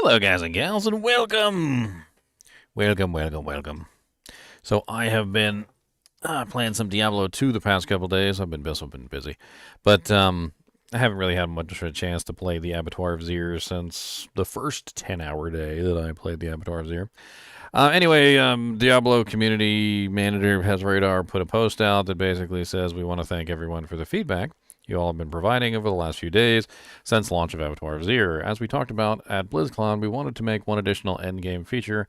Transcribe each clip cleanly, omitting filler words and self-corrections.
Hello, guys and gals, and welcome! Welcome. So I have been playing some Diablo 2 the past couple days. I've been busy. But I haven't really had much of a chance to play the Abattoir of Zir since the first 10-hour day that I played the Abattoir of Zir. Anyway, Diablo community manager has Radar put a post out that basically says we want to thank everyone for the feedback you all have been providing over the last few days since launch of Abattoir of Zir. As we talked about at BlizzCon, we wanted to make one additional endgame feature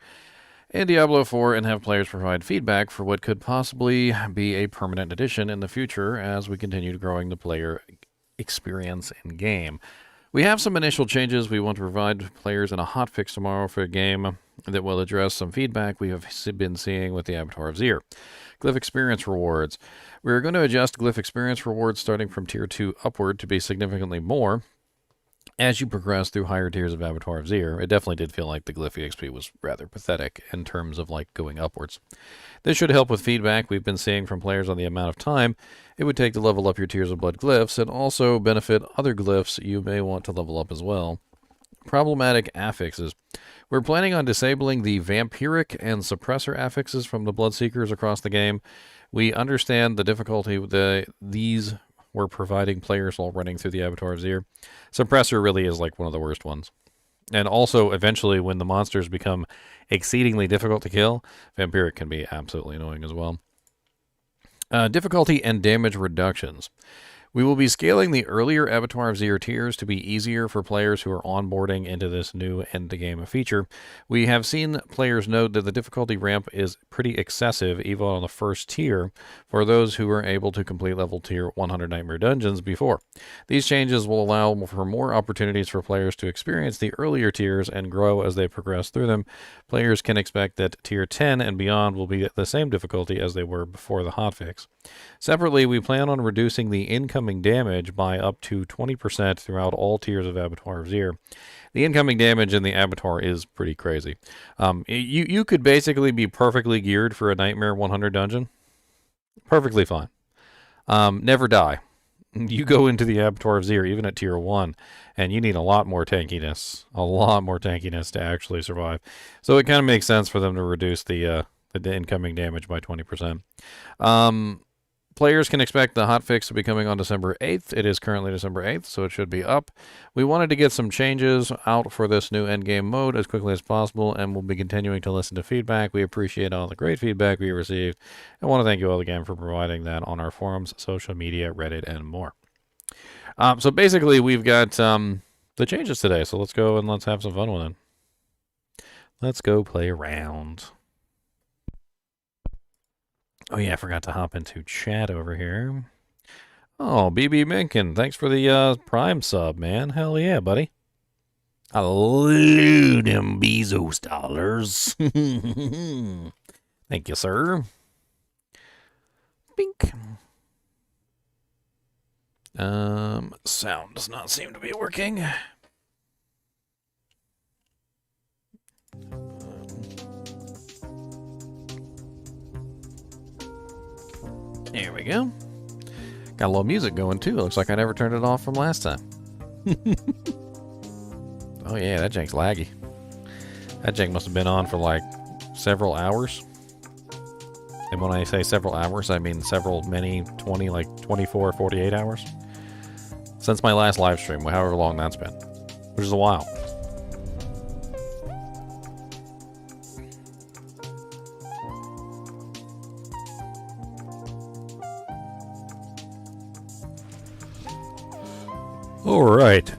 in Diablo 4 and have players provide feedback for what could possibly be a permanent addition in the future as we continue growing the player experience in game. We have some initial changes we want to provide players in a hotfix tomorrow for a game that will address some feedback we have been seeing with the Abattoir of Zir. Glyph experience rewards. We are going to adjust glyph experience rewards starting from tier 2 upward to be significantly more as you progress through higher tiers of Abattoir of Zir. It definitely did feel like the glyph EXP was rather pathetic in terms of like going upwards. This should help with feedback we've been seeing from players on the amount of time it would take to level up your tiers of blood glyphs, and also benefit other glyphs you may want to level up as well. Problematic affixes. We're planning on disabling the vampiric and suppressor affixes from the Bloodseekers across the game. We understand the difficulty these were providing players while running through the Abattoir of Zir. Suppressor really is like one of the worst ones. And also, eventually, when the monsters become exceedingly difficult to kill, vampiric can be absolutely annoying as well. Difficulty and damage reductions. We will be scaling the earlier Abattoir of Zir tiers to be easier for players who are onboarding into this new end-game feature. We have seen players note that the difficulty ramp is pretty excessive, even on the first tier, for those who were able to complete level tier 100 Nightmare Dungeons before. These changes will allow for more opportunities for players to experience the earlier tiers and grow as they progress through them. Players can expect that tier 10 and beyond will be at the same difficulty as they were before the hotfix. Separately, we plan on reducing the incoming damage by up to 20% throughout all tiers of Abattoir of Zir. The incoming damage in the Abattoir is pretty crazy. You could basically be perfectly geared for a Nightmare 100 dungeon. Perfectly fine. Never die. You go into the Abattoir of Zir, even at tier 1, and you need a lot more tankiness. A lot more tankiness to actually survive. So it kind of makes sense for them to reduce the incoming damage by 20%. Players can expect the hotfix to be coming on December 8th. It is currently December 8th, so it should be up. We wanted to get some changes out for this new endgame mode as quickly as possible, and we'll be continuing to listen to feedback. We appreciate all the great feedback we received. I want to thank you all again for providing that on our forums, social media, Reddit, and more. So basically, we've got the changes today, so let's go and let's have some fun with it. Let's go play around. Oh yeah, I forgot to hop into chat over here. Oh, BB Minkin, thanks for the Prime sub, man. Hell yeah, buddy. I love them Bezos dollars. Thank you, sir. Bink. Sound does not seem to be working. There we go. Got a little music going too. Looks like I never turned it off from last time. Oh yeah, that jank's laggy. That jank must have been on for like several hours. And when I say several hours, I mean many 20, like 24, 48 hours. Since my last live stream, however long that's been. Which is a while. Alright.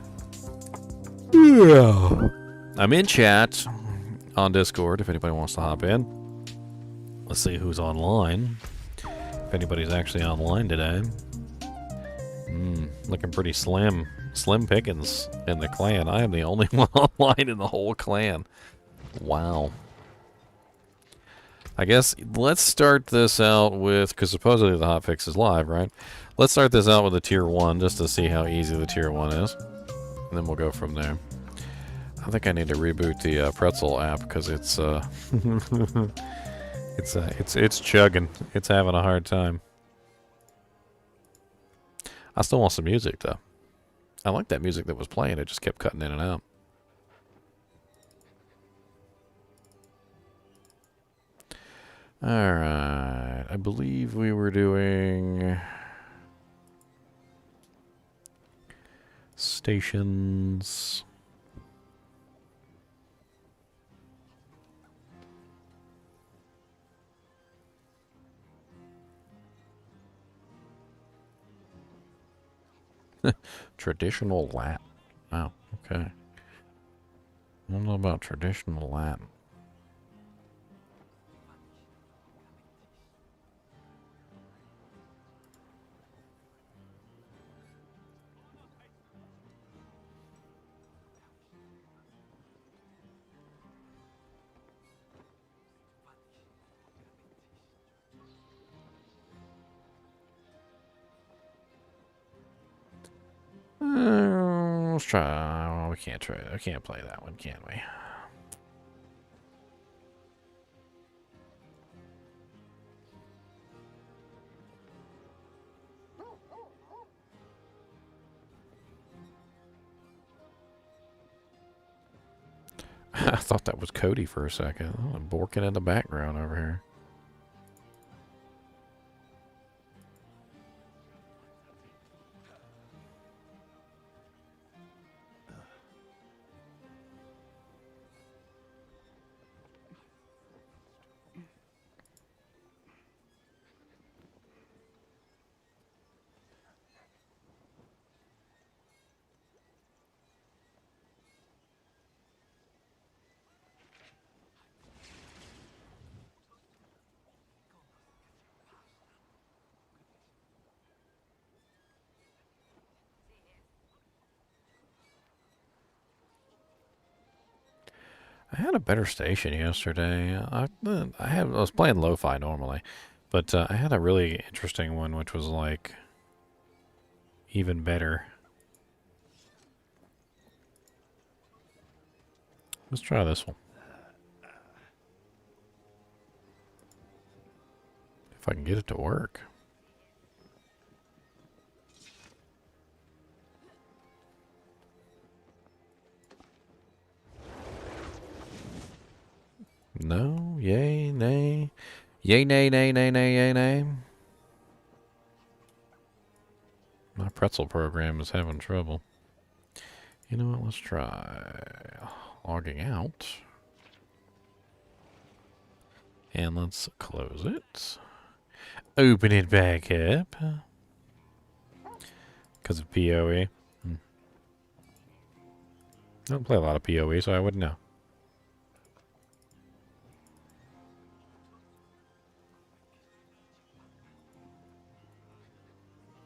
Yeah. I'm in chat on Discord if anybody wants to hop in. Let's see who's online. If anybody's actually online today. Looking pretty slim. Slim pickings in the clan. I am the only one online in the whole clan. Wow. I guess let's start this out with, because supposedly the hotfix is live, right? Let's start this out with a tier 1 just to see how easy the tier 1 is. And then we'll go from there. I think I need to reboot the Pretzel app because it's it's chugging. It's having a hard time. I still want some music though. I like that music that was playing. It just kept cutting in and out. Alright, I believe we were doing stations. Traditional Latin. Wow, okay. I don't know about traditional Latin. Let's try. Oh, we can't try. I can't play that one, can we? I thought that was Cody for a second. Oh, I'm borking in the background over here. I had a better station yesterday. I was playing lo-fi normally, but I had a really interesting one, which was like even better. Let's try this one. If I can get it to work. No, yay, nay. Yay, nay, nay, nay, nay, yay, nay. My pretzel program is having trouble. You know what, let's try logging out. And let's close it. Open it back up. Because of PoE. I don't play a lot of PoE, so I wouldn't know.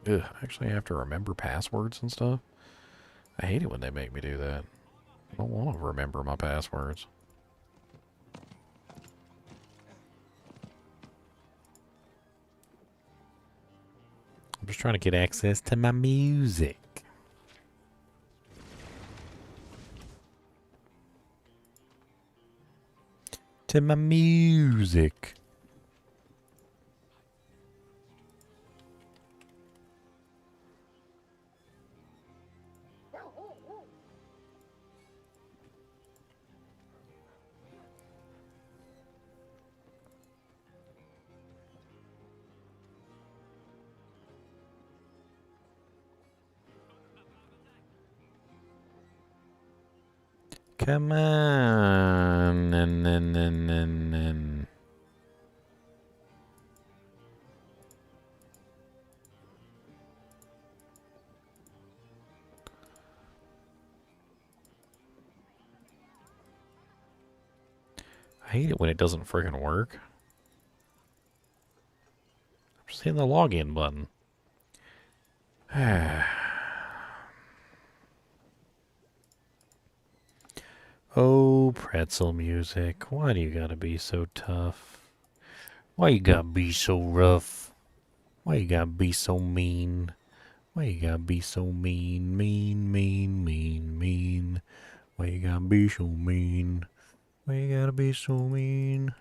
Ugh, actually I have to remember passwords and stuff. I hate it when they make me do that. I don't want to remember my passwords. I'm just trying to get access to my music. To my music. Come on. I hate it when it doesn't friggin' work. I'm just hitting the login button. Oh, pretzel music. Why do you gotta be so tough? Why you gotta be so rough? Why you gotta be so mean? Why you gotta be so mean, mean, mean, mean, mean? Why you gotta be so mean? Why you gotta be so mean?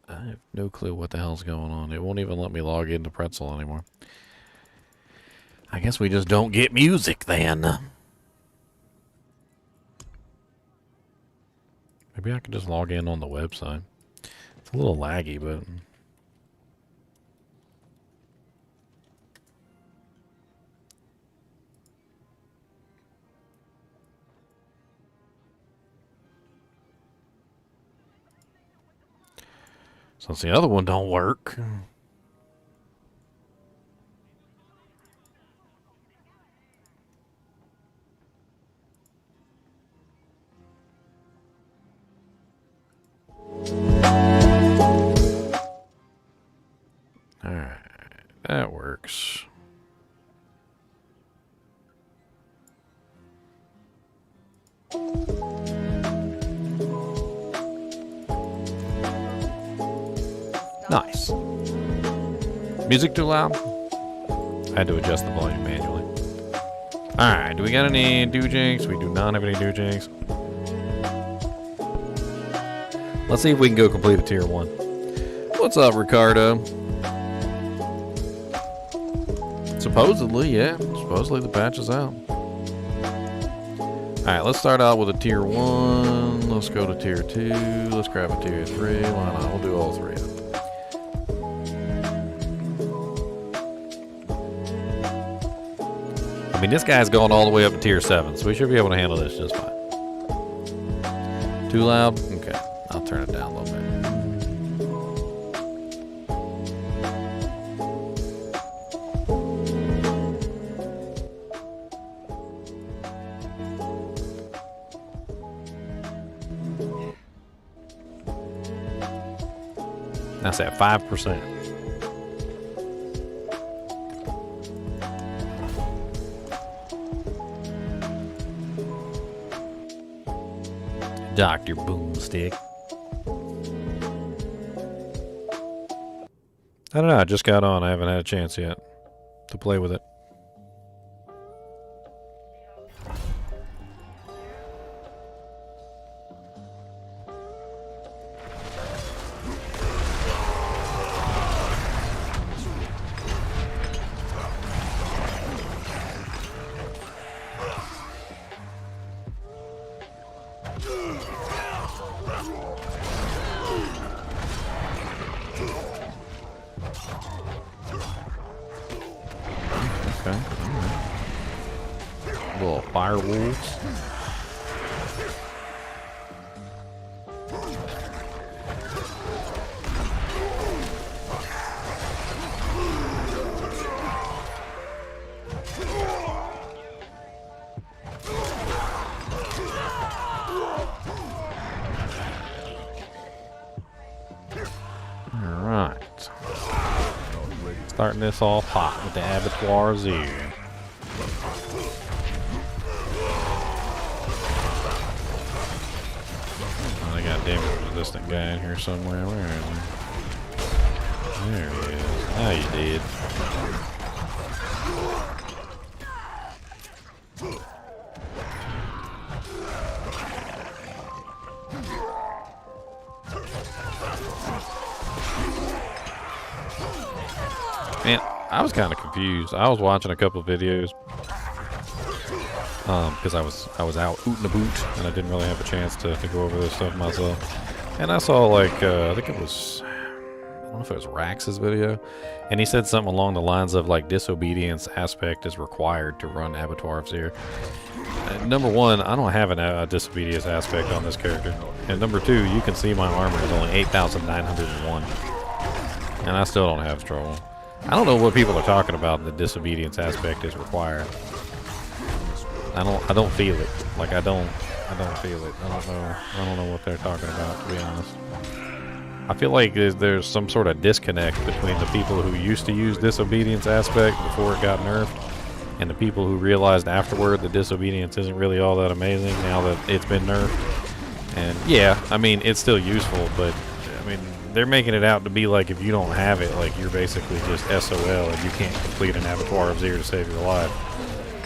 I have no clue what the hell's going on. It won't even let me log into Pretzel anymore. I guess we just don't get music then. Maybe I can just log in on the website. It's a little laggy, but... since the other one don't work... Alright, that works. Nice. Music too loud? I had to adjust the volume manually. Alright, do we got any doojigs? We do not have any doojigs. Let's see if we can go complete a tier 1. What's up, Ricardo? Supposedly, yeah. Supposedly the patch is out. Alright, let's start out with a tier 1. Let's go to tier 2. Let's grab a tier 3. Why not? We'll do all 3 of them. I mean, this guy's going all the way up to tier 7, so we should be able to handle this just fine. Too loud? Okay. I'll turn it down a little bit. That's at 5%. Dr. Boomstick. I don't know, I just got on. I haven't had a chance yet to play with it. Okay. Little fire wolves. Alright. Starting this off hot with the Abattoir here. Oh, they got damage resistant guy in here somewhere. Where is he? There he is. Now you did. Man, I was kind of confused. I was watching a couple of videos because I was out ootin' a boot and I didn't really have a chance to go over this stuff myself. And I saw like I think it was, I don't know if it was Rax's video, and he said something along the lines of like disobedience aspect is required to run Abattoir Zero. Number one, I don't have a disobedience aspect on this character, and number two, you can see my armor is only 8,901, and I still don't have trouble. I don't know what people are talking about. The disobedience aspect is required. I don't feel it. Like I don't feel it. I don't know what they're talking about, to be honest. I feel like there's some sort of disconnect between the people who used to use disobedience aspect before it got nerfed and the people who realized afterward that disobedience isn't really all that amazing now that it's been nerfed. And yeah, I mean, it's still useful, but I mean, they're making it out to be like if you don't have it, like you're basically just SOL and you can't complete an Abattoir of Zero to save your life.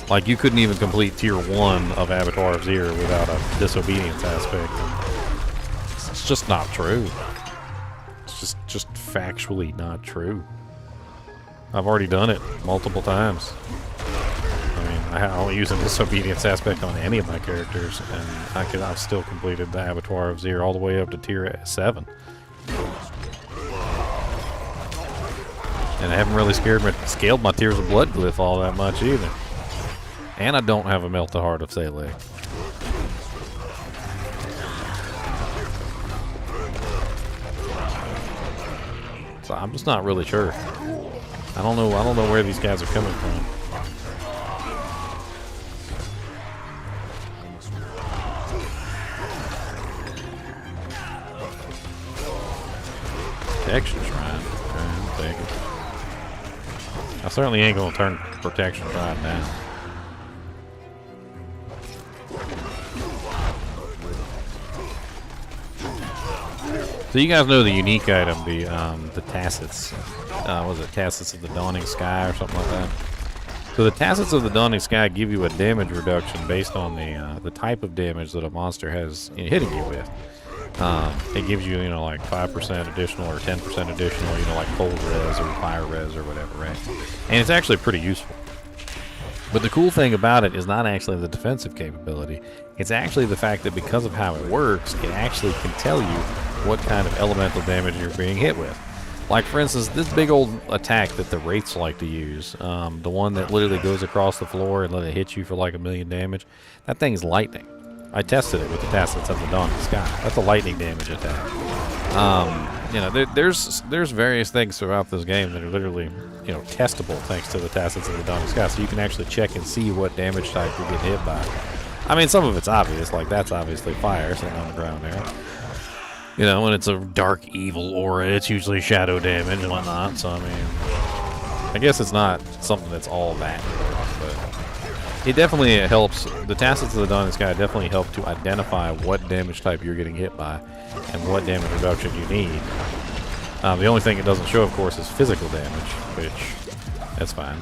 Like you couldn't even complete tier 1 of Abattoir of Zero without a disobedience aspect. And it's just not true. It's just factually not true. I've already done it multiple times. I only use a disobedience aspect on any of my characters, and I've still completed the Abattoir of Zir all the way up to tier 7. And I haven't really scaled my Tears of Blood glyph all that much either. And I don't have a Melt the Heart of Sele. So I'm just not really sure. I don't know where these guys are coming from. Protection Shrine. I'll take it. I certainly ain't gonna turn Protection Shrine down. So you guys know the unique item, the Tassets. Was it Tassets of the Dawning Sky or something like that? So the Tassets of the Dawning Sky give you a damage reduction based on the type of damage that a monster has hitting you with. It gives you, like 5% additional or 10% additional, like cold res or fire res or whatever, right? And it's actually pretty useful. But the cool thing about it is not actually the defensive capability. It's actually the fact that because of how it works, it actually can tell you what kind of elemental damage you're being hit with. Like, for instance, this big old attack that the Wraiths like to use, the one that literally goes across the floor and let it hit you for like 1,000,000 damage, that thing's lightning. I tested it with the Tassets of the Dawning Sky. That's a lightning damage attack. There's various things throughout this game that are literally, testable thanks to the Tassets of the Dawning Sky. So you can actually check and see what damage type you're getting hit by. I mean, some of it's obvious, like that's obviously fire sitting on the ground there. When it's a dark, evil aura, it's usually shadow damage and whatnot. So, I mean, I guess it's not something that's all that. But it definitely helps. The Tassets of the Dawning Sky definitely help to identify what damage type you're getting hit by and what damage reduction you need. The only thing it doesn't show, of course, is physical damage, which, that's fine.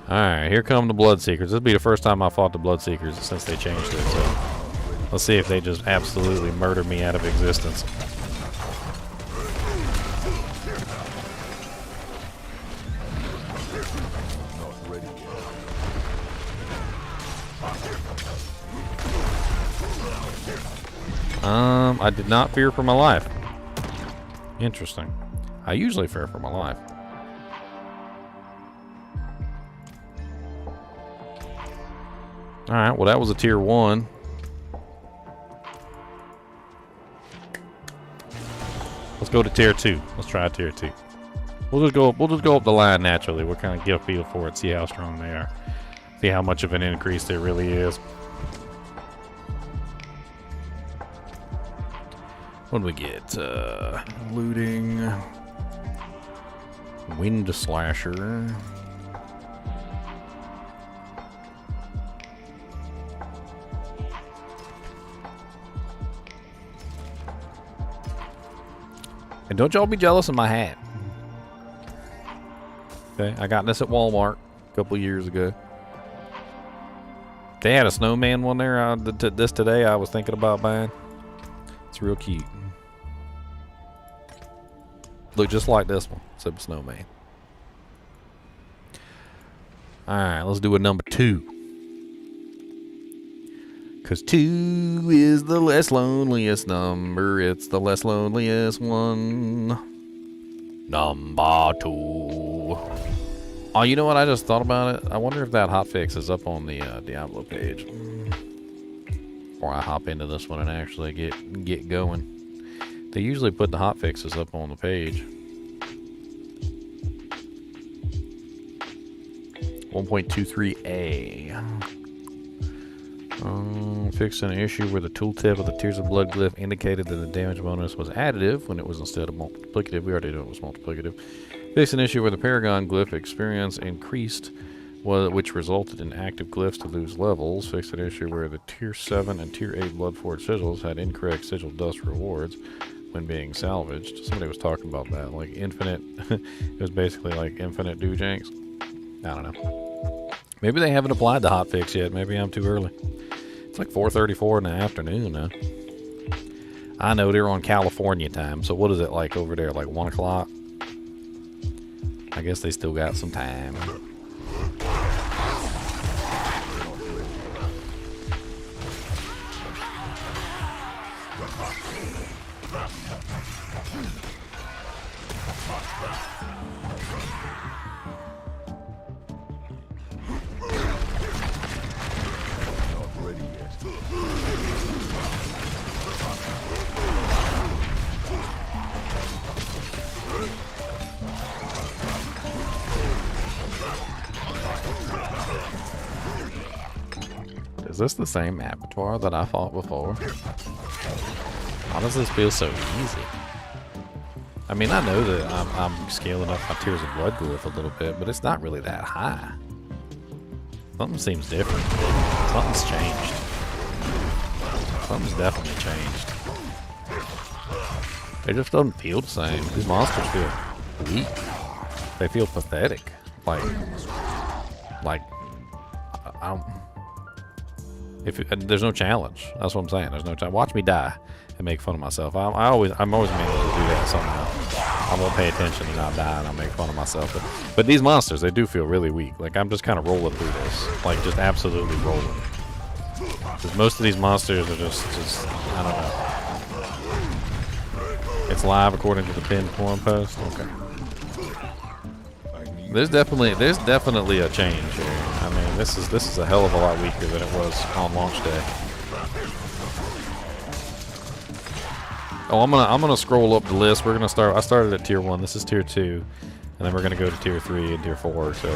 Alright, here come the Bloodseekers. This will be the first time I fought the Bloodseekers since they changed it, so let's see if they just absolutely murder me out of existence. I did not fear for my life. Interesting. I usually fear for my life. Alright, well that was a tier 1. Let's go to tier 2. Let's try tier 2. We'll just go up the line naturally. We'll kind of get a feel for it, see how strong they are. See how much of an increase there really is. What do we get? Looting. Wind Slasher. And don't y'all be jealous of my hat. Okay, I got this at Walmart a couple years ago. They had a snowman one there. This today I was thinking about buying. It's real cute. Look just like this one, except snowman. Alright, let's do a number 2. Cause 2 is the less loneliest number. It's the less loneliest one. Number 2. Oh, you know what? I just thought about it. I wonder if that hotfix is up on the Diablo page. Before I hop into this one and actually get going. They usually put the hotfixes up on the page. 1.23a. Fixed an issue where the tooltip of the Tears of Blood glyph indicated that the damage bonus was additive when it was instead of multiplicative. We already knew it was multiplicative. Fixed an issue where the Paragon glyph experience increased, which resulted in active glyphs to lose levels. Fixed an issue where the Tier 7 and Tier 8 Bloodforged sigils had incorrect sigil dust rewards when being salvaged. Somebody was talking about that, like infinite. It was basically like infinite doojanks. I don't know. Maybe they haven't applied the hotfix yet. Maybe I'm too early. It's like 4:34 in the afternoon now. I know they're on California time, so what is it like over there? Like 1 o'clock? I guess they still got some time. Is this the same Abattoir that I fought before? Why does this feel so easy? I mean, I know that I'm scaling up my Tears of Blood glyph a little bit, but it's not really that high. Something seems different. Something's changed. Something's definitely changed. It just doesn't feel the same. These monsters feel weak. They feel pathetic. Like I don't. There's no challenge. That's what I'm saying. There's no challenge. Watch me die and make fun of myself. I'm always managed to do that somehow. I won't pay attention and not die, and I'll make fun of myself. But these monsters, they do feel really weak. Like I'm just kind of rolling through this, like just absolutely rolling. Because most of these monsters are just I don't know. It's live according to the pinned forum post. Okay. There's definitely a change here. I mean, this is a hell of a lot weaker than it was on launch day. Oh, I'm gonna scroll up the list. We're gonna start. I started at tier 1. This is tier 2, and then we're gonna go to tier 3 and tier 4. So,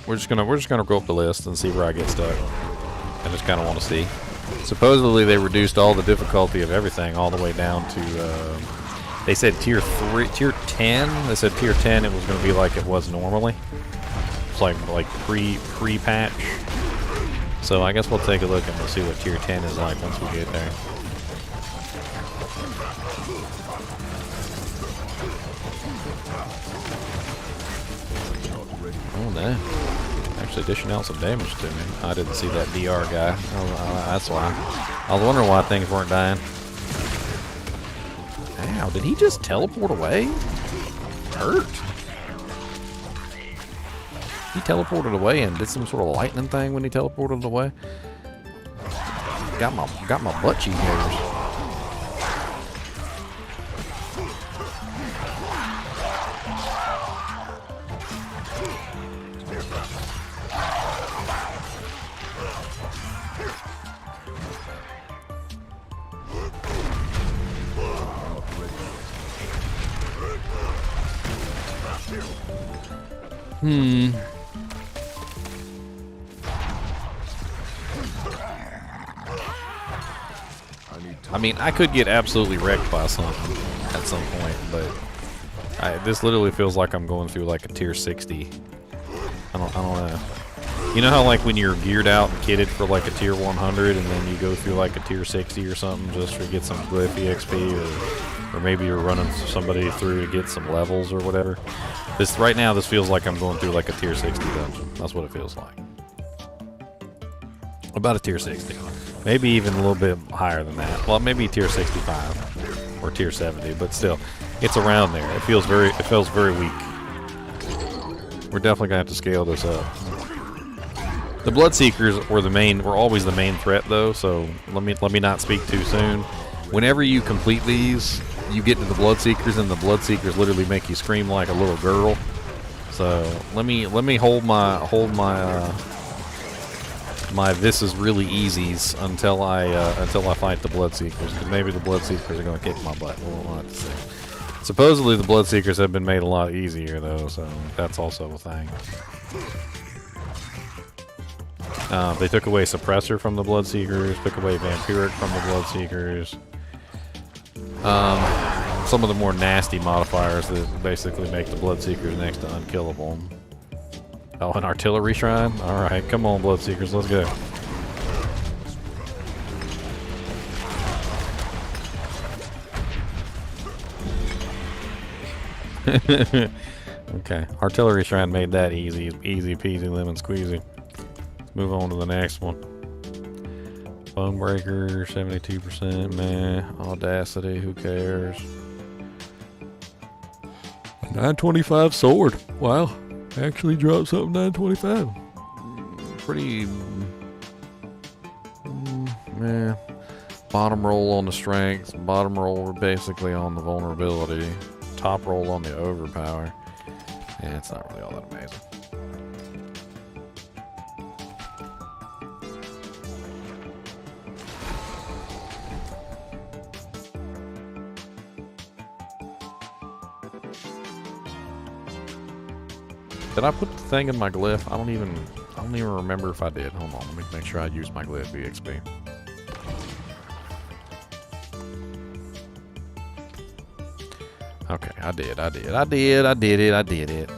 we're just gonna go up the list and see where I get stuck. I just kind of want to see. Supposedly they reduced all the difficulty of everything all the way down to. They said tier 10. They said tier 10. It was going to be like it was normally. It's like pre-patch. So I guess we'll take a look and we'll see what tier 10 is like once we get there. Oh no! Actually dishing out some damage to me. I didn't see that DR guy. Oh, that's why. I was wondering why things weren't dying. Wow, did he just teleport away? Hurt. He teleported away and did some sort of lightning thing when he teleported away. Got my butt cheek hairs. I mean, I could get absolutely wrecked by something at some point, but this literally feels like I'm going through like a tier 60. I don't know. You know how like when you're geared out and kitted for like a tier 100 and then you go through like a tier 60 or something just to get some glyph EXP, or maybe you're running somebody through to get some levels or whatever. Right now this feels like I'm going through like a tier 60 dungeon. That's what it feels like. About a tier 60. Maybe even a little bit higher than that. Well, maybe tier 65 or tier 70, but still, it's around there. It feels very weak. We're definitely gonna have to scale this up. The Bloodseekers were always the main threat though, so let me not speak too soon. Whenever you complete these, you get to the Bloodseekers, and the Bloodseekers literally make you scream like a little girl. So let me hold my this is really easies until I fight the Bloodseekers, because maybe the Bloodseekers are going to kick my butt. We'll have to see. Supposedly the Bloodseekers have been made a lot easier though, so that's also a thing. They took away Suppressor from the Bloodseekers, took away Vampiric from the Bloodseekers. Some of the more nasty modifiers that basically make the Bloodseekers next to unkillable. Oh, an Artillery Shrine? Alright, come on Bloodseekers, let's go. Okay, Artillery Shrine made that easy. Easy peasy lemon squeezy. Let's move on to the next one. Bonebreaker, 72%, meh. Audacity, who cares? 925 sword. Wow. Actually dropped something 925. Pretty... meh. Bottom roll on the strength, bottom roll basically on the vulnerability, top roll on the overpower. Yeah, it's not really all that amazing. Did I put the thing in my glyph? I don't even remember if I did. Hold on, let me make sure I used my glyph EXP. Okay, I did it.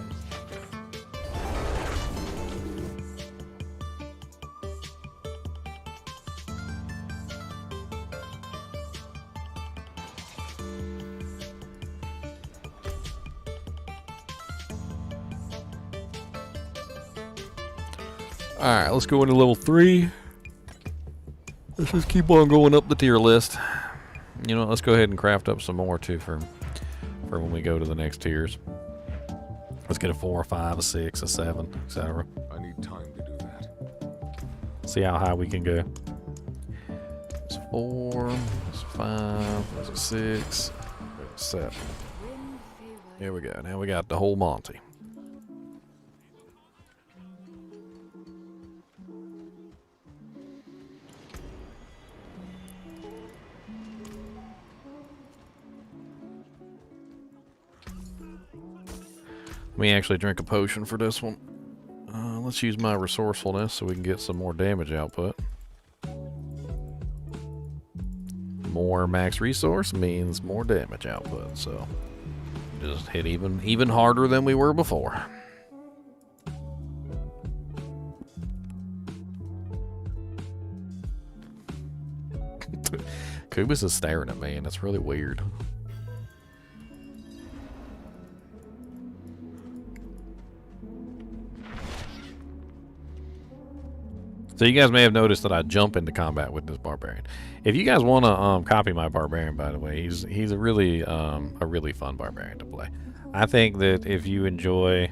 Alright, let's go into level 3. Let's just keep on going up the tier list. You know, let's go ahead and craft up some more too for when we go to the next tiers. Let's get a 4, a 5, a 6, a 7, etc. I need time to do that. See how high we can go. It's 4, it's 5, it's a 6, it's 7. Here we go. Now we got the whole Monty. Let me actually drink a potion for this one. Let's use my resourcefulness so we can get some more damage output. More max resource means more damage output, so just hit even harder than we were before. Kubus is staring at me, and it's really weird. So you guys may have noticed that I jump into combat with this barbarian. If you guys want to copy my barbarian, by the way, he's a really fun barbarian to play. I think that if you enjoy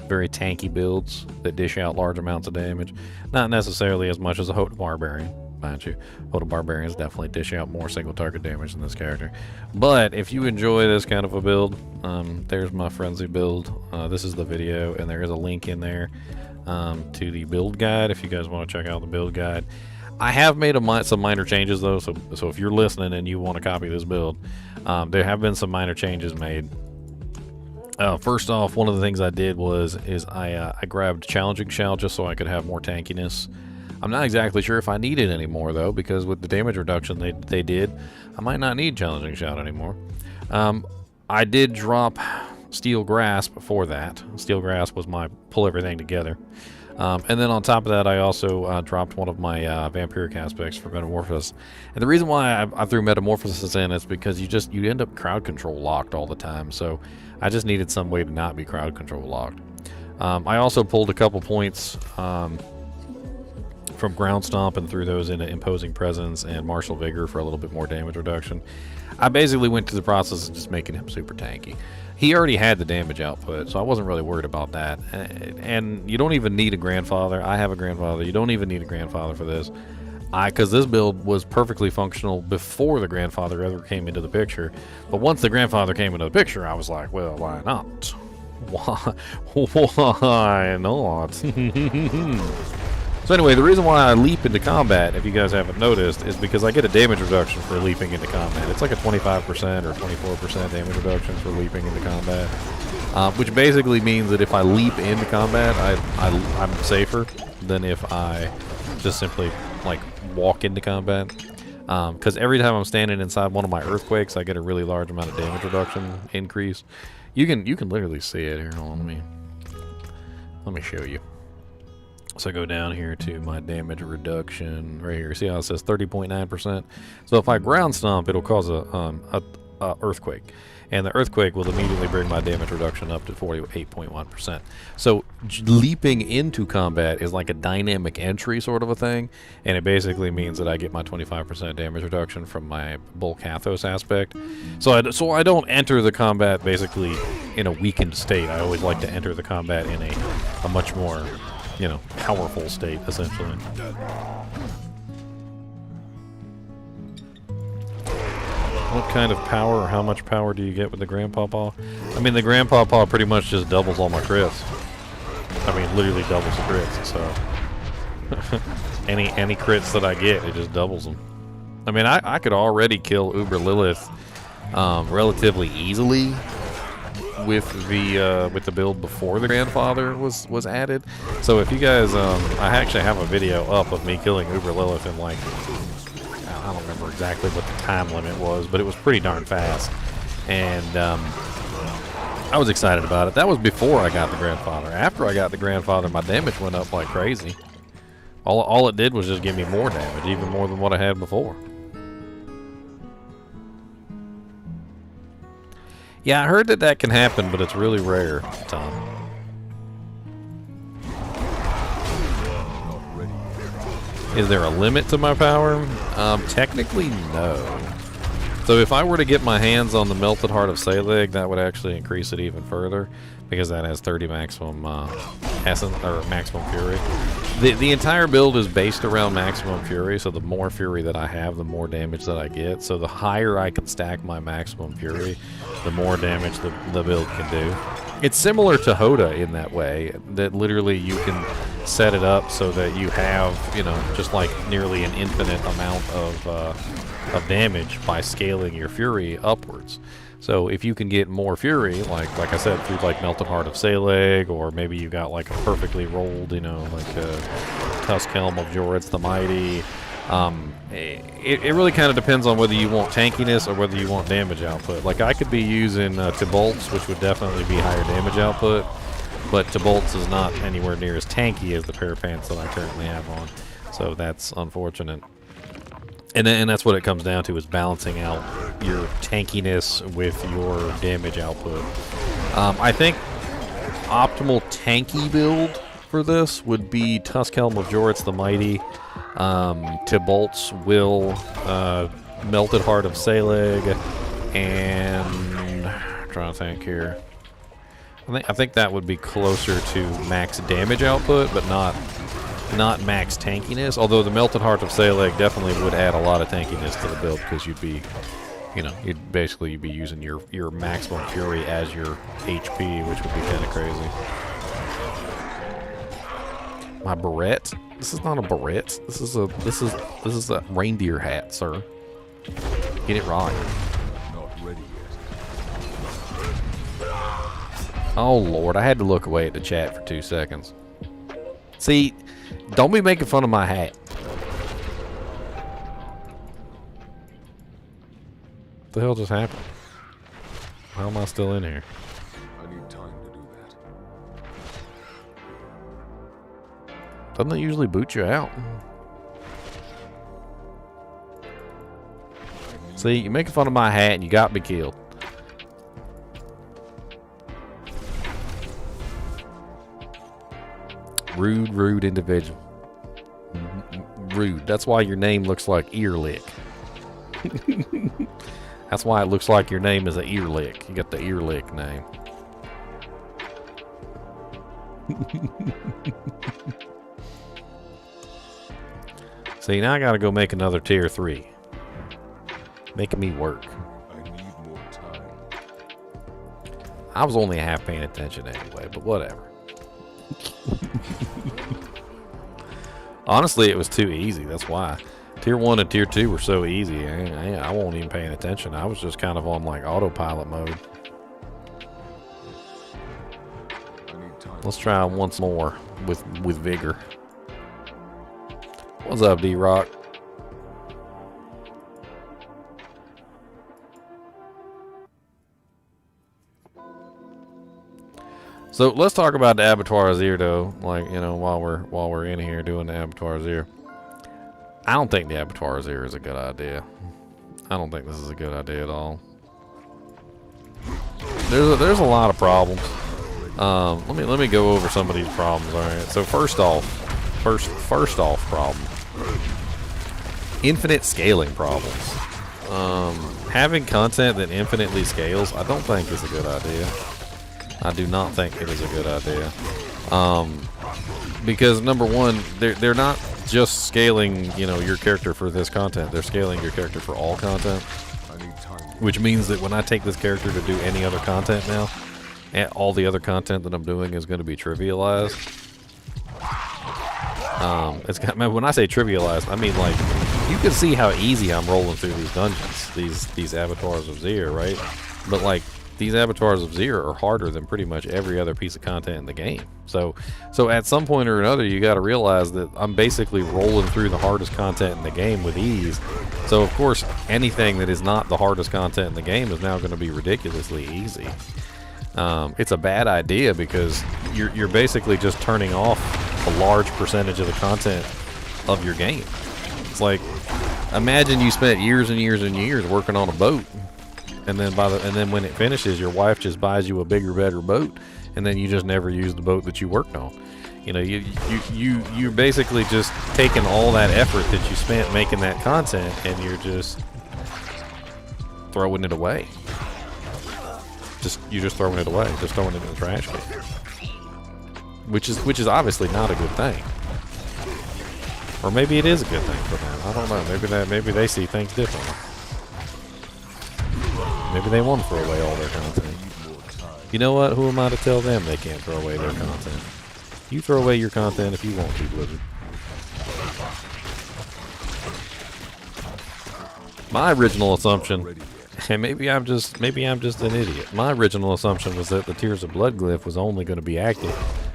very tanky builds that dish out large amounts of damage, not necessarily as much as a Hoda barbarian, mind you. Hoda barbarians definitely dish out more single target damage than this character. But if you enjoy this kind of a build, there's my frenzy build. This is the video, and there is a link in there to the build guide if you guys want to check out the build guide. I have made some minor changes though, so if you're listening and you want to copy this build, there have been some minor changes made. First off, one of the things I did is I grabbed Challenging Shout just so I could have more tankiness. I'm not exactly sure if I need it anymore though, because with the damage reduction they did, I might not need Challenging Shout anymore. I did drop Steel Grasp for that. Steel Grasp was my pull everything together. And then on top of that, I also dropped one of my vampiric aspects for Metamorphosis. And the reason why I threw Metamorphosis in is because you end up crowd control locked all the time. So I just needed some way to not be crowd control locked. I also pulled a couple points from Ground Stomp and threw those into Imposing Presence and Martial Vigor for a little bit more damage reduction. I basically went through the process of just making him super tanky. He already had the damage output, so I wasn't really worried about that. And you don't even need a grandfather. I have a grandfather. You don't even need a grandfather for this. Because this build was perfectly functional before the grandfather ever came into the picture. But once the grandfather came into the picture, I was like, well, why not? Why not? So anyway, the reason why I leap into combat, if you guys haven't noticed, is because I get a damage reduction for leaping into combat. It's like a 25% or 24% damage reduction for leaping into combat, which basically means that if I leap into combat, I'm safer than if I just simply like walk into combat. Because every time I'm standing inside one of my earthquakes, I get a really large amount of damage reduction increase. You can literally see it here. Hold on, let me show you. So I go down here to my damage reduction right here. See how it says 30.9%? So if I ground stomp, it'll cause a earthquake, and the earthquake will immediately bring my damage reduction up to 48.1%. So leaping into combat is like a dynamic entry sort of a thing, and it basically means that I get my 25% damage reduction from my bulk Hathos aspect. So I don't enter the combat basically in a weakened state. I always like to enter the combat in a much more, you know, powerful state, essentially. What kind of power or how much power do you get with the Grandpa Paw? I mean, the Grandpa Paw pretty much just doubles all my crits. I mean, literally doubles the crits, so... any crits that I get, it just doubles them. I mean, I could already kill Uber Lilith relatively easily with the build before the Grandfather was added. So if you guys, I actually have a video up of me killing Uber Lilith in like, I don't remember exactly what the time limit was, but it was pretty darn fast. And I was excited about it. That was before I got the Grandfather. After I got the Grandfather, my damage went up like crazy. All it did was just give me more damage, even more than what I had before. Yeah, I heard that can happen, but it's really rare, Tom. Is there a limit to my power? Technically, no. So if I were to get my hands on the Melted Heart of Saleg, that would actually increase it even further, because that has 30 maximum essence or maximum fury. The entire build is based around maximum fury, so the more fury that I have, the more damage that I get. So the higher I can stack my maximum fury, the more damage the build can do. It's similar to Hoda in that way, that literally you can set it up so that you have, you know, just like nearly an infinite amount of damage by scaling your fury upwards. So if you can get more fury, like I said, through like Melted Heart of Saleg, or maybe you got like a perfectly rolled, you know, like a Tusk Helm of Joritz the Mighty. It really kind of depends on whether you want tankiness or whether you want damage output. Like I could be using Tibolts, which would definitely be higher damage output, but Tibolts is not anywhere near as tanky as the pair of pants that I currently have on. So that's unfortunate. And that's what it comes down to, is balancing out your tankiness with your damage output. I think optimal tanky build for this would be Tusk Helm of Joritz the Mighty, Tibolt's Will, Melted Heart of Saleg, and I'm trying to think here. I think that would be closer to max damage output, but not max tankiness. Although the Melted Heart of Saleg definitely would add a lot of tankiness to the build, because you'd be, you know, you'd be using your maximum fury as your HP, which would be kind of crazy. My beret? This is not a beret. This is a reindeer hat, sir. Get it right. Not ready yet. Oh Lord, I had to look away at the chat for 2 seconds. See, don't be making fun of my hat. What the hell just happened? How am I still in here? I need time to do that. Doesn't it usually boot you out? See, you're making fun of my hat and you got me killed. Rude individual. Rude. That's why your name looks like Earlick. That's why it looks like your name is an Earlick. You got the Earlick name. See, now I gotta go make another tier 3. Making me work. I need more time. I was only half paying attention anyway, but whatever. Honestly, it was too easy. That's why. Tier 1 and Tier 2 were so easy. I wasn't even paying attention. I was just kind of on like autopilot mode. I need time. Let's try once more with vigor. What's up, D-Rock? So let's talk about the Abattoir Zero, though. Like, you know, while we're in here doing the Abattoir Zero, I don't think the Abattoir Zero is a good idea. I don't think this is a good idea at all. There's a lot of problems. Let me go over some of these problems. All right. So first off problem. Infinite scaling problems. Having content that infinitely scales, I don't think is a good idea. I do not think it is a good idea. Because number one, they're not just scaling, you know, your character for this content. They're scaling your character for all content. I need time. Which means that when I take this character to do any other content now, all the other content that I'm doing is going to be trivialized. It's got, when I say trivialized, I mean like you can see how easy I'm rolling through these dungeons, these abattoirs of Zir, right? But like these abattoirs of Zir are harder than pretty much every other piece of content in the game. So at some point or another, you got to realize that I'm basically rolling through the hardest content in the game with ease. So of course, anything that is not the hardest content in the game is now going to be ridiculously easy. It's a bad idea because you're basically just turning off a large percentage of the content of your game. It's like, imagine you spent years and years and years working on a boat, and then when it finishes, your wife just buys you a bigger, better boat, and then you just never use the boat that you worked on. You know, you're basically just taking all that effort that you spent making that content, and you're just throwing it away. You're just throwing it away, just throwing it in the trash can, which is obviously not a good thing. Or maybe it is a good thing for them. I don't know. Maybe they see things differently. Maybe they want to throw away all their content. You know what? Who am I to tell them they can't throw away their content? You throw away your content if you want to, Blizzard. My original assumption, and maybe I'm just an idiot. My original assumption was that the Tears of Blood glyph was only going to be active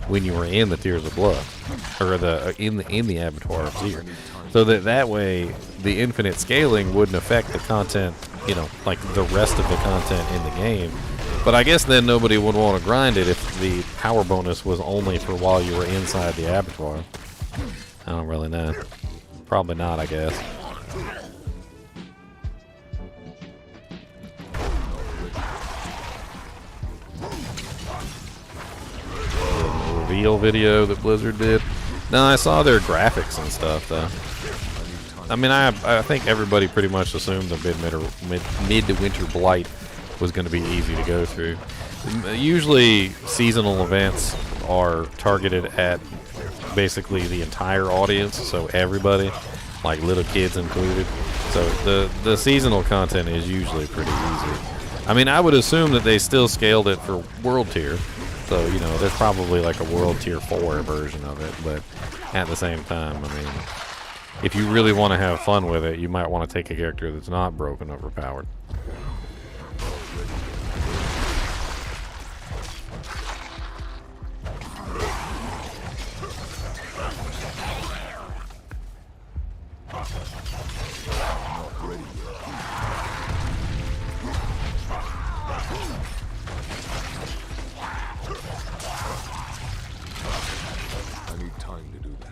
when you were in the Tears of Blood, or in the Abattoir of Zir, so that way the infinite scaling wouldn't affect the content, you know, like the rest of the content in the game. But I guess then nobody would want to grind it if the power bonus was only for while you were inside the Abattoir. I don't really know. Probably not, I guess. Reveal video that Blizzard did. No, I saw their graphics and stuff though. I mean, I think everybody pretty much assumed the Midwinter Blight was going to be easy to go through. Usually, seasonal events are targeted at basically the entire audience, so everybody, like little kids included. So the seasonal content is usually pretty easy. I mean, I would assume that they still scaled it for World Tier. So, you know, there's probably like a World Tier 4 version of it, but at the same time, I mean, if you really want to have fun with it, you might want to take a character that's not broken overpowered.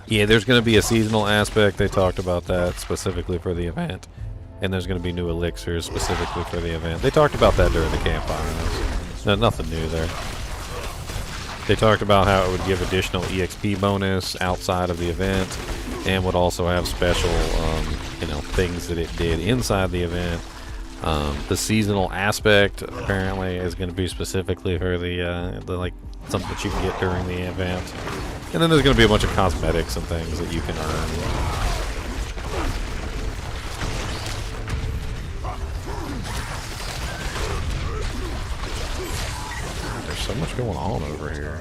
Yeah, there's going to be a seasonal aspect. They talked about that specifically for the event. And there's going to be new elixirs specifically for the event. They talked about that during the campfire. No, nothing new there. They talked about how it would give additional EXP bonus outside of the event, and would also have special, you know, things that it did inside the event. The seasonal aspect apparently is going to be specifically for the like something that you can get during the event. And then there's going to be a bunch of cosmetics and things that you can earn. God, there's so much going on over here.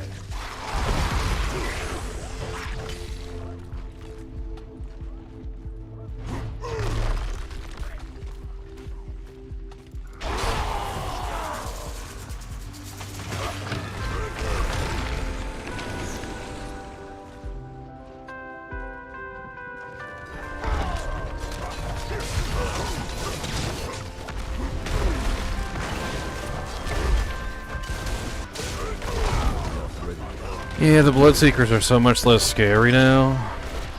Yeah, the Bloodseekers are so much less scary now.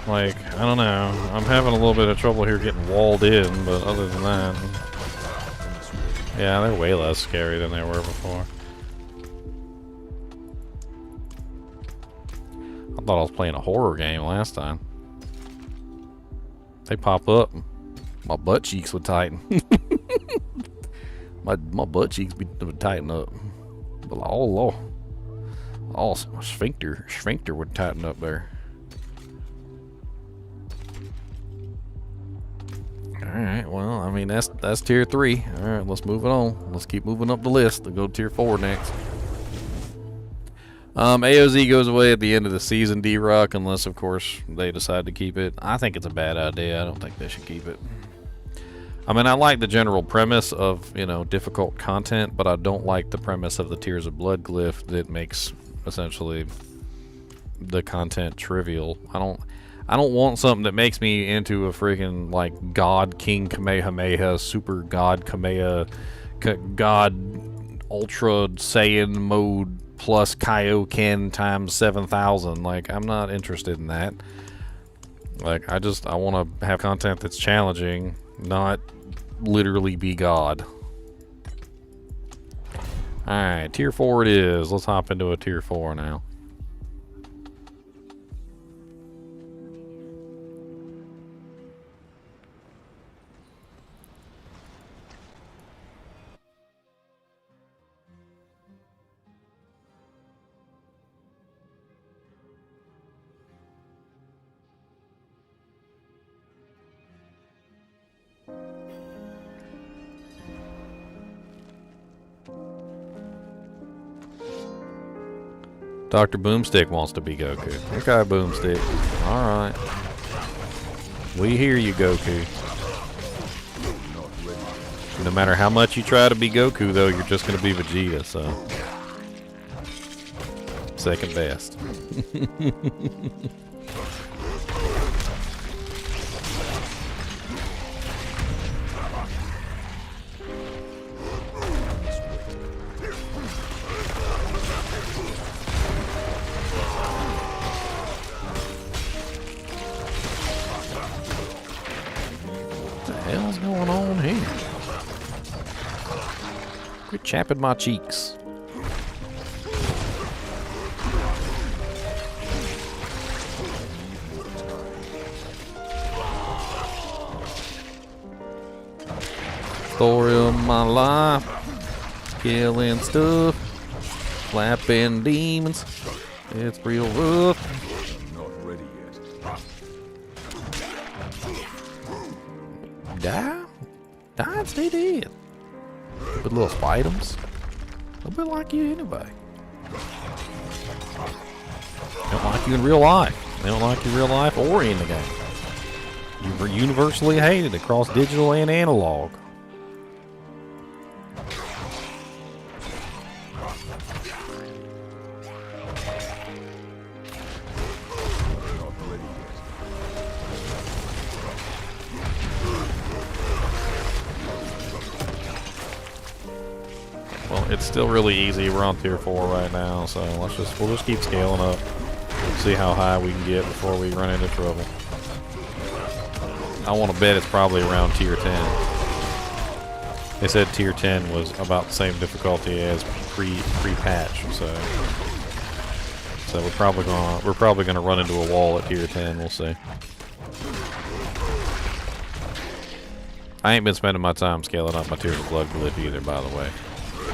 Like, I don't know. I'm having a little bit of trouble here getting walled in, but other than that... Yeah, they're way less scary than they were before. I thought I was playing a horror game last time. They pop up, my butt cheeks would tighten. my butt cheeks would tighten up. But oh Lord. Oh, my sphincter would tighten up there. Alright, well, I mean, that's tier 3. Alright, let's move it on. Let's keep moving up the list. We'll go to tier 4 next. AOZ goes away at the end of the season, D-Rock, unless, of course, they decide to keep it. I think it's a bad idea. I don't think they should keep it. I mean, I like the general premise of, you know, difficult content, but I don't like the premise of the Tears of Blood glyph that makes, essentially, the content trivial. I don't want something that makes me into a freaking, like, God King Kamehameha, Super God Kamea, God Ultra Saiyan mode plus Kaioken times 7,000. Like, I'm not interested in that. Like, I want to have content that's challenging, not literally be God. Alright, tier 4 it is. Let's hop into a tier 4 now. Dr. Boomstick wants to be Goku. Okay, Boomstick. Alright. We hear you, Goku. No matter how much you try to be Goku, though, you're just going to be Vegeta, so. Second best. Hell's going on here? Quit chapping my cheeks. Story of my life, killing stuff, slapping demons. It's real rough. I'm not ready yet. Die? Die and stay dead. With little spidums. A bit like you anyway. They don't like you in real life. They don't like you in real life or in the game. You were universally hated across digital and analog. It's still really easy. We're on tier 4 right now, so we'll just keep scaling up. See how high we can get before we run into trouble. I want to bet it's probably around tier 10. They said tier 10 was about the same difficulty as pre-patch, so we're probably gonna run into a wall at tier 10. We'll see. I ain't been spending my time scaling up my Tears of Blood glyph either, by the way.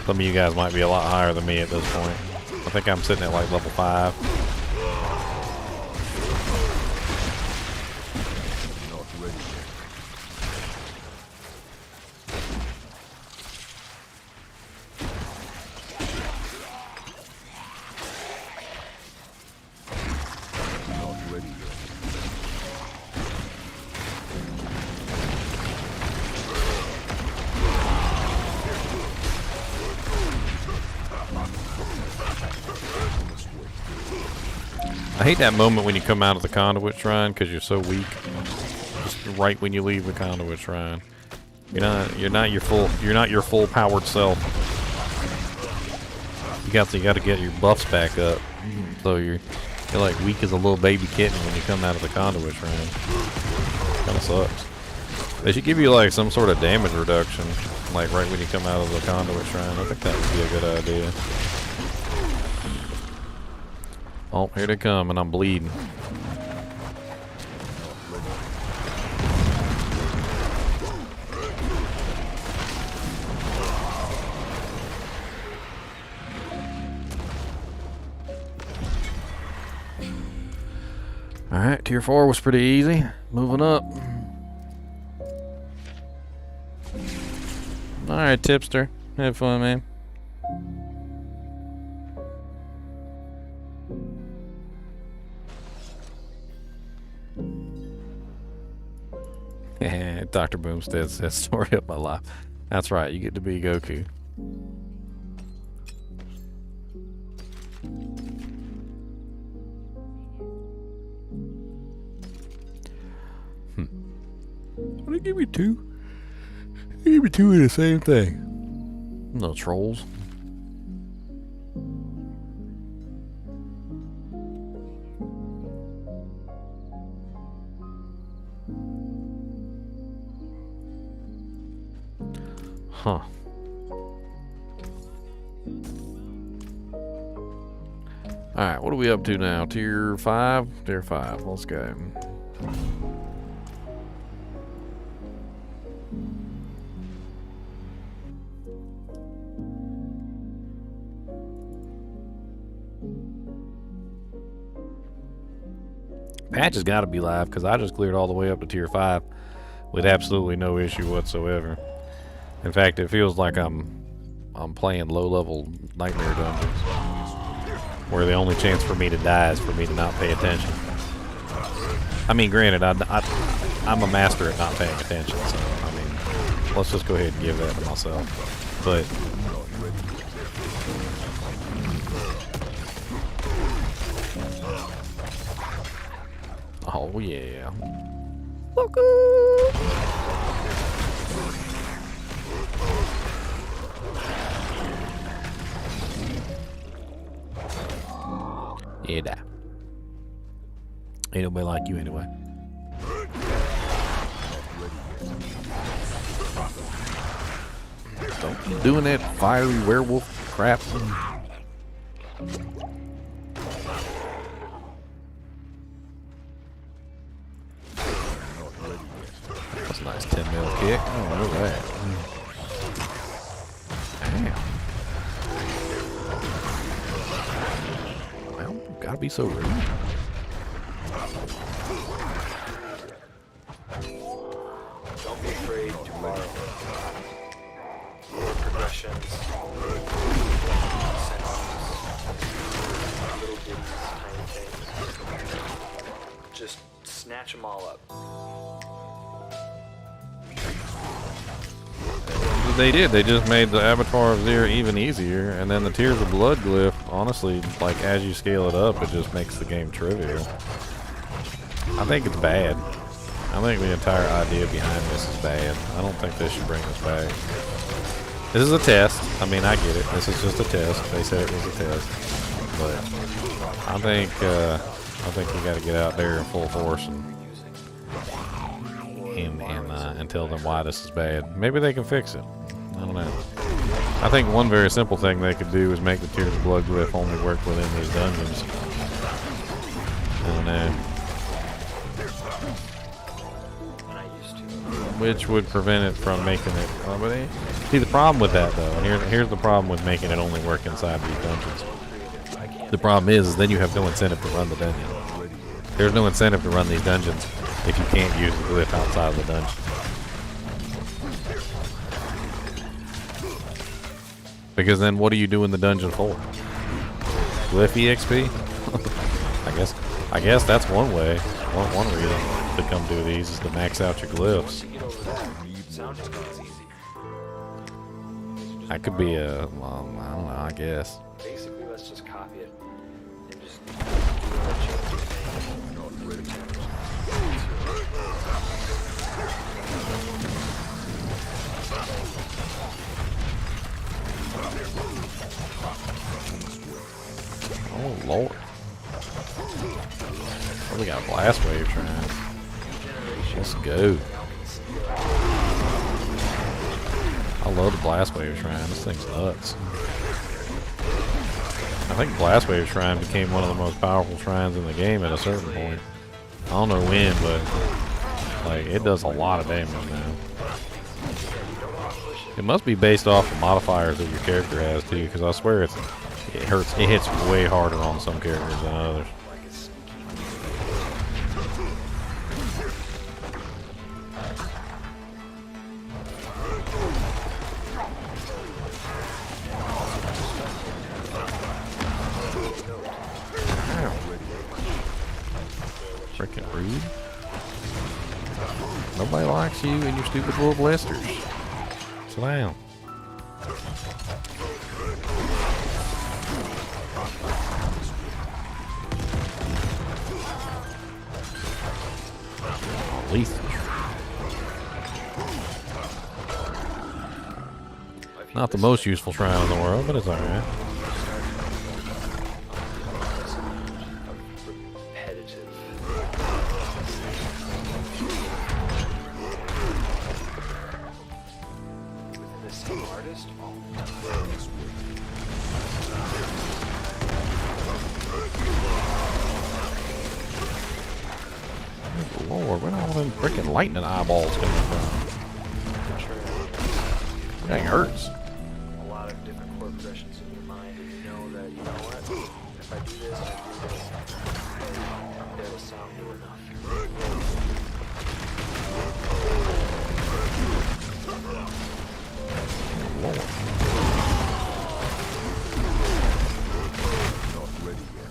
Some of you guys might be a lot higher than me at this point. I think I'm sitting at like level 5. Not ready yet. Not ready yet. I hate that moment when you come out of the conduit shrine because you're so weak. Just right when you leave the conduit shrine, you're not your full powered self. You got to get your buffs back up. So you're like weak as a little baby kitten when you come out of the conduit shrine. Kind of sucks. They should give you like some sort of damage reduction, like right when you come out of the conduit shrine. I think that would be a good idea. Oh, here they come, and I'm bleeding. Alright, tier 4 was pretty easy. Moving up. Alright, tipster. Have fun, man. Dr. Boomstead says story of my life. That's right, you get to be Goku. What did give me two? They gave me two of the same thing. No trolls. Huh. Alright, what are we up to now? Tier 5? Tier 5. Let's go. Patch has got to be live because I just cleared all the way up to tier 5 with absolutely no issue whatsoever. In fact, it feels like I'm playing low-level nightmare dungeons where the only chance for me to die is for me to not pay attention. I mean, granted, I'm a master at not paying attention, so I mean, let's just go ahead and give that to myself. But oh yeah. Yeah, die. Ain't nobody like you anyway. Don't be doing that fiery werewolf crap. That's a nice 10 mil kick. Oh, look at that. Damn. Well, gotta be so rude. Don't be afraid tomorrow. More progressions. Little ditties, tiny things. Just snatch them all up. They did. They just made the Abattoir of Zero even easier, and then the Tears of Blood glyph, honestly, like, as you scale it up, it just makes the game trivial. I think it's bad. I think the entire idea behind this is bad. I don't think they should bring this back. This is a test. I mean, I get it. This is just a test. They said it was a test. But I think we got to get out there in full force and tell them why this is bad. Maybe they can fix it. I don't know. I think one very simple thing they could do is make the Tears of Blood glyph only work within these dungeons. I don't know. Which would prevent it from making it. See, the problem with that, though, and here's the problem with making it only work inside these dungeons. The problem is then you have no incentive to run the dungeon. There's no incentive to run these dungeons if you can't use the glyph outside of the dungeon. Because then what are you doing the dungeon for? Glyph EXP? I guess that's one way. One reason to come do these is to max out your glyphs. That could be a, well, I don't know, I guess. Basically, let's just copy it and just Oh Lord. Oh, we got a blast wave trying. Let's go. I love the Blast Wave Shrine. This thing's nuts. I think Blast Wave Shrine became one of the most powerful shrines in the game at a certain point. I don't know when, but like it does a lot of damage now. It must be based off the modifiers that your character has too, because I swear it hits way harder on some characters than others. Nobody likes you and your stupid little blisters. Sit down. Lethal. Not the most useful shrine in the world, but it's alright. Repetitive. Within the same artist? Lord, where are all them freaking lightning eyeballs coming from? That hurts. A lot of different chord progressions in your mind, and you know that, you know what? If I do this, I do this, it'll sound good enough. Lord. Not ready yet.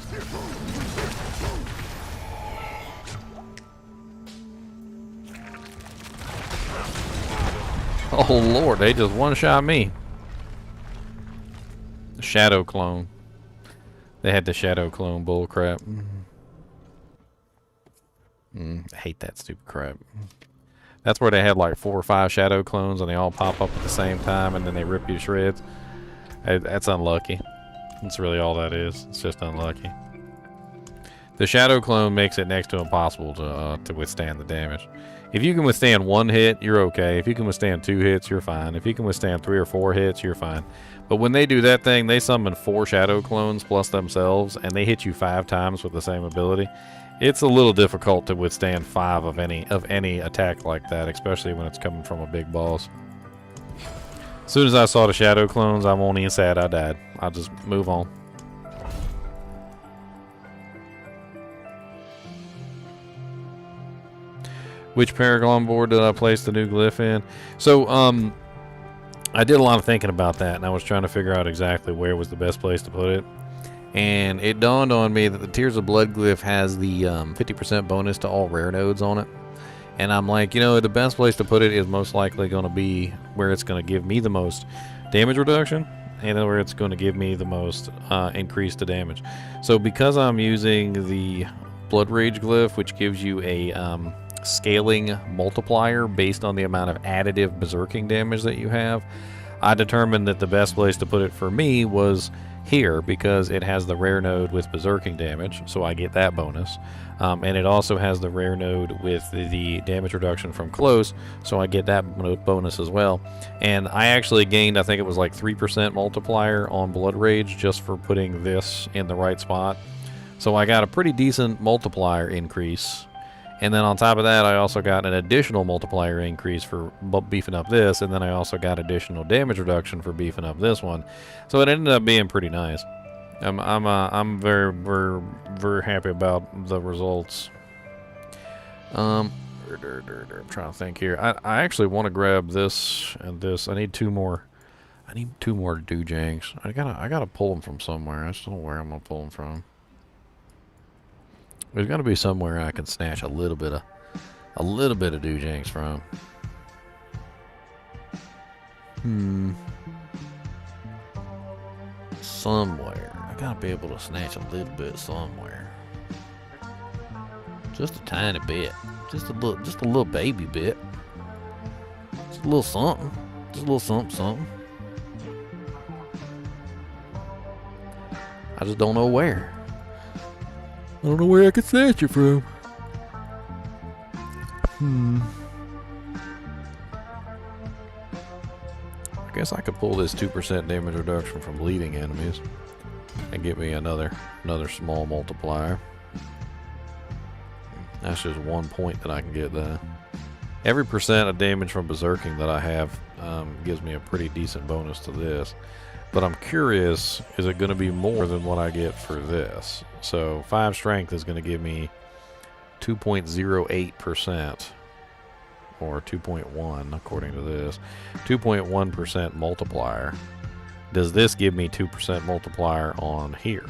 Oh Lord, they just one-shot me. The shadow clone. They had the shadow clone bullcrap. I hate that stupid crap. That's where they had like 4 or 5 shadow clones and they all pop up at the same time and then they rip you to shreds. That's unlucky. That's really all that is. It's just unlucky. The shadow clone makes it next to impossible to withstand the damage. If you can withstand 1 hit, you're okay. If you can withstand 2 hits, you're fine. If you can withstand 3 or 4 hits, you're fine. But when they do that thing, they summon 4 shadow clones plus themselves, and they hit you 5 times with the same ability. It's a little difficult to withstand 5 of any attack like that, especially when it's coming from a big boss. As soon as I saw the shadow clones, I'm only sad I died. I'll just move on. Which Paragon board did I place the new glyph in? So, I did a lot of thinking about that, and I was trying to figure out exactly where was the best place to put it. And it dawned on me that the Tears of Blood glyph has the 50% bonus to all rare nodes on it. And I'm like, you know, the best place to put it is most likely going to be where it's going to give me the most damage reduction, and where it's going to give me the most increase to damage. So because I'm using the Blood Rage glyph, which gives you a scaling multiplier based on the amount of additive berserking damage that you have, I determined that the best place to put it for me was here, because it has the rare node with berserking damage, so I get that bonus, and it also has the rare node with the damage reduction from close, so I get that bonus as well. And I actually gained, I think it was like 3% multiplier on Blood Rage just for putting this in the right spot, so I got a pretty decent multiplier increase. And then on top of that, I also got an additional multiplier increase for beefing up this, and then I also got additional damage reduction for beefing up this one. So it ended up being pretty nice. I'm very, very, very happy about the results. I'm trying to think here. I actually want to grab this and this. I need 2 more. I need 2 more doojangs. I gotta pull them from somewhere. I just don't know where I'm gonna pull them from. There's got to be somewhere I can snatch a little bit of doojangs from. Somewhere. I gotta be able to snatch a little bit somewhere. Just a tiny bit. Just a little baby bit. Just a little something. Just a little something. I just don't know where. I don't know where I could snatch it from. I guess I could pull this 2% damage reduction from bleeding enemies and get me another small multiplier. That's just 1 point that I can get there. Every percent of damage from berserking that I have gives me a pretty decent bonus to this. But I'm curious, is it going to be more than what I get for this? So 5 strength is going to give me 2.08%, or 2.1 according to this. 2.1% multiplier. Does this give me 2% multiplier on here?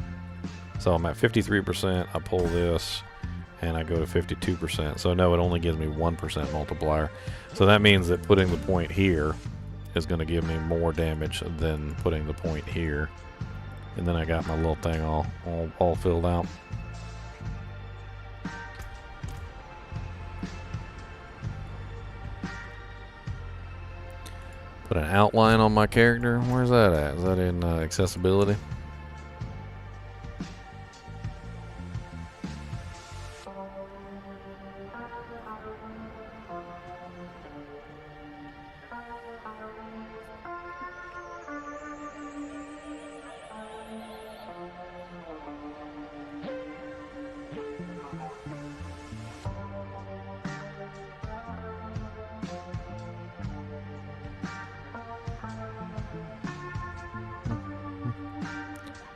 So I'm at 53%, I pull this, and I go to 52%. So no, it only gives me 1% multiplier. So that means that putting the point here is going to give me more damage than putting the point here. And then I got my little thing all filled out. Put an outline on my character. Where's that at? Is that in accessibility?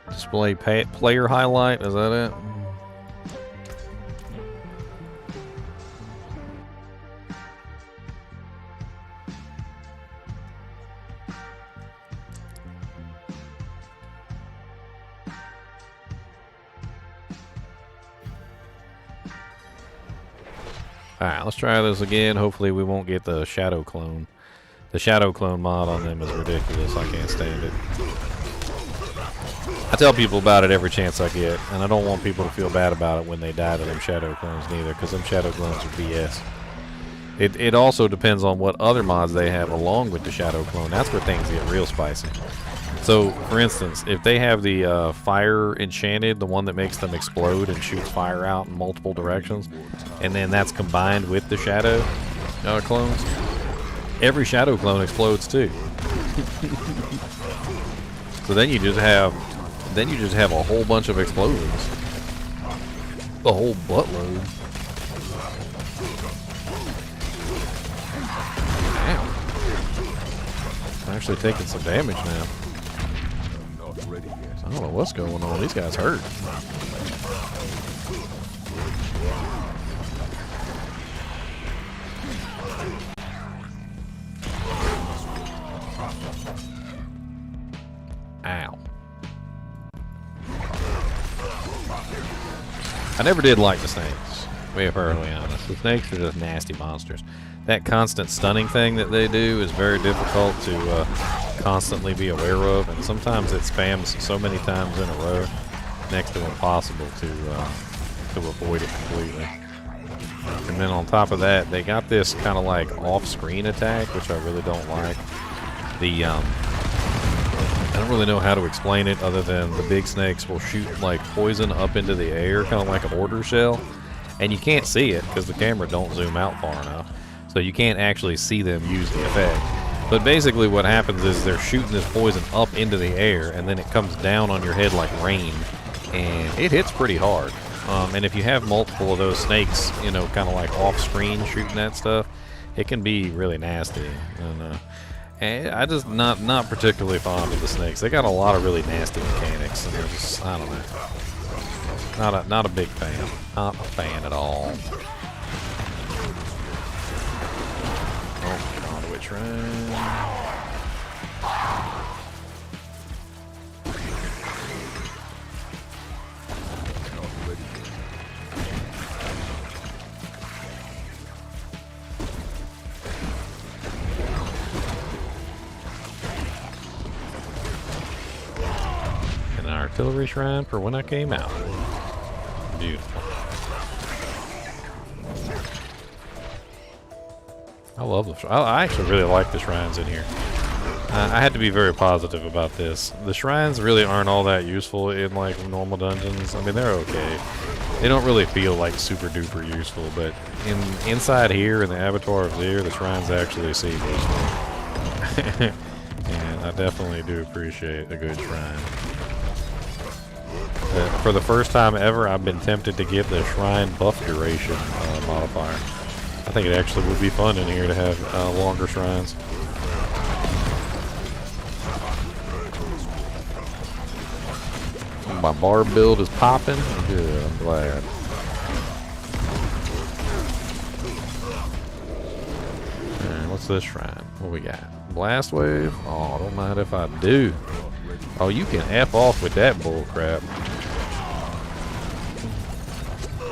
Display player highlight, is that it? Alright, let's try this again. Hopefully we won't get the shadow clone. The shadow clone mod on them is ridiculous. I can't stand it. I tell people about it every chance I get, and I don't want people to feel bad about it when they die to them shadow clones neither, because them shadow clones are BS. It also depends on what other mods they have along with the shadow clone. That's where things get real spicy. So, for instance, if they have the fire enchanted, the one that makes them explode and shoots fire out in multiple directions, and then that's combined with the shadow clones, every shadow clone explodes too. So then you just have a whole bunch of explosions. A whole buttload. Damn. I'm actually taking some damage now. Not ready yet. I don't know what's going on. These guys hurt. Ow. I never did like the snakes, to be perfectly honest. The snakes are just nasty monsters. That constant stunning thing that they do is very difficult to constantly be aware of, and sometimes it spams so many times in a row, next to impossible to avoid it completely. And then on top of that, they got this kind of like off-screen attack, which I really don't like. I don't really know how to explain it other than the big snakes will shoot like poison up into the air, kind of like a mortar shell, and you can't see it because the camera don't zoom out far enough, so you can't actually see them use the effect. But basically what happens is they're shooting this poison up into the air, and then it comes down on your head like rain, and it hits pretty hard. And if you have multiple of those snakes, you know, kind of like off-screen shooting that stuff, it can be really nasty. And I just not particularly fond of the snakes. They got a lot of really nasty mechanics, and they're just, I don't know. Not a big fan. Not a fan at all. Oh, conduit shrine. Artillery shrine for when I came out. Beautiful. I love the I actually really like the shrines in here. I had to be very positive about this. The shrines really aren't all that useful in like normal dungeons. I mean, they're okay. They don't really feel like super duper useful, but inside here in the Abattoir of Zir, the shrines actually seem useful. And I definitely do appreciate a good shrine. For the first time ever, I've been tempted to get the shrine buff duration modifier. I think it actually would be fun in here to have longer shrines. My bar build is popping. Good, I'm glad. And what's this shrine? What we got? Blast wave? Oh, don't mind if I do. Oh, you can F off with that bull crap.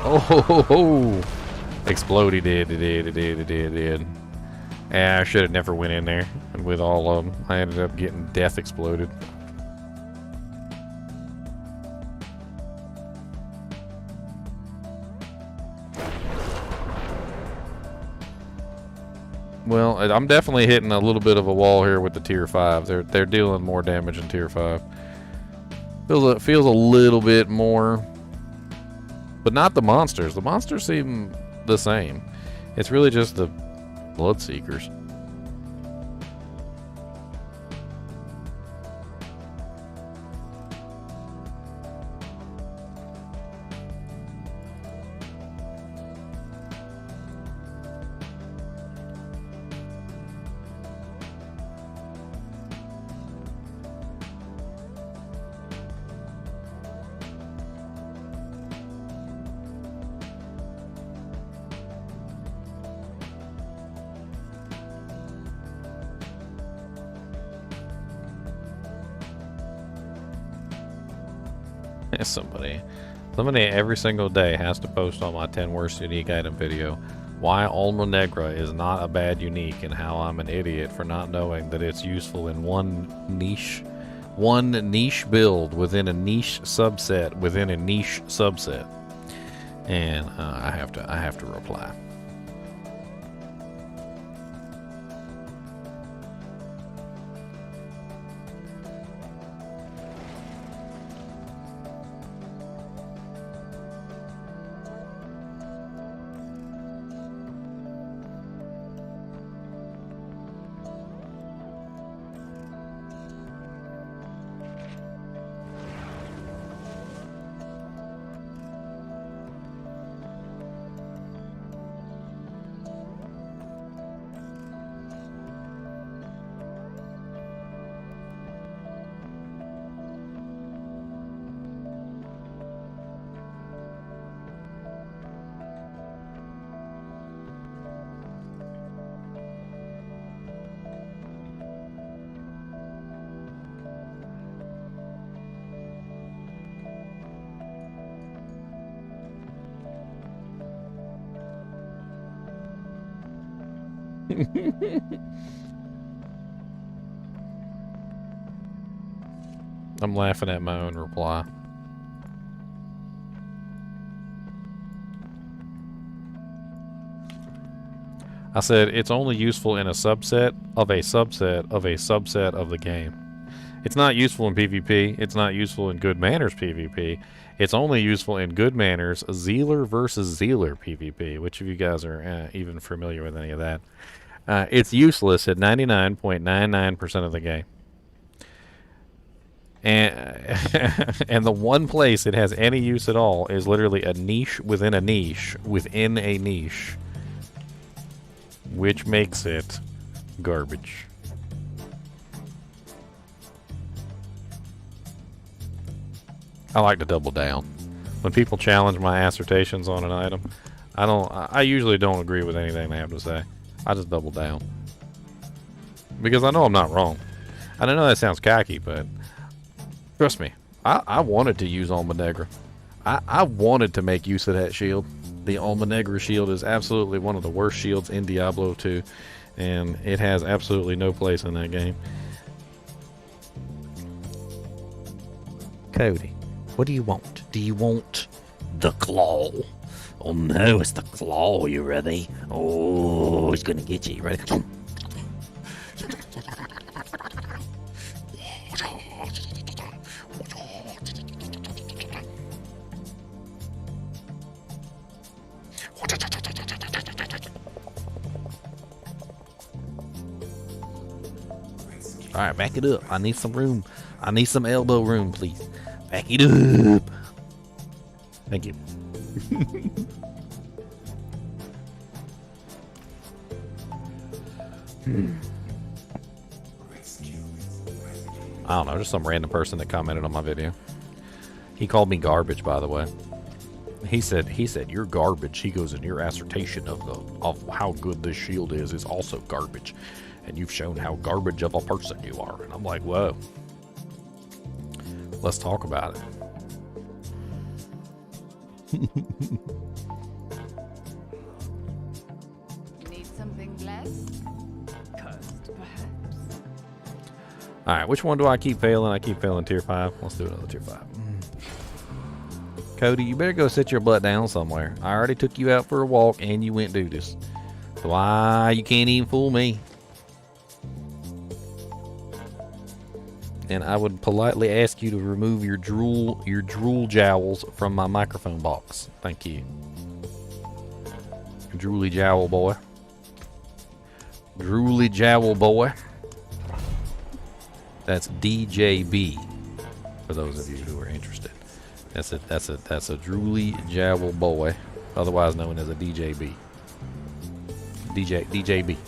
Oh, ho, ho, ho. Explode, he did, he did, he did, he did, he did. Yeah, I should have never went in there with all of them. I ended up getting death exploded. Well, I'm definitely hitting a little bit of a wall here with the tier 5. They're dealing more damage in tier 5. Feels a little bit more, but not the monsters. The monsters seem the same. It's really just the Bloodseekers. Somebody every single day has to post on my 10 worst unique item video why Alma Negra is not a bad unique and how I'm an idiot for not knowing that it's useful in one niche build within a niche subset within a niche subset. And I have to reply. I'm laughing at my own reply. I said it's only useful in a subset of a subset of a subset of the game. It's not useful in PvP. It's not useful in Good Manners PvP. It's only useful in Good Manners Zealer versus Zealer PvP. Which of you guys are even familiar with any of that? It's useless at 99.99% of the game. And the one place it has any use at all is literally a niche within a niche within a niche, which makes it garbage. I like to double down. When people challenge my assertions on an item, I usually don't agree with anything they have to say. I just double down. Because I know I'm not wrong. I know that sounds cocky, but trust me, I wanted to use Alma Negra. I wanted to make use of that shield. The Alma Negra shield is absolutely one of the worst shields in Diablo 2, and it has absolutely no place in that game. Cody, what do you want? Do you want the claw? Oh no, it's the claw. You ready? Oh, it's gonna get you. You ready? Alright, back it up. I need some room. I need some elbow room, please. Back it up. Thank you. I don't know, just some random person that commented on my video. He called me garbage, by the way. He said you're garbage. He goes, and your assertion of how good this shield is also garbage. And you've shown how garbage of a person you are. And I'm like, whoa. Let's talk about it. Need something blessed? Cursed, perhaps? All right, which one do I keep failing? I keep failing tier 5. Let's do another tier 5. Cody, you better go sit your butt down somewhere. I already took you out for a walk and you went do this. So why you can't even fool me? And I would politely ask you to remove your drool jowls from my microphone box. Thank you. Drooly jowl boy. Drooly jowl boy. That's DJB. For those of you who are interested. That's a drooly jowl boy, otherwise known as a DJB. DJB.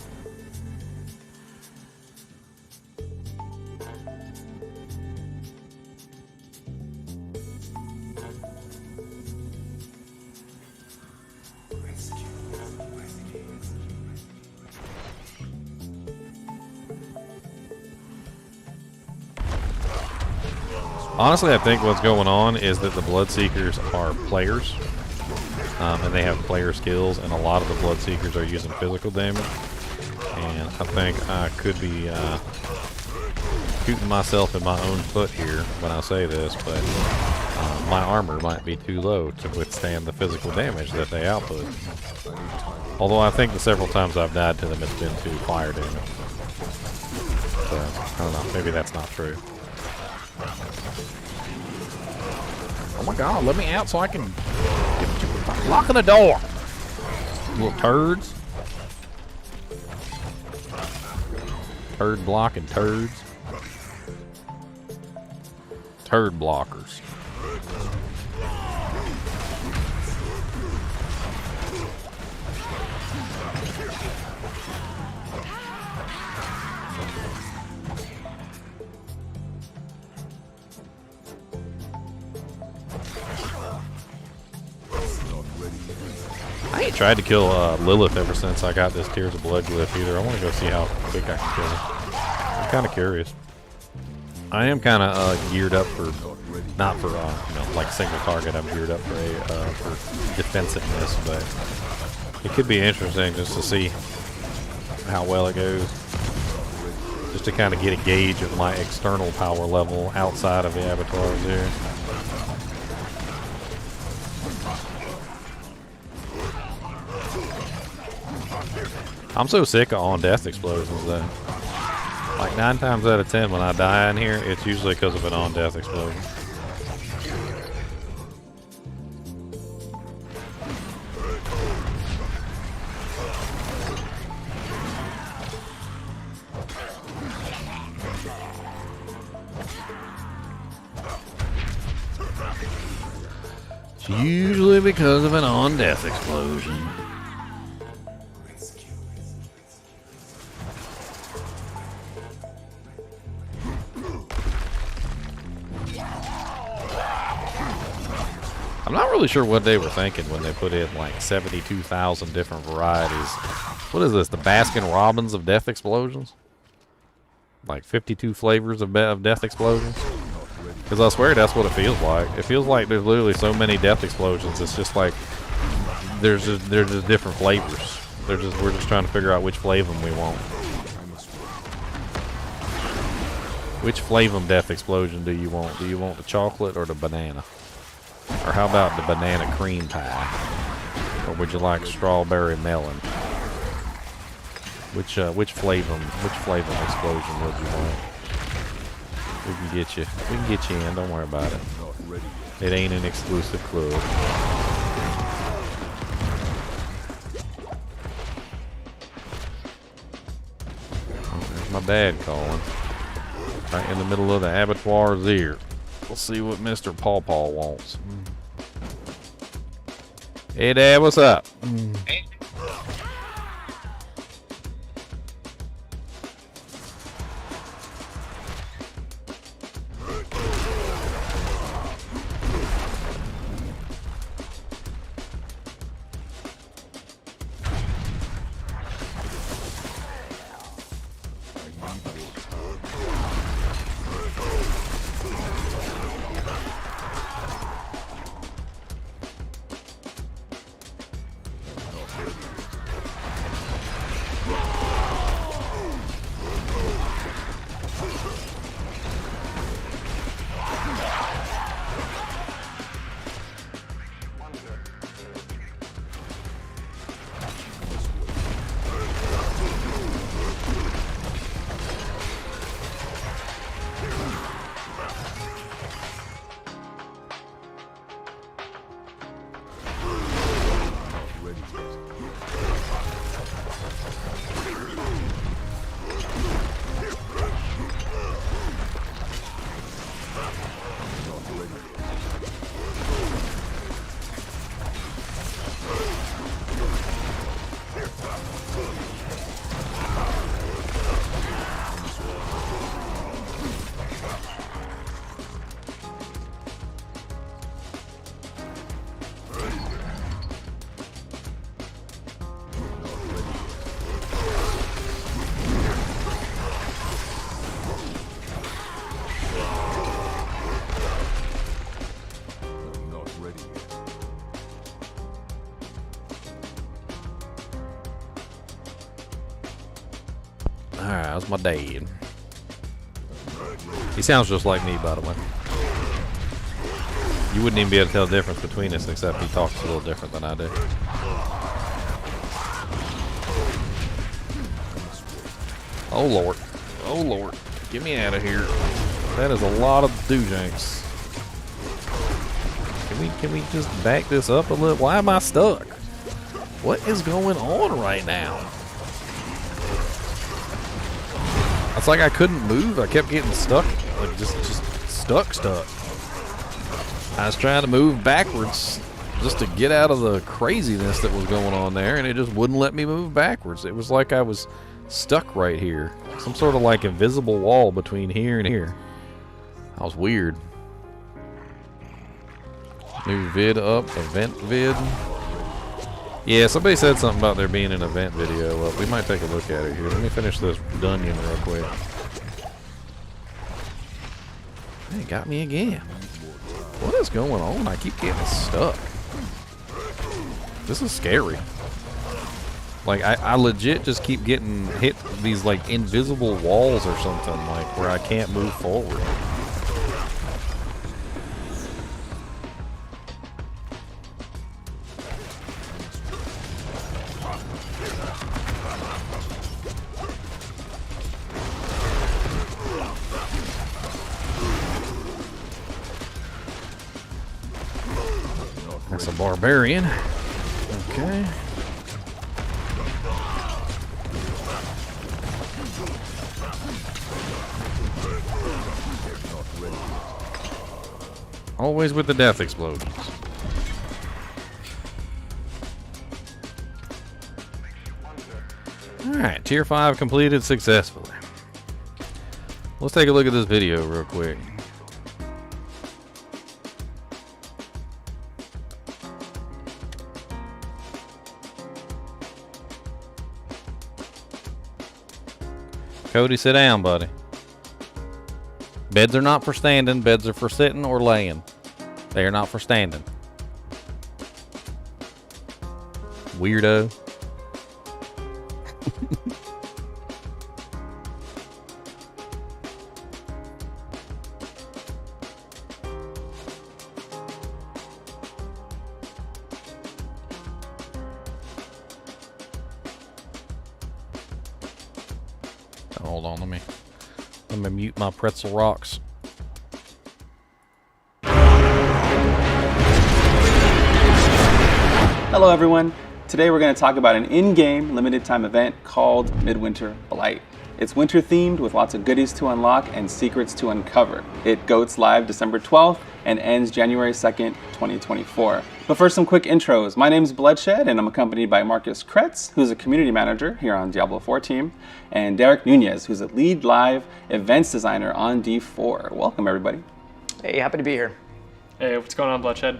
Honestly, I think what's going on is that the Bloodseekers are players, and they have player skills, and a lot of the Bloodseekers are using physical damage. And I think I could be shooting myself in my own foot here when I say this, but my armor might be too low to withstand the physical damage that they output. Although I think the several times I've died to them, it's been to fire damage. So, I don't know, maybe that's not true. Oh my god, let me out so I can get you locking the door. Little turds. Turd blocking turds. Turd blockers. I ain't tried to kill Lilith ever since I got this Tears of Blood glyph either. I want to go see how quick I can kill her. I'm kind of curious. I am kind of geared up for, not for like single target. I'm geared up for defensiveness, but it could be interesting just to see how well it goes. Just to kind of get a gauge of my external power level outside of the abattoirs here. I'm so sick of on-death explosions though. Like 9 times out of 10 when I die in here, it's usually because of an on-death explosion. It's usually because of an on-death explosion. I'm not really sure what they were thinking when they put in like 72,000 different varieties. What is this, the Baskin Robbins of death explosions? Like 52 flavors of death explosions? Because I swear that's what it feels like. It feels like there's literally so many death explosions. It's just like there's just different flavors. We're just trying to figure out which flavor we want. Which flavor death explosion do you want? Do you want the chocolate or the banana? Or how about the banana cream pie? Or would you like strawberry melon? Which flavor explosion would you want? We can get you in, don't worry about it. It ain't an exclusive club. Oh, there's my dad calling. Right in the middle of the abattoir's ear. We'll see what Mr. Paw Paw wants. Hey Dad, what's up? How's my dad? He sounds just like me, by the way. You wouldn't even be able to tell the difference between us, except he talks a little different than I do. Oh Lord. Oh Lord. Get me out of here. That is a lot of doojanks. Can we just back this up a little? Why am I stuck? What is going on right now? It's like I couldn't move. I kept getting stuck. Like just stuck. I was trying to move backwards just to get out of the craziness that was going on there, and it just wouldn't let me move backwards. It was like I was stuck right here. Some sort of like invisible wall between here and here. That was weird. New vid up, event vid. Yeah, somebody said something about there being an event video up. We might take a look at it here. Let me finish this dungeon real quick. It got me again. What is going on? I keep getting stuck. This is scary. Like, I legit just keep getting hit these, like, invisible walls or something, like, where I can't move forward. That's a barbarian. Okay. Always with the death explosions. Alright, tier 5 completed successfully. Let's take a look at this video real quick. Cody, sit down, buddy. Beds are not for standing. Beds are for sitting or laying. They are not for standing. Weirdo. Hold on, let me mute my pretzel rocks. Hello everyone. Today we're going to talk about an in-game limited time event called Midwinter Blight. It's winter themed with lots of goodies to unlock and secrets to uncover. It goes live December 12th and ends January 2nd, 2024. But first, some quick intros. My name's Bloodshed and I'm accompanied by Marcus Kretz, who's a community manager here on Diablo IV team, and Derek Nunez, who's a lead live events designer on D4. Welcome everybody. Hey, happy to be here. Hey, what's going on, Bloodshed?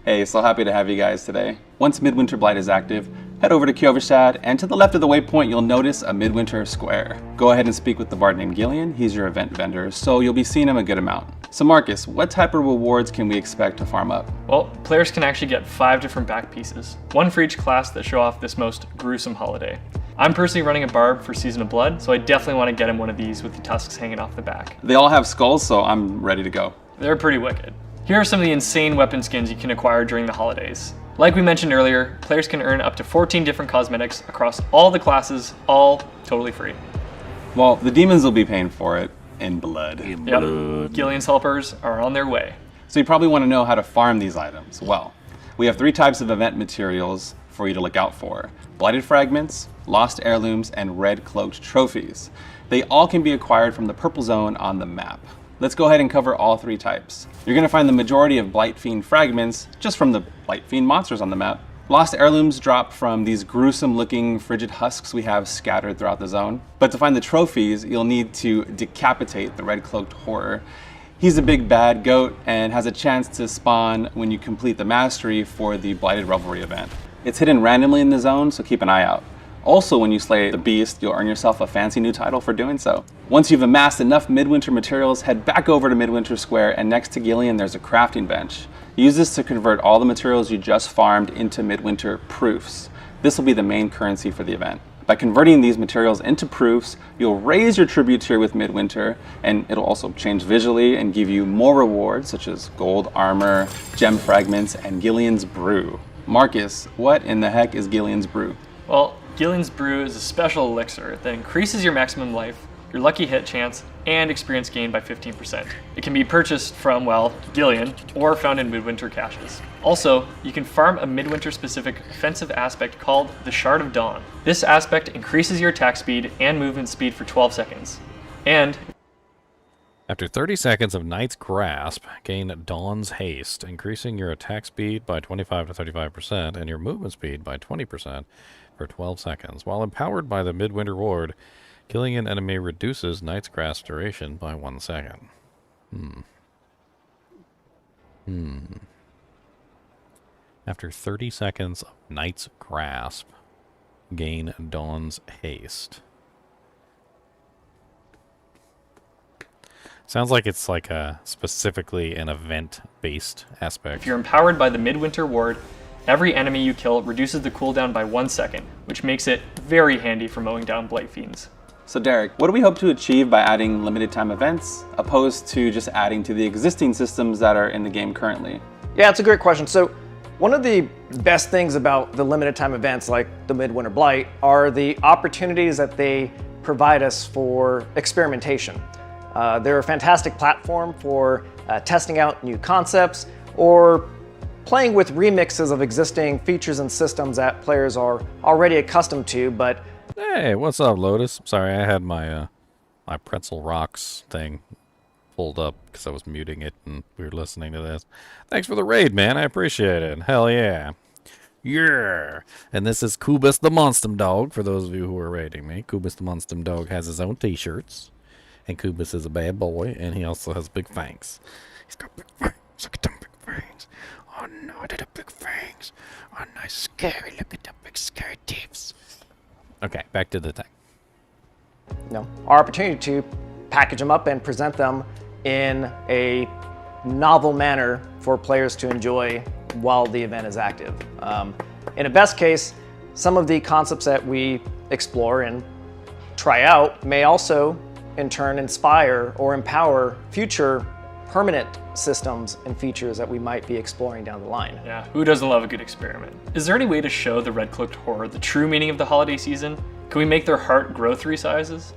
Hey, so happy to have you guys today. Once Midwinter Blight is active, head over to Kjolverstad, and to the left of the waypoint, you'll notice a Midwinter Square. Go ahead and speak with the bard named Gillian. He's your event vendor, so you'll be seeing him a good amount. So Marcus, what type of rewards can we expect to farm up? Well, players can actually get 5 different back pieces, one for each class that show off this most gruesome holiday. I'm personally running a barb for Season of Blood, so I definitely want to get him one of these with the tusks hanging off the back. They all have skulls, so I'm ready to go. They're pretty wicked. Here are some of the insane weapon skins you can acquire during the holidays. Like we mentioned earlier, players can earn up to 14 different cosmetics across all the classes, all totally free. Well, the demons will be paying for it in blood. Yep, Gillian's helpers are on their way. So you probably want to know how to farm these items. Well, we have 3 types of event materials for you to look out for: blighted fragments, lost heirlooms, and red cloaked trophies. They all can be acquired from the purple zone on the map. Let's go ahead and cover all 3 types. You're going to find the majority of Blight Fiend fragments just from the Blight Fiend monsters on the map. Lost heirlooms drop from these gruesome looking frigid husks we have scattered throughout the zone. But to find the trophies, you'll need to decapitate the red cloaked horror. He's a big bad goat and has a chance to spawn when you complete the mastery for the Blighted Revelry event. It's hidden randomly in the zone, so keep an eye out. Also, when you slay the beast, you'll earn yourself a fancy new title for doing so. Once you've amassed enough Midwinter materials, head back over to Midwinter Square, and next to Gillian, there's a crafting bench. Use this to convert all the materials you just farmed into Midwinter proofs. This will be the main currency for the event. By converting these materials into proofs, you'll raise your tribute tier with Midwinter, and it'll also change visually and give you more rewards such as gold armor, gem fragments, and Gillian's Brew. Marcus, what in the heck is Gillian's Brew? Well, Gillian's Brew is a special elixir that increases your maximum life, your lucky hit chance, and experience gain by 15%. It can be purchased from, well, Gillian, or found in Midwinter caches. Also, you can farm a Midwinter-specific offensive aspect called the Shard of Dawn. This aspect increases your attack speed and movement speed for 12 seconds. And After 30 seconds of Knight's Grasp, gain Dawn's Haste, increasing your attack speed by 25 to 35% and your movement speed by 20% for 12 seconds. While empowered by the Midwinter Ward, killing an enemy reduces Knight's Grasp duration by 1 second. After 30 seconds of Knight's Grasp, gain Dawn's Haste. Sounds like it's like specifically an event-based aspect. if you're empowered by the Midwinter Ward, every enemy you kill reduces the cooldown by 1 second, which makes it very handy for mowing down Blight Fiends. So Derek, what do we hope to achieve by adding limited time events, opposed to just adding to the existing systems that are in the game currently? Yeah, it's a great question. So one of the best things about the limited time events like the Midwinter Blight are the opportunities that they provide us for experimentation. They're a fantastic platform for testing out new concepts or playing with remixes of existing features and systems that players are already accustomed to, but Hey, what's up, Lotus? Sorry, I had my my Pretzel Rocks thing pulled up because I was muting it and we were listening to this. Thanks for the raid, man. I appreciate it. Hell yeah. Yeah. And this is Kubus the Monstum Dog, for those of you who are raiding me. Kubus the Monstum Dog has his own t-shirts. And Kubus is a bad boy, and he also has big fangs. He's got big fangs. Look at them big fangs. Oh no, they're the big fangs. Oh nice, scary. Look at them big scary teeth. Okay, back to the thing. our opportunity to package them up and present them in a novel manner for players to enjoy while the event is active. In a best case, some of the concepts that we explore and try out may also in turn inspire or empower future permanent systems and features that we might be exploring down the line. Yeah, who doesn't love a good experiment? Is there any way to show the Red Cloaked Horror the true meaning of the holiday season? Can we make their heart grow 3 sizes?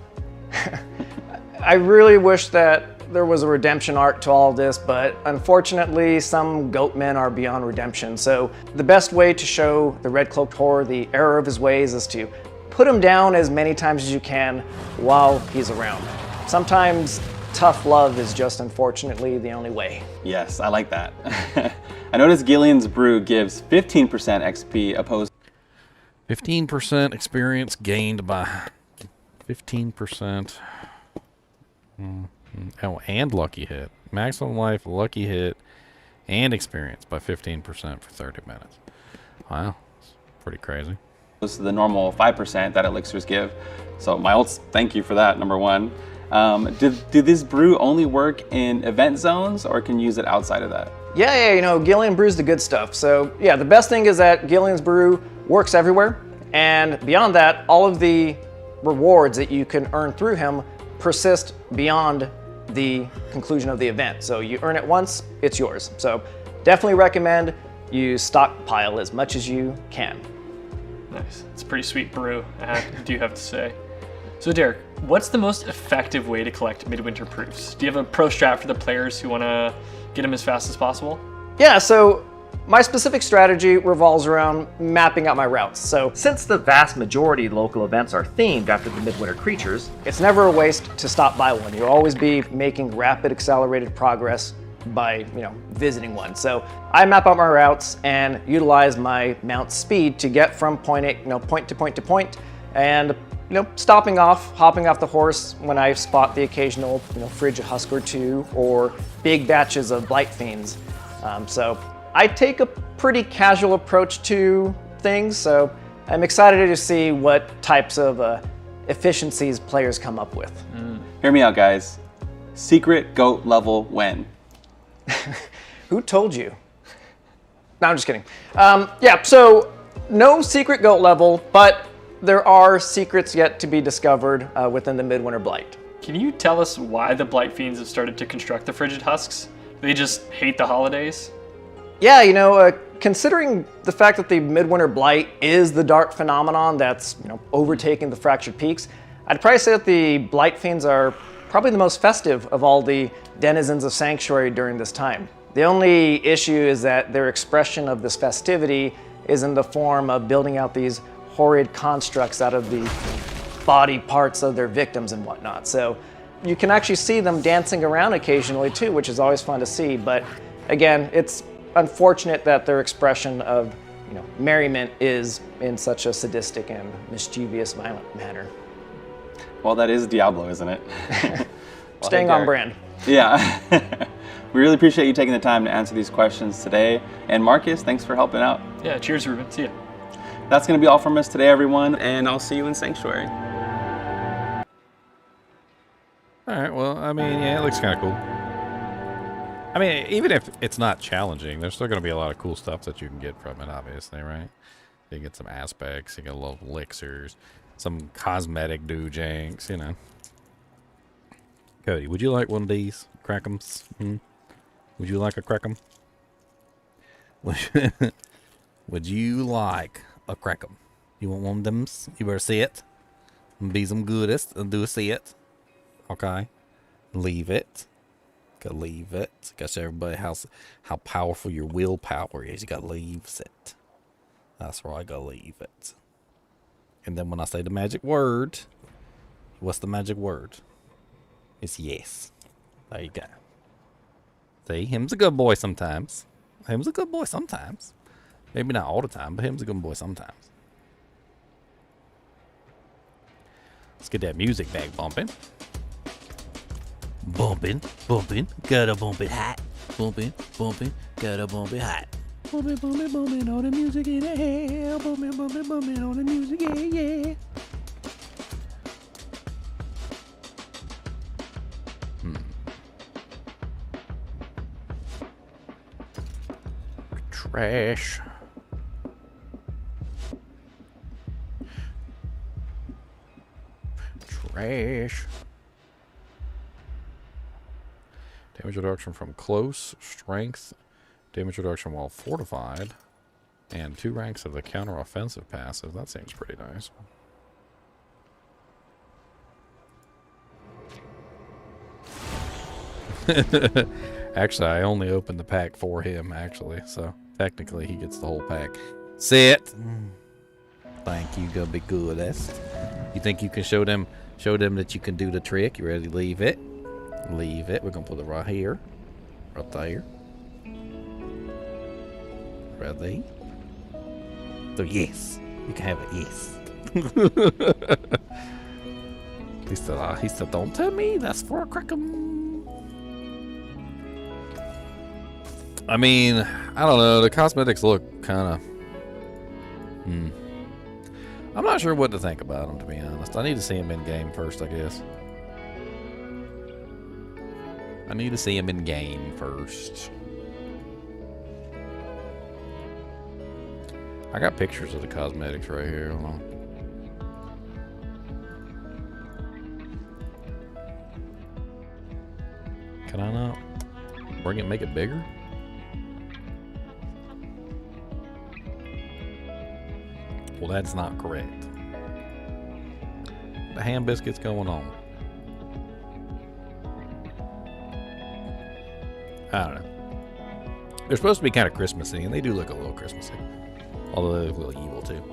I really wish that there was a redemption arc to all of this, but unfortunately some goat men are beyond redemption. So the best way to show the Red Cloaked Horror the error of his ways is to put him down as many times as you can while he's around. Sometimes tough love is just unfortunately the only way. Yes, I like that. I noticed Gillian's Brew gives 15% XP opposed 15% experience gained by 15%. Oh, and lucky hit. Maximum life, lucky hit, and experience by 15% for 30 minutes. Wow, it's pretty crazy. to the normal 5% that elixirs give. So my ults, thank you for that, number one. Did this brew only work in event zones, or can you use it outside of that? Yeah, you know, Gillian Brew's the good stuff. So yeah, the best thing is that Gillian's Brew works everywhere. And beyond that, all of the rewards that you can earn through him persist beyond the conclusion of the event. So you earn it once, it's yours. So definitely recommend you stockpile as much as you can. Nice. It's a pretty sweet brew, I do have to say. So Derek, what's the most effective way to collect midwinter proofs? Do you have a pro strat for the players who want to get them as fast as possible? Yeah, so my specific strategy revolves around mapping out my routes. So Since the vast majority of local events are themed after the midwinter creatures, it's never a waste to stop by one. You'll always be making rapid, accelerated progress by, visiting one. So I map out my routes and utilize my mount's speed to get from point A, point to point to point, and stopping off, hopping off the horse when I spot the occasional, frigid husk or two, or big batches of blight fiends. So I take a pretty casual approach to things. So I'm excited to see what types of efficiencies players come up with. Hear me out, guys. Secret goat level when? Who told you? No, I'm just kidding. Yeah, so no secret goat level, but There are secrets yet to be discovered within the Midwinter Blight. Can you tell us why the Blight Fiends have started to construct the frigid husks? They just hate the holidays? Yeah, you know, considering the fact that the Midwinter Blight is the dark phenomenon that's, overtaking the Fractured Peaks, I'd probably say that the Blight Fiends are probably the most festive of all the denizens of Sanctuary during this time. The only issue is that their expression of this festivity is in the form of building out these horrid constructs out of the body parts of their victims and whatnot. So you can actually see them dancing around occasionally too, which is always fun to see. But again, it's unfortunate that their expression of merriment is in such a sadistic and mischievous, violent manner. Well, that is Diablo, isn't it? Well, Staying hey, on Derek. brand. Yeah. We really appreciate you taking the time to answer these questions today. And Marcus, thanks for helping out. Yeah, cheers, Ruben. See ya. That's going to be all from us today, everyone, and I'll see you in Sanctuary. All right, well, I mean, yeah, it looks kind of cool. I mean, even if it's not challenging, there's still going to be a lot of cool stuff that you can get from it, obviously, right? You can get some aspects, you get a little elixirs, some cosmetic doojanks, Cody, would you like one of these? Crack'ems? Would you like a crack'em? Would you like a crack'em? You want one of them? You better see it. Be some goodest and do see it. Okay? Leave it. Gotta leave it. Gotta show everybody how powerful your willpower is. You gotta leave it. That's where I gotta leave it. And then when I say the magic word, what's the magic word? It's yes. There you go. See, him's a good boy sometimes. Him's a good boy sometimes. Maybe not all the time, but him's a good boy sometimes. Let's get that music back bumping. Bumping, bumping, gotta bump it hot. Bumping, bumping, gotta bump it hot. Bumping, bumping, bumping, all the music in the air. Bumping, bumping, bumping, all the music, yeah, yeah. Trash. Trash. Damage reduction from close, strength, damage reduction while fortified, and 2 ranks of the counter-offensive passive. That seems pretty nice. Actually, I only opened the pack for him, actually, so technically he gets the whole pack. Sit! Thank you, gonna be goodest. You think you can show them that you can do the trick? You ready to leave it? Leave it. We're gonna put it right here. Right there. Ready? So yes. You can have it, yes. he said, don't tell me that's for a crackum. I mean, I don't know. The cosmetics look kind of... I'm not sure what to think about them, to be honest. I need to see them in game first, I guess. I need to see them in game first. I got pictures of the cosmetics right here. Hold on. Can I not bring it, make it bigger? Well, that's not correct. The ham biscuit's going on. I don't know. They're supposed to be kind of Christmassy, and they do look a little Christmassy. Although they look a little evil, too.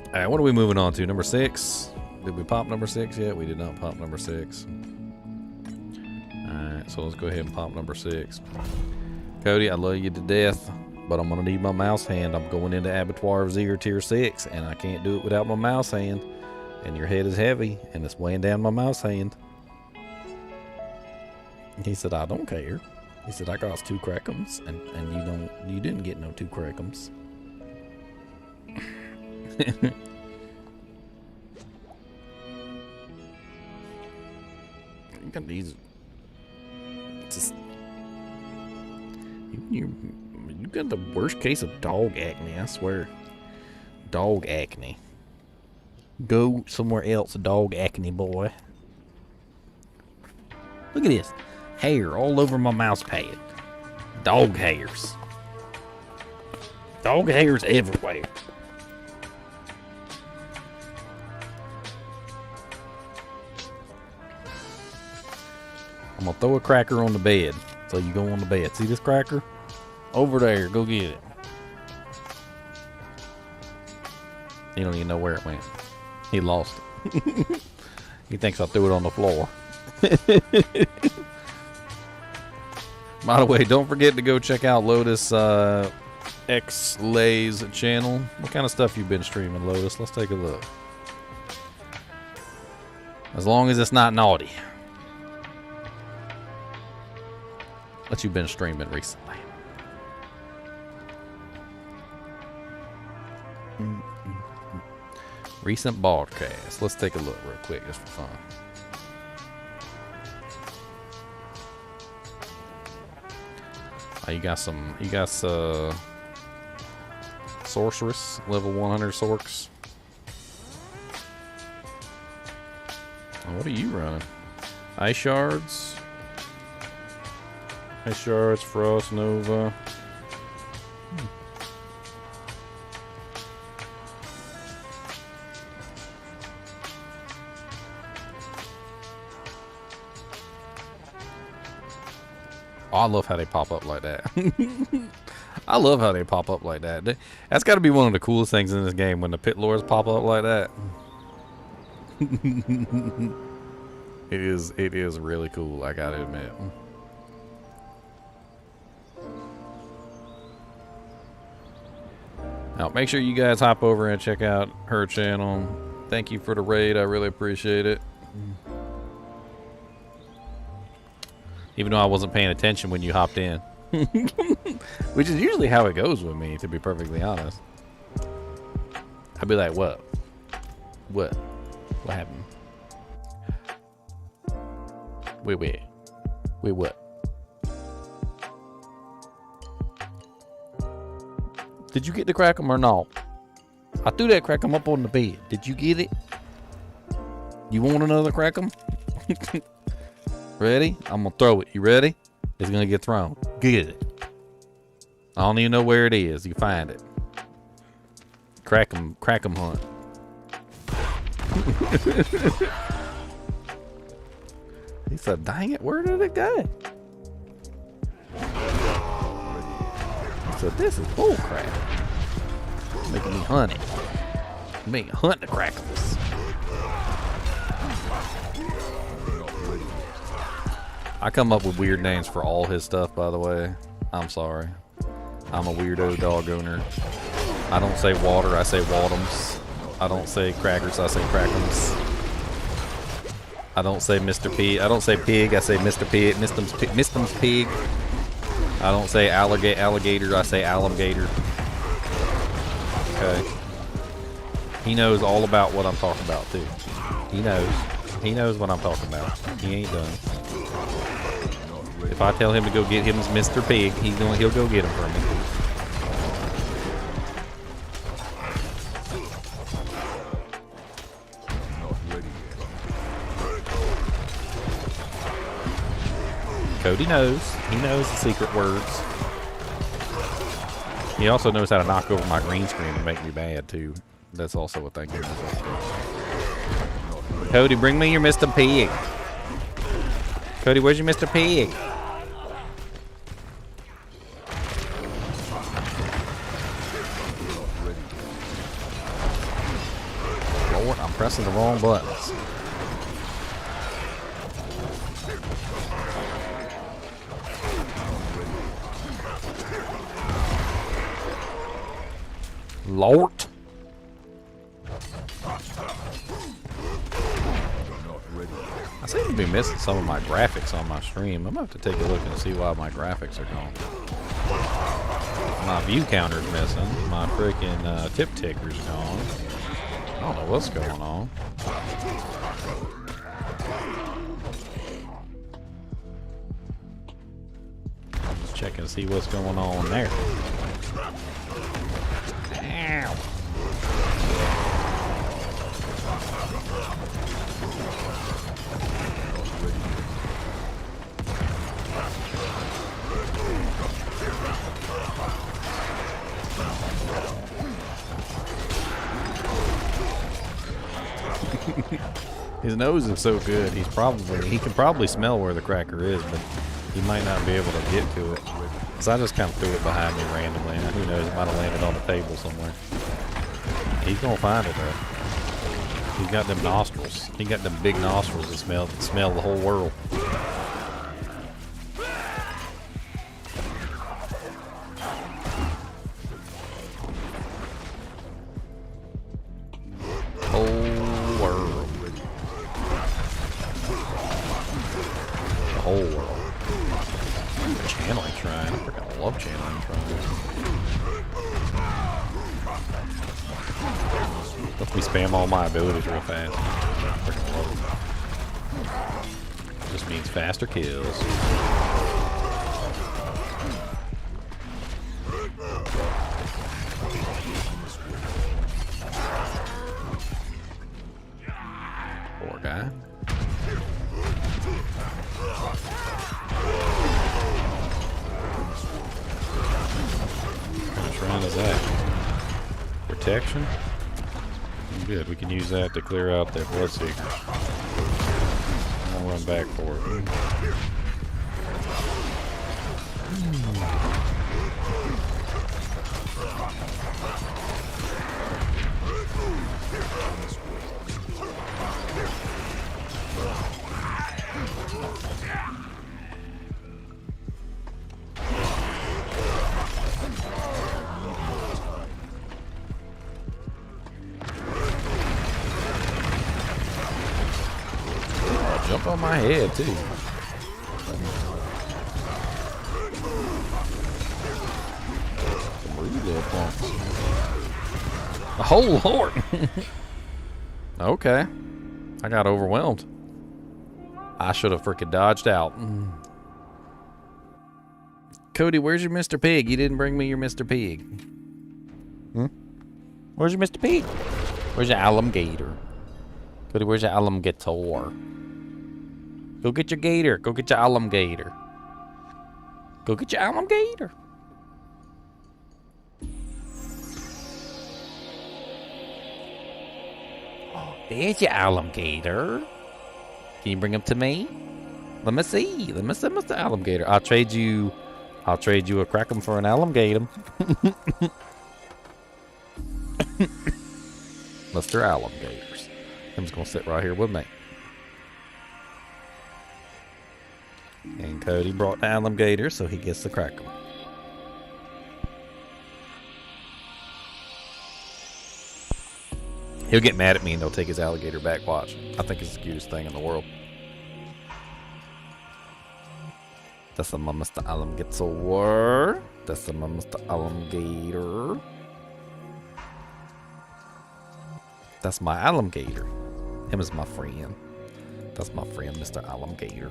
Alright, what are we moving on to? Number 6? Did we pop number 6 yet? We did not pop number 6. Alright, so let's go ahead and pop number 6. Cody, I love you to death, but I'm going to need my mouse hand. I'm going into Abattoir of Zero Tier 6, and I can't do it without my mouse hand. And your head is heavy, and it's weighing down my mouse hand. He said, I don't care. He said, I got 2 crackums, and you didn't get no 2 crackums. You got these. Just you got the worst case of dog acne, I swear. Dog acne. Go somewhere else, dog acne boy. Look at this. Hair all over my mouse pad. Dog hairs. Dog hairs everywhere. I'm gonna throw a cracker on the bed. So you go on the bed. See this cracker? Over there. Go get it. He don't even know where it went. He lost it. He thinks I threw it on the floor. By the way, don't forget to go check out Lotus X Lay's channel. What kind of stuff you been streaming, Lotus? Let's take a look. As long as it's not naughty. What you been streaming recently? Recent broadcast. Let's take a look real quick just for fun. You got sorceress level 100 sorks. What are you running? Ice shards. Ice shards, frost nova. Oh, I love how they pop up like that. I love how they pop up like that. That's got to be one of the coolest things in this game when the pit lords pop up like that. It is really cool, I gotta admit. Now, make sure you guys hop over and check out her channel. Thank you for the raid. I really appreciate it. Even though I wasn't paying attention when you hopped in. Which is usually how it goes with me, to be perfectly honest. I'd be like, what? What? What happened? Wait, what? Did you get the crack'em or not? I threw that crack'em up on the bed. Did you get it? You want another crack'em? Ready? I'm gonna throw it. You ready? It's gonna get thrown. Get it. I don't even know where it is. You find it. Crack'em hunt. He said, dang it, where did it go? He said, this is bull crap. Making me hunt it. Me hunt the crackles. I come up with weird names for all his stuff, by the way. I'm sorry. I'm a weirdo dog owner. I don't say water, I say wadums. I don't say crackers, I say crackums. I don't say Mr. Pig. I don't say pig, I say Mr. Pig. Mr. Pig. I don't say alligator, I say alligator. Okay. He knows all about what I'm talking about, too. He knows. He knows what I'm talking about. He ain't done. If I tell him to go get him Mr. Pig, he'll go get him for me. Cody knows. He knows the secret words. He also knows how to knock over my green screen and make me bad, too. That's also a thing. Cody, bring me your Mr. Pig. Cody, where's your Mr. Pig? Lord, I'm pressing the wrong buttons. Lord. I seem to be missing some of my graphics on my stream. I'm going to have to take a look and see why my graphics are gone. My view counter's missing. My freaking tip ticker's gone. I don't know what's going on. I'm just checking to see what's going on there. Ow. His nose is so good. He can probably smell where the cracker is, but he might not be able to get to it. So I just kind of threw it behind me randomly. Now, who knows? It might have landed on the table somewhere. He's gonna find it though. He's got them nostrils. He got them big nostrils that smell the whole world. Whole world. Channeling shrine. I freaking love channeling shrines. Let me spam all my abilities real fast. Freaking love it. Just means faster kills. Poor guy. What is that? Protection? Good, we can use that to clear out that bloodseeker. I'll run back for it. Jump on my head too. Some rude little punks. A whole horde. Okay. I got overwhelmed. I should have freaking dodged out. Cody, where's your Mr. Pig? You didn't bring me your Mr. Pig. Where's your Mr. Pig? Where's your alligator? Cody, where's your alligator? Go get your gator. Go get your alligator. Go get your alligator. Oh, there's your alligator. Can you bring him to me? Let me see. Let me see, Mr. Alligator. I'll trade you a crackum for an alligator. Mr. Alligators. I'm just gonna sit right here with me. And Cody brought the alligator, so he gets the cracker. He'll get mad at me and he'll take his alligator back. Watch. I think it's the cutest thing in the world. That's my Mr. Alligator. That's my Mr. Alligator. That's my alligator. Him is my friend. That's my friend, Mr. Alligator.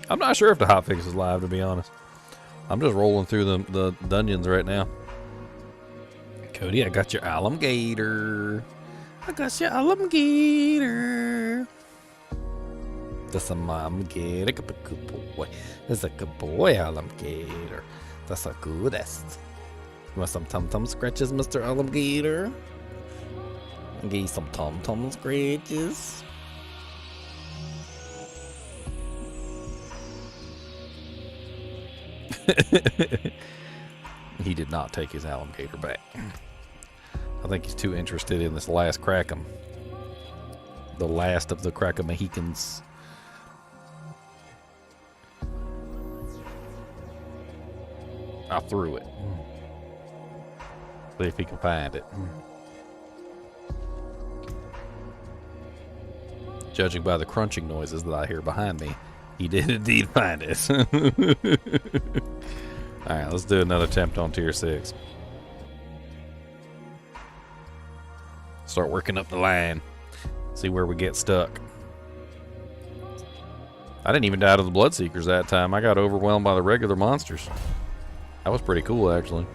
I'm not sure if the hotfix is live, to be honest. I'm just rolling through the dungeons right now. Cody, I got your alligator. I got your alligator. That's a alligator. Good boy. That's a good boy, alligator. That's a goodest. You want some tum-tum scratches, Mr. Alligator? I'll give you some tum-tum scratches. He did not take his alligator back. I think he's too interested in this last Crackum. The last of the Crackamahicans. I threw it. See if he can find it. Judging by the crunching noises that I hear behind me, he did indeed find it. Alright, let's do another attempt on tier 6. Start working up the line. See where we get stuck. I didn't even die to the Bloodseekers that time. I got overwhelmed by the regular monsters. That was pretty cool, actually.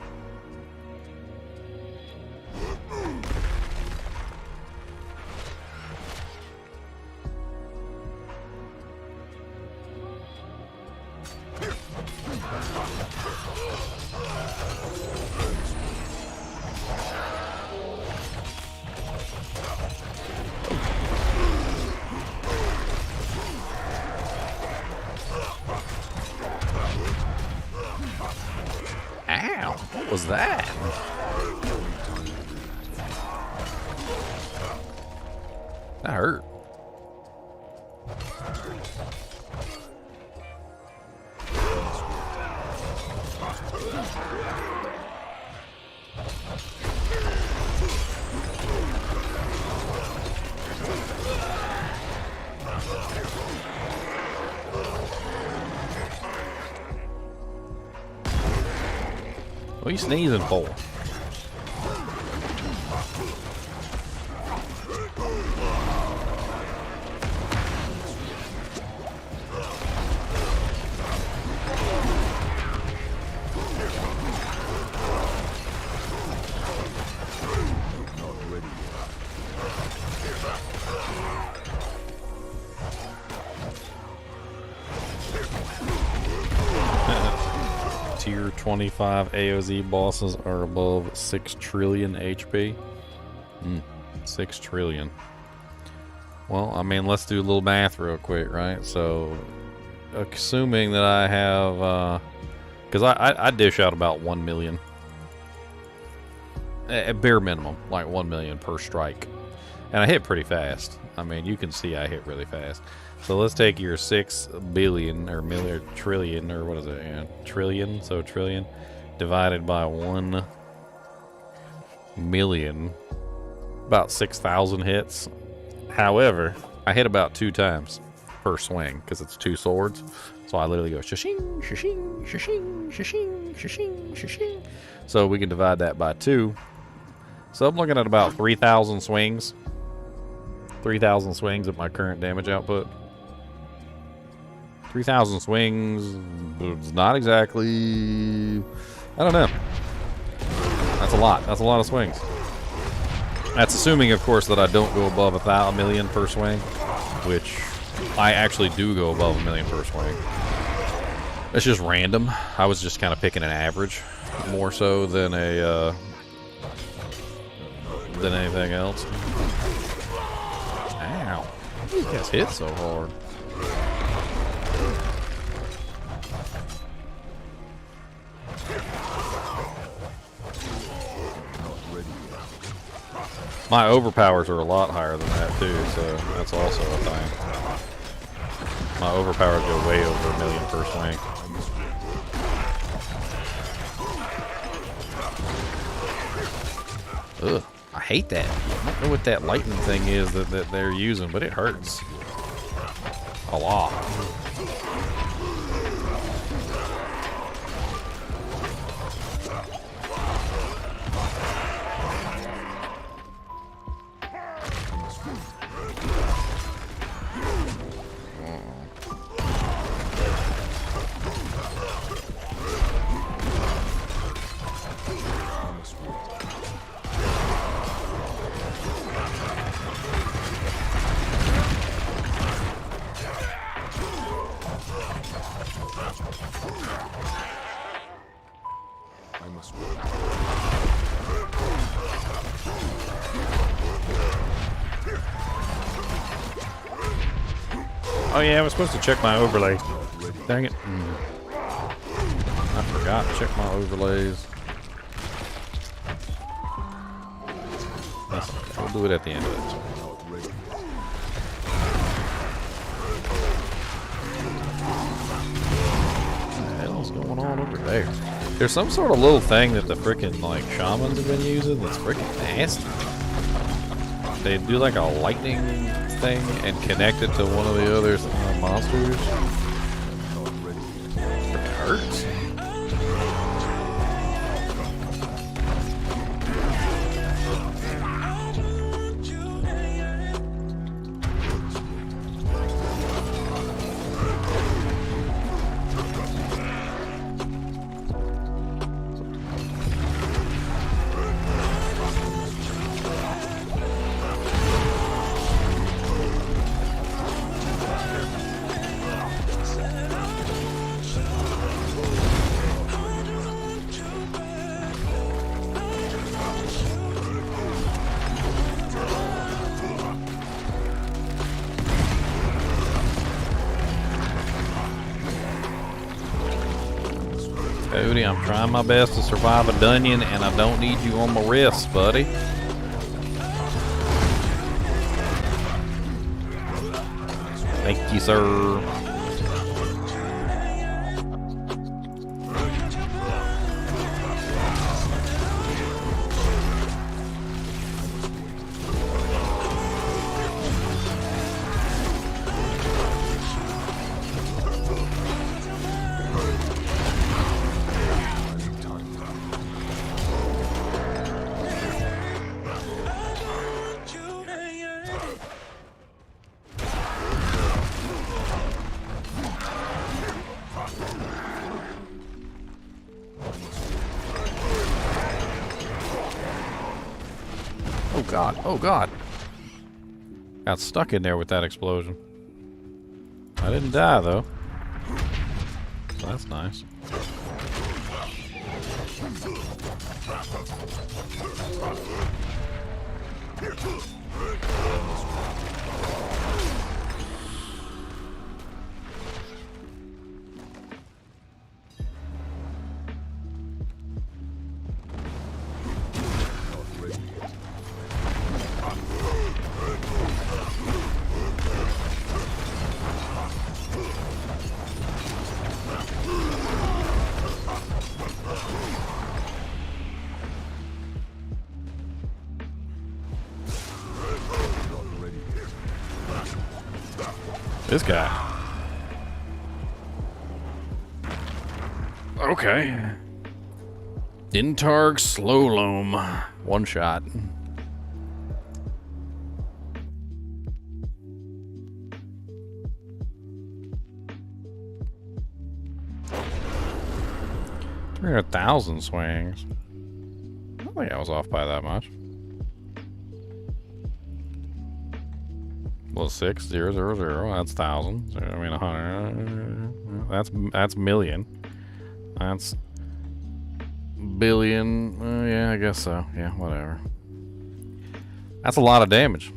Ow! What was that? That hurt. What are you sneezing for? Tier 25 AOZ bosses are above 6 trillion HP. 6 trillion. Well, I mean, let's do a little math real quick, right? So, assuming that I have, because I dish out about 1 million. At bare minimum, like 1 million per strike. And I hit pretty fast. I mean, you can see I hit really fast. So let's take your 6 billion or million or trillion or what is it? Yeah, trillion. So trillion divided by 1 million, about 6,000 hits. However, I hit about 2 times per swing because it's 2 swords. So I literally go shashing, shashing, shashing, shashing, shashing, shashing. So we can divide that by 2. So I'm looking at about 3,000 swings. 3,000 swings at my current damage output. 3,000 swings is not exactly... I don't know. That's a lot. That's a lot of swings. That's assuming, of course, that I don't go above 1 million per swing, which I actually do go above 1 million per swing. It's just random. I was just kind of picking an average more so than a than anything else. Ow. You guys hit so hard. My overpowers are a lot higher than that too, so that's also a thing. My overpowers go way over 1 million per swing. Ugh, I hate that. I don't know what that lightning thing is that they're using, but it hurts a lot. Oh yeah, I was supposed to check my overlay. Dang it. I forgot to check my overlays. That's okay. We'll do it at the end of it. What the hell's going on over there? There's some sort of little thing that the frickin' like shamans have been using that's frickin' nasty. They do like a lightning thing and connect it to one of the other monsters. It hurts. Cody, I'm trying my best to survive a dungeon, and I don't need you on my wrists, buddy. Thank you, sir. Oh god, oh god. Got stuck in there with that explosion. I didn't die though. So that's nice. This guy. Okay. Dintarg Slow Loam. One shot. $300,000 swings. I don't think I was off by that much. Well, 6000. That's 1,000. I mean, 100. That's million. That's billion. Yeah, I guess so. Yeah, whatever. That's a lot of damage.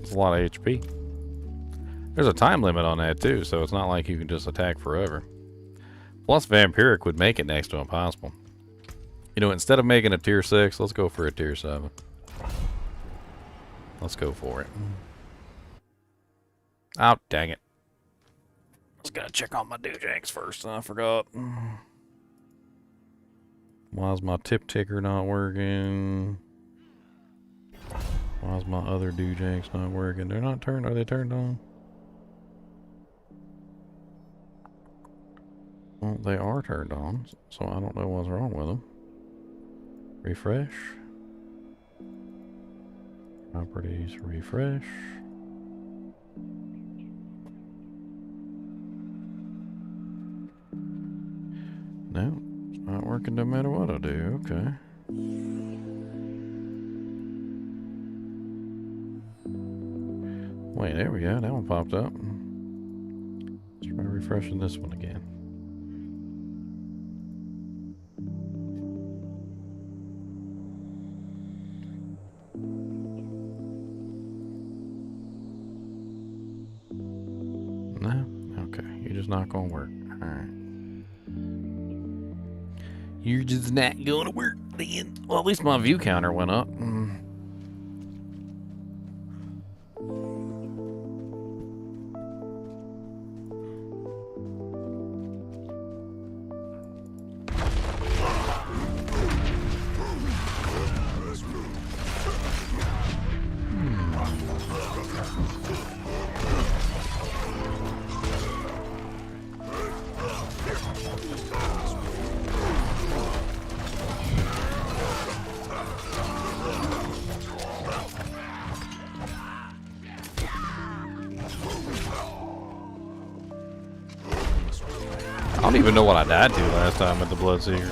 It's a lot of HP. There's a time limit on that too, so it's not like you can just attack forever. Plus, Vampiric would make it next to impossible. You know, instead of making a tier 6, let's go for a tier 7. Let's go for it. Oh, dang it. Just gotta check on my Doojanks first, I forgot. Why is my tip ticker not working? Why is my other Doojanks not working? They're not turned, are they turned on? Well, they are turned on, so I don't know what's wrong with them. Refresh. Properties, refresh. No, it's not working no matter what I do. Okay. Wait, there we go. That one popped up. Let's try refreshing this one again. No? Okay. You're just not going to work. Alright. You're just not going to work then. Well, at least my view counter went up. I don't even know what I died to last time at the Bloodseeker.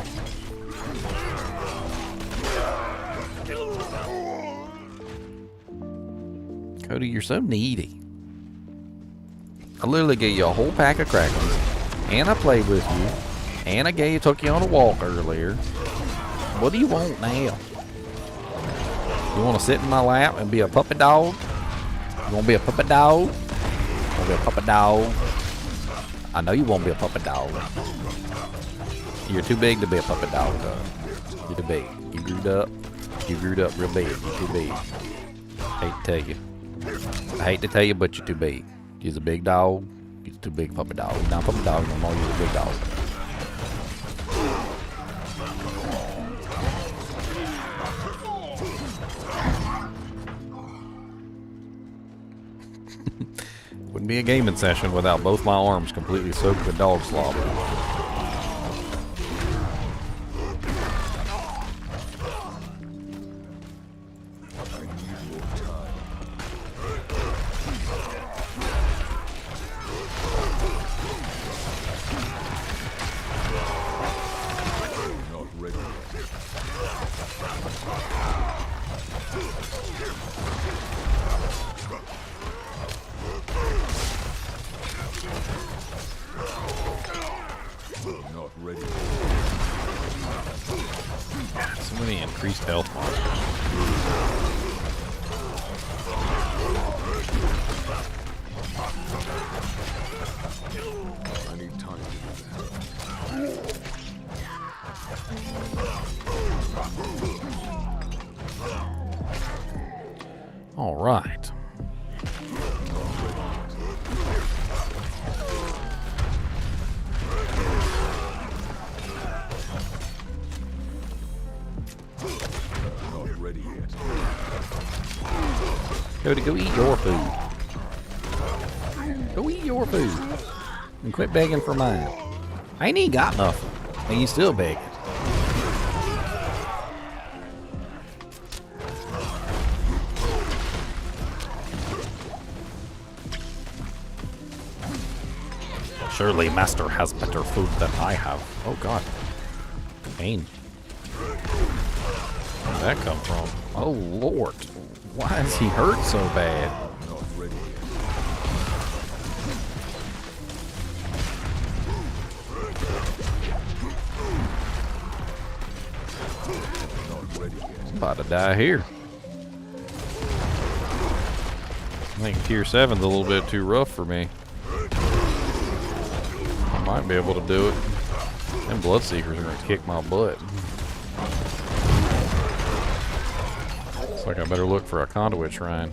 Cody, you're so needy. I literally gave you a whole pack of crackers, and I played with you, and I took you on a walk earlier. What do you want now? You want to sit in my lap and be a puppy dog? You want to be a puppy dog? You want to be a puppy dog? I know you won't be a puppet dog. You're too big to be a puppet dog. You're too big. You grew up. You grew up real big. You're too big. Hate to tell you. I hate to tell you, but you're too big. You're a big dog. You're too big puppet dog. You're not a puppet dog no more. You're a big dog. Wouldn't be a gaming session without both my arms completely soaked with dog slobber. Not ready yet. Not ready yet. So many increased health monsters. I need time to do that. All right. Not ready yet. Go eat your food. Go eat your food. And quit begging for mine. I ain't even got nothing. And you still begging. Surely Master has better food than I have. Oh god. Pain. Where'd that come from? Oh lord. Why is he hurt so bad? Not ready yet. Not ready yet. I'm about to die here. I think tier 7's a little bit too rough for me. I might be able to do it. Them Bloodseekers are gonna kick my butt. Looks like I better look for a conduit shrine.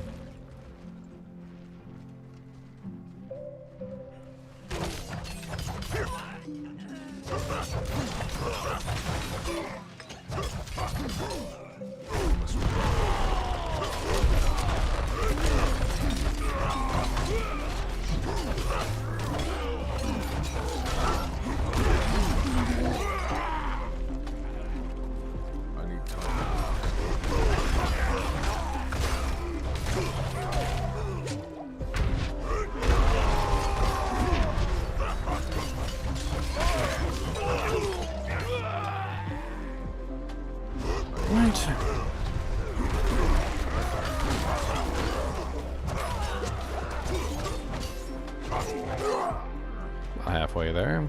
I need time. Right. Halfway there. Of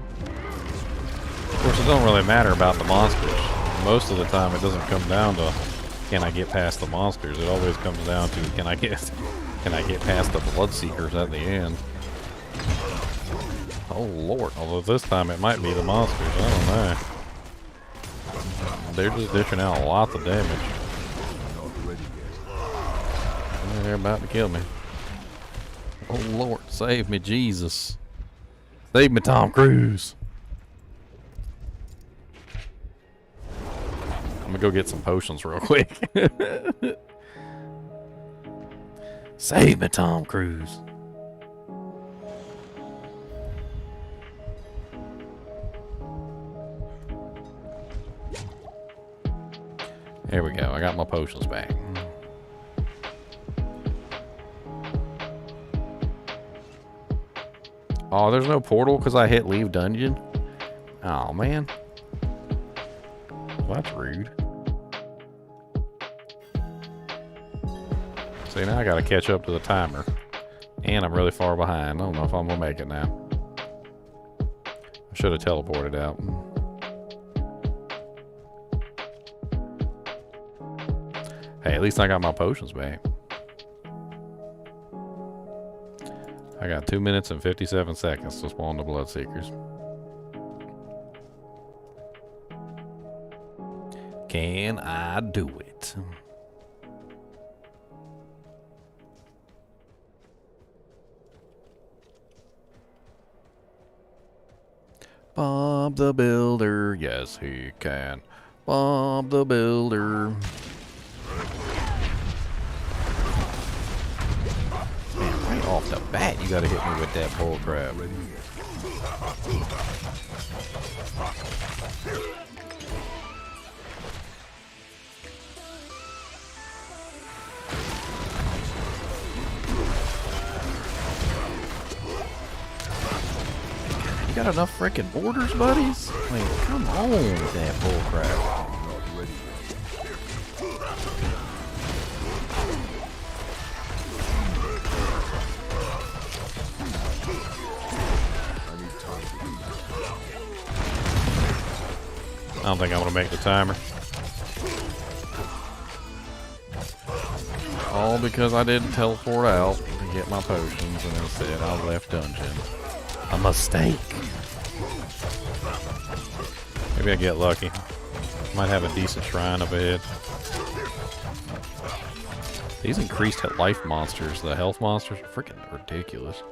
course, it don't really matter about the monsters. Most of the time, it doesn't come down to can I get past the monsters. It always comes down to can I get past the Bloodseekers at the end. Oh lord! Although this time it might be the monsters. I don't know. They're just dishing out lots of damage. Not ready yet. Yeah, they're about to kill me. Oh lord, save me, Jesus! Save me, Tom Cruise! I'm gonna go get some potions real quick. Save me, Tom Cruise! There we go, I got my potions back. Oh, there's no portal because I hit leave dungeon? Oh, man. Well, that's rude. See, now I gotta catch up to the timer. And I'm really far behind. I don't know if I'm gonna make it now. I should have teleported out. Hey, at least I got my potions back. I got 2 minutes and 57 seconds to spawn the Bloodseekers. Can I do it? Bob the Builder, yes he can. Bob the Builder. Man, right off the bat, you gotta hit me with that bull crap. You got enough freaking borders, buddies? Like, come on with that bullcrap. I don't think I'm gonna make the timer. All because I didn't teleport out to get my potions and instead I left dungeon. A mistake. Maybe I get lucky. Might have a decent shrine up ahead. These increased life monsters, the health monsters, are freaking ridiculous.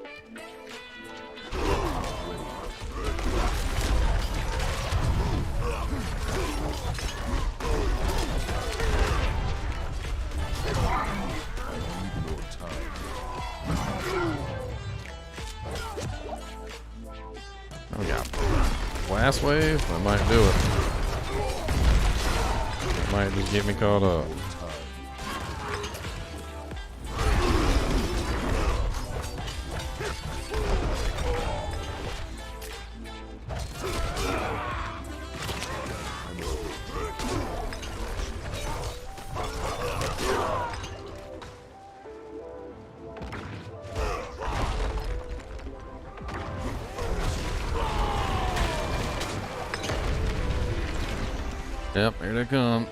Oh yeah. Last wave, I might do it. It might just get me caught up. Yep, here they come.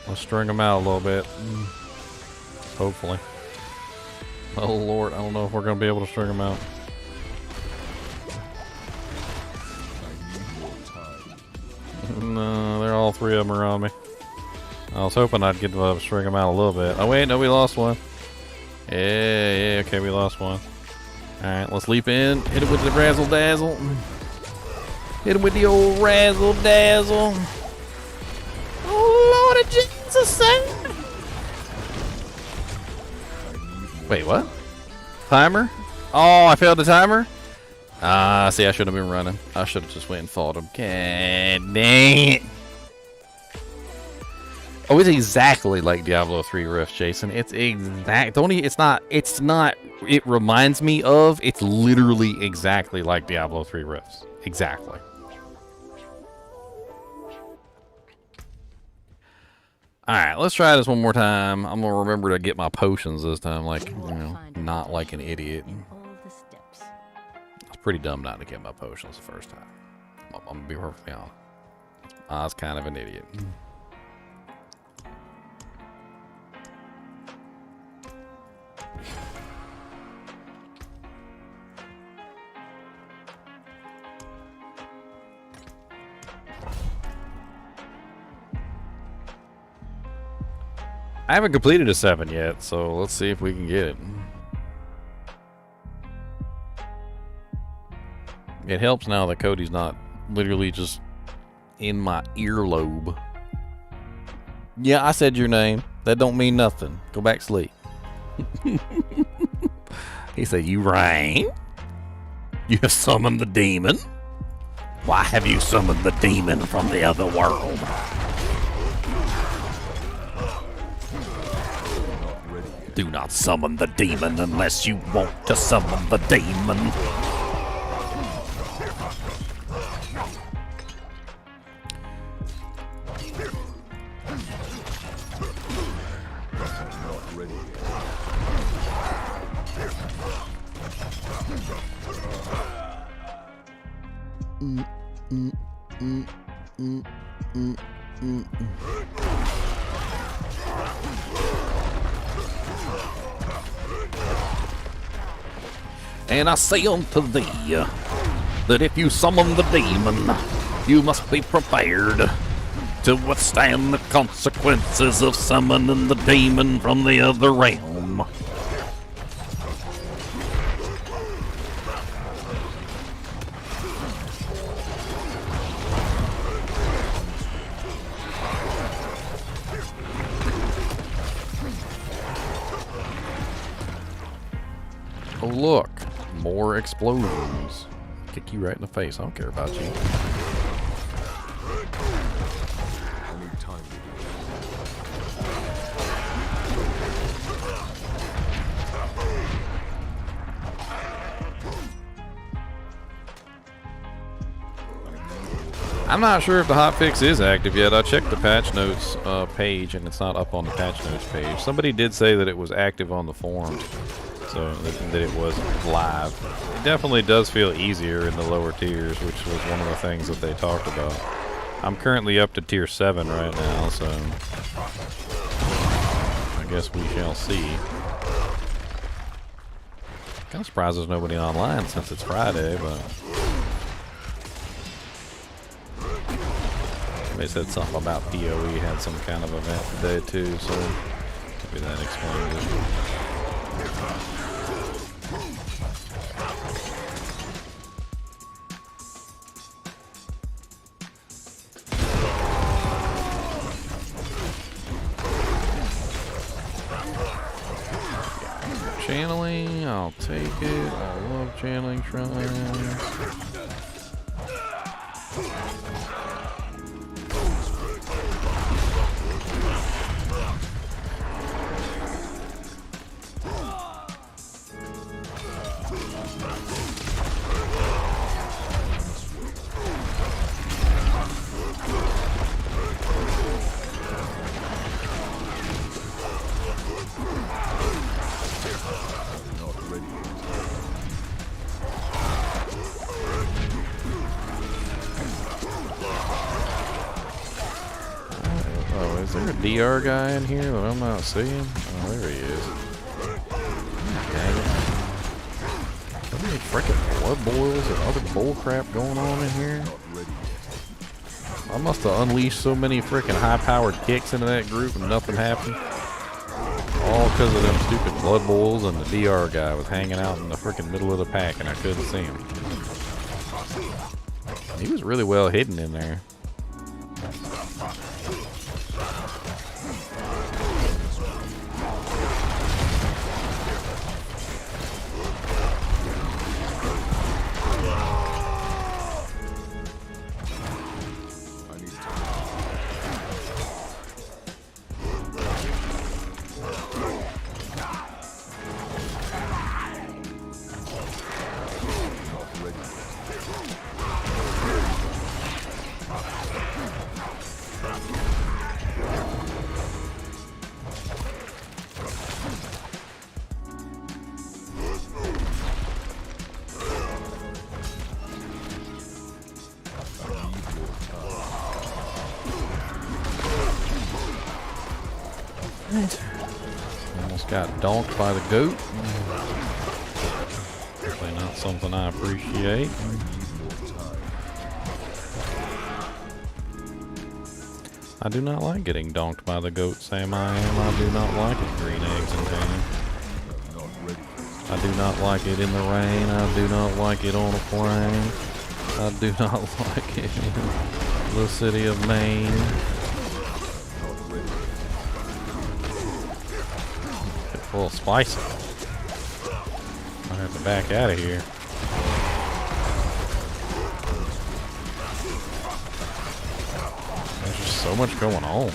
Let's string them out a little bit. Hopefully. Oh Lord, I don't know if we're going to be able to string them out. No, they're all three of them around me. I was hoping I'd get to string them out a little bit. Oh wait, no, we lost one. Yeah, okay, we lost one. Alright, let's leap in. Hit it with the razzle dazzle. Hit him with the old razzle dazzle. Oh Lord of Jesus! Wait, what? Timer? Oh, I failed the timer? Ah, see, I should have been running. I should have just went and fought him. God dang it. Oh, it's exactly like Diablo 3 Rift, Jason. It's exact. It's not, it reminds me of, it's literally exactly like Diablo 3 Rifts. Exactly. Alright, let's try this one more time. I'm going to remember to get my potions this time, like, you know, not like an idiot. It's pretty dumb not to get my potions the first time. I'm going to be perfectly honest. I was kind of an idiot. I haven't completed a 7 yet, so let's see if we can get it. It helps now that Cody's not literally just in my earlobe. Yeah, I said your name. That don't mean nothing. Go back to sleep. He said, you rang? You have summoned the demon? Why have you summoned the demon from the other world? Do not summon the demon unless you want to summon the demon. And I say unto thee, that if you summon the demon, you must be prepared to withstand the consequences of summoning the demon from the other realm. Oh look, more explosions. Kick you right in the face. I don't care about you. I need time to do I'm not sure if the hotfix is active yet. I checked the patch notes page and it's not up on the patch notes page. Somebody did say that it was active on the forum, so that it was live. It definitely does feel easier in the lower tiers, which was one of the things that they talked about. I'm currently up to tier 7 right now, so I guess we shall see. Kind of surprised there's nobody online since it's Friday, but they said something about PoE had some kind of event today too, so maybe that explains it. Channeling, I'll take it. I love channeling shrines. Is there a DR guy in here that I'm not seeing? Oh, there he is. Dang it. Are there any freaking blood boils or other bull crap going on in here? I must have unleashed so many freaking high-powered kicks into that group and nothing happened. All because of them stupid blood boils and the DR guy was hanging out in the freaking middle of the pack and I couldn't see him. He was really well hidden in there. Almost got donked by the goat. Definitely not something I appreciate. I do not like getting donked by the goat, Sam. I do not like it. Green eggs and ham. I do not like it in the rain. I do not like it on a plane. I do not like it in the city of Maine. A little spicy. I have to back out of here. There's just so much going on.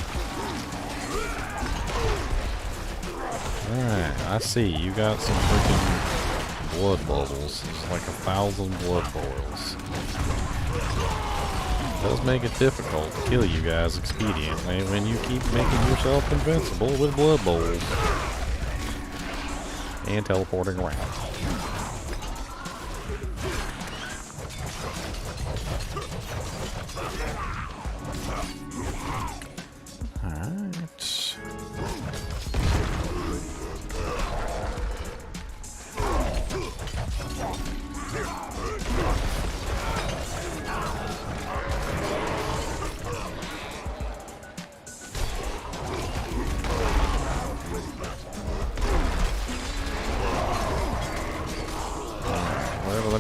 Alright, I see. You got some freaking blood bubbles. There's like 1,000 blood boils. It does make it difficult to kill you guys expediently when you keep making yourself invincible with blood bowls. And teleporting around. Alright.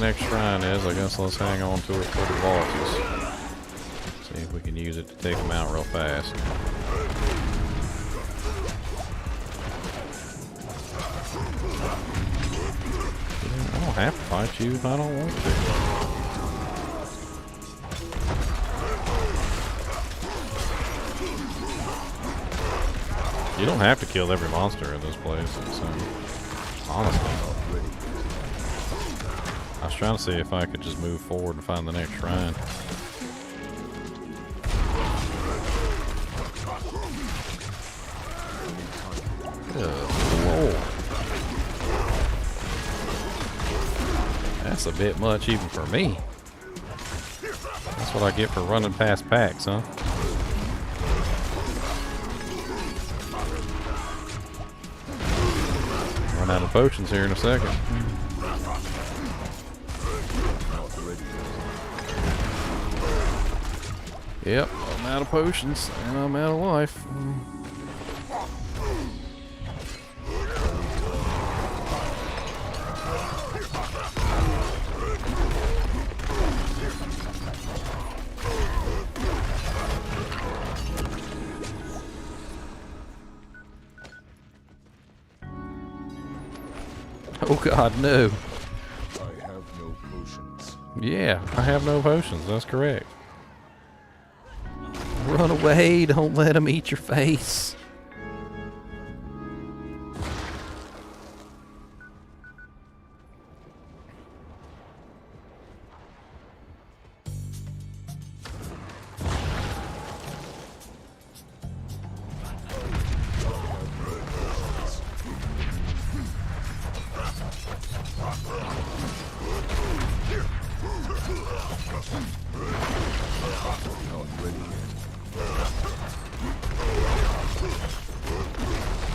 next shrine is. I guess let's hang on to it for the bosses. See if we can use it to take them out real fast. I don't have to fight you if I don't want to. You don't have to kill every monster in this place, so honestly. I was trying to see if I could just move forward and find the next shrine. Whoa. That's a bit much even for me. That's what I get for running past packs, huh? Run out of potions here in a second. Yep, I'm out of potions and I'm out of life. Oh god, no. I have no potions. Yeah, I have no potions, that's correct. Run away, don't let him eat your face.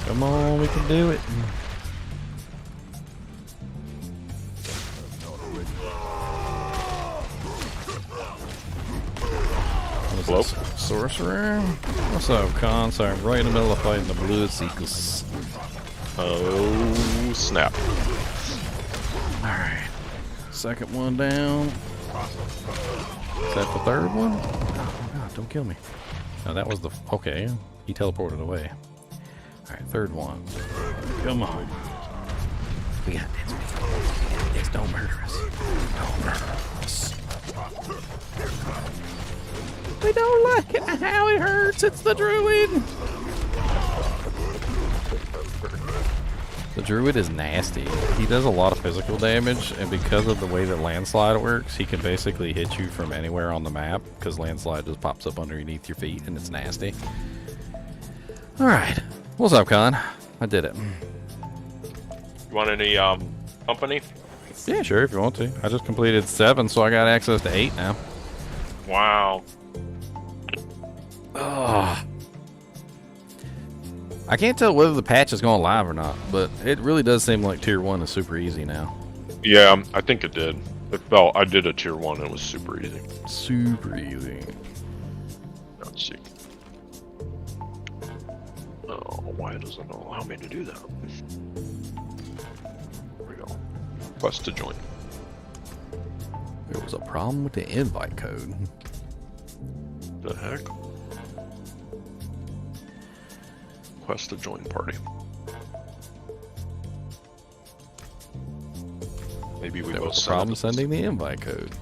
Come on, we can do it. Hello? Sorcerer? What's up, Con? Sorry, I'm right in the middle of fighting the Blood Seekers. Oh, snap. Alright. Second one down. Is that the third one? Oh god, don't kill me. No, that was the... Okay, he teleported away. Alright, third one. Come on. We got this. We got this. Don't murder us. Don't murder us. We don't like it. How it hurts. It's the druid. The druid is nasty. He does a lot of physical damage, and because of the way that landslide works, he can basically hit you from anywhere on the map, because landslide just pops up underneath your feet, and it's nasty. Alright. What's up, Con? I did it. You want any company? Yeah, sure, if you want to. I just completed 7, so I got access to 8 now. Wow. Ugh. I can't tell whether the patch is going live or not, but it really does seem like Tier 1 is super easy now. Yeah, I think it did. It felt, I did a Tier 1 and it was super easy. Super easy. Let's see. Oh, why doesn't it allow me to do that? There we go. Quest to join. There was a problem with the invite code. The heck? Quest to join party. Maybe we There both was a problem sending the invite code.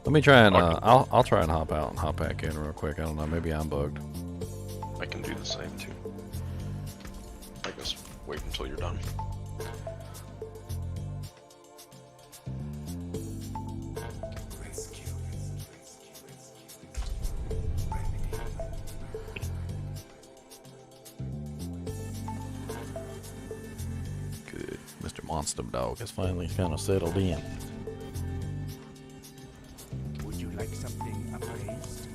Let me try and I'll try and hop out and hop back in real quick. I don't know, maybe I'm bugged. I can do the same too. I guess wait until you're done. Good. Mr. Monster Dog has finally kind of settled in. Would you like something appraised?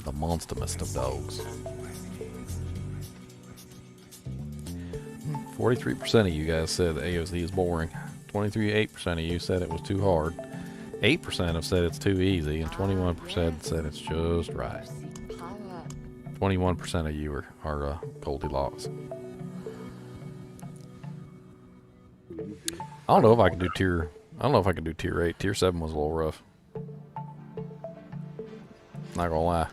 The monstermest of dogs. 43% of you guys said that AOZ is boring. 8% of you said it was too hard. 8% have said it's too easy, and 21% said it's just right. 21% of you are Goldilocks. I don't know if I can do tier. I don't know if I can do tier 8. Tier 7 was a little rough. Not gonna lie,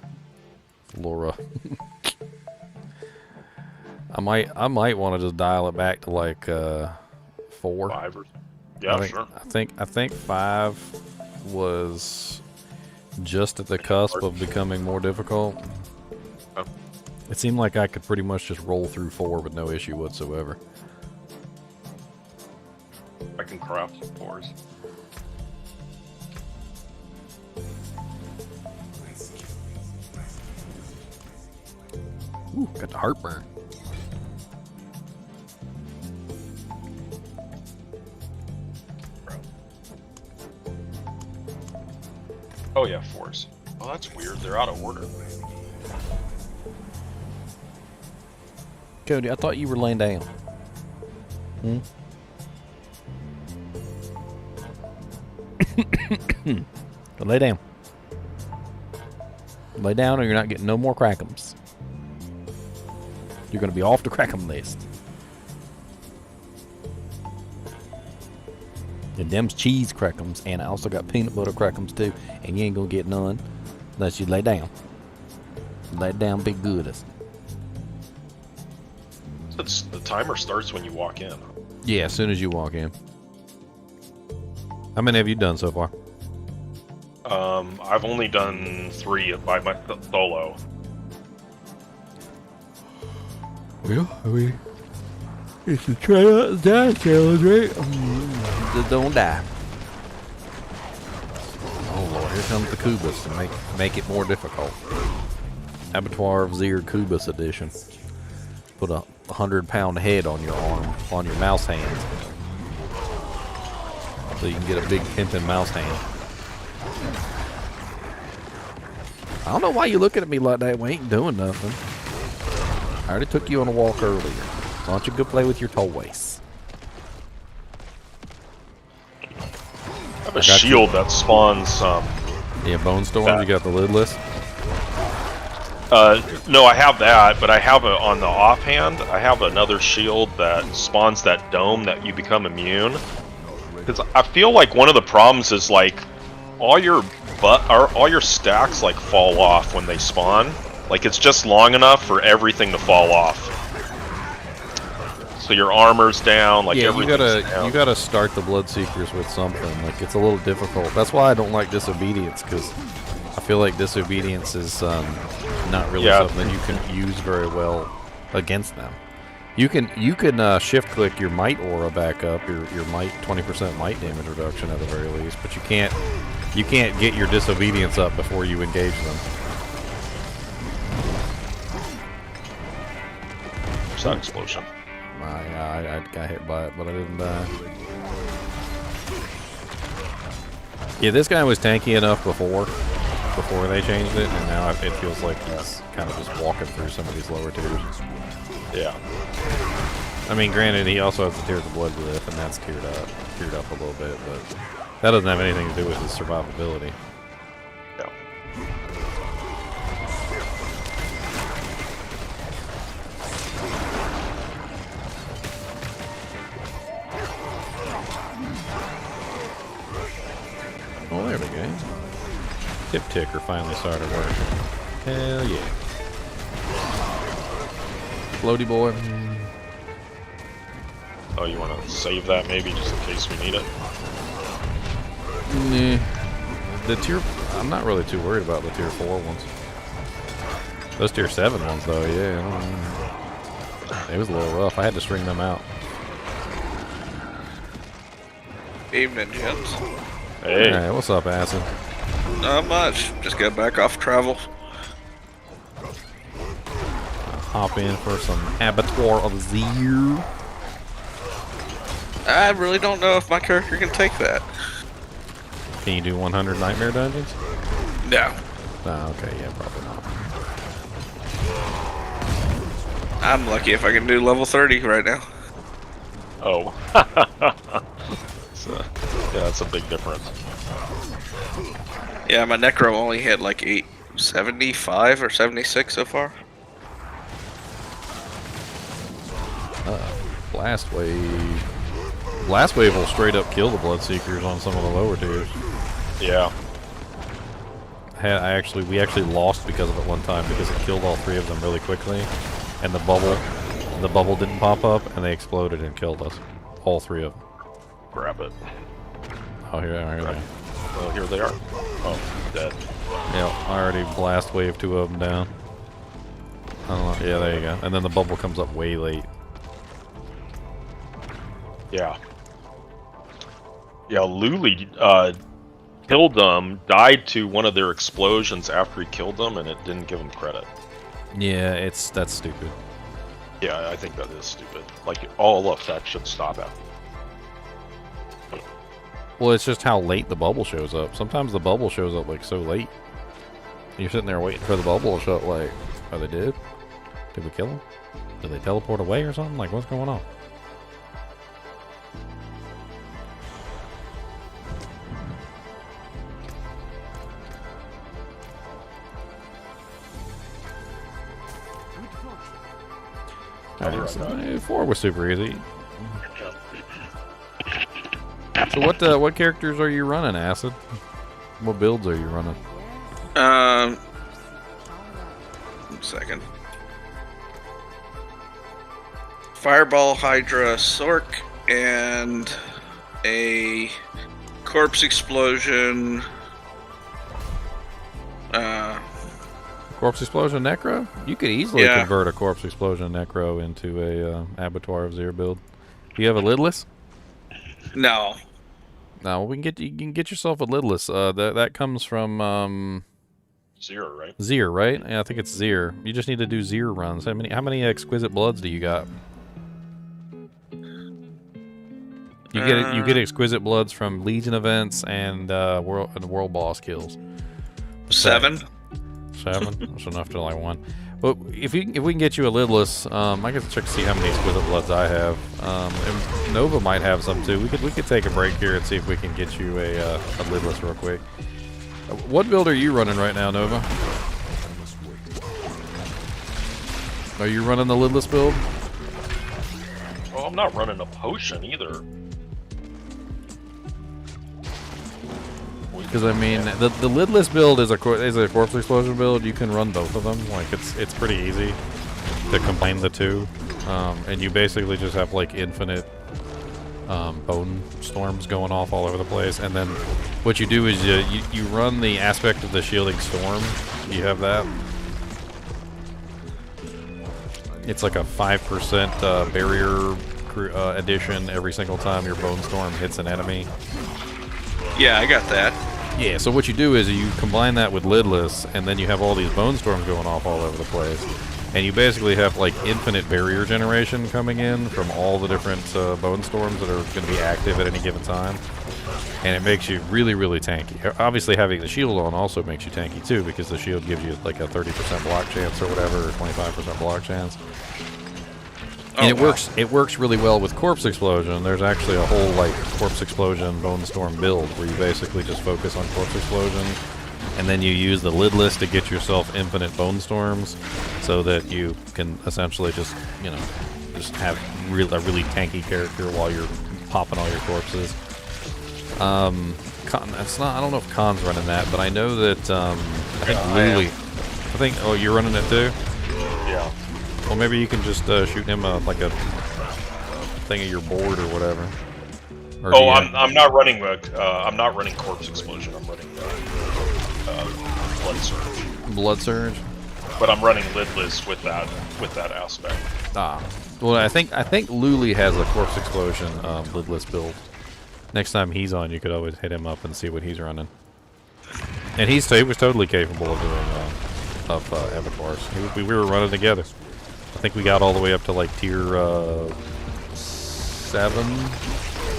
a little rough. I might want to just dial it back to like 4. 5 or yeah, sure. I think 5 was just at the cusp of becoming more difficult. Oh. It seemed like I could pretty much just roll through 4 with no issue whatsoever. I can craft some 4s. Ooh, got the heartburn. Oh yeah, 4s. Oh, that's weird. They're out of order. Cody, I thought you were laying down. Lay down. Lay down or you're not getting no more crackums. You're going to be off the crackum list. And them's cheese crackums, and I also got peanut butter crackums too, and you ain't going to get none unless you lay down. Lay down, be good. The timer starts when you walk in. Yeah, as soon as you walk in. How many have you done so far? I've only done 3 by my solo. Well, it's a try not to die challenge, right? Just don't die. Oh Lord, here comes the Kubus to make it more difficult. Abattoir of Zir Kubus edition. Put a 100-pound head on your arm, on your mouse hand. So you can get a big pimpin' mouse hand. I don't know why you looking at me like that. We ain't doing nothing. I already took you on a walk earlier. Why don't you go play with your toys? I have a shield that spawns. Yeah, Bone Storm. You got the lidless. No, I have that, but I have on the offhand. I have another shield that spawns that dome that you become immune. Because I feel like one of the problems is like all your stacks like fall off when they spawn. Like it's just long enough for everything to fall off. So your armor's down, like yeah, everything's you gotta start the Bloodseekers with something. Like it's a little difficult. That's why I don't like Disobedience, because I feel like Disobedience is not really something that you can use very well against them. You can shift click your might aura back up, your might 20% might damage reduction at the very least, but you can't get your Disobedience up before you engage them. There's that explosion. I got hit by it, but I didn't die. Yeah, this guy was tanky enough before they changed it, and now it feels like he's kind of just walking through some of these lower tiers. Yeah. I mean, granted, he also has the Tears of Blood glyph, and that's tiered up a little bit, but that doesn't have anything to do with his survivability. Yeah. Oh, there we go. Tip ticker finally started working. Hell yeah. Floaty boy. Oh, you want to save that maybe just in case we need it? Nah. I'm not really too worried about the tier 4 ones. Those tier 7 ones though, yeah. It was a little rough. I had to string them out. Evening, gents. Hey. Hey, what's up, Acid? Not much. Just got back off travel. Hop in for some Abattoir of Zir. I really don't know if my character can take that. Can you do 100 Nightmare Dungeons? No. Oh, okay, yeah, probably not. I'm lucky if I can do level 30 right now. Oh. Yeah, that's a big difference. Yeah, my Necro only hit like 875 or 76 so far. Blast Wave. Blast Wave will straight up kill the Bloodseekers on some of the lower tiers. Yeah. We actually lost because of it one time because it killed all 3 of them really quickly, and the bubble didn't pop up, and they exploded and killed us, all 3 of them. Grab it. Oh, here they are. Oh, here they are. Oh, dead. Yeah, I already Blast Wave 2 of them down. I don't know. Yeah, there you go. And then the bubble comes up way late. Yeah. Yeah, Luli killed them, died to one of their explosions after he killed them, and it didn't give him credit. Yeah, that's stupid. Yeah, I think that is stupid. Like, all effects should stop after. Well, it's just how late the bubble shows up. Sometimes the bubble shows up, like, so late. You're sitting there waiting for the bubble to show up, like, oh, they did? Did we kill them? Did they teleport away or something? Like, what's going on? Alright, so 4 was super easy. So what characters are you running, Acid? What builds are you running? 1 second. Fireball, Hydra, Sork, and a corpse explosion. Corpse Explosion Necro? You could easily convert a Corpse Explosion Necro into a Abattoir of Zir build. Do you have a lidless? No. No, we can you can get yourself a lidless. That comes from Zir, right? Zir, right? Yeah, I think it's Zir. You just need to do Zir runs. How many Exquisite Bloods do you got? You get Exquisite Bloods from Legion events and world boss kills. 7. 7? That's enough to like 1. Well, if we can get you a lidless, I can check to see how many Exquisite Bloods I have. And Nova might have some too. We could take a break here and see if we can get you a lidless real quick. What build are you running right now, Nova? Are you running the lidless build? Oh, I'm not running a potion either. Because I mean, the lidless build is a corpse explosion build. You can run both of them. Like it's pretty easy to combine the two, and you basically just have like infinite bone storms going off all over the place. And then what you do is you run the aspect of the shielding storm. You have that. It's like a 5% barrier addition every single time your bone storm hits an enemy. Yeah, I got that. Yeah, so what you do is you combine that with lidless, and then you have all these bone storms going off all over the place. And you basically have like infinite barrier generation coming in from all the different bone storms that are going to be active at any given time. And it makes you really, really tanky. Obviously having the shield on also makes you tanky too, because the shield gives you like a 30% block chance or whatever, or 25% block chance. And it works really well with Corpse Explosion. There's actually a whole like Corpse Explosion Bone Storm build where you basically just focus on Corpse Explosion, and then you use the lidless to get yourself infinite Bone Storms, so that you can essentially just have a really tanky character while you're popping all your corpses. I don't know if Khan's running that, but I know that I think Luli. Oh, you're running it too? Yeah. Well, maybe you can just shoot him like a thing of your board or whatever. Or I'm not running I'm not running Corpse Explosion. I'm running Blood Surge. Blood Surge. But I'm running lidless with that aspect. Well, I think Luli has a Corpse Explosion lidless build. Next time he's on, you could always hit him up and see what he's running. And he was totally capable of doing abattoirs. We were running together. I think we got all the way up to like tier 7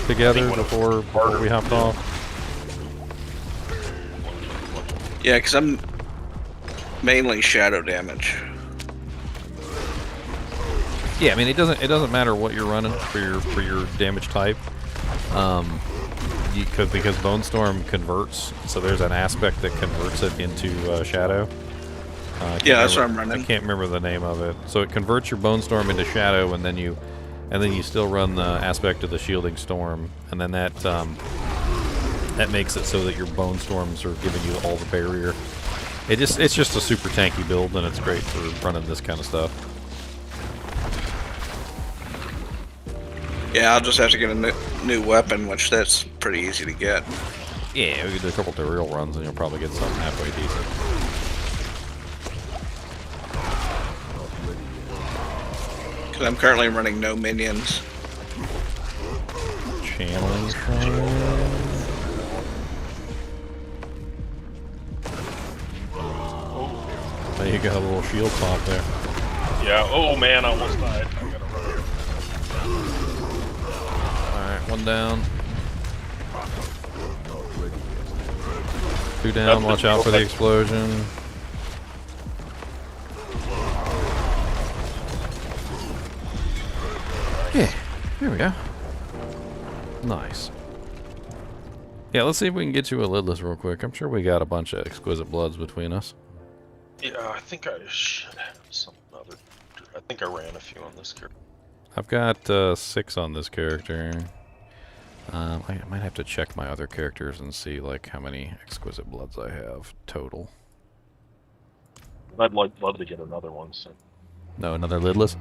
together before we hopped off. Yeah, because I'm mainly shadow damage. Yeah, I mean it doesn't matter what you're running for your damage type, because Bone Storm converts. So there's an aspect that converts it into shadow. Yeah, that's what I'm running. I can't remember the name of it. So it converts your Bone Storm into shadow, and then you and then you still run the aspect of the Shielding Storm, and then that makes it so that your Bone Storms are giving you all the barrier. It's just a super tanky build, and it's great for running this kind of stuff. Yeah, I'll just have to get a new weapon, which that's pretty easy to get. Yeah, we could do a couple tutorial runs, and you'll probably get something halfway decent. Because I'm currently running no minions. Channeling fire. There you go, a little shield pop there. Yeah, oh man, I almost died. I gotta run. Alright, one down. Two down, watch out for the explosion. Yeah, there we go. Nice. Yeah, let's see if we can get you a lidless real quick. I'm sure we got a bunch of exquisite bloods between us. Yeah, I think I should have some other. I think I ran a few on this character. I've got 6 on this character. I might have to check my other characters and see like how many exquisite bloods I have total. I'd love to get another one. So. No, another lidless?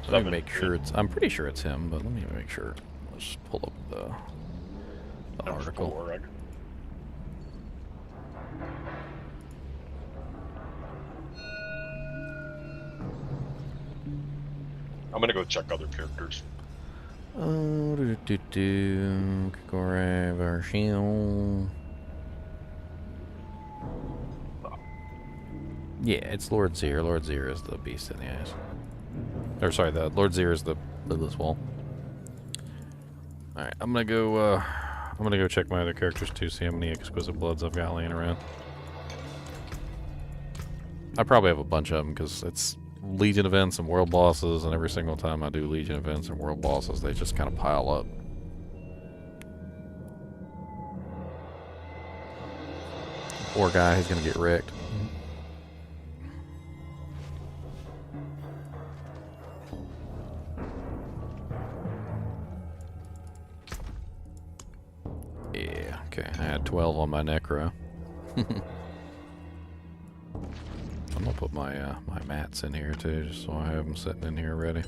Let me make sure it's... I'm pretty sure it's him, but let me make sure. Let's pull up the article. I'm gonna go check other characters. Grab our shield. Yeah, it's Lord Zir. Lord Zir is the beast in the eyes. Or sorry, the Lord Zir is the lidless wall. Alright, I'm gonna go check my other characters too, see how many exquisite bloods I've got laying around. I probably have a bunch of them because it's Legion events and world bosses, and every single time I do Legion events and world bosses, they just kind of pile up. Poor guy, he's gonna get wrecked. Yeah, okay, I had 12 on my Necro. I'm gonna put my my mats in here too, just so I have them sitting in here ready.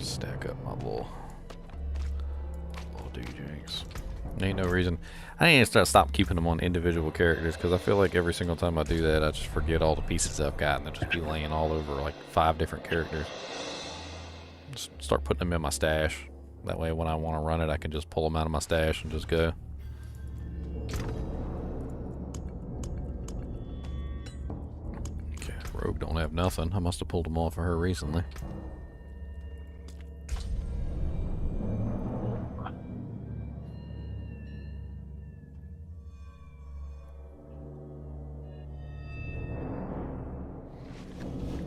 Stack up my little DJs. Ain't no reason. I need to stop keeping them on individual characters because I feel like every single time I do that, I just forget all the pieces I've got and they'll just be laying all over like 5 different characters. Just start putting them in my stash. That way, when I want to run it, I can just pull them out of my stash and just go. Rogue don't have nothing. I must have pulled them off of her recently.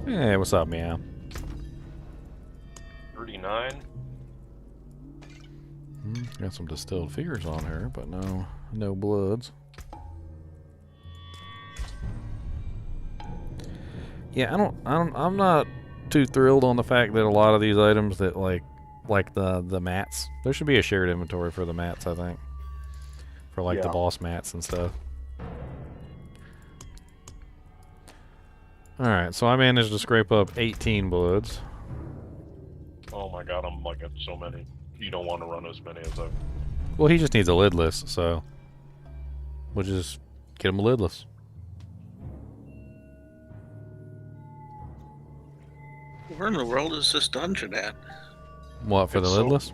Hey, what's up, meow? 39. Got some distilled figures on her, but no bloods. Yeah, I'm not too thrilled on the fact that a lot of these items that like the mats, there should be a shared inventory for the mats, I think. For like the boss mats and stuff. Alright, so I managed to scrape up 18 bloods. Oh my god, I'm like at so many. You don't want to run as many as I've... Well, he just needs a lidless, so we'll just get him a lidless. Where in the world is this dungeon at? What, for the lidless?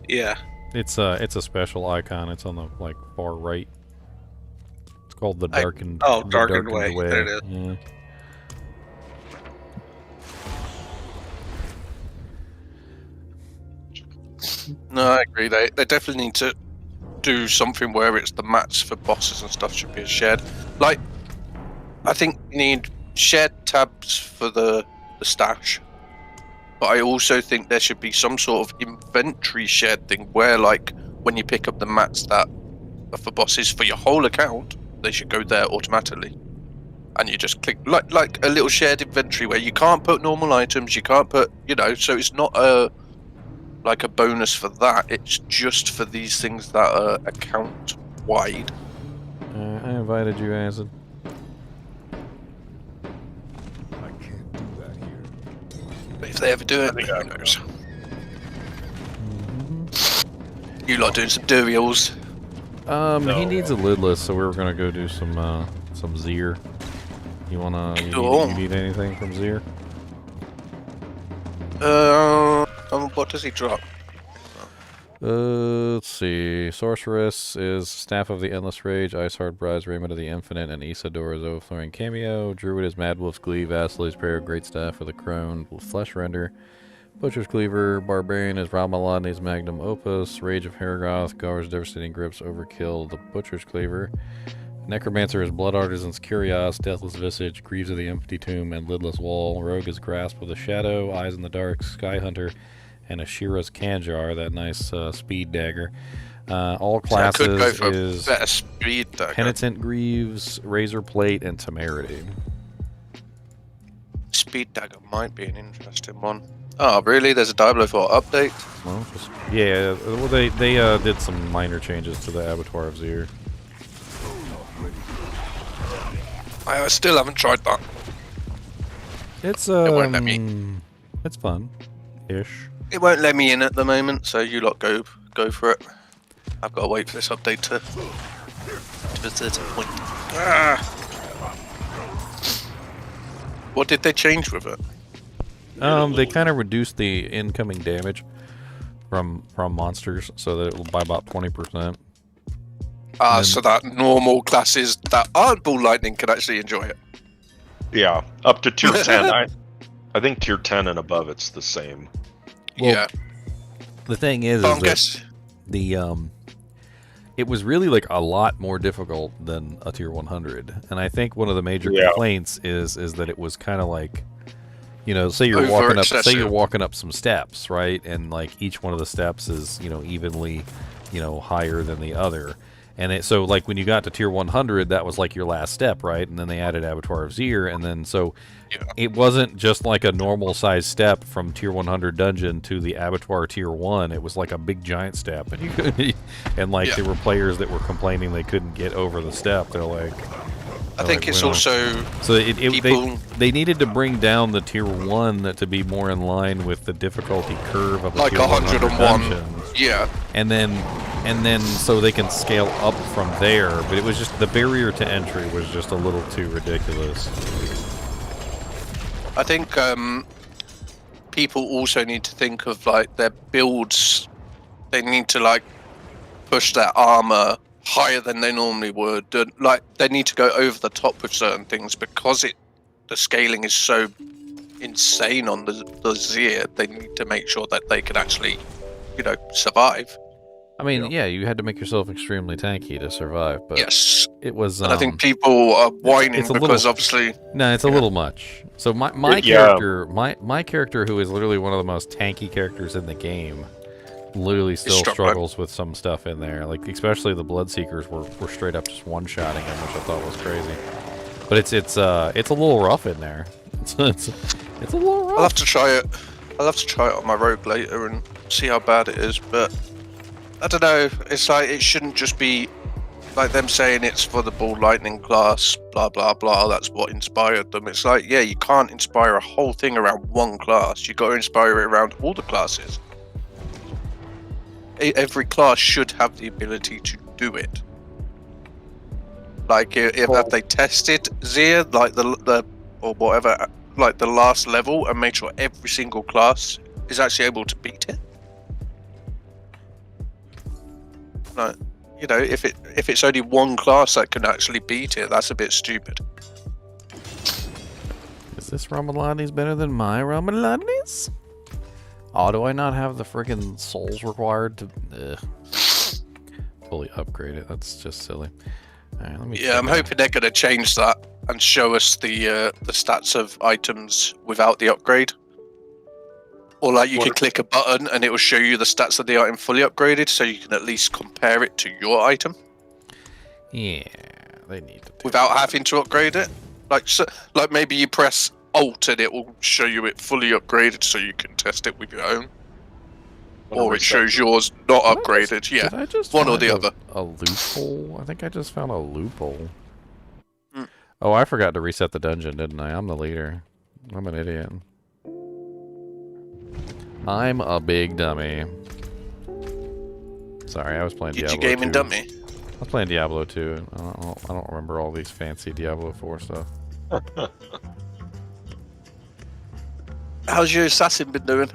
Yeah. It's a special icon. It's on the like far right. It's called the Darkened. Darkened Way. There it is. Yeah. No, I agree. They definitely need to do something where it's the mats for bosses and stuff should be shared. Like, I think you need shared tabs for the stash. But I also think there should be some sort of inventory shared thing where, like, when you pick up the mats that are for bosses for your whole account, they should go there automatically. And you just click like a little shared inventory where you can't put normal items, you can't put, so it's not a bonus for that. It's just for these things that are account wide. I invited you, Acid. I can't do that here. But if they ever do it, who knows? You lot doing some durials. He needs a lidless, so we're gonna go do some Zir. You Cool. you need anything from Zir? What does he drop? Let's see. Sorceress is Staff of the Endless Rage, Iceheart Bride's Raiment of the Infinite, and Isadora's Overflowing Cameo. Druid is Mad Wolf's Gleave, Vassal's Prayer, Great Staff of the Crone, Flesh Render. Butcher's Cleaver, Barbarian is Ramaladni's Magnum Opus, Rage of Haragoth, Gar's Devastating Grips, Overkill, the Butcher's Cleaver. Necromancer is Blood Artisan's Curios, Deathless Visage, Greaves of the Empty Tomb, and Lidless Wall. Rogue is Grasp of the Shadow, Eyes in the Dark, Sky Hunter, and Ashira's Kanjar, that nice speed dagger. All classes could go for is better speed dagger. Penitent Greaves, Razor Plate, and Temerity. Speed dagger might be an interesting one. Oh, really? There's a Diablo IV update? Well, yeah, well, they did some minor changes to the Abattoir of Zir. I still haven't tried that. It's It won't let me. It's fun-ish. It won't let me in at the moment, so you lot go for it. I've got to wait for this update to a certain point. What did they change with it? They kind of reduced the incoming damage from monsters, so that it will by about 20%. So that normal classes that aren't Ball Lightning can actually enjoy it. Yeah, up to tier 10. I think tier 10 and above it's the same. Well, yeah. The thing is that it was really like a lot more difficult than a tier 100, and I think one of the major complaints is that it was kind of like, say you're walking up some steps, right, and like each one of the steps is evenly higher than the other. And so, like, when you got to tier 100, that was like your last step, right? And then they added Abattoir of Zir, and then so it wasn't just like a normal size step from tier 100 dungeon to the Abattoir tier 1. It was like a big giant step, and there were players that were complaining they couldn't get over the step. They're like, I think it's also so they needed to bring down the tier 1 to be more in line with the difficulty curve of like tier 101. dungeons. Yeah. And then so they can scale up from there, but it was just the barrier to entry was just a little too ridiculous. I think people also need to think of like their builds. They need to like push their armor higher than they normally would. Like they need to go over the top with certain things because the scaling is so insane on the Zir. They need to make sure that they can actually, survive. I mean, yeah, you had to make yourself extremely tanky to survive, but yes, it was. And I think people are whining because obviously. No, it's a little much. So my character, who is literally one of the most tanky characters in the game, literally still struggles with some stuff in there. Like especially the Bloodseekers were straight up just one-shotting him, which I thought was crazy. But it's a little rough in there. It's a little rough. I'll have to try it. I'll have to try it on my rogue later and see how bad it is, but. I don't know, it's like it shouldn't just be like them saying it's for the Ball Lightning class, blah blah blah, that's what inspired them. It's like, yeah, you can't inspire a whole thing around one class, you got to inspire it around all the classes. Every class should have the ability to do it. Like if they tested Zir, like the or whatever, like the last level, and made sure every single class is actually able to beat it. Like, if it's only one class that can actually beat it, that's a bit stupid. Is this Ramaladni's better than my Ramaladni's? Oh, do I not have the friggin' souls required to fully upgrade it? That's just silly. All right, let me. Yeah, I'm hoping they're gonna change that and show us the stats of items without the upgrade. Or like you can click a button and it will show you the stats of the item fully upgraded, so you can at least compare it to your item. Yeah, they need to. Without having to upgrade it. Like maybe you press Alt and it will show you it fully upgraded, so you can test it with your own. Or it shows yours not upgraded. Yeah, Did I just one or find the other. A loophole? I think I just found a loophole. Oh, I forgot to reset the dungeon, didn't I? I'm the leader. I'm an idiot. I'm a big dummy. Sorry, I was playing Diablo 2. Get your gaming dummy. I was playing Diablo 2. I don't remember all these fancy Diablo 4 stuff. How's your assassin been doing?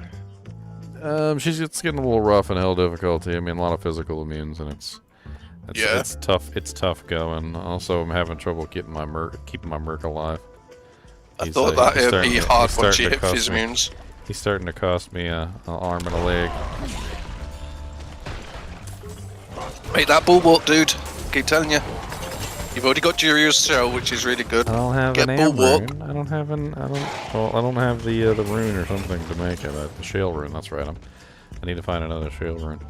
It's getting a little rough in hell difficulty. I mean, a lot of physical immunes, and it's tough. It's tough going. Also, I'm having trouble keeping my merc alive. I thought that would be hard once you hit his immunes. He's starting to cost me an arm and a leg. Make that bulwark, dude. Keep telling you. You've already got Juria's shell, which is really good. I don't have Get an bulwark. rune. I don't have the rune or something to make it. The shale rune. That's right. I need to find another shale rune.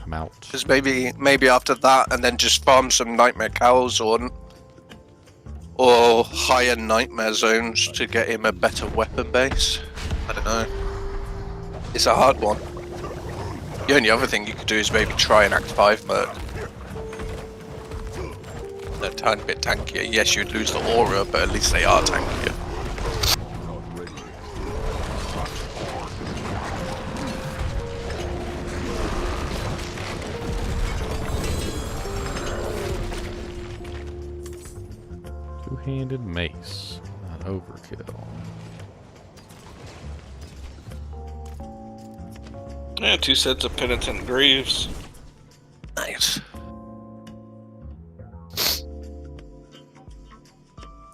I'm out. Because maybe after that, and then just farm some nightmare cows or higher nightmare zones to get him a better weapon base. I don't know. It's a hard one. The only other thing you could do is maybe try an Act 5 merc. They're a tiny bit tankier. Yes, you'd lose the aura, but at least they are tankier. Two-handed mace. An overkill. Yeah, 2 sets of penitent greaves. Nice.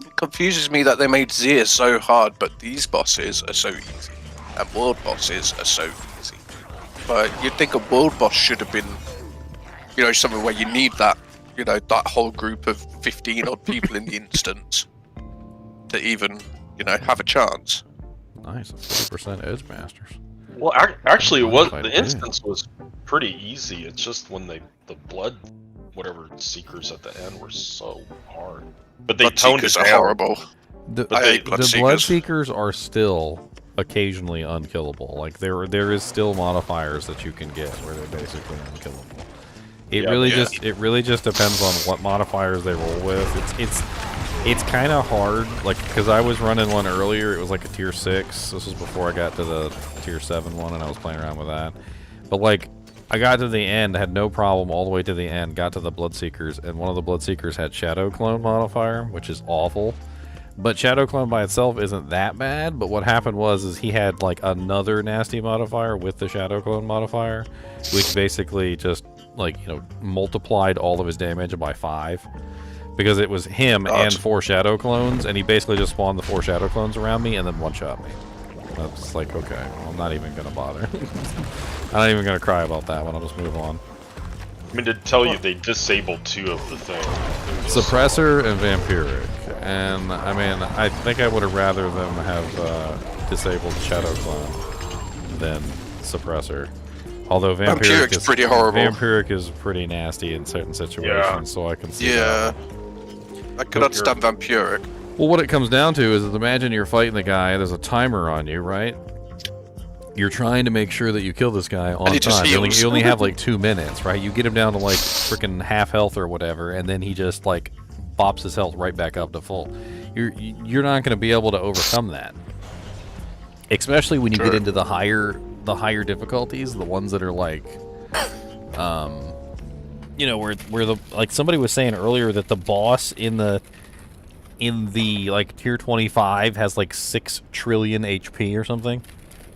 It confuses me that they made Zir so hard, but these bosses are so easy. And world bosses are so easy. But you'd think a world boss should have been, something where you need that, that whole group of 15 odd people in the instance to even, have a chance. Nice, 40% edge masters. Well, actually, the instance was pretty easy. It's just when the blood, whatever seekers at the end were so hard. But they toned it down. Horrible. The blood seekers are still occasionally unkillable. Like there is still modifiers that you can get where they're basically unkillable. It really just depends on what modifiers they roll with. It's kind of hard, like, because I was running one earlier. It was like a tier 6. This was before I got to the tier 7 one, and I was playing around with that. But like, I got to the end, had no problem all the way to the end. Got to the Bloodseekers, and one of the Bloodseekers had Shadow Clone modifier, which is awful. But Shadow Clone by itself isn't that bad. But what happened was he had like another nasty modifier with the Shadow Clone modifier, which basically just multiplied all of his damage by 5. Because it was him and 4 Shadow Clones, and he basically just spawned the 4 Shadow Clones around me and then one-shot me. I was like, okay, well, I'm not even going to bother. I'm not even going to cry about that one. I'll just move on. I mean, to tell you, they disabled 2 of the things. Suppressor and Vampiric. And, I mean, I think I would have rather them have disabled Shadow Clone than Suppressor. Although Vampiric is pretty horrible. Vampiric is pretty nasty in certain situations, so I can see that. I could understand Vampiric. Well, what it comes down to is imagine you're fighting the guy, there's a timer on you, right? You're trying to make sure that you kill this guy on time. You only have like 2 minutes, right? You get him down to like freaking half health or whatever, and then he just like bops his health right back up to full. You're not going to be able to overcome that. Especially when you get into the higher difficulties, the ones that are like where the, like somebody was saying earlier that the boss in the like tier 25 has like 6 trillion HP or something.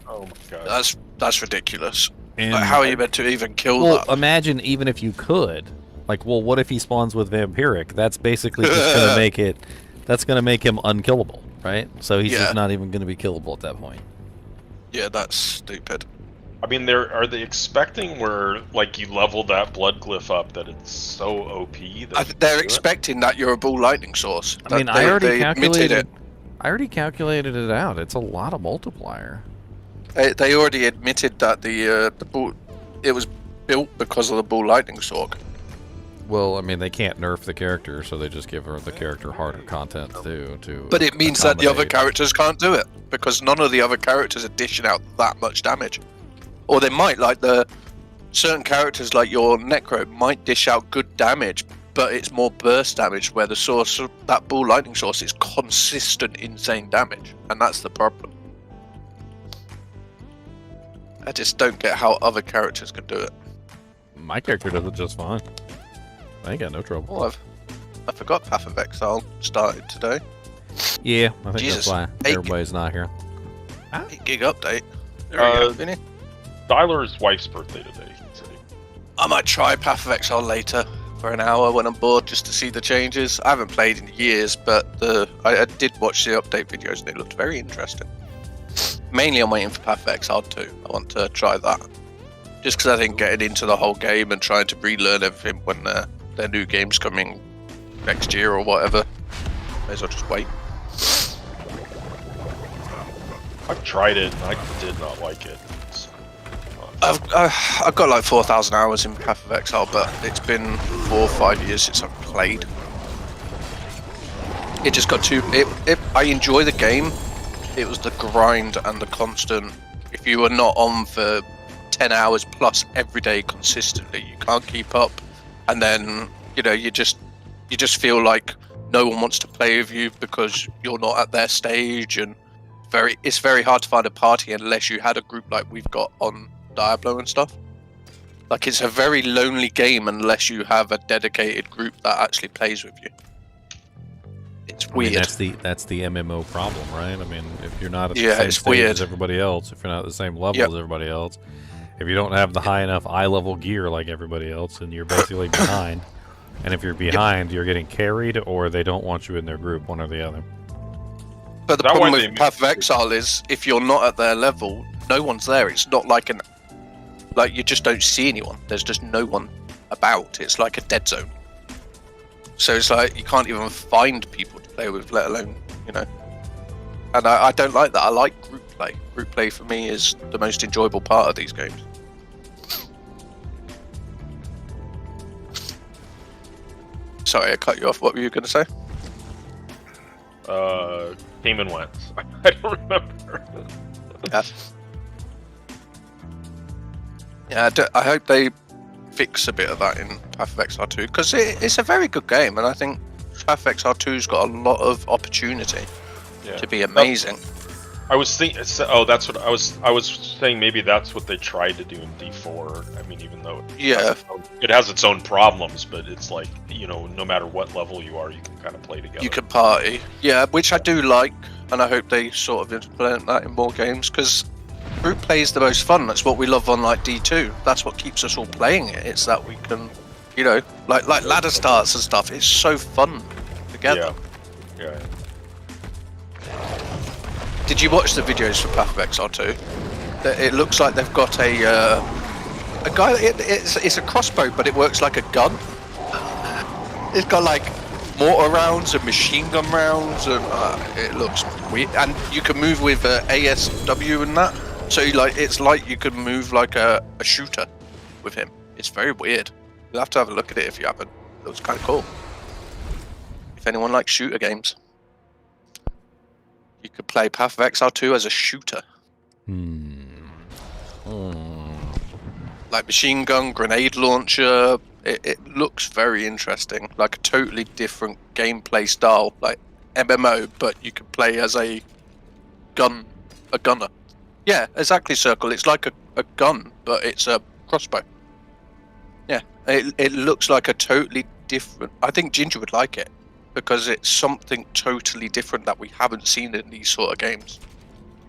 Oh my god. That's ridiculous. And like, how are you meant to even kill that? Imagine even if you could. Like, well, what if he spawns with Vampiric? That's basically just going to make it... That's going to make him unkillable, right? So he's just not even going to be killable at that point. Yeah, that's stupid. I mean, are they expecting where, like, you level that blood glyph up that it's so OP? They're expecting that you're a ball lightning source. I mean, I already calculated it out. It's a lot of multiplier. They already admitted that the ball, it was built because of the ball lightning stork. Well, I mean, they can't nerf the character, so they just give her the character harder content to. But it means that the other accommodate. characters can't do it because none of the other characters are dishing out that much damage, or they might, like the certain characters like your Necro might dish out good damage, but it's more burst damage where the source of that ball lightning source is consistent insane damage, and that's the problem. I just don't get how other characters can do it. My character does it just fine. I ain't got no trouble. Oh, I forgot Path of Exile started today. Yeah, I think Jesus. that's why 8 everybody's not here. 8 gig update. There we go, Vinny. Tyler's wife's birthday today. I might try Path of Exile later for an hour when I'm bored just to see the changes. I haven't played in years, but I did watch the update videos and it looked very interesting. Mainly I'm waiting for Path of Exile 2. I want to try that. Just because I think getting into the whole game and trying to relearn everything when their new game's coming next year or whatever, may as well just wait. I've tried it and I did not like it. I've got like 4,000 hours in Path of Exile, but it's been 4 or 5 years since I've played. It just got too... I enjoy the game. It was the grind and the constant... If you were not on for 10 hours plus every day consistently, you can't keep up. And then, you know, you just feel like no one wants to play with you because you're not at their stage, and it's very hard to find a party unless you had a group like we've got on Diablo and stuff. Like, it's a very lonely game unless you have a dedicated group that actually plays with you. It's weird. I mean, that's the MMO problem, right? I mean, if you're not at the Yeah, same it's stage weird. as everybody else, if you're not at the same level Yep. as everybody else, if you don't have the high enough eye level gear like everybody else, and you're basically behind. And if you're behind, you're getting carried, or they don't want you in their group, one or the other. But the That problem way they with Path of Exile is if you're not at their level, no one's there. It's not like you just don't see anyone. There's just no one about. It's like a dead zone. So it's like you can't even find people to play with, let alone, you know. And I don't like that. I like group play. Group play for me is the most enjoyable part of these games. Sorry, I cut you off. What were you going to say? Came and went. I don't remember. Yeah. Yeah, I hope they fix a bit of that in Path of Exile 2, because it's a very good game, and I think Path of Exile 2's got a lot of opportunity to be amazing. I was thinking. Oh, that's what I was saying. Maybe that's what they tried to do in D4. I mean, even though it has its own problems, but it's like, you know, no matter what level you are, you can kind of play together. You can party, yeah, which I do like, and I hope they sort of implement that in more games, because group play is the most fun. That's what we love on like D2. That's what keeps us all playing it. It's that we can, you know, like ladder starts and stuff. It's so fun together. Yeah. Did you watch the videos for Path of Exile 2? It looks like they've got a guy. It's a crossbow, but it works like a gun. It's got like mortar rounds and machine gun rounds, and it looks weird. And you can move with ASW and that. So it's like you can move like a shooter with him. It's very weird. You'll have to have a look at it if you haven't. It looks kind of cool. If anyone likes shooter games. You could play Path of Exile 2 as a shooter. Like machine gun, grenade launcher. It looks very interesting. Like a totally different gameplay style, like MMO, but you can play as a gunner. Yeah, exactly, Circle. It's like a gun, but it's a crossbow. Yeah, it looks like a totally different... I think Ginger would like it, because it's something totally different that we haven't seen in these sort of games.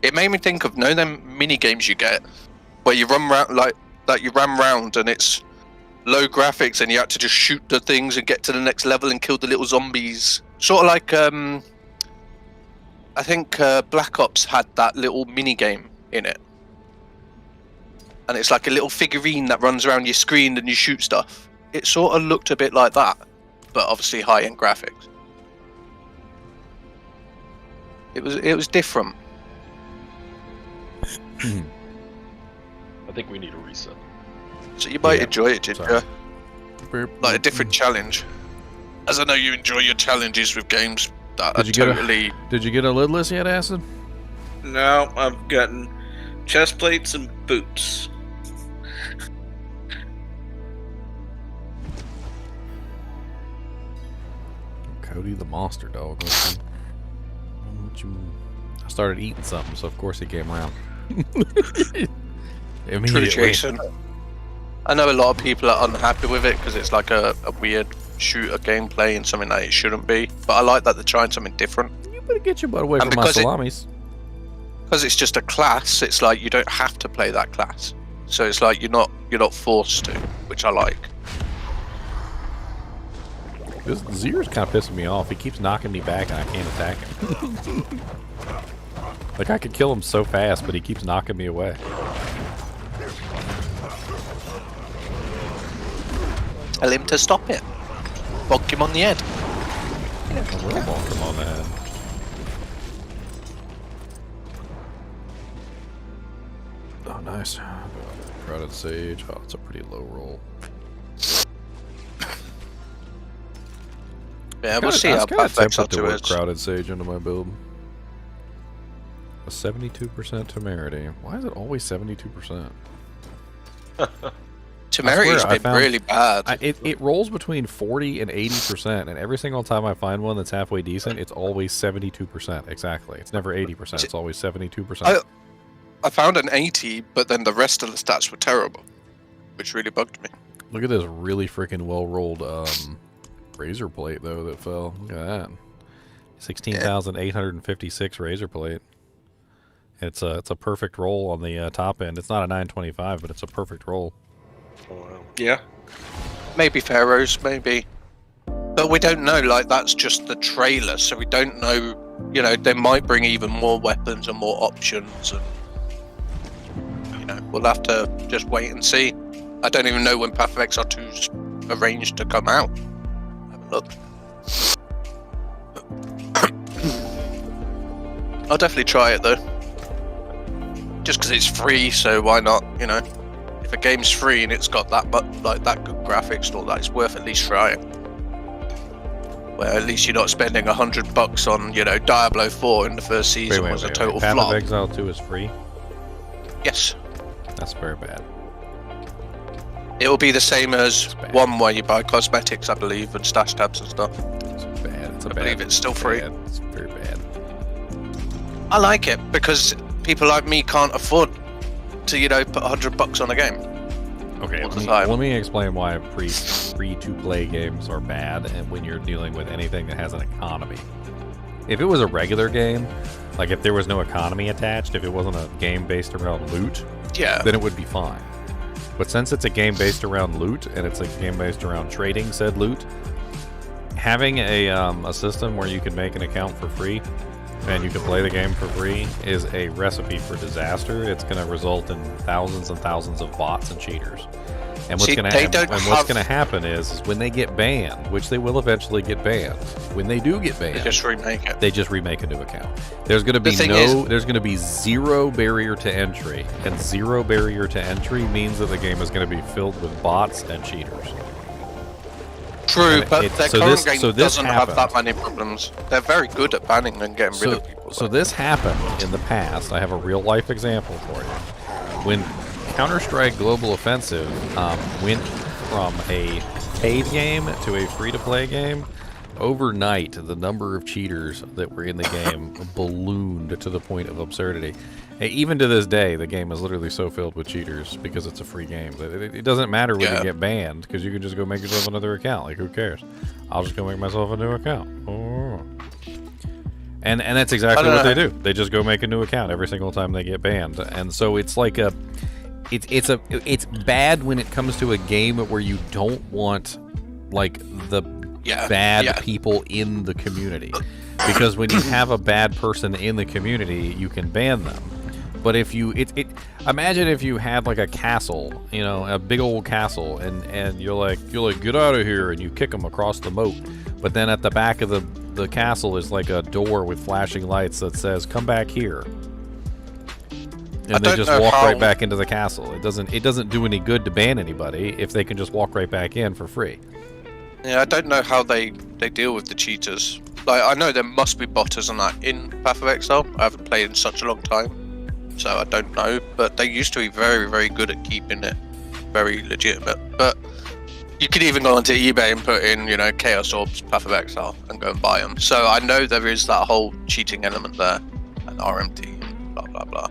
It made me think of, them mini games you get where you run around like you ran round and it's low graphics and you have to just shoot the things and get to the next level and kill the little zombies. Sort of like I think Black Ops had that little mini game in it. And it's like a little figurine that runs around your screen and you shoot stuff. It sort of looked a bit like that, but obviously high-end graphics. It was different. think we need a reset. So you might Yeah. enjoy it, Ginger. Burp. Like a different challenge. As I know you enjoy your challenges with games that Did are you get totally... Did you get a lidless yet, Acid? No, I've gotten chest plates and boots. Cody the monster dog. I started eating something, so of course he came around. True, Immediately. Jason. I know a lot of people are unhappy with it because it's like a weird shooter gameplay and something that it shouldn't be. But I like that they're trying something different. You better get your butt away And from my because salamis. Because it's just a class, it's like you don't have to play that class. So it's like you're not forced to, which I like. This Zier's kind of pissing me off. He keeps knocking me back and I can't attack him. Like, I could kill him so fast, but he keeps knocking me away. Tell him to stop it. Bonk him on the head. I will bonk him on the head. Oh, nice. Crowded Sage. Oh, it's a pretty low roll. Yeah, we'll see how perfect tempted to work is. Crowded Sage into my build. A 72% temerity. Why is it always 72%? Temerity's been really bad. It rolls between 40 and 80%, and every single time I find one that's halfway decent, it's always 72%. Exactly. It's never 80%. It's always 72%. I found an 80, but then the rest of the stats were terrible, which really bugged me. Look at this really freaking well-rolled razor plate, though, that fell. Look at that. 16,856 razor plate. It's a perfect roll on the top end. It's not a 925, but it's a perfect roll. Yeah. Maybe Pharaohs, maybe. But we don't know, like, that's just the trailer, so we don't know, you know, they might bring even more weapons and more options, and, you know, we'll have to just wait and see. I don't even know when Path of Exile 2's arranged to come out. Have a look. I'll definitely try it, though. Just because it's free, so why not, you know? If a game's free and it's got that like that good graphics and all that, it's worth at least trying. Where at least you're not spending $100 on, you know, Diablo IV in the first season was a total Path flop. of Exile 2 is free? Yes. That's very bad. It will be the same as one where you buy cosmetics, I believe, and stash tabs and stuff. It's bad. I believe it's still free. It's very bad. I like it because people like me can't afford to, you know, put $100 on a game. Okay, let me explain why free-to-play games are bad and when you're dealing with anything that has an economy. If it was a regular game, like if there was no economy attached, if it wasn't a game based around loot, then it would be fine. But since it's a game based around loot and it's a game based around trading said loot, having a system where you can make an account for free and you can play the game for free is a recipe for disaster. It's going to result in thousands and thousands of bots and cheaters. And what's going to happen is when they get banned, which they will eventually get banned, when they do get banned, they just remake it. They just remake a new account. There's going to be there's going to be zero barrier to entry, and zero barrier to entry means that the game is going to be filled with bots and cheaters. True, but their current game doesn't happened. have that many problems. They're very good at banning and getting rid of people. So this happened in the past. I have a real life example for you. When Counter-Strike Global Offensive went from a paid game to a free-to-play game, overnight the number of cheaters that were in the game ballooned to the point of absurdity. Even to this day, the game is literally so filled with cheaters because it's a free game. It doesn't matter when you get banned because you can just go make yourself another account. Like, who cares? I'll just go make myself a new account. Oh. And that's exactly what they do. They just go make a new account every single time they get banned. And so it's like it's bad when it comes to a game where you don't want like the bad people in the community. Because when you have a bad person in the community, you can ban them. But if you imagine if you had like a castle, you know, a big old castle, and you're like get out of here, and you kick them across the moat. But then at the back of the castle is like a door with flashing lights that says come back here. And they just walk right back into the castle. It doesn't do any good to ban anybody if they can just walk right back in for free. Yeah, I don't know how they deal with the cheaters. Like, I know there must be botters on that in Path of Exile. I haven't played in such a long time, so I don't know. But they used to be very, very good at keeping it very legitimate. But you could even go onto eBay and put in, Chaos Orbs, Path of Exile, and go and buy them. So I know there is that whole cheating element there, and RMT, and blah blah blah.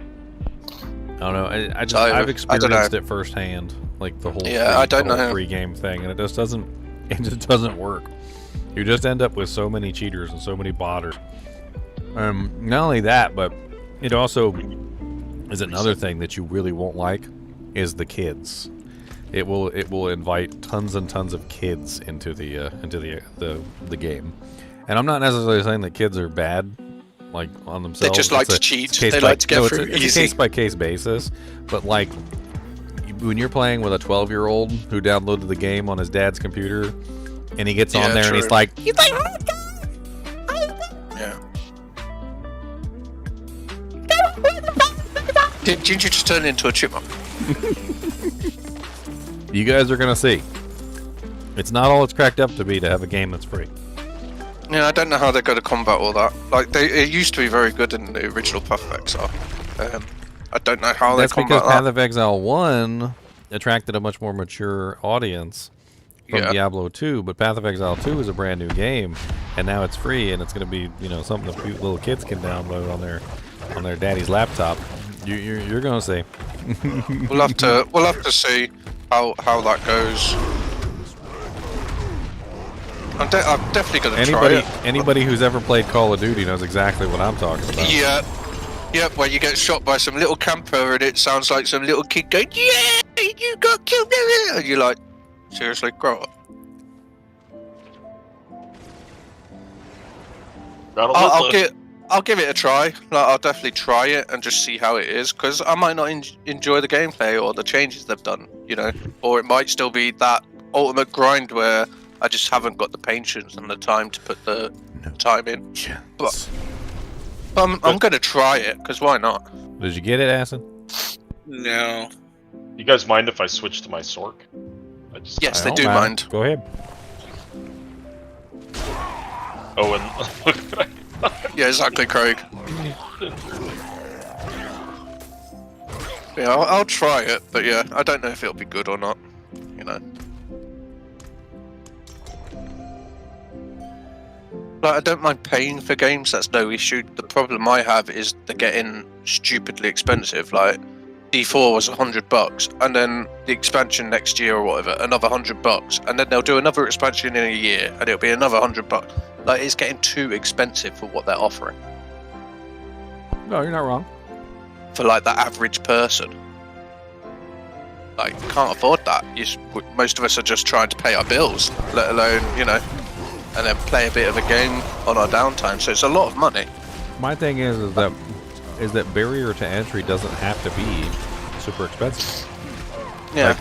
I don't know. I've experienced it firsthand, like the whole free game thing, and it just doesn't work. You just end up with so many cheaters and so many botters. Not only that, but it also is another thing that you really won't like is the kids. It will invite tons and tons of kids into the game, and I'm not necessarily saying that kids are bad, like on themselves. They just like to cheat. They like to get through easy. It's a case by case basis, but like when you're playing with a 12-year-old who downloaded the game on his dad's computer, and he gets on there and he's like, oh God. Yeah. Didn't you just turn into a chipmunk? You guys are gonna see. It's not all it's cracked up to be to have a game that's free. Yeah, I don't know how they're going to combat all that. Like, it used to be very good in the original Path of Exile. I don't know how they combat that. That's because Path of Exile 1 attracted a much more mature audience from Diablo 2, but Path of Exile 2 is a brand new game, and now it's free, and it's going to be, something that little kids can download on their daddy's laptop. You're going to see. We'll have to see how that goes. I'm definitely going to try it. Anybody who's ever played Call of Duty knows exactly what I'm talking about. Yeah, where you get shot by some little camper and it sounds like some little kid going, "Yeah, you got killed," and you're like, seriously, grow up. I'll give it a try. Like, I'll definitely try it and just see how it is, because I might not enjoy the gameplay or the changes they've done, or it might still be that ultimate grind where I just haven't got the patience and the time to put the time in. But I'm going to try it, because why not? Did you get it, Acid? No. You guys mind if I switch to my Sork? Yes, they do mind. Go ahead. Oh, and look. Yeah, exactly, Craig. Yeah, I'll try it, but yeah, I don't know if it'll be good or not, Like, I don't mind paying for games, that's no issue. The problem I have is they're getting stupidly expensive. Like, D4 was $100, and then the expansion next year or whatever, another $100, and then they'll do another expansion in a year, and it'll be another $100. Like, it's getting too expensive for what they're offering. No, you're not wrong. For like the average person, like, you can't afford that. Most of us are just trying to pay our bills, let alone, and then play a bit of a game on our downtime. So it's a lot of money. My thing is that barrier to entry doesn't have to be super expensive. Yeah. Like,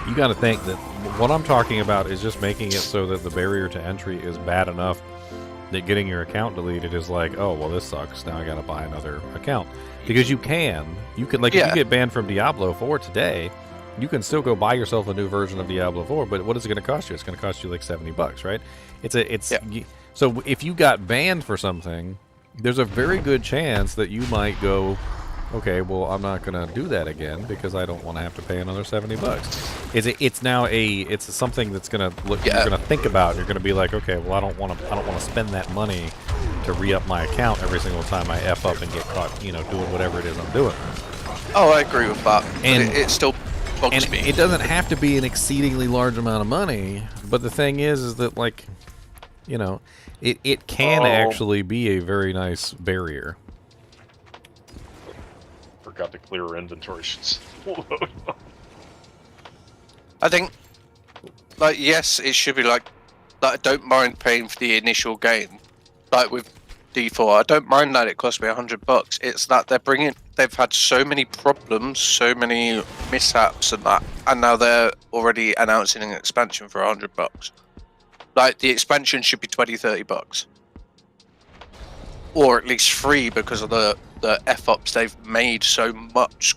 you got to think that what I'm talking about is just making it so that the barrier to entry is bad enough that getting your account deleted is like, oh, well, this sucks. Now I got to buy another account. Because you can like, if you get banned from Diablo 4 today, you can still go buy yourself a new version of Diablo 4, but what is it going to cost you? It's going to cost you like $70, right? So if you got banned for something, there's a very good chance that you might go, okay, well, I'm not going to do that again because I don't want to have to pay another $70. It's something that's going to look. You're going to think about. You're going to be like, okay, well, I don't want to spend that money to re-up my account every single time I f up and get caught, doing whatever it is I'm doing. Oh, I agree with that. And it still bugs me. It doesn't have to be an exceedingly large amount of money, but the thing is that, like, it can actually be a very nice barrier. Forgot to clear our inventory. I think, like, yes, it should be like I don't mind paying for the initial game. Like with D4, I don't mind that it cost me $100. It's that they've had so many problems, so many mishaps and that, and now they're already announcing an expansion for $100. Like, the expansion should be $20-30. or at least 3 because of the F-ups they've made so much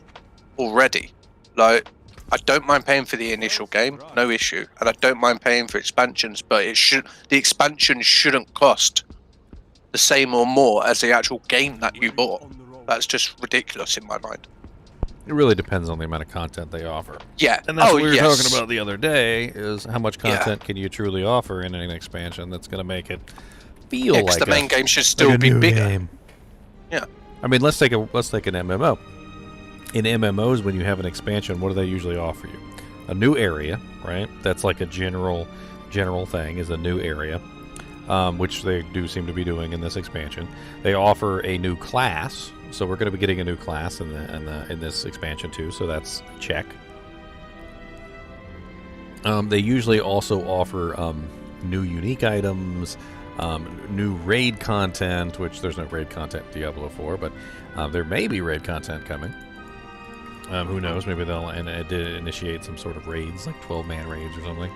already. Like, I don't mind paying for the initial game, no issue, and I don't mind paying for expansions, but the expansion shouldn't cost the same or more as the actual game that you bought. That's just ridiculous in my mind. It really depends on the amount of content they offer. Yeah. And that's what we were talking about the other day, is how much content can you truly offer in an expansion that's going to make it feel like the main game should still be bigger. Game. Yeah. I mean, let's take an MMO. In MMOs, when you have an expansion, what do they usually offer you? A new area, right? That's like a general thing, is a new area, which they do seem to be doing in this expansion. They offer a new class, so we're going to be getting a new class in this expansion too. So that's check. They usually also offer new unique items, new raid content, which there's no raid content in Diablo 4, but there may be raid content coming. Who knows? Maybe they'll initiate some sort of raids, like 12-man raids or something.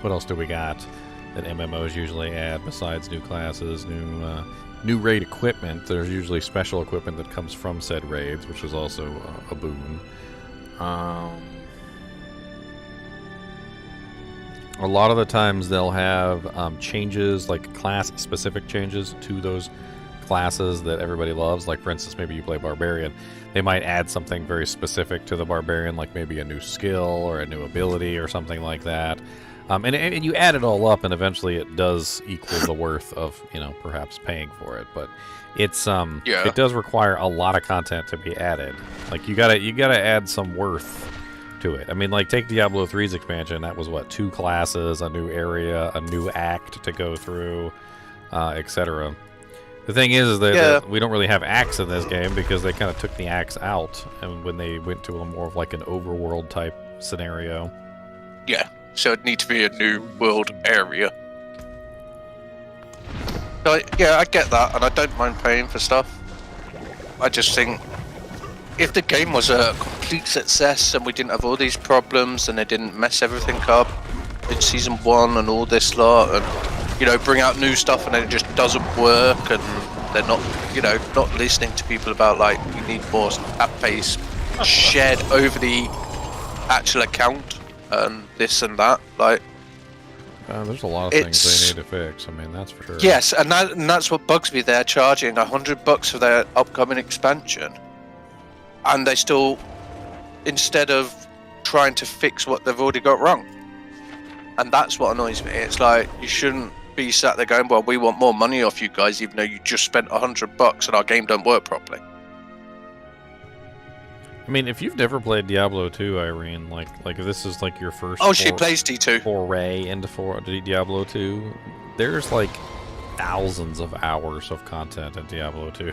What else do we got that MMOs usually add besides new classes, new raid equipment? There's usually special equipment that comes from said raids, which is also a boon. A lot of the times they'll have changes, like class-specific changes to those classes that everybody loves. Like, for instance, maybe you play Barbarian. They might add something very specific to the Barbarian, like maybe a new skill or a new ability or something like that. And you add it all up, and eventually it does equal the worth of, perhaps paying for it. But it's it does require a lot of content to be added. Like, you gotta add some worth to it. I mean, like, take Diablo 3's expansion. That was what, 2 classes, a new area, a new act to go through, etc. The thing is that we don't really have acts in this game because they kind of took the acts out, and when they went to a more of like an overworld type scenario. Yeah, so it'd need to be a new world area. So, yeah, I get that, and I don't mind paying for stuff. I just think if the game was a complete success and we didn't have all these problems and they didn't mess everything up in Season 1 and all this lot, and, bring out new stuff and then it just doesn't work, and they're not, not listening to people about, like, you need more app-based shared over the actual account and this and that, like... there's a lot of things they need to fix. I mean, that's for sure. Yes, and that's what bugs me. They're charging $100 for their upcoming expansion, and they still, instead of trying to fix what they've already got wrong. And that's what annoys me. It's like, you shouldn't be sat there going, well, we want more money off you guys, even though you just spent $100 and our game don't work properly. I mean, if you've never played Diablo 2, Irene, like if this is like your first she plays D2 foray into Diablo 2, there's like thousands of hours of content in Diablo 2.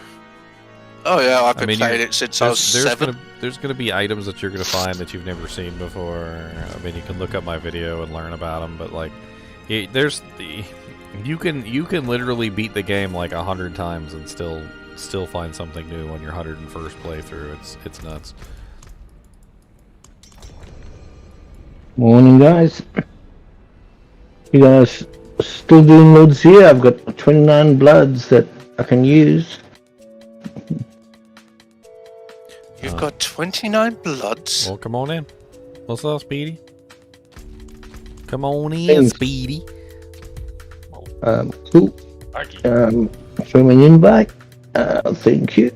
Oh yeah, I've been playing it since I was 7. There's gonna be items that you're gonna find that you've never seen before. I mean, you can look up my video and learn about them, but like, you can literally beat the game like 100 times and still find something new on your 101st playthrough. It's nuts. Morning, guys. You guys still doing loads here? I've got 29 bloods that I can use. You've got 29 bloods? Well, come on in. What's up, Speedy? Come on in, Speedy. Cool. Show me an invite. Thank you.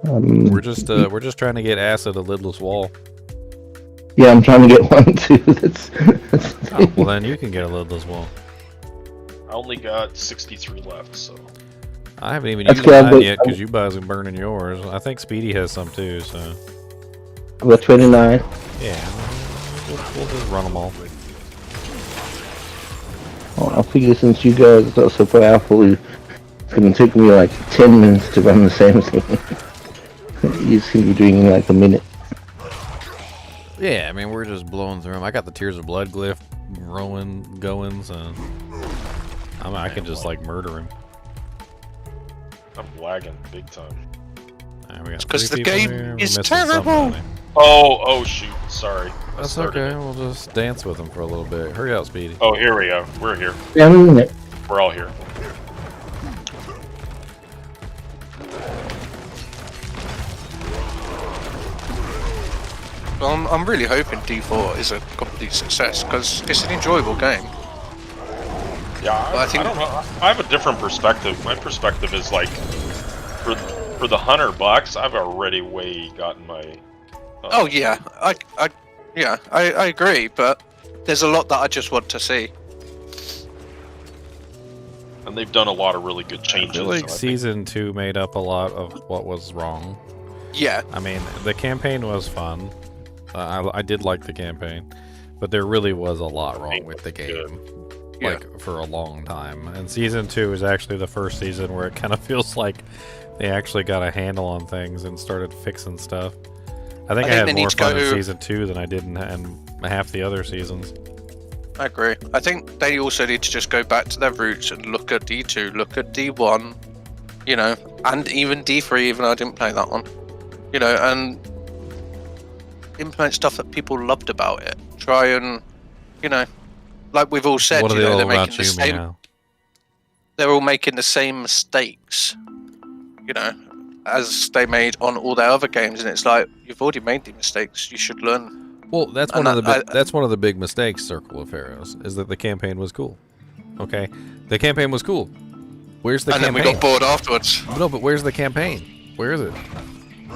We're just trying to get acid a lidless wall. Yeah, I'm trying to get one too. That's well, then you can get a lidless wall. I only got 63 left, so. I haven't even used mine yet because you guys are burning yours. I think Speedy has some too, so. I've got 29. Yeah, we'll just run them all. I figure since you guys are so powerful, it's gonna take me like 10 minutes to run the same thing. You seem to be doing in like a minute. Yeah, I mean, we're just blowing through them. I got the Tears of Blood glyph going, so I can just like murder him. I'm lagging big time. It's because the game is terrible. Oh shoot, sorry. That's started okay. it. We'll just dance with him for a little bit. Hurry up, Speedy. Oh, here we go. We're here. Yeah, I'm in it. We're all here. Well, I'm really hoping D4 is a complete success because it's an enjoyable game. Yeah, But I think- I don't know. I have a different perspective. My perspective is like, for the $100, I've already way gotten my. Oh yeah, I agree, but there's a lot that I just want to see. And they've done a lot of really good I changes. feel like so I think- season 2 made up a lot of what was wrong. Yeah. I mean, the campaign was fun. I did like the campaign, but there really was a lot wrong with the game. Yeah. Like, for a long time. And season 2 is actually the first season where it kind of feels like they actually got a handle on things and started fixing stuff. I think I they had need more to fun in go- season 2 than I did in half the other seasons. I agree. I think they also need to just go back to their roots and look at D2, look at D1, you know, and even D3, even though I didn't play that one, you know, and implement stuff that people loved about it. Try and, you know, like we've all said, What are you they know, all they're about making the you, same. meow? They're all making the same mistakes, you know, as they made on all their other games, and it's like you've already made the mistakes. You should learn. Well, that's And one of the I- that's one of the big mistakes, Circle of Pharaohs, is that the campaign was cool. Okay, the campaign was cool. Where's the And campaign? then we got bored afterwards. No, but where's the campaign? Where is it?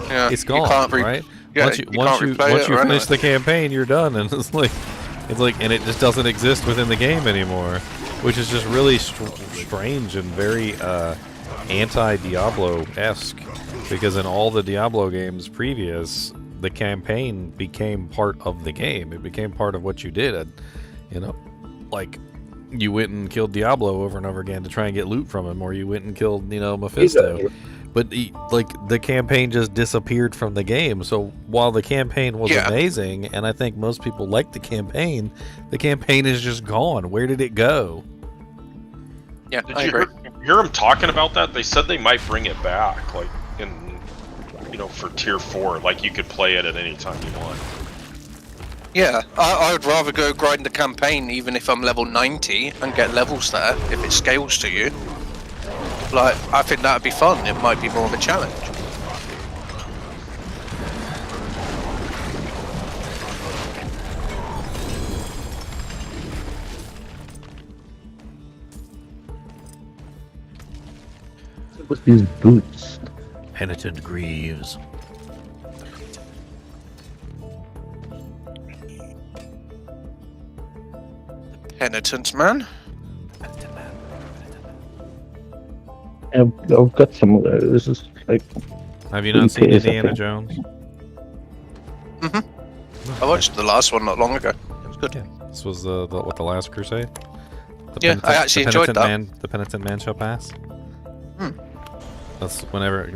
Yeah, It's you gone, can't right? Yeah, once you you can't replay once it you or finish anything. the campaign, you're done, and it's like, and it just doesn't exist within the game anymore, which is just really strange and very anti-Diablo-esque, because in all the Diablo games previous, the campaign became part of the game. It became part of what you did. And, you know, like, you went and killed Diablo over and over again to try and get loot from him, or you went and killed, you know, Mephisto. But the campaign just disappeared from the game. So while the campaign was amazing, and I think most people liked the campaign is just gone. Where did it go? Yeah, Did you hear them talking about that? They said they might bring it back, like in, you know, for tier 4, like you could play it at any time you want. Yeah, I would rather go grind the campaign even if I'm level 90 and get levels there if it scales to you. Like, I think that would be fun. It might be more of a challenge. What's these boots? Penitent Greaves. Penitent man. I've got some of those. This is like. Have you not seen pretty pissed, I Indiana think. Jones? I watched the last one not long ago. It was good. This was the Last Crusade. Yeah, I actually the enjoyed penitent that. The penitent man shall pass. Hmm. That's whenever.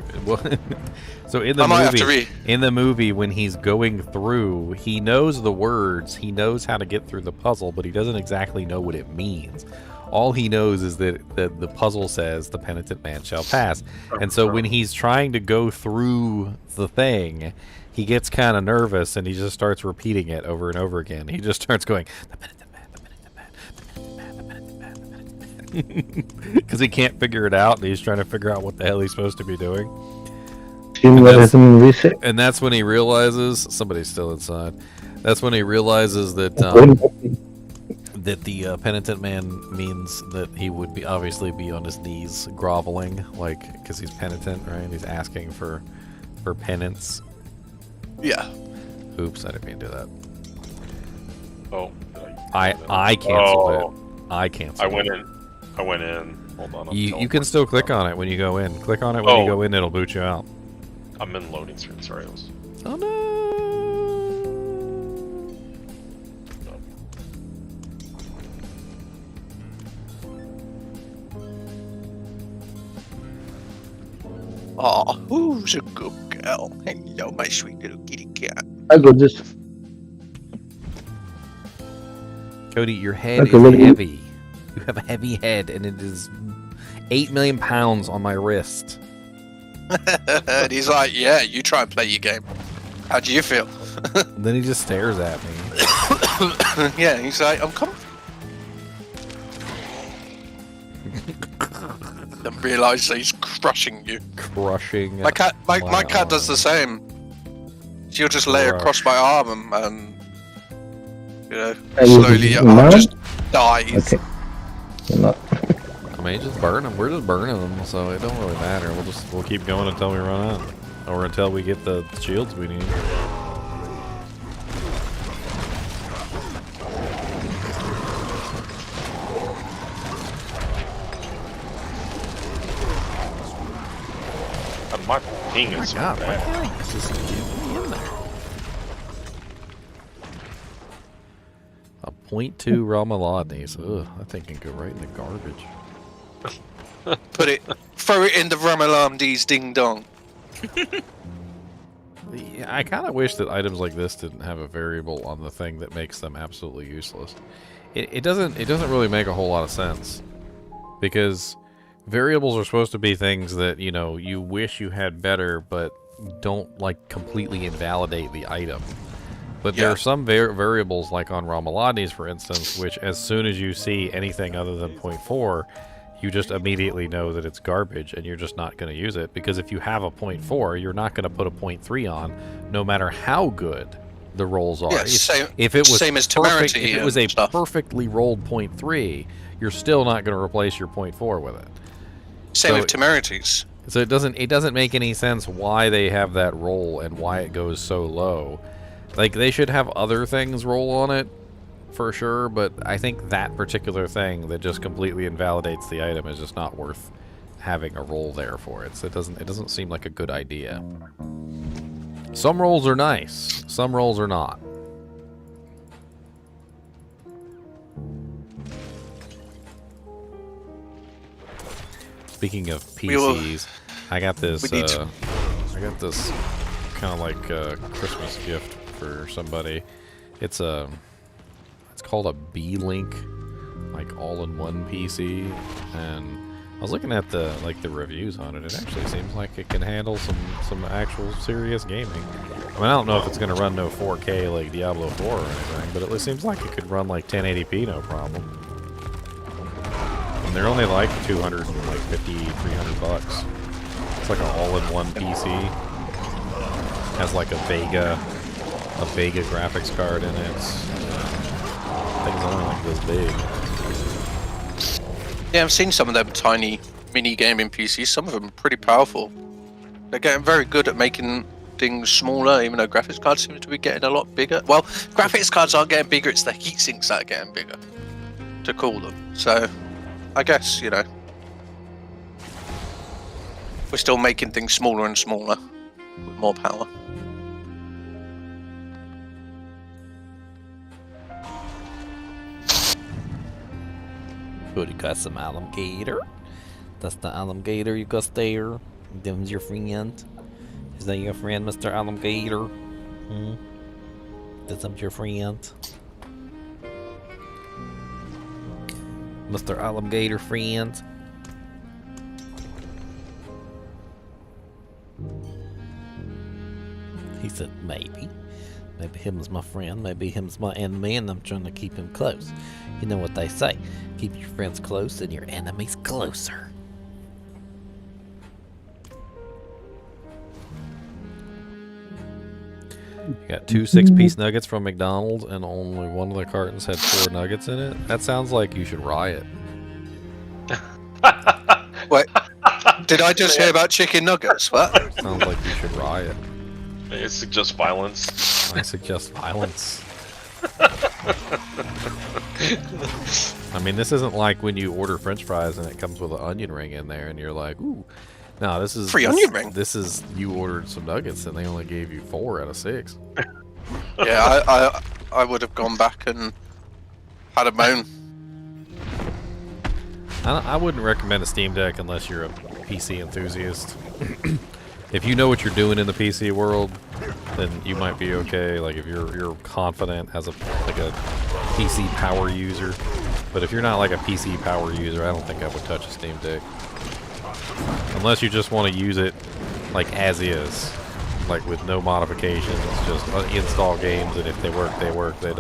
So in the I might have to movie, when he's going through, he knows the words, he knows how to get through the puzzle, but he doesn't exactly know what it means. All he knows is that the puzzle says the penitent man shall pass. And so when he's trying to go through the thing, he gets kind of nervous and he just starts repeating it over and over again. He just starts going, the penitent man, the penitent man, the penitent man, the penitent man, the penitent man. Because he can't figure it out and he's trying to figure out what the hell he's supposed to be doing. And that's when he realizes, somebody's still inside, that's when he realizes that that the penitent man means that he would be obviously be on his knees groveling, like, because he's penitent, right? He's asking for penance. Yeah. Oops, I didn't mean to do that. Oh. I canceled it. I canceled I went in. Hold on. You can still click on it when you go in. Click on it when you go in, it'll boot you out. I'm in loading screen. Sorry, I was. Oh no. Oh, who's a good girl? Hello, my sweet little kitty cat. I got this. Cody, your head Okay, is what do you- heavy. You have a heavy head, and it is 8 million pounds on my wrist. And he's like, yeah, you try and play your game. How do you feel? Then he just stares at me. Yeah, he's like, I'm coming. Then realise that he's crushing you. Crushing. My cat does the same. She'll just lay across my arm and you know, slowly your arm just dies. Okay. I'm not. I mean, just burn them. We're just burning them, so it don't really matter. We'll keep going until we run out, or until we get the shields we need. My ping is Oh my God, why can't I just get me in there? A 0.2 Ramalades. Ugh, that thing can go right in the garbage. Throw it in the Ramalamdi's ding dong. Yeah, I kind of wish that items like this didn't have a variable on the thing that makes them absolutely useless. It doesn't really make a whole lot of sense, because variables are supposed to be things that, you know, you wish you had better, but don't like completely invalidate the item. But there are some variables, like on Ramalades, for instance, which as soon as you see anything other than 0.4, you just immediately know that it's garbage, and you're just not going to use it. Because if you have a 0.4, you're not going to put a 0.3 on, no matter how good the rolls are. Yeah, if it was same as perfect, temerity if it was a stuff. perfectly rolled 0.3, you're still not going to replace your 0.4 with it. Same with temerities. So it doesn't make any sense why they have that roll and why it goes so low. Like, they should have other things roll on it, for sure, but I think that particular thing that just completely invalidates the item is just not worth having a roll there for it. So it doesn't seem like a good idea. Some rolls are nice, some rolls are not. Speaking of PCs, I got this kind of like a Christmas gift for somebody. It's called a B-Link, like all-in-one PC, and I was looking at the reviews on it. It actually seems like it can handle some actual serious gaming. I mean, I don't know if it's going to run no 4K like Diablo 4 or anything, but it seems like it could run like 1080p no problem. And they're only like 250, 300 bucks. It's like an all-in-one PC. Has like a Vega graphics card in it. Things only like this big. Yeah, I've seen some of them tiny mini gaming PCs. Some of them are pretty powerful. They're getting very good at making things smaller, even though graphics cards seem to be getting a lot bigger. Well, graphics cards aren't getting bigger, it's the heat sinks that are getting bigger, to call them. So, I guess, you know, we're still making things smaller and smaller with more power. Good, you got some alligator. That's the alligator you got there. Them's your friend. Is that your friend, Mr. Alligator? That's your friend. Mr. Alligator friend. He said maybe. Maybe him's my friend, maybe him's my enemy, and I'm trying to keep him close. You know what they say, keep your friends close and your enemies closer. You got 2 6-piece nuggets from McDonald's, and only one of the cartons had 4 nuggets in it? That sounds like you should riot. Wait, did I just hear about chicken nuggets? What? Sounds like you should riot. It suggests violence. I suggest violence. I mean, this isn't like when you order French fries and it comes with an onion ring in there, and you're like, ooh. No, this is free onion ring. This is you ordered some nuggets and they only gave you 4 out of 6. Yeah, I would have gone back and had a moan. I wouldn't recommend a Steam Deck unless you're a PC enthusiast. If you know what you're doing in the PC world, then you might be okay. Like if you're confident as a PC power user. But if you're not like a PC power user, I don't think I would touch a Steam Deck. Unless you just want to use it like as is, like with no modifications, just install games, and if they work, they work. They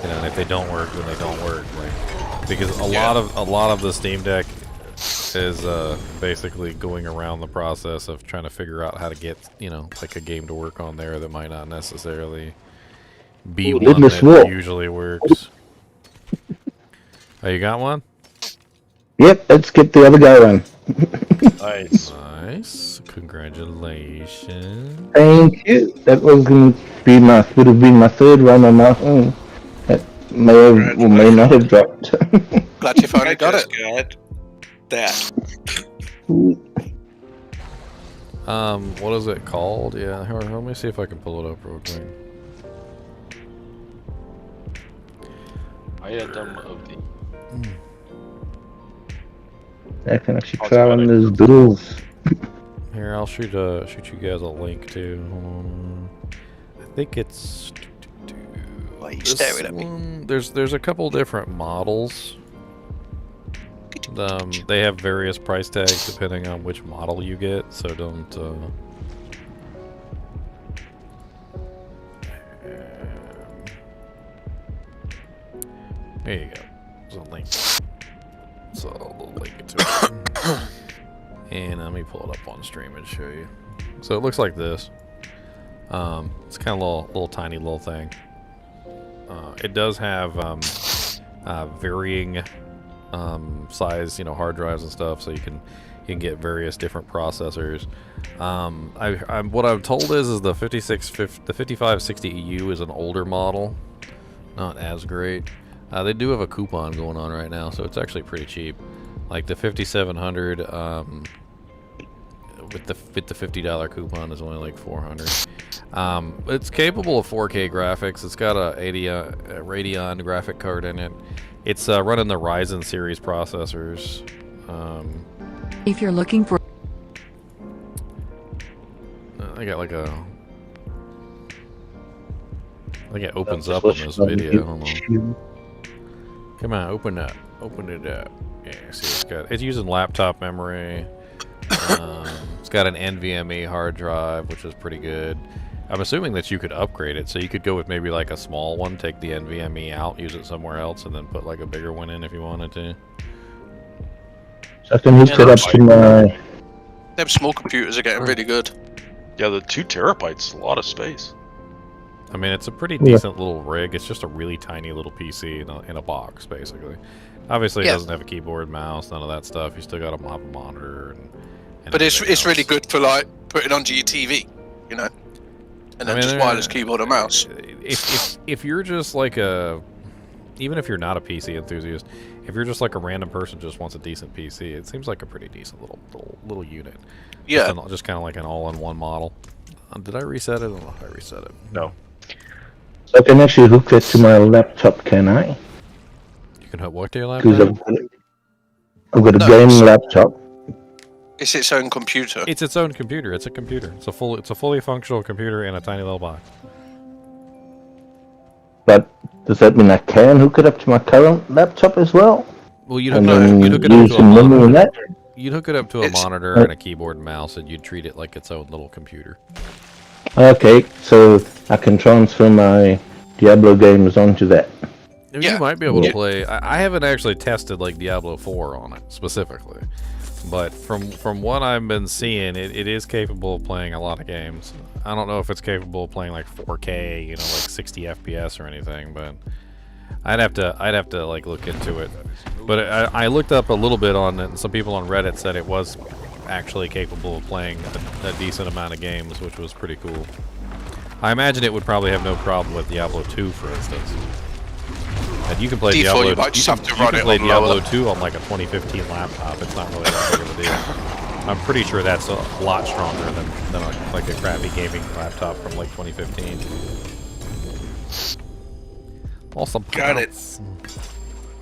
You know, and if they don't work, then they don't work. Like, because a lot of the Steam Deck is basically going around the process of trying to figure out how to get, you know, like a game to work on there that might not necessarily be one that usually works. Oh, you got one? Yep, let's get the other guy one. Nice. Nice. Congratulations. Thank you. That was going to be would have been my third run on my own. That may have or may not have dropped. Glad you finally got it. Got that. What is it called? Yeah, let me see if I can pull it up real quick. Item of the... I can actually try on those duels. Here, I'll shoot you guys a link too. I think it's. Why are you staring at me? There's a couple different models. They have various price tags depending on which model you get, so don't. There you go. There's a link. So I'll link it to it. And let me pull it up on stream and show you. So it looks like this. It's kind of a little tiny little thing. It does have varying size, you know, hard drives and stuff, so you can get various different processors. What I'm told is the 5560 EU is an older model, not as great. They do have a coupon going on right now, so it's actually pretty cheap. Like the 5700 with the $50 coupon is only like $400. It's capable of 4K graphics. It's got a Radeon graphic card in it. It's running the Ryzen series processors. If you're looking for, I got like a. I think it opens up on this video. Hold on. Come on, open it up. Yeah, see, it's using laptop memory. It's got an NVMe hard drive, which is pretty good. I'm assuming that you could upgrade it, so you could go with maybe like a small one, take the NVMe out, use it somewhere else, and then put like a bigger one in if you wanted to. So I can hook it up to my... Them small computers are getting really good. Yeah, the 2 terabytes is a lot of space. I mean, it's a pretty decent little rig. It's just a really tiny little PC in a box, basically. Obviously, it doesn't have a keyboard, mouse, none of that stuff. You still got a monitor. But it's really good for like putting onto your TV, you know, and then just wireless keyboard and mouse. If you're just like even if you're not a PC enthusiast, if you're just like a random person just wants a decent PC, it seems like a pretty decent little unit. Yeah. Just kind of like an all-in-one model. Did I reset it? I don't know if I reset it. No. So I can actually hook that to my laptop, can I? You can hook what to your laptop? Because I've got a gaming laptop. It's its own computer. It's its own computer. It's a computer. It's a fully functional computer in a tiny little box. But does that mean I can hook it up to my current laptop as well? Well, you'd hook it up to a monitor. You'd hook it up to a monitor and a keyboard and mouse, and you'd treat it like its own little computer. Okay, so I can transfer my Diablo games onto that. You might be able to play. I haven't actually tested like Diablo 4 on it specifically, but from what I've been seeing, it is capable of playing a lot of games. I don't know if it's capable of playing like 4K, you know, like 60 FPS or anything, but I'd have to like look into it. But I looked up a little bit on it, and some people on Reddit said it was actually capable of playing a decent amount of games, which was pretty cool. I imagine it would probably have no problem with Diablo 2, for instance. And you can play Diablo 2 on like a 2015 laptop. It's not really that big of a deal. I'm pretty sure that's a lot stronger than like a crappy gaming laptop from like 2015. Awesome. Got it.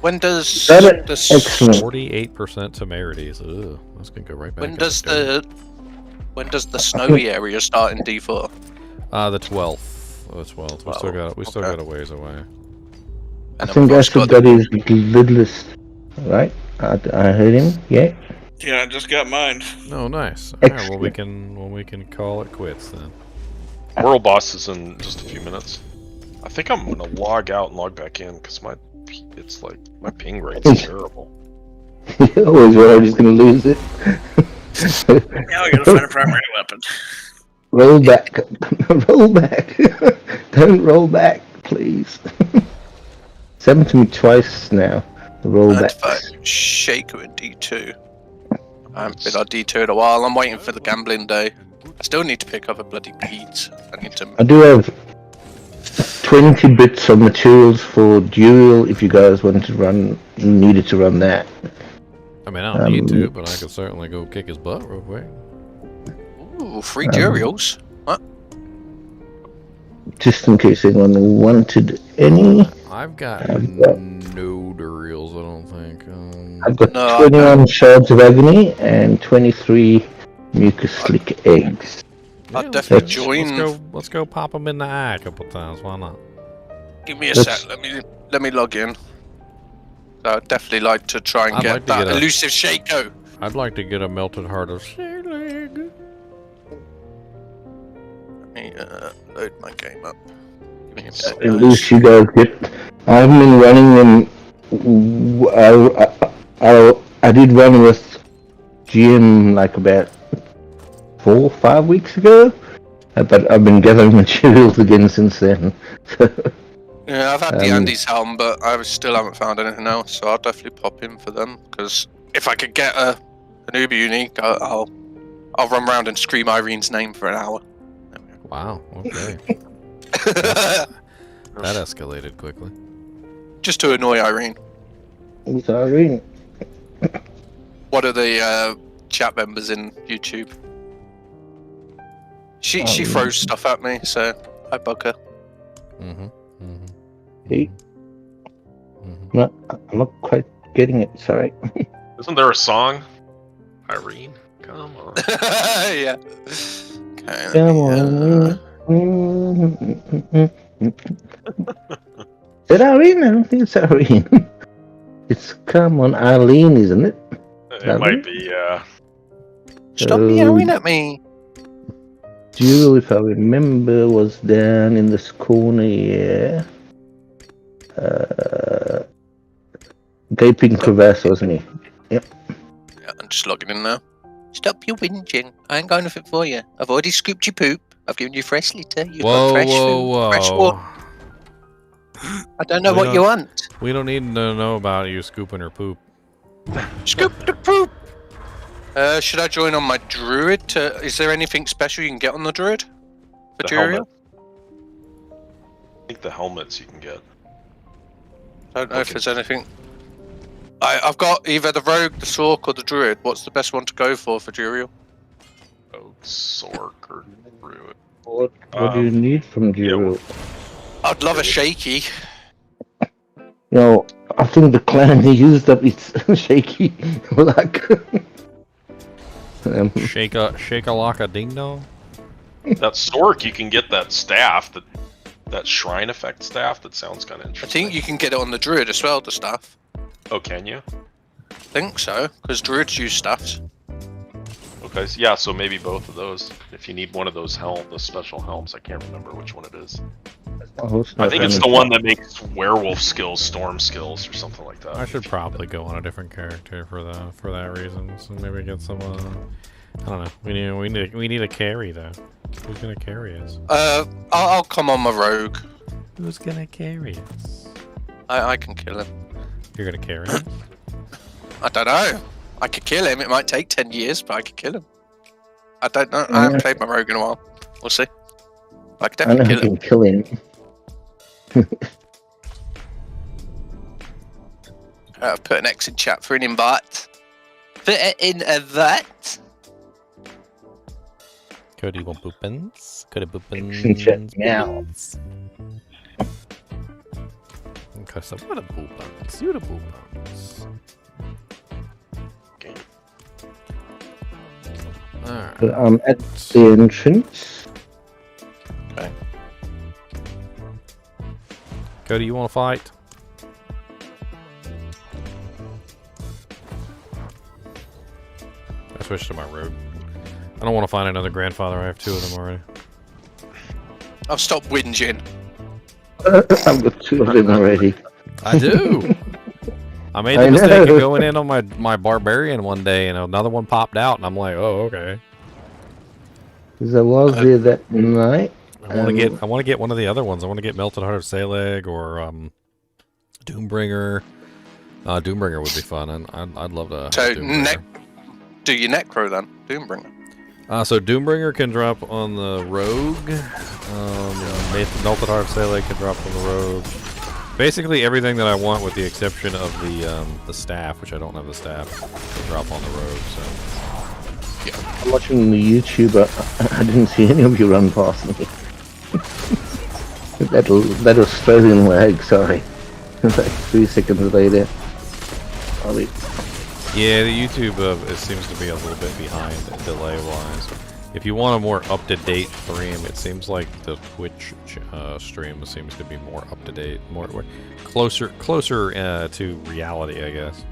When does 48% temerities? Ugh, that's gonna go right back. When does the snowy area start in D4? The 12th. The 12th. We still got a ways away. I think I still got his lidless, right? I heard him. Yeah. Yeah, I just got mine. Oh, nice. All right, well, we can call it quits then. World boss is in just a few minutes. I think I'm gonna log out and log back in because my ping rate's terrible. You're always worried he's going to lose it. Now we gotta find a primary weapon. Roll back. Roll back. Don't roll back, please. It's happened to me twice now. The roll back. Shaker in D2. I haven't been on D2 in a while. I'm waiting for the gambling day. I still need to pick up a bloody beads. I do have 20 bits of materials for Duel if you guys needed to run that. I mean, I don't need to, but I could certainly go kick his butt real quick. Ooh, free Durials. What? Just in case anyone wanted any. I've got no Durials, I don't think. I've got 21 Shards of Agony and 23 Mucus Slick Eggs. I'll definitely join. Let's go pop them in the eye a couple times. Why not? Give me a sec. Let me log in. I'd definitely like to try and get that elusive Shaco. I'd like to get a melted heart of Sailing. Let me load my game up. Give me a sec. At least you guys get. I haven't been running them. I did run with GM like about 4 or 5 weeks ago, but I've been gathering materials again since then. Yeah, I've had the Andy's helm, but I still haven't found anything else, so I'll definitely pop in for them, because if I could get an Uber unique, I'll run around and scream Irene's name for an hour. Wow, okay. That escalated quickly. Just to annoy Irene. Who's Irene? One of the chat members in YouTube. She throws stuff at me, so I bug her. Hey. No, I'm not quite getting it. Sorry. Isn't there a song? Irene, come on. Yeah. Okay, Come on. Is it Irene? I don't think it's Irene. It's Come on, Arlene, isn't it? It might be, yeah. Stop yelling at me. Duel, if I remember, was down in this corner here. Gaping crevasse, wasn't he? Yep. Yeah, I'm just logging in now. Stop your whinging. I ain't got nothing for you. I've already scooped your poop. I've given you fresh litter. You've got fresh food, fresh water. I don't know what you want. We don't need to know about you scooping her poop. Scoop the poop! Should I join on my druid? Is there anything special you can get on the druid? For Duriel? I think the helmets you can get. I don't know if there's anything. I've got either the rogue, the sork, or the druid. What's the best one to go for Duriel? Rogue, sork, or druid. What do you need from Duriel? I'd love a shaky. No, I think the clan he used up its shaky. Like. Shake a laka ding dong. That sork, you can get that staff, that shrine effect staff. That sounds kind of interesting. I think you can get it on the druid as well, the staff. Oh, can you? I think so, because druids use staffs. Okay, so yeah, so maybe both of those. If you need one of those the special helms, I can't remember which one it is. I think it's the one that makes werewolf skills, storm skills, or something like that. I should probably go on a different character for that reason. So maybe get some. I don't know. We need a carry though. Who's gonna carry us? I'll come on my rogue. Who's gonna carry us? I can kill him. You're gonna carry us? I don't know. I could kill him. It might take 10 years, but I could kill him. I don't know. I haven't played my rogue in a while. We'll see. I could definitely kill him. I've put an X in chat for an invite. Put it in a vat. Cody want boopins? Cody boopins? Now. Okay, so what a boopins? You the boopins. Okay. Alright. I'm at the entrance. Okay. Cody, you want to fight? I switched to my rogue. I don't want to find another grandfather. I have 2 of them already. I've stopped whinging. I've got 2 of them already. I do. I made the mistake of going in on my barbarian one day, and another one popped out, and I'm like, oh, okay. Because I was there that night. I want to get one of the other ones. I want to get Melted Heart of Saleg or Doombringer. Doombringer would be fun, and I'd love to. So do your Necro then, Doombringer. So Doombringer can drop on the Rogue. Melted Heart of Saleg can drop on the Rogue. Basically everything that I want, with the exception of the staff, which I don't have the staff, can drop on the Rogue. So yeah. I'm watching the YouTube. I didn't see any of you run past me. that Australian lag. Sorry. Like 3 seconds later. Yeah, the YouTube it seems to be a little bit behind delay-wise. If you want a more up-to-date stream, it seems like the Twitch stream seems to be more up-to-date, more closer to reality, I guess.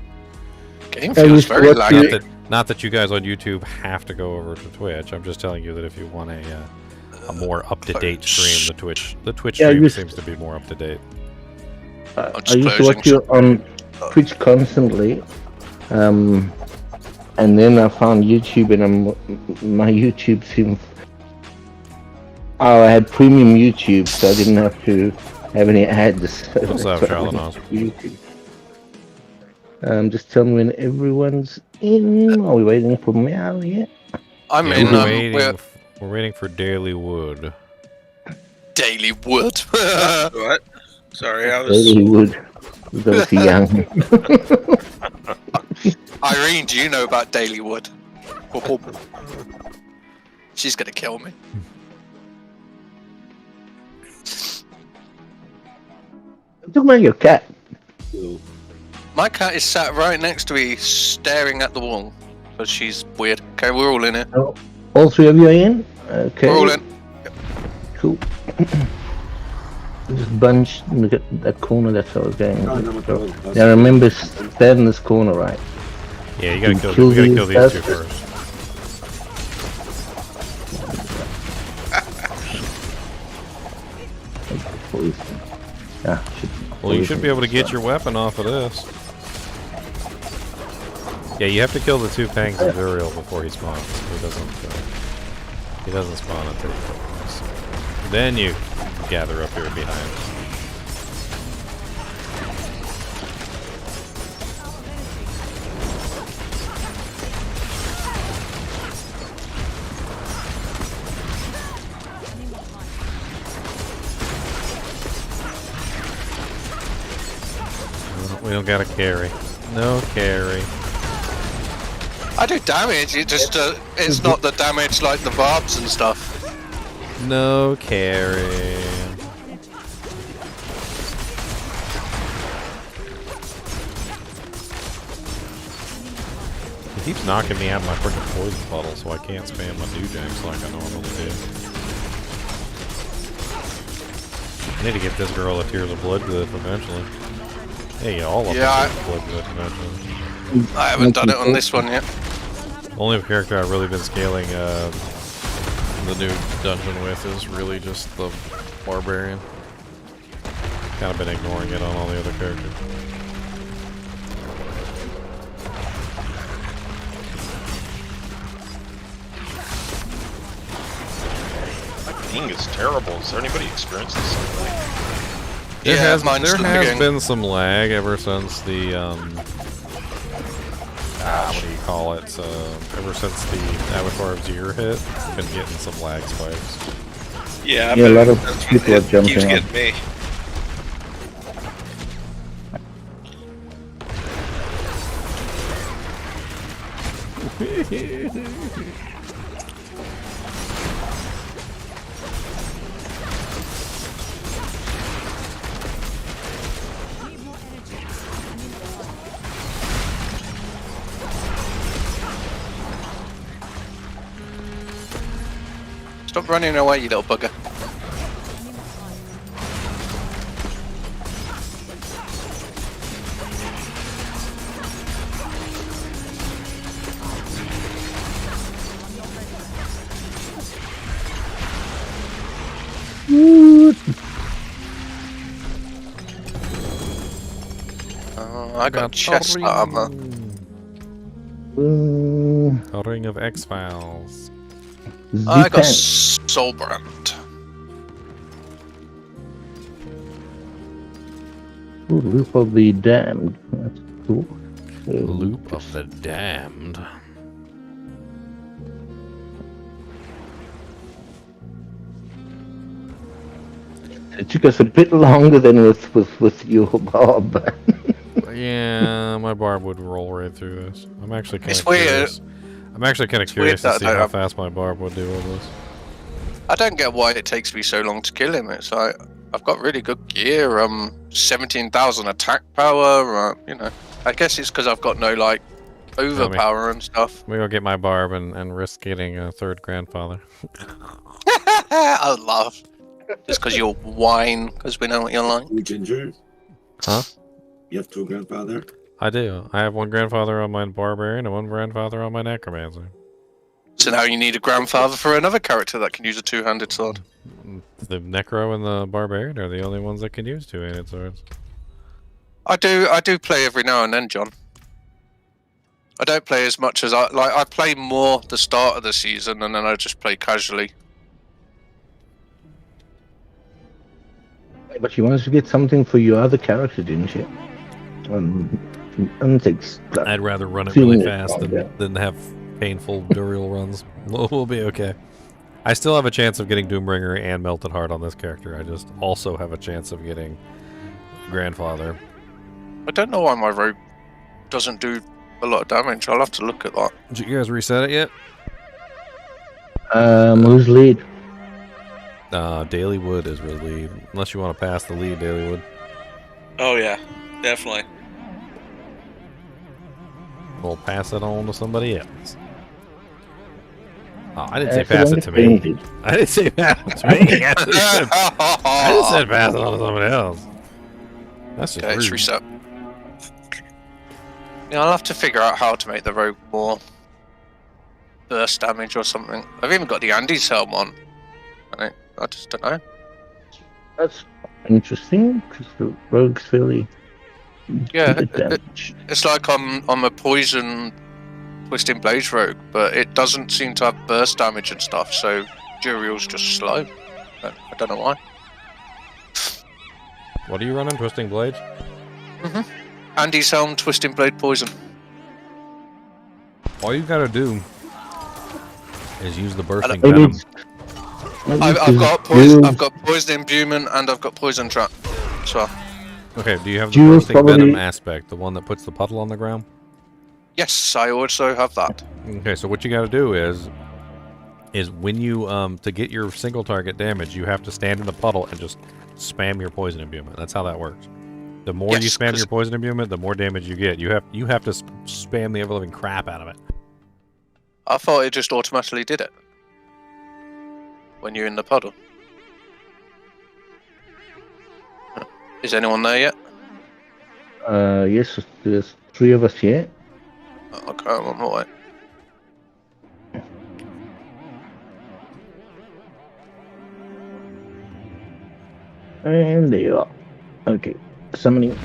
Game feels very laggy. Not that you guys on YouTube have to go over to Twitch. I'm just telling you that if you want a more up-to-date stream, the Twitch stream seems to be more up-to-date. I used to watch you on Twitch constantly, and then I found YouTube, and my YouTube seemed. Oh, I had premium YouTube, so I didn't have to have any ads. What's up, Charlotte? Just tell me when everyone's in. Are we waiting for Meow yet? I'm yeah, in. We're waiting for Daily Wood. Daily Wood. What? Sorry, I was. Daily Wood. Those young. Irene, do you know about Daily Wood? She's gonna kill me. I'm talking about your cat. My cat is sat right next to me, staring at the wall. But she's weird. Okay, we're all in it. Oh, all 3 of you are in? Okay. We're all in. Yep. Cool. Just bunch, look at that corner, that's how I was going. Now remember, stand in this corner, right? Yeah, you gotta kill these 2 first. Well, you should be able to get your weapon off of this. Yeah, you have to kill the 2 Pangs of Zuriel before he spawns. He doesn't spawn until you kill him. So then you gather up here behind. We don't got a carry. No carry. I do damage, it just it's not the damage like the barbs and stuff. No carry. He keeps knocking me out of my freaking poison bottle, so I can't spam my doojanks like I normally do. I need to get this girl a Tears of Blood glyph eventually. Hey, all of them Blood glyph eventually. I haven't done it on this one yet. Only character I've really been scaling the new dungeon with is really just the Barbarian. Kind of been ignoring it on all the other characters. My ping is terrible. Has there anybody experienced this something? There has been some lag ever since the what do you call it? Ever since the Abattoir of Zir hit, been getting some lag spikes. Yeah, a lot of people are jumping keeps on. getting me. Stop running away, you little bugger. Oh, I got chest armor. A ring of X-Files. I got Soulbrand. Ooh, Loop of the Damned. That's cool. Loop of the Damned. It took us a bit longer than with your Bob. Yeah, my barb would roll right through this. I'm actually kind It's of weird. curious. I'm actually kind of curious to weird see that how fast my barb would do all this. I don't get why it takes me so long to kill him. It's like I've got really good gear. 17,000 attack power. You know, I guess it's because I've got no like overpower and stuff. Maybe I'll get my barb and risk getting a third grandfather. I laugh. Just because you're whine, because we know what you're like. Ginger? Huh? You have 2 grandfather? I do. I have one grandfather on my barbarian and one grandfather on my necromancer. So now you need a grandfather for another character that can use a two-handed sword. The necro and the barbarian are the only ones that can use two-handed swords. I do play every now and then, John. I don't play as much as I play more the start of the season, and then I just play casually. But you wanted to get something for your other character, didn't you? I'd rather run it really fast than have painful burial runs. We'll be okay. I still have a chance of getting Doombringer and Melted Heart on this character. I just also have a chance of getting Grandfather. I don't know why my rogue doesn't do a lot of damage. I'll have to look at that. Did you guys reset it yet? Who's lead? Daily Wood is with lead. Unless you want to pass the lead, Daily Wood. Oh yeah, definitely. We'll pass it on to somebody else. Oh, I didn't say pass it to me. I didn't say pass it to me. I just said pass it on to somebody else. That's just okay, it's rude. reset. Yeah, I'll have to figure out how to make the rogue more burst damage or something. I've even got the Andy's helm on. I just don't know. That's interesting because the rogue's fairly Yeah, good damage. it's like I'm a poison twisting blades rogue, but it doesn't seem to have burst damage and stuff. So Juriel's just slow. I don't know why. What are you running? Twisting Blades? Andy's helm, twisting blade, poison. All you gotta do is use the bursting Maybe venom. I've got poison imbuement and I've got poison trap as well. Okay, do you have the bursting venom aspect, the one that puts the puddle on the ground? Yes, I also have that. Okay, so what you gotta do is when you to get your single target damage, you have to stand in the puddle and just spam your poison imbuement. That's how that works. The more you spam your poison imbuement, the more damage you get. You have to spam the ever living crap out of it. I thought it just automatically did it when you're in the puddle. Is anyone there yet? Yes, there's 3 of us here. Okay, I'm on my way. And there you are. Okay, summoning.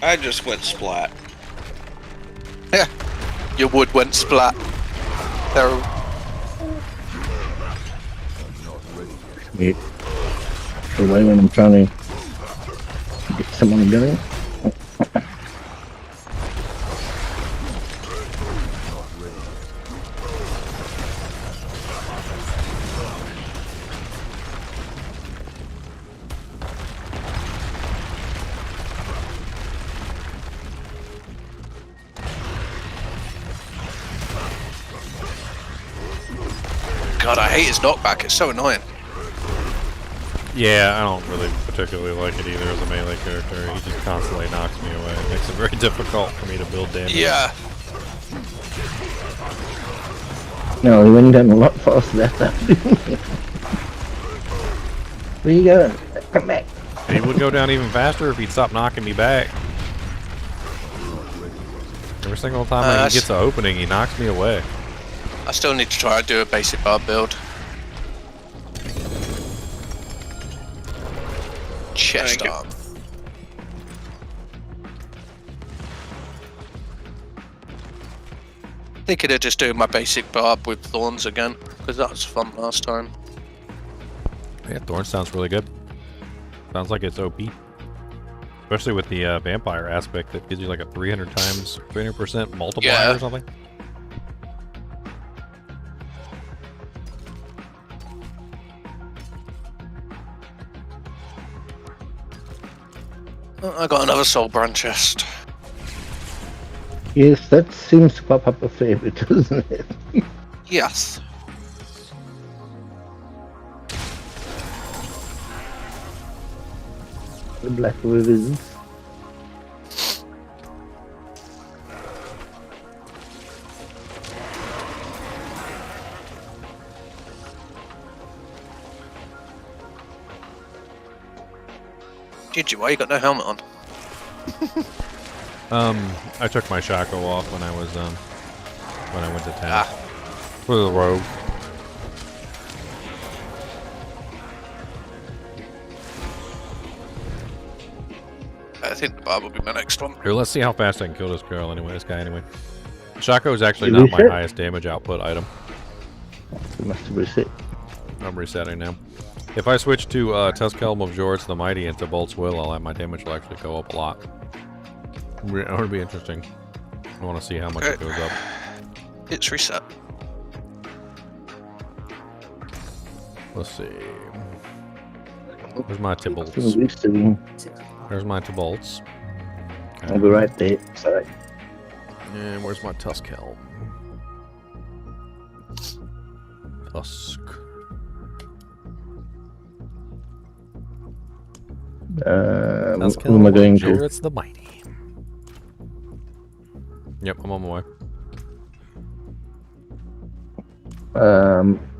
I just went splat. Yeah, your wood went splat. Terrible. Wait. Away when I'm trying to get someone going. God, I hate his knockback. It's so annoying. Yeah, I don't really particularly like it either as a melee character. He just constantly knocks me away. It makes it very difficult for me to build damage. Yeah. No, he went down a lot faster that time. Where you going? Come back. He would go down even faster if he'd stop knocking me back. Every single time he gets an opening, he knocks me away. I still need to try and do a basic bar build. Chest arm. Thinking of just doing my basic barb with thorns again, because that was fun last time. Yeah, Thorn sounds really good. Sounds like it's OP. Especially with the vampire aspect that gives you like a 300% multiplier or something. I got another soul brand chest. Yes, that seems to pop up a fair bit, doesn't it? Yes. The Black Rivers. Did you? Why you got no helmet on? I took my Shaco off when I was when I went to town. For the rogue. I think the barb will be my next one. Here, let's see how fast I can kill this girl anyway, this guy anyway. Shaco is actually not my highest damage output item. You must have reset. I'm resetting now. If I switch to Tusk Helm of Jords the Mighty into Bolt's Will, my damage will actually go up a lot. That would be interesting. I want to see how much it goes up. It's reset. Let's see. There's my Tibbles. There's my Tibolts. I'll be right there. Sorry. And where's my Tusk Helm? Tusk. Who am I going to? It's the Mighty. Yep, I'm on my way.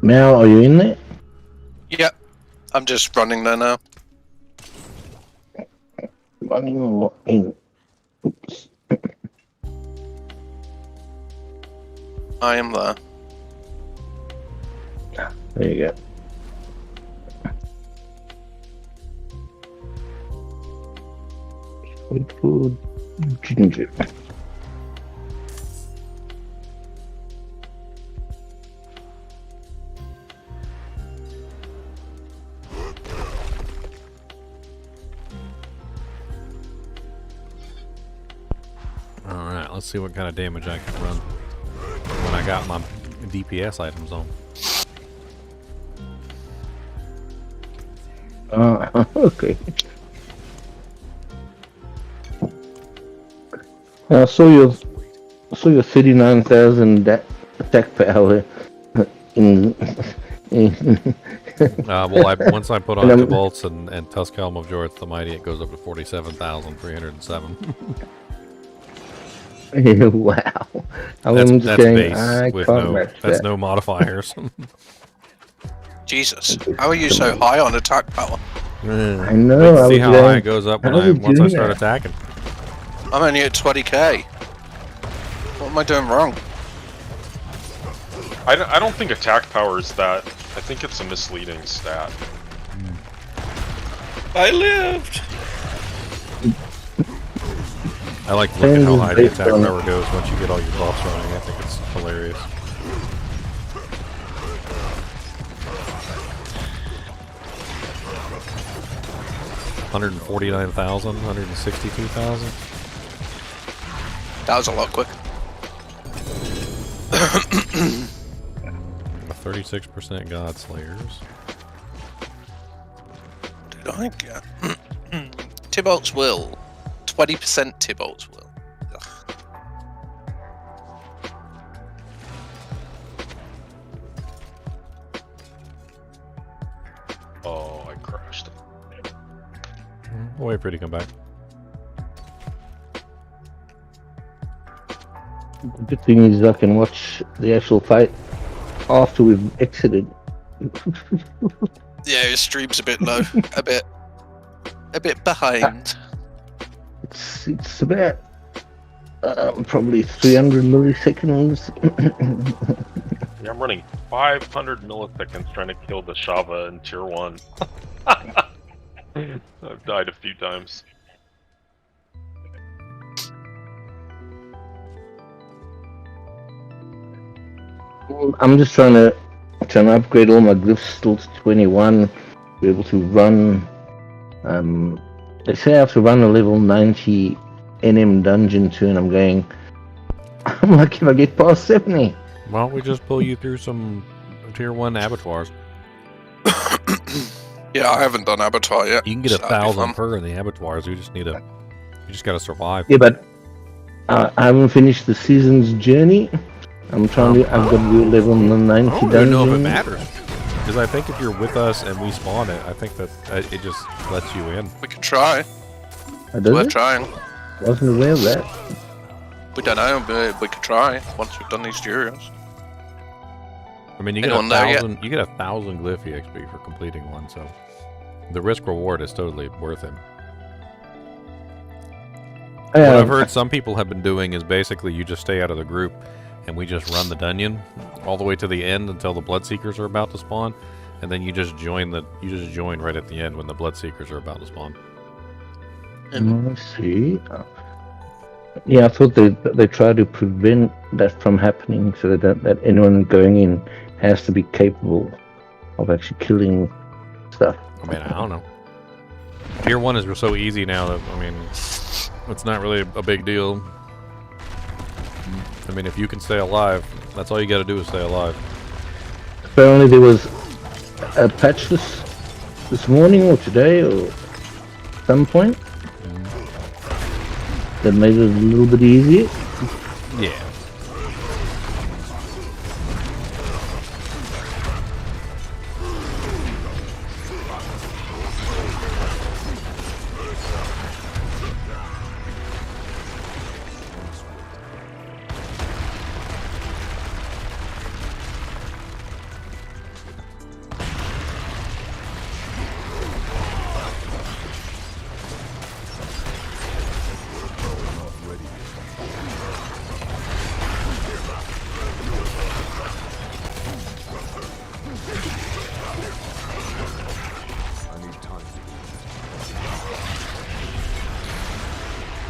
Mel, are you in there? Yep. I'm just running there now. Running or in? Oops. I am there. There you go. Wait for Ginger. Alright, let's see what kind of damage I can run when I got my DPS items on. Okay. I saw your 39,000 attack power in well, once I put on the bolts and Tusk Helm of Jorth the Mighty, it goes up to 47,307. Wow. That's base with no modifiers. Jesus, how are you so high on attack power? I know. Let's see how high it goes up once I start attacking. I'm only at 20k. What am I doing wrong? I don't think attack power is that. I think it's a misleading stat. I lived! I like to look at how high the attack power goes once you get all your buffs running. I think it's hilarious. $149,000, $162,000. That was a lot quick. A 36% God Slayers. Did I get Tybalt's Will? 20% Tybalt's Will. Ugh. Oh, I crashed. We'll wait for you to come back. The good thing is I can watch the actual fight after we've exited. Yeah, his stream's a bit low. a bit behind. It's about Probably 300 milliseconds. Yeah, I'm running 500 milliseconds trying to kill the Shava in tier 1. I've died a few times. I'm just trying to upgrade all my glyphs still to 21, be able to run. They say I have to run a level 90 NM dungeon too, and I'm going. I'm lucky if I get past 70. Why don't we just pull you through some tier 1 abattoirs? Yeah, I haven't done Abattoir yet. You can get so 1,000 per in the abattoirs. You just gotta survive. Yeah, but I haven't finished the season's journey. I'm trying to. I've got to do a level 90 I don't dungeon. even know if it matters. Because I think if you're with us and we spawn it, I think that it just lets you in. We can try. Does Worth it? trying. Wasn't aware of that. We don't know, but we could try once we've done these duos. I mean, you get Anyone there yet? 1,000. You get 1,000 glyph EXP for completing one, so the risk reward is totally worth it. What I've heard some people have been doing is basically you just stay out of the group, and we just run the dungeon all the way to the end until the Bloodseekers are about to spawn, and then you just join right at the end when the Bloodseekers are about to spawn. I see. Yeah, I thought they try to prevent that from happening, so that anyone going in has to be capable of actually killing stuff. I mean, I don't know. Tier 1 is so easy now that, I mean, it's not really a big deal. I mean, if you can stay alive, that's all you gotta do is stay alive. Apparently there was a patch this morning or today or some point that made it a little bit easier. Yeah.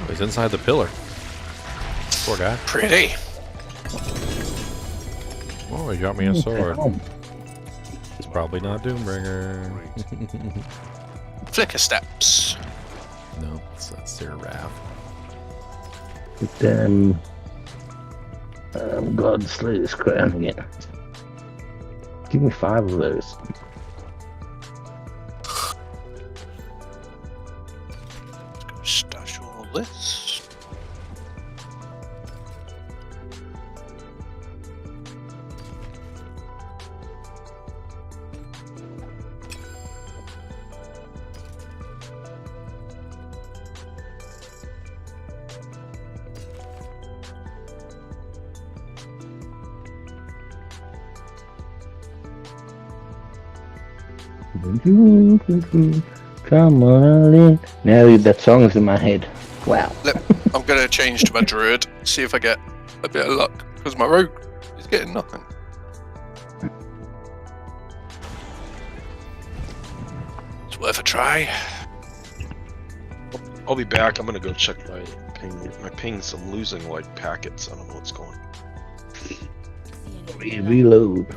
He's inside the pillar. Poor guy. Pretty. Oh, he got me a sword. It's probably not Doombringer. Flicker steps. No, that's their Raft. God slay this crown again. Give me 5 of those. Stash all this. Come on in. Now that song's in my head. Wow. I'm gonna change to my druid, see if I get a bit of luck, because my rogue is getting nothing. It's worth a try. I'll be back. I'm gonna go check my ping. My pings, I'm losing like packets. I don't know what's going on. Reload.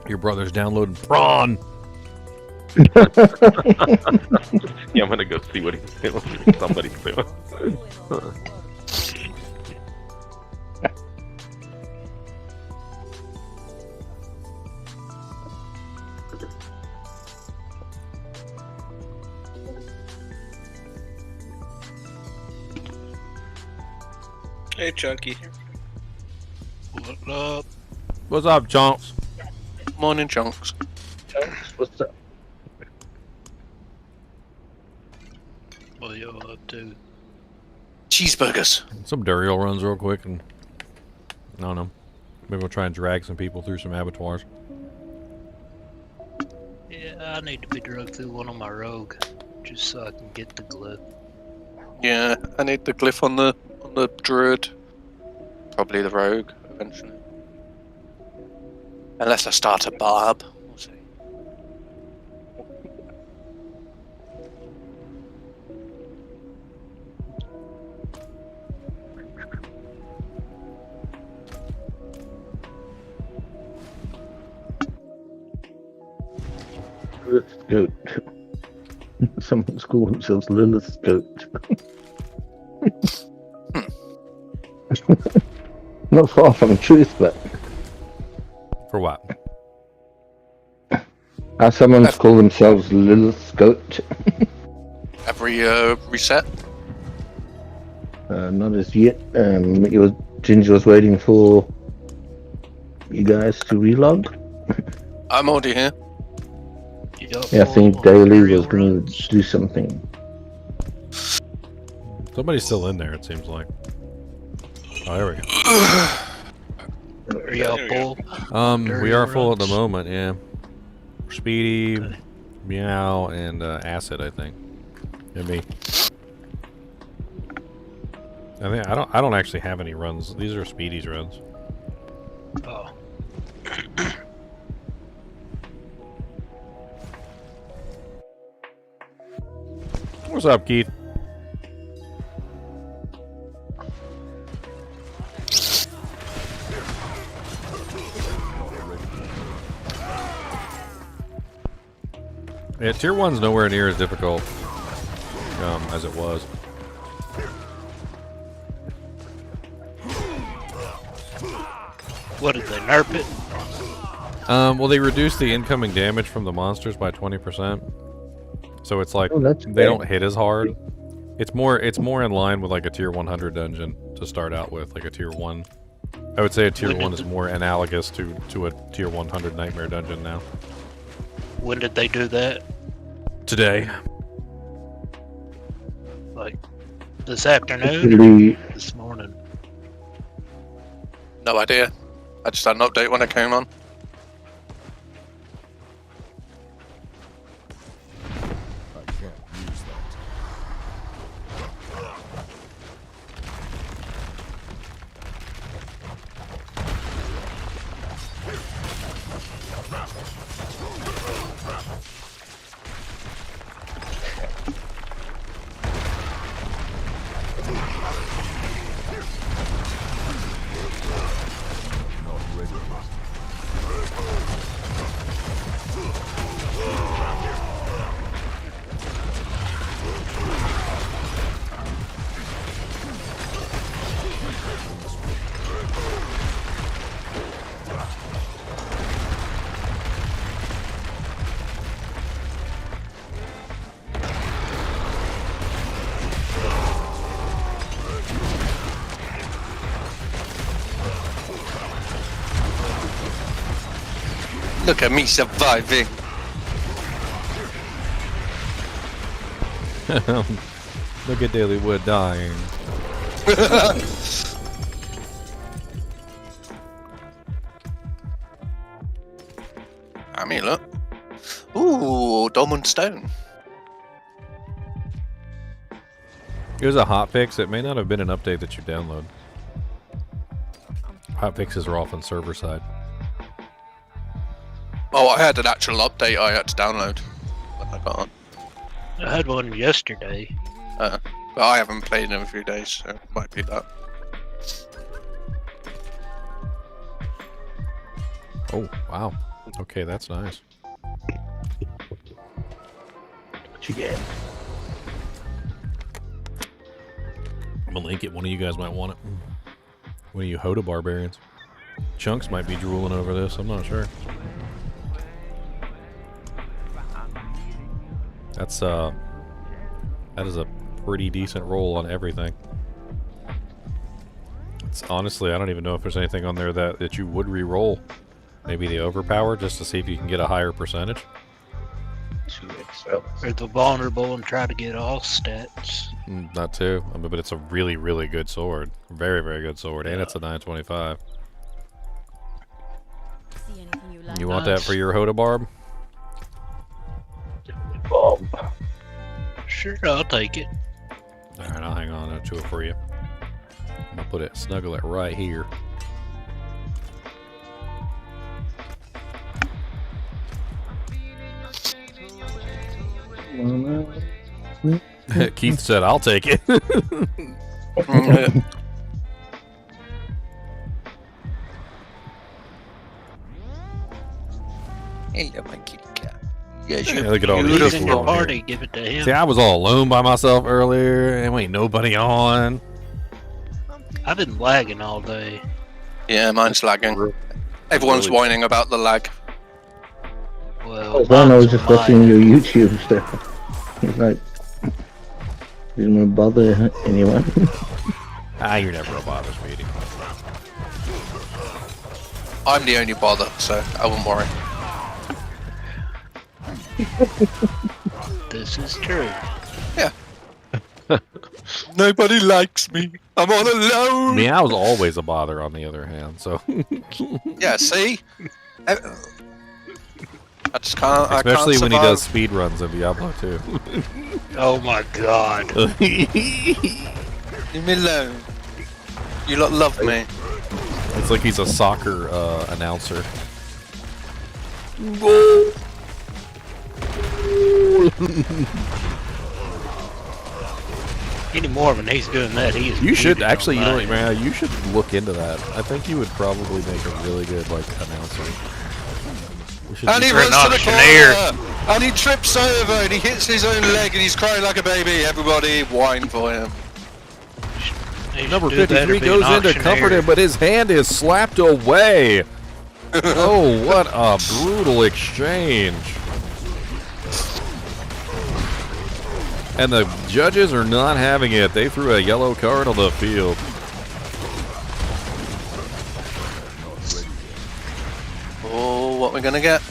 Your brother's downloading prawn. Yeah, I'm gonna go see what he's doing. Somebody's doing. Hey, Chunky. What up? What's up, Chunks? Morning, Chunks. What's up? What are you up to? Cheeseburgers. Some Duriel runs real quick, and I don't know. Maybe we'll try and drag some people through some abattoirs. Yeah, I need to be drugged through one on my rogue, just so I can get the glyph. Yeah, I need the glyph on the on the druid. Probably the rogue eventually. Unless I start a barb. We'll see. Lilith's goat. Someone's called themselves Lilith's goat. Not far from the truth, but For what? someone's called themselves Lilith's goat. Every reset. Not as yet. Ginger was waiting for you guys to relog. I'm already here. Yeah, I think Daily was going to do something. Somebody's still in there, it seems like. Oh, there we go. Are y'all full? We are full at the moment, yeah. Speedy, Meow, and Acid, I think. And me. I don't actually have any runs. These are Speedy's runs. Oh. What's up, Keith? Yeah, Tier 1's nowhere near as difficult as it was. What did they nerf it? Well, they reduced the incoming damage from the monsters by 20%. So it's like they don't hit as hard. It's more in line with like a tier 100 dungeon to start out with, like a tier 1. I would say a tier 1 is more analogous to a tier 100 nightmare dungeon now. When did they do that? Today. Like this afternoon? This morning? No idea. I just had an update when I came on. Look at me surviving. Look at Daily Wood dying. I mean, look. Ooh, Dolmen Stone. It was a hotfix. It may not have been an update that you download. Hotfixes are often server side. Oh, I had an actual update I had to download when I got on. I had one yesterday. But I haven't played in a few days, so it might be that. Oh, wow. Okay, that's nice. What you get? I'm gonna link it. One of you guys might want it. One of you Hoda barbarians. Chunks might be drooling over this. I'm not sure. That is a pretty decent roll on everything. It's honestly, I don't even know if there's anything on there that you would re-roll. Maybe the overpower, just to see if you can get a higher percentage. Or the vulnerable and try to get all stats. Not too. I mean, but it's a really, really good sword. Very, very good sword, and it's a 925. You want that for your Hoda barb? Sure, I'll take it. Alright, I'll hang on to it for you. I'm gonna put it, snuggle it right here. Keith said, "I'll take it." Hello, my kitty cat. Yes, Yeah, you're look at all these beautiful. people on here. Party, give it to him. See, I was all alone by myself earlier, and ain't nobody on. I've been lagging all day. Yeah, mine's lagging. Everyone's whining about the lag. Well, I was just watching your YouTube stuff. It's like, didn't want to bother anyone. You're never a bother, sweetie. I'm the only bother, so I won't worry. This is true. Yeah. Nobody likes me. I'm all alone. I mean, I was always a bother on the other hand, so. Yeah, see? I just can't. Especially I can't when he survive. does speed runs in Diablo 2. Oh my god. Leave me alone. You lot love me. It's like he's a soccer announcer. Any more when he's doing that, he is. You should muted actually, you on know, mine. man, you should look into that. I think you would probably make a really good like announcer. We should And he just- runs to the auctioneer. corner, and he trips over, and he hits his own leg, and he's crying like a baby. Everybody whine for him. He should Number do that or 53 be an goes in to comfort auctioneer. him, but his hand is slapped away. Oh, what a brutal exchange. And the judges are not having it. They threw a yellow card on the field. Oh, what we gonna get?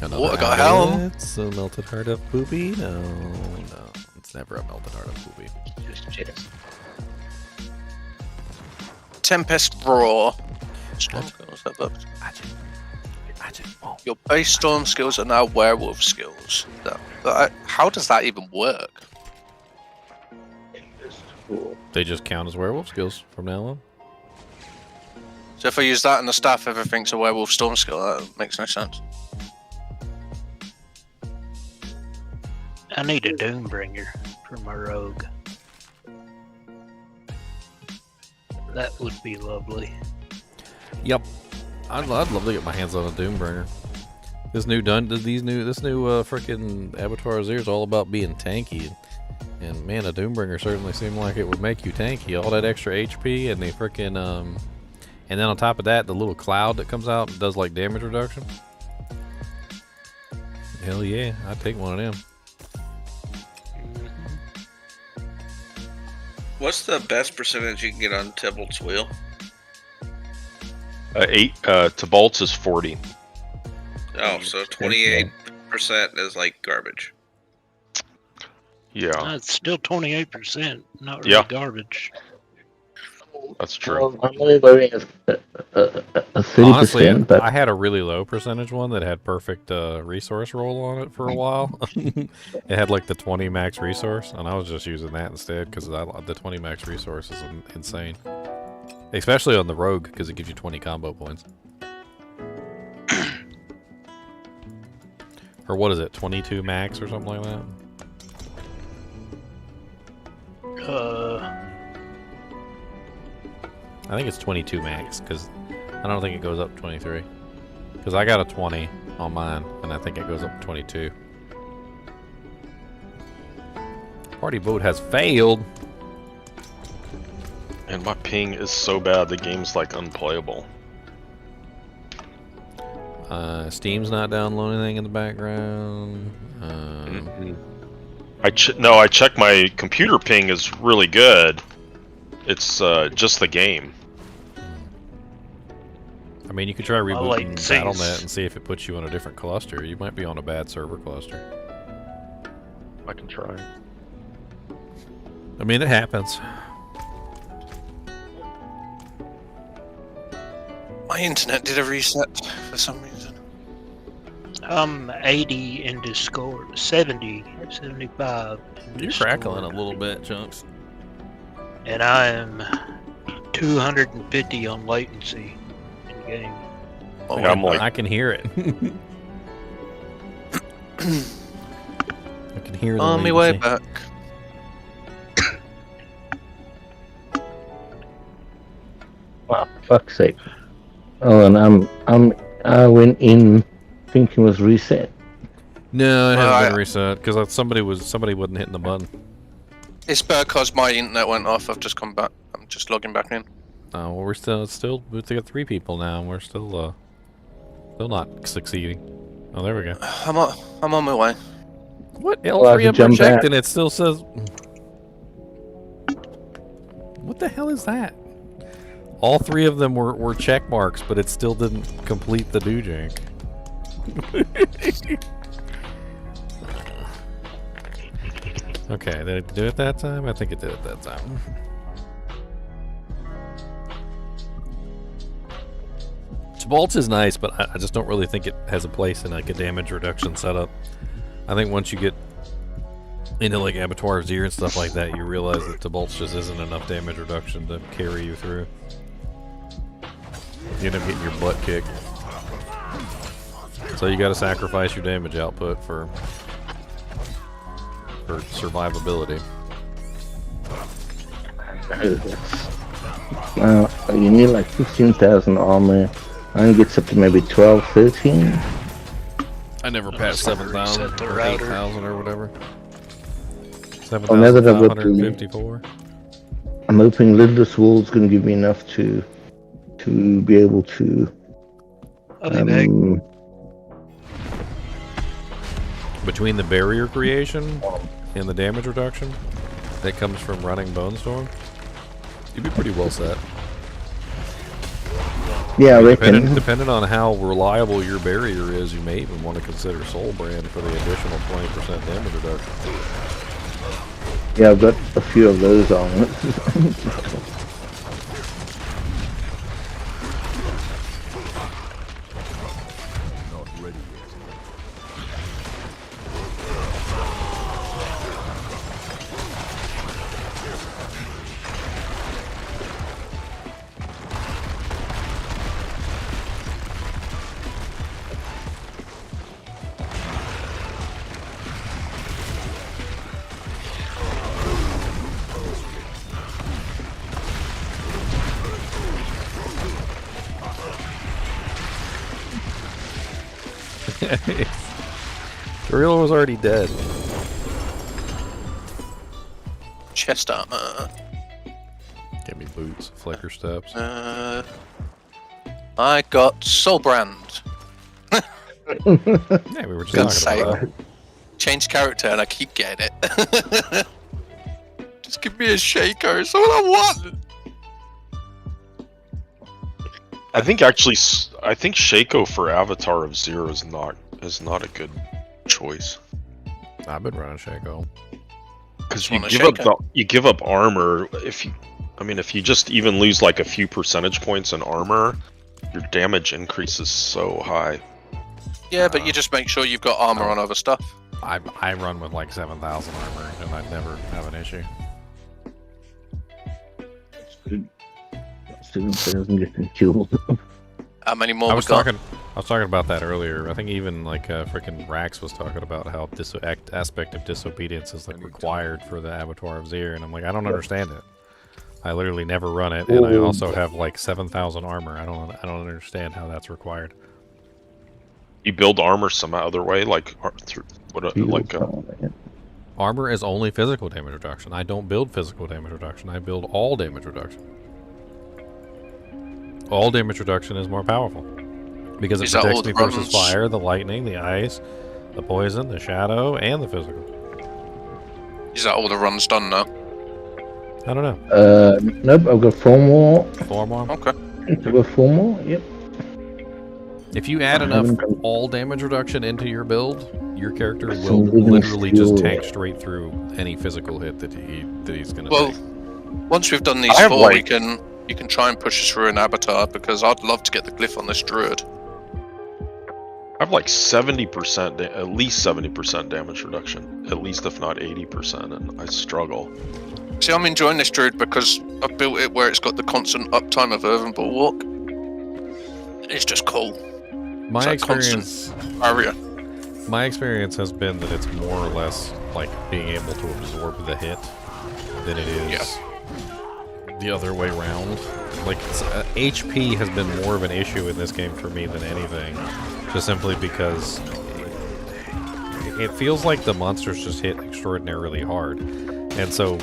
Another I got a helm. It's a melted heart of Poopy. No, it's never a melted heart of Poopy. Just cheers. Tempest Roar. Storm skills have upped. Your base storm skills are now werewolf skills. How does that even work? They just count as werewolf skills from now on. So if I use that and the staff, everything's a werewolf storm skill. That makes no sense. I need a Doombringer for my rogue. That would be lovely. Yep, I'd love to get my hands on a Doombringer. This new freaking Abattoir Azir is all about being tanky, and man, a Doombringer certainly seemed like it would make you tanky. All that extra HP and the freaking and then on top of that, the little cloud that comes out and does like damage reduction. Hell yeah, I'd take one of them. What's the best percentage you can get on Tybalt's wheel? 8 to bolts is 40. Oh, so 28% is like garbage. Yeah, It's still 28%. Not really Yeah. garbage. that's true. I'm only going a 30%, Honestly, but I had a really low percentage one that had perfect resource roll on it for a while. It had like the 20 max resource, and I was just using that instead because the 20 max resource is insane. Especially on the rogue because it gives you 20 combo points. Or what is it, 22 max or something like that? I think it's 22 max because I don't think it goes up to 23. Because I got a 20 on mine, and I think it goes up to 22. Party boat has failed. And my ping is so bad, the game's like unplayable. Steam's not downloading anything in the background. I checked my computer ping is really good. It's just the game. I mean, you could try rebooting latency is- Battle.net and see if it puts you on a different cluster. You might be on a bad server cluster. I can try. I mean, it happens. My internet did a reset for some reason. I'm 80 in Discord, 70, 75. in You're Discord, crackling a little bit, Chunks. And I am 250 on latency in game. I can hear it. I can hear the On my way latency. back. Wow, fuck's sake. Oh, and I went in thinking it was reset. No, it Well, hasn't been reset because somebody wasn't hitting the button. It's because my internet went off. I've just come back. I'm just logging back in. Oh, well, we're still we got 3 people now, and we're still not succeeding. Oh, there we go. I'm on my way. What? Well, I L3 can up jump checked, back. and it still says. What the hell is that? All 3 of them were check marks, but it still didn't complete the do jank. Okay, did it do it that time? I think it did it that time. Bolts is nice, but I just don't really think it has a place in like a damage reduction setup. I think once you get into like Abattoir of Zir and stuff like that, you realize that the bolts just isn't enough damage reduction to carry you through. You end up getting your butt kicked. So you gotta sacrifice your damage output for survivability. You need like 15,000 armor. I think it's up to maybe 12, 13. I never passed 7,000 or 8,000 or whatever. Oh, now that I've got the- 7,554. I'm hoping Lidless Wool's going to give me enough to be able to. Between the barrier creation and the damage reduction that comes from running Bone Storm, you'd be pretty well set. Yeah, I reckon. Depending on how reliable your barrier is, you may even want to consider Soul Brand for the additional 20% damage reduction. Yeah, I've got a few of those on it. Not ready yet. Gorilla was already dead. Chest armor. Give me boots, flicker steps. I got Soul Brand. Yeah, we were just talking about that. Change character and I keep getting it. Just give me a shaker. It's all I want. I think Shaco for Avatar of Zero is not a good choice. I've been running Shaco. Because you give up armor if you just even lose like a few percentage points in armor, your damage increases so high. Yeah, but you just make sure you've got armor on other stuff. I run with like 7,000 armor and I never have an issue. Student doesn't get killed. How many more I we was got? talking about that earlier. I think even like freaking Rax was talking about how this aspect of disobedience is like required for the Abattoir of Zir, and I'm like, I don't understand it. I literally never run it, and I also have like 7,000 armor. I don't understand how that's required. You build armor some other way, Armor is only physical damage reduction. I don't build physical damage reduction. I build all damage reduction. All damage reduction is more powerful because it protects me versus fire, the lightning, the ice, the poison, the shadow, and the physical. Is that all the runs done now? I don't know. Nope, I've got 4 more. 4 more? Okay. I've got 4 more, yep. If you add enough all damage reduction into your build, your character will literally just tank straight through any physical hit that he's going to take. Once we've done these 4, you can try and push us through an Abattoir, because I'd love to get the glyph on this druid. I have like 70%, at least 70% damage reduction, at least if not 80%, and I struggle. See, I'm enjoying this druid because I've built it where it's got the constant uptime of Earth and Bulwark. It's just cool. My experience, area. My experience has been that it's more or less like being able to absorb the hit than it is the other way around. Like HP has been more of an issue in this game for me than anything, just simply because it feels like the monsters just hit extraordinarily hard, and so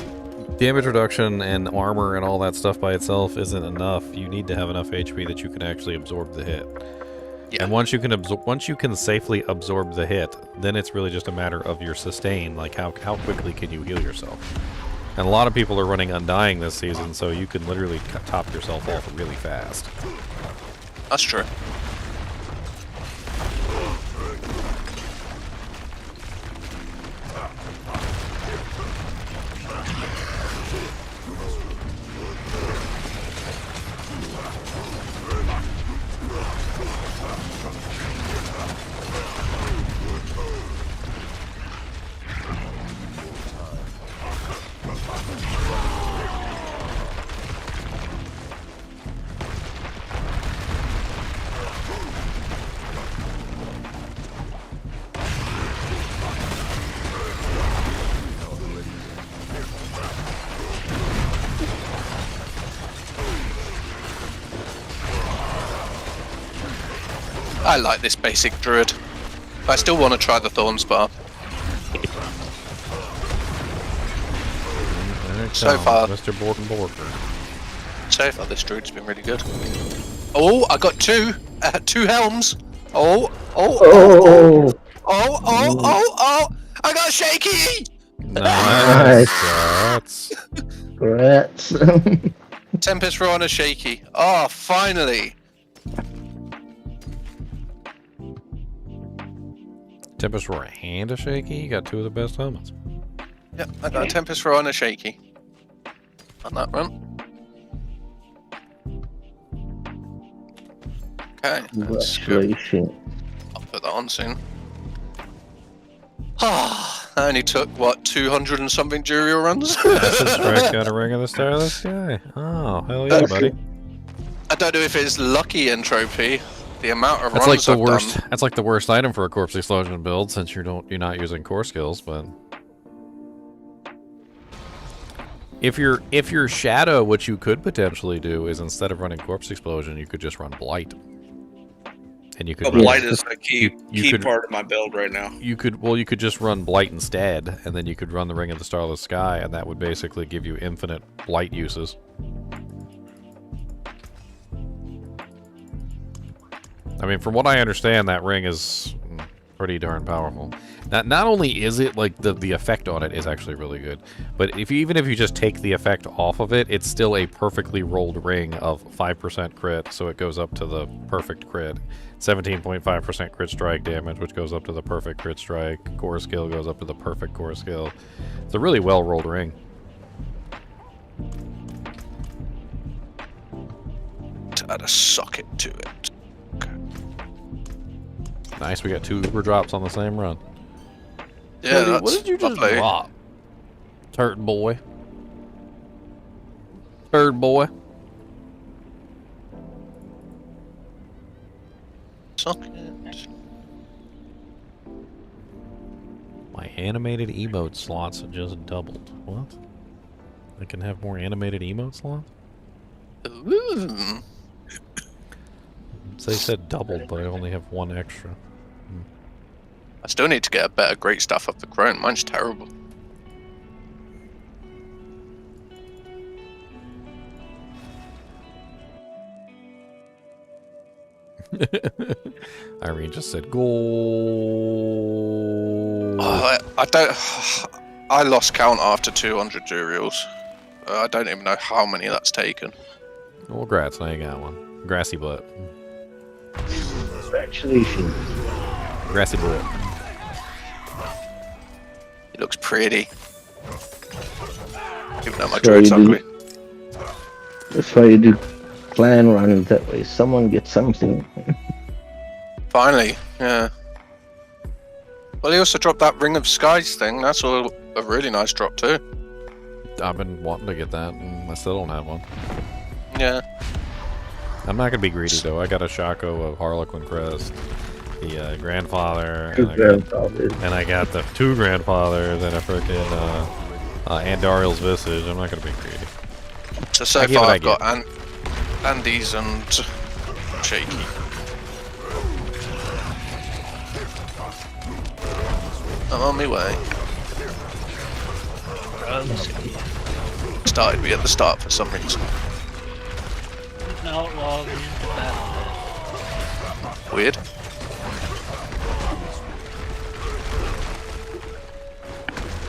damage reduction and armor and all that stuff by itself isn't enough. You need to have enough HP that you can actually absorb the hit. Yeah. And once you can safely absorb the hit, then it's really just a matter of your sustain, like how quickly can you heal yourself. And a lot of people are running Undying this season, so you can literally top yourself off really fast. That's true. I like this basic druid. I still want to try the Thorn Spar. So far, Mr. Borker. So far, this druid's been really good. Oh, I got two helms. Oh! I got shaky. Nice. Congrats. Tempest Roar on a shaky. Oh, finally. Tempest Roar and a shaky? You got two of the best helmets. Yep, I got a Tempest Roar and a shaky. On that run. Okay, let's go. I'll put that on soon. Ah, I only took, what, 200 and something Juriel runs? That's a strike out of Ring of the Star of the Sky. Oh, hell yeah, buddy. I don't know if it's lucky entropy. The amount of that's runs like the I've worst. done. That's like the worst item for a Corpse Explosion build, since you're not using core skills. But if you're Shadow, what you could potentially do is instead of running Corpse Explosion, you could just run Blight, and you could. Blight is a key could, part of my build right now. You could just run Blight instead, and then you could run the Ring of the Starless Sky, and that would basically give you infinite Blight uses. I mean, from what I understand, that ring is pretty darn powerful. Not only is it, like, the effect on it is actually really good, but even if you just take the effect off of it, it's still a perfectly rolled ring of 5% crit, so it goes up to the perfect crit. 17.5% crit strike damage, which goes up to the perfect crit strike. Core skill goes up to the perfect core skill. It's a really well-rolled ring. Add a socket to it. Nice, we got 2 Uber drops on the same run. Yeah, what did you just lovely. drop? Turd boy. Turd boy. Socket. My animated emote slots just doubled. What? I can have more animated emote slots? Ooh. So they said doubled, but I only have 1 extra. I still need to get a better great stuff up the ground. Mine's terrible. Irene just said goal. Oh, I don't. I lost count after 200 Juriels. I don't even know how many that's taken. Well, grats, now you got one. Grassy butt. Congratulations. Grassy butt. It looks pretty. Even though my druid's ugly. That's why you do clan runs, that way someone gets something. Finally, yeah. Well, he also dropped that Ring of Skies thing. That's a really nice drop too. I've been wanting to get that, and I still don't have one. Yeah. I'm not gonna be greedy though. I got a Shaco of Harlequin Crest, the grandfather, and I got the 2 grandfathers and a frickin' Andariel's Visage. I'm not gonna be greedy. So far I've got Andes and Shaky. I'm on my way. Started me at the start for some reason. Not logged into battle. Weird.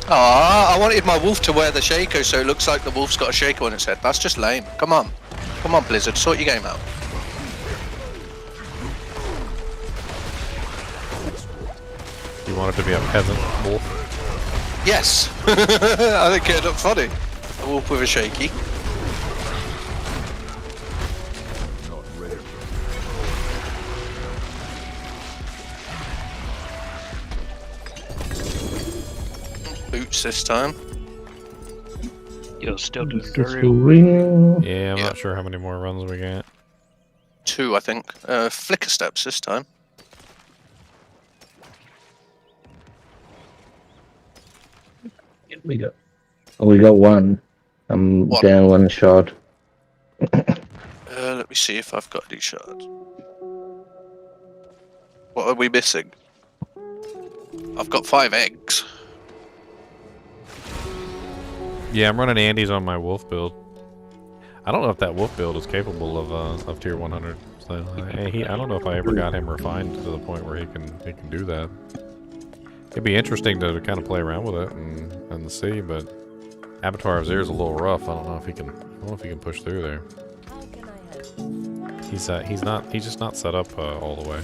I wanted my wolf to wear the Shaco, so it looks like the wolf's got a Shaco on its head. That's just lame. Come on. Come on, Blizzard, sort your game out. You want it to be a peasant wolf? Yes! I think it'd look funny. A wolf with a Shaky. Boots this time. You'll still do very Yeah, I'm not sure how many more runs we got. 2, I think. Flicker steps this time. We got 1. I'm down 1 shot. Let me see if I've got any shards. What are we missing? I've got 5 eggs. Yeah, I'm running Andes on my wolf build. I don't know if that wolf build is capable of tier 100. So I don't know if I ever got him refined to the point where he can do that. It'd be interesting to kind of play around with it and see, but Abattoir of Zir is a little rough. I don't know if he can push through there. He's just not set up all the way.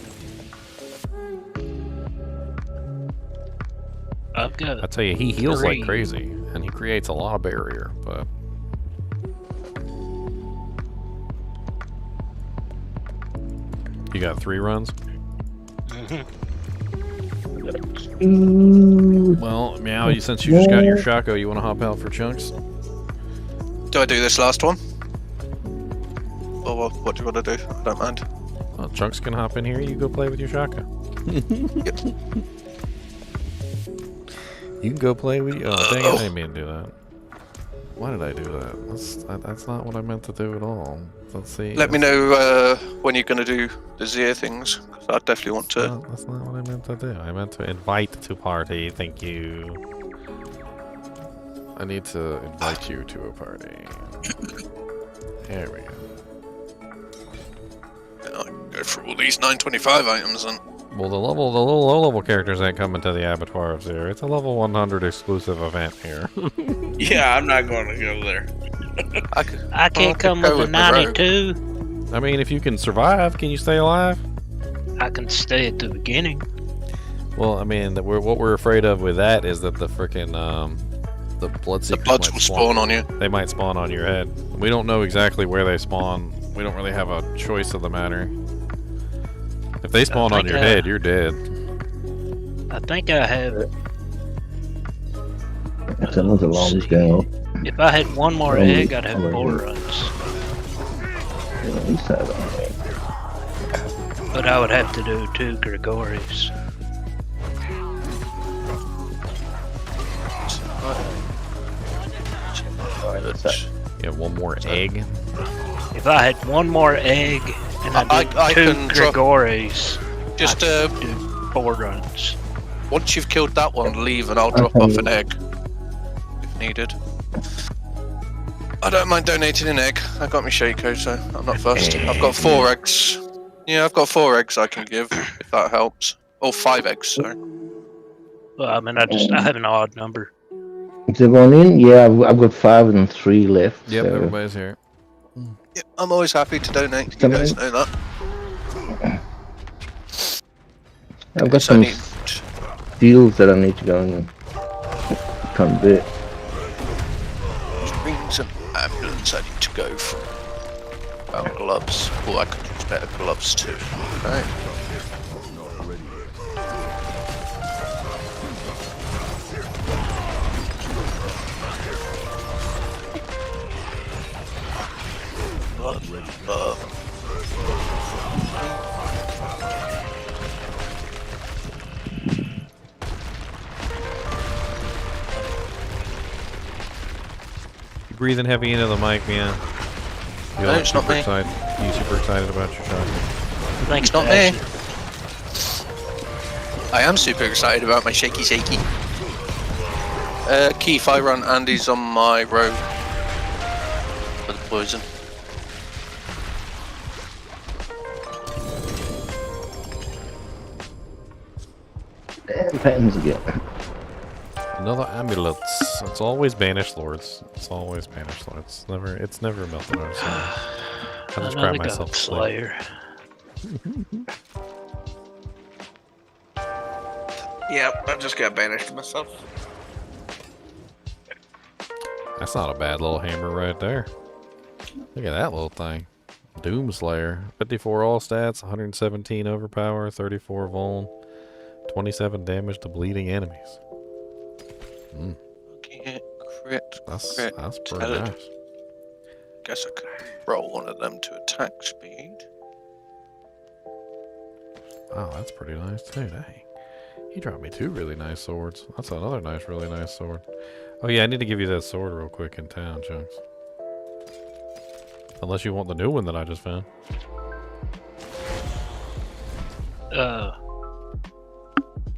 I've got I tell you, he heals like crazy, and he creates a lot of barrier, but... You got 3 runs? Well, Meow, since you just got your Shaco, you want to hop out for chunks? Do I do this last one? Or what do you want to do? I don't mind. Well, Chunks can hop in here, you go play with your Shaco. Yep. You can go play with... Oh, dang it, I didn't mean to do that. Why did I do that? That's not what I meant to do at all. Let's see. Let me know when you're going to do the Zir things, because I definitely want to... That's not what I meant to do. I meant to invite to party, thank you. I need to invite you to a party. There we go. I'll go through all these 925 items then. Well, the little low-level characters ain't coming to the Abattoir of Zir. It's a level 100 exclusive event here. Yeah, I'm not going to go there. I can't come with a 92. I mean, if you can survive, can you stay alive? I can stay at the beginning. Well, I mean, what we're afraid of with that is that the frickin' the Bloodseekers the buds will spawn on you. They might spawn on your head. We don't know exactly where they spawn. We don't really have a choice of the matter. If they spawn on your head, you're dead. I think I have... Someone's a long go. If I had 1 more egg, I'd have 4 runs. But I would have to do 2 Gregories. You have 1 more egg? If I had 1 more egg and I did 2 Gregories, just do 4 runs. Once you've killed that one, leave and I'll drop off an egg if needed. I don't mind donating an egg. I got my Shaco, so I'm not fussed. I've got 4 eggs. Yeah, I've got 4 eggs I can give if that helps. Or 5 eggs, sorry. Well, I mean, I have an odd number. Is everyone in? Yeah, I've got 5 and 3 left. Yep, so. everybody's here. Yeah, I'm always happy to donate. You guys know that. I've got some deals that I need to go and convert. Rings and ambulance I need to go for. Gloves. Oh, I could use better gloves too. Right. You breathing heavy into the mic, man. You No, it's not me. You super excited about your shot? Thanks, not me. I am super excited about my shaky. Keith, I run Andy's on my road for the poison. Damn patterns again. Another amulet. It's always banished lords. It's always banished lords. It's never melted out. So I just grab myself to sleep. Slayer. Yep, I just got banished myself. That's not a bad little hammer right there. Look at that little thing. Doomslayer. 54 all stats, 117 overpower, 34 vul, 27 damage to bleeding enemies. Okay, crit. That's crit, pretty nice. Guess I could roll one of them to attack speed. Wow, that's pretty nice too. Dang. He dropped me 2 really nice swords. That's another really nice sword. Oh yeah, I need to give you that sword real quick in town, Chunks. Unless you want the new one that I just found.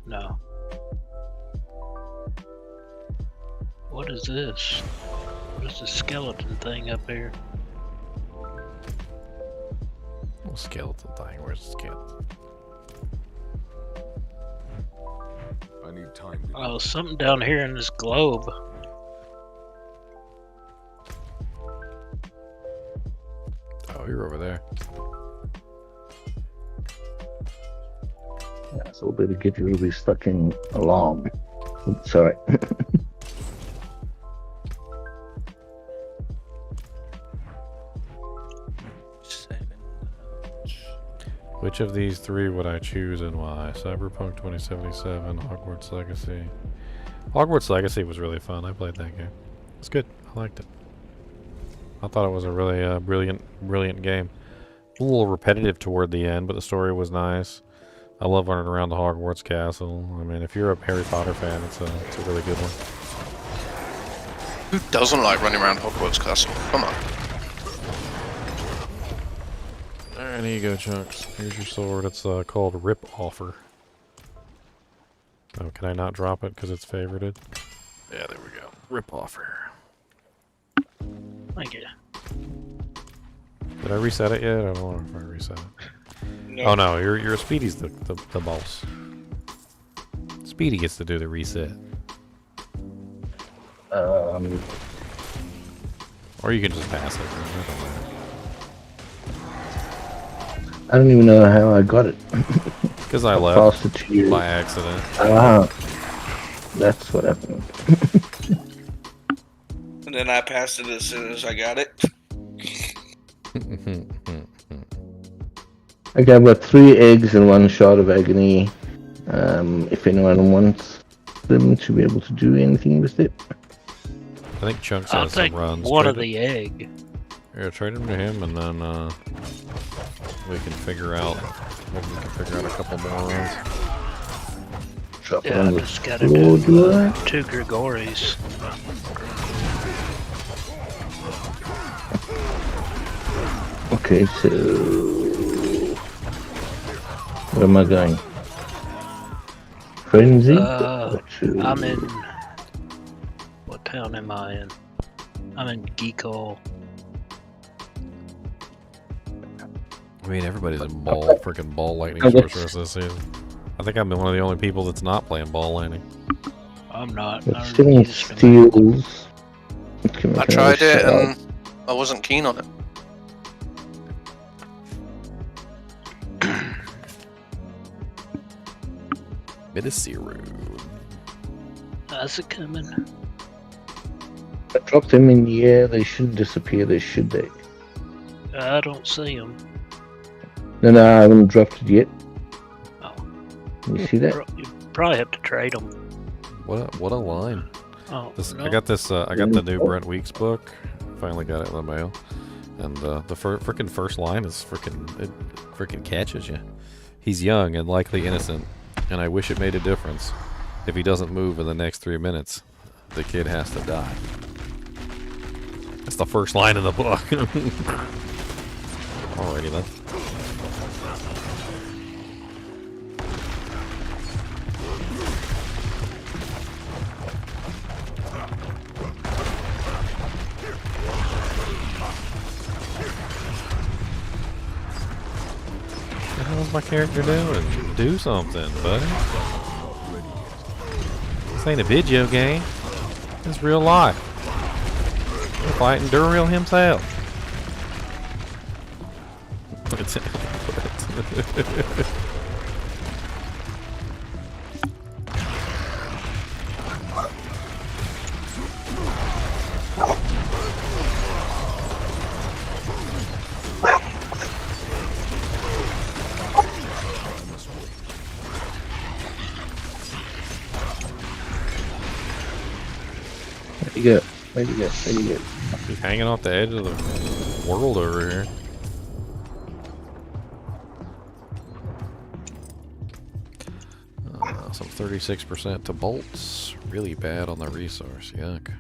No. What is this? What is the skeleton thing up here? Oh, skeleton thing. Where's the skeleton? I need time to Oh, something down here in this globe. Oh, you're over there. Yeah, so we'll better get you to be stuck in alarm. Oops, sorry. Which of these 3 would I choose and why? Cyberpunk 2077, Hogwarts Legacy. Hogwarts Legacy was really fun. I played that game. It's good. I liked it. I thought it was a really brilliant game. A little repetitive toward the end, but the story was nice. I love running around the Hogwarts castle. I mean, if you're a Harry Potter fan, it's a really good one. Who doesn't like running around Hogwarts Castle? Come on. Alright, here you go, Chunks. Here's your sword. It's called Rip Offer. Oh, can I not drop it because it's favorited? Yeah, there we go. Rip Offer. Thank you. Did I reset it yet? I don't know if I reset it. No. Oh no, your Speedy's the boss. Speedy gets to do the reset. Or you can just pass it. It don't matter. I don't even know how I got it. Because I left by accident. Ah, that's what happened. And then I passed it as soon as I got it. Okay, I've got 3 eggs and 1 shot of agony. If anyone wants them to be able to do anything with it. I think Chunks I'll has some take runs. one of the egg. Yeah, trade him to him, and then we can figure out. Maybe we can figure out a couple more runs. Drop Yeah, I on the just gotta floor, do do I? 2 Grigoris. Okay, so where am I going? Frenzy? I'm in. What town am I in? I'm in Geekall. I mean, everybody's in freaking ball lightning sorceress this season. I think I'm one of the only people that's not playing ball lightning. I'm not. It's still steals. I tried it and I wasn't keen on it. Medicero. How's it coming? I dropped them in the air. They shouldn't disappear. They should they? I don't see them. No, I haven't dropped it yet. Oh. You see that? You probably have to trade them. What a line. Oh, This, no. I got the new Brent Weeks book. Finally got it in the mail. And the frickin' first line is frickin' catches you. He's young and likely innocent, and I wish it made a difference. If he doesn't move in the next 3 minutes, the kid has to die. That's the first line of the book. Alrighty then. What the hell's my character doing? Do something, buddy. This ain't a video game. It's real life. We're fighting Duriel himself. Where'd you go? Where'd you go? Where'd you go? He's hanging off the edge of the world over here. Some 36% to bolts. Really bad on the resource. Yuck.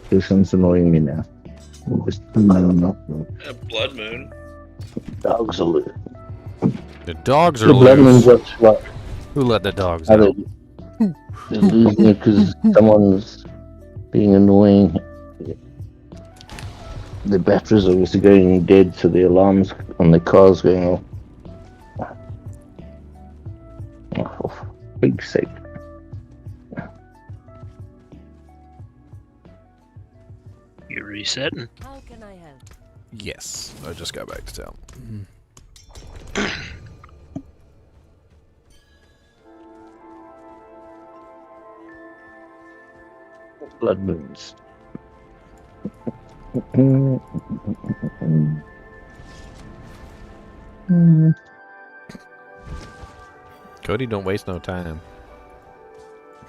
This one's annoying me now. Just Blood Moon. dogs are loose. The dogs are The blood loose. moon's what's what? Who let the dogs Are out? they're losing it because someone's being annoying. The batteries are obviously going dead, so the alarms on the cars going off. Oh, for big sake. You resetting? How can I help? Yes, I just got back to town. Blood moons. Cody, don't waste no time.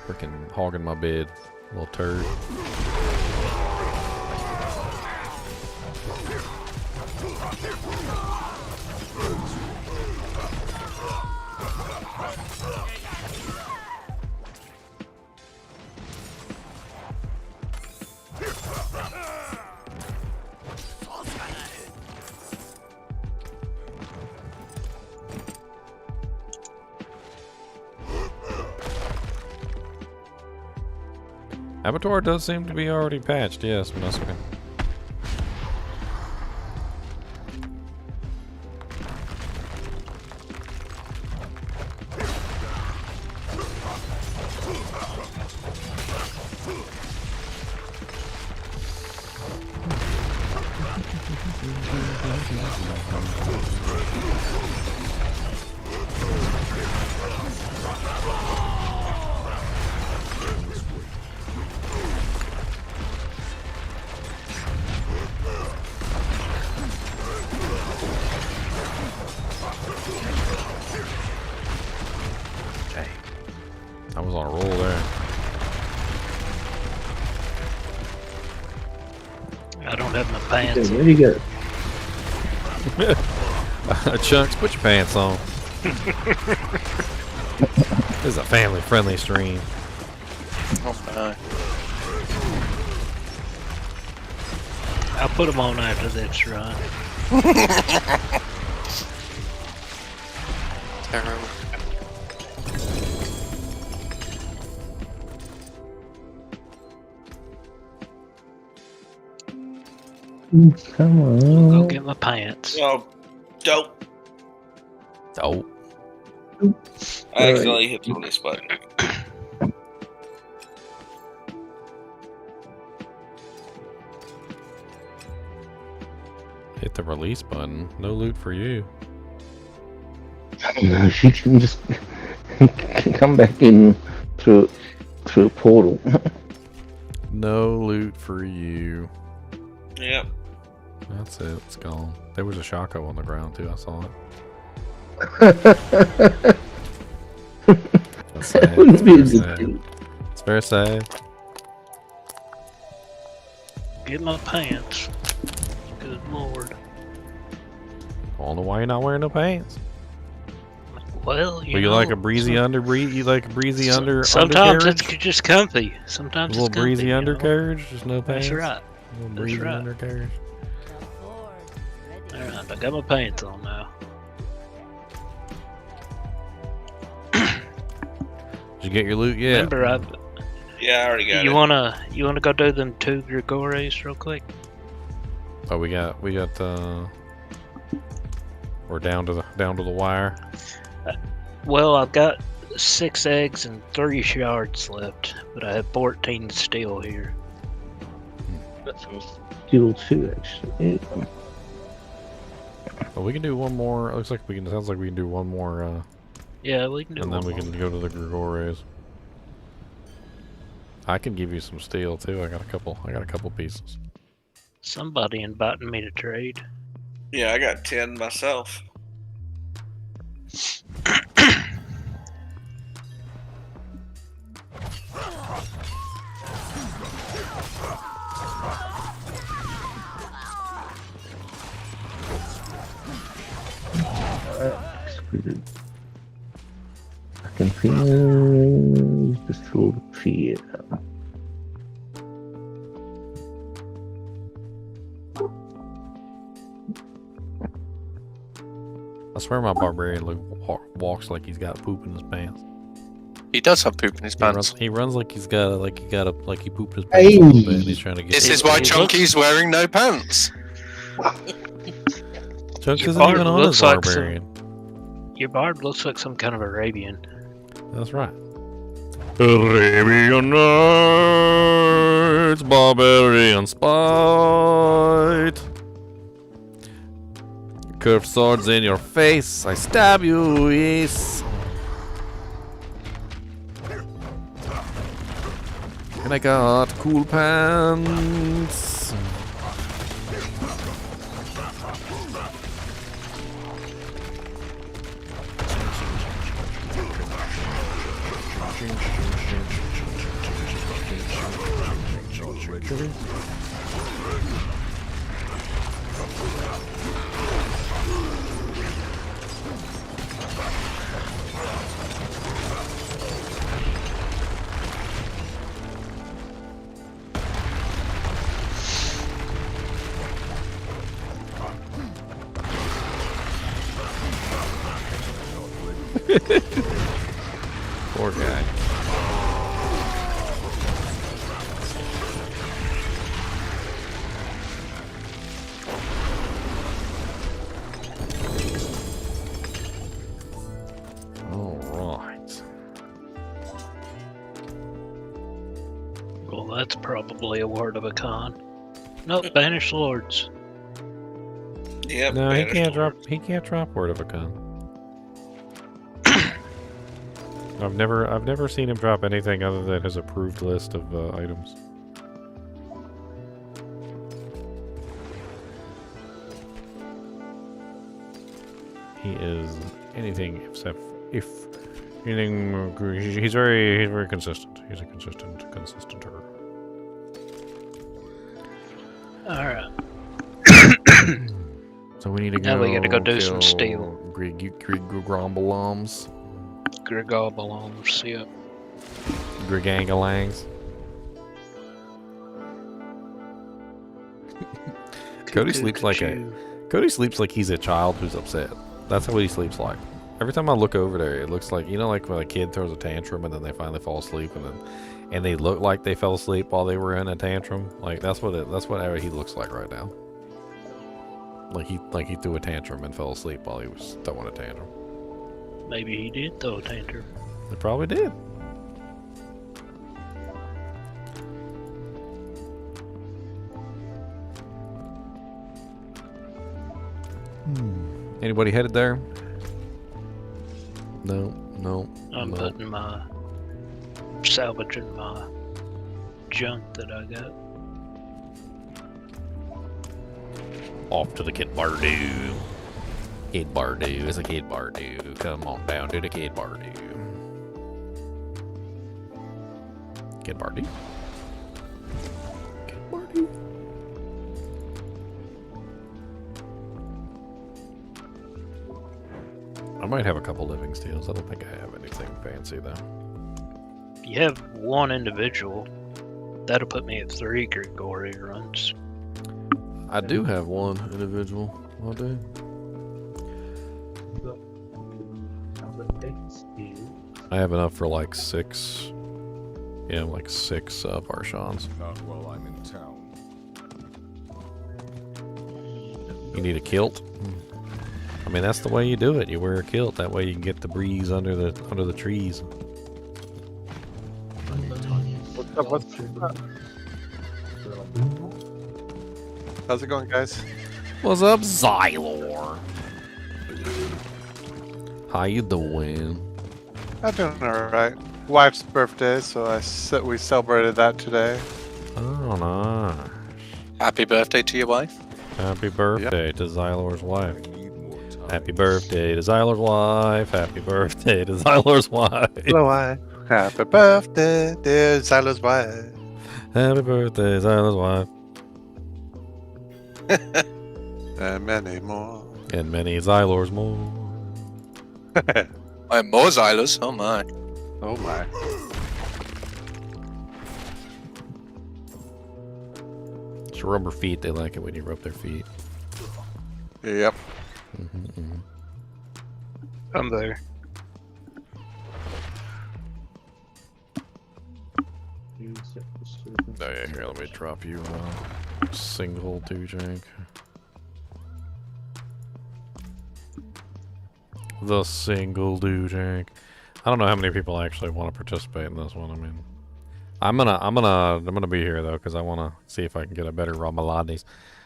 Freaking hogging my bed, little turd. Abattoir does seem to be already patched, yes, Mascot. I was on a roll there. I don't have my pants. Where'd you go? Chunks, put your pants on. This is a family-friendly stream. Oh no. I'll put them on after this run. Terrible. Come on. Go get my pants. Oh, dope. Oh. I accidentally hit the release button. Hit the release button. No loot for you. No, she can just come back in through a portal. No loot for you. Yep. That's it. It's gone. There was a Shaco on the ground too. I saw it. That's sad. It's very sad. It's very sad. Get my pants. Good lord. I don't know why you're not wearing no pants. Well, But you like a breezy underbreed? You like a breezy sometimes undercarriage? it's just comfy. Sometimes A little it's comfy, breezy you know? undercarriage, just no pants. That's right. A little That's breezy right. undercarriage. Alright, I got my pants on now. Did you get your loot yet? Remember, Yeah, I already got you it. wanna go do them 2 Grigores real quick? Oh, we got we're down to the wire. Well, I've got 6 eggs and 3 shards left, but I have 14 steel here. Steel 2, actually. Well, we can do one more. It looks like we can. Sounds like we can do one more. Yeah, we can do and one then we more. can go to the Grigores. I can give you some steel too. I got a couple pieces. Somebody inviting me to trade. Yeah, I got 10 myself. I can feel the sword of fear. I swear my barbarian walks like he's got poop in his pants. He does have poop in his pants. He runs like he pooped his pants a little bit, and he's trying to get. This is why Chunky's wearing no pants. Chunks Your isn't barb even on his looks like barbarian. Your barb looks like some kind of Arabian. That's right. Arabian Nights, barbarian spite. Curved swords in your face, I stab you, yes. And I got cool pants. Poor guy. All right. Well, that's probably a word of a con. Nope, banish lords. Yep. No, he banished can't lord. drop. He can't drop word of a con. I've never seen him drop anything other than his approved list of items. He is anything except if anything. He's very consistent. He's a consistenter. Alright. So we need to go. Now we gotta go do some kill steel. Grigombalums. Grigobalons, yep. Grigangalangs. Cody sleeps like Cody sleeps like he's a child who's upset. That's what he sleeps like. Every time I look over there, it looks like, you know, like when a kid throws a tantrum and then they finally fall asleep and they look like they fell asleep while they were in a tantrum. Like that's what he looks like right now. Like he threw a tantrum and fell asleep while he was throwing a tantrum. Maybe he did throw a tantrum. They probably did. Anybody headed there? No. I'm putting salvaging my junk that I got. Off to the Kid Bardu. Kid Bardu is a Kid Bardu. Come on down to the Kid Bardu. Kid Bardu. Kid Bardu. I might have a couple living steals. I don't think I have anything fancy though. If you have one individual, that'll put me at 3 Grigori runs. I do have one individual. I do. I have enough for like 6. Yeah, like 6 Parshans. Not while I'm in town. You need a kilt? I mean, that's the way you do it. You wear a kilt. That way you can get the breeze under the trees. What's up? How's it going, guys? What's up, Xylor? How you doing? I'm doing alright. Wife's birthday, so we celebrated that today. Oh, nice. Happy birthday to your wife. Happy birthday to Xylor's wife. Happy birthday to Xylor's wife. Happy birthday to Xylor's wife. Hello, wife. Happy birthday, dear Xylo's wife. Happy birthday, Xylor's wife. And many more. And many Xylors more. And more Xylos. Oh my. Oh my. It's rubber feet. They like it when you rub their feet. Yep. I'm there. Oh yeah, here, let me drop you a single Dujank. The single Dujank. I don't know how many people actually want to participate in this one. I mean, I'm gonna be here though because I want to see if I can get a better Romuladnes.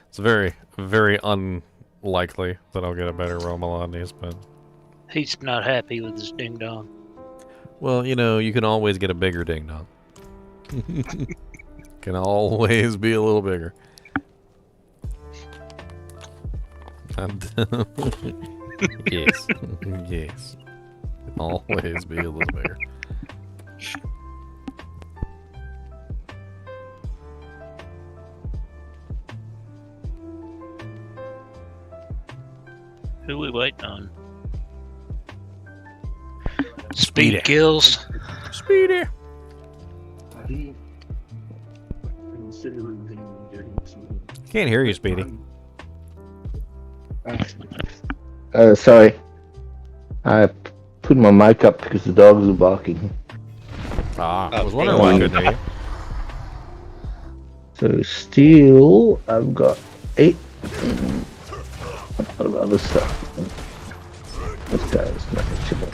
It's very, very unlikely that I'll get a better Romuladnes, but He's not happy with his ding dong. well, you know, you can always get a bigger ding dong. Can always be a little bigger. Yes, yes. Can always be a little bigger. Who we waiting on? Speedy. Speed kills. Speedy. Can't hear you, Speedy. Sorry. I put my mic up because the dogs are barking. I was wondering why I couldn't hear you. So steel, I've got 8. A lot of other stuff. This guy's not a chipper.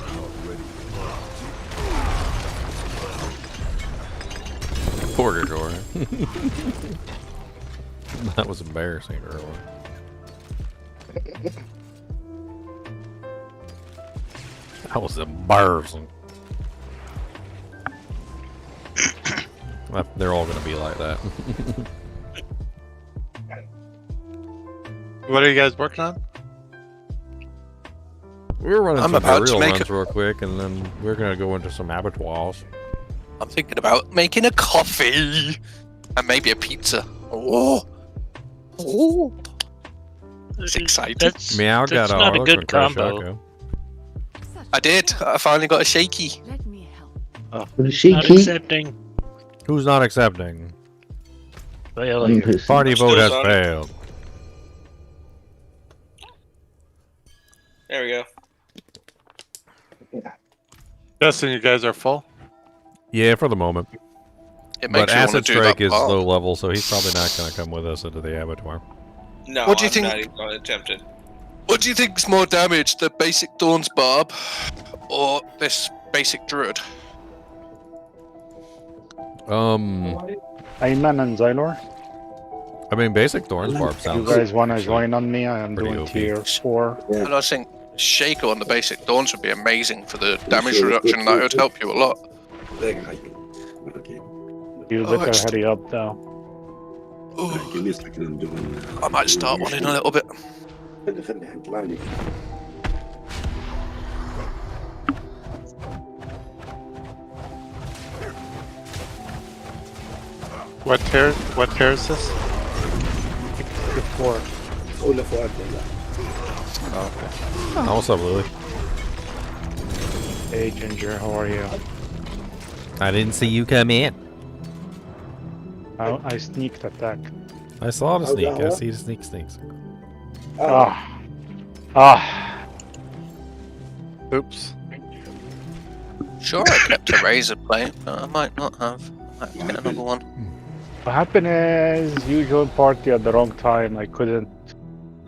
Poor Gregor. That was embarrassing earlier. That was embarrassing. They're all going to be like that. What are you guys working on? We're running I'm some about to real make runs real quick, and then we're going to go into some abattoirs. I'm thinking about making a coffee and maybe a pizza. Oh, it's exciting. Meow got not a ours good from Crash combo. Echo. I did. I finally got a shaky. What is she Not keep? accepting. Who's not accepting? Failure. Party I'm vote still has on. failed. There we go. Justin, you guys are full? Yeah, for the moment. It But makes you want Acid to do Strike that is part. low level, so he's probably not going to come with us into the abattoir. No, What do you I'm think- not even going to attempt it. What do you think's more damage, the basic Dawn's Barb or this basic Druid? Ayman and Xylor, I mean, basic Thorns Barb you sounds. guys want to join on me? I am pretty doing OP. tier 4. And I was thinking Shaker on the basic Dawns would be amazing for the damage reduction. That would help you a lot. You Oh, better it's- hurry up though. Give me a second, I'm doing. I might start one in a little bit. What tier is this? The 4. Oh, okay. Oh, what's up, Lily? Hey, Ginger, how are you? I didn't see you come in. I sneaked attack. I saw the sneak. I see the sneaks. Oops. Sure, I kept a razor blade, but I might not have. I have to get another one. What happened is you joined party at the wrong time. I couldn't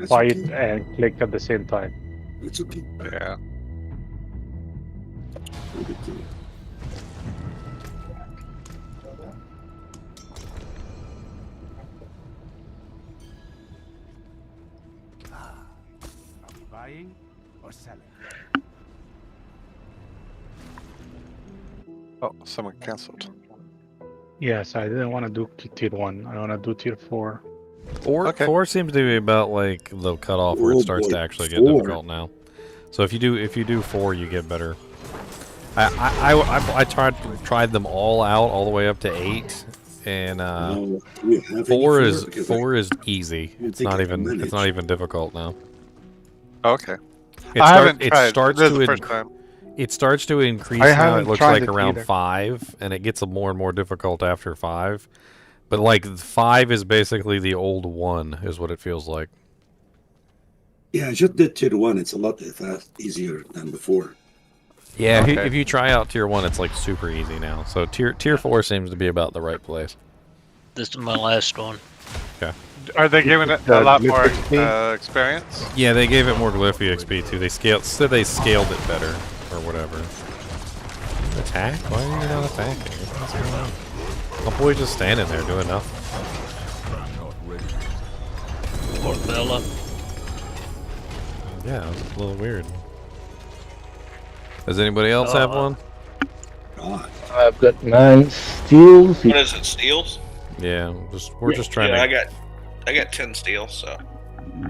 fight and click at the same time. It's okay. Yeah. Buying or selling? Oh, someone cancelled. Yes, I didn't want to do tier 1. I want to do tier 4. 4 seems to be about like the cutoff where it starts to actually get difficult now. So if you do 4, you get better. I tried them all out all the way up to 8, and 4 is easy. It's not even difficult now. Okay. I haven't tried. This is the first time. It starts to increase now. It looks like around 5, and it gets more and more difficult after 5. But like 5 is basically the old 1, is what it feels like. Yeah, I just did tier 1. It's a lot easier than before. Yeah, if you try out tier 1, it's like super easy now. So tier 4 seems to be about the right place. This is my last one. Okay. Are they giving it a lot more experience? Yeah, they gave it more Glyphy XP too. They scaled it better or whatever. Attack? Why are you not attacking? What's going on? My boy just standing there doing nothing. Poor fella. Yeah, it was a little weird. Does anybody else have one? I've got 9 steals. What is it, steals? Yeah, we're just trying to. I got 10 steals, so.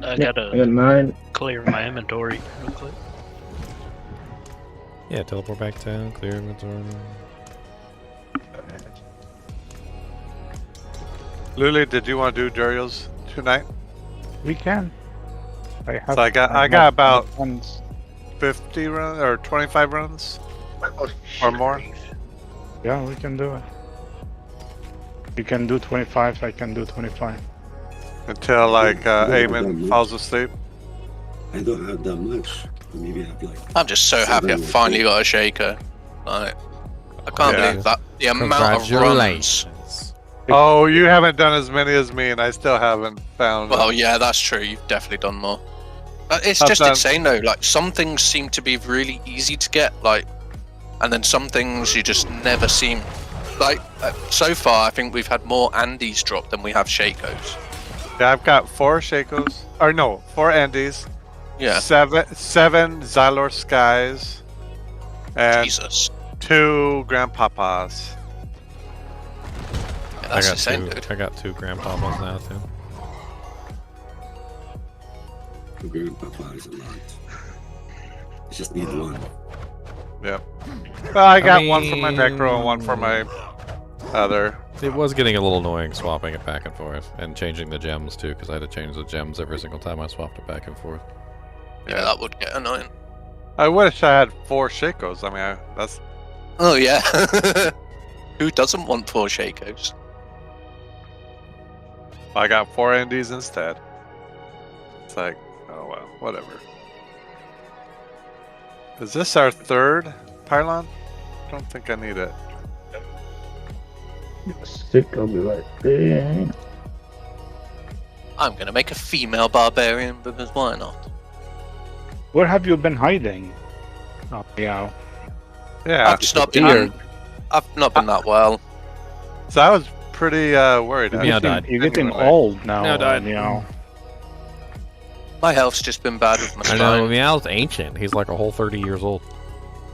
I gotta 9. clear my inventory real quick. Yeah, teleport back down, clear inventory. Lily, did you want to do Duriel's tonight? We can. So I got about 50 runs or 25 runs or more. Yeah, we can do it. You can do 25. I can do 25. Until like Eamon falls asleep. I don't have that much. Maybe I have like. I'm just so happy I finally got a shaker. Like, I can't believe that the amount of runs. Oh, you haven't done as many as me, and I still haven't found. Well, yeah, that's true. You've definitely done more. It's just insane though. Like some things seem to be really easy to get, like, and then some things you just never seem. Like so far, I think we've had more Andes drop than we have Shakos. Yeah, I've got 4 Shakos, or no, 4 Andes. Yeah. 7 Xylor Skies, and Jesus. 2 Grandpapas. Yeah, that's insane, dude. I got 2 Grandpapas now too. Grandpapa is a lot. I just need 1. Yep. Well, I got 1 for my Necro and 1 for my other. It was getting a little annoying swapping it back and forth and changing the gems too, because I had to change the gems every single time I swapped it back and forth. Yeah, that would get annoying. I wish I had 4 Shakos. I mean, that's. Oh yeah. Who doesn't want 4 Shakos? I got 4 Andes instead. It's like, oh well, whatever. Is this our 3rd pylon? I don't think I need it. Stick, I'll be right there. I'm gonna make a female barbarian because why not? Where have you been hiding? Oh, yeah. Yeah, I've not been that well. So I was pretty worried. You're getting old now. Meow died. Meow. My health's just been bad with my I spine. know, Meow's ancient. He's like a whole 30 years old.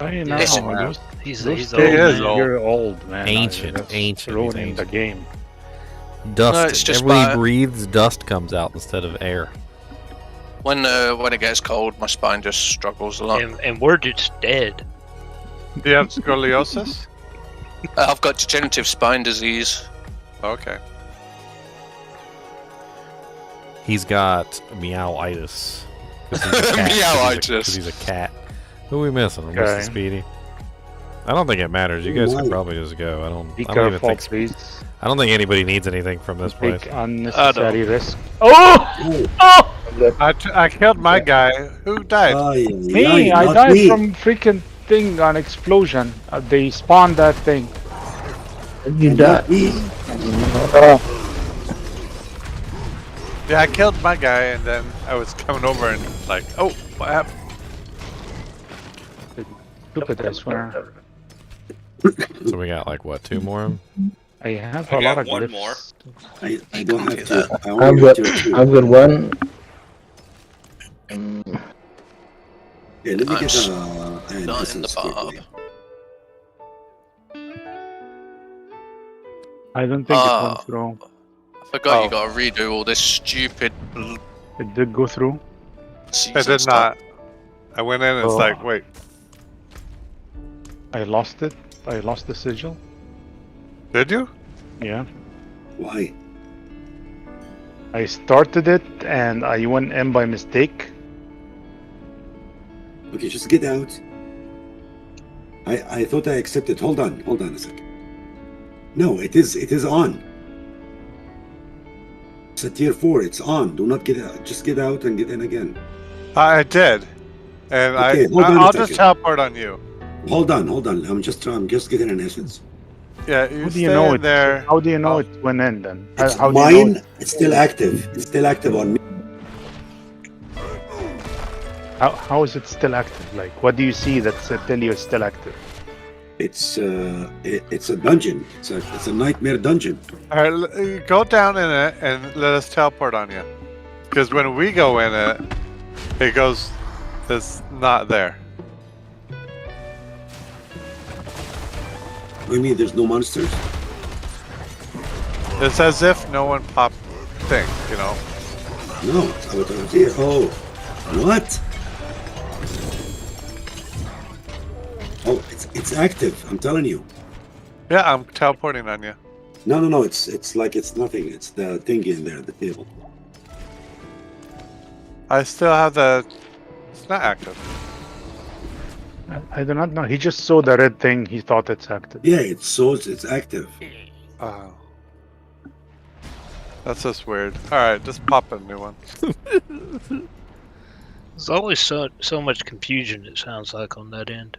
I know. Listen, He's Those old. days, you're old, man. Ancient, That's ancient. ruining He's the game. Dust. No, it's just Everybody my- breathes, dust comes out instead of air. When it gets cold, my spine just struggles a lot. And we're just dead. Do you have scoliosis? I've got degenerative spine disease. Okay. He's got meowitis. 'Cause he's a cat. Meowitis. 'Cause he's a cat. Who are we missing? I'm missing Okay. Speedy. I don't think it matters. You guys could probably just go. Be I don't even careful, think. please. I don't think anybody needs anything from this place. Take unnecessary risk. Oh! I killed my guy. Who died? Me, I died from freaking thing on explosion. They spawned that thing. You died. Yeah, I killed my guy, and then I was coming over and like, oh, what happened? Stupid, I swear. So we got like what, 2 more? I have I a lot got of one glyphs. more. I don't have to. I I've only got, got 2. I've got one. Yeah, let me get Not in the bob. I don't think it went through. I forgot you got to redo all this stupid. It did go through. I did not. I went in and it's Oh. like, wait. I lost it. I lost the sigil. Did you? Yeah. Why? I started it and I went in by mistake. Okay, just get out. I thought I accepted. Hold on a second. No, it is on. It's a tier 4. It's on. Do not get out. Just get out and get in again. I did. And Okay, hold on a I'll just second. teleport on you. Hold on. I'm just getting an essence. Yeah, How you do you know stay it? there. How do you know it went in then? It's How do you know mine. it? It's still active. It's still active on me. How is it still active? Like, what do you see that tell you it's still active? It's a dungeon. It's a nightmare dungeon. All right, go down in it and let us teleport on you. Because when we go in it, it goes, it's not there. What do you mean there's no monsters? It's as if no one popped thing, you know. No, Abattoir here. Oh, what? Oh, it's active. I'm telling you. Yeah, I'm teleporting on you. No. It's like it's nothing. It's the thing in there, the table. I still have the. It's not active. I do not know. He just saw the red thing. He thought it's active. Yeah, it's active. Oh. That's just weird. Alright, just pop a new one. There's always so much confusion, it sounds like, on that end.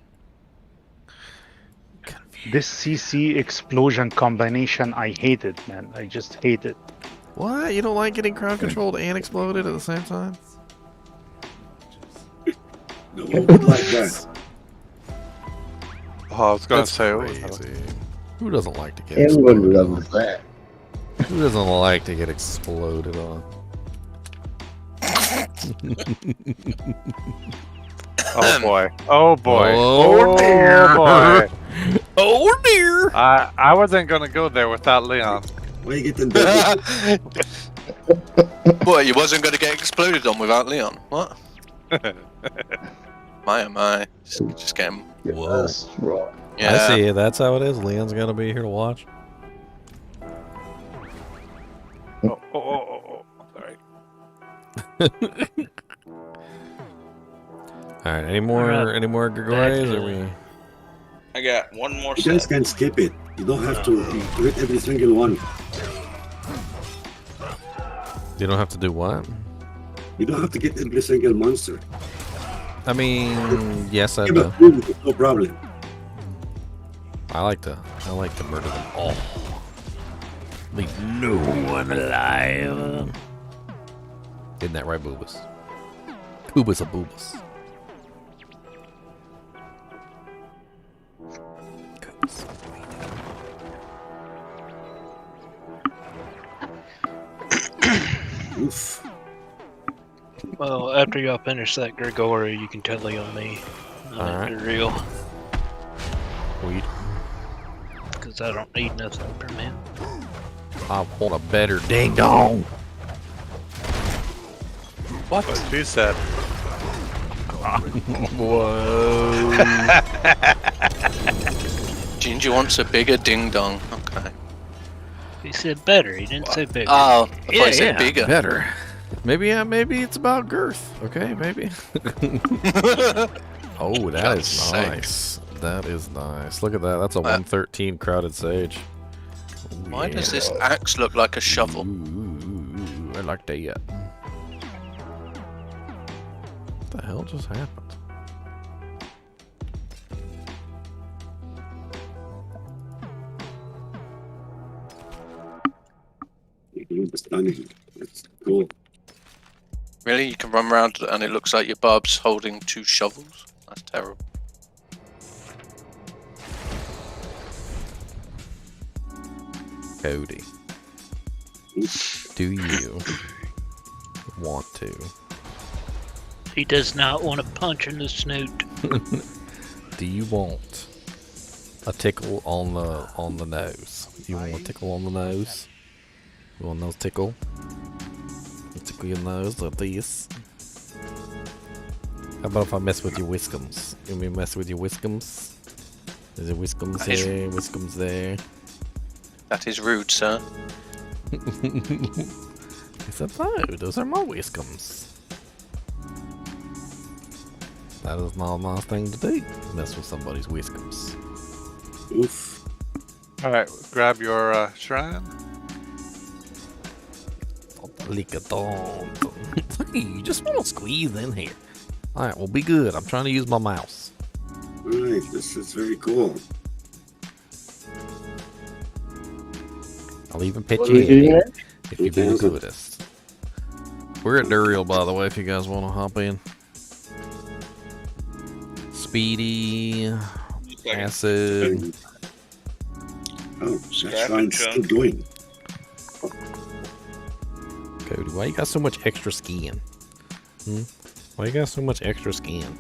This CC explosion combination, I hate it, man. I just hate it. What? You don't like getting crowd controlled and exploded at the same time? No one would like that. Oh, I was gonna That's say. crazy. Who doesn't like to get Everyone exploded loves on? that. Who doesn't like to get exploded on? Oh boy. Oh boy. Oh, dear. Boy. Oh dear. I wasn't gonna go there without Leon. Why are you getting that? What, you wasn't going to get exploded on without Leon? What? My. Just get him. Whoa. That's wrong. Yeah. I see it. That's how it is. Leon's gonna be here to watch. Oh. Sorry. All right. Any more Gregori's? Or we? I got one more You set. guys can skip it. You don't have to get every single one. You don't have to do what? You don't have to get every single monster. I mean, yes, I Give do. a few, no problem. I like to murder them all. Leave no one alive. Isn't that right, Boobas? Boobas a Boobas. Oof. Well, after y'all finish that Grigori, you can tell on me. Alright. They're real. Weed. Because I don't need nothing from him. I want a better ding dong. What she said. Whoa. Ginger wants a bigger ding dong. Okay. He said better. He didn't say bigger. Oh, I thought he said bigger. Better. Maybe it's about girth. Okay, maybe. Oh, that is nice. That is nice. Look at that. That's a 113 crowded sage. Why does this axe look like a shovel? Ooh, I like that. What the hell just happened? Stunning. It's cool. Really? You can run around and it looks like your Bob's holding 2 shovels? That's terrible. Cody, do you want to? He does not want a punch in the snoot. Do you want a tickle on the nose? You want a tickle on the nose? You want a nose tickle? You tickle your nose like this. How about if I mess with your whiskums? You want me to mess with your whiskums? There's a whiskums here, whiskums there. That is rude, sir. I said no, those are my whiskums. That is not a nice thing to do. Mess with somebody's whiskums. Oof. Alright, grab your shrine. Lick a dong. You just want to squeeze in here. Alright, well be good. I'm trying to use my mouse. Alright, this is very cool. I'll even pitch you in if you do the goodest. We're at Duriel, by the way, if you guys want to hop in. Speedy, acid. Oh, that shrine's still doing. Cody, why you got so much extra skin? Why you got so much extra skin?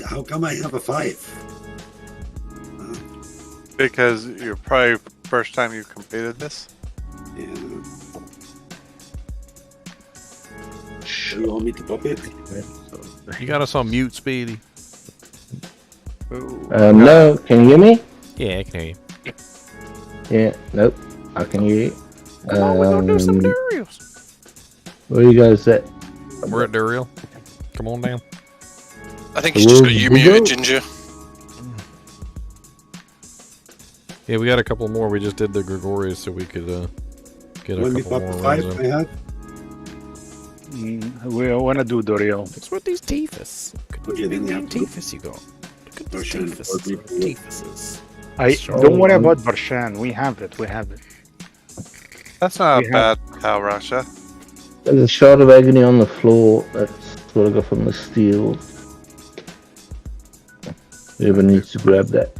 How come I have a 5? Because you're probably first time you completed this. Yeah. You want me to pop it? You got us on mute, Speedy. No, can you hear me? Yeah, I can hear you. Yeah, nope, I can hear you. Come on, we're gonna do some Duriels. Where you guys at? We're at Duriel. Come on down. I think it's just got you muted, Ginger. Yeah, we got a couple more. We just did the Gregorius so we could get a couple more runs in. We want to do Duriel. What's with these Teethus? Look at these Teethus you got. Look at these Teethuses. Don't worry about Barshan. We have it. We have it. That's not a bad cow, Russia. There's a shard of agony on the floor. That's what I got from the steel. Whoever needs to grab that.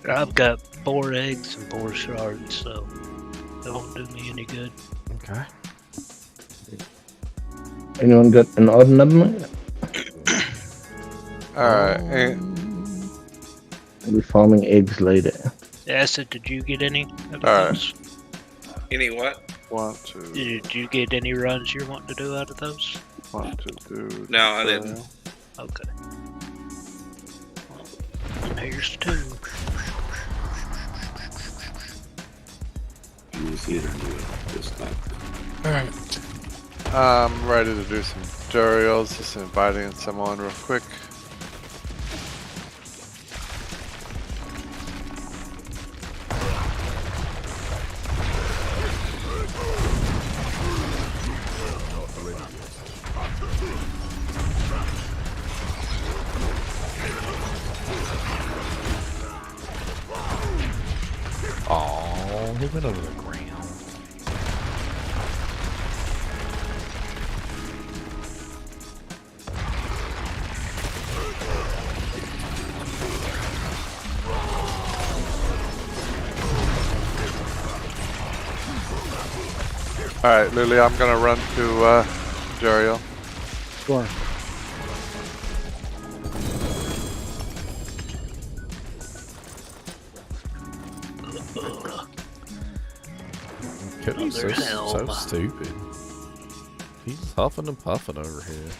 I've got 4 eggs and 4 shards, so that won't do me any good. Okay. Anyone got an odd number? Alright. We'll be farming eggs later. Acid, did you get any? Alright. Any what? Want to. Did you get any runs you're wanting to do out of those? Want to do. No, I didn't. Okay. Well, here's 2. Alright. I'm ready to do some Duriels. Just inviting someone real quick. Oh, he went over the ground. Alright, Lily, I'm gonna run to Jariel. Sure. Cody's so Helm. stupid. He's huffing and puffing over here.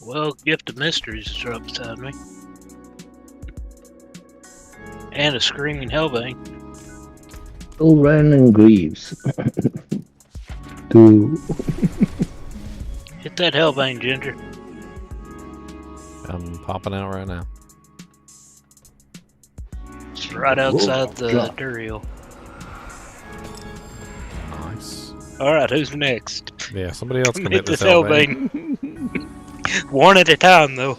Well, Gift of Mysteries is right beside me. And a Screaming Hellbane. Still Ryan Greaves. Two. Hit that Hellbane, Ginger. I'm popping out right now. It's right outside the God. Duriel. Nice. Alright, who's next? Yeah, somebody else can Hit hit this this Hellbane. One at a time, though.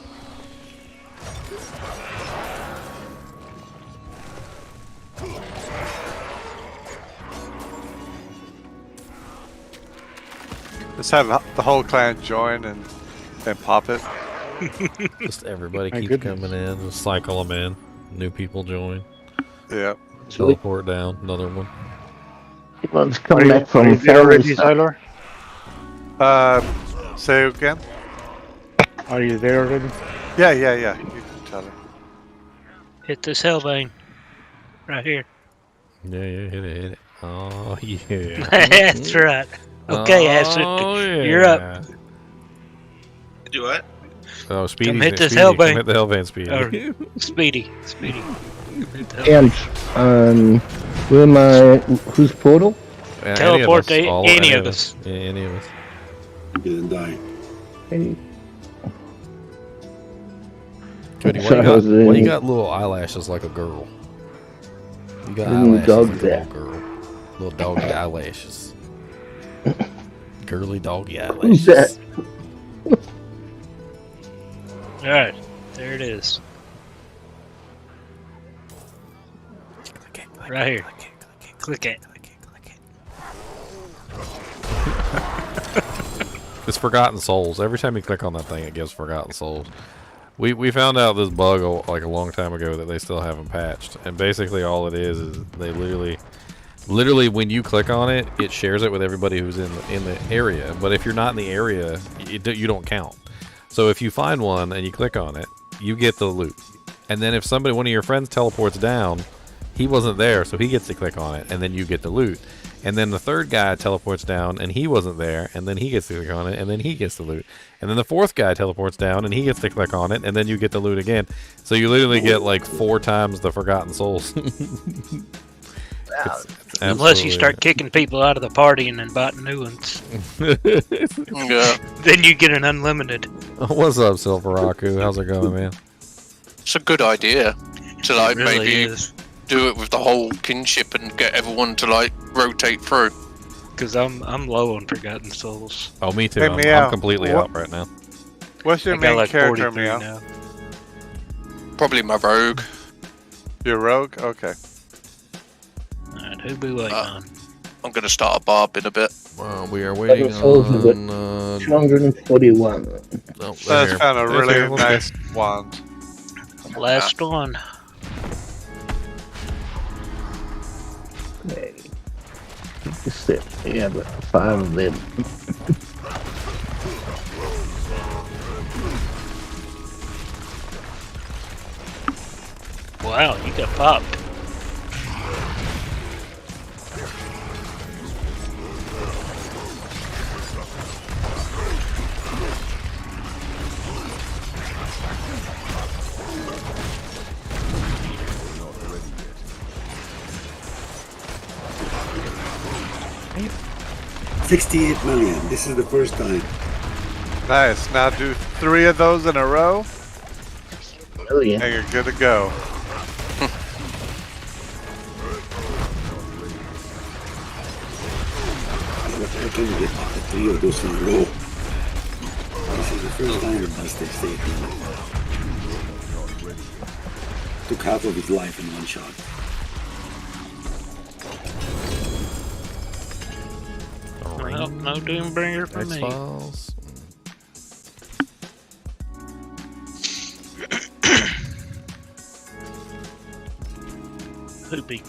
Just have the whole clan join and pop it. Just everybody My keeps goodness. coming in. Just cycle them in. New people join. Yeah. Teleport down. Another one. Let's come back from there already, Ferris. Tyler? Say again? Are you there already? Yeah. You can tell her. Hit this Hellbane. Right here. Yeah, hit it. Oh, yeah. That's right. Okay, Acid. You're up. Do what? Oh, Speedy. Come hit this Speedy. Hellbane. Come hit the Hellbane, Speedy. Or Speedy. And whose portal? Yeah, Teleport to any of us. Yeah, any of us. Didn't die. Cody, why you got little eyelashes like a girl? You got eyelashes dog like a that. little girl. Little doggy eyelashes. Girly doggy Who's eyelashes. that? Alright, there it is. Right here. Click it. It's Forgotten Souls. Every time you click on that thing, it gives Forgotten Souls. We found out this bug like a long time ago that they still haven't patched, and basically all it is they literally when you click on it, it shares it with everybody who's in the area. But if you're not in the area, you don't count. So if you find one and you click on it, you get the loot. And then if one of your friends teleports down, he wasn't there, so he gets to click on it, and then you get the loot. And then the third guy teleports down, and he wasn't there, and then he gets to click on it, and then he gets the loot. And then the fourth guy teleports down, and he gets to click on it, and then you get the loot again. So you literally get like 4 times the Forgotten Souls. It's Unless you start kicking people out of the party and inviting new ones. Yeah. Then you get an unlimited. What's up, Silveraku? How's it going, man? It's a good idea to like really maybe is. do it with the whole kinship and get everyone to like rotate through. Because I'm low on Forgotten Souls. Oh, me too. Hey, I'm Meow. completely What- out right now. What's your I got main like character, 43 Meow? now. Probably my rogue. Your rogue? Okay. Alright, who be waiting on? I'm gonna start a barb in a bit. Well, we are waiting Souls have got on... 241. Oh, That's found a really nice wand. Last one. Okay. Just it. Yeah, but 5 of them. Wow, you got popped. $68 million. This is the first time. Nice. Now do 3 of those in a row, Million. and you're good to go. How can you get 3 of those in a row? This is the first time the bastard saved me. Took half of his life in one shot. Well, no Doombringer for me. X-Files. Poopy.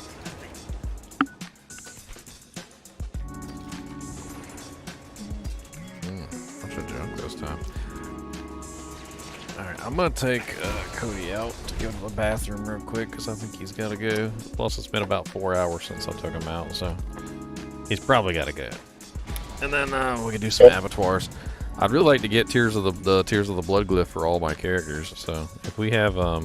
extra junk this time. Alright, I'm gonna take Cody out to go to the bathroom real quick because I think he's gotta go. Plus, it's been about 4 hours since I took him out, so he's probably gotta go. And then we can do some abattoirs. I'd really like to get Tears of the Tears of the Blood glyph for all my characters. So if we have, I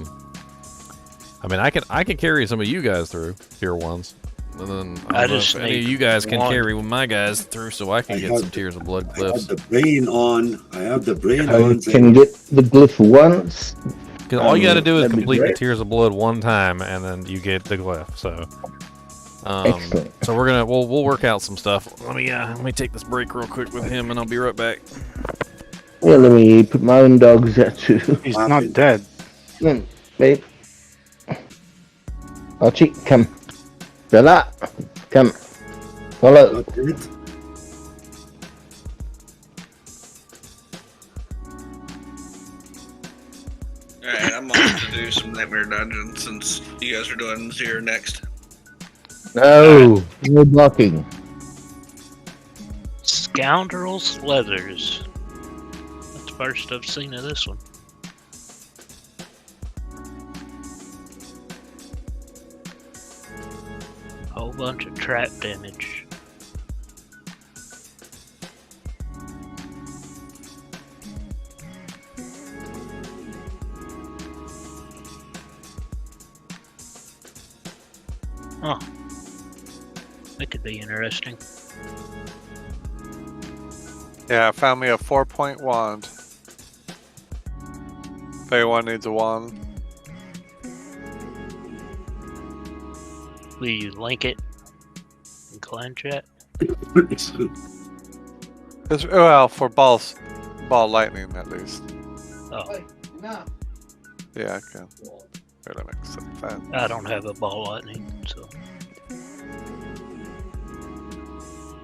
mean, I can carry some of you guys through tier 1s. And then I don't know if any of you guys can carry my guys through, so I can get some Tears of Blood glyphs. I have the brain on. I have the brain I on. can get the glyph once. Because all you got to do is complete the Tears of Blood one time, and then you get the glyph. So, Excellent. So we'll work out some stuff. Let me take this break real quick with him, and I'll be right back. Well, let me put my own dogs out too. He's not dead. Come on, babe. Archie, come. Bella, come. Follow. Alright, I'm off to do some Nightmare Dungeons since you guys are doing Zero next. No, no blocking. Scoundrels Leathers. That's the first I've seen of this one. Whole bunch of trap damage. Oh, that could be interesting. Yeah, I found me a 4-point wand. If anyone needs a wand. Will you link it in clan chat? Well, for ball lightning at least. Oh. Yeah, I can. Wait, let me accept that. I don't have a ball lightning, so.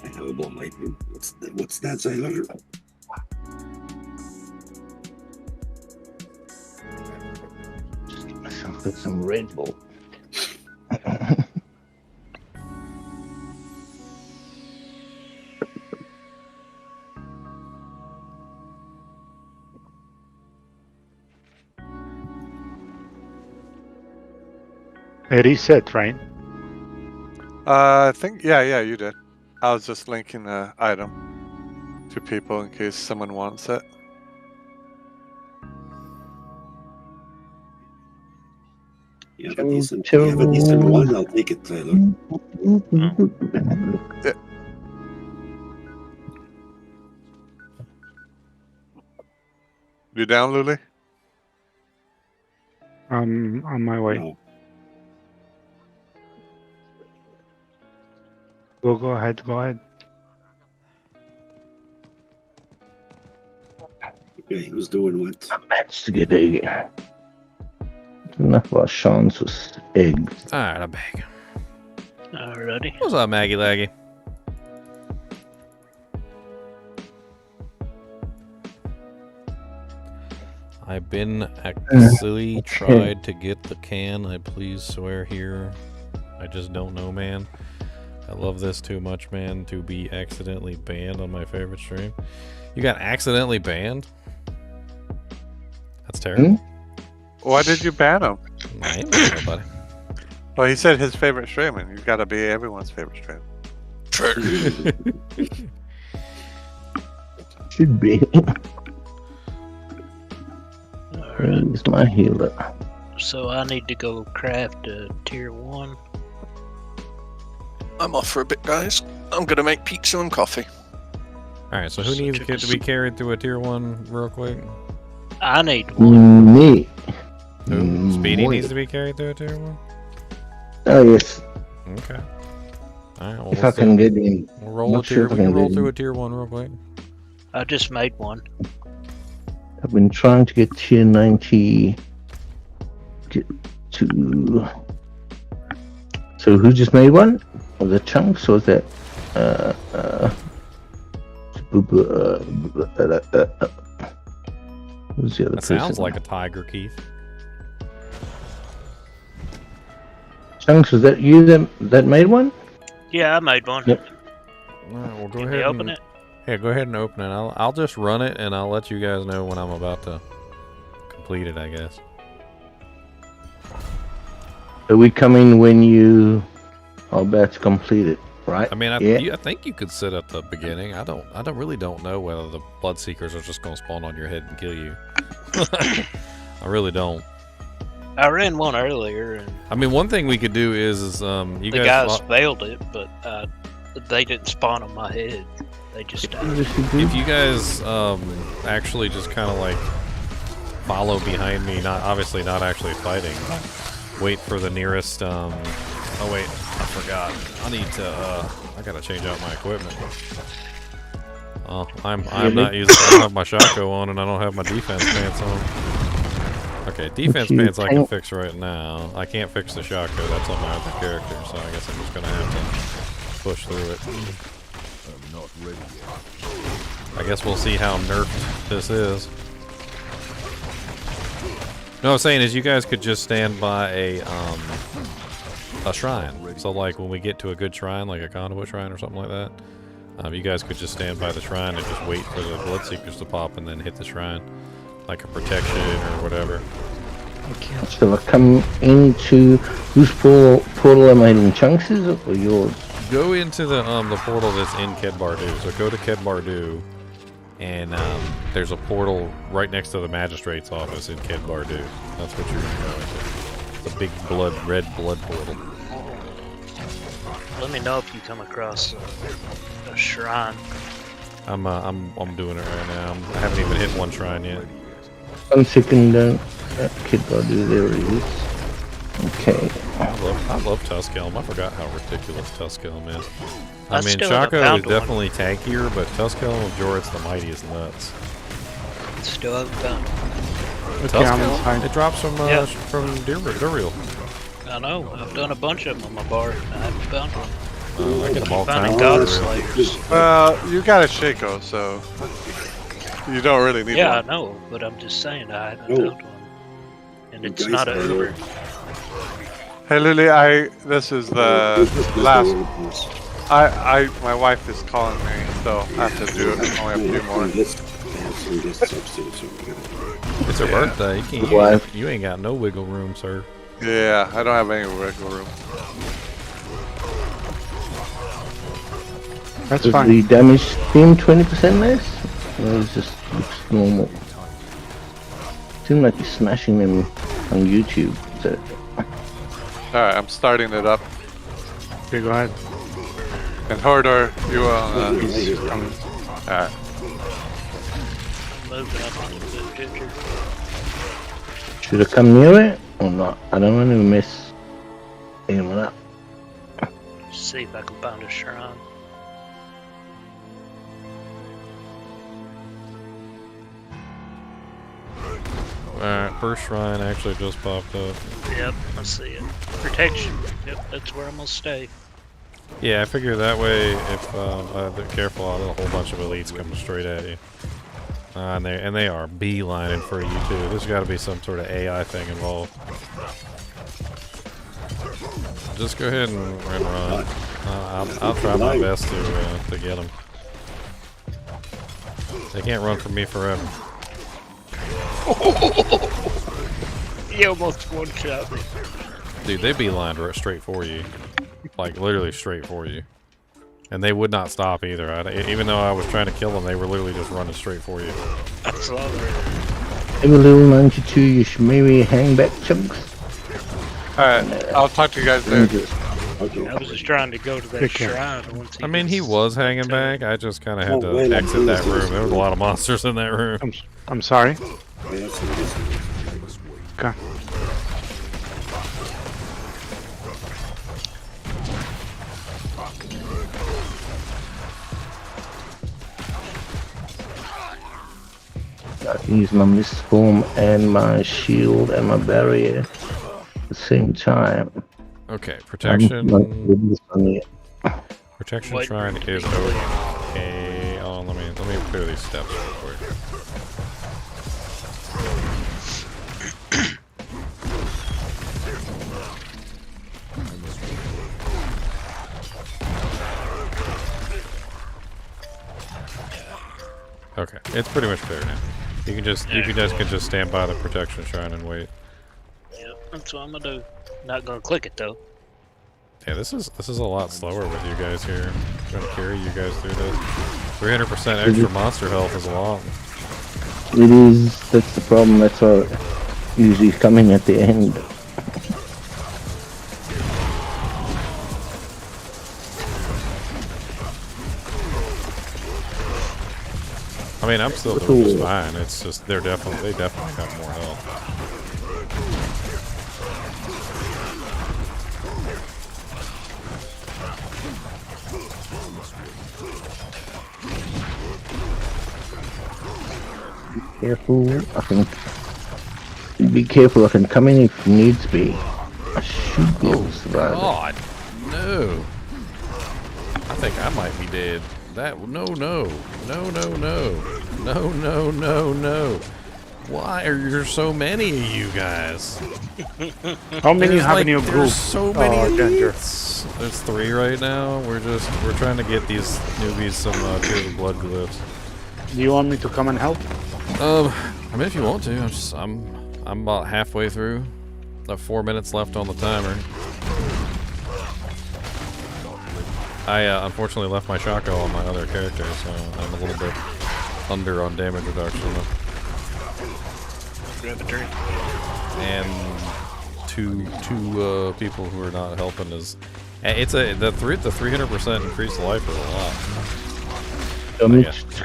I have a ball lightning. What's that, Sailor? I'll put some Red Bull. It reset, right? I think, yeah, you did. I was just linking the item to people in case someone wants it. You have a decent one, I'll take it, Taylor. Yeah. You down, Luli? I'm on my way. No. Go ahead. Okay, who's doing what? Investigating. Enough of our Sean's with eggs. Alright, I'm back. Alrighty. What's up, Maggie Laggy? I've been actually tried to get the can. I please swear here. I just don't know, man. I love this too much, man, to be accidentally banned on my favorite stream. You got accidentally banned? That's terrible. Why did you ban him? I ain't banned nobody. Well, he said his favorite stream, and you've got to be everyone's favorite stream. True. Should be. Where's my healer? So I need to go craft a tier 1. I'm off for a bit, guys. I'm gonna make pizza and coffee. Alright, so who needs to be carried through a tier 1 real quick? I need one. Me. Who? Speedy needs to be carried through a tier 1? Oh, yes. Okay. Alright, well, If I can get in. We'll roll a tier. We can roll through a tier 1 real quick. I just made one. I've been trying to get tier 90. Get to. So who just made one? Was it Chunks or was that? Who's the other That sounds like a tiger, Keith. Chunks, was that you that made one? Yeah, I made one. Yep. Alright, we'll go Can ahead you open and it? Yeah, go ahead and open it. I'll just run it, and I'll let you guys know when I'm about to complete it, I guess. Are we coming when you are about to complete it, right? I mean, yeah. I think you could sit at the beginning. I really don't know whether the Bloodseekers are just going to spawn on your head and kill you. I really don't. I ran one earlier, and I mean, one thing we could do is the guys failed it, but they didn't spawn on my head. They just died. If you guys actually just kind of like follow behind me, obviously not actually fighting, wait for the nearest. Oh wait, I forgot. I need to. I gotta change out my equipment. Oh, I'm not using. I don't have my shotgun on, and I don't have my defense pants on. Okay, defense pants I can fix right now. I can't fix the shotgun. That's on my other character, so I guess I'm just gonna have to push through it. I'm not ready yet. I guess we'll see how nerfed this is. No, I was saying is you guys could just stand by a shrine. So like when we get to a good shrine, like a conduit shrine or something like that, you guys could just stand by the shrine and just wait for the Bloodseekers to pop and then hit the shrine. Like a protection or whatever. So I come into whose portal am I in? Chunks' or yours? Go into the portal that's in Kedbardu. So go to Kedbardu, and there's a portal right next to the magistrate's office in Kedbardu. That's what you're gonna go into. It's a big red blood portal. Let me know if you come across a shrine. I'm doing it right now. I haven't even hit one shrine yet. 1 second, Kedbardu, there it is. Okay. I love Tuskhelm. I forgot how ridiculous Tuskhelm is. I mean, still Shaco haven't is found definitely tankier, but Tuskhelm of Jorah's the mightiest nuts. Still haven't found one. Tuskhelm? It drops from Duriel. I know. I've done a bunch of them on my bar. I haven't found one. I get them all the Finding time. God Slayers. Well, you got a Shaco, so you don't really need Yeah, one. I know, but I'm just saying I haven't found one. And it's not a Uber. Hey Lily, this is the last. My wife is calling me, so I have to do it. I only have 2 more. It's her birthday. You ain't got no wiggle room, sir. Yeah, I don't have any wiggle room. That's Does fine. the damage seem 20% less? Or it just looks normal? Seems like you're smashing them on YouTube. So. Alright, I'm starting it up. Okay, go ahead. And Hordor, you will. Alright. Moving up a little bit, Ginger. Should I come near it or not? I don't want to miss anyone up. See if I can find a shrine. Alright, first shrine actually just popped up. Yep, I see it. Protection. Yep, that's where I'm gonna stay. Yeah, I figure that way if they're careful, a whole bunch of elites come straight at you. And they are beelining for you too. There's got to be some sort of AI thing involved. Just go ahead and run. I'll try my best to get them. They can't run from me forever. He almost one-shot me. Dude, they beelined right straight for you. Like, literally straight for you. And they would not stop either. Even though I was trying to kill them, they were literally just running straight for you. That's lovely. Maybe level 92, you should maybe hang back chunks. Alright, I'll talk to you guys there. I was just trying to go to that shrine. I mean, he was hanging back. I just kind of had to exit that room. There was a lot of monsters in that room. I'm sorry. Okay. I can use my mist form and my shield and my barrier at the same time. Okay, protection. Protection What? shrine is okay. Oh, let me clear these steps real quick. Okay, it's pretty much clear now. You can just, you guys can just stand by the protection shrine and wait. Yeah, that's what I'm gonna do. Not gonna click it though. Yeah, this is a lot slower with you guys here. I'm trying to carry you guys through this. 300% extra monster health is a lot. It is. That's the problem. That's why usually coming at the end. I mean, I'm still doing just fine. It's just they definitely got more health. Careful. I can be careful. I can come in if needs be. I should be able to survive. God, no! I think I might be dead. No. Why are there so many of you guys? How many There's have like, in your there's group? so many Danger. elites. There's 3 right now. We're trying to get these newbies some Tears of Blood glyphs. Do you want me to come and help? I mean, if you want to, I'm about halfway through. I have 4 minutes left on the timer. I unfortunately left my Shaco on my other character, so I'm a little bit under on damage reduction. Grab a drink. And two people who are not helping is it's the 300% increased life is a lot.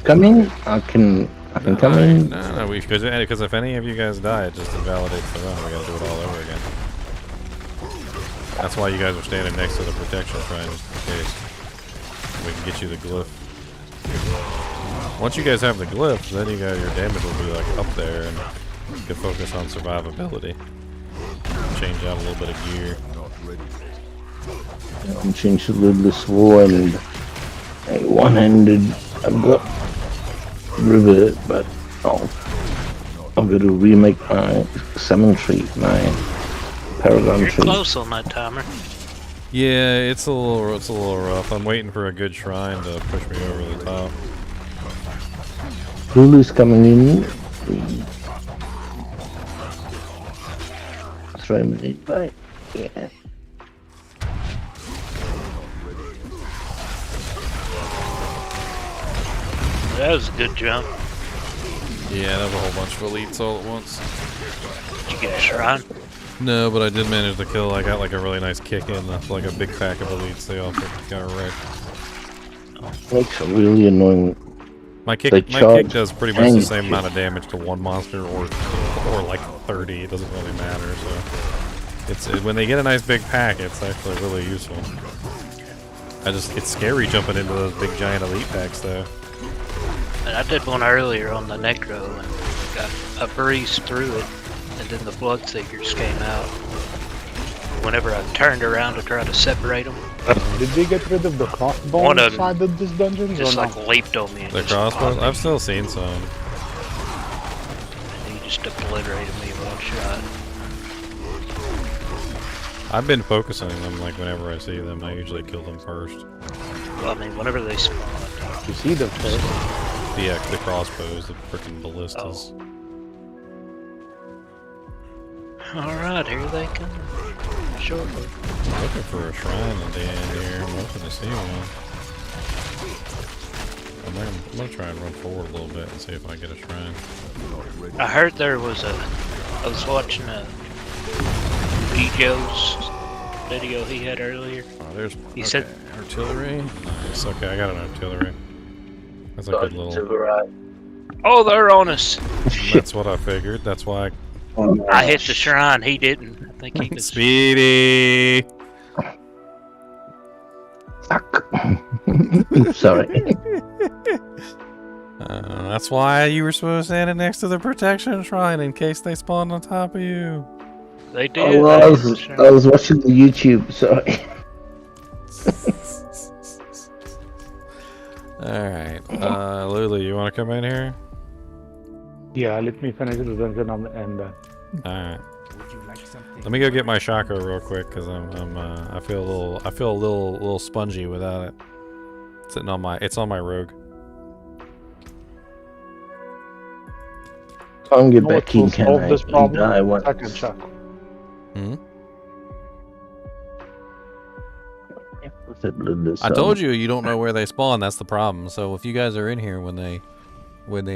Come in. I can come in. No, because if any of you guys die, it just invalidates the run. We gotta do it all over again. That's why you guys are standing next to the protection shrine, just in case. We can get you the glyph. Once you guys have the glyph, then you got your damage will be like up there, and you can focus on survivability. Change out a little bit of gear. I'm changing a little this war and a one-handed. I've got revert, but I'm going to remake my summon tree, my paragon You're tree. close on that timer. Yeah, it's a little rough. I'm waiting for a good shrine to push me over the top. Lulu's coming in. Throw him in, right? Yeah. That was a good jump. Yeah, that was a whole bunch of elites all at once. Did you get a shrine? No, but I did manage to kill. I got like a really nice kick in, like a big pack of elites. They all got wrecked. Makes a really annoying. My kick does pretty much the same amount of damage to one monster, or like 30. It doesn't really matter. So it's when they get a nice big pack, it's actually really useful. It's scary jumping into those big giant elite packs though. And I did one earlier on the Necro and got a breeze through it, and then the blood seekers came out. Whenever I turned around to try to separate them, Did they get rid of the crossbow One of inside of this dungeon? just or like no? leaped on me. And The just crossbows? popped me. I've still seen some. And he just obliterated me in one shot. I've been focusing on them, like whenever I see them, I usually kill them first. Well, I mean, whenever they spawn. You see them first. The crossbows, the freaking ballistas. Alright, here they come. Shortly. I'm looking for a shrine at the end here. I'm hoping to see one. I'm gonna try and run forward a little bit and see if I get a shrine. I heard there was I was watching a Joe's video he had earlier. Oh, there's He said artillery. Nice. Okay, I got an artillery. That's a good little. Oh, they're on us. That's what I figured. That's why. I hit the shrine. He didn't. I think he was. Speedy. Sorry. That's why you were supposed to stand next to the protection shrine in case they spawned on top of you. They did. Oh, I was watching the YouTube. Sorry. Alright. Lulu, you want to come in here? Yeah, let me finish the dungeon on the end. Alright. Let me go get my Shaco real quick, cause I feel a little spongy without it. It's on my rogue. can't get know back what will in, can solve I? this You problem? die once. Second shot. Hmm? What's that little I told you don't know where they spawn. That's the problem. So if you guys are in here when they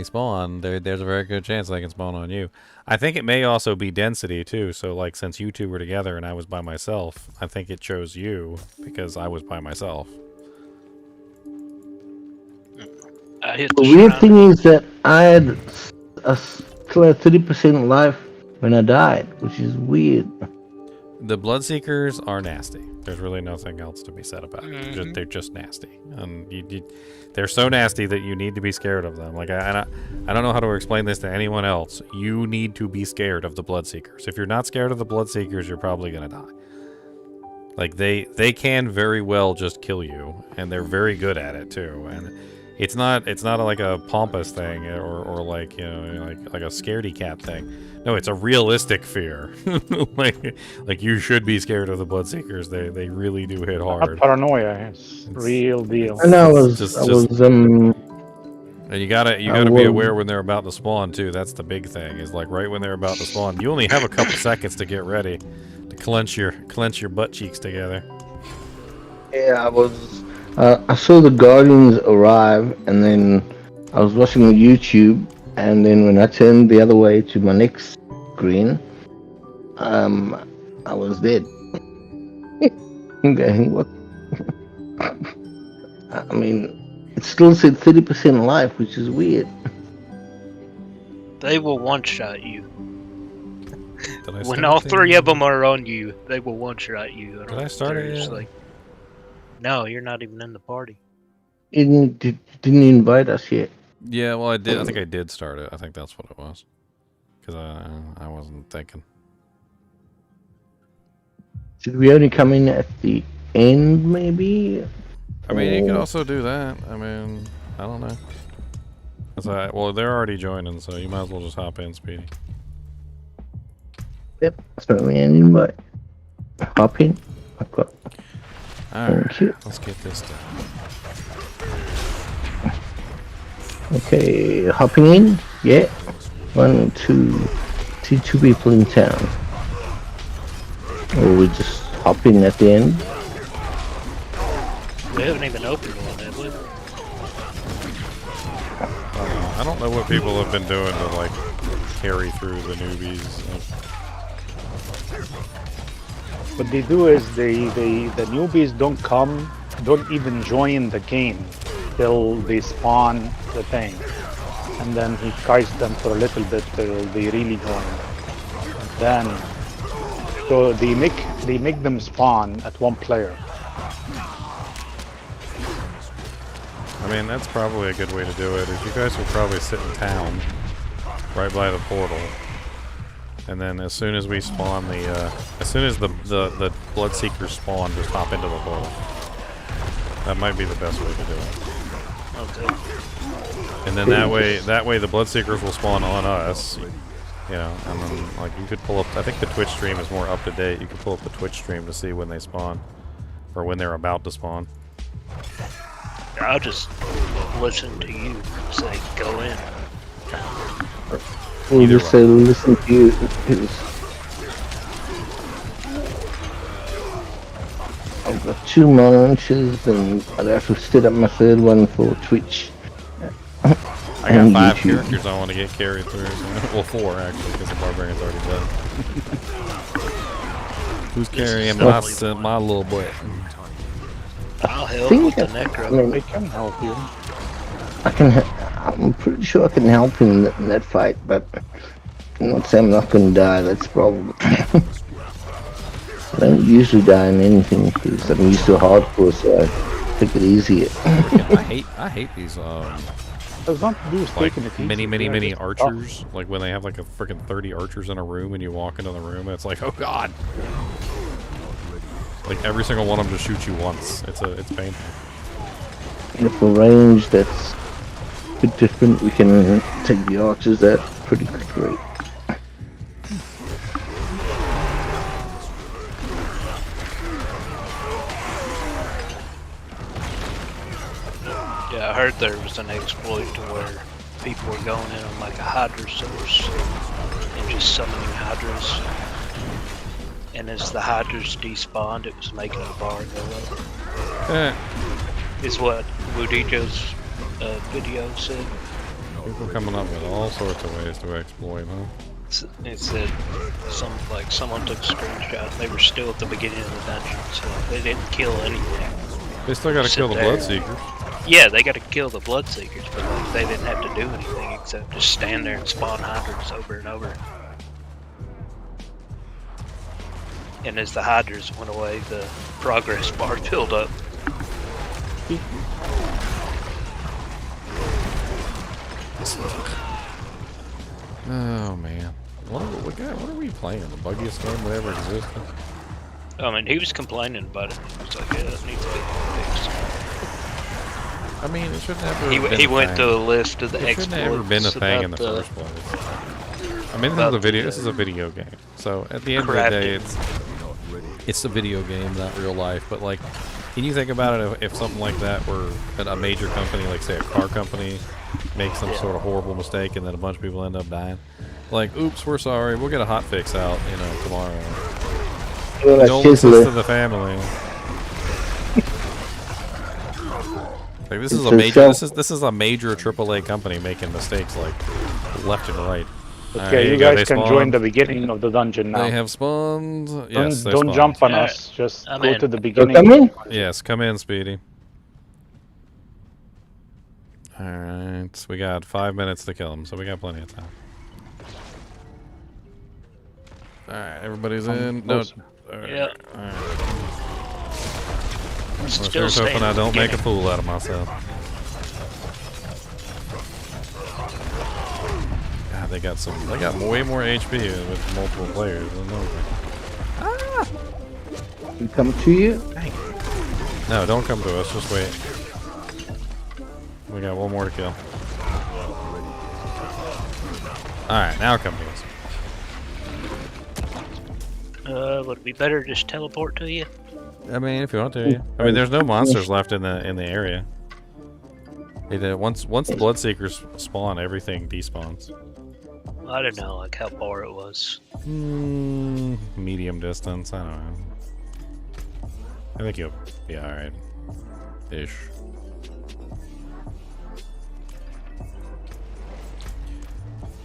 spawn, there's a very good chance they can spawn on you. I think it may also be density too. So like since you two were together and I was by myself, I think it chose you because I was by myself. The weird thing is that I had still had 30% life when I died, which is weird. The Bloodseekers are nasty. There's really nothing else to be said about it. They're just nasty, and they're so nasty that you need to be scared of them. Like I don't know how to explain this to anyone else. You need to be scared of the Bloodseekers. If you're not scared of the Bloodseekers, you're probably gonna die. Like they can very well just kill you, and they're very good at it too. And it's not like a pompous thing or like like a scaredy cat thing. No, it's a realistic fear. like you should be scared of the Bloodseekers. They really do hit hard. Not paranoia. It's real deal. And I was and you gotta be aware when they're about to spawn too. That's the big thing. Is like right when they're about to spawn, you only have a couple seconds to get ready to clench your butt cheeks together. Yeah, I saw the Guardians arrive, and then I was watching YouTube, and then when I turned the other way to my next screen, I was dead. Okay, what? I mean, it still said 30% life, which is weird. They will one-shot you. When When all three of them are on you, they will one-shot you. Did I start it yet? Like, no, you're not even in the party. Didn't invite us yet. Yeah, well, I did. I think I did start it. I think that's what it was. Because I wasn't thinking. Should we only come in at the end, maybe? I mean, you could also do that. I mean, I don't know. Well, they're already joining, so you might as well just hop in, Speedy. Yep, throw me an invite. Hop in. I've got. Alright, let's get this done. Okay, hopping in. Yeah. 1, 2, two people in town. Or we just hop in at the end. We haven't even opened one, have we? I don't know what people have been doing to like carry through the newbies. What they do is the newbies don't even join the game till they spawn the thing, and then he kites them for a little bit till they really join. And then, so they make them spawn at one player. I mean, that's probably a good way to do it. Is you guys will probably sit in town, right by the portal, and then as soon as we spawn as soon as the Bloodseekers spawn, just hop into the portal. That might be the best way to do it. Okay. And then that way the Bloodseekers will spawn on us. You know, and then like you could pull up. I think the Twitch stream is more up to date. You could pull up the Twitch stream to see when they spawn, or when they're about to spawn. I'll just listen to you say go in. We'll just say listen to you. I've got 2 launches, and I'd have to set up my third one for Twitch. I got 5 characters I want to get carried through. Well, 4 actually, because the Barbarian's already done. Who's carrying my little boy? I'll help with the Necro. I can help you. I'm pretty sure I can help in that fight, but I'm not saying I'm not going to die. That's the problem. I don't usually die in anything because I'm used to hardcore, so I take it easier. I hate these Does not do is like taking it easy. many archers. Like when they have like a freaking 30 archers in a room and you walk into the room and it's like, oh god. Like every single one of them just shoots you once. It's painful. And for range that's a bit different, we can take the archers at pretty quick rate. Yeah, I heard there was an exploit to where people were going in on like a Hydra source and just summoning Hydras. And as the Hydras despawned, it was making the bar go up. Is what Wudijo's video said. People coming up with all sorts of ways to exploit, huh? It said someone took a screenshot. They were still at the beginning of the dungeon, so they didn't kill anything. They still gotta kill the Bloodseekers. Yeah, they gotta kill the Bloodseekers, but like, they didn't have to do anything except just stand there and spawn Hydras over and over. And as the Hydras went away, the progress bar filled up. Oh man, what are we playing? The buggiest game that ever existed. I mean, he was complaining about it. He was like, "Yeah, it needs to be fixed." I mean, it shouldn't have ever been He a went thing. through a list of the It exploits. shouldn't have ever been a thing in the about first place. I mean, this is a video game. So at the end of the day, it's a video game, not real life. But like, can you think about it if something like that were at a major company, like say a car company, makes some sort of horrible mistake and then a bunch of people end up dying? Like, oops, we're sorry, we'll get a hot fix out, tomorrow. Well, Condolences to the family. Like, this is a major. This is a major AAA company making mistakes like left and right. Okay, you guys can join the beginning of the dungeon now. They have spawned. Yes, they don't spawned. jump on us. Just go to the beginning. Come in? Yes, come in, Speedy. Alright, we got 5 minutes to kill him, so we got plenty of time. Alright, everybody's in. No. Yeah. Alright. Here's hoping I don't make a fool out of myself. God, they got way more HP with multiple players than those. Ah! We come to you? Dang. No, don't come to us, just wait. We got one more to kill. Alright, now come to us. Would it be better to just teleport to you? I mean, if you want to, yeah. I mean, there's no monsters left in the area. Once the Bloodseekers spawn, everything despawns. I don't know, like how far it was. Medium distance. I don't know. I think you'll be all right, ish.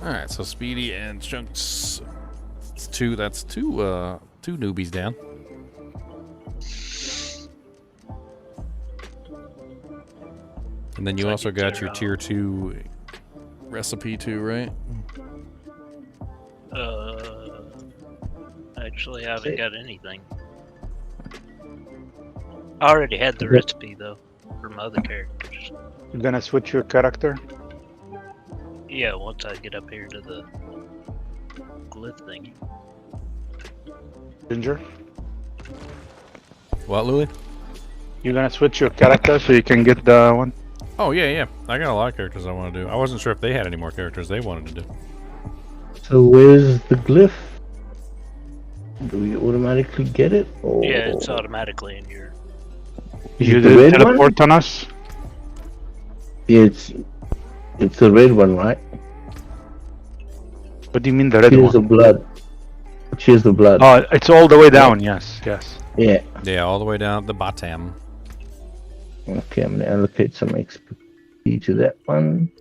All right, so Speedy and Chunks. That's two newbies down. And then you also got your tier 2 recipe too, right? Actually, I haven't got anything. I already had the recipe though for my other characters. You're gonna switch your character? Yeah, once I get up here to the glyph thingy. Ginger? What, Louie? You're gonna switch your character so you can get the one? Oh, yeah. I got a lot of characters I want to do. I wasn't sure if they had any more characters they wanted to do. So where's the glyph? Do we automatically get it? Or... Yeah, it's automatically in your... You did teleport on us? Yeah, it's the red one, right? What do you mean the red Cheers one? The blood. Cheers the blood. Oh, it's all the way down, yes. Yeah. Yeah, all the way down at the bottom. Okay, I'm gonna allocate some XP to that one.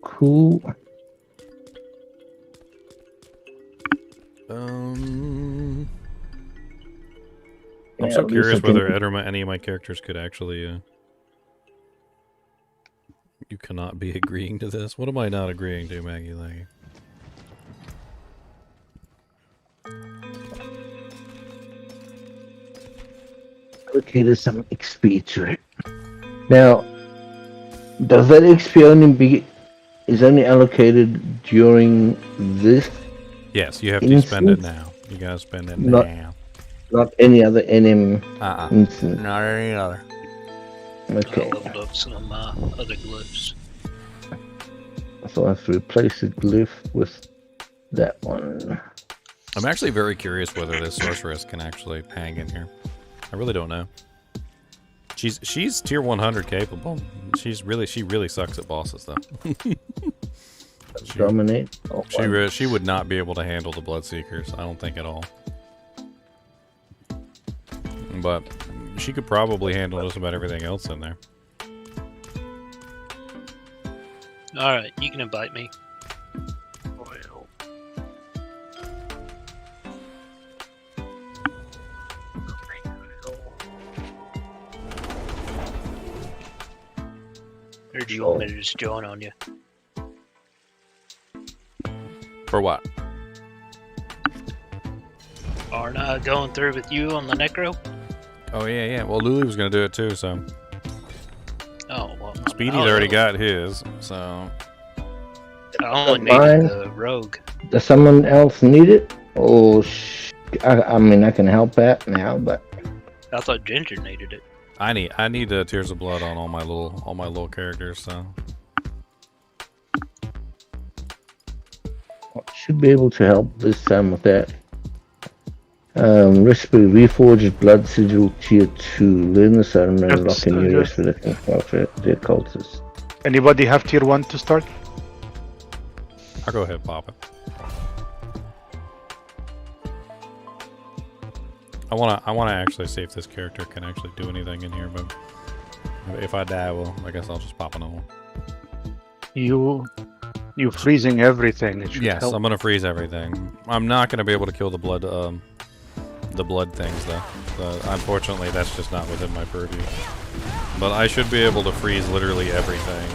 Cool. I'm Yeah, so at least curious I can- whether any of my characters could actually. You cannot be agreeing to this. What am I not agreeing to, Maggie Laggy? Allocated some XP to it. Now, does that XP is only allocated during this? Yes, you have to spend it now. You gotta spend it now. Not any other NM instance. Not any other. Okay. I leveled up some other glyphs. So I have to replace the glyph with that one. I'm actually very curious whether this sorceress can actually hang in here. I really don't know. She's tier 100 capable. She really sucks at bosses though. dominate. She would not be able to handle the Bloodseekers. I don't think at all. But she could probably handle just about everything else in there. Alright, you can invite me. Or do you want me to just join on you? For what? Aren't I going through with you on the Necro? Oh, yeah. Well, Lulu was going to do it too, so. Oh, well. Speedy's already got his, so. I only Mine? needed the Rogue. Does someone else need it? Oh, I mean, I can help that now, but I thought Ginger needed it. I need Tears of Blood on all my little characters, so. should be able to help this time with that. Recipe Reforged Blood Sigil Tier 2. Learn this item and unlock a new recipe that can counter the cultists. Anybody have Tier 1 to start? I'll go ahead, Papa. I wanna actually see if this character can actually do anything in here, but if I die, well, I guess I'll just pop another one. You freezing everything. It should Yes, help. I'm gonna freeze everything. I'm not gonna be able to kill the blood things though. Unfortunately, that's just not within my purview. But I should be able to freeze literally everything.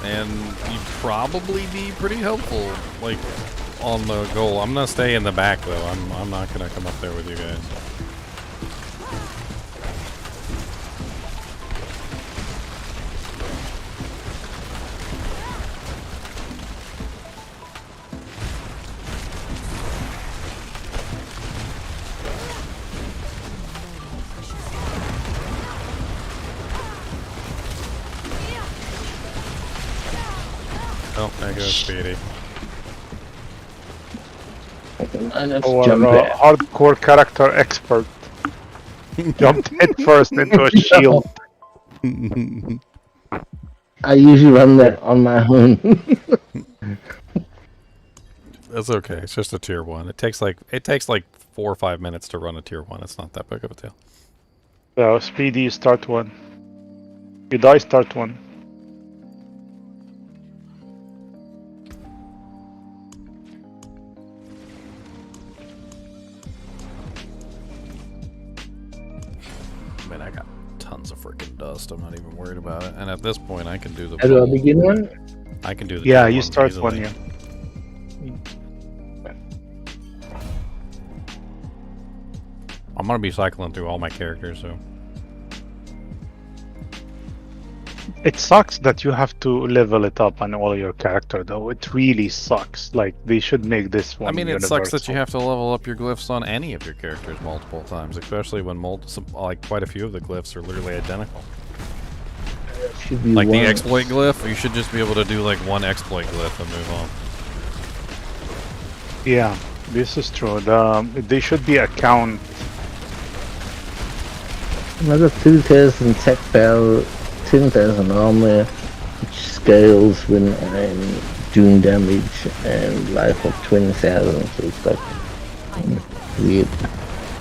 And you'd probably be pretty helpful, like, on the goal. I'm gonna stay in the back though. I'm not gonna come up there with you guys. Oh, there goes Speedy. Our hardcore character expert jumped head first into a shield. I usually run that on my own. That's okay. It's just a tier 1. It takes like 4 or 5 minutes to run a tier 1. It's not that big of a deal. So Speedy, start one. You die, start one. I mean, I got tons of freaking dust. I'm not even worried about it. And at this point, I can do the. How do I begin one? I can do the. Yeah, tier you one start easily. one, yeah. I'm gonna be cycling through all my characters, so. It sucks that you have to level it up on all your character, though. It really sucks. Like, they should make this one I mean, it universal. sucks that you have to level up your glyphs on any of your characters multiple times, especially when quite a few of the glyphs are literally identical. Should be Like one. the exploit glyph, you should just be able to do like one exploit glyph and move on. Yeah, this is true. They should be account. Another 2,000 tech power, 10,000 armor, which scales when I'm doing damage, and life of 20,000, so it's like weird.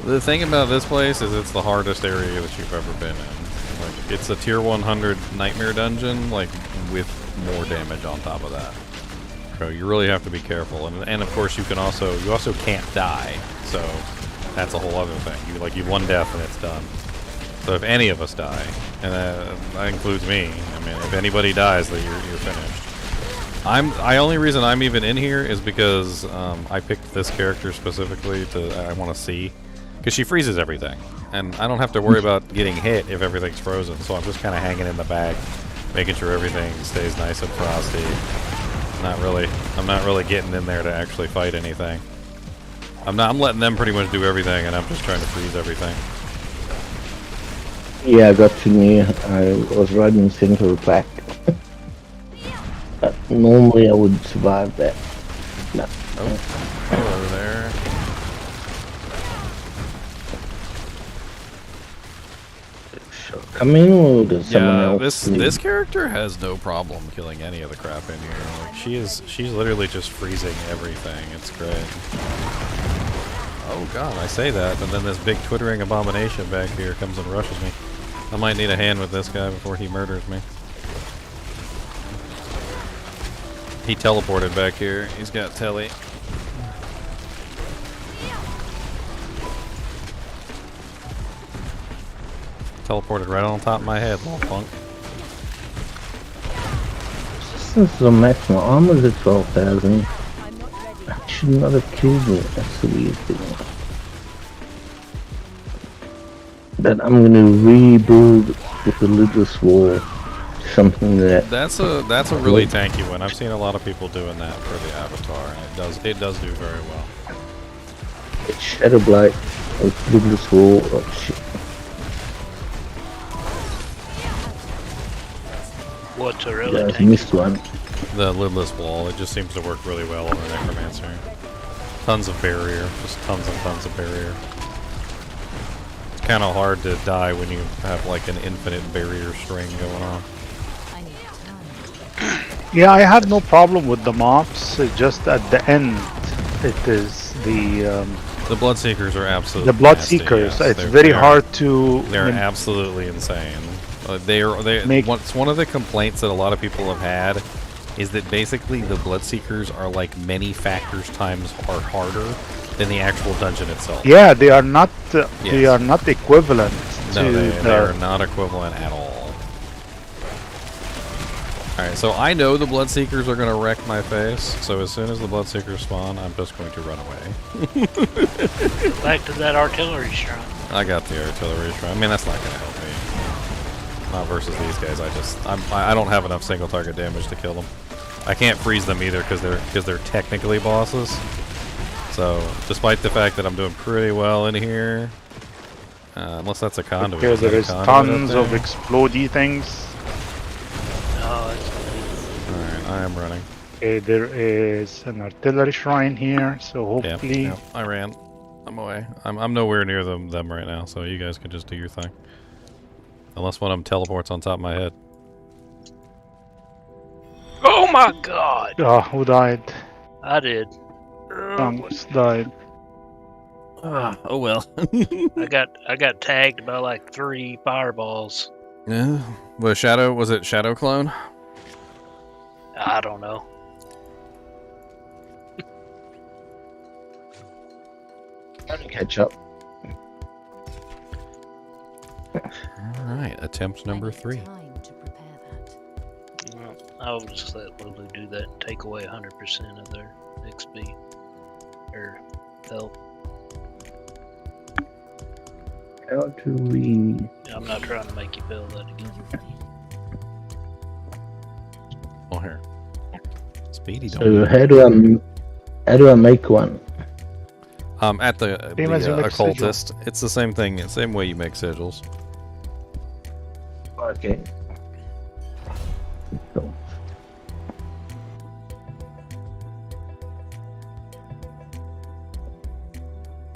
The thing about this place is it's the hardest area that you've ever been in. Like, it's a tier 100 nightmare dungeon, like, with more damage on top of that. So you really have to be careful, and of course you also can't die. So that's a whole other thing. You one death and it's done. So if any of us die, and that includes me, I mean, if anybody dies, then you're finished. The only reason I'm even in here is because I picked this character specifically I want to see, because she freezes everything, and I don't have to worry about getting hit if everything's frozen. So I'm just kind of hanging in the back, making sure everything stays nice and frosty. I'm not really getting in there to actually fight anything. I'm letting them pretty much do everything, and I'm just trying to freeze everything. Yeah, I got too near. I was right in the center of the pack. But normally I would survive that. No. Oh, over there. coming, or does someone else? This character has no problem killing any of the crap in here. Like she's literally just freezing everything. It's great. Oh god, I say that, and then this big twittering abomination back here comes and rushes me. I might need a hand with this guy before he murders me. He teleported back here. He's got telly. Teleported right on top of my head, little punk. This is the maximum armor at 12,000. I should not have killed it. That's the weird thing. But I'm going to rebuild with the lidless wall. Something that's a really tanky one. I've seen a lot of people doing that for the Abattoir, and it does do very well. It's Shadow Blight with lidless wall. Oh shit. What's a really I missed one. The lidless wall. It just seems to work really well on the Necromancer. Tons of barrier, just tons and tons of barrier. It's kind of hard to die when you have like an infinite barrier string going on. Yeah, I had no problem with the mobs. Just at the end, it is the Bloodseekers are absolutely the Bloodseekers. Nasty, yes. It's very hard to. They're absolutely insane. It's one of the complaints that a lot of people have had is that basically the Bloodseekers are like many factors times harder than the actual dungeon itself. Yeah, they are not. They are not equivalent. No, they are not equivalent at all. Alright, so I know the Bloodseekers are going to wreck my face, so as soon as the Bloodseekers spawn, I'm just going to run away. Back to that artillery shrine. I got the artillery shrine. I mean, that's not going to help me. Not versus these guys. I don't have enough single target damage to kill them. I can't freeze them either because they're technically bosses. So, despite the fact that I'm doing pretty well in here, unless that's a conduit. Okay, there is tons of explodey things. Alright, I am running. Okay, there is an artillery shrine here, so hopefully... Yeah, I ran. I'm away. I'm nowhere near them right now, so you guys can just do your thing. Unless one of them teleports on top of my head. Oh my god! Oh, who died? I did. Almost died. Oh well. I got tagged by like 3 fireballs. Yeah. Was it Shadow Clone? I don't know. Catch up. Alright, attempt number 3. I'll just let Lulu do that and take away 100% of their XP. Or health. How do we... I'm not trying to make you feel that again. Oh, here. Speedy, don't So how do I make one? At the occultist, it's the same thing, same way you make sigils. Okay. Cool.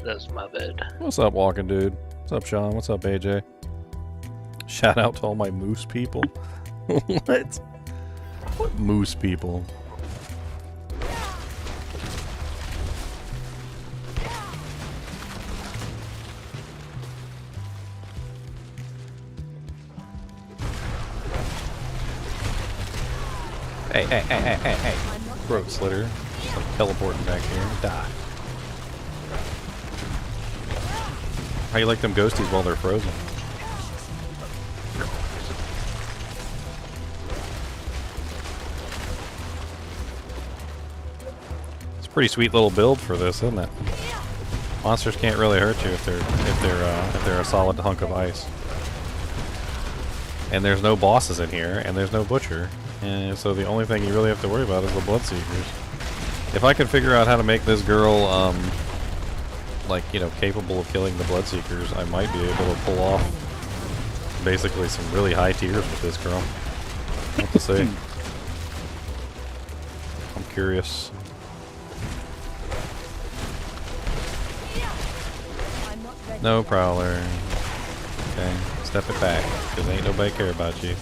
That's my bad. What's up, walking dude? What's up, Sean? What's up, AJ? Shout out to all my moose people. What? What moose people? Hey. Throat slitter. Just like teleporting back here. Die. How you like them ghosties while they're frozen? It's a pretty sweet little build for this, isn't it? Monsters can't really hurt you if they're a solid hunk of ice. And there's no bosses in here, and there's no butcher. And so the only thing you really have to worry about is the Bloodseekers. If I could figure out how to make this girl, like, you know, capable of killing the Bloodseekers, I might be able to pull off basically some really high tiers with this girl. We'll have to see. I'm curious. No Prowler. Okay. Step it back, because ain't nobody care about you.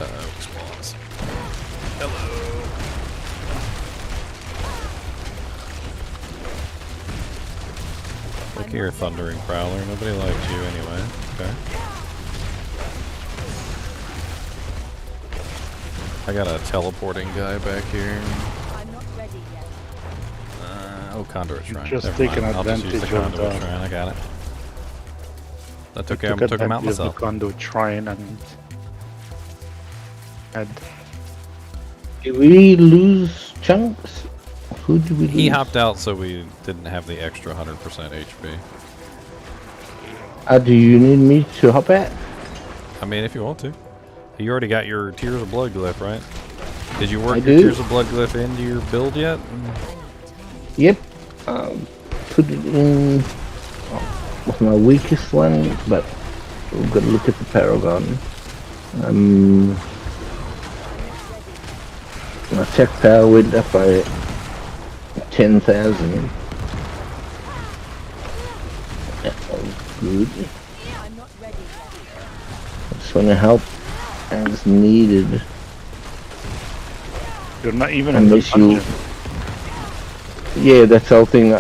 Uh-oh, spawns. Hello. Look here, Thundering Prowler. Nobody likes you anyway. Okay. I got a teleporting guy back here. Oh, Conduit Shrine. Just Never taking mind. I'll just use the advantage of Conduit Shrine. I got it. I took him out advantage of myself. the Conduit Shrine and had. Did we lose chunks? Who did we lose? He hopped out so we didn't have the extra 100% HP. Do you need me to hop out? I mean, if you want to. You already got your Tears of Blood glyph, right? Did you work I your do. Tears of Blood glyph into your build yet? Yep. Put it in with my weakest one, but we've got to look at the Paragon. My attack power went up by 10,000. That was good. I just want to help as needed. You're not even in the Unless you. dungeon. Yeah, that's the whole thing.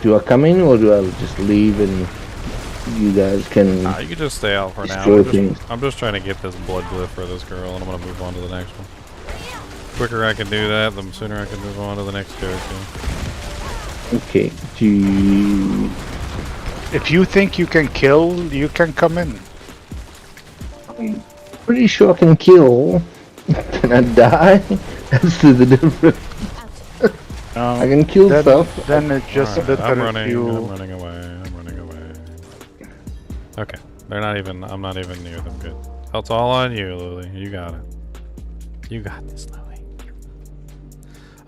Do I come in or do I just leave and you guys can? Nah, you can just stay out for now. destroy I'm just trying to get this blood glyph for this girl, and I'm gonna move on to the next one. The quicker I can do that, the sooner I can move on to the next character. Okay. Do you... If you think you can kill, you can come in. I'm pretty sure I can kill. Can I die? That's the difference. I can kill then, stuff. Then it's just Alright, better I'm if you. running away. Okay, they're not even. I'm not even near them. Good. It's all on you, Lily. You got it. You got this, Lily.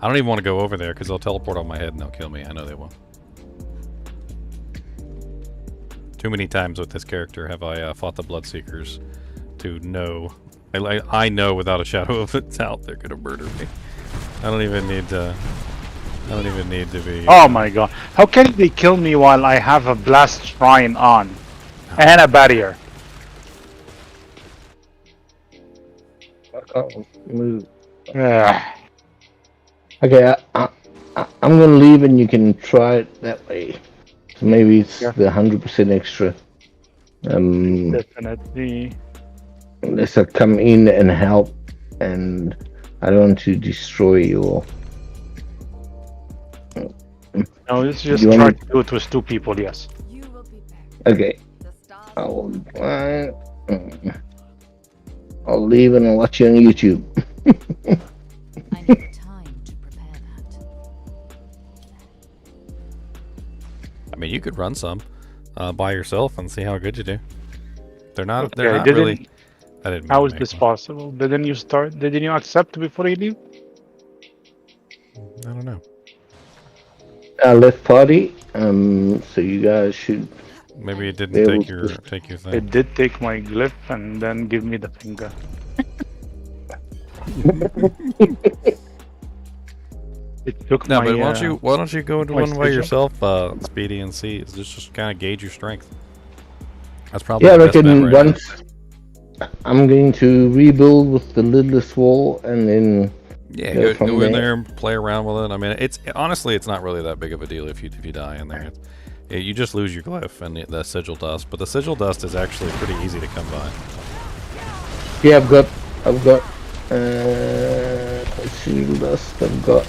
I don't even want to go over there because they'll teleport on my head and they'll kill me. I know they will. Too many times with this character have I fought the Bloodseekers to know. I know without a shadow of a doubt they're gonna murder me. I don't even need to. I don't even need to be. Oh my god! How can they kill me while I have a blast shrine on and a barrier? I can't move. Yeah. Okay, I'm gonna leave and you can try it that way. So maybe it's the 100% extra. Definitely. Unless I come in and help, and I don't want to destroy you all. No, let's just You try want to do it with two people. Yes. Okay. I'll leave and I'll watch you on YouTube. I mean, you could run some by yourself and see how good you do. They're not. Okay, They're not really. I didn't. How is this possible? Didn't you start? Didn't you accept before you leave? I don't know. I left party. So you guys should. Maybe it didn't take your thing. It did take my glyph and then give me the finger. It took No, my, but why don't you go into my one by sigil. yourself, Speedy, and see? It's just kind of gauge your strength. That's probably Yeah, I the best bet reckon right now. once I'm going to rebuild with the lidless wall and then Yeah, go go from in there and play around with it. I mean, honestly, it's not really that big of a deal if you die in there. You just lose your glyph and the sigil dust, but the sigil dust is actually pretty easy to come by. Yeah, I've got sigil dust. I've got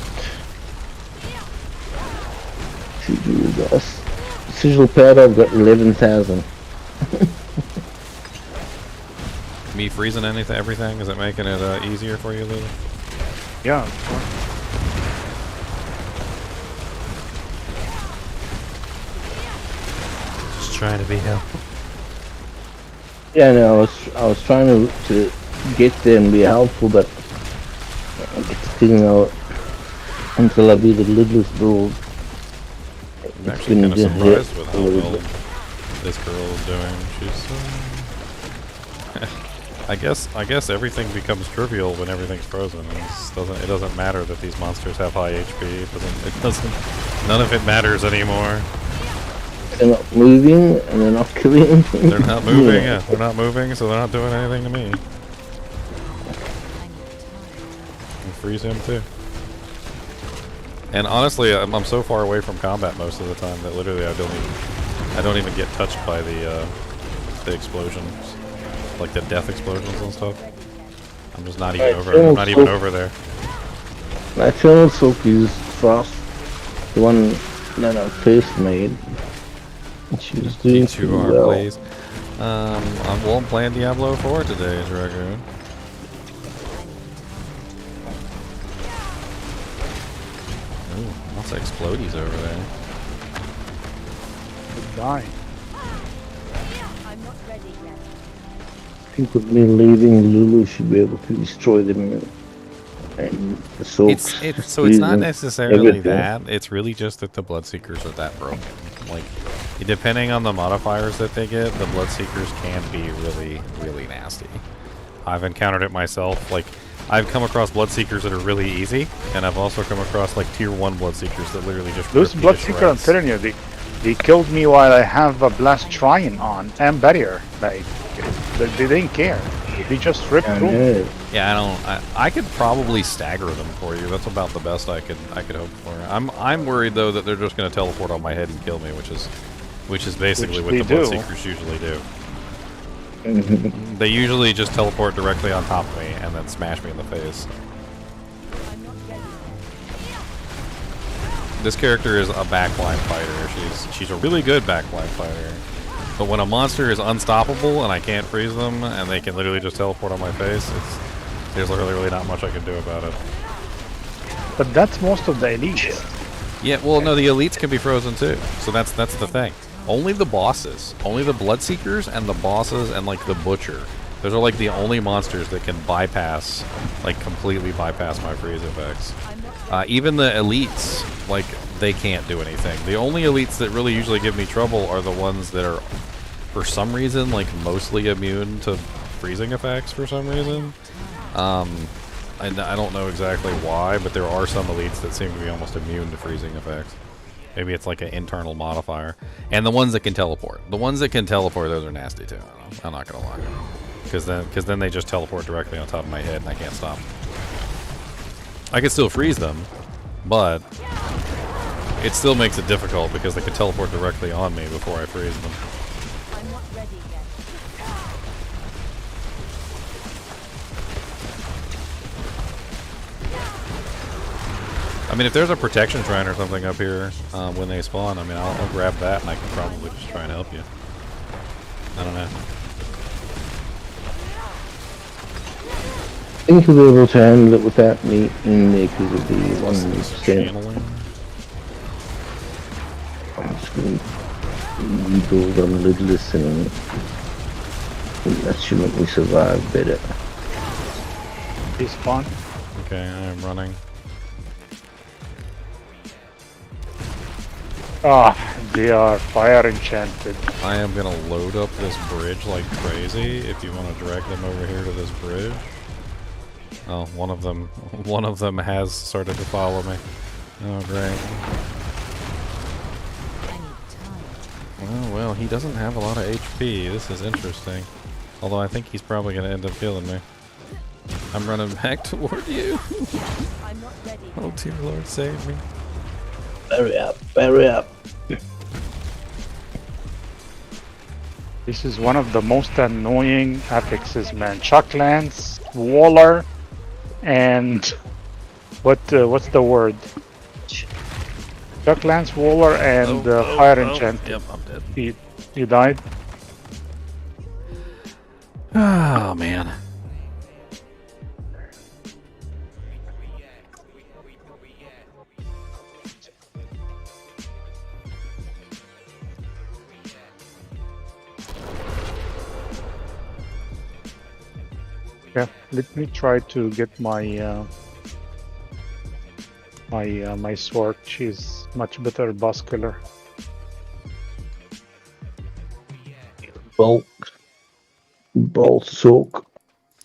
sigil dust. Sigil powder. I've got 11,000. Me freezing everything, is it making it easier for you, Lily? Yeah. Just trying to be helpful. Yeah, no, I was trying to get there and be helpful, but I still know until I do the lidless build. I'm actually kind of surprised with how well this girl is doing. She's I guess everything becomes trivial when everything's frozen. It doesn't matter that these monsters have high HP. It doesn't. None of it matters anymore. They're not moving, and they're not killing. They're not moving. Yeah, they're not moving, so they're not doing anything to me. And freeze him too. And honestly, I'm so far away from combat most of the time that literally I don't even get touched by the explosions, like the death explosions and stuff. I'm just not even over. I'm not even over there. My Eternal Soak is fast. The one that I first made. She was doing pretty well. Plays. I'm playing Diablo 4 today, Dragoon. Ooh, lots of explodies over there. Good die. I think with me leaving, Lulu should be able to destroy them. And the soaks. So it's not necessarily that. It's really just that the Bloodseekers are that broken. Like, depending on the modifiers that they get, the Bloodseekers can be really, really nasty. I've encountered it myself. Like, I've come across Bloodseekers that are really easy, and I've also come across like Tier 1 Bloodseekers that literally just those Bloodseekers, I'm telling you, they killed me while I have a Blast Shrine on and Barrier. Like, they didn't care. They just ripped through. Yeah, I could probably stagger them for you. That's about the best I could hope for. I'm worried though that they're just going to teleport on my head and kill me, which is basically what the Bloodseekers usually do. They usually just teleport directly on top of me and then smash me in the face. This character is a backline fighter. She's a really good backline fighter. But when a monster is unstoppable and I can't freeze them and they can literally just teleport on my face, there's really not much I can do about it. But that's most of the elites. Yeah, well, no, the elites can be frozen too. So that's the thing. Only the bosses, only the Bloodseekers and the bosses and like the Butcher. Those are like the only monsters that can bypass, like completely bypass my freeze effects. Even the elites, like, they can't do anything. The only elites that really usually give me trouble are the ones that are, for some reason, like mostly immune to freezing effects for some reason. And I don't know exactly why, but there are some elites that seem to be almost immune to freezing effects. Maybe it's like an internal modifier. And the ones that can teleport. The ones that can teleport, those are nasty too. I'm not gonna lie. Because then they just teleport directly on top of my head and I can't stop them. I can still freeze them, but it still makes it difficult because they can teleport directly on me before I freeze them. I mean, if there's a protection shrine or something up here when they spawn, I mean, I'll grab that and I can probably just try and help you. I don't know. I think you'll be able to handle it without me in there because of the 1%. I'm just going to rebuild on lidless and that should make me survive better. Despawn. Okay, I am running. They are fire enchanted. I am gonna load up this bridge like crazy. If you want to drag them over here to this bridge. Oh, one of them has started to follow me. Oh, great. Oh, well, he doesn't have a lot of HP. This is interesting. Although I think he's probably gonna end up killing me. I'm running back toward you. Oh, dear Lord, save me. Hurry up, hurry up. This is one of the most annoying affixes, man. Chuck Lance, Waller, and what's the word? Chuck Lance, Waller, and Fire Enchanted. Yep, I'm dead. You died? Oh, man. Yeah, let me try to get my my sword. She's much better boss killer. Bolt soak.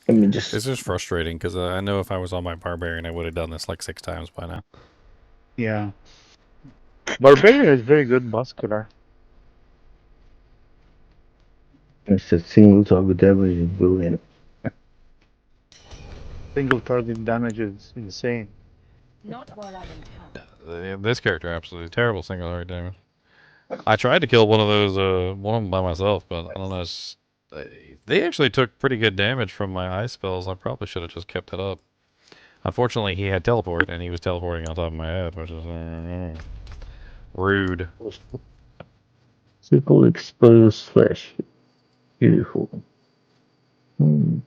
Let me just. It's just frustrating because I know if I was on my barbarian, I would have done this like 6 times by now. Yeah. Barbarian is very good boss killer. It's a single target damage is brilliant. Single target damage is insane. Not while I'm in town. This character absolutely terrible single target damage. I tried to kill one of those, one of them by myself, but I don't know. They actually took pretty good damage from my ice spells. I probably should have just kept it up. Unfortunately, he had teleport, and he was teleporting on top of my head, which is rude. Triple exposed flesh. Beautiful. Hmm.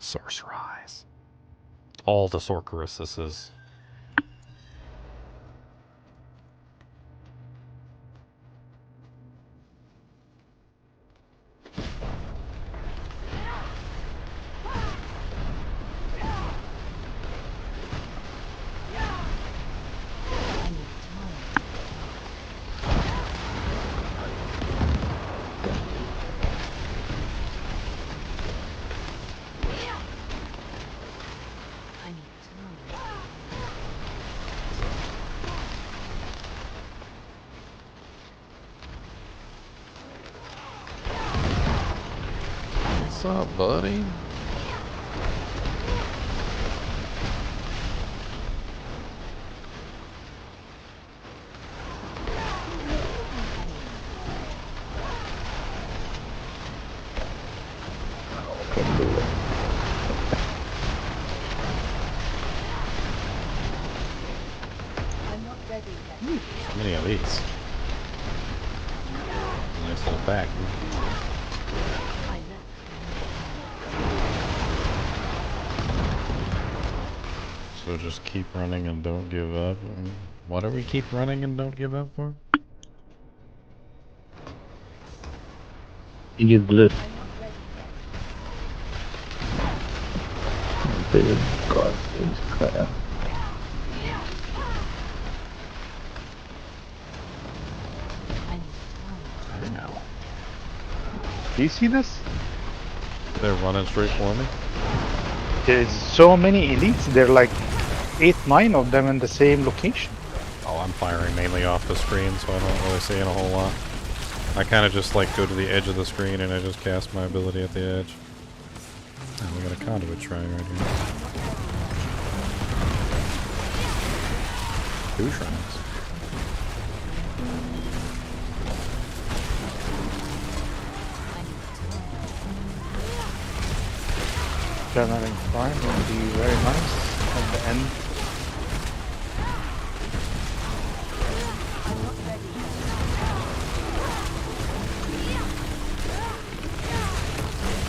Sorceress. All the sorceresses. What's up, buddy? I'm not ready yet. So many of these. Nice little pack. I know. So just keep running and don't give up. What do we keep running and don't give up for? You blue. God, please, Claire. Do you see this? They're running straight for me. There's so many elites. There are like 8, 9 of them in the same location. Oh, I'm firing mainly off the screen, so I don't really see a whole lot. I kind of just like go to the edge of the screen and I just cast my ability at the edge. Oh, we got a conduit shrine right here. 2 shrines. Channeling Prime will be very nice at the end.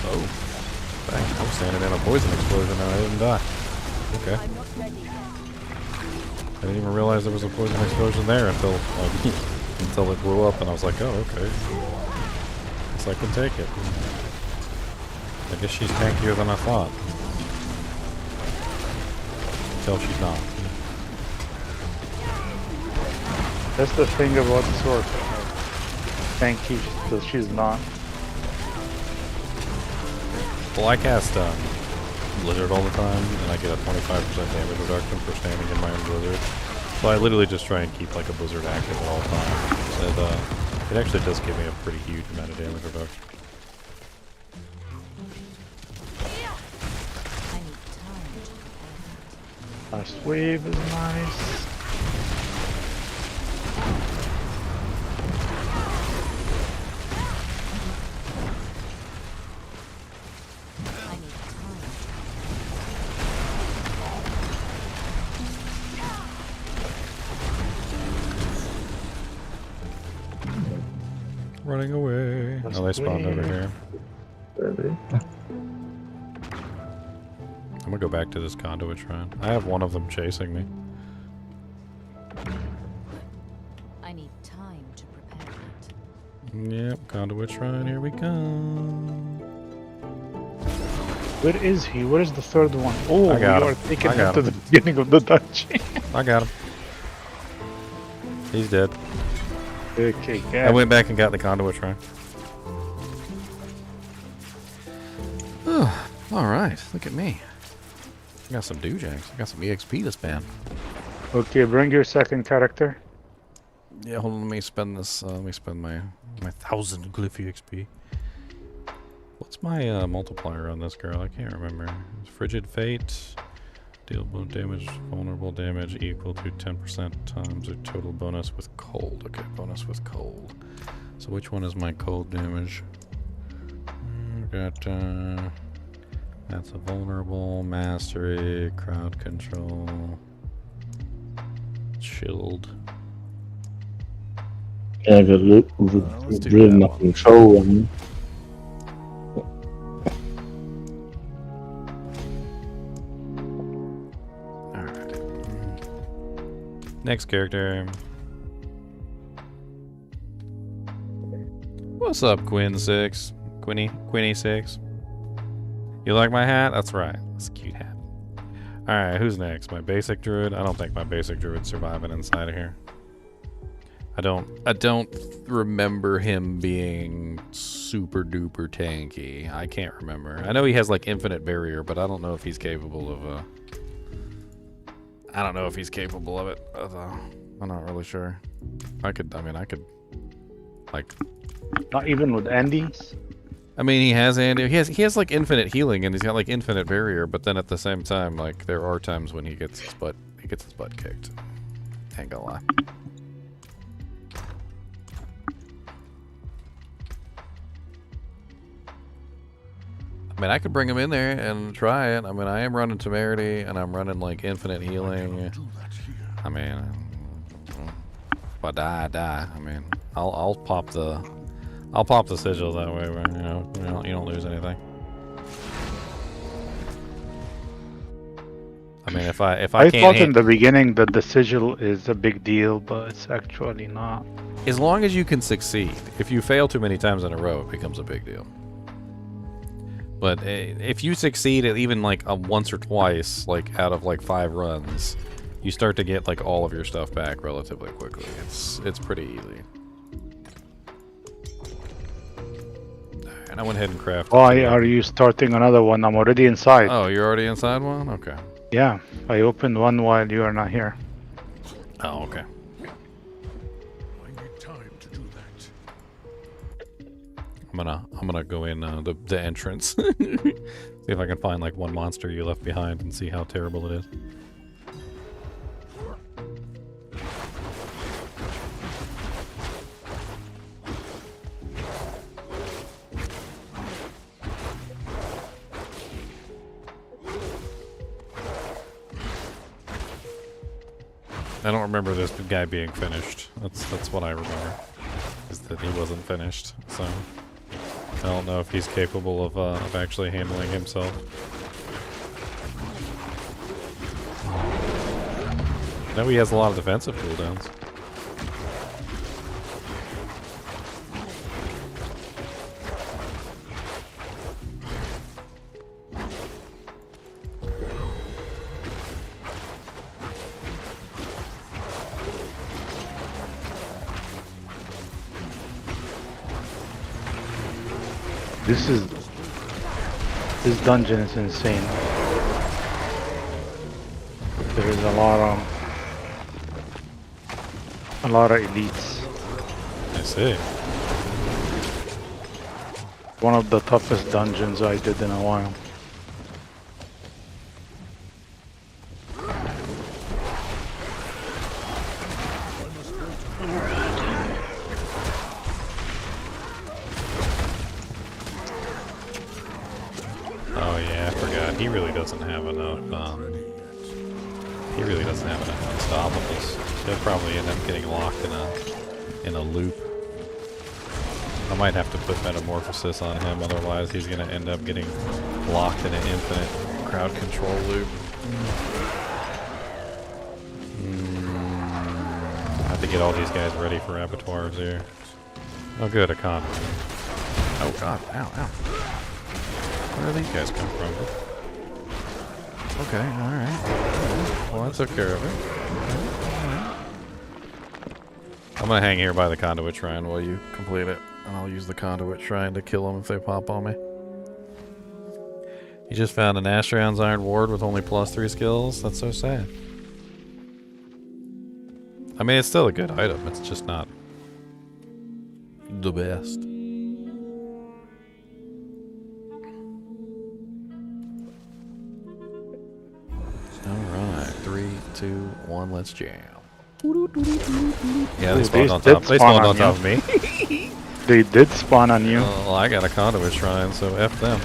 Oh. Dang, I'm standing in a poison explosion and I didn't die. Okay. I didn't even realize there was a poison explosion there until like, until it blew up and I was like, oh, okay. Guess I can take it. I guess she's tankier than I thought. Until she's not. That's the thing about the sword. Tanky, so she's not. Well, I cast Blizzard all the time, and I get a 25% damage reduction for standing in my own Blizzard. So I literally just try and keep like a Blizzard active at all times. And it actually does give me a pretty huge amount of damage reduction. Last wave is nice. Running away. Oh, they spawned over here. I'm gonna go back to this conduit shrine. I have one of them chasing me. Yep, Conduit Shrine, here we come. Where is he? Where is the third one? Oh, I got you him. are taking I got him to him. the beginning of the dungeon. I got him. He's dead. Okay, good. I went back and got the Conduit Shrine. Alright, look at me. I got some doojags. I got some EXP to spend. Okay, bring your second character. Yeah, hold on, let me spend this, let me spend my 1,000 glyph EXP. What's my multiplier on this girl? I can't remember. Frigid Fate. Deal damage, vulnerable damage equal to 10% times a total bonus with cold. Okay, bonus with cold. So which one is my cold damage? Got, that's a vulnerable, mastery, crowd control, shield. Yeah, I got rid of my control on me. Next character. What's up, Quinn6? Quinny6? You like my hat? That's right. That's a cute hat. Alright, who's next? My basic druid? I don't think my basic druid's surviving inside of here. I don't remember him being super duper tanky. I can't remember. I know he has like infinite barrier, but I don't know if he's capable of I don't know if he's capable of it. I'm not really sure. I could, like... Not even with Andy? I mean, he has Andy. He has like infinite healing, and he's got like infinite barrier. But then at the same time, like there are times when he gets his butt kicked. Ain't gonna lie. I mean, I could bring him in there and try it. I mean, I am running temerity, and I'm running like infinite healing. I mean, if I die, I die. I mean, I'll pop the sigil that way, but you don't lose anything. I mean, if I I can't thought in the beginning that the sigil is a big deal, but it's actually not. As long as you can succeed. If you fail too many times in a row, it becomes a big deal. But if you succeed at even like once or twice, like out of like 5 runs, you start to get like all of your stuff back relatively quickly. It's pretty easy. And I went ahead and crafted. Why are you starting another one? I'm already inside. Oh, you're already inside one? Okay. Yeah, I opened one while you are not here. Oh, okay. I'm gonna go in the entrance. See if I can find like one monster you left behind and see how terrible it is. I don't remember this guy being finished. That's what I remember. Is that he wasn't finished. So I don't know if he's capable of actually handling himself. I know he has a lot of defensive cooldowns. This dungeon is insane. There is a lot of elites. I see. One of the toughest dungeons I did in a while. Oh yeah, I forgot. He really doesn't have enough. He really doesn't have enough unstoppables. He'll probably end up getting locked in a loop. I might have to put Metamorphosis on him, otherwise he's gonna end up getting locked in an infinite crowd control loop. I have to get all these guys ready for abattoirs here. Oh, good, a conduit. Oh god, ow, ow. Where do these guys come from? Okay, alright. Well, that took care of it. Okay, alright. I'm gonna hang here by the conduit shrine while you complete it, and I'll use the conduit shrine to kill them if they pop on me. You just found an Ashrion's Iron Ward with only +3 skills? That's so sad. I mean, it's still a good item, it's just not the best. Alright, 3, 2, 1, let's jam. Yeah, they spawned on top. They spawned on top of me. They did spawn on you. Well, I got a conduit shrine, so F them.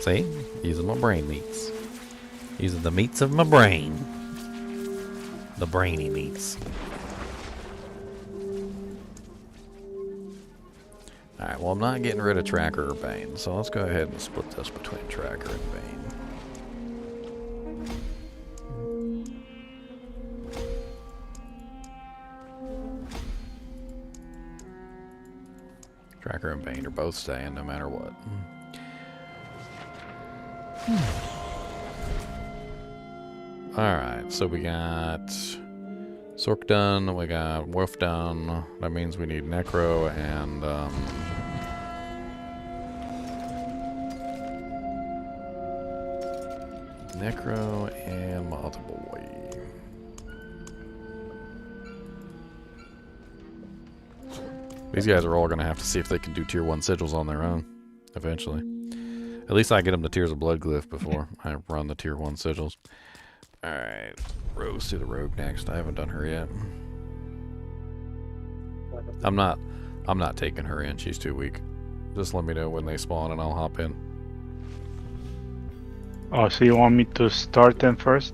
See? Using my brain meats. Using the meats of my brain. The brainy meats. Alright, well I'm not getting rid of Tracker or Bane, so let's go ahead and split this between Tracker and Bane. Tracker and Bane are both staying no matter what. Alright, so we got Sork done, we got Wolf done. That means we need Necro and Necro and Multiple Way. These guys are all going to have to see if they can do tier 1 sigils on their own, eventually. At least I get them the Tears of Blood glyph before I run the tier 1 sigils. Alright, Rose to the Rogue next. I haven't done her yet. I'm not taking her in, she's too weak. Just let me know when they spawn and I'll hop in. Oh, so you want me to start them first?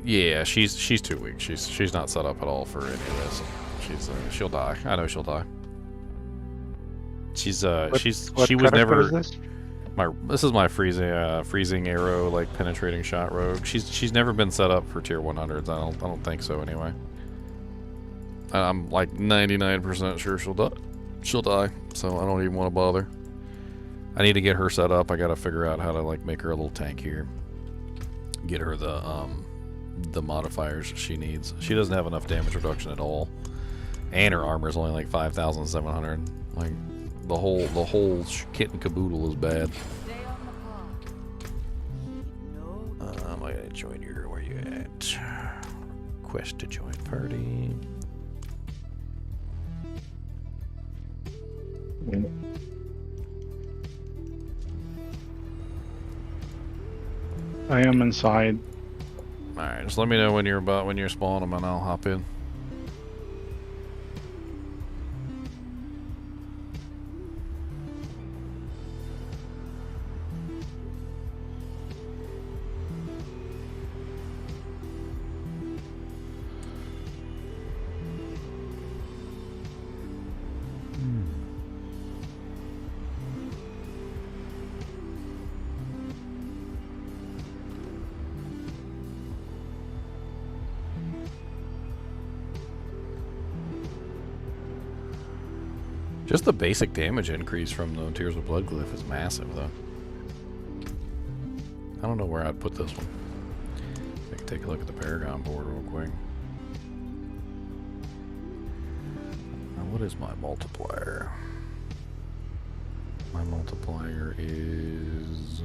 Yeah, she's too weak. She's not set up at all for any of this. She'll die. I know she'll die. She was never. This is my freezing arrow, like penetrating shot rogue. She's never been set up for tier 100s. I don't think so anyway. I'm like 99% sure she'll die. She'll die, so I don't even want to bother. I need to get her set up. I gotta figure out how to like make her a little tank here. Get her the modifiers she needs. She doesn't have enough damage reduction at all, and her armor is only like 5,700. Like the whole kit and caboodle is bad. I gotta join your. Where you at? Quest to join party. I am inside. Alright, just let me know when you're spawning them and I'll hop in. Just the basic damage increase from the Tears of Blood glyph is massive, though. I don't know where I'd put this one. I can take a look at the Paragon board real quick. Now, what is my multiplier? My multiplier is...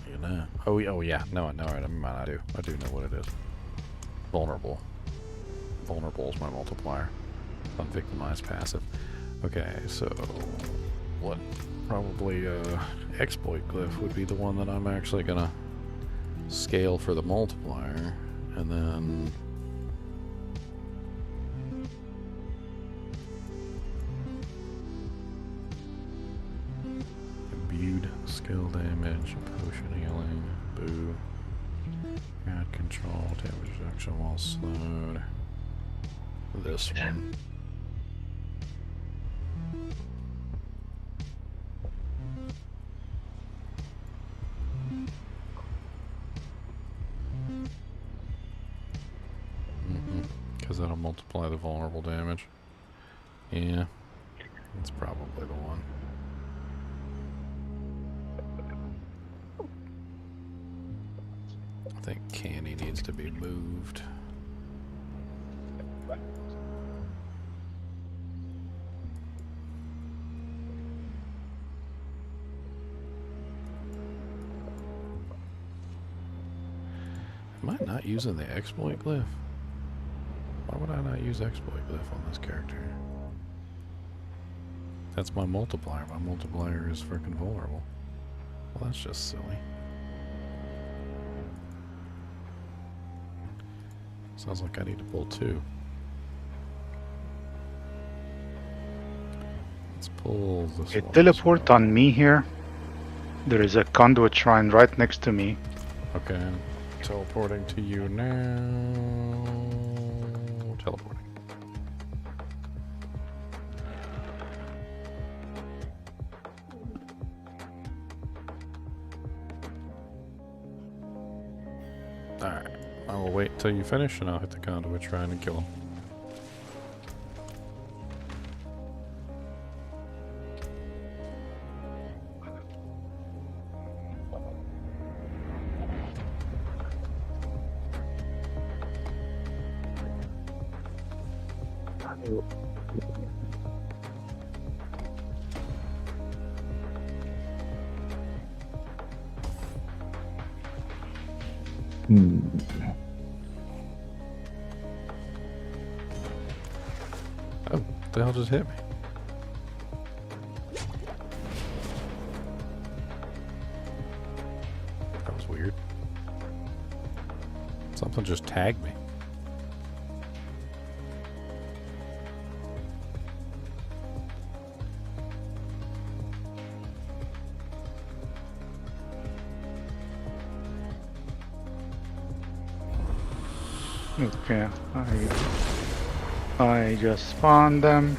You know. Oh yeah. No, never mind. I do know what it is. Vulnerable. Vulnerable is my multiplier. Unvictimized passive. Okay, so what probably exploit glyph would be the one that I'm actually gonna scale for the multiplier, and then imbued skill damage, potion healing, boo, god control, damage reduction while slowed. This one. Because that'll multiply the vulnerable damage. Yeah, that's probably the one. I think Canny needs to be moved. Am I not using the exploit glyph? Why would I not use exploit glyph on this character? That's my multiplier. My multiplier is freaking vulnerable. Well, that's just silly. Sounds like I need to pull 2. Let's pull this one. Teleport on me here. There is a conduit shrine right next to me. Okay, I'm teleporting to you now. Teleporting. Alright, I will wait until you finish and I'll hit the conduit shrine and kill him. Oh, what the hell just hit me? That was weird. Something just tagged me. Okay, I just spawned them.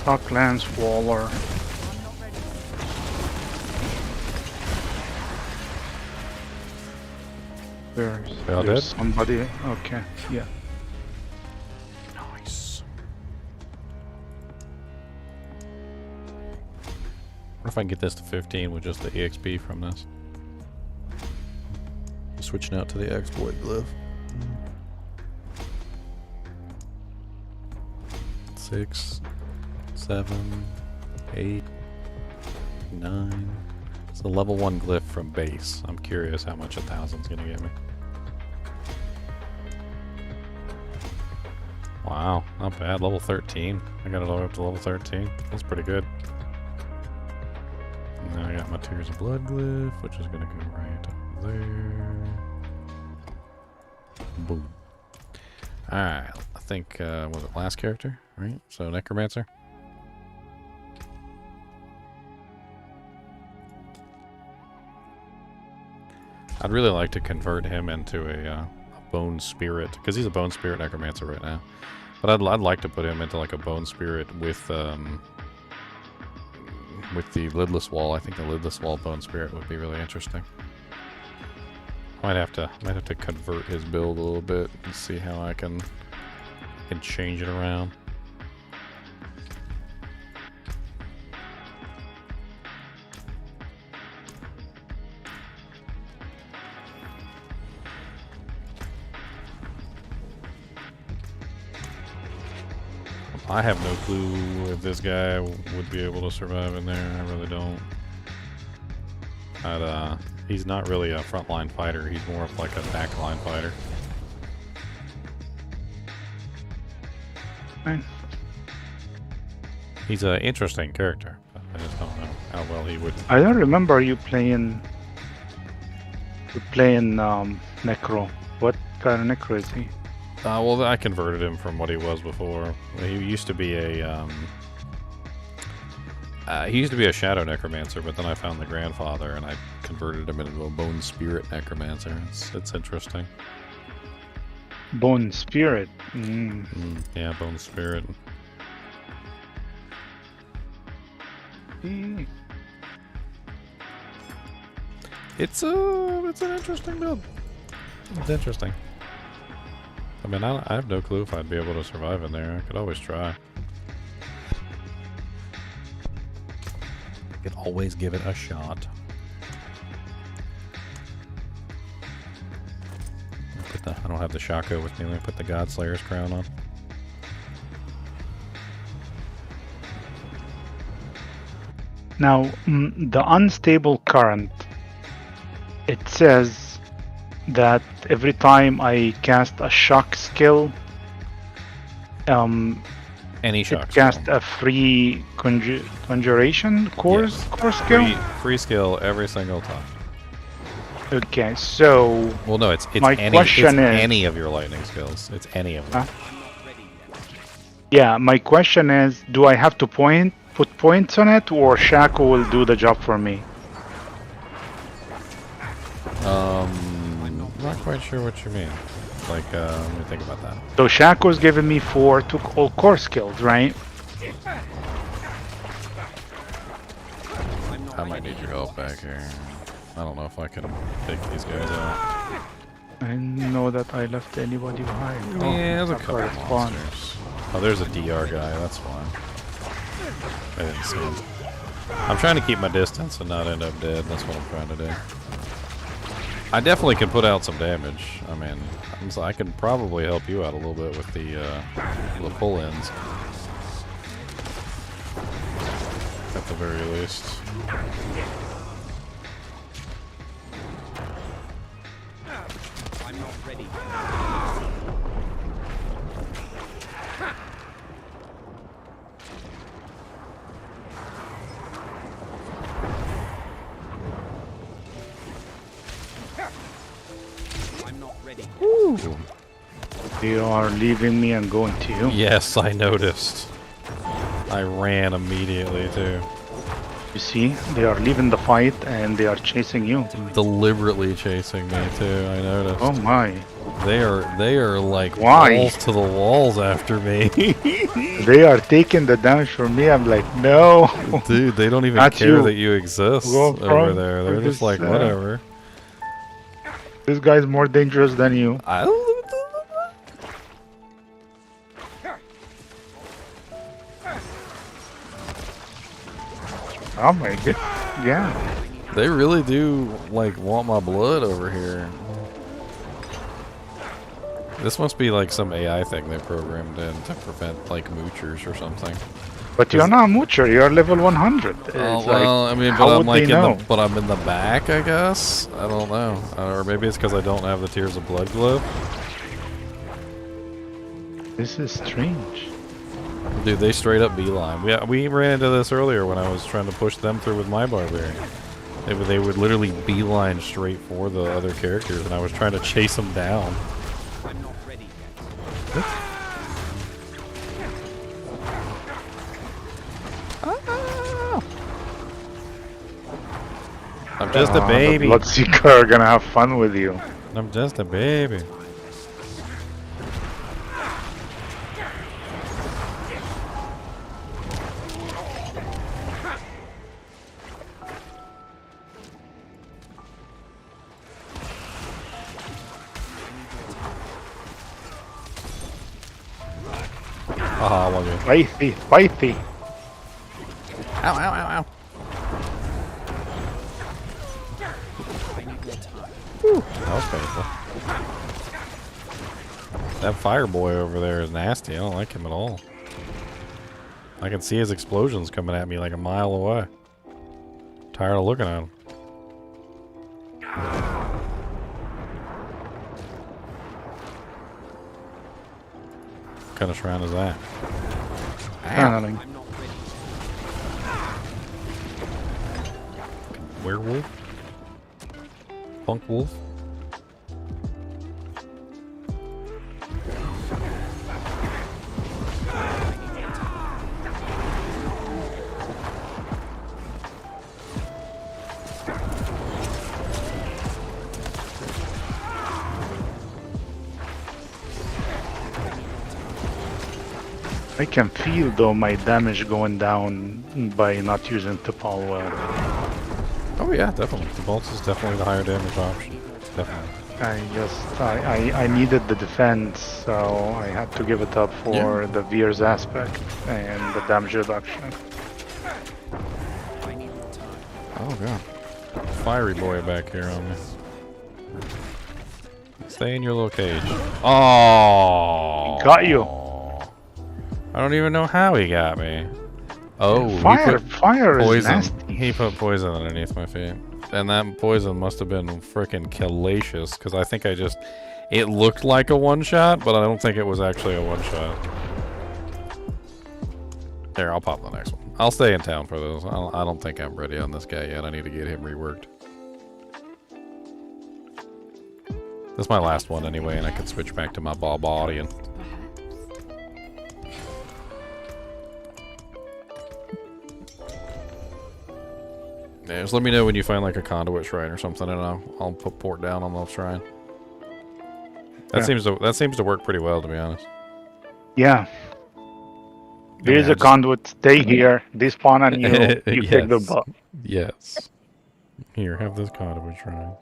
Rocklands Waller. There's somebody. Okay, yeah. Nice. What if I can get this to 15 with just the EXP from this? Switching out to the exploit glyph. 6, 7, 8, 9. It's a level 1 glyph from base. I'm curious how much 1,000's gonna get me. Wow, not bad. Level 13. I got it all up to level 13. That's pretty good. And now I got my Tears of Blood glyph, which is gonna go right over there. Boom. Alright, I think, was it last character? Right? So, Necromancer. I'd really like to convert him into a Bone Spirit, because he's a Bone Spirit Necromancer right now. But I'd like to put him into like a Bone Spirit with the Lidless Wall. I think the Lidless Wall Bone Spirit would be really interesting. Might have to convert his build a little bit and see how I can change it around. I have no clue if this guy would be able to survive in there. I really don't. He's not really a frontline fighter. He's more of like a backline fighter. Fine. He's an interesting character, but I just don't know how well he would. I don't remember you playing Necro. What kind of Necro is he? Well, I converted him from what he was before. He used to be a Shadow Necromancer, but then I found the Grandfather and I converted him into a Bone Spirit Necromancer. It's interesting. Bone Spirit. Yeah, Bone Spirit. It's an interesting build. It's interesting. I mean, I have no clue if I'd be able to survive in there. I could always try. I could always give it a shot. I don't have the Shaco with me. Let me put the Godslayer's crown on. Now, the unstable current, it says that every time I cast a shock skill, any shock it cast a free conjuration core skill? Free skill every single time. Okay, so... Well, no, it's my question is, any of your lightning skills. It's any of them. Yeah, my question is, do I have to put points on it, or Shaco will do the job for me? I'm not quite sure what you mean. Like, let me think about that. So Shaco's giving me 4 to all core skills, right? I might need your help back here. I don't know if I can take these guys out. I know that I left anybody behind. Yeah, there's a couple of monsters. Oh, there's a DR guy, that's fine. I didn't see him. I'm trying to keep my distance and not end up dead. That's what I'm trying to do. I definitely can put out some damage. I mean, I can probably help you out a little bit with the pull ends. At the very least. I'm not ready. I'm not ready. Ooh. They are leaving me and going to you. Yes, I noticed. I ran immediately too. You see, they are leaving the fight and they are chasing you. Deliberately chasing me too. I noticed. Oh my! They are like Why? balls to the walls after me. They are taking the damage from me. I'm like, no, dude. They don't even Not care you. that you exist Go over from- there. They're just like whatever. This guy's more dangerous than you. Oh my god! Yeah. They really do like want my blood over here. This must be like some AI thing they programmed in to prevent like moochers or something. But you're not a moocher. You're level 100. It's Oh, like, well, I mean, how but I'm would like they know? but I'm in the back, I guess. I don't know, or maybe it's because I don't have the Tears of Blood glove. This is strange. Dude, they straight up beeline. We ran into this earlier when I was trying to push them through with my barbarian. They would literally beeline straight for the other characters, and I was trying to chase them down. I'm not ready yet. I'm just a baby. The Bloodseeker are gonna have fun with you. I'm just a baby. Haha, I love you. Wifey. Ow, ow, ow, ow. Whew, that was painful. That fire boy over there is nasty. I don't like him at all. I can see his explosions coming at me like a mile away. Tired of looking at him. What kind of shrine is that? Channeling. Werewolf? Funk wolf? I can feel though my damage going down by not using Tipal well. Oh yeah, definitely. The bolts is definitely the higher damage option. Definitely. I needed the defense, so I had to give it up for the Veer's aspect and the damage reduction. Oh god. Fiery boy back here on me. Stay in your little cage. Oh! Got you. I don't even know how he got me. Oh, fire is poison. nasty. He put poison underneath my feet. And that poison must have been freaking hellacious, because I think it looked like a one-shot, but I don't think it was actually a one-shot. There, I'll pop the next one. I'll stay in town for those. I don't think I'm ready on this guy yet. I need to get him reworked. This is my last one anyway, and I can switch back to my barbarian. Yeah, just let me know when you find like a conduit shrine or something, and I'll put port down on the shrine. That seems to work pretty well, to be honest. Yeah. There's a conduit. Stay here. They spawn on you. You take the buff. Yes. Here, have this conduit shrine.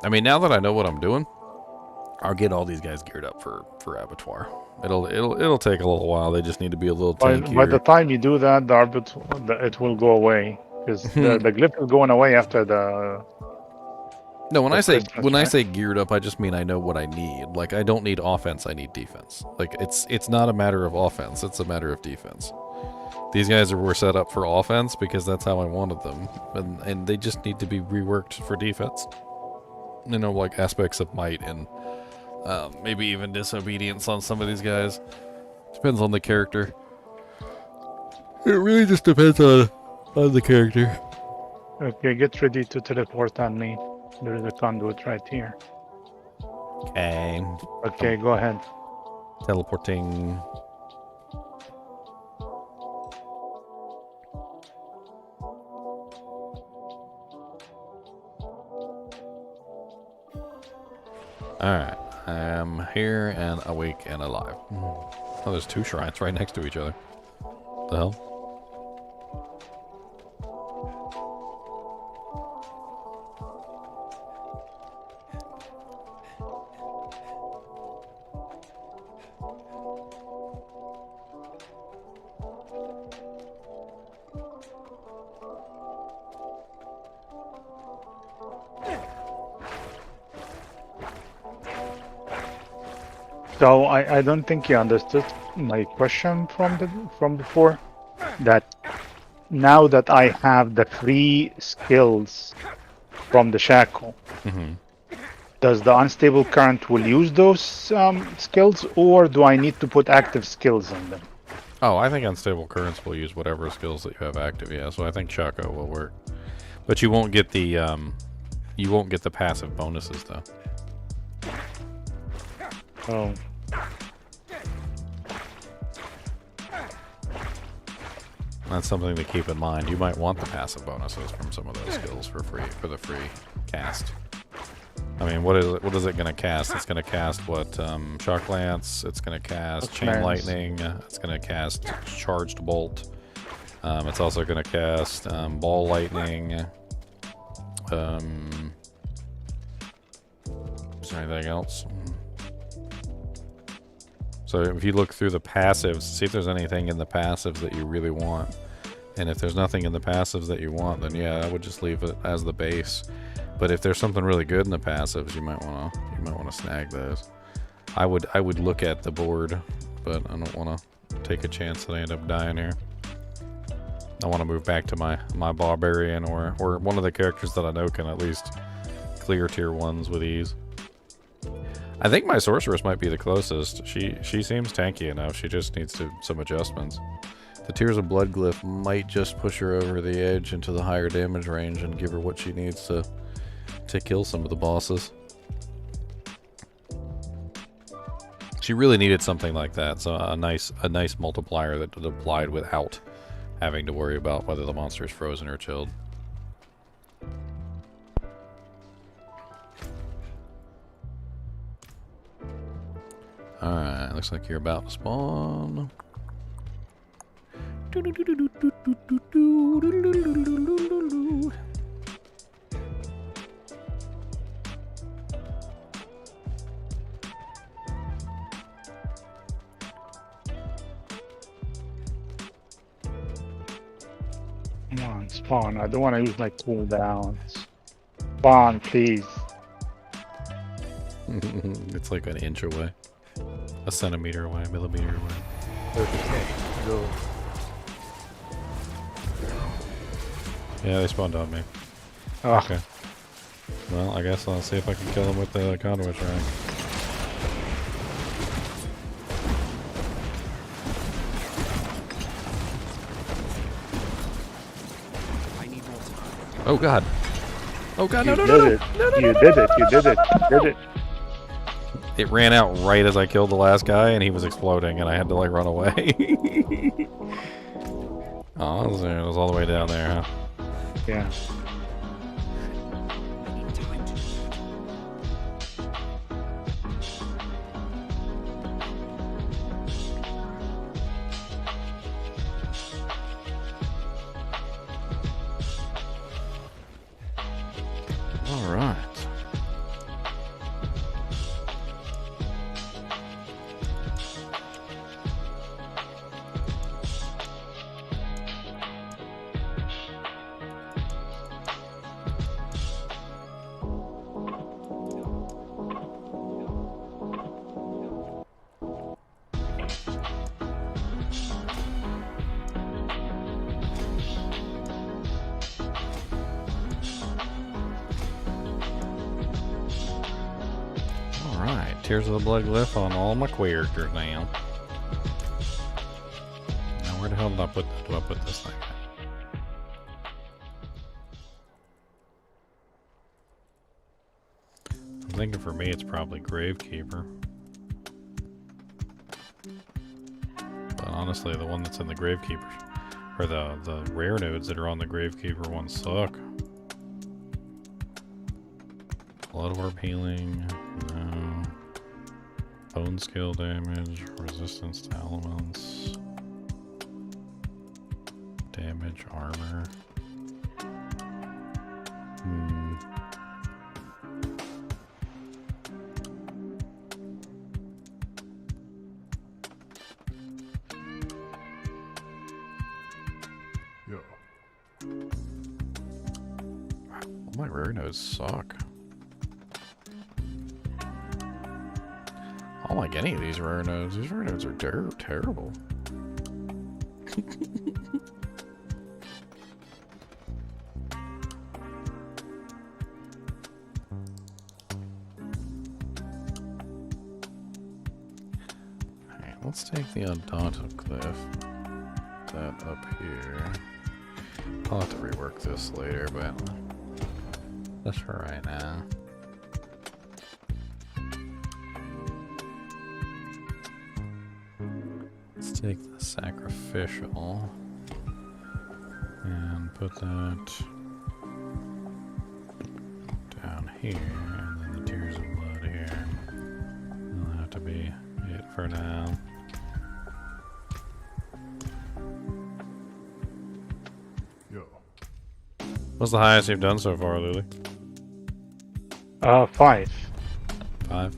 I mean, now that I know what I'm doing, I'll get all these guys geared up for Abattoir. It'll take a little while. They just need to be a little tankier. By the time you do that, it will go away because the glyph is going away after the. No, when I say geared up, I just mean I know what I need. Like, I don't need offense, I need defense. Like, it's not a matter of offense, it's a matter of defense. These guys were set up for offense because that's how I wanted them, and they just need to be reworked for defense. You know, like aspects of might and maybe even disobedience on some of these guys. Depends on the character. It really just depends on the character. Okay, get ready to teleport on me. There is a conduit right here. Okay. Okay, go ahead. Teleporting. Alright. I am here and awake and alive. Oh, there's two shrines right next to each other. The hell? So I don't think you understood my question from before. That now that I have the free skills from the shackle, does the unstable current will use those skills, or do I need to put active skills in them? Oh, I think unstable currents will use whatever skills that you have active. Yeah, so I think Choco will work, but you won't get the passive bonuses though. Oh. That's something to keep in mind. You might want the passive bonuses from some of those skills for free, for the free cast. I mean, what is it going to cast? It's going to cast what? Shock Lance. It's going to cast Chain Lightning. It's going to cast Charged Bolt. It's also going to cast Ball Lightning. Is there anything else? So if you look through the passives, see if there's anything in the passives that you really want. And if there's nothing in the passives that you want, then yeah, I would just leave it as the base. But if there's something really good in the passives, you might wanna snag those. I would look at the board, but I don't wanna take a chance that I end up dying here. I wanna move back to my barbarian or one of the characters that I know can at least clear tier 1s with ease. I think my sorceress might be the closest. She seems tanky enough. She just needs some adjustments. The Tears of Blood glyph might just push her over the edge into the higher damage range and give her what she needs to kill some of the bosses. She really needed something like that. So a nice multiplier that applied without having to worry about whether the monster is frozen or chilled. Alright, looks like you're about to spawn. Come on, spawn. I don't want to use my cooldowns. Spawn, please. It's like an inch away. A centimeter away, a millimeter away. Okay, go. Yeah, they spawned on me. Oh. Okay. Well, I guess I'll see if I can kill them with the conduit shrine. Oh god. Oh god, no, You no, no, did no, it. no, no, You no, did no, it. You did it. You did it. It ran out right as I killed the last guy, and he was exploding, and I had to like run away. Oh, it was all the way down there, huh? Yeah. All right. Tears of the Blood glyph on all my characters now. Now where the hell do I put this thing at? I'm thinking for me it's probably Gravekeeper. But honestly, the one that's in the Gravekeeper, or the rare nodes that are on the Gravekeeper one suck. Blood Orb healing, no. Bone skill damage, resistance to elements, damage, armor. All my rare nodes suck. I don't like any of these rare nodes. These rare nodes are terrible. Alright, let's take the Totk cliff. That up here. I'll have to rework this later, but that's for right now. Let's take the sacrificial and put that down here, and then the tears of blood here. That'll have to be it for now. What's the highest you've done so far, Lily? 5. 5? I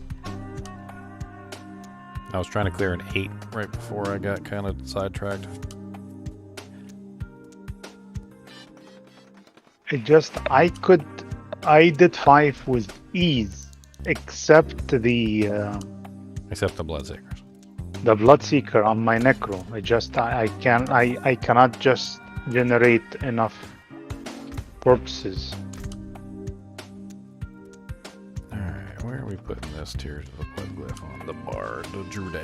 was trying to clear an 8 right before I got kind of sidetracked. I did 5 with ease, except the Bloodseekers. The Bloodseeker on my Necro. I cannot just generate enough corpses. Alright, where are we putting this Tears of the Blood glyph on? The Bard, the Druid.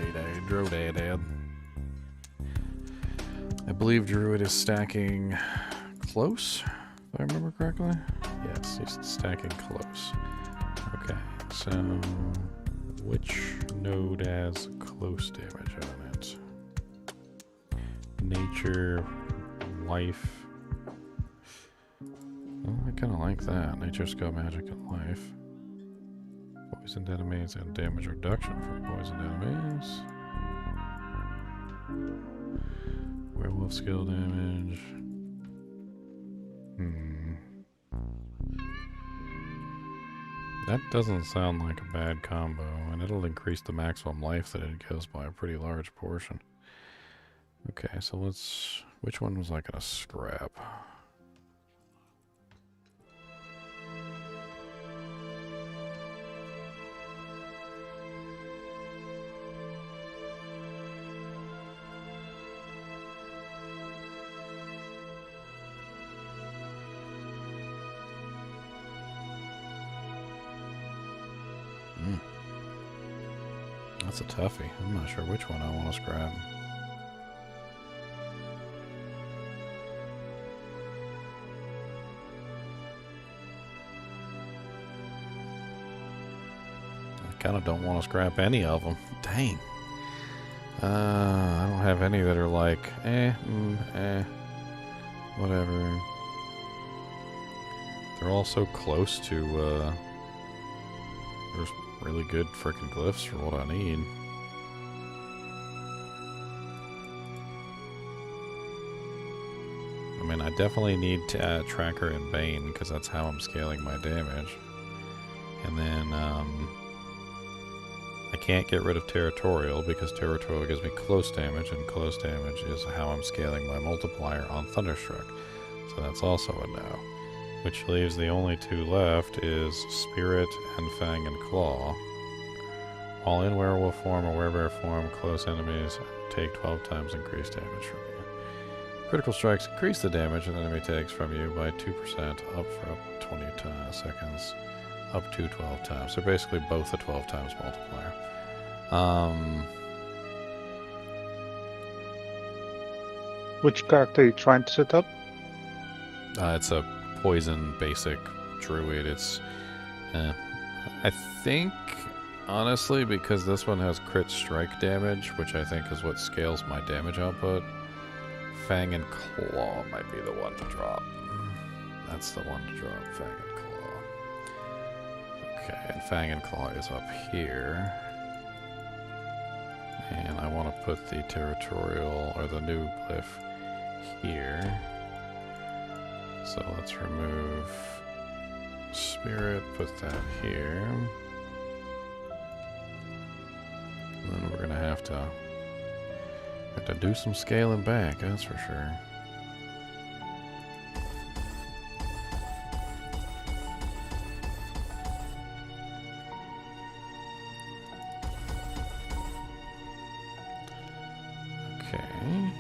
I believe Druid is stacking close, if I remember correctly. Yes, he's stacking close. Okay, so which node has close damage on it? Nature, life. Oh, I kind of like that. Nature, skill, magic, and life. Poisoned enemies and damage reduction for poisoned enemies. Werewolf skill damage. That doesn't sound like a bad combo, and it'll increase the maximum life that it goes by a pretty large portion. Okay, so let's... Which one was I gonna scrap? That's a toughie. I'm not sure which one I want to scrap. I kind of don't want to scrap any of them. Dang. I don't have any that are like, whatever. They're all so close to, there's really good frickin' glyphs for what I need. I mean, I definitely need Tracker and Bane, because that's how I'm scaling my damage. And then, I can't get rid of Territorial, because Territorial gives me close damage, and close damage is how I'm scaling my multiplier on Thunderstruck. So that's also a no. Which leaves the only two left is Spirit and Fang and Claw. While in werewolf form or werebear form, close enemies take 12 times increased damage from you. Critical strikes increase the damage an enemy takes from you by 2% up for up 20 seconds, up to 12 times. So basically both a 12 times multiplier. Which character are you trying to set up? It's a poison basic druid. It's I think honestly, because this one has crit strike damage, which I think is what scales my damage output, Fang and Claw might be the one to drop. That's the one to drop, Fang and Claw. Okay, and Fang and Claw is up here. And I want to put the Territorial, or the new glyph, here. So let's remove Spirit, put that here. And then we're gonna have to do some scaling back, that's for sure. Okay.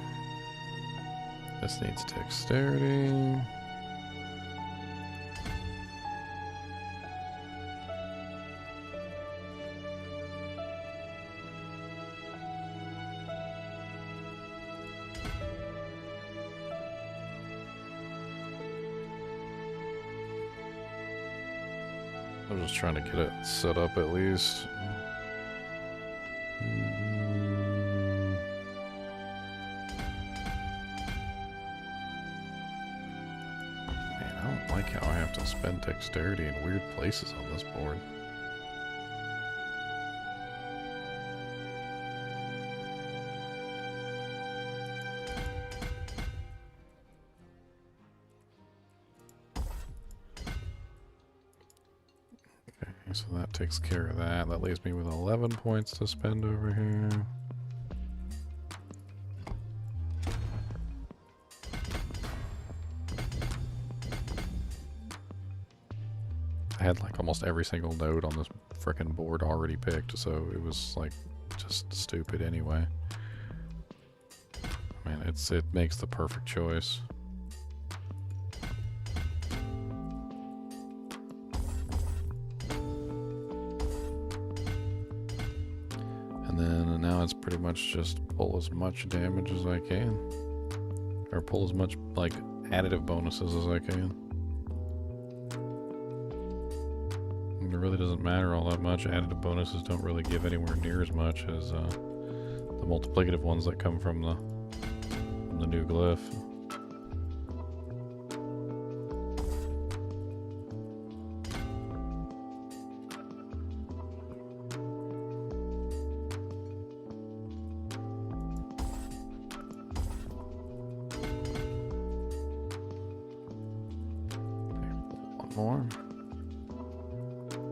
This needs dexterity. I'm just trying to get it set up at least. Man, I don't like how I have to spend dexterity in weird places on this board. So that takes care of that. That leaves me with 11 points to spend over here. I had like almost every single node on this frickin' board already picked, so it was like just stupid anyway. I mean, it makes the perfect choice. And now it's pretty much just pull as much damage as I can. Or pull as much, like, additive bonuses as I can. It really doesn't matter all that much. Additive bonuses don't really give anywhere near as much as the multiplicative ones that come from the new glyph. more.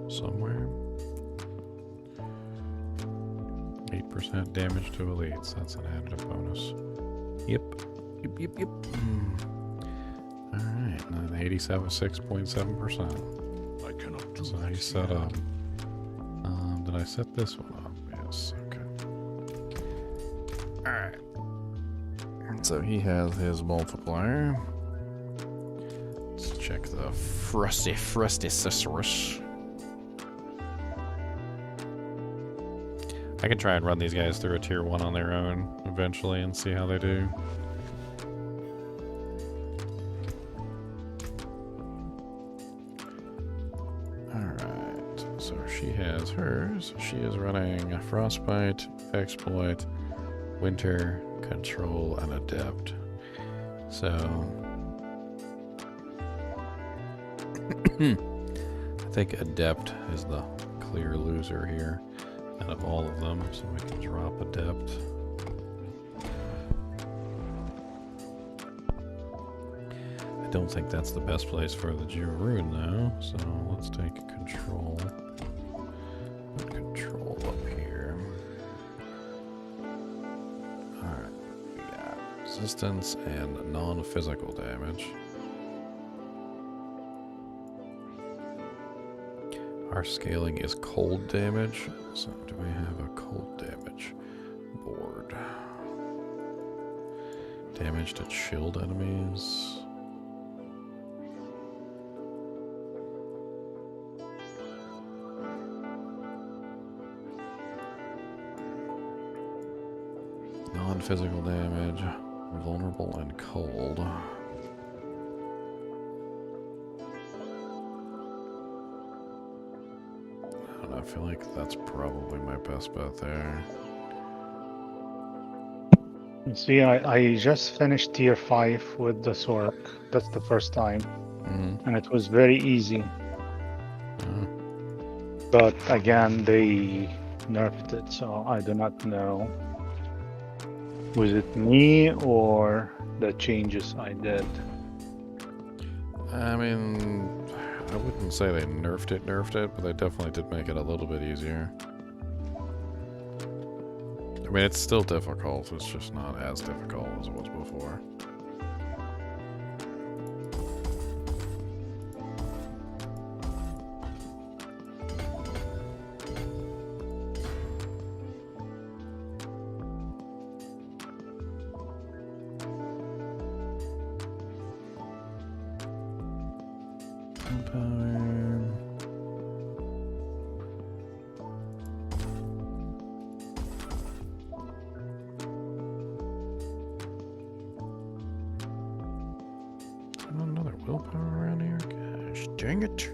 Somewhere. 8% damage to elites. That's an additive bonus. Yep. Yep. Alright, 86.7%. I cannot do So he's set up. Did I set this one up? Yes, okay. Alright. So he has his multiplier. Let's check the Frosty Cicerus. I can try and run these guys through a tier 1 on their own eventually and see how they do. Alright, so she has hers. She is running Frostbite, Exploit, Winter, Control, and Adept. So I think Adept is the clear loser here out of all of them, so we can drop Adept. I don't think that's the best place for the Jurun though, so let's take Control. Put Control up here. Alright, we got resistance and non-physical damage. Our scaling is cold damage, so do we have a cold damage board? Damage to chilled enemies. Non-physical damage, vulnerable and cold. I feel like that's probably my best bet there. See, I just finished tier 5 with the Sork. That's the first time. And it was very easy. But again, they nerfed it, so I do not know. Was it me or the changes I did? I mean, I wouldn't say they nerfed it, but they definitely did make it a little bit easier. I mean, it's still difficult, it's just not as difficult as it was before. Another willpower around here? Gosh, dang it.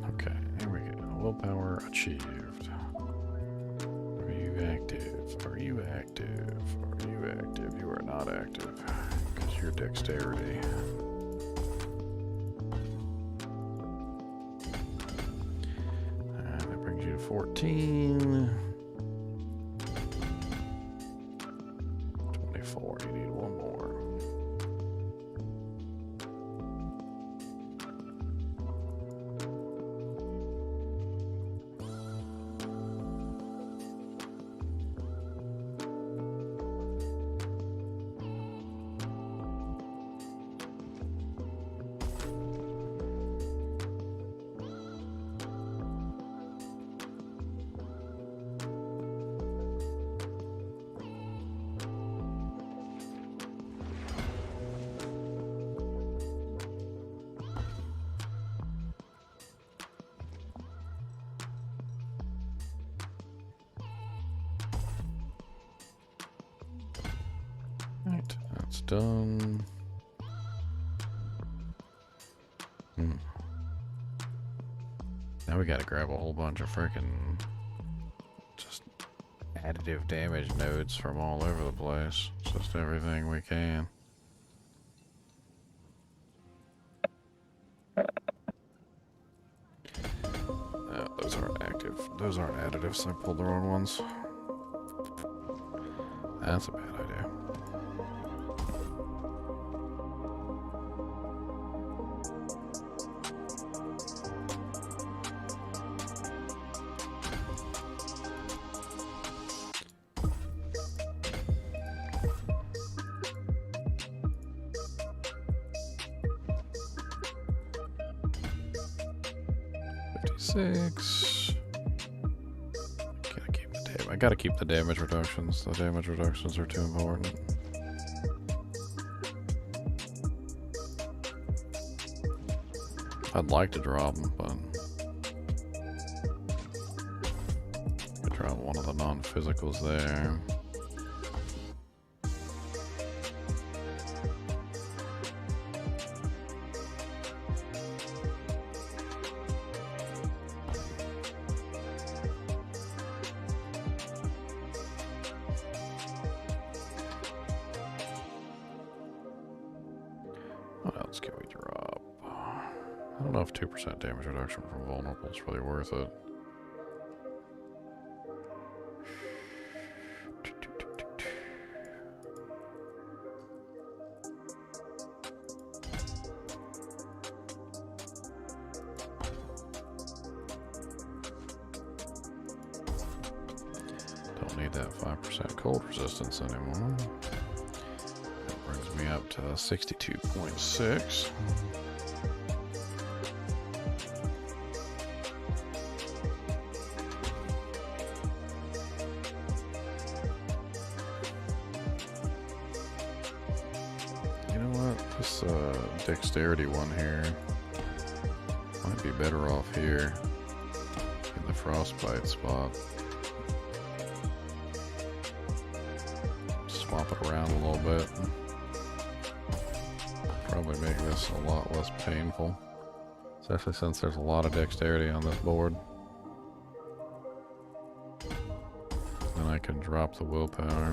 Okay, here we go. Willpower achieved. Are you active? Are you active? Are you active? You are not active. Because your dexterity. And that brings you to 14. 24. You need one more. Right, that's done. Now we gotta grab a whole bunch of freaking just additive damage nodes from all over the place. Just everything we can. Those aren't active. Those aren't additives. I pulled the wrong ones. That's a bad idea. 56. I gotta keep the damage reductions. The damage reductions are too important. I'd like to drop them, but I drop one of the non-physicals there. What else can we drop? I don't know if 2% damage reduction from vulnerable is really worth it. Don't need that 5% cold resistance anymore. That brings me up to 62.6. You know what? This dexterity one here might be better off here in the frostbite spot. Swap it around a little bit. Probably make this a lot less painful, especially since there's a lot of dexterity on this board. Then I can drop the willpower.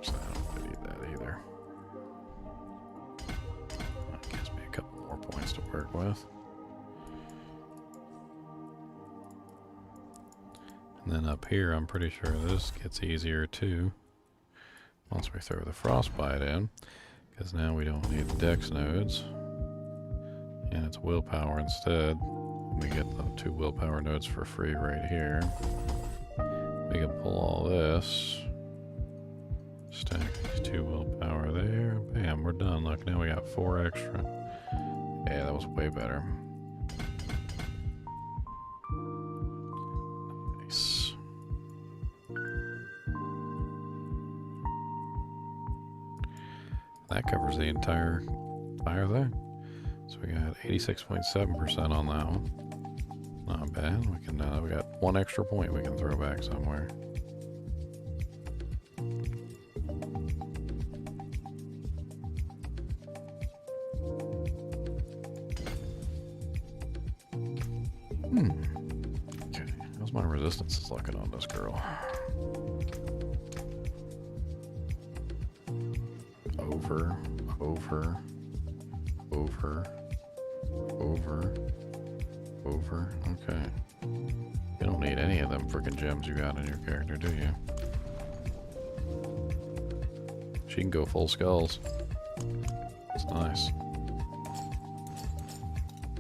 So I don't really need that either. That gives me a couple more points to work with. And then up here, I'm pretty sure this gets easier too once we throw the frostbite in, because now we don't need the dex nodes, and it's willpower instead. We get the 2 willpower nodes for free right here. We can pull all this, stack these 2 willpower there, bam, we're done. Look, now we got 4 extra. Yeah, that was way better. Nice. That covers the entire fire there. So we got 86.7% on that one. Not bad. We can we got 1 extra point we can throw back somewhere. Okay, how's my resistance looking on this girl? Over. Okay. You don't need any of them freaking gems you got in your character, do you? She can go full skulls. It's nice.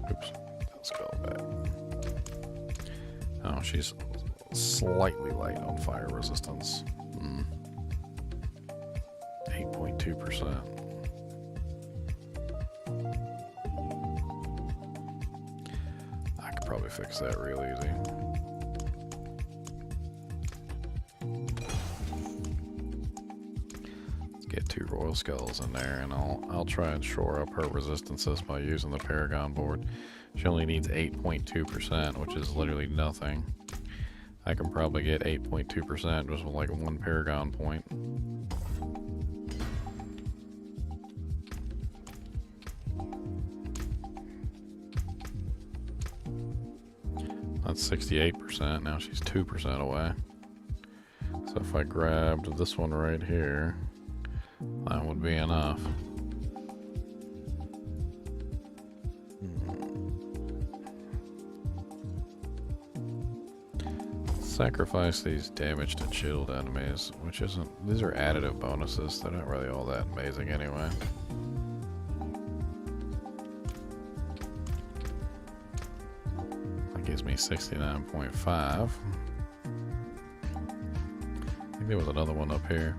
Oops. Skull back. Oh, she's slightly light on fire resistance. 8.2%. I could probably fix that real easy. Let's get 2 royal skulls in there, and I'll try and shore up her resistances by using the Paragon board. She only needs 8.2%, which is literally nothing. I can probably get 8.2% just with like 1 Paragon point. That's 68%. Now she's 2% away. So if I grabbed this one right here, that would be enough. Sacrifice these damage to chilled enemies, which isn't, these are additive bonuses. They're not really all that amazing anyway. That gives me 69.5. I think there was another one up here.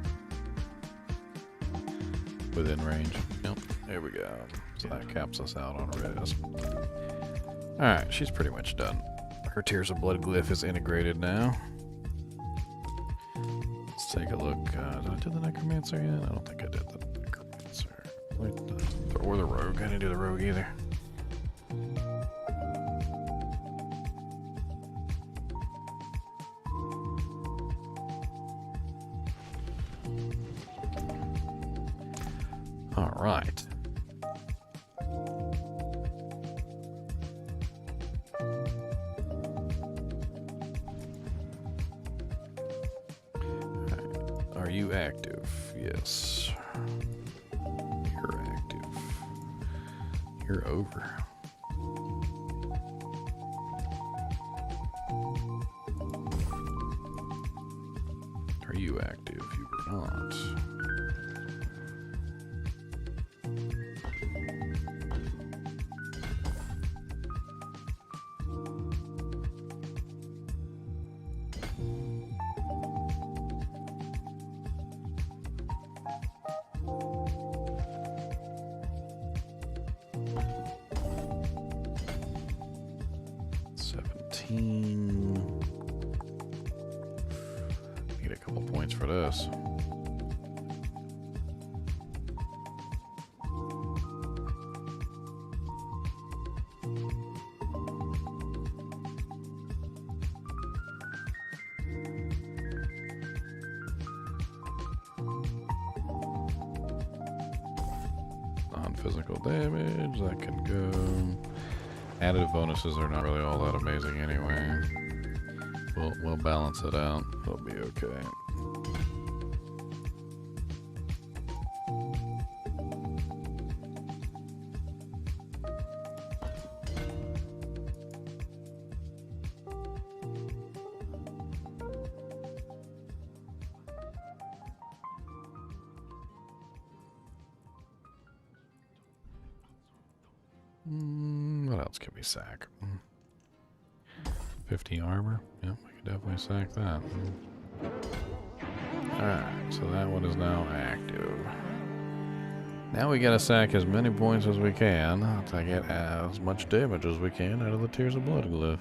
within range. Yep, there we go. So that caps us out on res. Alright, she's pretty much done. Her Tears of Blood glyph is integrated now. Let's take a look. Did I do the Necromancer yet? I don't think I did the Necromancer. Or the Rogue. I didn't do the Rogue either. All right. Are you active? Yes. You're active. You're over. Are you active? You were not. Need a couple points for this. Non-physical damage, that can go. Additive bonuses are not really all that amazing anyway. We'll balance it out. It'll be okay. What else can we sack? 50 armor? Yep, we can definitely sack that. Alright, so that one is now active. Now we gotta sack as many points as we can to get as much damage as we can out of the Tears of Blood glyph.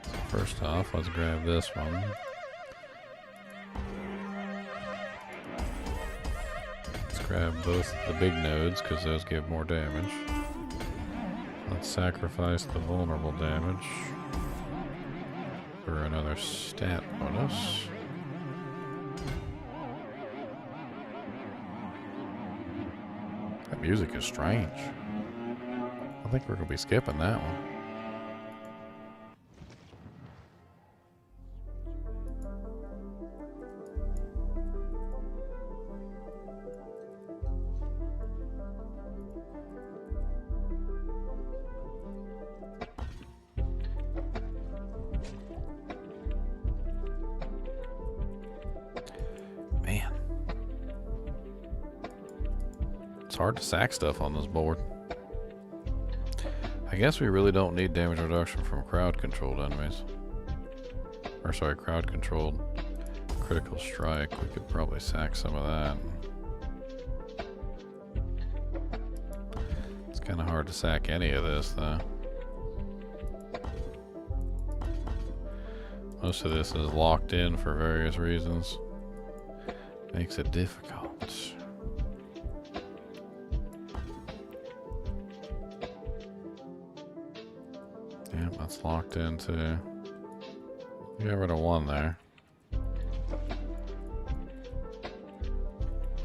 So first off, let's grab this one. Grab both the big nodes because those give more damage. Let's sacrifice the vulnerable damage for another stat bonus. That music is strange. I think we're going to be skipping that one. Hard to sack stuff on this board. I guess we really don't need damage reduction from crowd controlled enemies. Or sorry, crowd controlled critical strike. We could probably sack some of that. It's kind of hard to sack any of this though. Most of this is locked in for various reasons. Makes it difficult. Yep, that's locked into. Get rid of one there.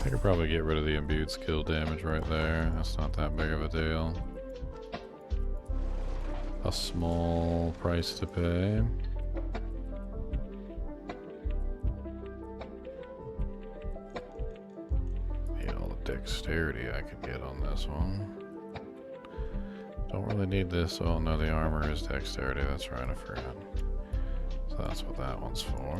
I could probably get rid of the imbued skill damage right there. That's not that big of a deal. A small price to pay. Need all the dexterity I could get on this one. Don't really need this. Oh no, the armor is dexterity. That's right, I forgot. So that's what that one's for.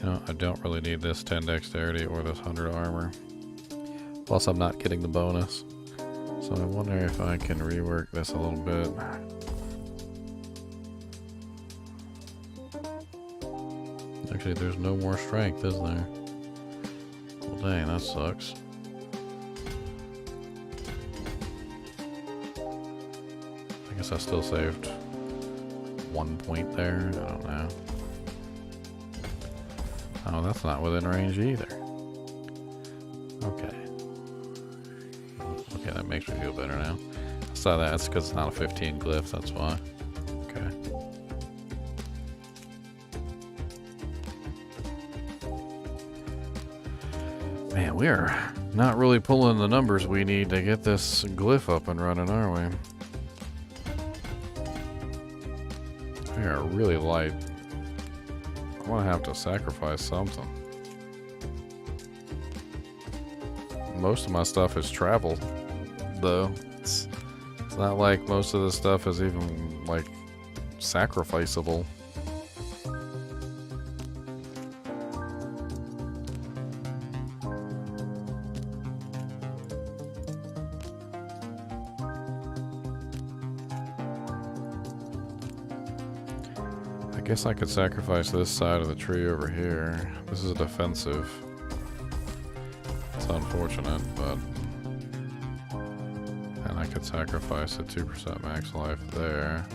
No, I don't really need this 10 dexterity or this 100 armor. Plus, I'm not getting the bonus. So I wonder if I can rework this a little bit. Actually, there's no more strength, is there? Well, dang, that sucks. I guess I still saved 1 point there. I don't know. Oh, that's not within range either. Okay. Okay, that makes me feel better now. I saw that. That's because it's not a 15 glyph, that's why. Okay. Man, we are not really pulling the numbers we need to get this glyph up and running, are we? We are really light. I'm gonna have to sacrifice something. Most of my stuff is travel, though. It's not like most of the stuff is even, like, sacrificable. I guess I could sacrifice this side of the tree over here. This is a defensive. It's unfortunate, but... And I could sacrifice a 2% max life there.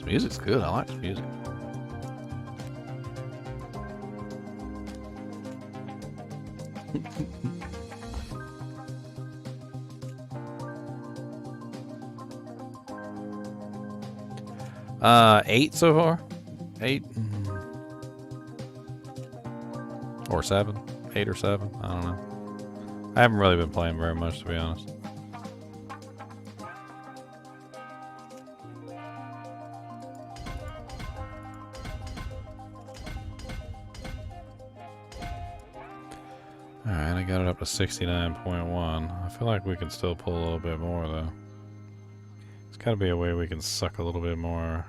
Music's good. I like this music. Eight so far. 8 or 7. 8 or 7. I don't know. I haven't really been playing very much, to be honest. Alright, I got it up to 69.1. I feel like we can still pull a little bit more, though. There's gotta be a way we can suck a little bit more.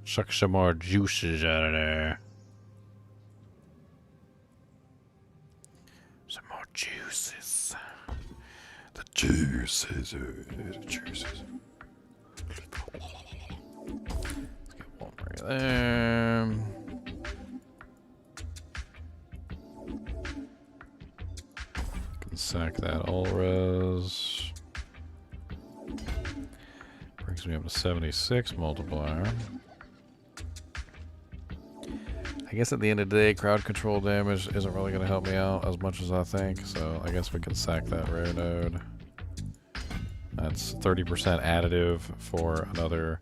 Suck some more juices out of there. Some more juices. The juices. The juices. Let's get one right there. Sack that all res. Brings me up to 76 multiplier. I guess at the end of the day, crowd control damage isn't really going to help me out as much as I think, so I guess we can sack that rare node. That's 30% additive for another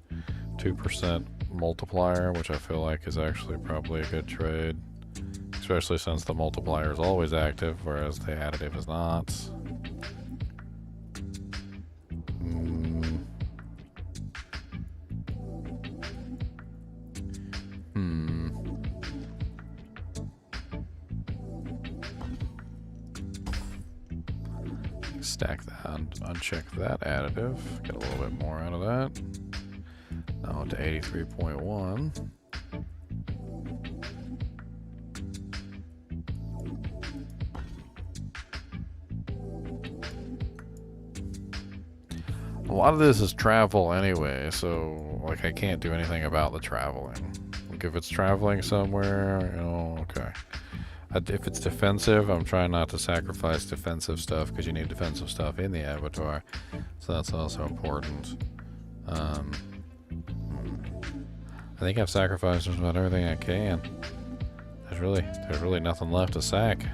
2% multiplier, which I feel like is actually probably a good trade. Especially since the multiplier is always active, whereas the additive is not. Stack that, uncheck that additive, get a little bit more out of that. Now to 83.1. A lot of this is travel anyway, so like I can't do anything about the traveling. Like if it's traveling somewhere, you know, okay. If it's defensive, I'm trying not to sacrifice defensive stuff because you need defensive stuff in the Abattoir, so that's also important. I think I've sacrificed just about everything I can. There's really nothing left to sack.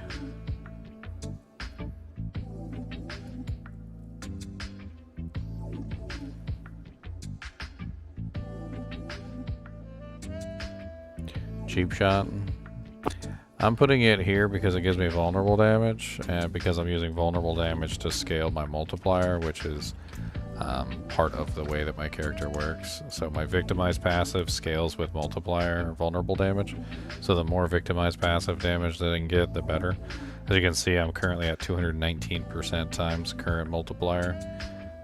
cheap shot. I'm putting it here because it gives me vulnerable damage, and because I'm using vulnerable damage to scale my multiplier, which is part of the way that my character works. So my victimized passive scales with multiplier or vulnerable damage. So the more victimized passive damage that I can get, the better. As you can see, I'm currently at 219% times current multiplier.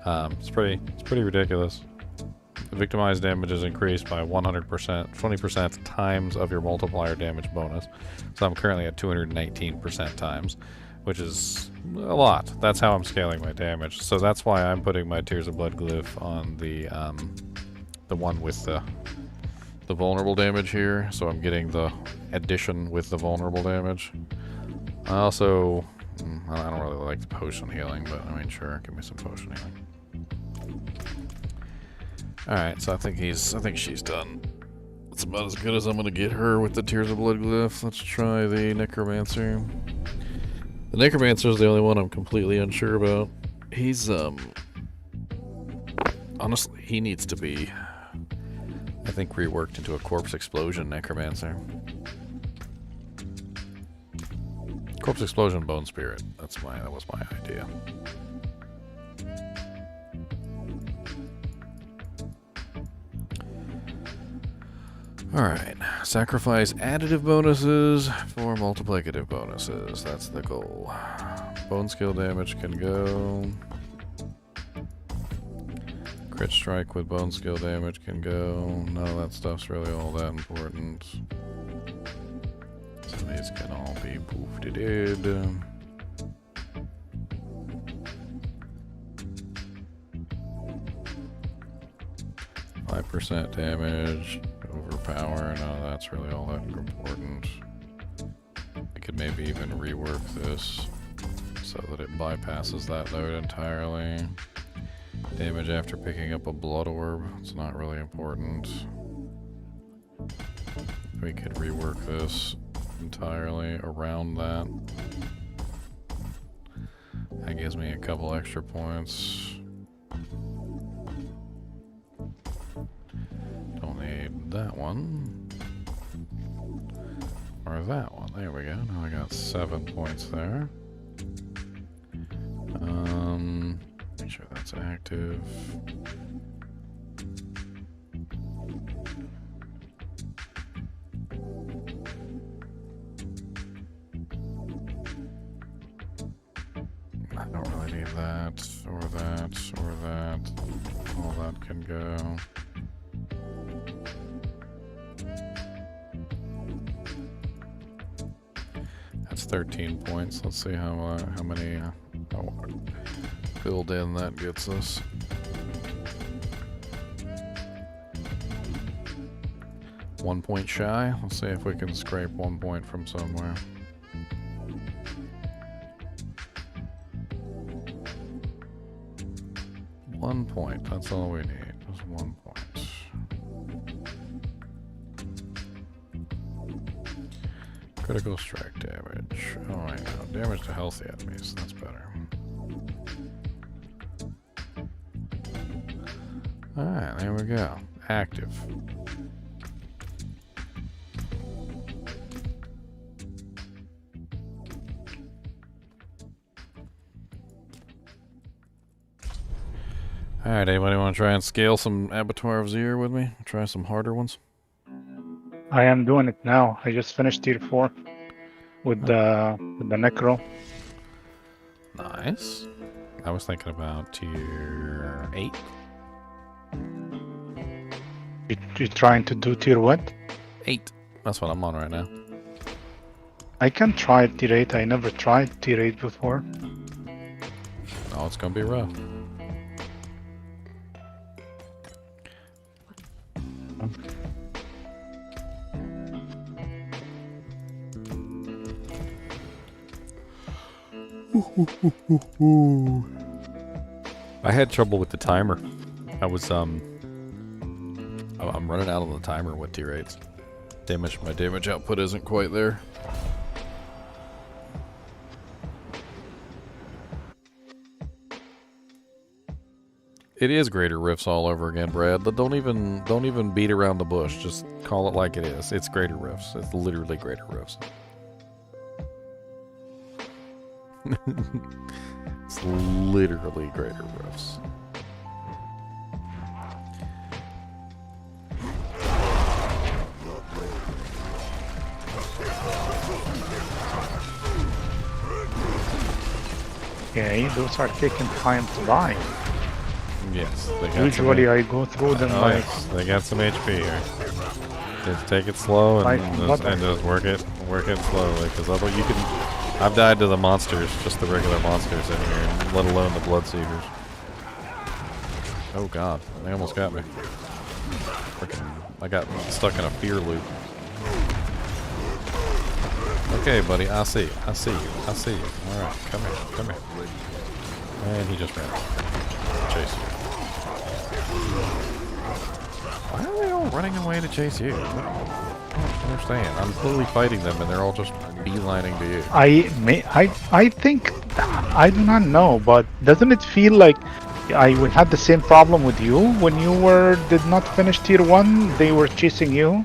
It's pretty ridiculous. The victimized damage is increased by 100%, 20% times of your multiplier damage bonus. So I'm currently at 219% times, which is a lot. That's how I'm scaling my damage. So that's why I'm putting my Tears of Blood glyph on the one with the vulnerable damage here. So I'm getting the addition with the vulnerable damage. I also, I don't really like the potion healing, but I mean, sure, give me some potion healing. Alright, so I think she's done. That's about as good as I'm gonna get her with the Tears of Blood glyph. Let's try the Necromancer. The Necromancer is the only one I'm completely unsure about. He's, honestly, he needs to be, I think, reworked into a Corpse Explosion Necromancer. Corpse Explosion Bone Spirit. That was my idea. Alright, sacrifice additive bonuses for multiplicative bonuses. That's the goal. Bone skill damage can go. Crit strike with bone skill damage can go. None of that stuff's really all that important. So these can all be poofed. 5% damage. Overpower, no, that's really all that important. I could maybe even rework this so that it bypasses that node entirely. Damage after picking up a blood orb, it's not really important. We could rework this entirely around that. That gives me a couple extra points. Don't need that one. Or that one. There we go. Now I got 7 points there. Make sure that's active. I don't really need that, or that, or that. All that can go. That's 13 points. Let's see how many build in that gets us. One point shy. Let's see if we can scrape 1 point from somewhere. One point, that's all we need, just 1 point. Critical strike damage. Oh, I know. Damage to healthy enemies, that's better. Alright, there we go. Active. Alright, anybody want to try and scale some Abattoir of Zir with me? Try some harder ones? I am doing it now. I just finished tier 4 with the Necro. Nice. I was thinking about tier 8. You're trying to do tier what? 8. That's what I'm on right now. I can try tier 8. I never tried tier 8 before. Oh, it's gonna be rough. I had trouble with the timer. I was I'm running out on the timer with tier 8s. My damage output isn't quite there. It is Greater Rifts all over again, Brad. But don't even beat around the bush. Just call it like it is. It's Greater Rifts. It's literally Greater Rifts. It's literally Greater Rifts. Okay, those are taking time to buy. Yes. They got Usually I go through them like... Yes, they got some HP here. Just take it slow and just work it slowly. Because although you can... I've died to the monsters, just the regular monsters in here, let alone the Bloodseekers. Oh god, they almost got me. Freaking, I got stuck in a fear loop. Okay, buddy, I see you. I see you. I see you. Alright, come here. Come here. And he just ran. Chase you. Why are they all running away to chase you? I don't understand. I'm clearly fighting them and they're all just beelining to you. I think, I do not know, but doesn't it feel like I had the same problem with you when you did not finish tier 1, they were chasing you?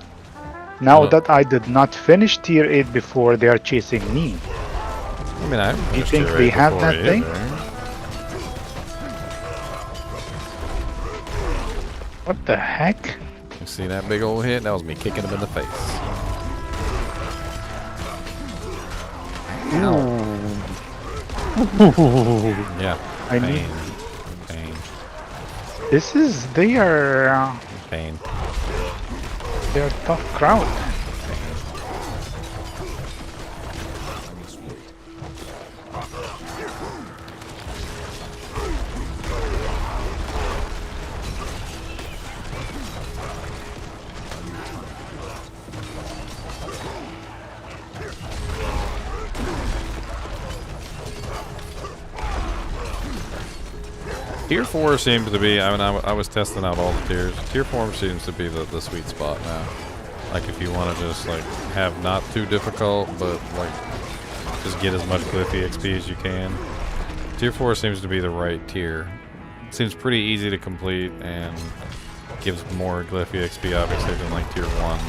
Now that I did not finish tier 8 before, they are chasing me. I mean, I you think they have that thing? What the heck? You see that big old hit? That was me kicking him in the face. Yeah. Pain. Pain. This is they are pain. They're a tough crowd. Tier 4 seems to be, I mean, I was testing out all the tiers. Tier 4 seems to be the sweet spot now. Like if you want to just like have not too difficult, but like just get as much Glyphy XP as you can. Tier 4 seems to be the right tier. It seems pretty easy to complete and gives more Glyphy XP obviously than like Tier 1.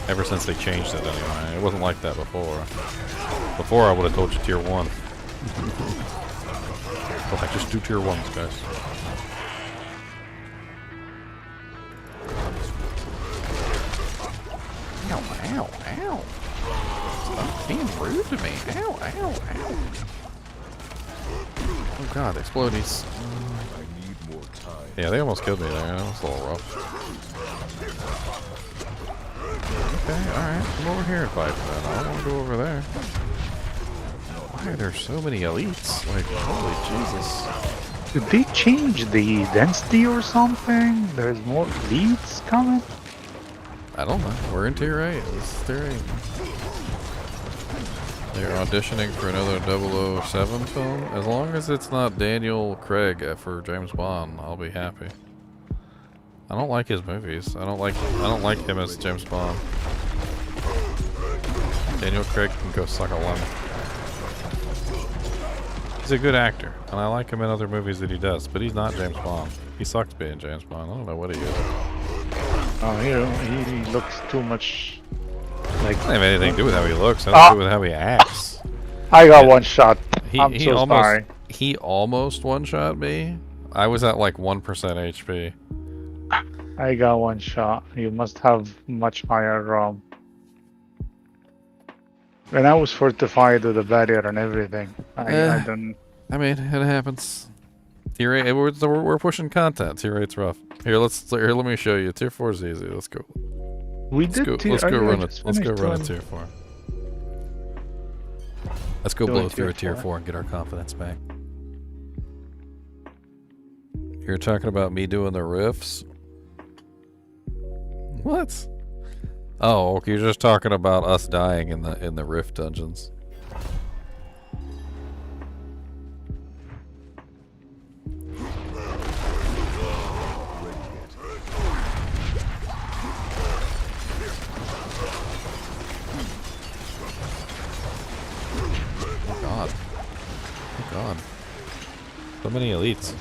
Ever since they changed it anyway. It wasn't like that before. Before I would have told you Tier 1. But I just do Tier 1s, guys. Ow, ow, ow. Stop being rude to me. Ow, ow, ow. Oh god, explodies. Yeah, they almost killed me there. That was a little rough. Okay, alright. Come over here and fight then. I don't want to go over there. Why are there so many elites? Like, holy Jesus. Did they change the density or something? There's more elites coming? I don't know. We're in Tier 8. This is Tier 8. They're auditioning for another 007 film. As long as it's not Daniel Craig for James Bond, I'll be happy. I don't like his movies. I don't like him as James Bond. Daniel Craig can go suck a lemon. He's a good actor, and I like him in other movies that he does, but he's not James Bond. He sucks being James Bond. I don't know what he is. Oh, he looks too much like... It doesn't have anything to do with how he looks. It has to do with how he acts. I got one shot. I'm so sorry. He almost one-shot me. I was at like 1% HP. I got one shot. You must have much higher ROM. And I was fortified with a barrier and everything. I don't... I mean, it happens. Tier 8, we're pushing content. Tier 8's rough. Here, let me show you. Tier 4 is easy. Let's go. Let's go run a Tier 4. Let's go blow through a Tier 4 and get our confidence back. You're talking about me doing the rifts? What? Oh, okay, you're just talking about us dying in the rift dungeons. Oh god. Oh god. many elites.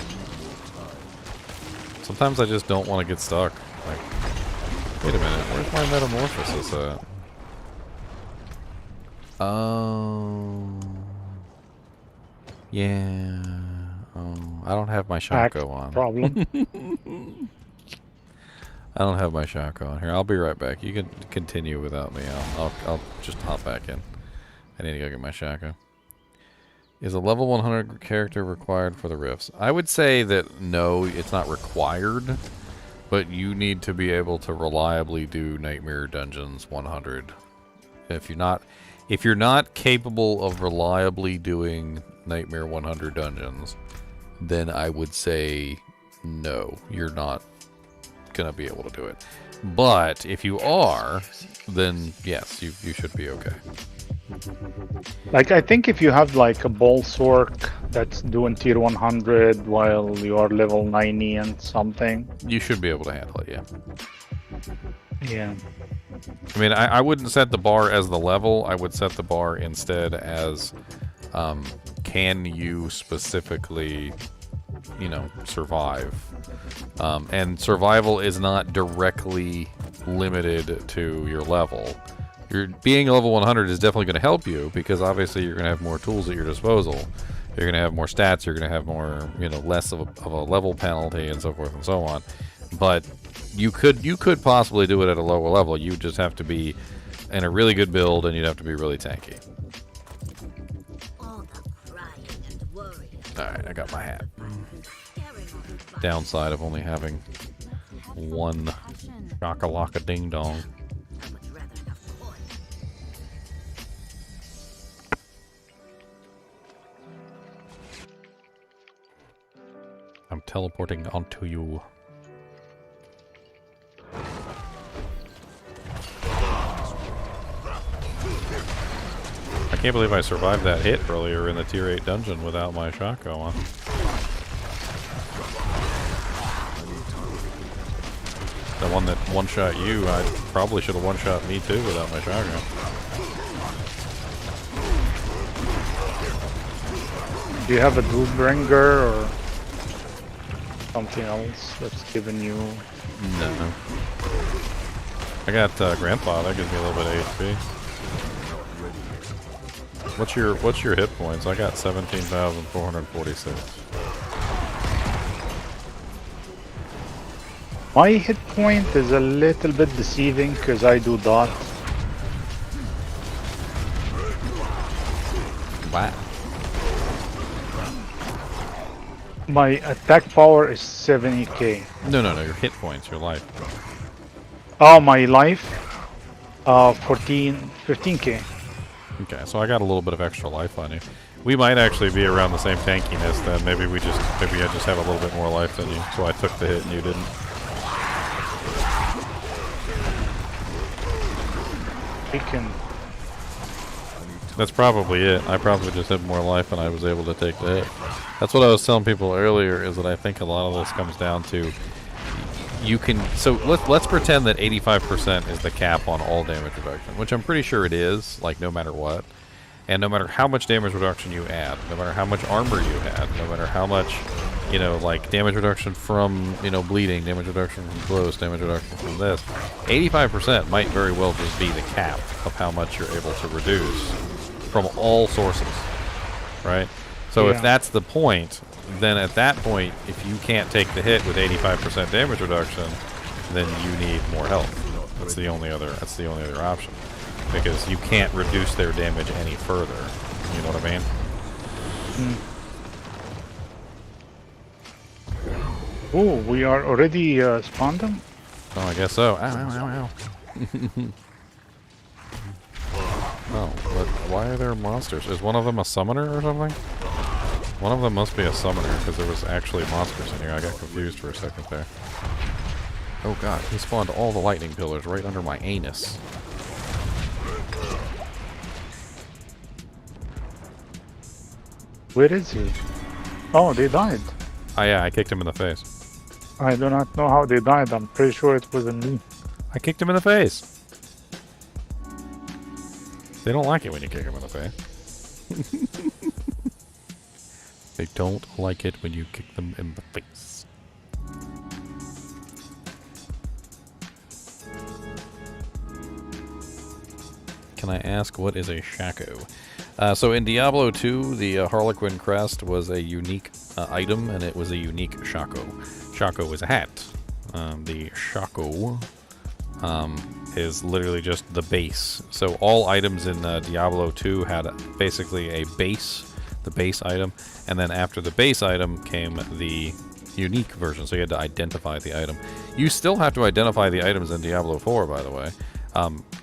Sometimes I just don't want to get stuck. Like, wait a minute, where's my metamorphosis at? Oh. Yeah. Oh, I don't have my Shako on. Problem. I don't have my Shako on here. I'll be right back. You can continue without me. I'll just hop back in. I need to go get my Shako. Is a level 100 character required for the rifts? I would say that no, it's not required, but you need to be able to reliably do Nightmare Dungeons 100. If you're not capable of reliably doing Nightmare 100 dungeons, then I would say no, you're not gonna be able to do it. But if you are, then yes, you should be okay. Like, I think if you have like a Bolsork that's doing tier 100 while you are level 90 and something, you should be able to handle it, yeah. Yeah. I mean, I wouldn't set the bar as the level. I would set the bar instead as can you specifically, you know, survive. And survival is not directly limited to your level. Being level 100 is definitely going to help you, because obviously you're going to have more tools at your disposal. You're going to have more stats. You're going to have more, you know, less of a level penalty and so forth and so on. But you could possibly do it at a lower level. You just have to be in a really good build, and you'd have to be really tanky. Alright, I got my hat. Downside of only having one Shakalaka Ding Dong. I'm teleporting onto you. I can't believe I survived that hit earlier in the tier 8 dungeon without my Shako on. The one that one-shot you, I probably should have one-shot me too without my Shako. Do you have a Doombringer or something else that's giving you... No. I got Grandpa, that gives me a little bit of HP. What's your hit points? I got 17,446. My hit point is a little bit deceiving because I do dot. Wow. My attack power is 70k. No, your hit points, your life. Oh, my life? 15k. Okay, so I got a little bit of extra life on you. We might actually be around the same tankiness then. Maybe I just have a little bit more life than you, so I took the hit and you didn't. That's probably it. I probably just had more life and I was able to take the hit. That's what I was telling people earlier, is that I think a lot of this comes down to you can... So let's pretend that 85% is the cap on all damage reduction, which I'm pretty sure it is, like no matter what. And no matter how much damage reduction you add, no matter how much armor you add, no matter how much, you know, like damage reduction from, you know, bleeding, damage reduction from close, damage reduction from this, 85% might very well just be the cap of how much you're able to reduce from all sources, right? So if that's the point, then at that point, if you can't take the hit with 85% damage reduction, then you need more health. That's the only other option, because you can't reduce their damage any further. You know what I mean? Oh, we are already spawned them? Oh, I guess so. Ow, ow, ow, ow. Oh, but why are there monsters? Is one of them a summoner or something? One of them must be a summoner, because there was actually monsters in here. I got confused for a second there. Oh god, he spawned all the lightning pillars right under my anus. Where is he? Oh, they died. Oh yeah, I kicked him in the face. I do not know how they died. I'm pretty sure it wasn't me. I kicked him in the face. They don't like it when you kick him in the face. They don't like it when you kick them in the face. Can I ask what is a Shaco? So in Diablo 2, the Harlequin crest was a unique item, and it was a unique Shaco. Shaco is a hat. The Shaco is literally just the base. So all items in Diablo 2 had basically a base, the base item, and then after the base item came the unique version, so you had to identify the item. You still have to identify the items in Diablo 4, by the way.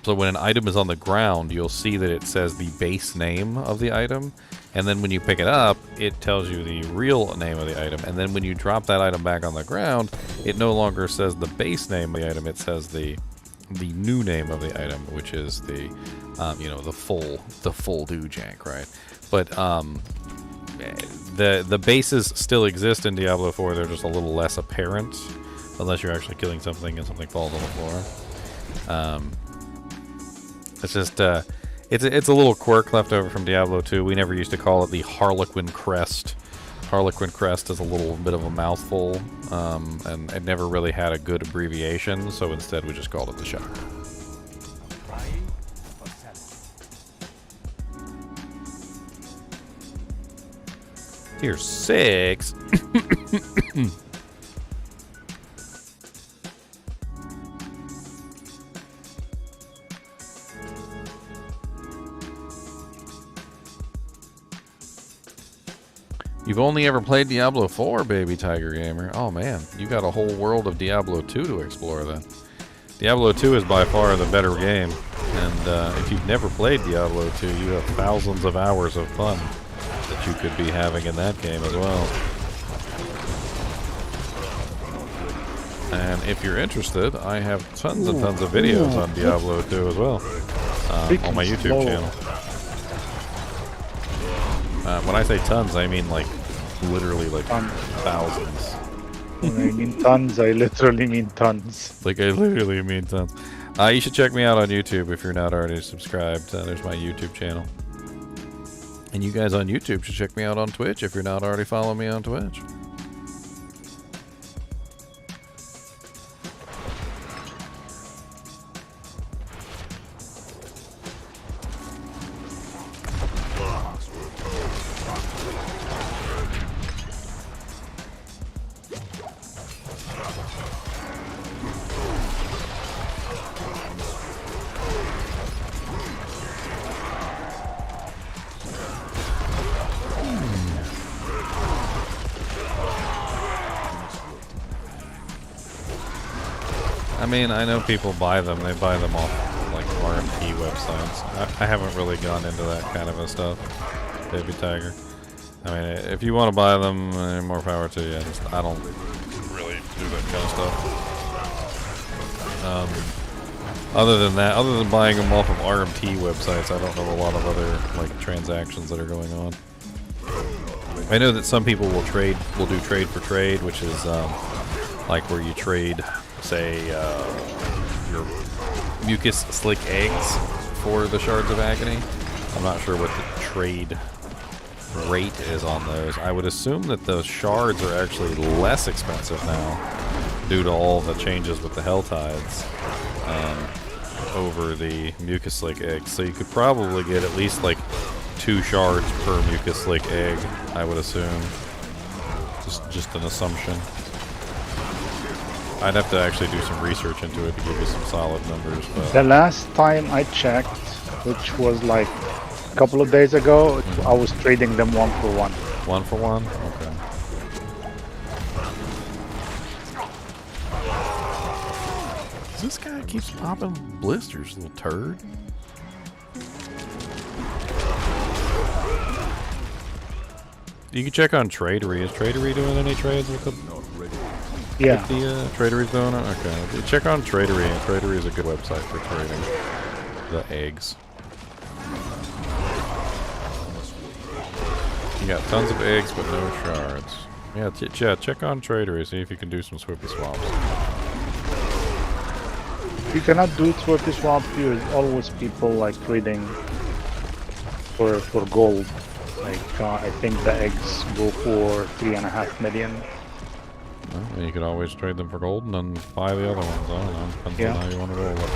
So when an item is on the ground, you'll see that it says the base name of the item, and then when you pick it up, it tells you the real name of the item, and then when you drop that item back on the ground, it no longer says the base name of the item, it says the new name of the item, which is the, you know, the full doojank, right? But the bases still exist in Diablo 4, they're just a little less apparent, unless you're actually killing something and something falls on the floor. It's just, it's a little quirk left over from Diablo 2. We never used to call it the Harlequin crest. Harlequin crest is a little bit of a mouthful, and it never really had a good abbreviation, so instead we just called it the Shock. Tier 6. You've only ever played Diablo 4, baby Tiger Gamer. Oh man, you got a whole world of Diablo 2 to explore then. Diablo 2 is by far the better game, and if you've never played Diablo 2, you have thousands of hours of fun that you could be having in that game as well. And if you're interested, I have tons and tons of videos on Diablo 2 as well, on my YouTube channel. When I say tons, I mean like literally like thousands. When I mean tons, I literally mean tons. Like I literally mean tons. You should check me out on YouTube if you're not already subscribed. There's my YouTube channel. And you guys on YouTube should check me out on Twitch if you're not already following me on Twitch. I mean, I know people buy them. They buy them off like RMP websites. I haven't really gone into that kind of a stuff, Baby Tiger. I mean, if you want to buy them, more power to you. I don't really do that kind of stuff. Other than that, other than buying them off of RMP websites, I don't know a lot of other like transactions that are going on. I know that some people will do trade for trade, which is like where you trade, say, your mucus slick eggs for the shards of agony. I'm not sure what the trade rate is on those. I would assume that the shards are actually less expensive now due to all the changes with the HellTides over the mucus slick eggs. So you could probably get at least like 2 shards per mucus slick egg, I would assume. Just an assumption. I'd have to actually do some research into it to give you some solid numbers. But The last time I checked, which was like a couple of days ago, I was trading them 1 for 1. 1 for 1? Okay. This guy keeps popping blisters, little turd. You can check on Tradery. Is Tradery doing any trades with the... Yeah. With the Tradery's doing it? Okay. Check on Tradery. Tradery is a good website for trading the eggs. You got tons of eggs but no shards. Yeah, check on Tradery. See if you can do some Swiftly swaps. You cannot do Swiftly swap. There's always people like trading for gold. Like, I think the eggs go for 3.5 million. Well, you could always trade them for gold and then buy the other ones. I don't know. Depends Yeah. on how you want to roll it.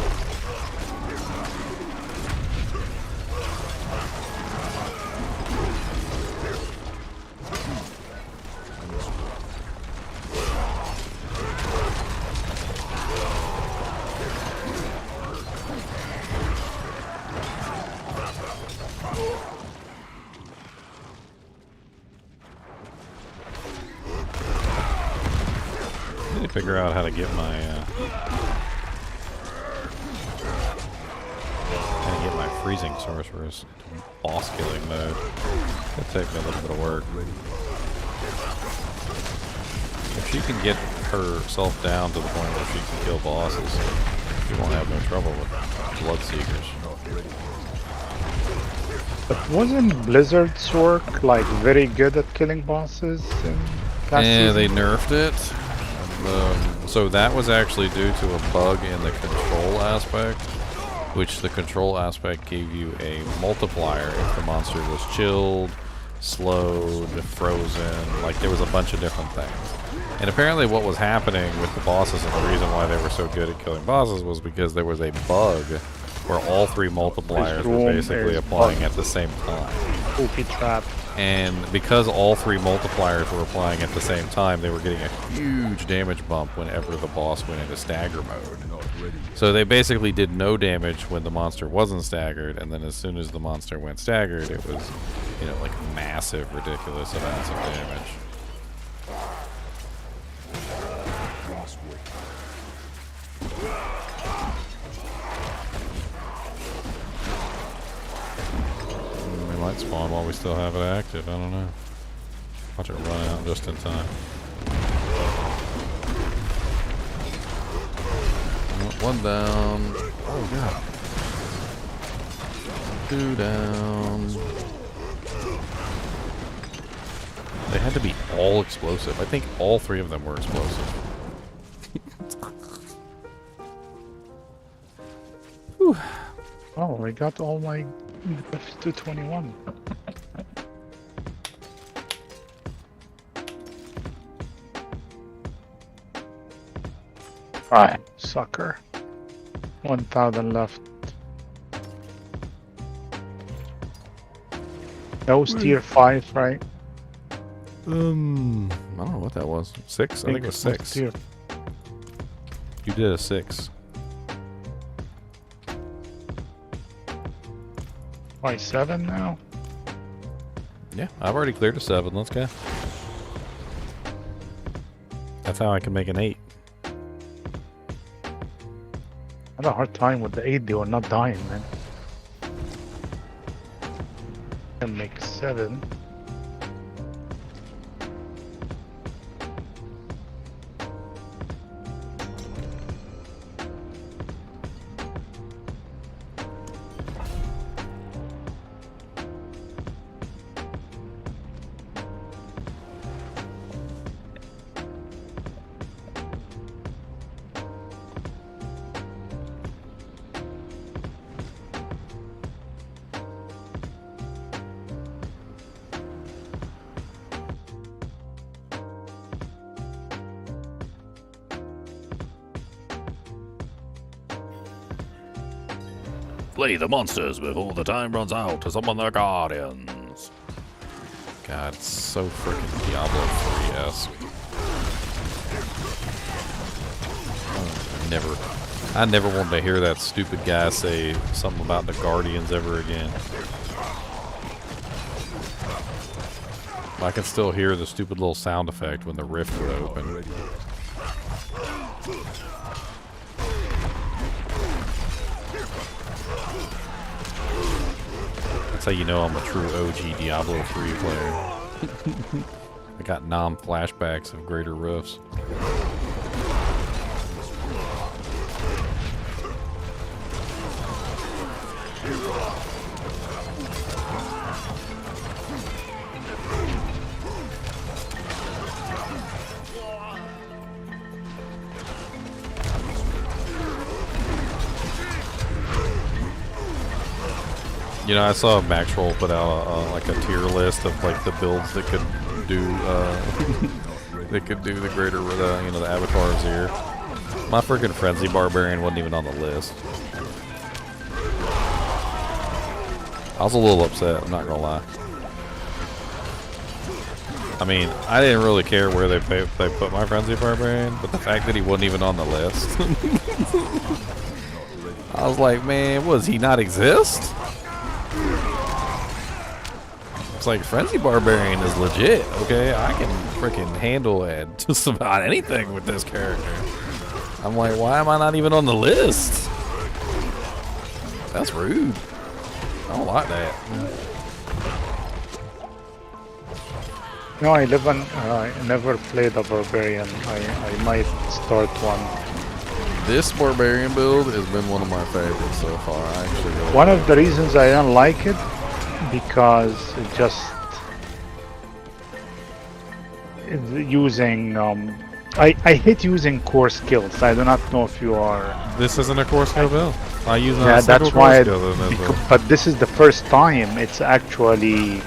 Figure out how to get my freezing sorceress boss killing mode. It'll take me a little bit of work. If she can get herself down to the point where she can kill bosses, you won't have no trouble with Bloodseekers. But wasn't Blizzard's work like very good at killing bosses in past Yeah, season? they nerfed it. So that was actually due to a bug in the control aspect, which the control aspect gave you a multiplier if the monster was chilled, slowed, frozen, like there was a bunch of different things. And apparently what was happening with the bosses and the reason why they were so good at killing bosses was because there was a bug where all three multipliers were basically applying at the same time. Spooky trap. And because all three multipliers were applying at the same time, they were getting a huge damage bump whenever the boss went into stagger mode. So they basically did no damage when the monster wasn't staggered, and then as soon as the monster went staggered, it was, you know, like massive, ridiculous amounts of damage. We might spawn while we still have it active, I don't know. Watch it run out just in time. One down. Oh god. Two down. They had to be all explosive. I think all three of them were explosive. Whew. Oh, I got all my F221. Alright, sucker. 1,000 left. That was tier 5, right? I don't know what that was. 6? I think it was 6. Tier. You did a 6. Why, 7 now? Yeah, I've already cleared a 7. Let's go. That's how I can make an 8. I had a hard time with the 8 though, not dying, man. Can make 7. Play the monsters before the time runs out to summon their guardians. God, it's so freaking Diablo 3-esque. I never wanted to hear that stupid guy say something about the guardians ever again. I can still hear the stupid little sound effect when the rift would open. That's how you know I'm a true OG Diablo 3 player. I got flashbacks of Greater Rifts. You know, I saw Maxroll put out like a tier list of like the builds that could do that could do the greater, you know, the Abattoir of Zir. My freaking Frenzy Barbarian wasn't even on the list. I was a little upset, I'm not gonna lie. I mean, I didn't really care where they put my Frenzy Barbarian, but the fact that he wasn't even on the list. I was like, man, does he not exist? It's like, Frenzy Barbarian is legit, okay? I can freaking handle just about anything with this character. I'm like, why am I not even on the list? That's rude. I don't like that. No, I never played a barbarian. I might start one. This barbarian build has been one of my favorites so far. I actually really One of the reasons I don't like it because it just using I hate using core skills. I do not know if you are. This isn't a core skill build. I use Yeah, a single that's why. core skill in this build. But this is the first time it's actually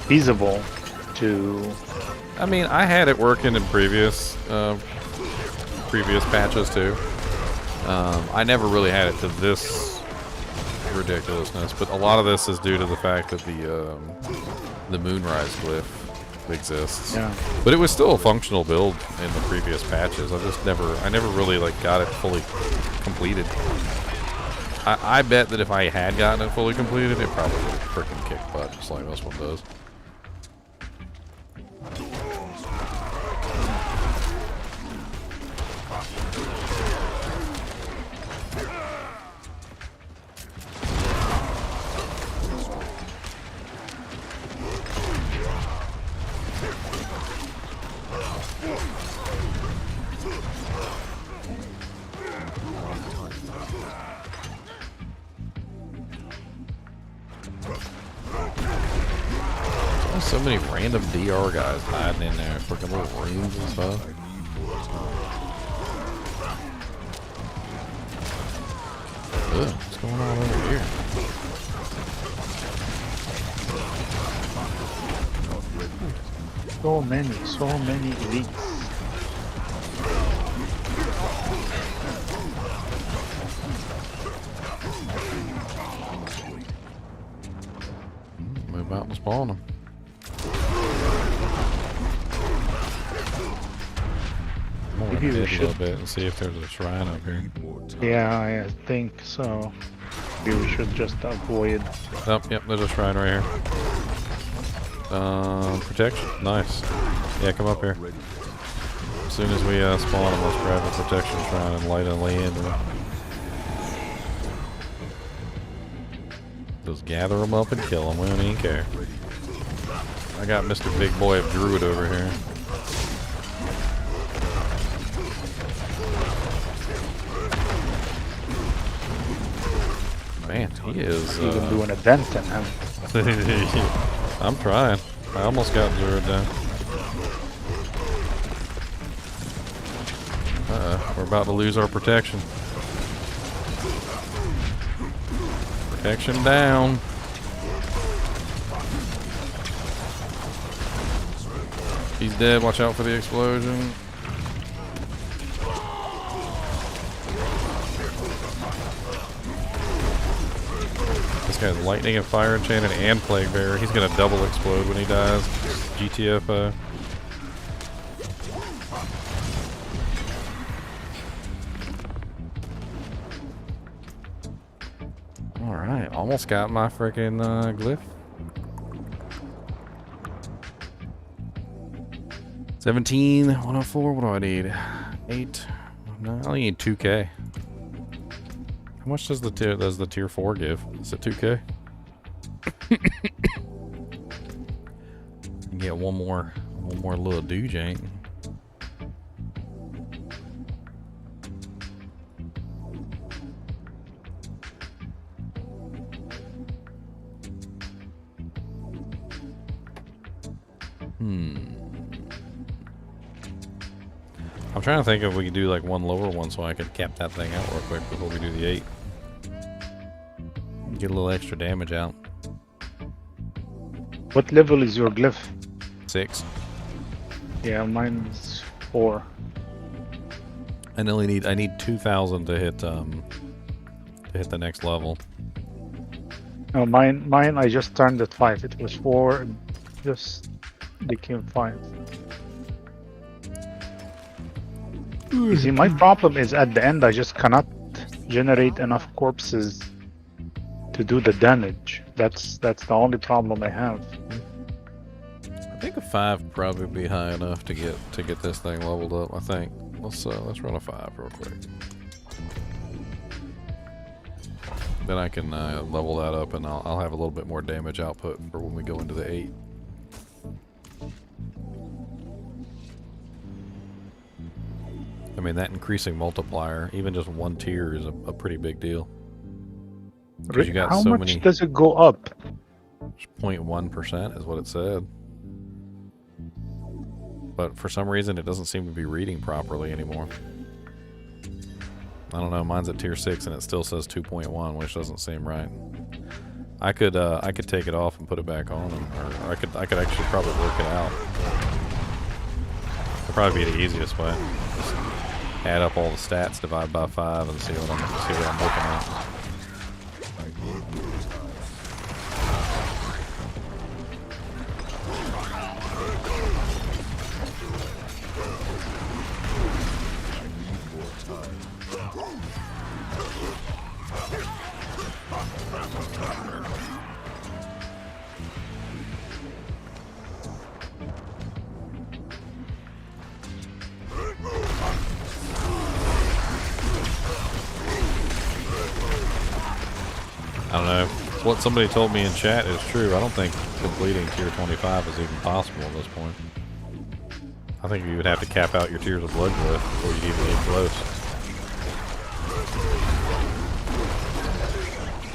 feasible to. I mean, I had it working in previous patches too. I never really had it to this ridiculousness, but a lot of this is due to the fact that the Moonrise glyph exists. Yeah. But it was still a functional build in the previous patches. I never really like got it fully completed. I bet that if I had gotten it fully completed, it probably would have freaking kicked butt, just like this one does. So many random DR guys hiding in there, freaking little rooms and stuff. Ugh, what's going on over here? So many elites. Move out and spawn them. Maybe we a should little bit and see if there's a shrine up here. Yeah, I think so. Maybe we should just avoid. Oh, yep, there's a shrine right here. Protection, nice. Yeah, come up here. As soon as we spawn them, let's grab a protection shrine and light and lay into it. Just gather them up and kill them. We don't even care. I got Mr. Big Boy of Druid over here. Man, he is even doing a dent in him. I'm trying. I almost got zeroed down. We're about to lose our protection. Protection down. He's dead. Watch out for the explosion. This guy's lightning and fire enchanted and plague bearer. He's gonna double explode when he dies. GTFO. Alright, almost got my freaking glyph. 17, 104, what do I need? 8, no, I only need 2k. How much does the tier 4 give? Is it 2k? Get one more little doojank. I'm trying to think if we could do like one lower one so I could cap that thing out real quick before we do the 8. Get a little extra damage out. What level is your glyph? 6. Yeah, mine's 4. I need 2,000 to hit the next level. No, mine I just turned at 5. It was 4 and just became 5. You see, my problem is at the end I just cannot generate enough corpses to do the damage. That's the only problem I have. I think a 5 would probably be high enough to get this thing leveled up. I think. Let's run a 5 real quick. Then I can level that up, and I'll have a little bit more damage output for when we go into the 8. I mean, that increasing multiplier, even just 1 tier, is a pretty big deal. Because you got How so much many. does it go up? 0.1% is what it said. But for some reason, it doesn't seem to be reading properly anymore. I don't know. Mine's at tier 6, and it still says 2.1, which doesn't seem right. I could take it off and put it back on, or I could actually probably work it out. It'd probably be the easiest way. Just add up all the stats, divide by 5, and see what I'm looking at. I don't know. What somebody told me in chat is true. I don't think completing tier 25 is even possible at this point. I think you would have to cap out your tiers of blood glyph before you'd even get close.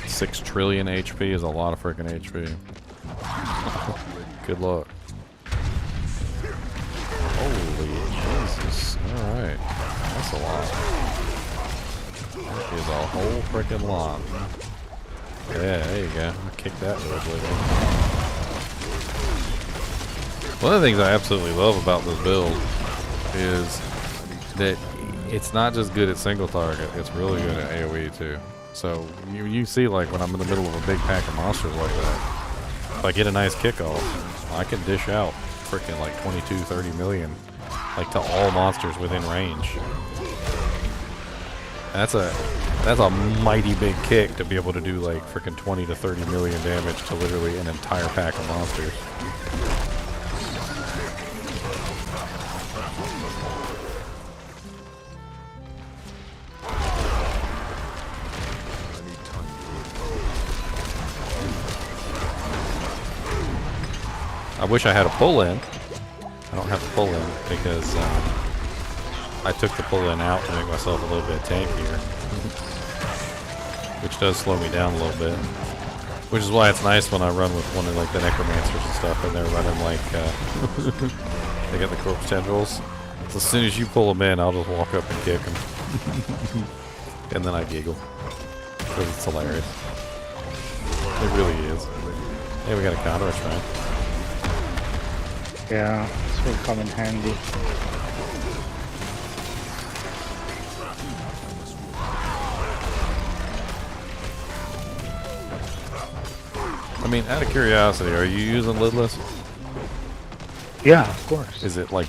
6 trillion HP is a lot of freaking HP. Good luck. Holy Jesus. Alright. That's a lot. That is a whole freaking lot. Yeah, there you go. Kick that real quick. One of the things I absolutely love about this build is that it's not just good at single target, it's really good at AoE too. So you see, like, when I'm in the middle of a big pack of monsters like that, if I get a nice kickoff, I can dish out freaking like 22-30 million, like, to all monsters within range. That's a mighty big kick to be able to do like freaking 20 to 30 million damage to literally an entire pack of monsters. I wish I had a pull-in. I don't have a pull-in because I took the pull-in out to make myself a little bit tankier. Which does slow me down a little bit. Which is why it's nice when I run with one of like the necromancers and stuff, and they're running like they got the corpse tendrils. So as soon as you pull them in, I'll just walk up and kick them. And then I giggle. Because it's hilarious. It really is. Hey, we got a counter right? Yeah, this will come in handy. I mean, out of curiosity, are you using lidless? Yeah, of course. Is it like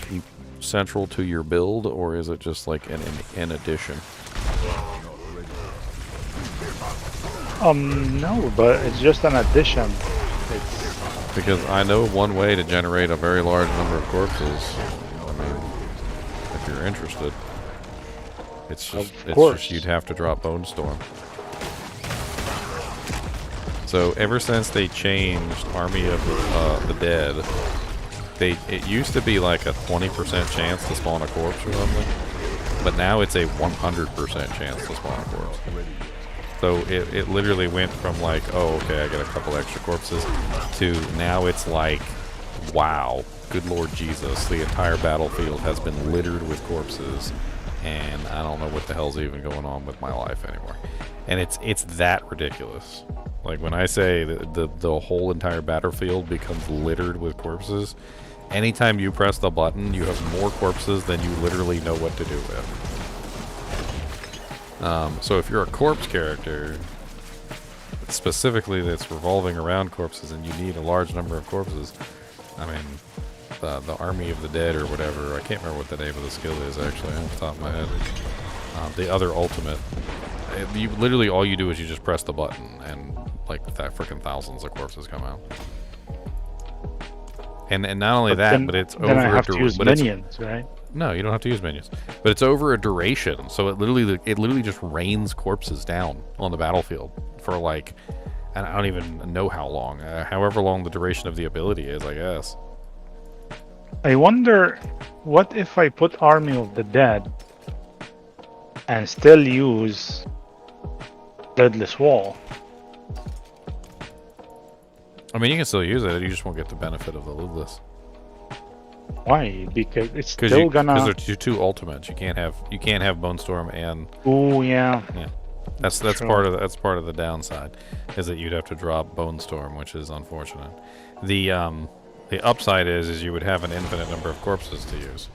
central to your build, or is it just like an addition? No, but it's just an addition. Because I know one way to generate a very large number of corpses. I mean, if you're interested, it's just you'd have to drop Bone Storm. So ever since they changed Army of the Dead, it used to be like a 20% chance to spawn a corpse or something, but now it's a 100% chance to spawn a corpse. So it literally went from like, oh, okay, I got a couple extra corpses, to now it's like, wow, good Lord Jesus, the entire battlefield has been littered with corpses, and I don't know what the hell's even going on with my life anymore. And it's that ridiculous. Like when I say the whole entire battlefield becomes littered with corpses, anytime you press the button, you have more corpses than you literally know what to do with. So if you're a corpse character, specifically that's revolving around corpses, and you need a large number of corpses, I mean, the Army of the Dead or whatever, I can't remember what the name of the skill is actually off the top of my head. The other ultimate, you literally all you do is you just press the button, and like that freaking thousands of corpses come out. And not only but it's over. Then I have to use minions, right? No, you don't have to use minions, but it's over a duration. So it literally just rains corpses down on the battlefield for like, I don't even know how long, however long the duration of the ability is, I guess. I wonder, what if I put Army of the Dead and still use Deadless Wall? I mean, you can still use it. You just won't get the benefit of the lidless. Why? Because it's still gonna. Because they're two ultimates. You can't have Bone Storm and. Oh yeah. Yeah, that's part of the downside, is that you'd have to drop Bone Storm, which is unfortunate. The upside is you would have an infinite number of corpses to use.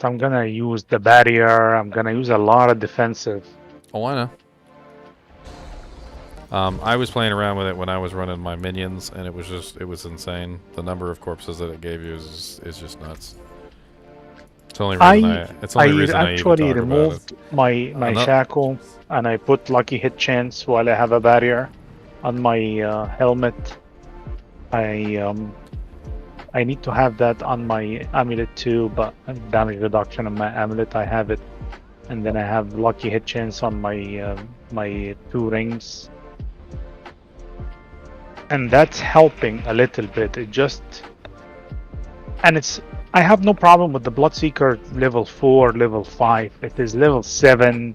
I'm gonna use the barrier. I'm gonna use a lot of defensive. Oh, I know. I was playing around with it when I was running my minions, and it was insane. The number of corpses that it gave you is just nuts. It's the only reason I actually removed my shackle, and I put lucky hit chance while I have a barrier on my helmet. I need to have that on my amulet too, but damage reduction on my amulet, I have it, and then I have lucky hit chance on my my 2 rings. And that's helping a little bit. I have no problem with the Bloodseeker level 4, level 5. It is level 7,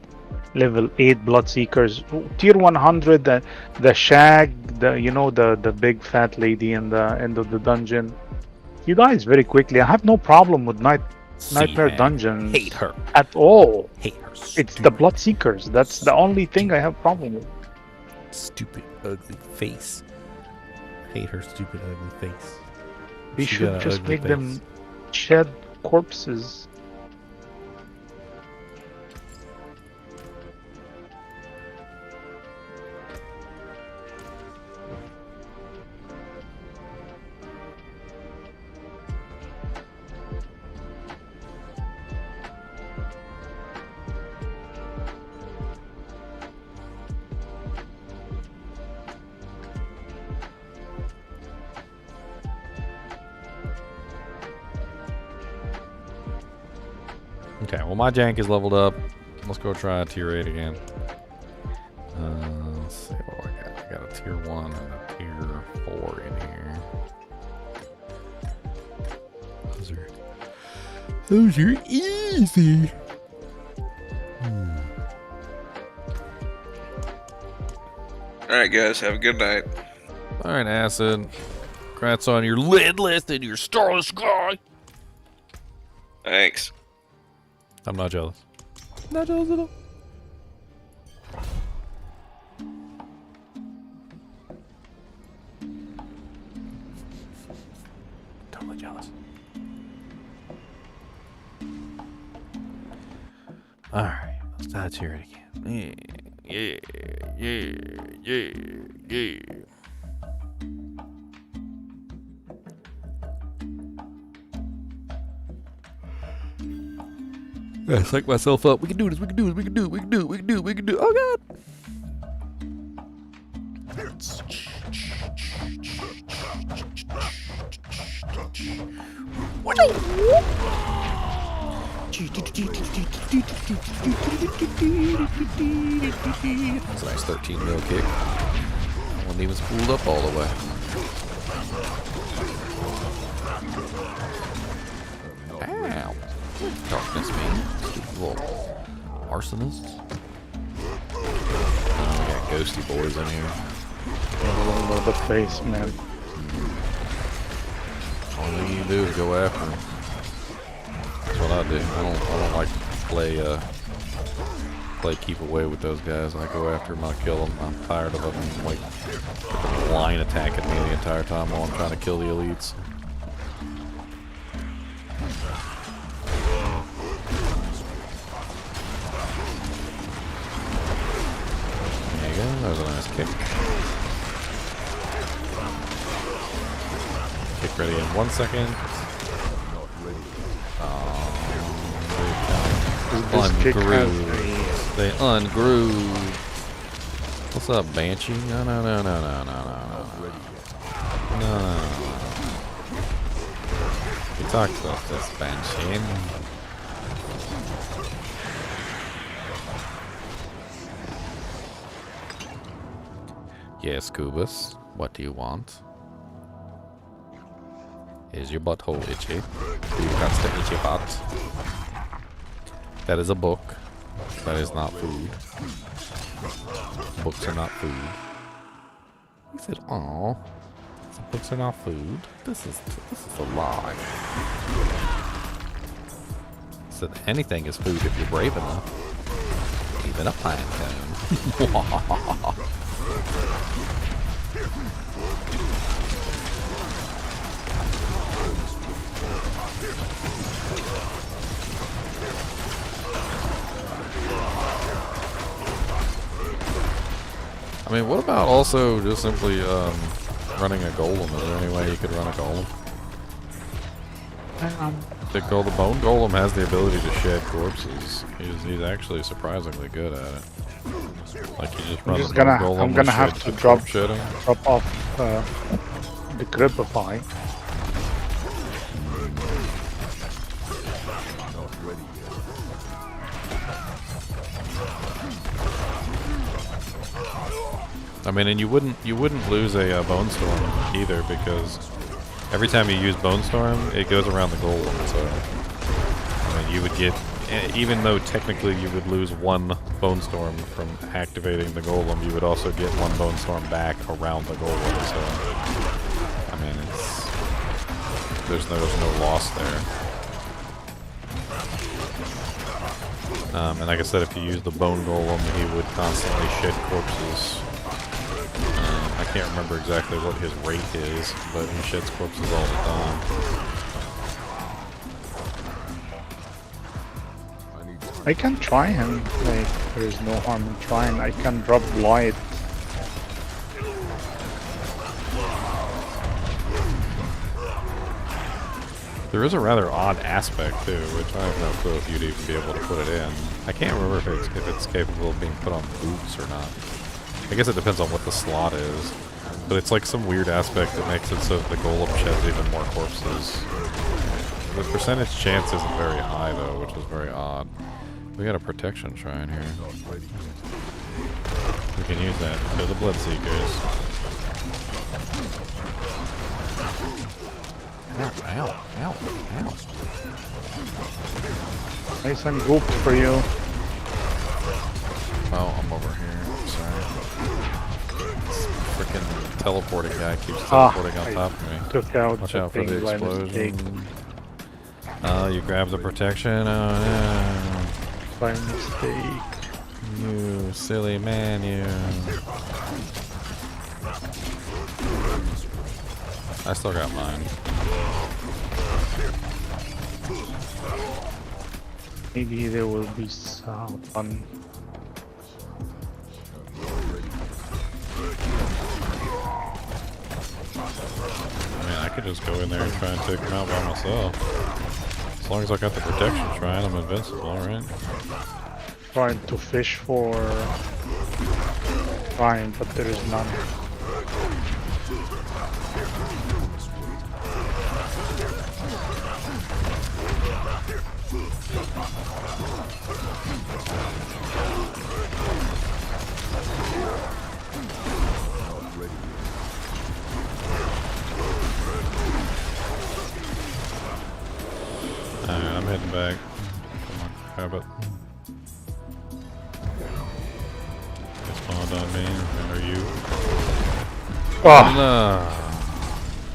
level 8 Bloodseekers. Tier 100, the Shag, the big fat lady in the end of the dungeon. He dies very quickly. I have no problem with Nightmare Dungeon. Hate her. At all. Hate her. It's the Bloodseekers. That's the only thing I have problem with. Stupid, ugly face. Hate her stupid ugly face. We should just make them shed corpses. Okay, well my jank is leveled up. Let's go try a tier 8 again. Let's see what I got. I got a tier 1 and a tier 4 in here. Those are easy. Alright guys, have a good night. Alright, Acid. Congrats on your lidless and your starless sky. Thanks. I'm not jealous. Not jealous at all. Totally jealous. Alright, let's try to hear it again. Yeah. I psych myself up. We can do this. We can do it. We can do it. We can do it. We can do it. We can do it. Oh god. What? That's a nice 13 mil kick. Wasn't even spooled up all the way. Ow. Darkness, man. Stupid little arsonists. Oh, we got ghosty boys in here. All over the face, man. All you can do is go after them. That's what I do. I don't like to play play keep away with those guys. I go after them, I kill them. I'm tired of them like line attacking me the entire time while I'm trying to kill the elites. There you go. That was a nice kick. Kick ready in 1 second. Ungrooved. They ungrooved. What's up, Banshee? No. We talked about this, Banshee. Yes, Kubus. What do you want? Is your butthole itchy? Do you got to itchy butt? That is a book. That is not food. Books are not food. He said, "Aw, books are not food. This is a lie." He said, "Anything is food if you're brave enough. Even a pine cone." I mean, what about also just simply running a golem? Is there any way you could run a golem? The bone golem has the ability to shed corpses. He's actually surprisingly good at it. Like you just run the bone golem. I'm gonna have to drop off the gripify. I mean, and you wouldn't lose a bone storm either, because every time you use bone storm, it goes around the golem. So I mean, you would get, even though technically you would lose one bone storm from activating the golem, you would also get one bone storm back around the golem. So I mean, there's no loss there. And like I said, if you use the bone golem, he would constantly shed corpses. I can't remember exactly what his rate is, but he sheds corpses all the time. I can try him, like, there is no harm in trying. I can drop blight. There is a rather odd aspect too, which I have no clue if you'd even be able to put it in. I can't remember if it's capable of being put on boots or not. I guess it depends on what the slot is, but it's like some weird aspect that makes it so that the golem sheds even more corpses. The percentage chance isn't very high though, which is very odd. We got a protection shrine here. We can use that to the Bloodseekers. Ow, ow, ow. Nice and goop for you. Oh, I'm over here. Sorry. This freaking teleporting guy keeps teleporting on top of me. Took out Watch the out for the thing by mistake. explosion. Oh, you grabbed the protection? Oh no. By mistake. You silly man, you. I still got mine. Maybe there will be some fun. I mean, I could just go in there and try and take him out by myself. As long as I got the protection shrine, I'm invincible, right? Trying to fish for Prime, but there is none. Alright, I'm heading back. Come on, grab it. It spawned on me, and are you? Oh no!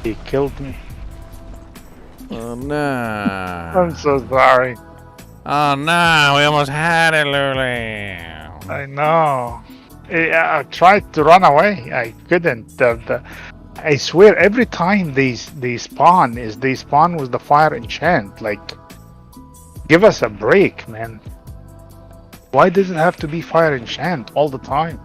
He killed me. Oh no! I'm so sorry. Oh no, we almost had it, Luli! I know. I tried to run away. I couldn't. I swear, every time they spawn with the fire enchant. Like, give us a break, man. Why does it have to be fire enchant all the time?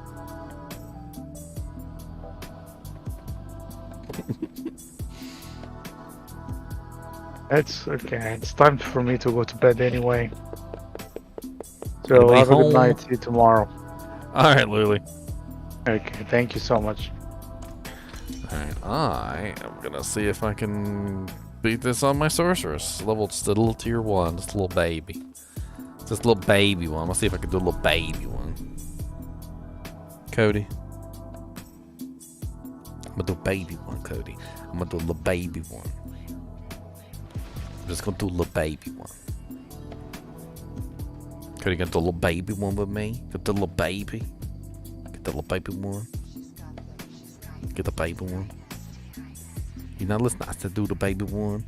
It's okay. It's time for me to go to bed anyway. So have a good night. See you tomorrow. All right, Luli. Okay, thank you so much. Alright, I am gonna see if I can beat this on my sorceress. Level just a little tier 1, just a little baby. Just a little baby one. Let's see if I can do a little baby one. Cody. I'm gonna do a baby one, Cody. I'm gonna do a little baby one. I'm just gonna do a little baby one. Cody, gonna do a little baby one with me? Get the little baby. Get the little baby one. Get the baby one. You not listen. I said do the baby one.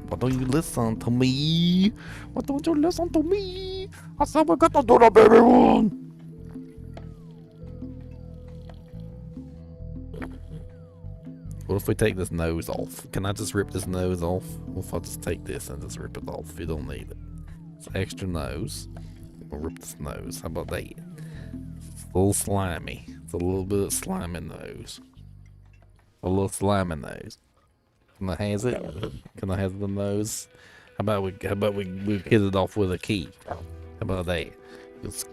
Why don't you listen to me? Why don't you listen to me? I said we got to do the baby one. What if we take this nose off? Can I just rip this nose off? What if I just take this and just rip it off? You don't need it. It's extra nose. We'll rip this nose. How about that? It's a little slimy. It's a little bit of slimy nose. A little slimy nose. Can I have it? Can I have the nose? How about we hit it off with a key? How about that? Just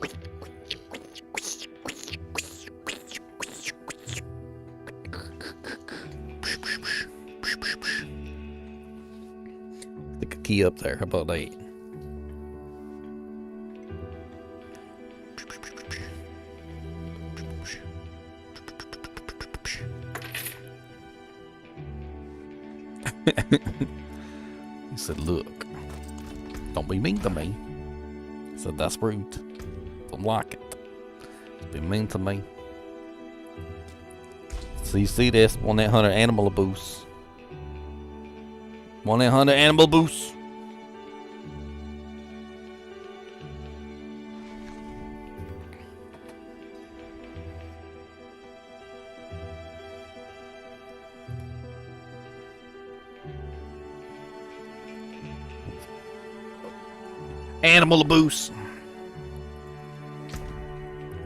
stick a key up there. How about that? He said, look, don't be mean to me. He said, that's rude. Don't like it. Be mean to me. So you see this? 1-800 animal abuse. 1-800 animal abuse. Animal abuse.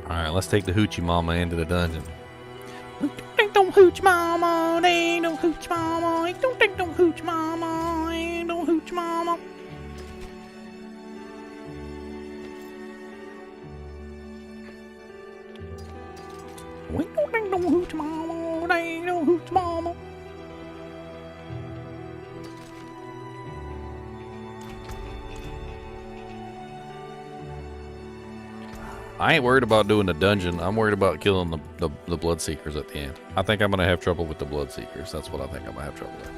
Alright, let's take the hoochie mama into the dungeon. Ain't no hooch mama, ain't no hooch mama, ain't no hooch mama, ain't no hooch mama. Ain't no hooch mama, ain't no hooch mama. I ain't worried about doing the dungeon. I'm worried about killing the Bloodseekers at the end. I think I'm gonna have trouble with the Bloodseekers. That's what I think I'm gonna have trouble with.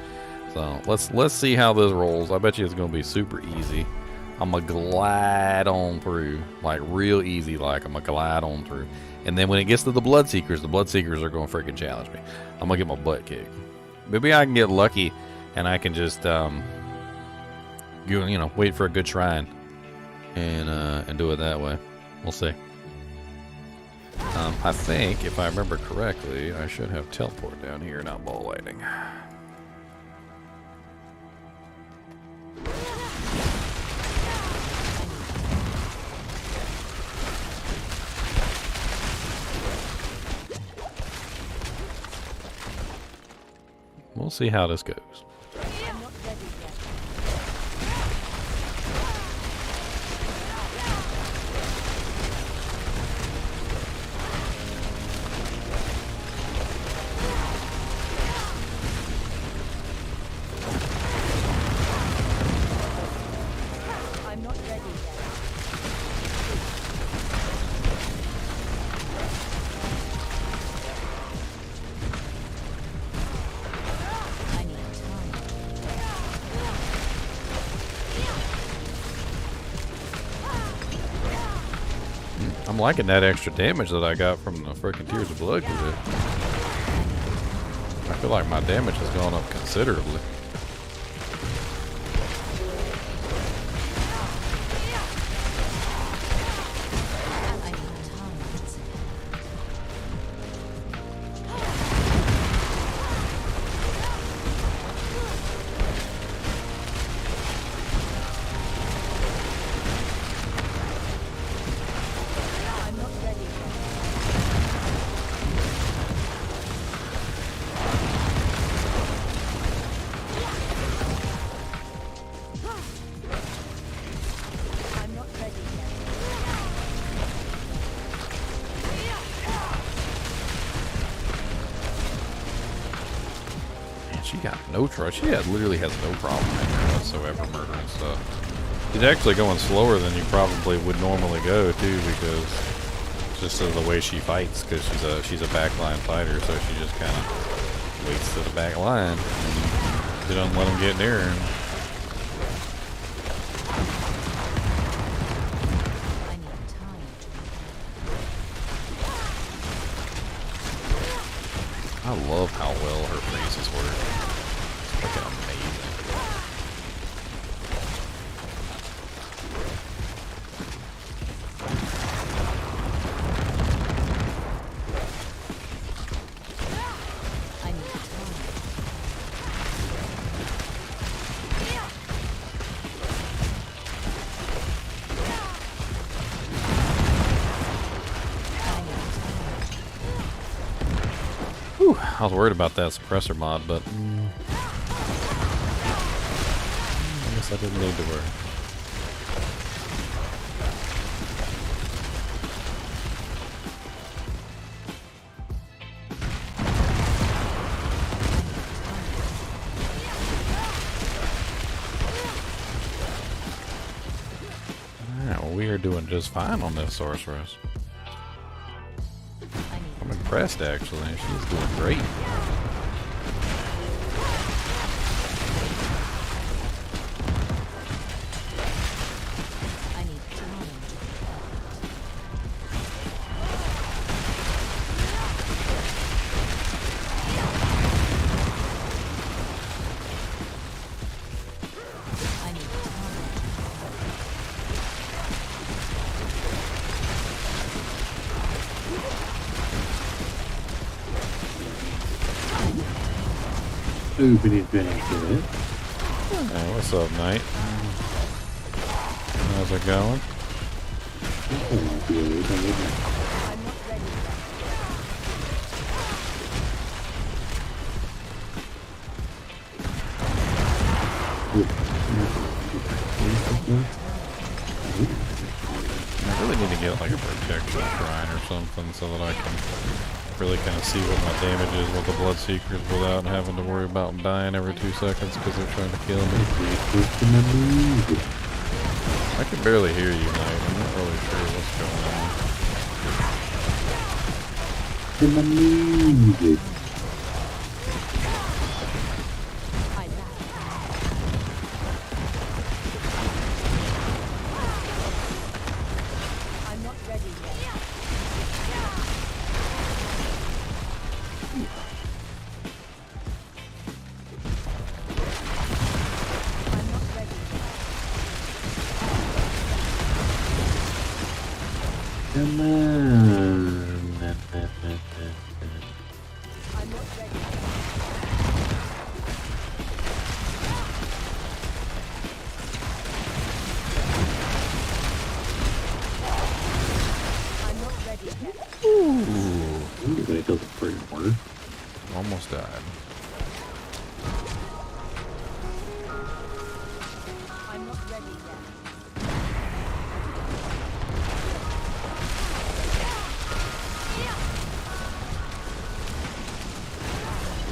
So let's see how this rolls. I bet you it's gonna be super easy. I'm gonna glide on through, like real easy. Like I'm gonna glide on through, and then when it gets to the Bloodseekers are gonna freaking challenge me. I'm gonna get my butt kicked. Maybe I can get lucky, and I can just you know, wait for a good shrine, and do it that way. We'll see. I think, if I remember correctly, I should have teleport down here, not ball lightning. We'll see how this goes. I'm liking that extra damage that I got from the freaking Tears of Blood. I feel like my damage has gone up considerably. she got no trouble. She literally has no problem whatsoever murdering stuff. She's actually going slower than you probably would normally go too, because just of the way she fights. Because she's a backline fighter, so she just kind of waits to the back line. And she doesn't let them get near her. I love how well her freezes work. It's fucking amazing. I was worried about that suppressor mod, but I guess I didn't need to worry. Alright, well, we are doing just fine on this sorceress. I'm impressed, actually. She's doing great. Open adventure. Hey, what's up, Knight? How's it going? I really need to get like a protection shrine or something so that I can really kind of see what my damage is with the Bloodseekers without having to worry about dying every 2 seconds because they're trying to kill me. I can barely hear you, Knight. I'm not really sure what's going on. Come on. Ooh, that doesn't freaking work. Almost died. I'm not ready yet.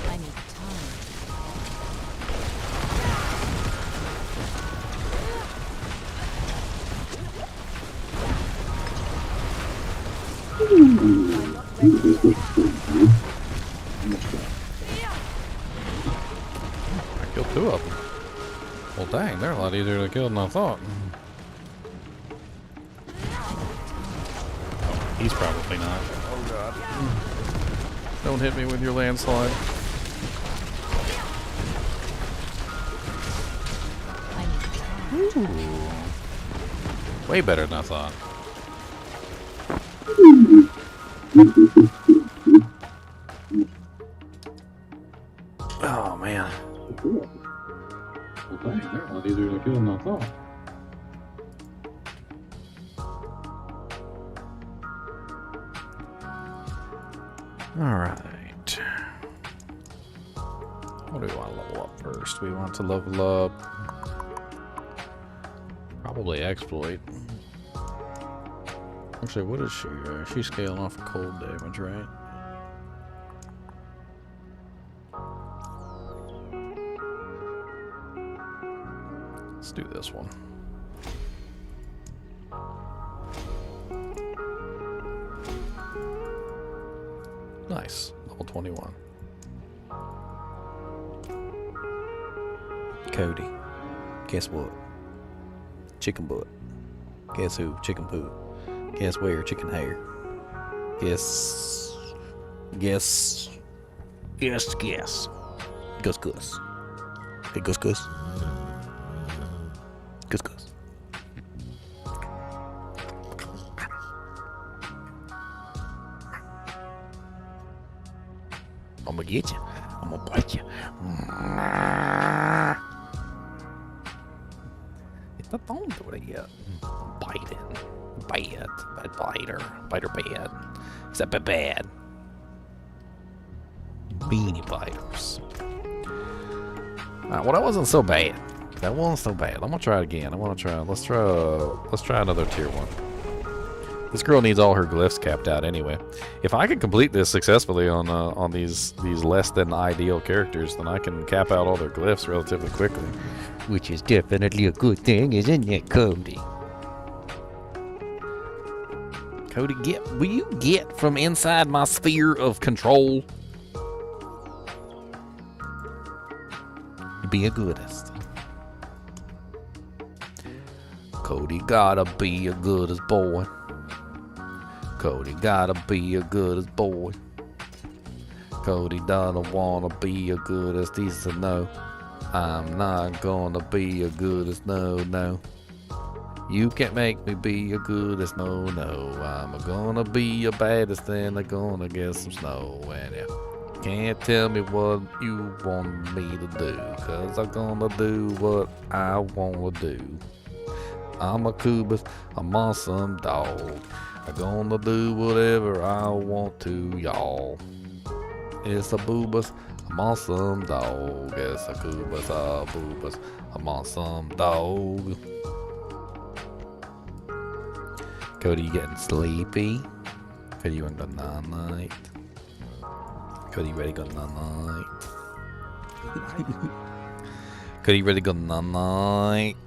I need time. I killed 2 of them. Well, dang, they're a lot easier to kill than I thought. Oh, he's probably not. Oh, God. Don't hit me with your landslide. Ooh. Way better than I thought. Oh, man. Well, dang, they're a lot easier to kill than I thought. Alright. What do we want to level up first? We want to level up... probably Exploit. Actually, what is she? She's scaling off of cold damage, right? Let's do this one. Nice. Level 21. Cody. Guess what? Chicken butt. Guess who? Chicken poo. Guess where? Chicken hair. Guess. Gus Gus. Hey, Gus Gus. Gus Gus. I'm gonna get you. I'm gonna bite you. It's the phone door yet. Bite it. Bad. Bad biter. Biter bad. Except bad. Beanie biters. Alright, well, that wasn't so bad. That wasn't so bad. I'm gonna try it again. I wanna try. Let's try another tier 1. This girl needs all her glyphs capped out anyway. If I can complete this successfully on these less than ideal characters, then I can cap out all their glyphs relatively quickly. Which is definitely a good thing, isn't it, Cody? Cody, will you get from inside my sphere of control? Be a goodest. Cody gotta be a goodest boy. Cody gotta be a goodest boy. Cody doesn't wanna be a goodest. He said no. I'm not gonna be a goodest. No. You can't make me be a goodest. No. I'm gonna be a baddest and I'm gonna get some snow. And you can't tell me what you want me to do, 'cause I'm gonna do what I wanna do. I'm a Kubus, I'm awesome dog. I'm gonna do whatever I want to, y'all. It's a boobus, I'm awesome dog. It's a Kubus, a boobus, I'm awesome dog. Cody, you getting sleepy? Cody, you wanna go night? Cody, you ready to go night? Cody, you ready to go night?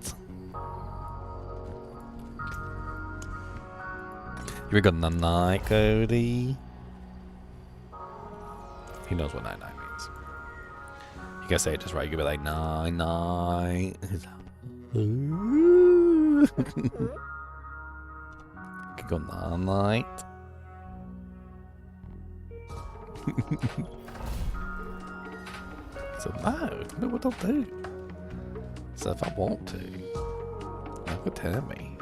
You ready to go night, Cody? He knows what night means. You gotta say it just right. You gotta be like night. Could go night. So no, what don't do. So if I want to, you could tell me.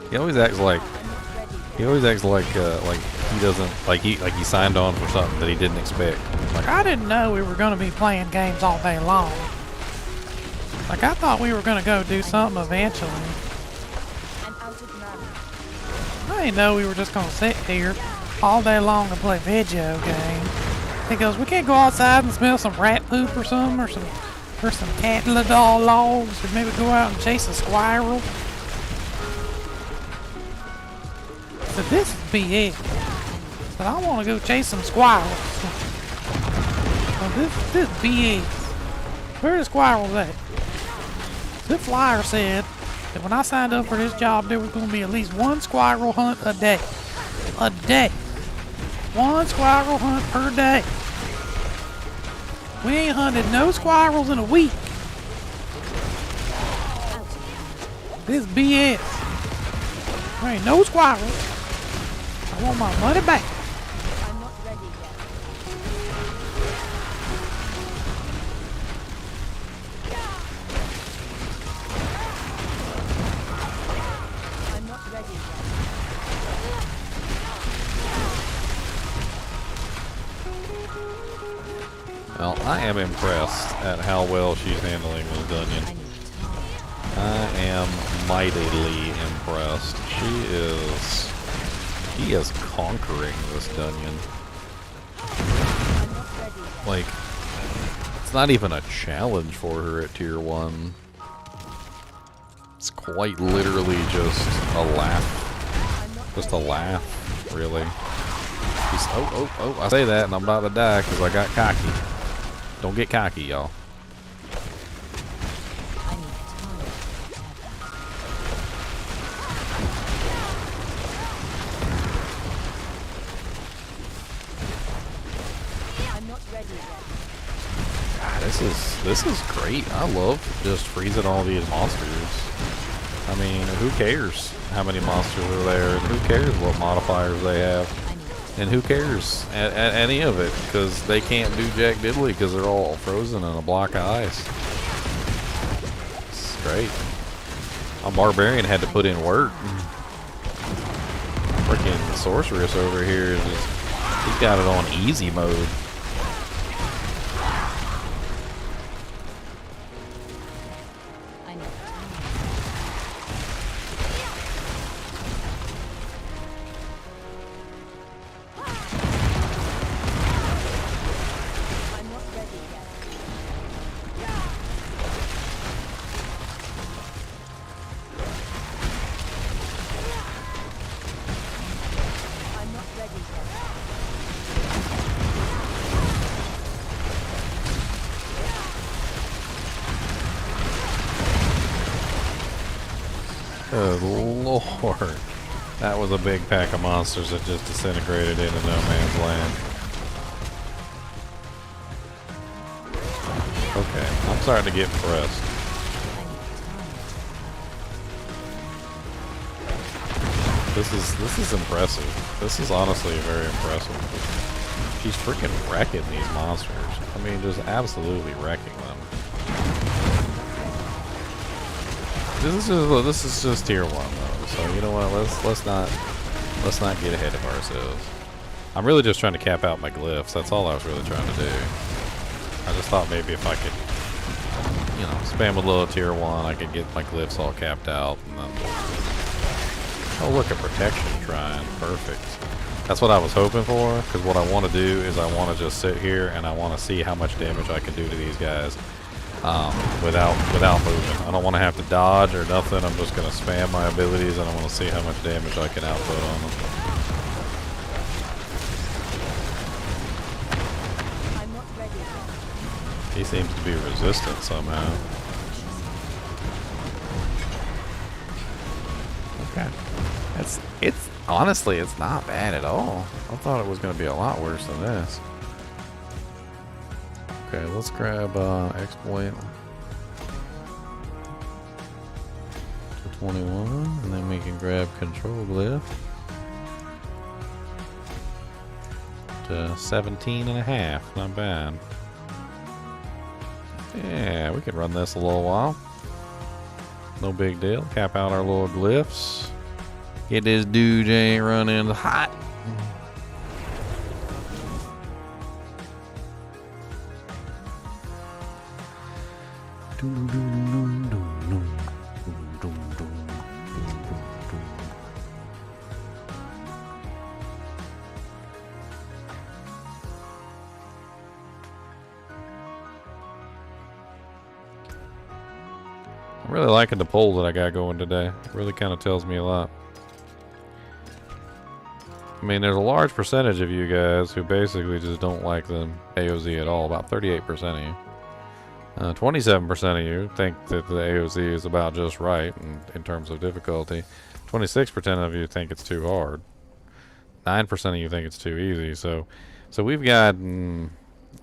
He always acts like he doesn't like he signed on for something that he didn't expect. Like, I didn't know we were gonna be playing games all day long. Like, I thought we were gonna go do something eventually. I didn't know we were just gonna sit here all day long and play video games. He goes, we can't go outside and smell some rat poop or something, or some cat logs, or maybe go out and chase a squirrel. So this is BS. But I want to go chase some squirrels. Well, this is BS. Where are the squirrels at? The flyer said that when I signed up for this job, there was going to be at least one squirrel hunt a day. A day. One squirrel hunt per day. We ain't hunted no squirrels in a week. This BS. There ain't no squirrels. I want my money back. I'm not ready yet. I'm not ready yet. Well, I am impressed at how well she's handling this dungeon. I am mightily impressed. She is conquering this dungeon. Like, it's not even a challenge for her at tier 1. It's quite literally just a laugh. Just a laugh, really. Oh, I say that and I'm about to die because I got cocky. Don't get cocky, y'all. This is great. I love just freezing all these monsters. I mean, who cares how many monsters are there, and who cares what modifiers they have, and who cares at any of it, because they can't do jack diddly because they're all frozen in a block of ice. It's great. My barbarian had to put in work. Freaking sorceress over here is just, he's got it on easy mode. Good lord. That was a big pack of monsters that just disintegrated into no man's land. Okay, I'm starting to get impressed. This is impressive. This is honestly very impressive. She's freaking wrecking these monsters. I mean, just absolutely wrecking them. This is just tier 1 though, so you know what? Let's not get ahead of ourselves. I'm really just trying to cap out my glyphs. That's all I was really trying to do. I just thought maybe if I could, you know, spam a little tier 1, I could get my glyphs all capped out, and then oh look, a protection shrine, perfect. That's what I was hoping for, because what I want to do is I want to just sit here and I want to see how much damage I can do to these guys. Without moving. I don't want to have to dodge or nothing. I'm just going to spam my abilities and I want to see how much damage I can output on them. He seems to be resistant somehow. Okay. It's honestly, it's not bad at all. I thought it was going to be a lot worse than this. Okay, let's grab exploit to 21, and then we can grab control glyph to 17 and a half. Not bad. Yeah, we can run this a little while. No big deal. Cap out our little glyphs. Get this dude ain't running hot. I'm really liking the poll that I got going today. It really kind of tells me a lot. I mean, there's a large percentage of you guys who basically just don't like the AOZ at all. About 38% of you. 27% of you think that the AOZ is about just right in terms of difficulty. 26% of you think it's too hard. 9% of you think it's too easy. So we've got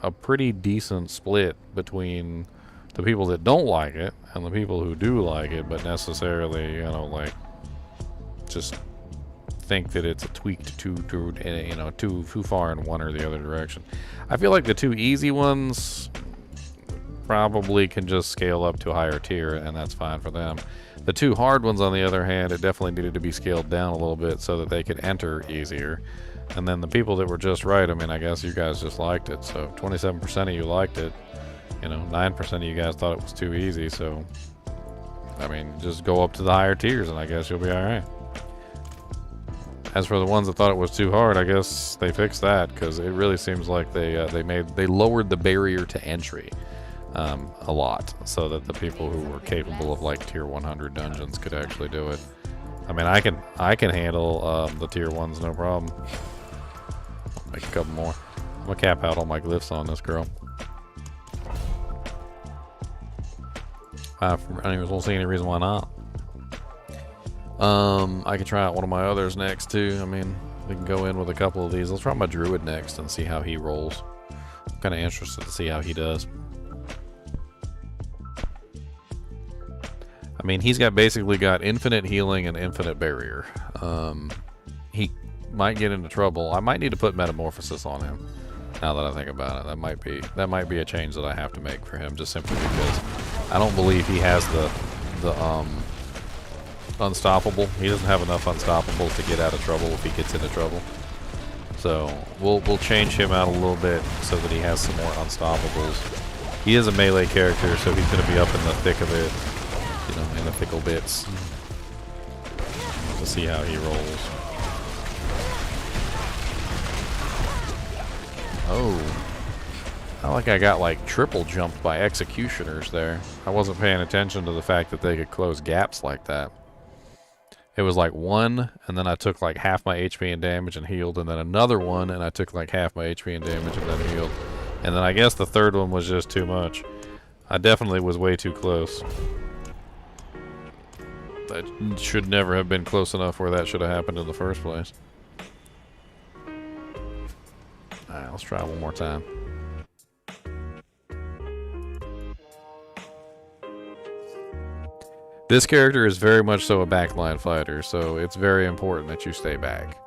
a pretty decent split between the people that don't like it and the people who do like it, but necessarily, you know, like, just think that it's tweaked too far in one or the other direction. I feel like the two easy ones probably can just scale up to a higher tier, and that's fine for them. The two hard ones, on the other hand, it definitely needed to be scaled down a little bit so that they could enter easier. And then the people that were just right, I mean, I guess you guys just liked it. So 27% of you liked it. You know, 9% of you guys thought it was too easy. So, I mean, just go up to the higher tiers, and I guess you'll be all right. As for the ones that thought it was too hard, I guess they fixed that, because it really seems like they lowered the barrier to entry. a lot, so that the people who were capable of like tier 100 dungeons could actually do it. I mean, I can handle the tier 1s, no problem. I'll make a couple more. I'm gonna cap out all my glyphs on this girl. I don't see any reason why not. I can try out one of my others next too. I mean, we can go in with a couple of these. Let's try my druid next and see how he rolls. I'm kind of interested to see how he does. I mean, he's basically got infinite healing and infinite barrier. He might get into trouble. I might need to put metamorphosis on him. Now that I think about it, that might be a change that I have to make for him, just simply because I don't believe he has the unstoppable. He doesn't have enough unstoppable to get out of trouble if he gets into trouble. So we'll change him out a little bit so that he has some more unstoppables. He is a melee character, so he's going to be up in the thick of it, you know, in the fickle bits. We'll see how he rolls. Oh, I got like triple jumped by executioners there. I wasn't paying attention to the fact that they could close gaps like that. It was like one, and then I took like half my HP and damage and healed, and then another one, and I took like half my HP and damage and then healed. And then I guess the third one was just too much. I definitely was way too close. That should never have been close enough where that should have happened in the first place. Alright, let's try one more time. This character is very much so a backline fighter, so it's very important that you stay back.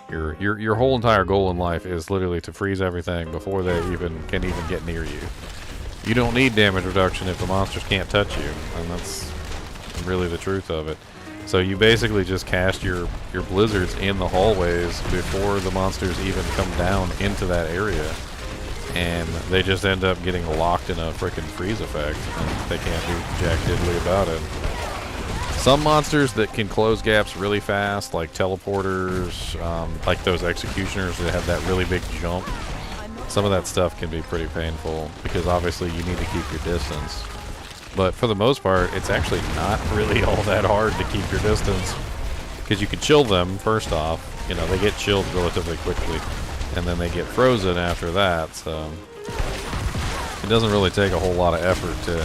Your whole entire goal in life is literally to freeze everything before they can even get near you. You don't need damage reduction if the monsters can't touch you, and that's really the truth of it. So you basically just cast your blizzards in the hallways before the monsters even come down into that area, and they just end up getting locked in a frickin' freeze effect, and they can't do jack diddly about it. Some monsters that can close gaps really fast, like teleporters, like those executioners that have that really big jump, some of that stuff can be pretty painful because obviously you need to keep your distance. But for the most part, it's actually not really all that hard to keep your distance because you can chill them first off. You know, they get chilled relatively quickly and then they get frozen after that. So it doesn't really take a whole lot of effort to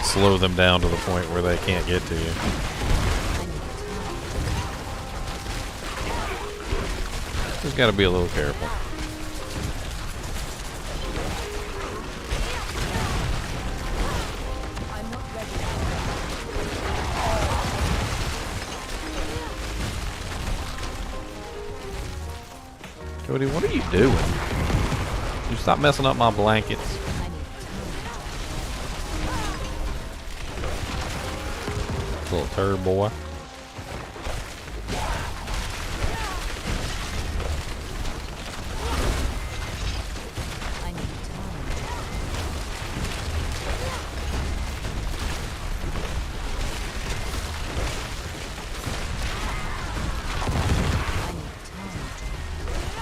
slow them down to the point where they can't get to you. Just got to be a little careful. Cody, what are you doing? You stop messing up my blankets. Little turd boy.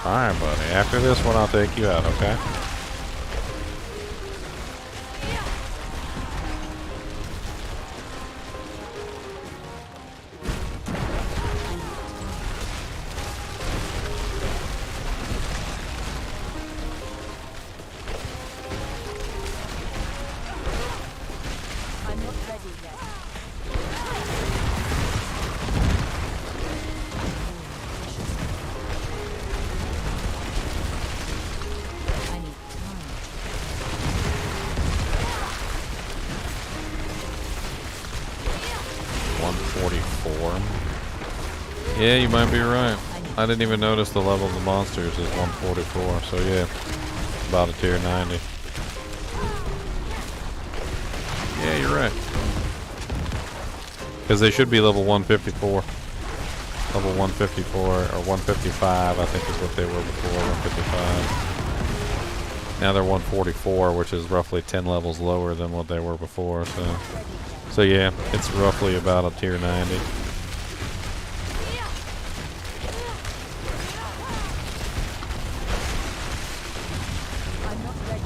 Alright, buddy. After this one, I'll take you out, okay? Yeah, you might be right. I didn't even notice the level of the monsters is 144, so yeah, about a tier 90. Yeah, you're right. Because they should be level 154. Level 154, or 155, I think is what they were before, 155. Now they're 144, which is roughly 10 levels lower than what they were before, so yeah, it's roughly about a tier 90.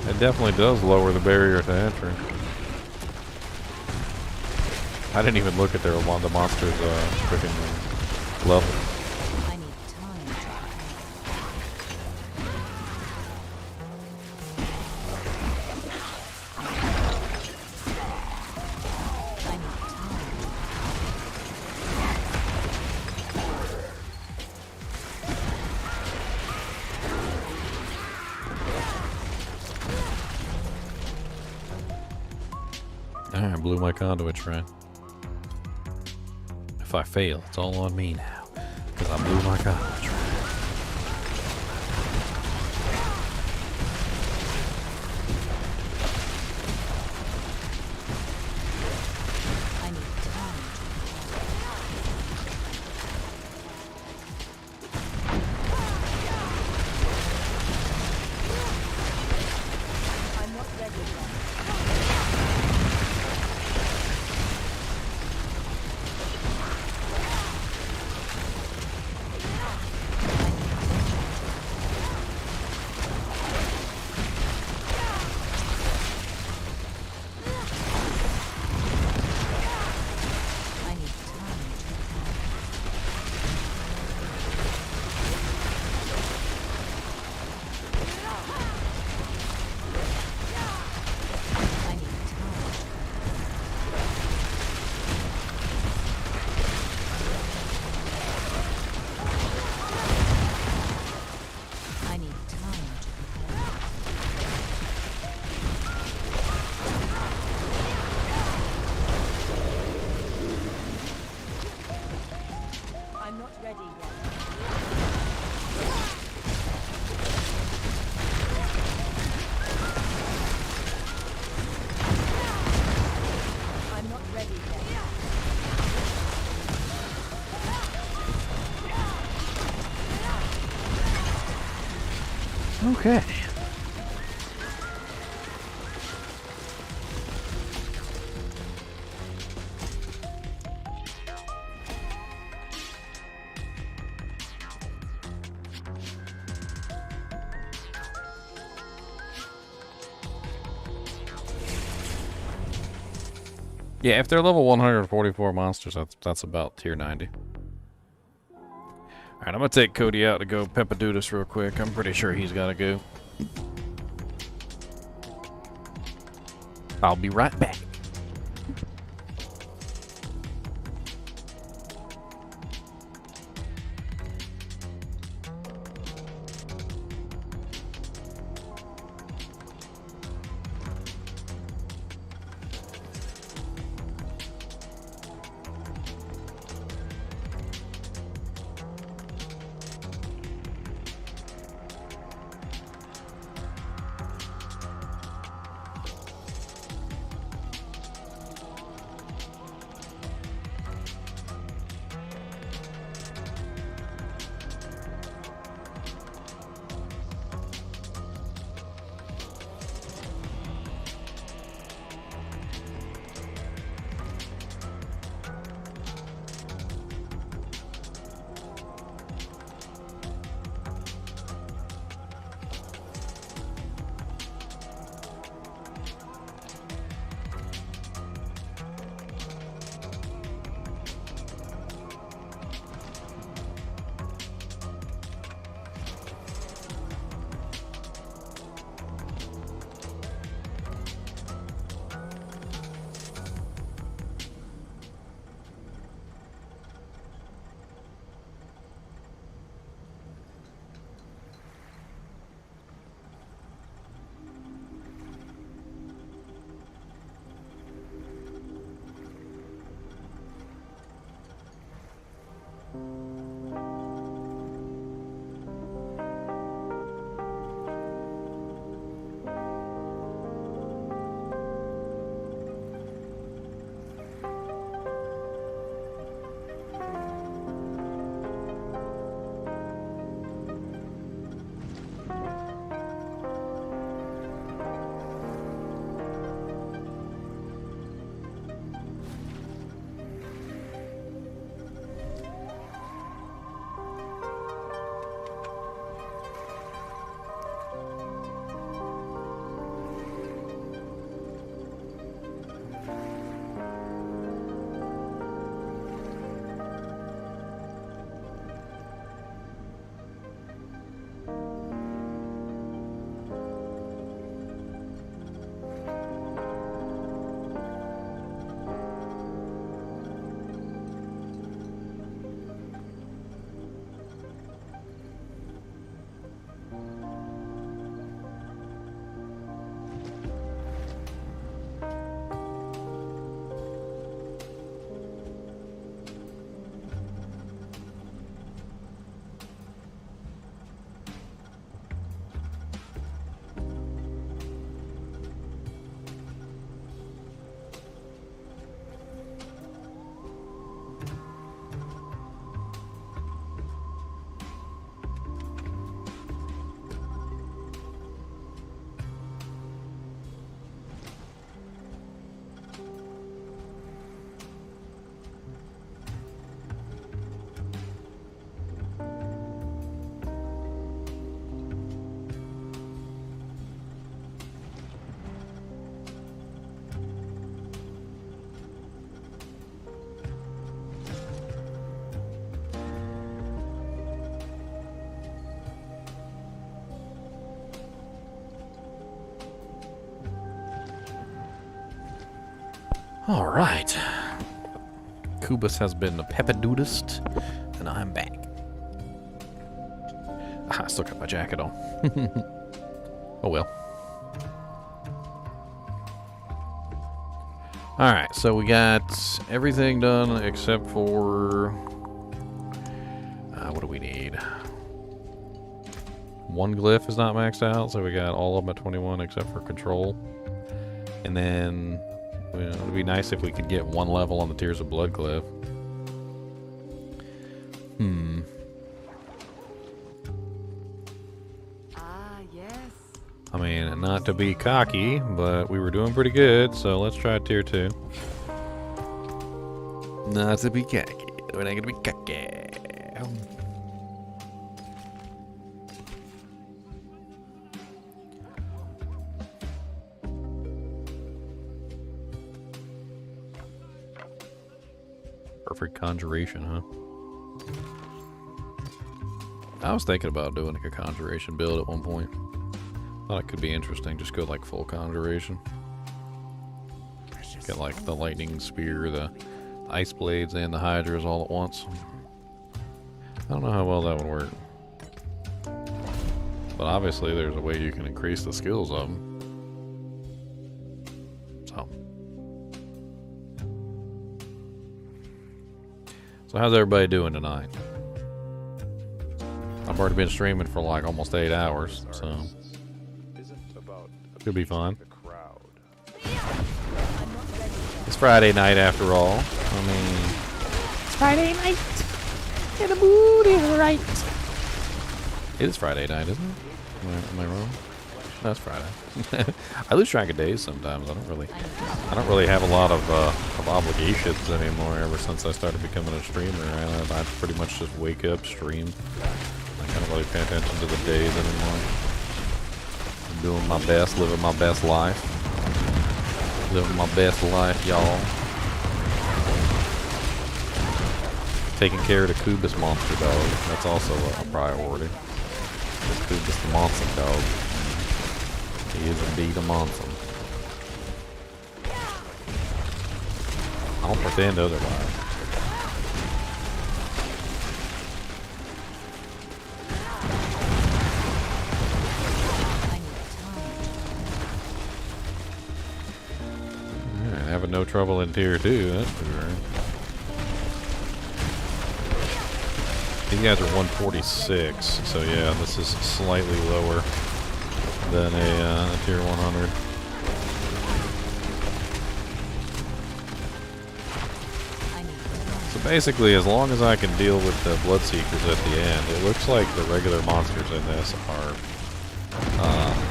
It definitely does lower the barrier to entry. I didn't even look at their one of the monsters' freaking level. I need time to prepare. I need I blew my conduit shrine. If I fail, it's all on me now. Because I blew my conduit shrine. I'm not ready yet. I need time to prepare. I need time. I need time to prepare. I'm not ready yet. I'm not ready yet. Okay. Yeah, if they're level 144 monsters, that's about tier 90. Alright, I'm gonna take Cody out to go Peppadoodus real quick. I'm pretty sure he's gotta go. I'll be right back. All right. Kubus has been peppadudist, and I'm back. I still got my jacket on. Oh well. Alright, so we got everything done except for... what do we need? One glyph is not maxed out, so we got all of them at 21 except for control. And then it would be nice if we could get one level on the Tears of Blood glyph. I mean, not to be cocky, but we were doing pretty good, so let's try tier 2. Not to be cocky. We're not gonna be cocky. Perfect conjuration, huh? I was thinking about doing like a conjuration build at one point. Thought it could be interesting. Just go like full conjuration. Get like the lightning spear, the ice blades, and the hydras all at once. I don't know how well that would work. But obviously there's a way you can increase the skills of them. So how's everybody doing tonight? I've already been streaming for like almost 8 hours, so could be fun. It's Friday night after all. I mean, It's Friday night, and the mood is right. it is Friday night, isn't it? Am I wrong? No, it's Friday. I lose track of days sometimes. I don't really have a lot of obligations anymore. Ever since I started becoming a streamer, I pretty much just wake up, stream. I can't really pay attention to the days anymore. I'm doing my best, living my best life. Living my best life, y'all. Taking care of the Kubus monster dog. That's also a priority. This Kubus the monster dog. He is indeed a monster. I don't pretend otherwise. Alright, having no trouble in tier 2, that's for sure. These guys are 146, so yeah, this is slightly lower than a tier 100. So basically, as long as I can deal with the Bloodseekers at the end, it looks like the regular monsters in this are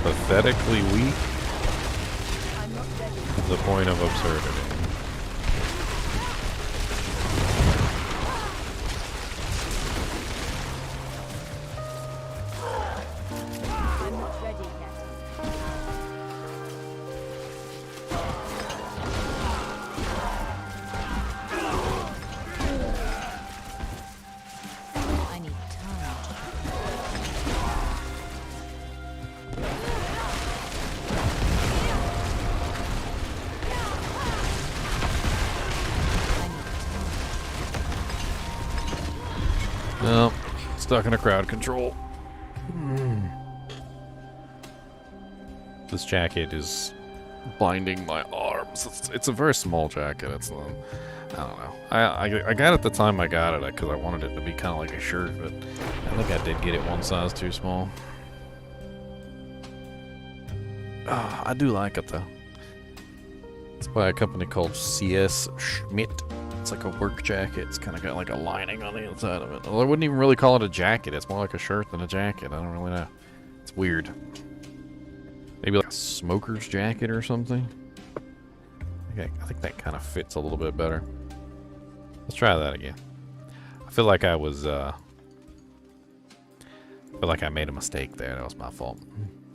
pathetically weak to the point of absurdity. Well, stuck in a crowd control. This jacket is binding my arms. It's a very small jacket. It's I don't know. I got it at the time I got it because I wanted it to be kind of like a shirt, but I think I did get it one size too small. I do like it though. It's by a company called CS Schmidt. It's like a work jacket. It's kind of got like a lining on the inside of it. Well, I wouldn't even really call it a jacket. It's more like a shirt than a jacket. I don't really know. It's weird. Maybe like a smoker's jacket or something. Okay, I think that kind of fits a little bit better. Let's try that again. I feel like I was, I feel like I made a mistake there. That was my fault.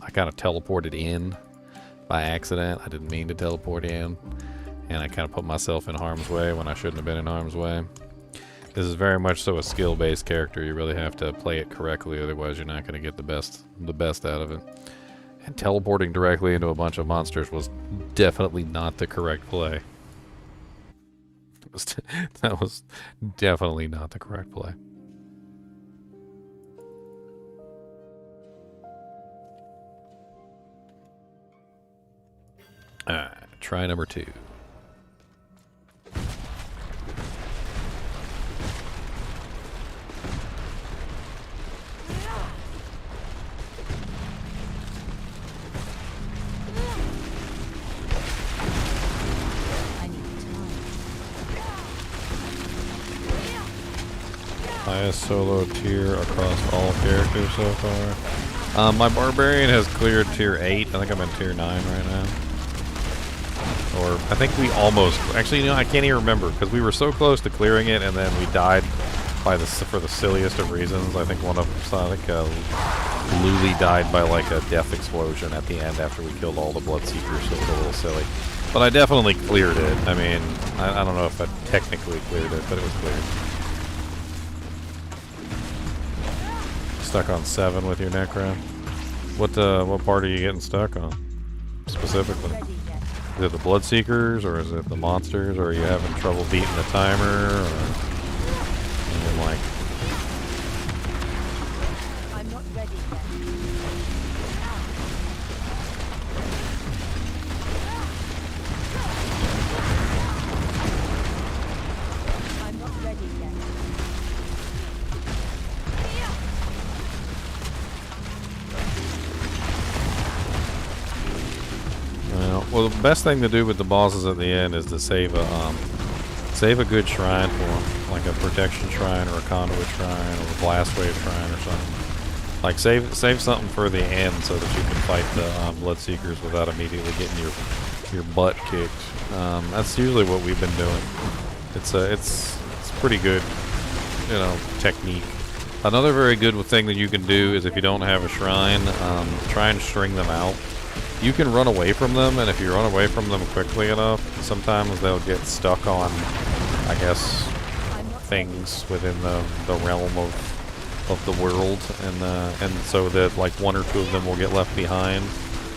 I kind of teleported in by accident. I didn't mean to teleport in. And I kind of put myself in harm's way when I shouldn't have been in harm's way. This is very much so a skill-based character. You really have to play it correctly, otherwise you're not going to get the best out of it. And teleporting directly into a bunch of monsters was definitely not the correct play. that was definitely not the correct play. Alright, try number 2. Highest solo tier across all characters so far. My barbarian has cleared tier 8. I think I'm in tier 9 right now. Or I think we almost. Actually, you know, I can't even remember because we were so close to clearing it, and then we died by for the silliest of reasons. I think Luli died by like a death explosion at the end after we killed all the Bloodseekers, so it was a little silly. But I definitely cleared it. I mean, I don't know if I technically cleared it, but it was cleared. Stuck on 7 with your Necro. What part are you getting stuck on specifically? Is it the Bloodseekers, or is it the monsters, or are you having trouble beating the timer, or like? I'm not ready yet. I'm not ready yet. Well, the best thing to do with the bosses at the end is to save a good shrine for them, like a protection shrine or a conduit shrine or a blast wave shrine or something. Like save something for the end so that you can fight the Bloodseekers without immediately getting your butt kicked. That's usually what we've been doing. It's pretty good, you know, technique. Another very good thing that you can do is if you don't have a shrine, try and string them out. You can run away from them, and if you run away from them quickly enough, sometimes they'll get stuck on, I guess, things within the realm of the world, and so that like 1 or 2 of them will get left behind.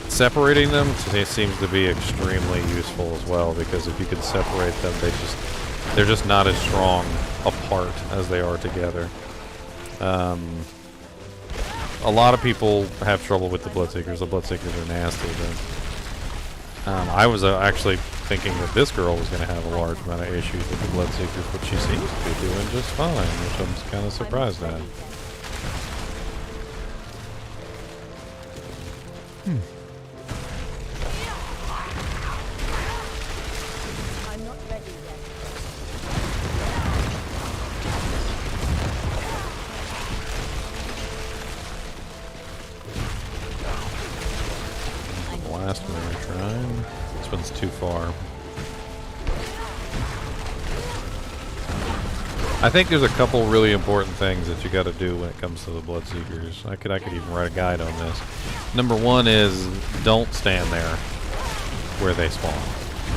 Separating them seems to be extremely useful as well, because if you can separate them, they're just not as strong apart as they are together. A lot of people have trouble with the Bloodseekers. The Bloodseekers are nasty. But, I was actually thinking that this girl was going to have a large amount of issues with the Bloodseekers, but she seems to be doing just fine, which I'm kind of surprised at. I'm not ready yet. Last one we're trying. This one's too far. I think there's a couple really important things that you got to do when it comes to the Bloodseekers. I could even write a guide on this. Number 1 is don't stand there where they spawn.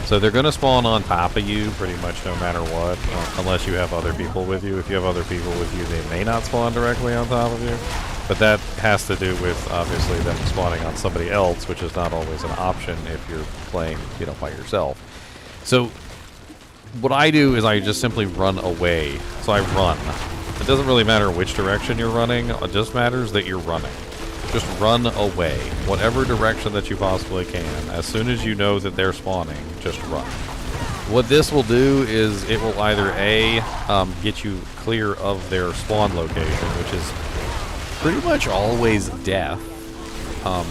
So they're going to spawn on top of you pretty much no matter what, unless you have other people with you. If you have other people with you, they may not spawn directly on top of you. But that has to do with, obviously, them spawning on somebody else, which is not always an option if you're playing, you know, by yourself. So what I do is I just simply run away. So I run. It doesn't really matter which direction you're running. It just matters that you're running. Just run away. Whatever direction that you possibly can. As soon as you know that they're spawning, just run. What this will do is it will either A, get you clear of their spawn location, which is pretty much always death,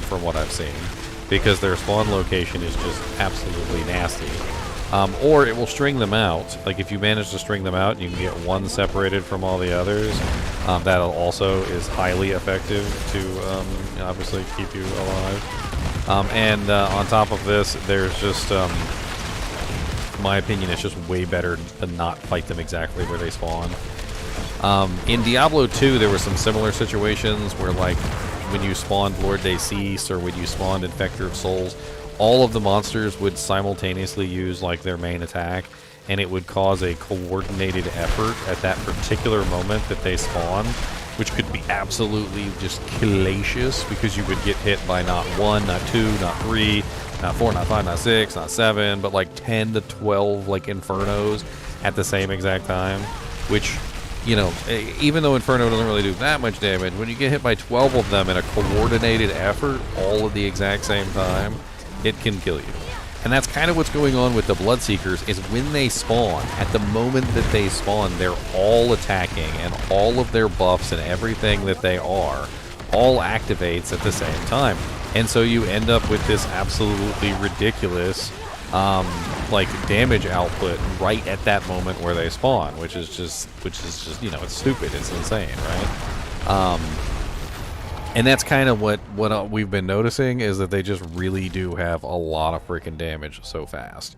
from what I've seen, because their spawn location is just absolutely nasty. Or it will string them out. Like if you manage to string them out and you can get one separated from all the others, that also is highly effective to obviously keep you alive. And on top of this, there's just, in my opinion, it's just way better to not fight them exactly where they spawn. In Diablo 2, there were some similar situations where, like, when you spawned Lord Decease or when you spawned Infector of Souls, all of the monsters would simultaneously use, like, their main attack, and it would cause a coordinated effort at that particular moment that they spawn, which could be absolutely just hellacious, because you would get hit by not 1, not 2, not 3, not 4, not 5, not 6, not 7, but like 10 to 12, like, Infernos. at the same exact time, which, you know, even though Inferno doesn't really do that much damage, when you get hit by 12 of them in a coordinated effort, all at the exact same time, it can kill you. And that's kind of what's going on with the Bloodseekers, is when they spawn, at the moment that they spawn, they're all attacking, and all of their buffs and everything that they are all activates at the same time. And so you end up with this absolutely ridiculous like damage output right at that moment where they spawn, which is just, you know, it's stupid, it's insane, right? And that's kind of what we've been noticing, is that they just really do have a lot of freaking damage so fast.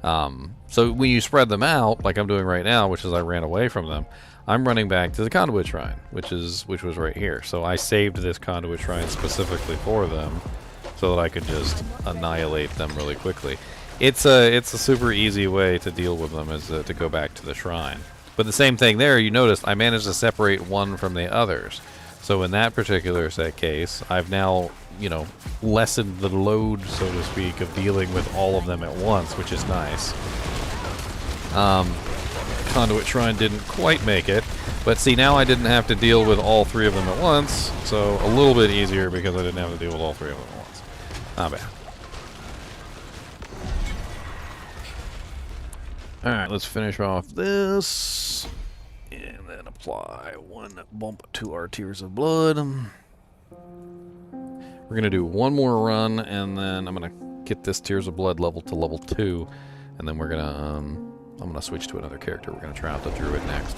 So when you spread them out, like I'm doing right now, which is I ran away from them, I'm running back to the Conduit Shrine, which was right here. So I saved this Conduit Shrine specifically for them, so that I could just annihilate them really quickly. It's a super easy way to deal with them, is to go back to the shrine. But the same thing there, you noticed I managed to separate one from the others. So in that particular case, I've now, you know, lessened the load, so to speak, of dealing with all of them at once, which is nice. Conduit Shrine didn't quite make it, but see, now I didn't have to deal with all three of them at once, so a little bit easier because I didn't have to deal with all three of them at once. Not bad. Alright, let's finish off this, and then apply one bump to our Tears of Blood. We're going to do one more run, and then I'm going to get this Tears of Blood level to level 2, and then we're going to, I'm going to switch to another character. We're going to try out the Druid next.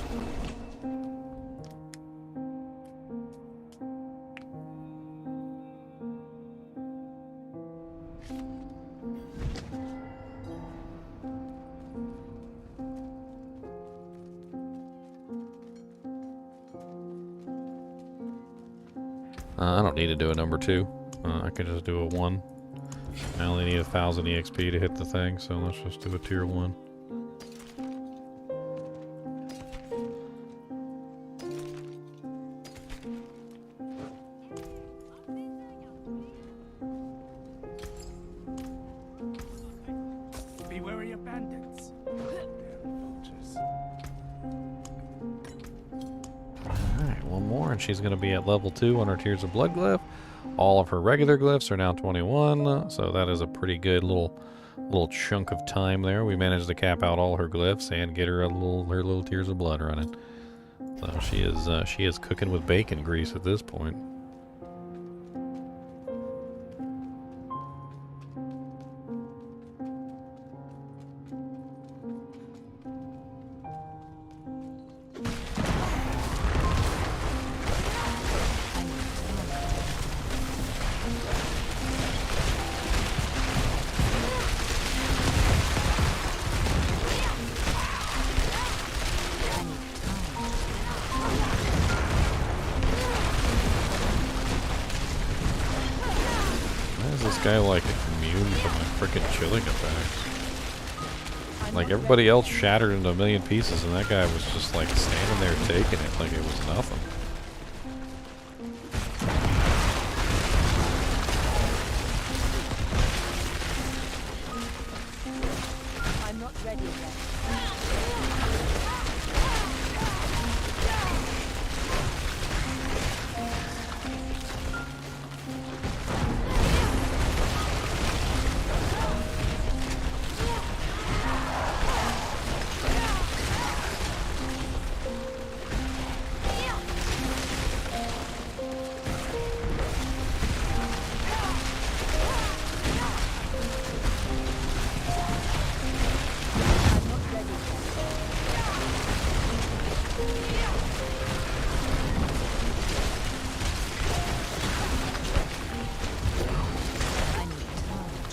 I don't need to do a number 2. I can just do a 1. I only need 1,000 EXP to hit the thing, so let's just do a tier 1. Be wary of bandits. Alright, one more, and she's going to be at level 2 on her Tears of Blood glyph. All of her regular glyphs are now 21, so that is a pretty good little chunk of time there. We managed to cap out all her glyphs and get her her little Tears of Blood running. So she is cooking with bacon grease at this point. This guy like immune to my frickin' chilling effects. Like everybody else shattered into a million pieces, and that guy was just like standing there taking it like it was nothing. I'm not ready yet.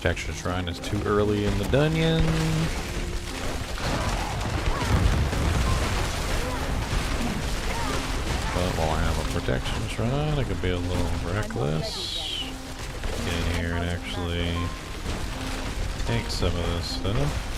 Protection Shrine is too early in the dungeon. But while I have a Protection Shrine, I could be a little reckless. Get in here and actually take some of this stuff.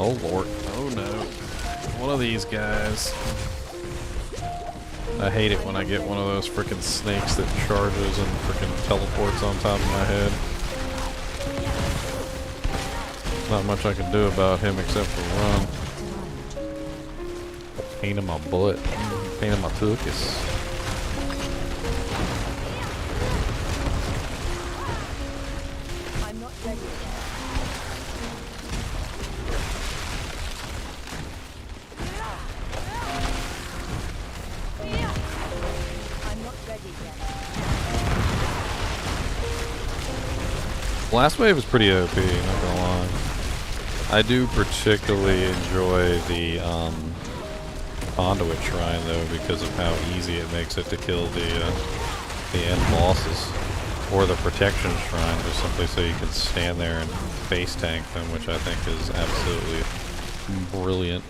Oh lord. Oh no. One of these guys. I hate it when I get one of those frickin' snakes that charges and frickin' teleports on top of my head. Not much I can do about him except for run. Pain in my butt. Pain in my tuchus. I'm not ready yet. I'm not ready yet. Blast Wave is pretty OP, not gonna lie. I do particularly enjoy the Conduit Shrine though because of how easy it makes it to kill the end bosses. Or the Protection Shrine, just simply so you can stand there and face tank them, which I think is absolutely brilliant.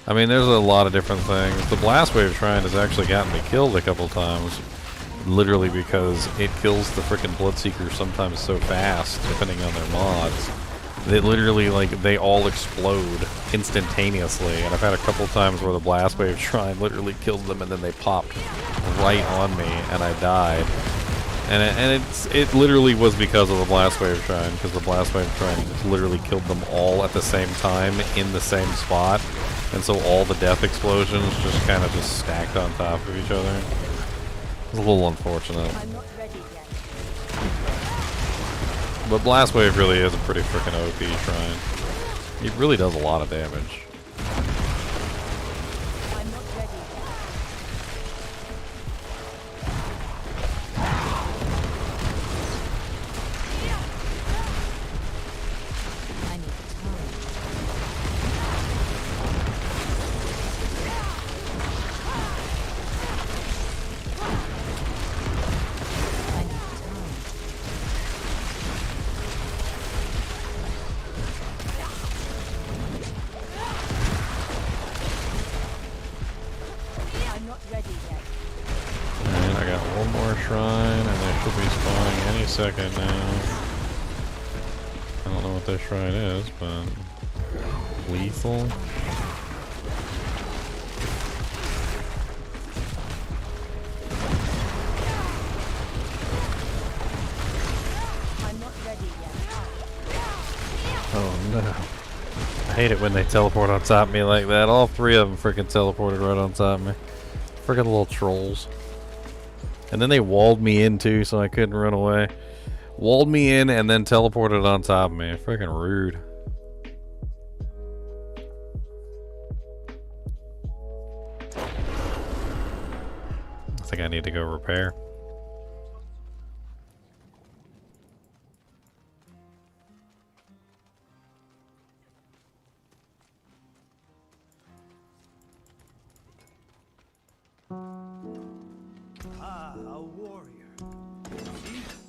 I mean, there's a lot of different things. The Blast Wave Shrine has actually gotten me killed a couple times. Literally because it kills the frickin' Bloodseekers sometimes so fast, depending on their mods. They literally, like, they all explode instantaneously. And I've had a couple times where the Blast Wave Shrine literally killed them and then they popped right on me and I died. And it literally was because of the Blast Wave Shrine, because the Blast Wave Shrine just literally killed them all at the same time in the same spot. And so all the death explosions just kind of just stacked on top of each other. It's a little unfortunate. I'm not ready yet. But Blast Wave really is a pretty freaking OP shrine. It really does a lot of damage. I'm not ready yet. I need time. I'm not ready yet. And I got one more shrine, and they should be spawning any second now. I don't know what this shrine is, but lethal. I'm not ready yet. Oh no. I hate it when they teleport on top of me like that. All three of them freaking teleported right on top of me. Freaking little trolls. And then they walled me in too, so I couldn't run away. Walled me in and then teleported on top of me. Freaking rude. I think I need to go repair.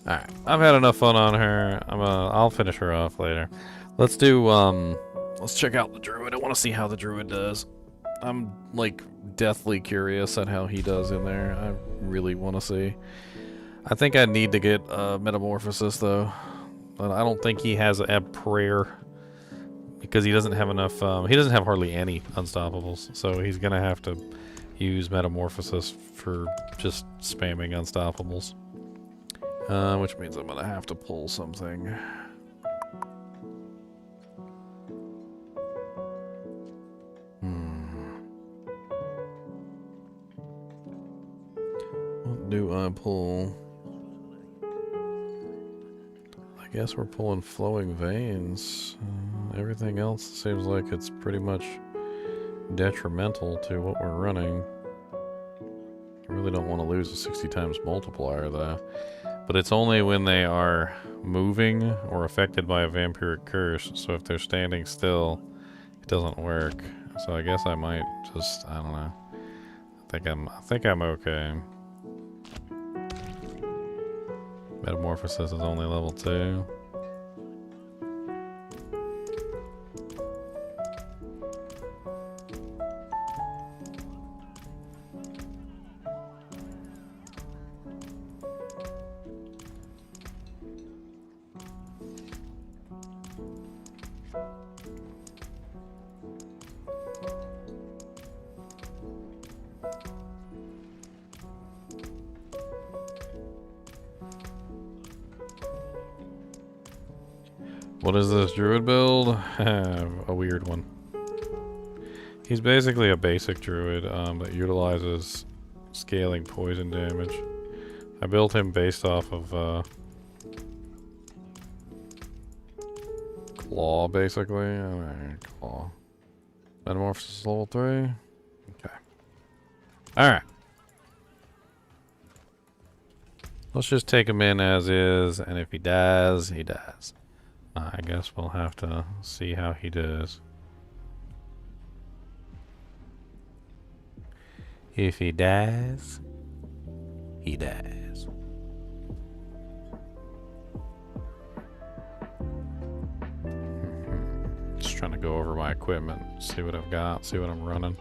Alright, I've had enough fun on her. I'll finish her off later. Let's do, let's check out the druid. I want to see how the druid does. I'm, like, deathly curious at how he does in there. I really want to see. I think I need to get Metamorphosis, though. But I don't think he has a prayer. Because he doesn't have enough, he doesn't have hardly any Unstoppables. So he's going to have to use Metamorphosis for just spamming Unstoppables. Which means I'm gonna have to pull something. What do I pull? I guess we're pulling Flowing Veins. Everything else seems like it's pretty much detrimental to what we're running. I really don't want to lose a 60 times multiplier though. But it's only when they are moving or affected by a vampiric curse. So if they're standing still, it doesn't work. So I guess I might just, I don't know. I think I'm okay. Metamorphosis is only level 2. What is this druid build? A weird one. He's basically a basic druid that utilizes scaling poison damage. I built him based off of Claw, basically. Alright, Claw. Metamorphosis level 3. Okay. Alright. Let's just take him in as is, and if he dies, he dies. I guess we'll have to see how he does. If he dies, he dies. Just trying to go over my equipment, see what I've got, see what I'm running.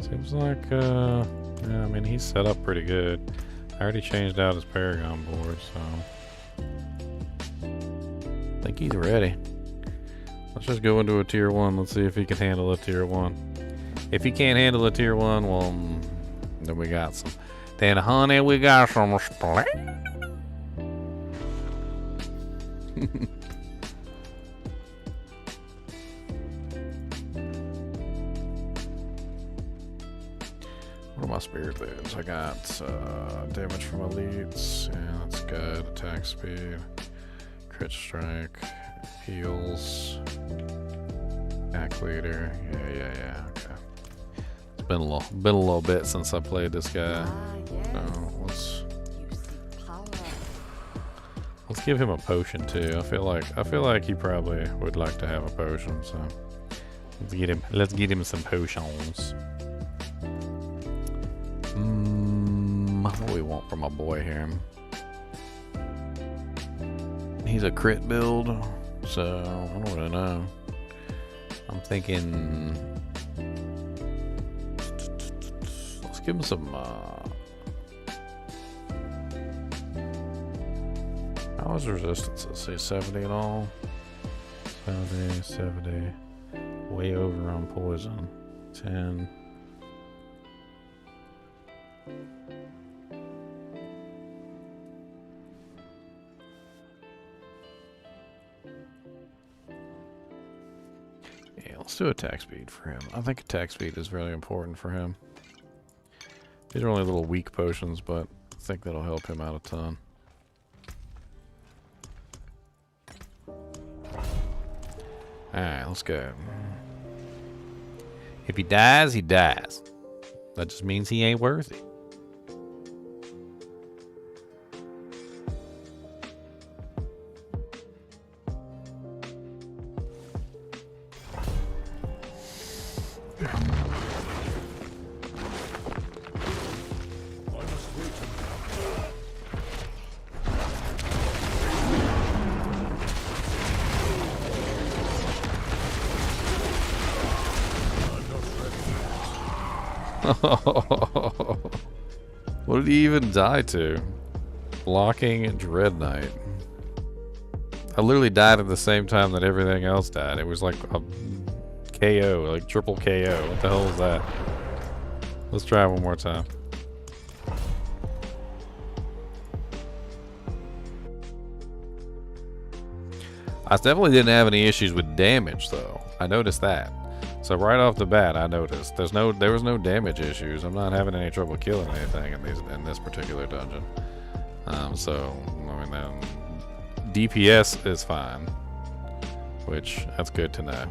Seems like, yeah, I mean, he's set up pretty good. I already changed out his Paragon board, so I think he's ready. Let's just go into a tier 1. Let's see if he can handle a tier 1. If he can't handle a tier 1, well, then we got some. Then, honey, we got some splat. What are my spirit boots? I got damage from elites. Yeah, that's good. Attack speed, crit strike, heals, attack leader. Yeah. Okay. It's been a little bit since I played this guy. So let's give him a potion too. I feel like he probably would like to have a potion. So let's get him some potions. What do we want from my boy here? He's a crit build, so I don't really know. I'm thinking let's give him some how is resistance? Let's say 70 and all. 70. Way over on poison. 10. Yeah, let's do attack speed for him. I think attack speed is really important for him. These are only little weak potions, but I think that'll help him out a ton. Alright, let's go. If he dies, he dies. That just means he ain't worthy. What did he even die to? Blocking Dread Knight. I literally died at the same time that everything else died. It was like a KO, like triple KO. What the hell is that? Let's try it one more time. I definitely didn't have any issues with damage though. I noticed that. So right off the bat, I noticed there was no damage issues. I'm not having any trouble killing anything in this particular dungeon. So I mean, DPS is fine, which that's good to know.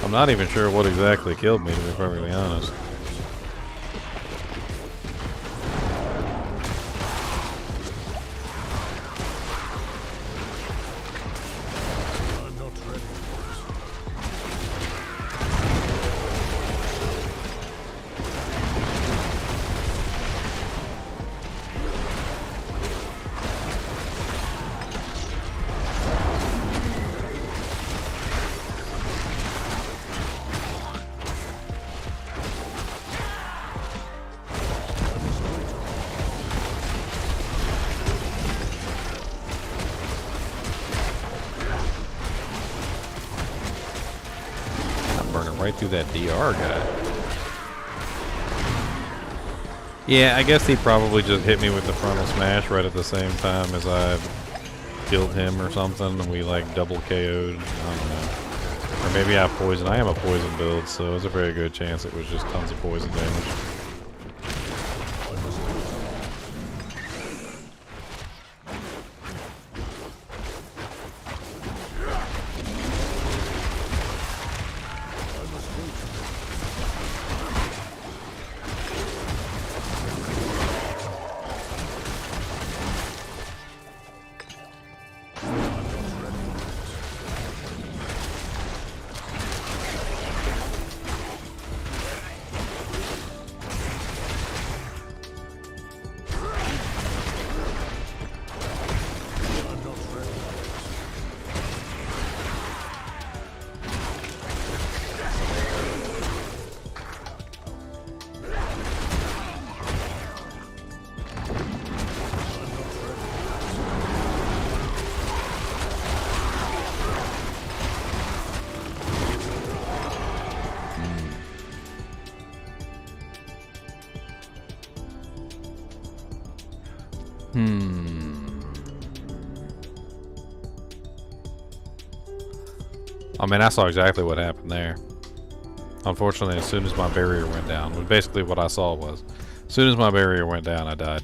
I'm not even sure what exactly killed me, to be perfectly honest. right through that DR guy. Yeah, I guess he probably just hit me with the frontal smash right at the same time as I killed him or something, and we like double KO'd. I don't know. Or maybe I have poison. I am a poison build, so there's a very good chance it was just tons of poison damage. I mean, I saw exactly what happened there. Unfortunately, as soon as my barrier went down, basically what I saw was, as soon as my barrier went down, I died.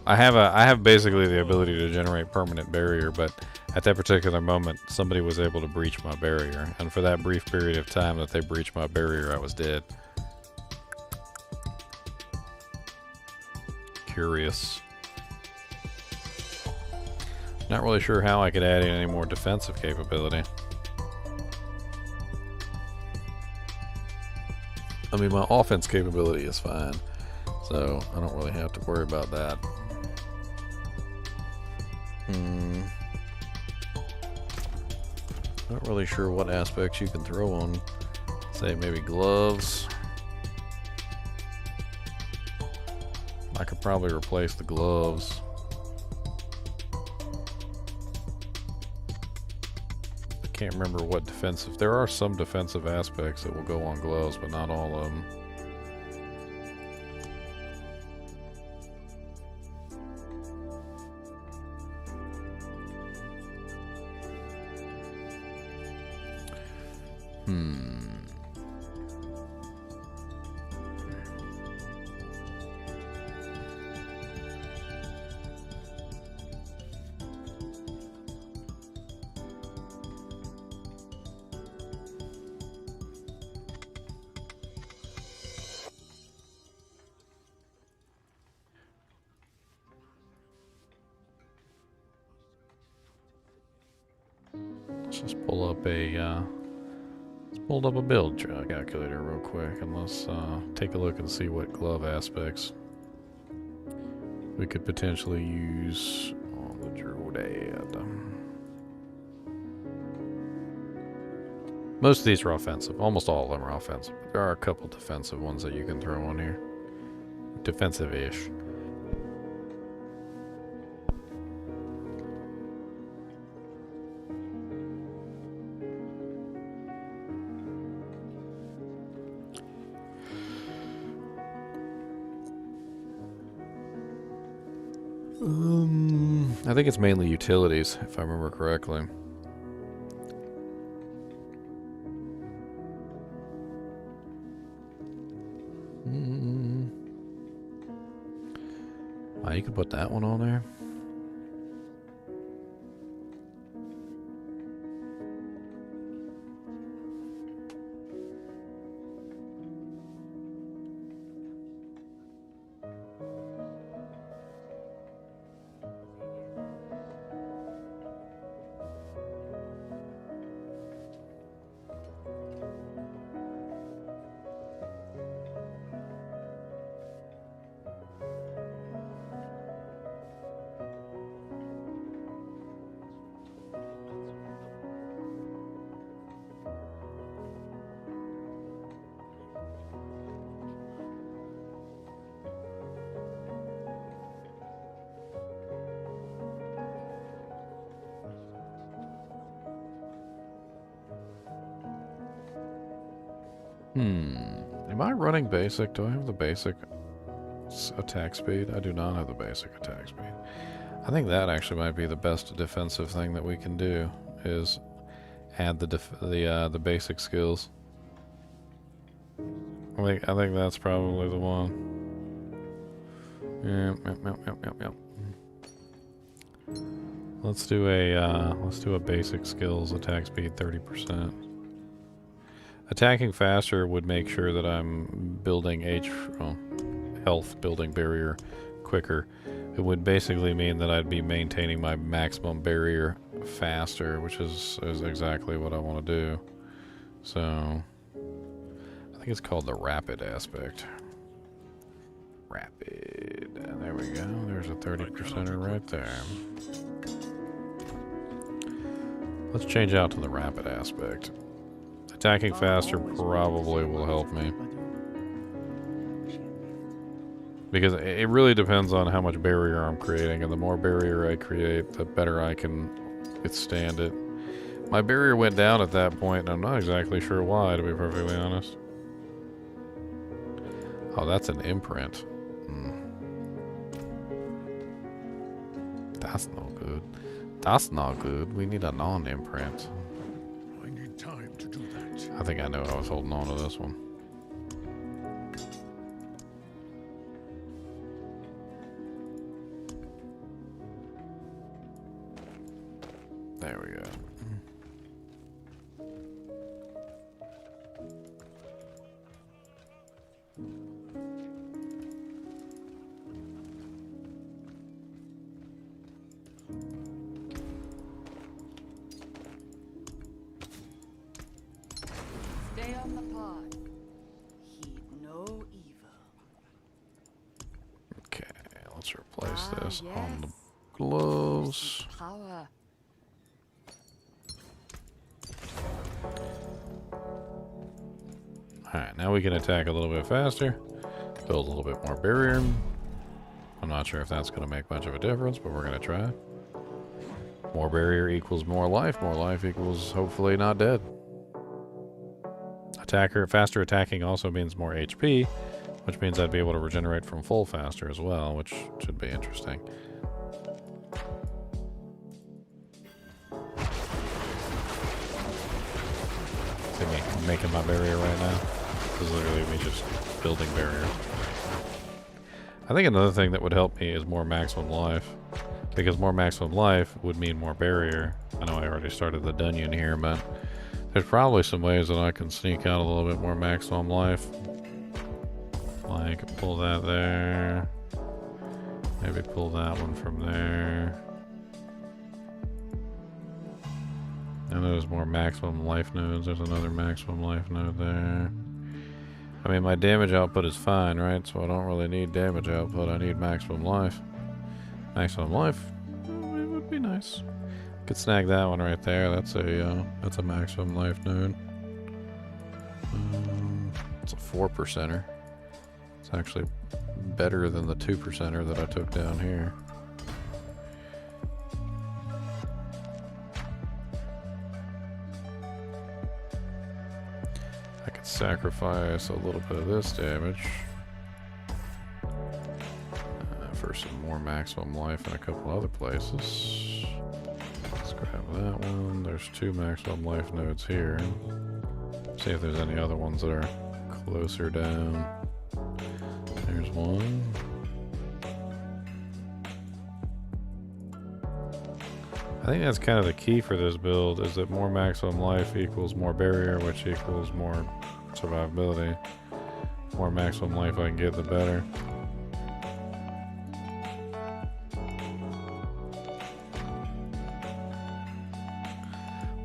I have basically the ability to generate permanent barrier, but at that particular moment, somebody was able to breach my barrier, and for that brief period of time that they breached my barrier, I was dead. Curious. Not really sure how I could add in any more defensive capability. I mean, my offense capability is fine, so I don't really have to worry about that. Not really sure what aspects you can throw on, say maybe gloves. I could probably replace the gloves. I can't remember what defensive. There are some defensive aspects that will go on gloves, but not all of them. Let's just pull up a build calculator real quick, and let's take a look and see what glove aspects we could potentially use on the Druidad. Most of these are offensive. Almost all of them are offensive. There are a couple defensive ones that you can throw on here. Defensive-ish. I think it's mainly utilities, if I remember correctly. Oh, you could put that one on there. Am I running basic? Do I have the basic attack speed? I do not have the basic attack speed. I think that actually might be the best defensive thing that we can do, is add the basic skills. I think that's probably the one. Yep. Let's do a basic skills attack speed 30%. Attacking faster would make sure that I'm building health building barrier quicker. It would basically mean that I'd be maintaining my maximum barrier faster, which is exactly what I want to do. So I think it's called the rapid aspect. Rapid. And there we go. There's a 30%er right there. Let's change out to the rapid aspect. Attacking faster probably will help me. Because it really depends on how much barrier I'm creating, and the more barrier I create, the better I can withstand it. My barrier went down at that point, and I'm not exactly sure why, to be perfectly honest. Oh, that's an imprint. That's no good. That's not good. We need a non-imprint. I need time to do that. I think I know I was holding on to this one. There we go. Stay on the pod. Heed no evil. Okay, let's replace this on the gloves. Power. Alright, now we can attack a little bit faster, build a little bit more barrier. I'm not sure if that's going to make much of a difference, but we're going to try. More barrier equals more life equals hopefully not dead. Faster attacking also means more HP, which means I'd be able to regenerate from full faster as well, which should be interesting. See me making my barrier right now? This is literally me just building barrier. I think another thing that would help me is more maximum life, because more maximum life would mean more barrier. I know I already started the dungeon here, but there's probably some ways that I can sneak out a little bit more maximum life. Like pull that there. Maybe pull that one from there. And there's more maximum life nodes. There's another maximum life node there. I mean, my damage output is fine, right? So I don't really need damage output. I need maximum life. Maximum life, it would be nice. Could snag that one right there. That's a maximum life node. It's a 4%er. It's actually better than the 2%er that I took down here. I could sacrifice a little bit of this damage for some more maximum life in a couple other places. Let's grab that one. There's 2 maximum life nodes here. See if there's any other ones that are closer down. There's one. I think that's kind of the key for this build, is that more maximum life equals more barrier, which equals more survivability. The more maximum life I can get, the better.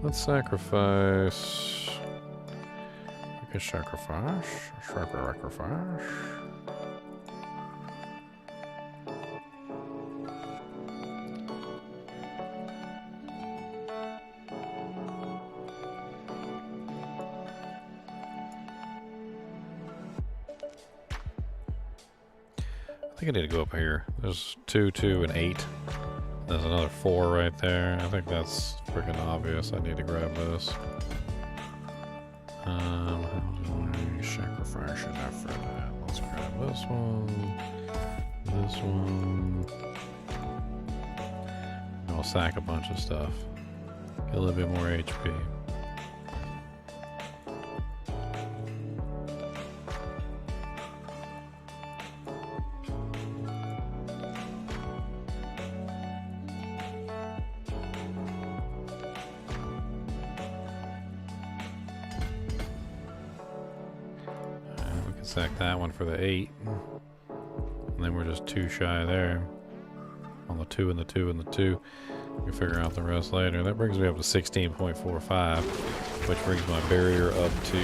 Let's sacrifice. We can sacrifice. Sacrifice. I think I need to go up here. There's 2, 2, and 8. There's another 4 right there. I think that's freaking obvious. I need to grab this. Sacrifice enough for that. Let's grab this one. This one. I'll sack a bunch of stuff. Get a little bit more HP. Sack that one for the 8. And then we're just 2 shy there. On the 2 and the 2 and the 2. We'll figure out the rest later. That brings me up to 16.45, which brings my barrier up to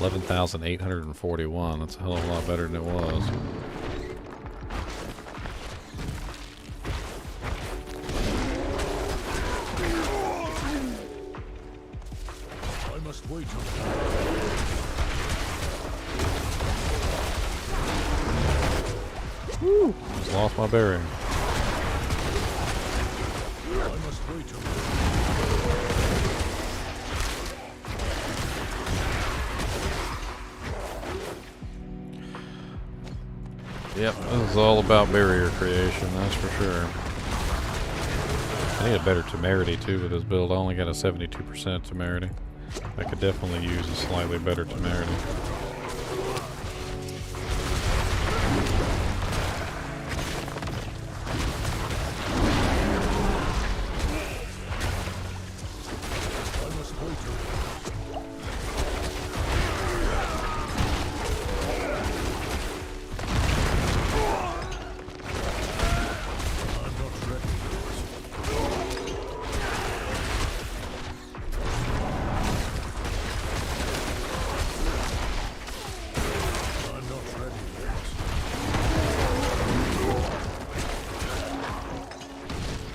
11,841. That's a hell of a lot better than it was. Wait Woo! Just lost my bearing. I must wait Yep, this is all about barrier creation, that's for sure. I need a better temerity too with this build. I only got a 72% temerity. I could definitely use a slightly better temerity.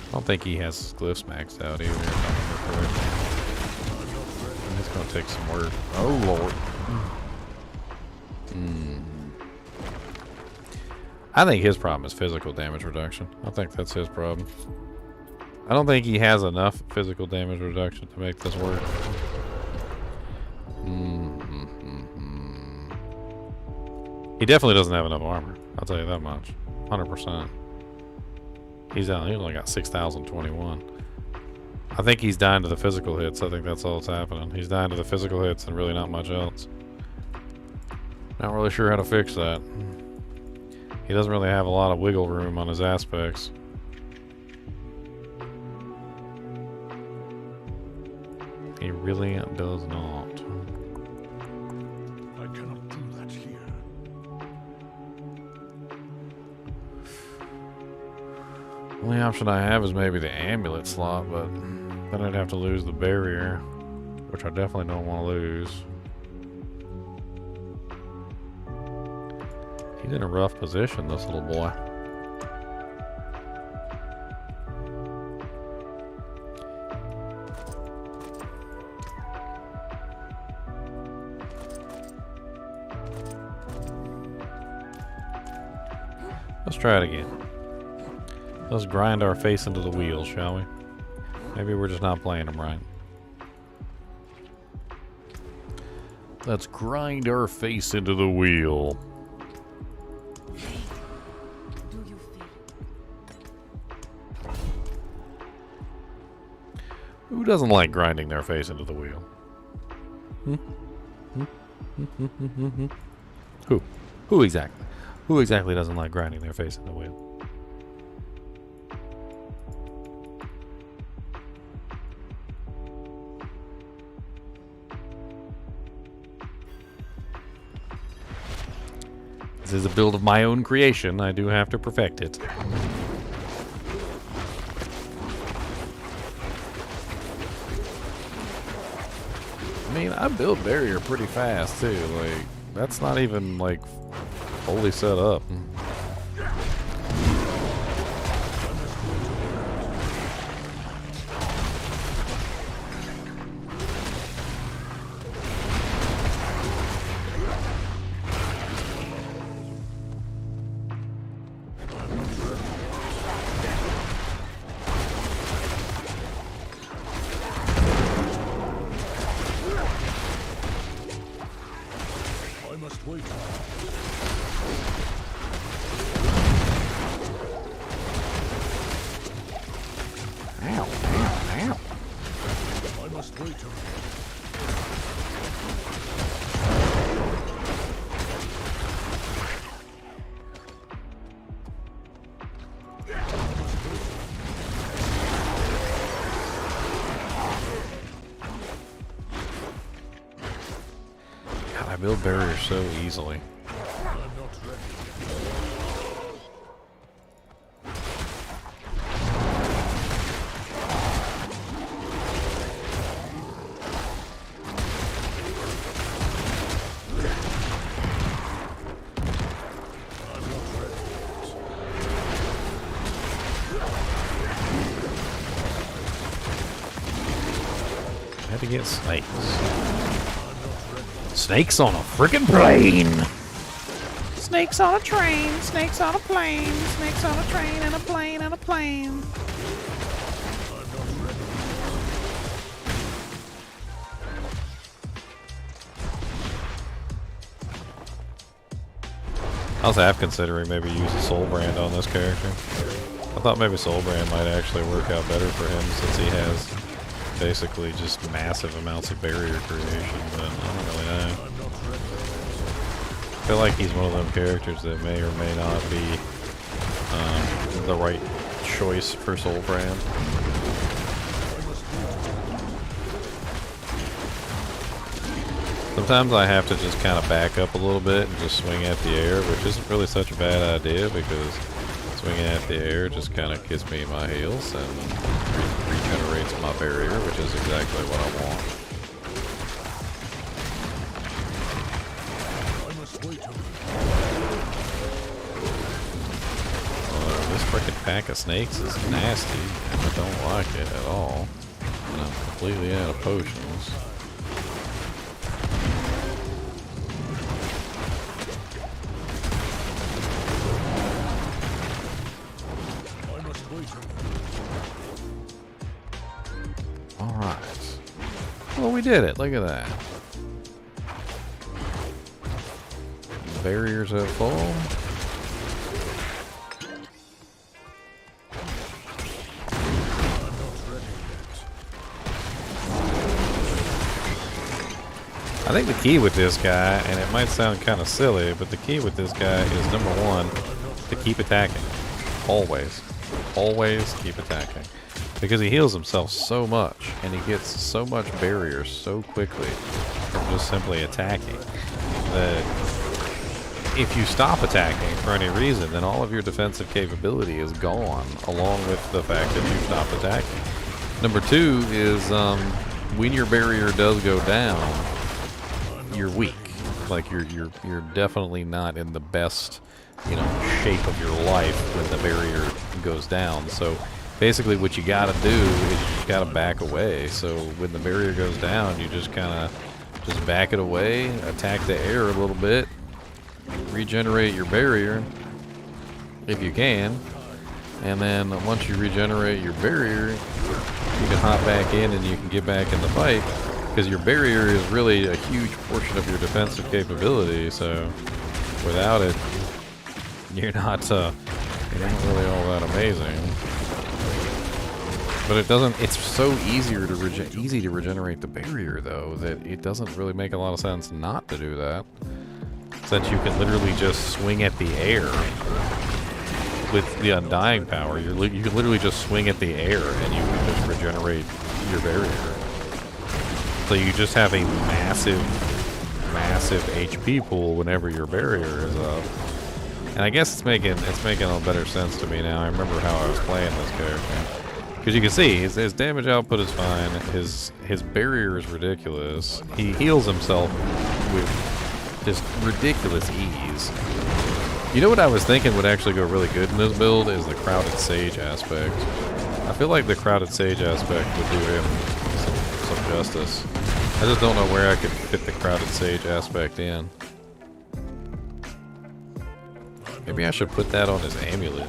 I don't think he has glyphs maxed out either, if I remember correctly. It's gonna take some work. Oh lord. I think his problem is physical damage reduction. I think that's his problem. I don't think he has enough physical damage reduction to make this work. He definitely doesn't have enough armor. I'll tell you that much. 100%. He's only got 6,021. I think he's dying to the physical hits. I think that's all that's happening. He's dying to the physical hits and really not much else. Not really sure how to fix that. He doesn't really have a lot of wiggle room on his aspects. He really does not. I cannot do that here. Only option I have is maybe the amulet slot, but then I'd have to lose the barrier, which I definitely don't want to lose. He's in a rough position, this little boy. Let's try it again. Let's grind our face into the wheel, shall we? Maybe we're just not playing them right. Let's grind our face into the wheel. Who doesn't like grinding their face into the wheel? Who? Who exactly? Who exactly doesn't like grinding their face into the wheel? This is a build of my own creation. I do have to perfect it. I mean, I build barrier pretty fast too. Like, that's not even like fully set up. Ow, ow, ow. I must wait a minute. God, I build barriers so easily. Had to get snakes. Snakes on a freaking plane. Snakes on a train, snakes on a plane, snakes on a train and a plane and a plane. I was half considering maybe using Soul Brand on this character. I thought maybe Soul Brand might actually work out better for him since he has basically just massive amounts of barrier creation, but I don't really know. I feel like he's one of them characters that may or may not be the right choice for Soul Brand. Sometimes I have to just kind of back up a little bit and just swing at the air, which isn't really such a bad idea because swinging at the air just kind of gets me in my heels and regenerates my barrier, which is exactly what I want. This freaking pack of snakes is nasty, and I don't like it at all. And I'm completely out of potions. Alright. Well, we did it. Look at that. Barriers at full. I think the key with this guy, and it might sound kind of silly, but the key with this guy is number one, to keep attacking. Always. Always keep attacking. Because he heals himself so much, and he gets so much barrier so quickly from just simply attacking, that if you stop attacking for any reason, then all of your defensive capability is gone, along with the fact that you stopped attacking. Number two is, when your barrier does go down, you're weak. Like you're definitely not in the best, you know, shape of your life when the barrier goes down. So basically what you gotta do is you just gotta back away. So when the barrier goes down, you just kinda just back it away, attack the air a little bit, regenerate your barrier if you can, and then once you regenerate your barrier, you can hop back in and you can get back in the fight. Because your barrier is really a huge portion of your defensive capability, so without it, you're not really all that amazing. But it doesn't. It's so easy to regenerate the barrier, though, that it doesn't really make a lot of sense not to do that. Since you can literally just swing at the air with the Undying power, you can literally just swing at the air and you can just regenerate your barrier. So you just have a massive HP pool whenever your barrier is up. And I guess it's making a better sense to me now. I remember how I was playing this character. Because you can see, his damage output is fine, his barrier is ridiculous. He heals himself with just ridiculous ease. You know what I was thinking would actually go really good in this build is the Crowded Sage aspect. I feel like the Crowded Sage aspect would do him some justice. I just don't know where I could fit the Crowded Sage aspect in. Maybe I should put that on his amulet.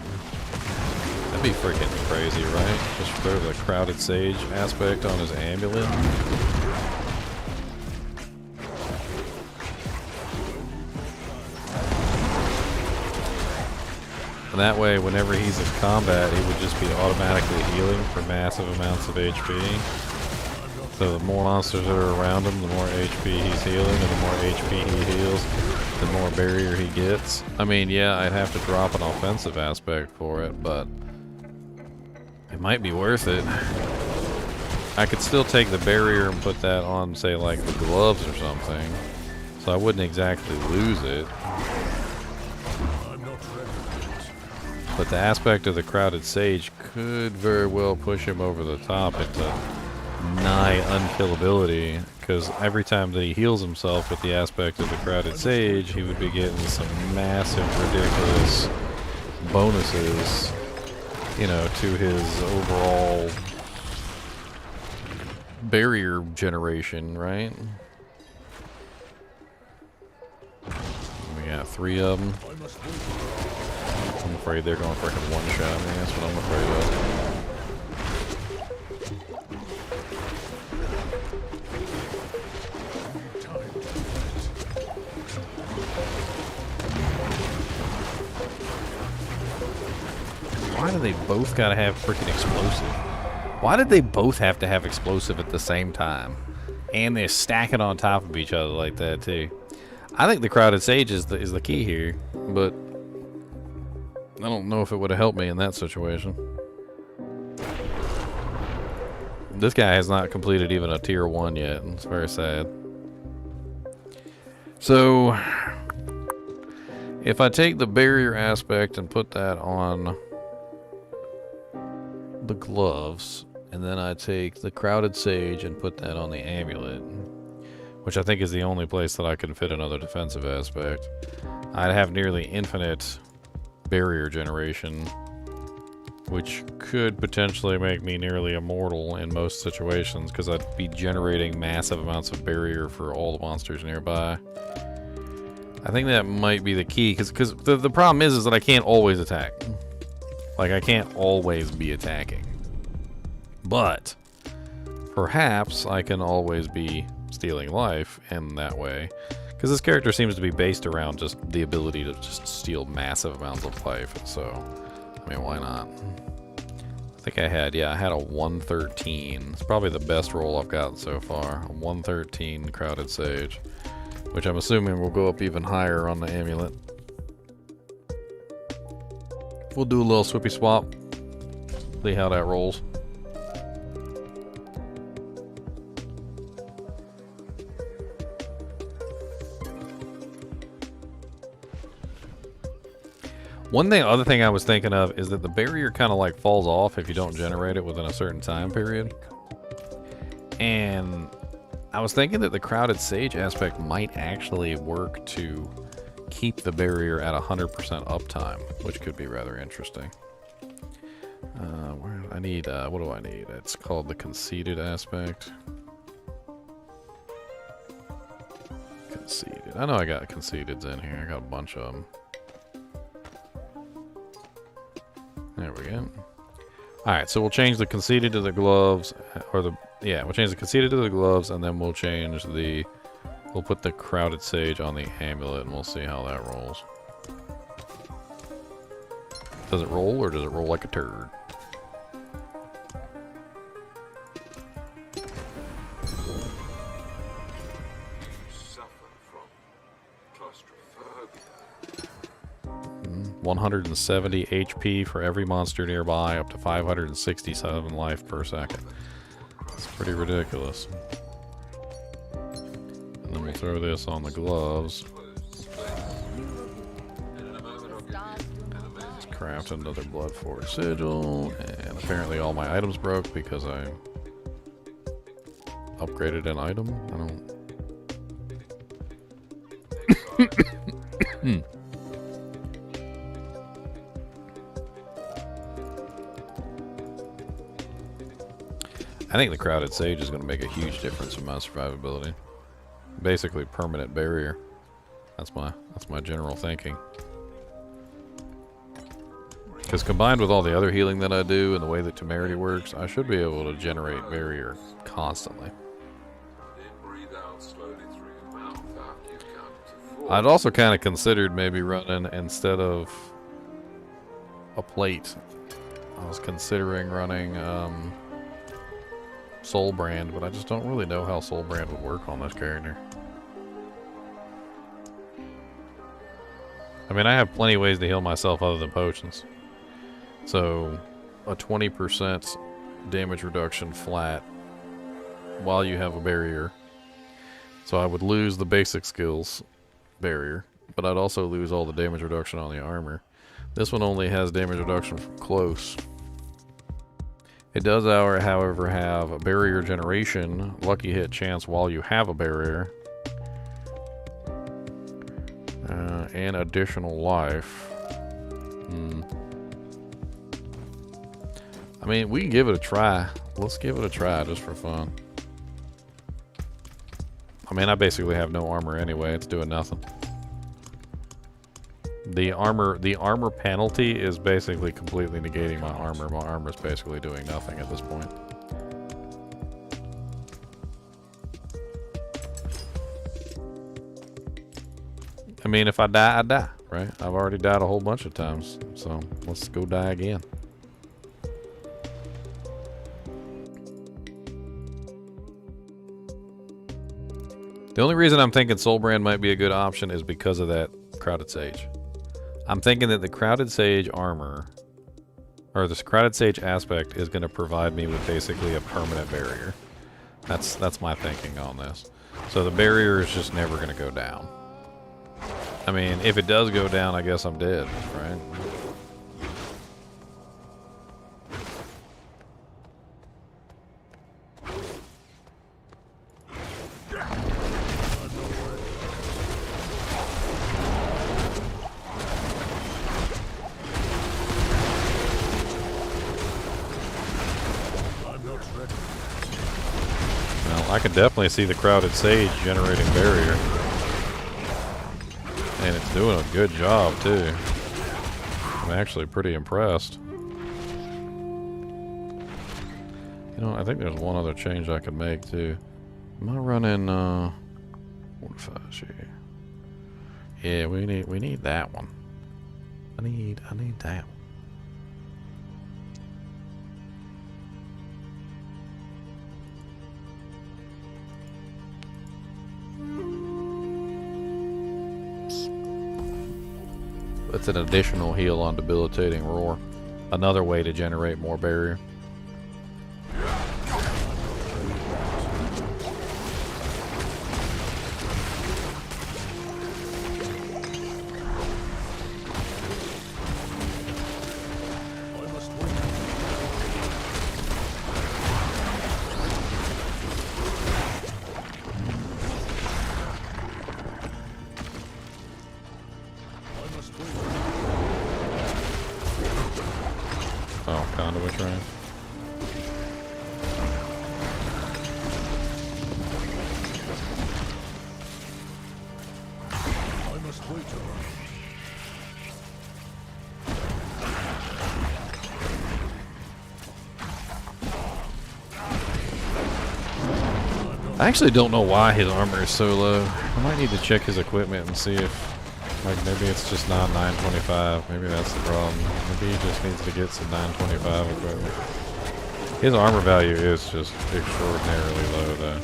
That'd be freaking crazy, right? Just throw the Crowded Sage aspect on his amulet. And that way, whenever he's in combat, he would just be automatically healing for massive amounts of HP. So the more monsters that are around him, the more HP he's healing, and the more HP he heals, the more barrier he gets. I mean, yeah, I'd have to drop an offensive aspect for it, but it might be worth it. I could still take the barrier and put that on, say, like the gloves or something. So I wouldn't exactly lose it. But the aspect of the Crowded Sage could very well push him over the top into nigh unkillability, because every time that he heals himself with the aspect of the Crowded Sage, he would be getting some massive, ridiculous bonuses, you know, to his overall barrier generation, right? We got 3 of them. I'm afraid they're going for him one shot, man. That's what I'm afraid of. Why do they both gotta have freaking explosive? Why did they both have to have explosive at the same time? And they're stacking on top of each other like that too. I think the Crowded Sage is the key here, but I don't know if it would have helped me in that situation. This guy has not completed even a tier 1 yet, and it's very sad. So, if I take the barrier aspect and put that on the gloves, and then I take the Crowded Sage and put that on the amulet, which I think is the only place that I can fit another defensive aspect, I'd have nearly infinite barrier generation, which could potentially make me nearly immortal in most situations, because I'd be generating massive amounts of barrier for all the monsters nearby. I think that might be the key, because the problem is that I can't always attack. Like, I can't always be attacking. But perhaps I can always be stealing life in that way, because this character seems to be based around just the ability to just steal massive amounts of life. So, I mean, why not? I think I had a 113. It's probably the best roll I've gotten so far. A 113 Crowded Sage, which I'm assuming will go up even higher on the amulet. We'll do a little swippy swap. See how that rolls. Other thing I was thinking of is that the barrier kind of like falls off if you don't generate it within a certain time period. And I was thinking that the Crowded Sage aspect might actually work to keep the barrier at 100% uptime, which could be rather interesting. What do I need? It's called the Conceited aspect. Conceited. I know I got Conceiteds in here. I got a bunch of them. There we go. Alright, so we'll change the Conceited to the gloves, we'll change the Conceited to the gloves, and then we'll put the Crowded Sage on the amulet, and we'll see how that rolls. Does it roll, or does it roll like a turd? Suffer from claustrophobia. 170 HP for every monster nearby, up to 567 life per second. It's pretty ridiculous. And then we'll throw this on the gloves. Let's craft another Blood Forge Sigil, and apparently all my items broke because I upgraded an item. I don't... I think the Crowded Sage is going to make a huge difference in my survivability. Basically, permanent barrier. That's my general thinking. Because combined with all the other healing that I do and the way that Temerity works, I should be able to generate barrier constantly. I'd also kind of considered maybe running, instead of a plate. I was considering running Soul Brand, but I just don't really know how Soul Brand would work on this character. I mean, I have plenty of ways to heal myself other than potions. So, a 20% damage reduction flat while you have a barrier. So I would lose the basic skills barrier, but I'd also lose all the damage reduction on the armor. This one only has damage reduction from close. It does, however, have a barrier generation, lucky hit chance while you have a barrier, and additional life. I mean, we can give it a try. Let's give it a try just for fun. I mean, I basically have no armor anyway. It's doing nothing. The armor penalty is basically completely negating my armor. My armor is basically doing nothing at this point. I mean, if I die, I die, right? I've already died a whole bunch of times, so let's go die again. The only reason I'm thinking Soul Brand might be a good option is because of that Crowded Sage. I'm thinking that the Crowded Sage armor, or this Crowded Sage aspect, is going to provide me with basically a permanent barrier. That's my thinking on this. So the barrier is just never going to go down. I mean, if it does go down, I guess I'm dead, right? I can definitely see the Crowded Sage generating barrier. And it's doing a good job, too. I'm actually pretty impressed. You know, I think there's one other change I could make, too. Am I running, what if I see? Yeah, we need that one. I need that one. It's an additional heal on Debilitating Roar. Another way to generate more barrier. I actually don't know why his armor is so low. I might need to check his equipment and see if, like, maybe it's just not 925. Maybe that's the problem. Maybe he just needs to get some 925 equipment. His armor value is just extraordinarily low, though.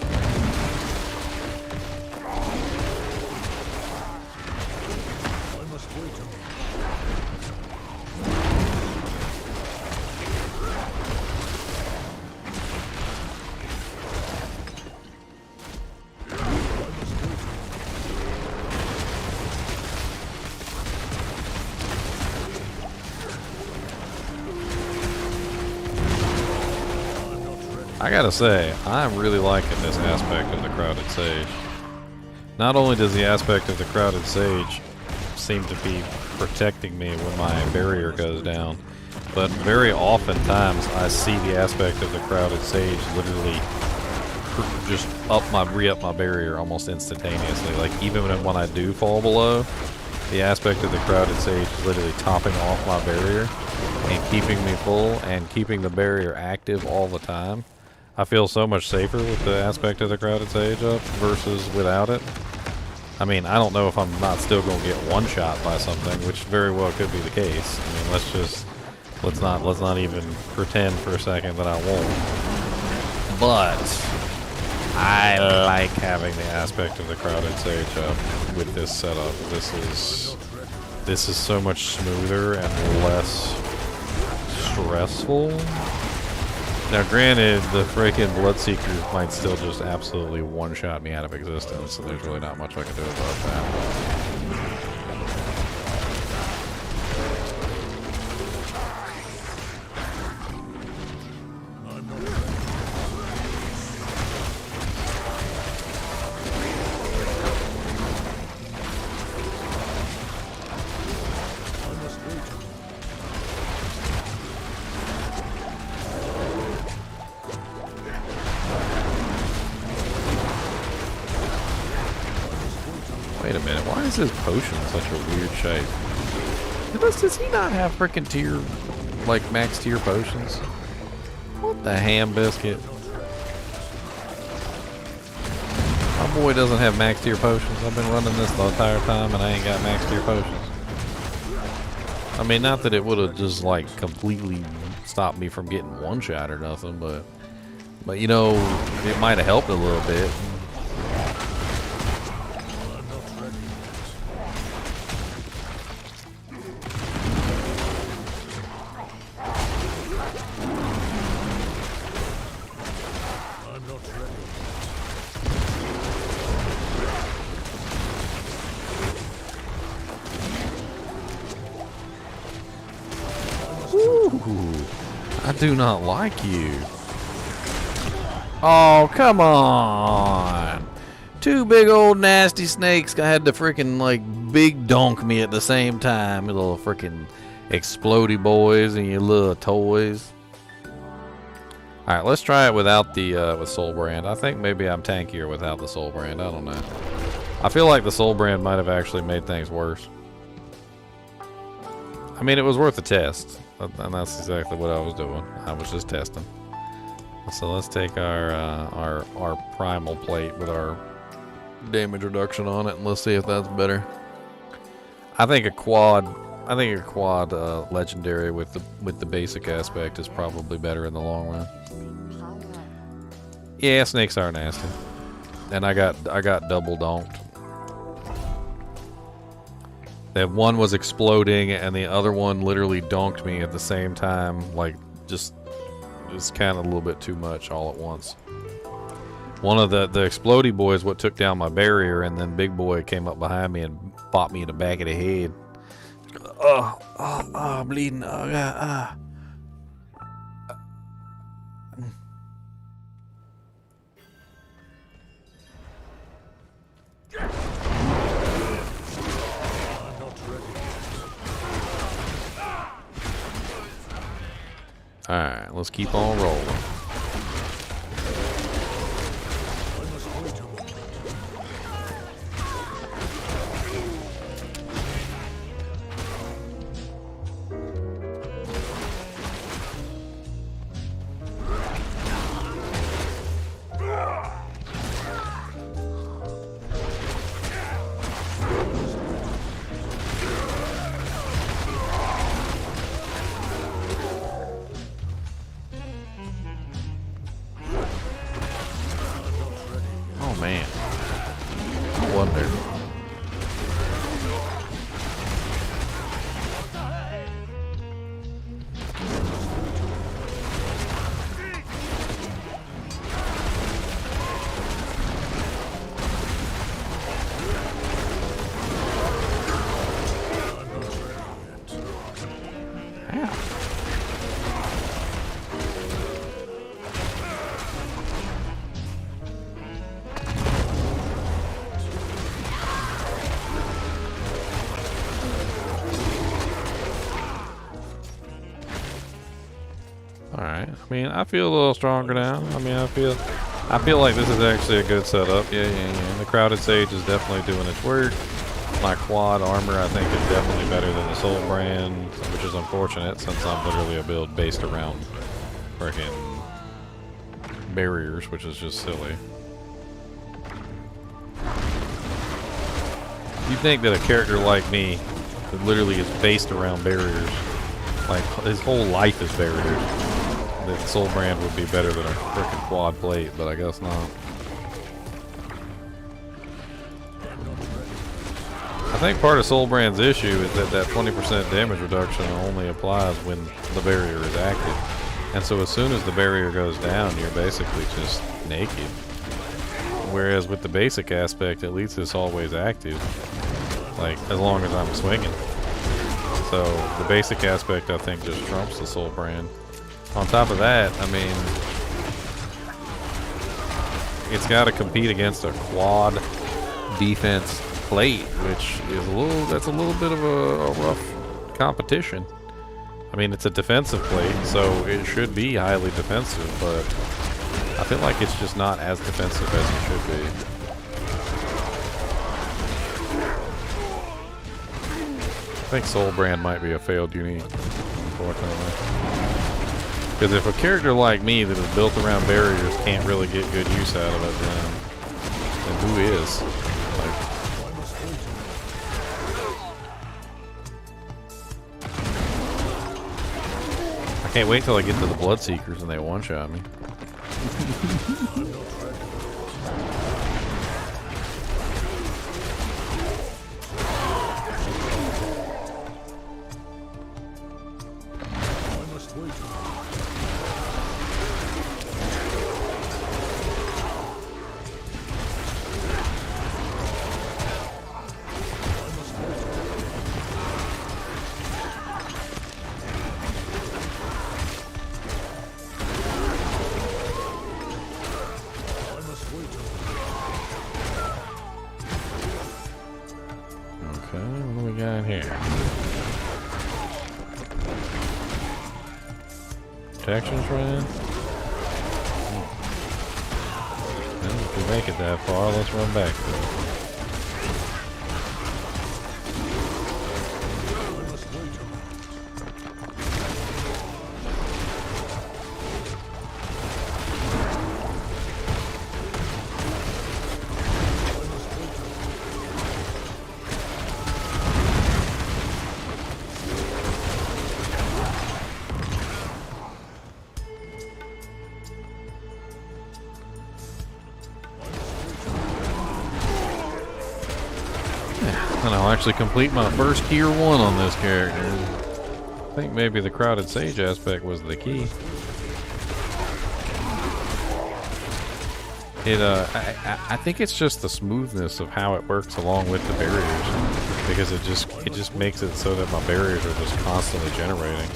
I gotta say, I'm really liking this aspect of the Crowded Sage. Not only does the aspect of the Crowded Sage seem to be protecting me when my barrier goes down, but very oftentimes I see the aspect of the Crowded Sage literally just re-up my barrier almost instantaneously. Like, even when I do fall below, the aspect of the Crowded Sage is literally topping off my barrier and keeping me full and keeping the barrier active all the time. I feel so much safer with the aspect of the Crowded Sage up versus without it. I mean, I don't know if I'm not still going to get one shot by something, which very well could be the case. I mean, let's just Let's not even pretend for a second that I won't. But I like having the aspect of the crowded sage up with this setup. This is so much smoother and less stressful. Now, granted, the freaking Bloodseekers might still just absolutely one-shot me out of existence, so there's really not much I can do about that. Wait a minute, why is his potion such a weird shape? Does he not have freaking tier, like max tier potions? What the ham biscuit? My boy doesn't have max tier potions. I've been running this the entire time and I ain't got max tier potions. I mean, not that it would have just like completely stopped me from getting one shot or nothing, but you know, it might have helped a little bit. I do not like you. Oh, come on. Two big old nasty snakes had to freaking like big donk me at the same time. You little freaking explodey boys and your little toys. Alright, let's try it without the with Soul Brand. I think maybe I'm tankier without the Soul Brand. I don't know. I feel like the Soul Brand might have actually made things worse. I mean, it was worth a test. And that's exactly what I was doing. I was just testing. So let's take our primal plate with our damage reduction on it, and let's see if that's better. I think a quad legendary with the basic aspect is probably better in the long run. Yeah, snakes are nasty, and I got double donked. That one was exploding and the other one literally donked me at the same time. Like, just, it was kind of a little bit too much all at once. One of the explodey boys what took down my barrier, and then big boy came up behind me and popped me in the back of the head. Oh, bleeding. Oh, God. Alright, let's keep on rolling. Alright, I mean, I feel a little stronger now. I mean, I feel like this is actually a good setup. Yeah. The Crowded Sage is definitely doing its work. My quad armor, I think, is definitely better than the Soul Brand, which is unfortunate since I'm literally a build based around freaking barriers, which is just silly. You think that a character like me that literally is based around barriers Like, his whole life is barriers. That Soul Brand would be better than a freaking quad plate, but I guess not. I think part of Soul Brand's issue is that 20% damage reduction only applies when the barrier is active. And so as soon as the barrier goes down, you're basically just naked. Whereas with the basic aspect, at least it's always active. Like, as long as I'm swinging. So the basic aspect, I think, just trumps the Soul Brand. On top of that, I mean, it's got to compete against a quad defense plate, which is that's a little bit of a rough competition. I mean, it's a defensive plate, so it should be highly defensive, but I feel like it's just not as defensive as it should be. I think Soul Brand might be a failed unique, unfortunately. Because if a character like me that is built around barriers can't really get good use out of it, then who is? Like, I can't wait till I get to the Bloodseekers and they one-shot me. Protection shrine? Well, if we make it that far, let's run back to it. And I'll actually complete my first tier 1 on this character. I think maybe the crowded sage aspect was the key. I think it's just the smoothness of how it works along with the barriers, because it just makes it so that my barriers are just constantly generating,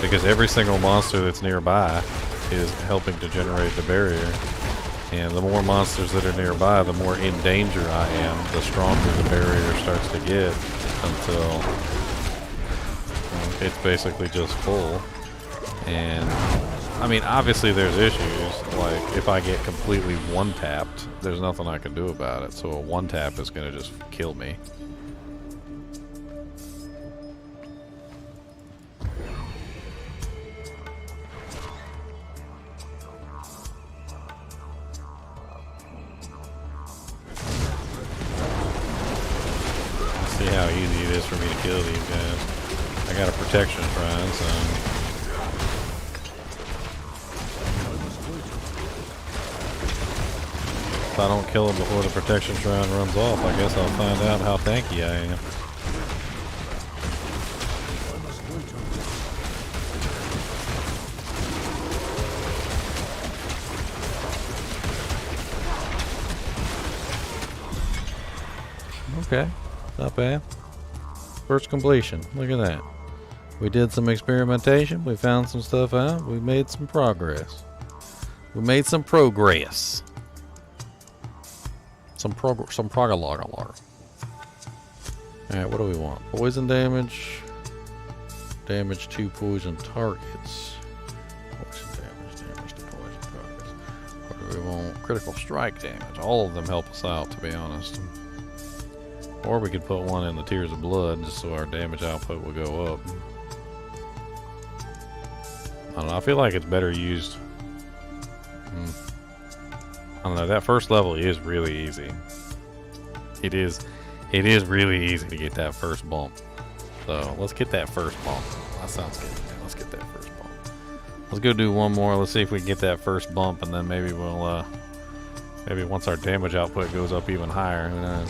because every single monster that's nearby is helping to generate the barrier. And the more monsters that are nearby, the more in danger I am, the stronger the barrier starts to get, until it's basically just full. And I mean, obviously there's issues, like if I get completely one-tapped, there's nothing I can do about it, so a one-tap is going to just kill me. See how easy it is for me to kill these guys. I got a protection shrine, so if I don't kill him before the protection shrine runs off, I guess I'll find out how tanky I am. Okay, not bad. First completion, look at that. We did some experimentation, we found some stuff out, we made some progress. We made some progress. Some prog-a-log-a-log. Alright, what do we want? Poison damage. Damage to poison targets. Poison damage to poison targets. What do we want? Critical strike damage. All of them help us out, to be honest. Or we could put one in the Tears of Blood, just so our damage output will go up. I don't know, I feel like it's better used. I don't know, that first level is really easy. It is really easy to get that first bump. So let's get that first bump. That sounds good. let's get that first bump. Let's go do one more. Let's see if we can get that first bump, and then maybe we'll, maybe once our damage output goes up even higher, who knows?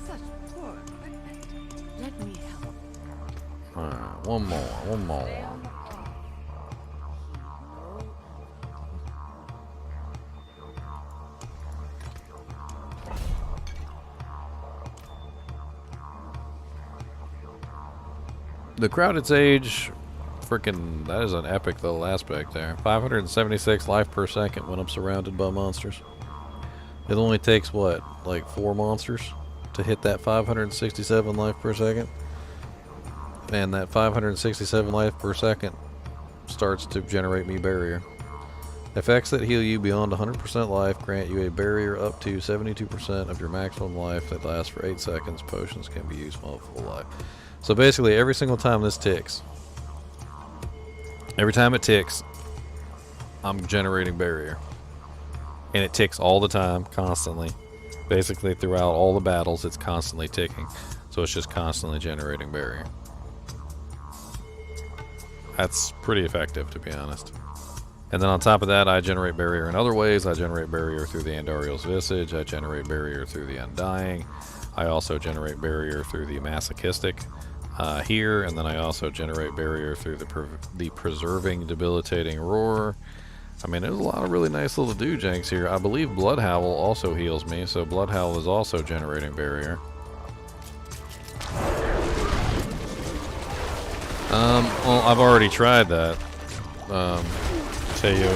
Such poor equipment. Let me help. Alright, one more. The Crowded Sage, freaking, that is an epic little aspect there. 576 life per second when I'm surrounded by monsters. It only takes, what, like 4 monsters to hit that 567 life per second? And that 567 life per second starts to generate me barrier. Effects that heal you beyond 100% life grant you a barrier up to 72% of your maximum life that lasts for 8 seconds. Potions can be used while full life. So basically, every single time this ticks, every time it ticks, I'm generating barrier. And it ticks all the time, constantly. Basically, throughout all the battles, it's constantly ticking. So it's just constantly generating barrier. That's pretty effective, to be honest. And then on top of that, I generate barrier in other ways. I generate barrier through the Andariel's Visage. I generate barrier through the Undying. I also generate barrier through the Masochistic here. And then I also generate barrier through the Preserving Debilitating Roar. I mean, there's a lot of really nice little doojanks here. I believe Bloodhowl also heals me, so Bloodhowl is also generating barrier. Well, I've already tried that. Teo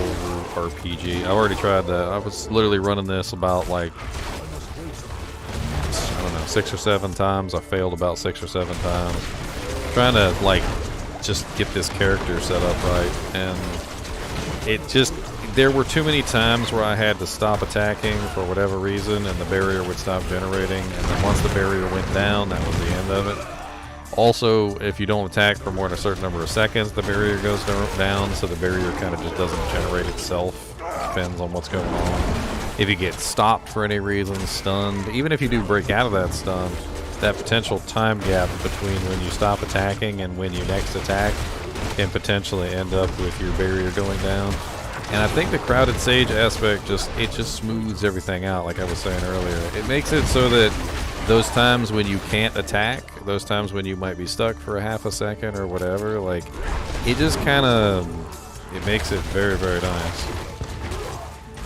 RPG. I've already tried that. I was literally running this about, like, I don't know, 6 or 7 times. I failed about 6 or 7 times. Trying to, like, just get this character set up right. And it just, there were too many times where I had to stop attacking for whatever reason, and the barrier would stop generating. And then once the barrier went down, that was the end of it. Also, if you don't attack for more than a certain number of seconds, the barrier goes down, so the barrier kind of just doesn't generate itself. Depends on what's going on. If you get stopped for any reason, stunned, even if you do break out of that stun, that potential time gap between when you stop attacking and when you next attack can potentially end up with your barrier going down. And I think the Crowded Sage aspect just smooths everything out, like I was saying earlier. It makes it so that those times when you can't attack, those times when you might be stuck for a half a second or whatever, like, it just kind of, it makes it very, very nice.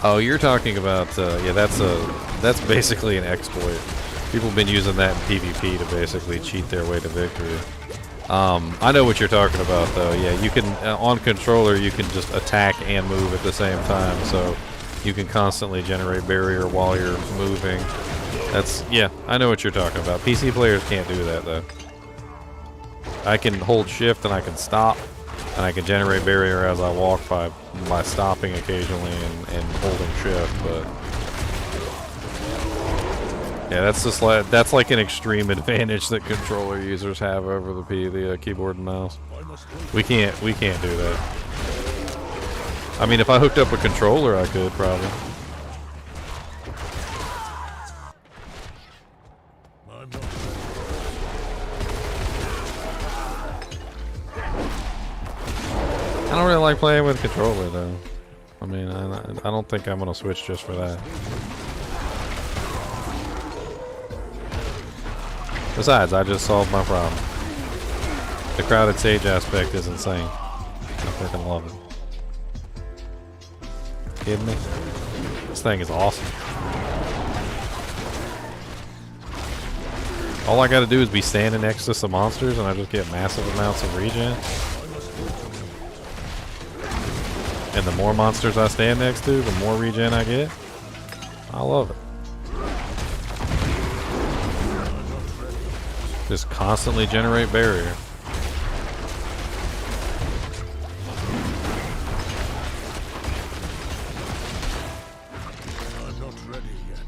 Oh, you're talking about, yeah, that's basically an exploit. People have been using that in PvP to basically cheat their way to victory. I know what you're talking about, though. Yeah, you can, on controller, you can just attack and move at the same time, so you can constantly generate barrier while you're moving. That's, yeah, I know what you're talking about. PC players can't do that, though. I can hold shift and I can stop, and I can generate barrier as I walk by stopping occasionally and holding shift, but yeah, that's just like, that's like an extreme advantage that controller users have over the keyboard and mouse. We can't do that. I mean, if I hooked up a controller, I could probably. I don't really like playing with a controller, though. I mean, I don't think I'm gonna switch just for that. Besides, I just solved my problem. The Crowded Sage aspect is insane. I freaking love it. Kidding me? This thing is awesome. All I gotta do is be standing next to some monsters and I just get massive amounts of regen. And the more monsters I stand next to, the more regen I get. I love it. Just constantly generate barrier. I'm not ready yet.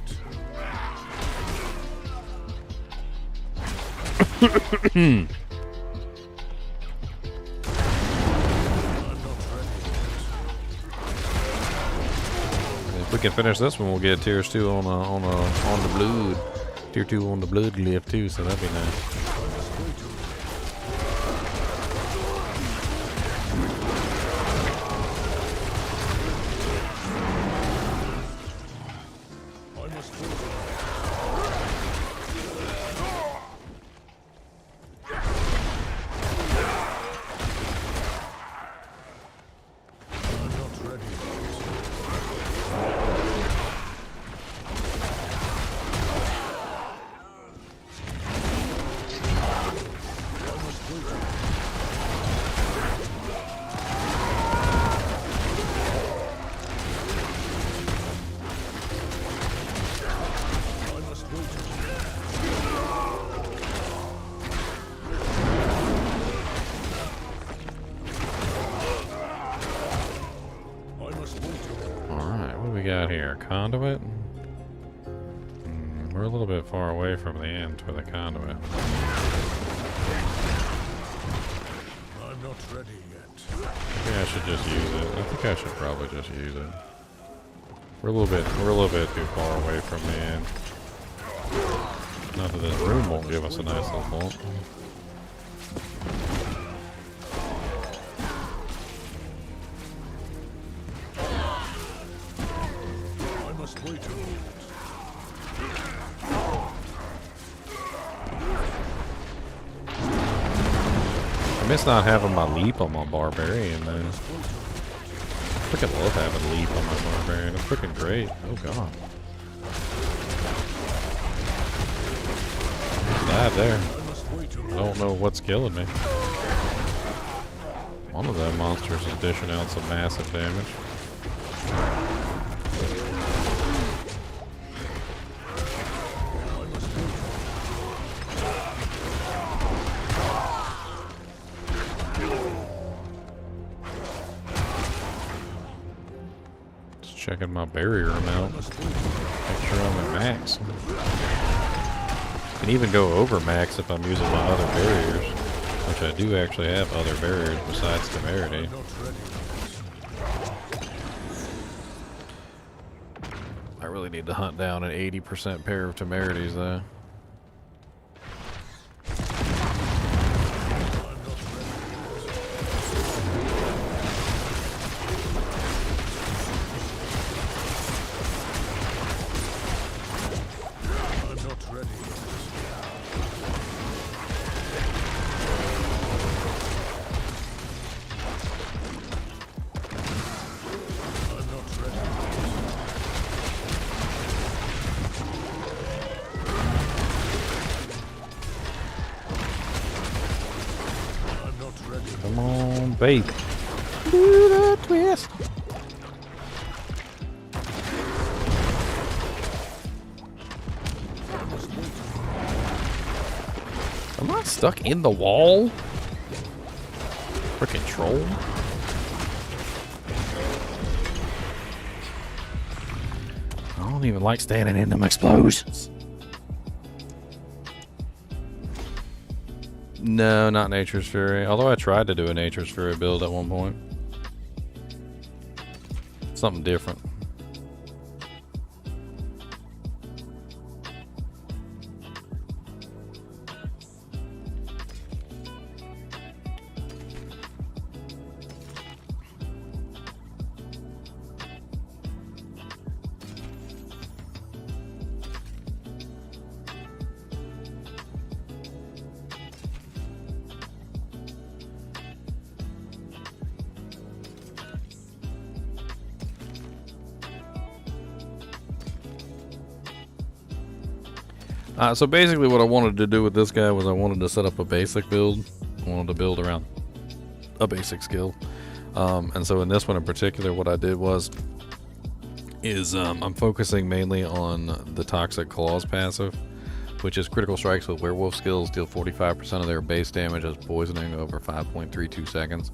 If we can finish this one, we'll get tiers 2 on the blood. Tier 2 on the blood glyph too, so that'd be nice. Conduit? We're a little bit far away from the end for the conduit. I'm not ready yet. Maybe I should just use it. I think I should probably just use it. We're a little bit too far away from the end. Not that this room won't give us a nice little bump. I miss not having my leap on my barbarian, man. I freaking love having leap on my barbarian. It's freaking great. Oh god. Died there. I don't know what's killing me. One of them monsters is dishing out some massive damage. Checking my barrier amount. Make sure I'm at max. Can even go over max if I'm using my other barriers, which I do actually have other barriers besides temerity. I really need to hunt down an 80% pair of temerities though. Come on, baby. Do the twist. Am I stuck in the wall? Frickin' troll. I don't even like standing in them explosions. No, not Nature's Fury. Although I tried to do a Nature's Fury build at one point. Something different. So basically what I wanted to do with this guy was I wanted to set up a basic build. I wanted to build around a basic skill. And so in this one in particular, what I did is I'm focusing mainly on the Toxic Claws passive, which is critical strikes with werewolf skills deal 45% of their base damage as poisoning over 5.32 seconds.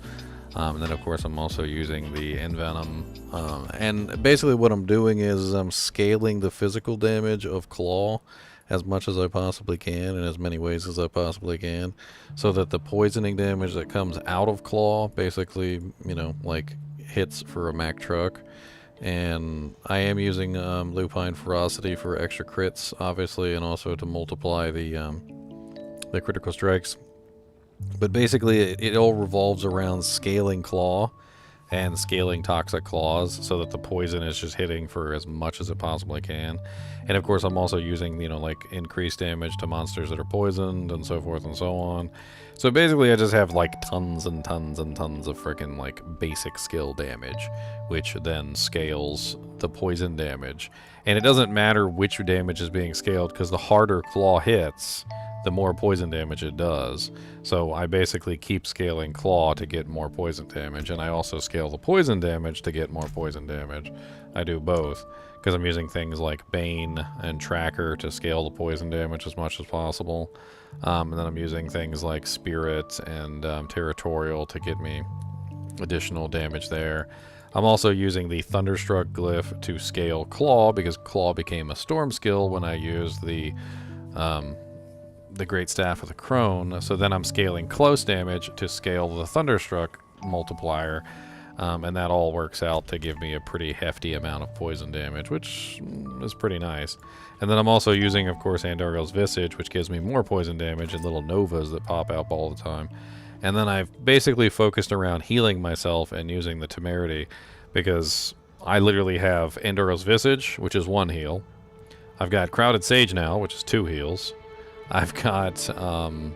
And then of course I'm also using the Envenom. And basically what I'm doing is I'm scaling the physical damage of Claw as much as I possibly can in as many ways as I possibly can, so that the poisoning damage that comes out of Claw basically, you know, like hits for a Mack truck, And I am using Lupine Ferocity for extra crits, obviously, and also to multiply the critical strikes. But basically, it all revolves around scaling Claw and scaling Toxic Claws so that the poison is just hitting for as much as it possibly can. And of course, I'm also using, you know, like increased damage to monsters that are poisoned and so forth and so on. So basically, I just have like tons and tons and tons of freaking like basic skill damage, which then scales the poison damage. And it doesn't matter which damage is being scaled, because the harder Claw hits, the more poison damage it does. So I basically keep scaling Claw to get more poison damage, and I also scale the poison damage to get more poison damage. I do both, because I'm using things like Bane and Tracker to scale the poison damage as much as possible. And then I'm using things like Spirit and Territorial to get me additional damage there. I'm also using the Thunderstruck glyph to scale Claw, because Claw became a Storm skill when I used the Great Staff of the Crone. So then I'm scaling close damage to scale the Thunderstruck multiplier, and that all works out to give me a pretty hefty amount of poison damage, which is pretty nice. And then I'm also using, of course, Andariel's Visage, which gives me more poison damage and little novas that pop out all the time. And then I've basically focused around healing myself and using the Temerity, because I literally have Andariel's Visage, which is 1 heal. I've got Crowded Sage now, which is 2 heals. I've got, I'm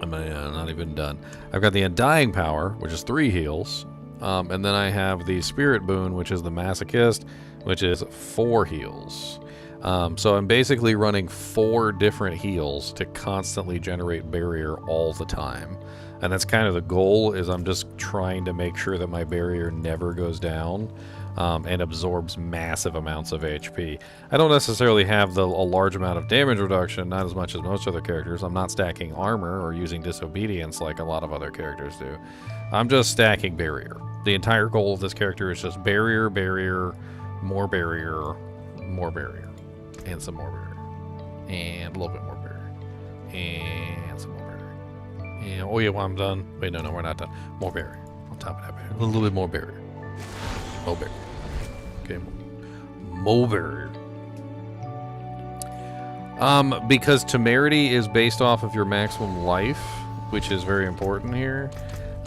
not even done. I've got the Undying Power, which is 3 heals. And then I have the Spirit Boon, which is the Masochist, which is 4 heals. So I'm basically running 4 different heals to constantly generate barrier all the time. And that's kind of the goal, is I'm just trying to make sure that my barrier never goes down. And absorbs massive amounts of HP. I don't necessarily have a large amount of damage reduction, not as much as most other characters. I'm not stacking armor or using disobedience like a lot of other characters do. I'm just stacking barrier. The entire goal of this character is just barrier, barrier, more barrier, more barrier, and some more barrier, and a little bit more barrier, and some more barrier. And, oh yeah, well, I'm done. Wait, no, we're not done. More barrier on top of that barrier. A little bit more barrier. More barrier. Okay, more barrier. Because Temerity is based off of your maximum life, which is very important here.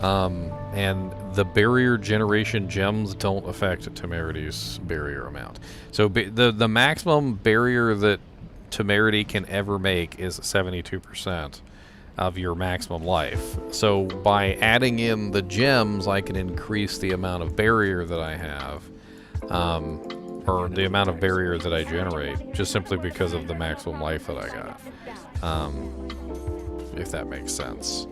And the barrier generation gems don't affect Temerity's barrier amount. So the maximum barrier that Temerity can ever make is 72% of your maximum life. So by adding in the gems, I can increase the amount of barrier that I have, or the amount of barrier that I generate, just simply because of the maximum life that I got. If that makes sense.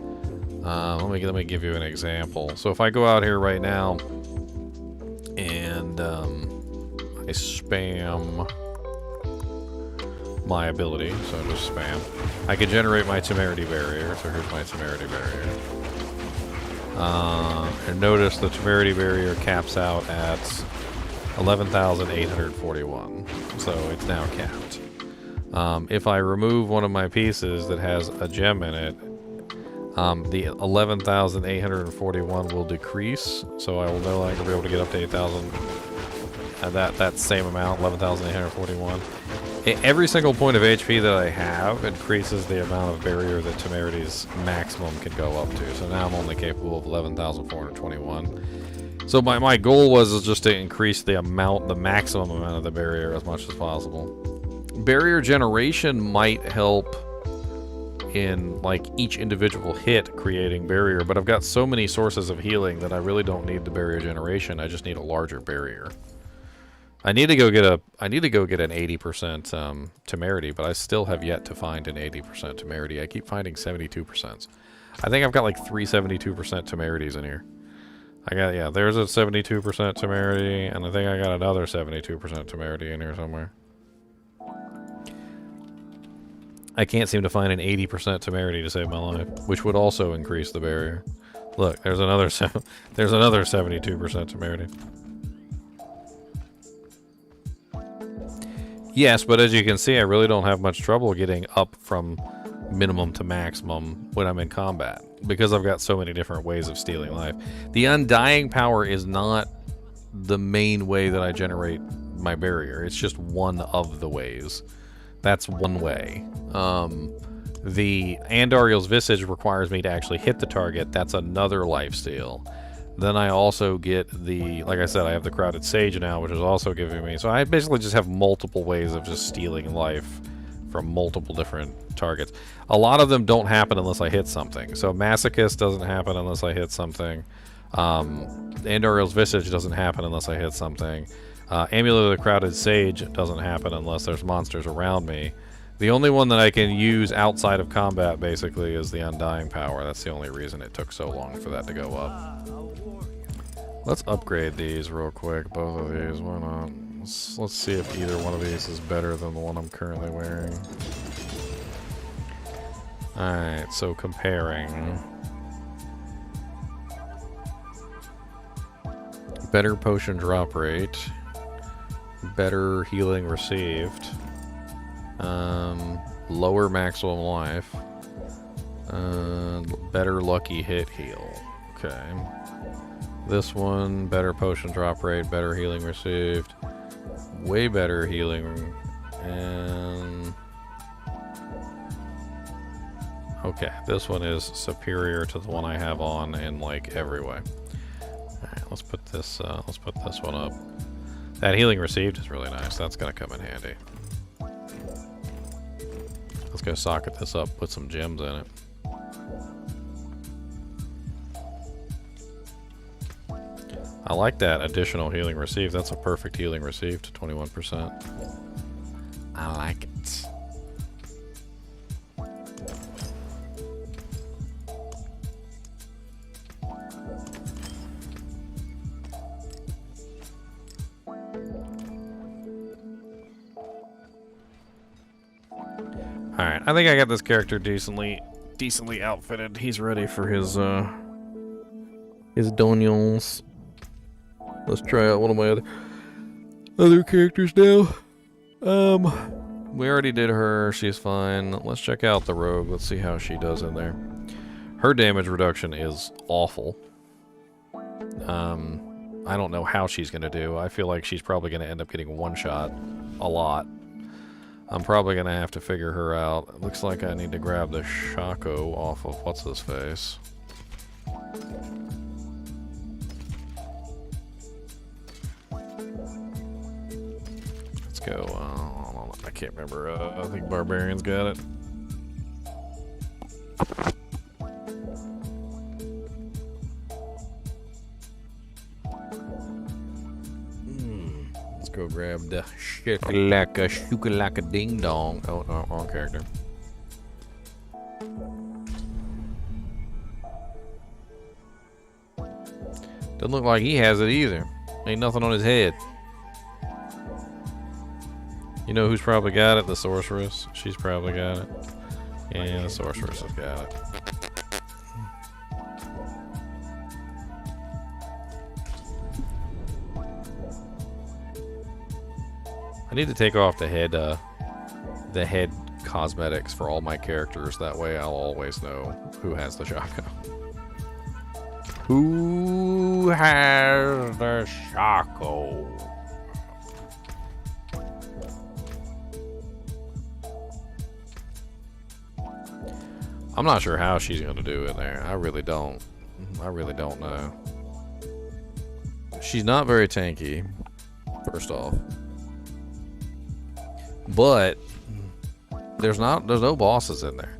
Let me give you an example. So if I go out here right now and I spam my ability, so just spam, I can generate my Temerity barrier. So here's my Temerity barrier. And notice the Temerity barrier caps out at 11,841. So it's now capped. If I remove one of my pieces that has a gem in it, the 11,841 will decrease, so I will no longer be able to get up to 8,000. That same amount, 11,841. Every single point of HP that I have increases the amount of barrier that Temerity's maximum can go up to. So now I'm only capable of 11,421. So my goal was just to increase the maximum amount of the barrier as much as possible. Barrier generation might help in like each individual hit creating barrier, but I've got so many sources of healing that I really don't need the barrier generation. I just need a larger barrier. I need to go get an 80% Temerity, but I still have yet to find an 80% Temerity. I keep finding 72%. I think I've got like 3 72% Temerities in here. There's a 72% Temerity, and I think I got another 72% Temerity in here somewhere. I can't seem to find an 80% Temerity to save my life, which would also increase the barrier. Look, there's another 72% Temerity. Yes, but as you can see, I really don't have much trouble getting up from minimum to maximum when I'm in combat, because I've got so many different ways of stealing life. The Undying Power is not the main way that I generate my barrier. It's just one of the ways. That's one way. The Andariel's Visage requires me to actually hit the target. That's another lifesteal. Then I also get the, like I said, I have the Crowded Sage now, which is also giving me, so I basically just have multiple ways of just stealing life from multiple different targets. A lot of them don't happen unless I hit something. So Masochist doesn't happen unless I hit something. Andariel's Visage doesn't happen unless I hit something. Amulet of the Crowded Sage doesn't happen unless there's monsters around me. The only one that I can use outside of combat, basically, is the Undying Power. That's the only reason it took so long for that to go up. Let's upgrade these real quick, both of these. Why not? Let's see if either one of these is better than the one I'm currently wearing. Alright, so comparing. Better potion drop rate. Better healing received. Lower maximum life. Better lucky hit heal. Okay. This one, better potion drop rate, better healing received. Way better healing. And... okay, this one is superior to the one I have on in, like, every way. Alright, let's put this one up. That healing received is really nice. That's gonna come in handy. Let's go socket this up, put some gems in it. I like that additional healing received. That's a perfect healing received, 21%. I like it. Alright, I think I got this character decently outfitted. He's ready for his dungeons. Let's try out one of my other characters now. We already did her. She's fine. Let's check out the rogue. Let's see how she does in there. Her damage reduction is awful. I don't know how she's going to do. I feel like she's probably going to end up getting one shot a lot. I'm probably going to have to figure her out. It looks like I need to grab the Shaco off of what's-his-face. Let's go. I can't remember. I think Barbarian's got it. Let's go grab the shukalaka ding dong. Oh, no, wrong character. Doesn't look like he has it either. Ain't nothing on his head. You know who's probably got it? The Sorceress. She's probably got it. Yeah, the Sorceress has got it. I need to take off the head cosmetics for all my characters. That way I'll always know who has the shotgun. Who has the Shaco? I'm not sure how she's gonna do in there. I really don't know. She's not very tanky, first off. But there's no bosses in there.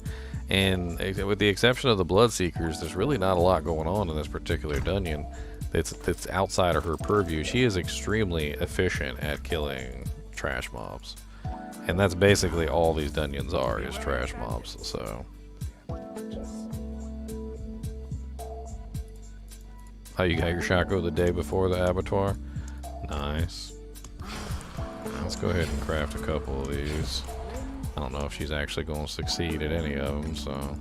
And with the exception of the Bloodseekers, there's really not a lot going on in this particular dungeon that's outside of her purview. She is extremely efficient at killing trash mobs. And that's basically all these dungeons are, is trash mobs, so. Oh, you got your Shaco the day before the Abattoir? Nice. Let's go ahead and craft a couple of these. I don't know if she's actually going to succeed at any of them, so.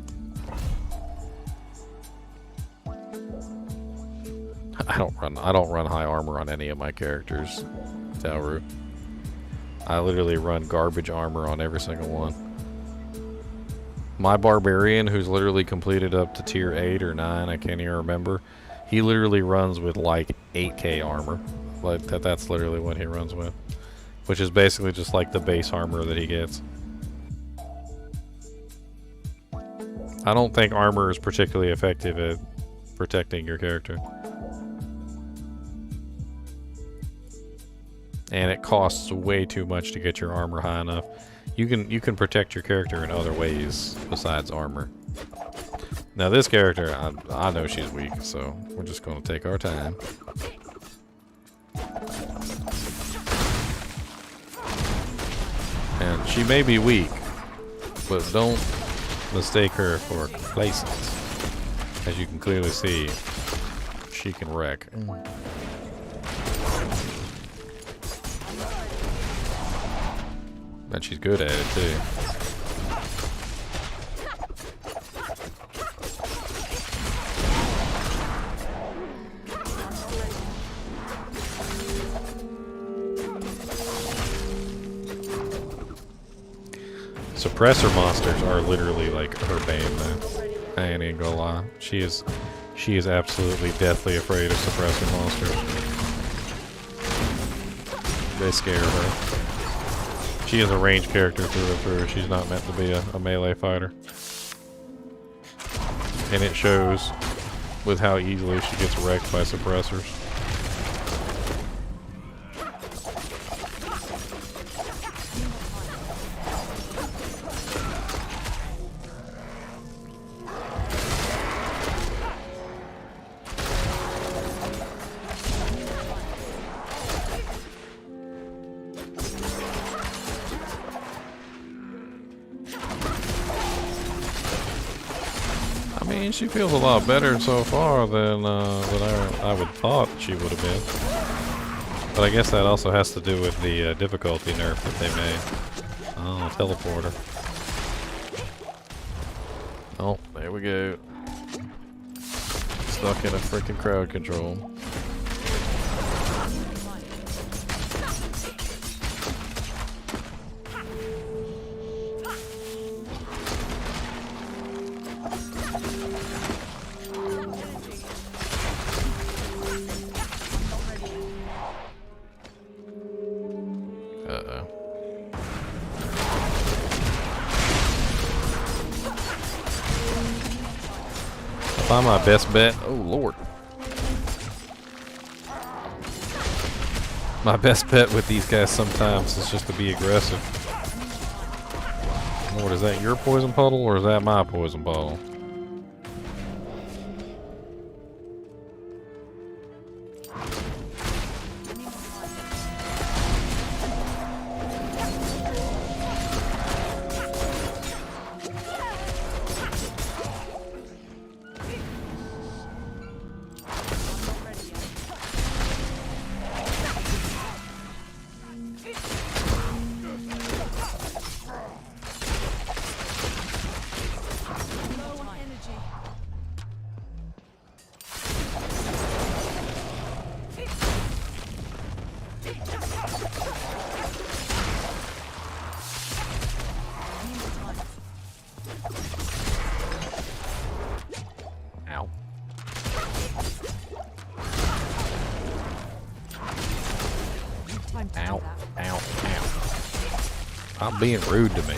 I don't run high armor on any of my characters, Tauru. I literally run garbage armor on every single one. My Barbarian, who's literally completed up to tier 8 or 9, I can't even remember. He literally runs with like 8k armor, Like that's literally what he runs with, which is basically just like the base armor that he gets. I don't think armor is particularly effective at protecting your character. And it costs way too much to get your armor high enough. You can protect your character in other ways besides armor. Now this character, I know she's weak, so we're just going to take our time. And she may be weak, but don't mistake her for complacence. As you can clearly see, she can wreck. And she's good at it too. Suppressor monsters are literally like her bane, man. I ain't even gonna lie. She is absolutely deathly afraid of suppressor monsters. They scare her. She is a ranged character through and through. She's not meant to be a melee fighter. And it shows with how easily she gets wrecked by suppressors. She feels a lot better so far than I would thought she would have been. But I guess that also has to do with the difficulty nerf that they made. Oh, teleporter. Oh, there we go. Stuck in a freaking crowd control. My best bet. Oh lord. My best bet with these guys sometimes is just to be aggressive. Lord, is that your poison puddle or is that my poison puddle? Stop being rude to me.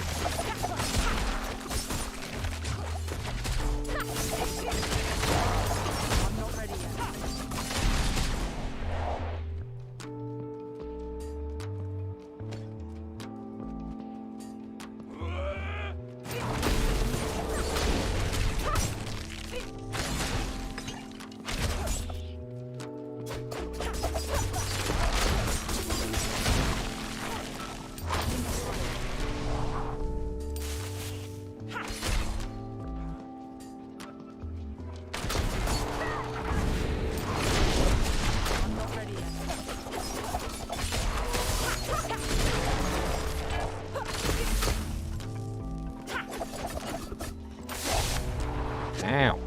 Ow.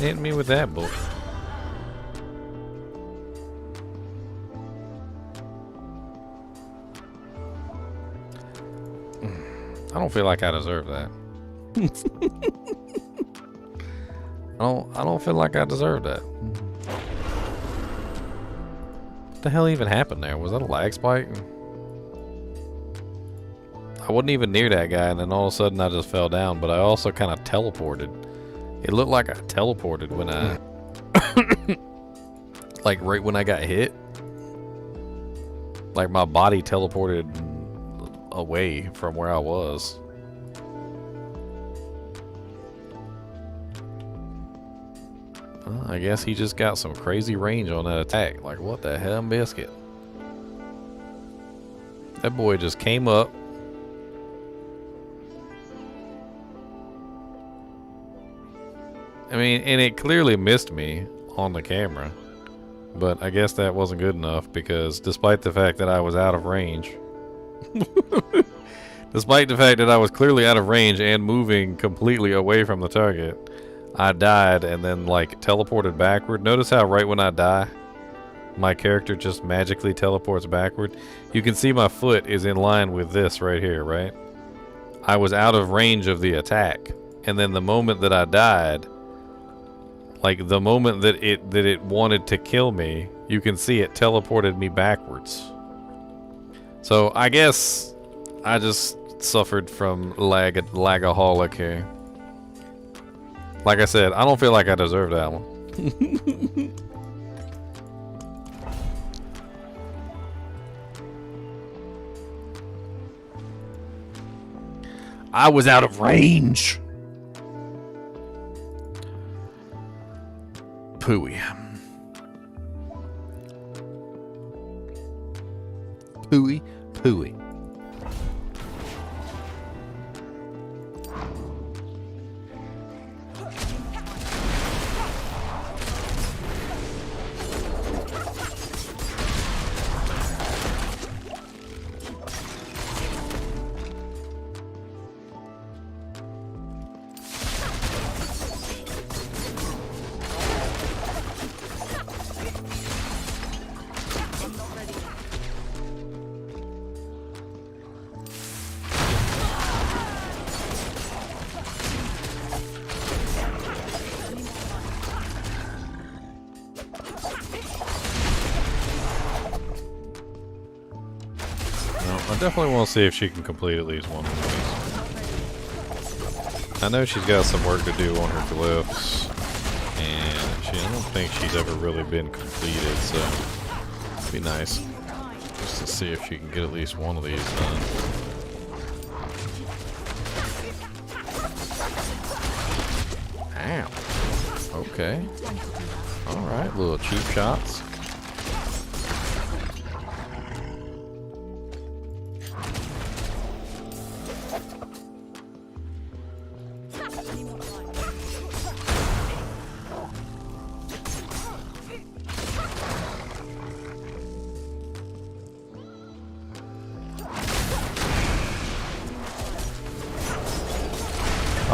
hit me with that book. I don't feel like I deserve that. I don't feel like I deserve that. What the hell even happened there? Was that a lag spike? I wasn't even near that guy, and then all of a sudden I just fell down, but I also kind of teleported. It looked like I teleported when I... like right when I got hit. Like my body teleported away from where I was. I guess he just got some crazy range on that attack. Like, what the hell, biscuit? That boy just came up. I mean, and it clearly missed me on the camera. But I guess that wasn't good enough because despite the fact that I was out of range... despite the fact that I was clearly out of range and moving completely away from the target, I died and then like teleported backward. Notice how right when I die, my character just magically teleports backward. You can see my foot is in line with this right here, right? I was out of range of the attack, and then the moment that I died, like the moment that it wanted to kill me, you can see it teleported me backwards. So I guess I just suffered from lagaholic here. Like I said, I don't feel like I deserve that one. I was out of range. Pooey. Pooey. Pooey. I definitely want to see if she can complete at least one of these. I know she's got some work to do on her glyphs, and I don't think she's ever really been completed, so it'd be nice just to see if she can get at least one of these done. Ow. Okay. Alright, little cheap shots.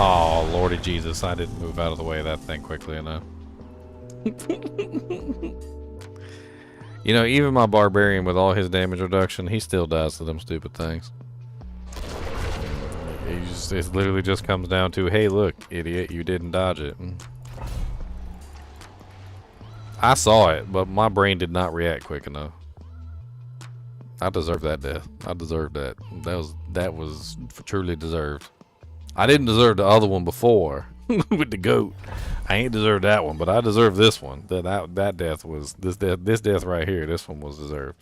Oh, Lordy Jesus, I didn't move out of the way of that thing quickly enough. You know, even my barbarian with all his damage reduction, he still dies to them stupid things. It literally just comes down to, hey look, idiot, you didn't dodge it. I saw it, but my brain did not react quick enough. I deserve that death. I deserved that. That was truly deserved. I didn't deserve the other one before with the goat. I ain't deserved that one, but I deserve this one. That death was this death right here. This one was deserved.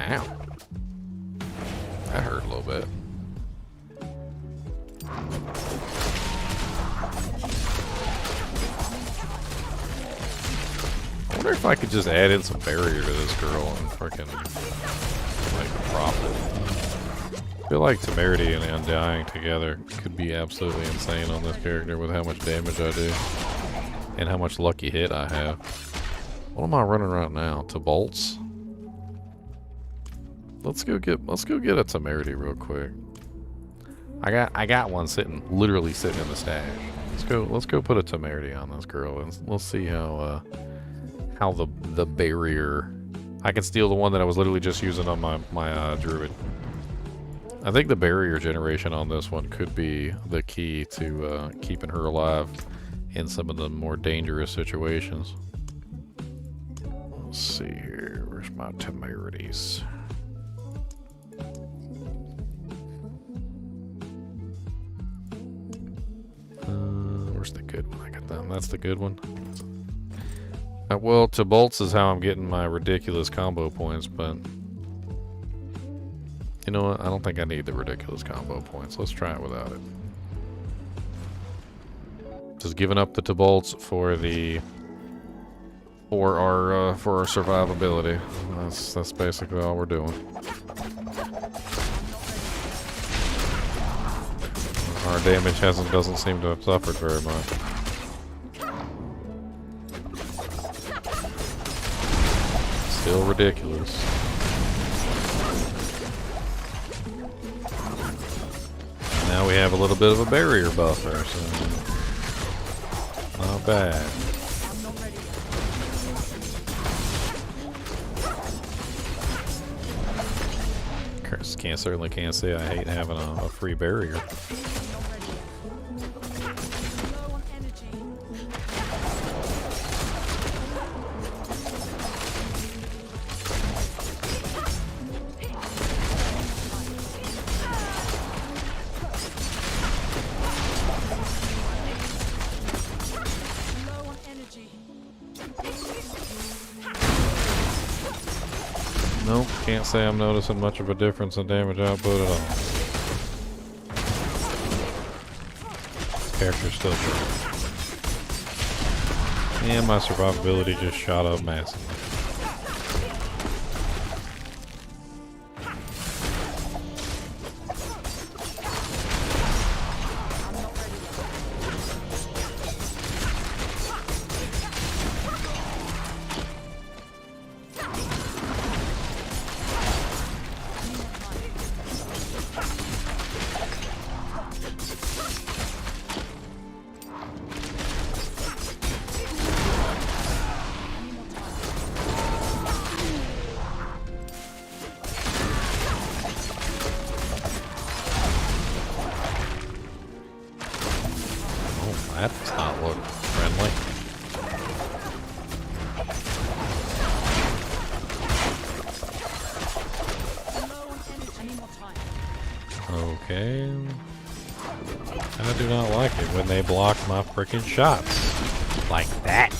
Ow. That hurt a little bit. I wonder if I could just add in some barrier to this girl and freaking make a profit. I feel like Temerity and Undying together could be absolutely insane on this character with how much damage I do. And how much lucky hit I have. What am I running right now? To bolts? Let's go get a Temerity real quick. I got one literally sitting in the stash. Let's go put a Temerity on this girl and we'll see how the barrier. I can steal the one that I was literally just using on my druid. I think the barrier generation on this one could be the key to keeping her alive in some of the more dangerous situations. Let's see here. Where's my Temerities? Where's the good one? I got that. That's the good one. Well, to bolts is how I'm getting my ridiculous combo points, but you know what? I don't think I need the ridiculous combo points. Let's try it without it. Just giving up the to bolts for our survivability. That's basically all we're doing. Our damage doesn't seem to have suffered very much. Still ridiculous. Now we have a little bit of a barrier buffer, so not bad. Certainly can't say I hate having a free barrier. Nope, can't say I'm noticing much of a difference in damage output at all. Character's still good. And my survivability just shot up massively. That does not look friendly. Okay. I do not like it when they block my freaking shots. Like that.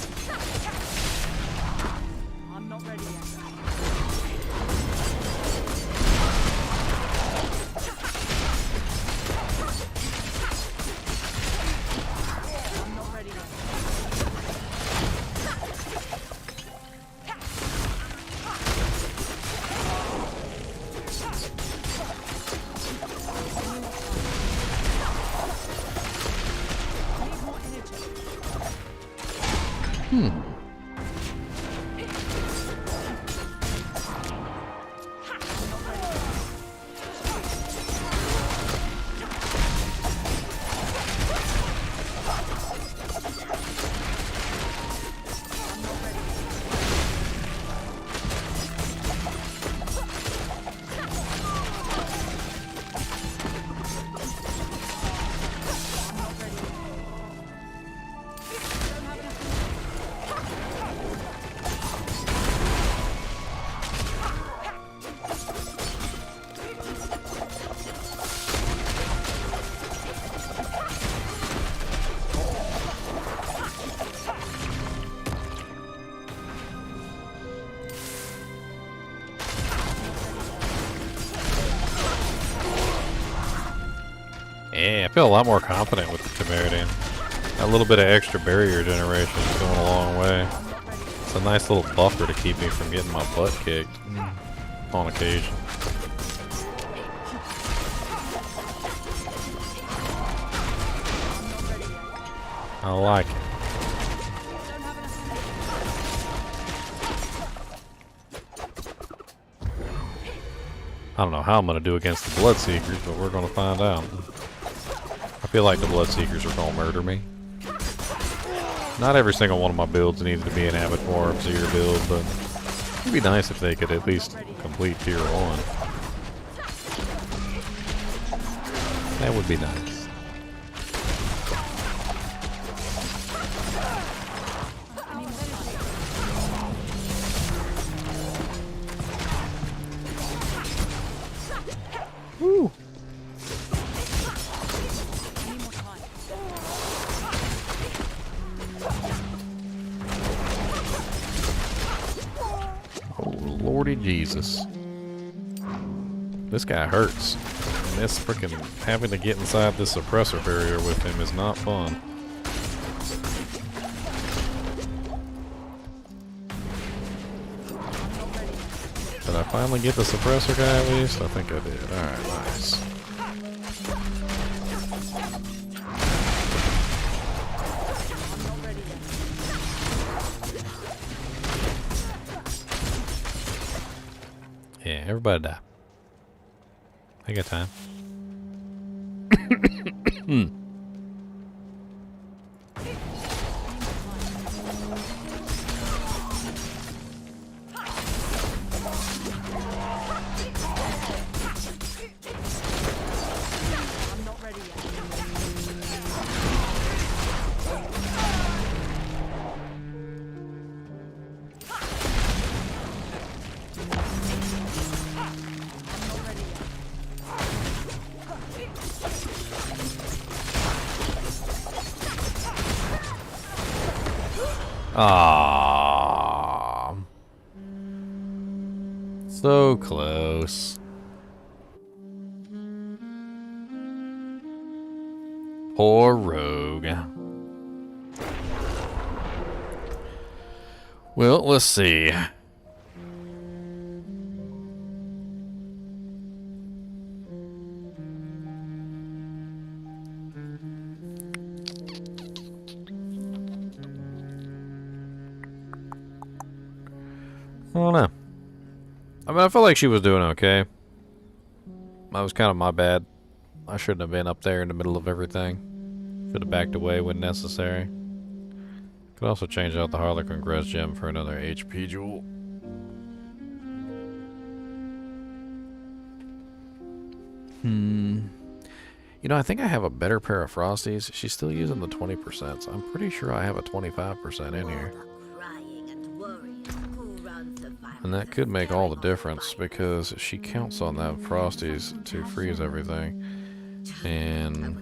Yeah, I feel a lot more confident with the Temerity. A little bit of extra barrier generation is going a long way. It's a nice little buffer to keep me from getting my butt kicked. on occasion. I like it. I don't know how I'm going to do against the Bloodseekers, but we're going to find out. I feel like the Bloodseekers are going to murder me. Not every single one of my builds needs to be an Abattoir of Zero build, but it'd be nice if they could at least complete Tier 1. That would be nice. Woo! Oh, Lordy Jesus. This guy hurts. And this freaking having to get inside this suppressor barrier with him is not fun. Did I finally get the suppressor guy at least? I think I did. Alright, nice. Yeah, everybody die. I got time. Ah, so close. Poor rogue. Well, let's see. I don't know. I mean, I felt like she was doing okay. That was kind of my bad. I shouldn't have been up there in the middle of everything. Should have backed away when necessary. Could also change out the Harlequin Grez Gem for another HP jewel. You know, I think I have a better pair of Frosties. She's still using the 20%, so I'm pretty sure I have a 25% in here. And that could make all the difference because she counts on that Frosties to freeze everything. And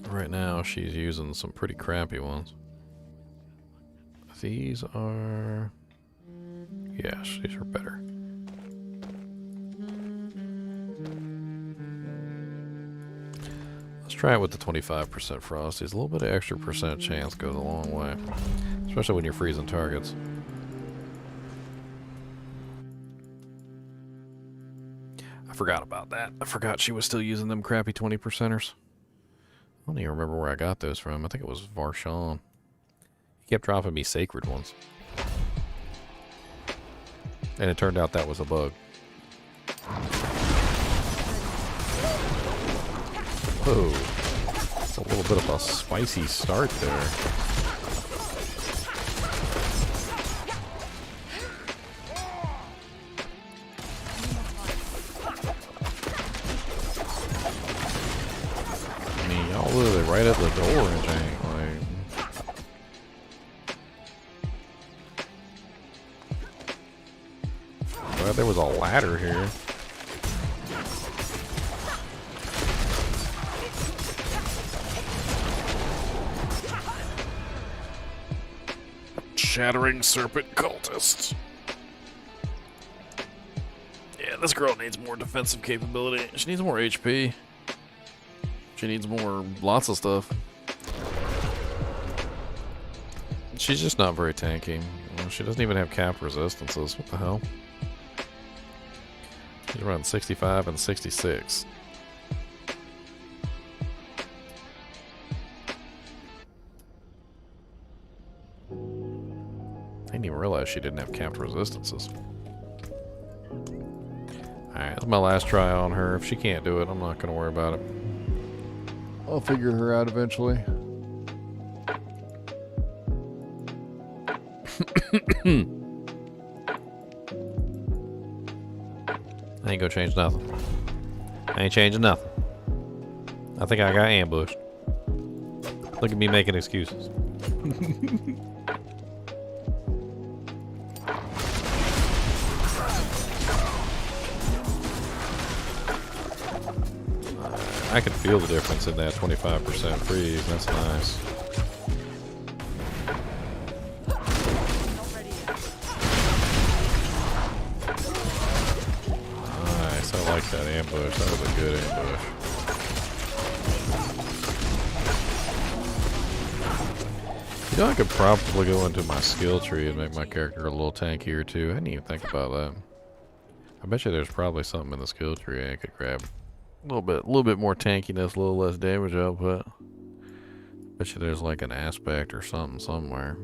right now she's using some pretty crappy ones. These are... yes, these are better. Let's try it with the 25% Frosties. A little bit of extra percent chance goes a long way. Especially when you're freezing targets. I forgot about that. I forgot she was still using them crappy 20%ers. I don't even remember where I got those from. I think it was Varshawn. He kept dropping me sacred ones. And it turned out that was a bug. Whoa. That's a little bit of a spicy start there. Literally right at the door and jank, like. Glad there was a ladder here. Shattering serpent cultists. Yeah, this girl needs more defensive capability. She needs more HP. She needs more, lots of stuff. She's just not very tanky. Well, she doesn't even have cap resistances. What the hell? He's running 65 and 66. I didn't even realize she didn't have capped resistances. Alright, that's my last try on her. If she can't do it, I'm not going to worry about it. I'll figure her out eventually. I ain't gonna change nothing. I ain't changing nothing. I think I got ambushed. Look at me making excuses. I can feel the difference in that 25% freeze. That's nice. Nice. I like that ambush. That was a good ambush. You know, I could probably go into my skill tree and make my character a little tankier too. I didn't even think about that. I bet you there's probably something in the skill tree I could grab. A little bit more tankiness, a little less damage output. Bet you there's like an aspect or something somewhere.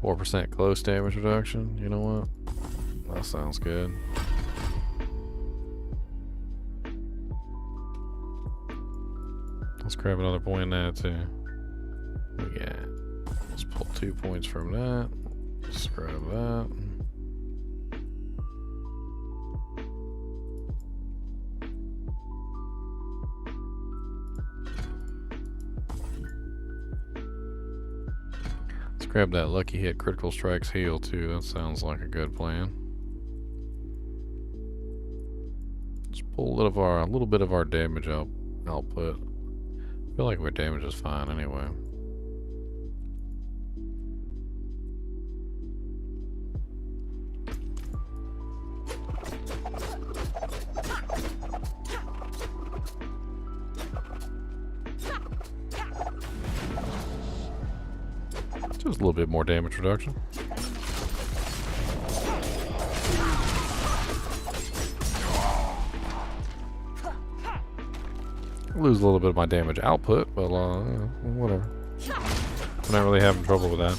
%4 close damage reduction. You know what? That sounds good. Let's grab another point in that too. We got. Let's pull 2 points from that. Let's grab that. Grab that lucky hit, critical strikes, heal too. That sounds like a good plan. Let's pull a little bit of our damage output. I feel like our damage is fine anyway. Just a little bit more damage reduction. Lose a little bit of my damage output, but whatever. I'm not really having trouble with that.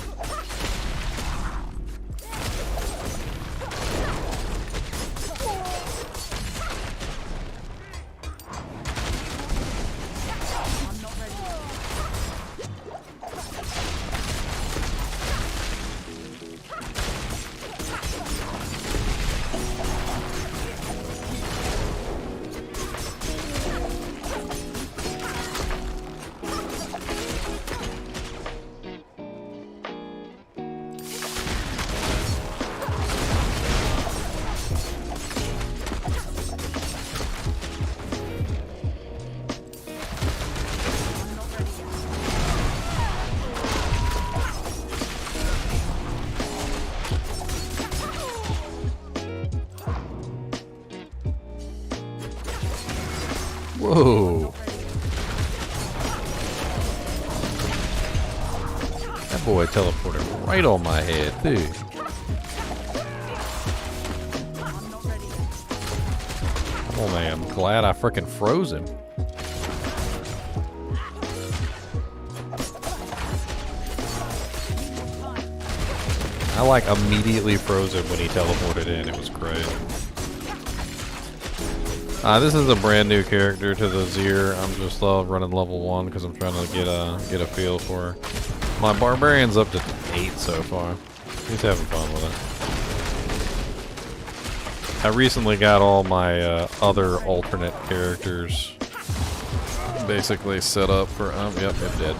Whoa. That boy teleported right on my head, too. Oh man, I'm glad I frickin' froze him. I like immediately froze him when he teleported in. It was great. This is a brand new character to the Zir. I'm just running level 1 because I'm trying to get a feel for her. My barbarian's up to 8 so far. He's having fun with it. I recently got all my other alternate characters basically set up for. Yep, it did.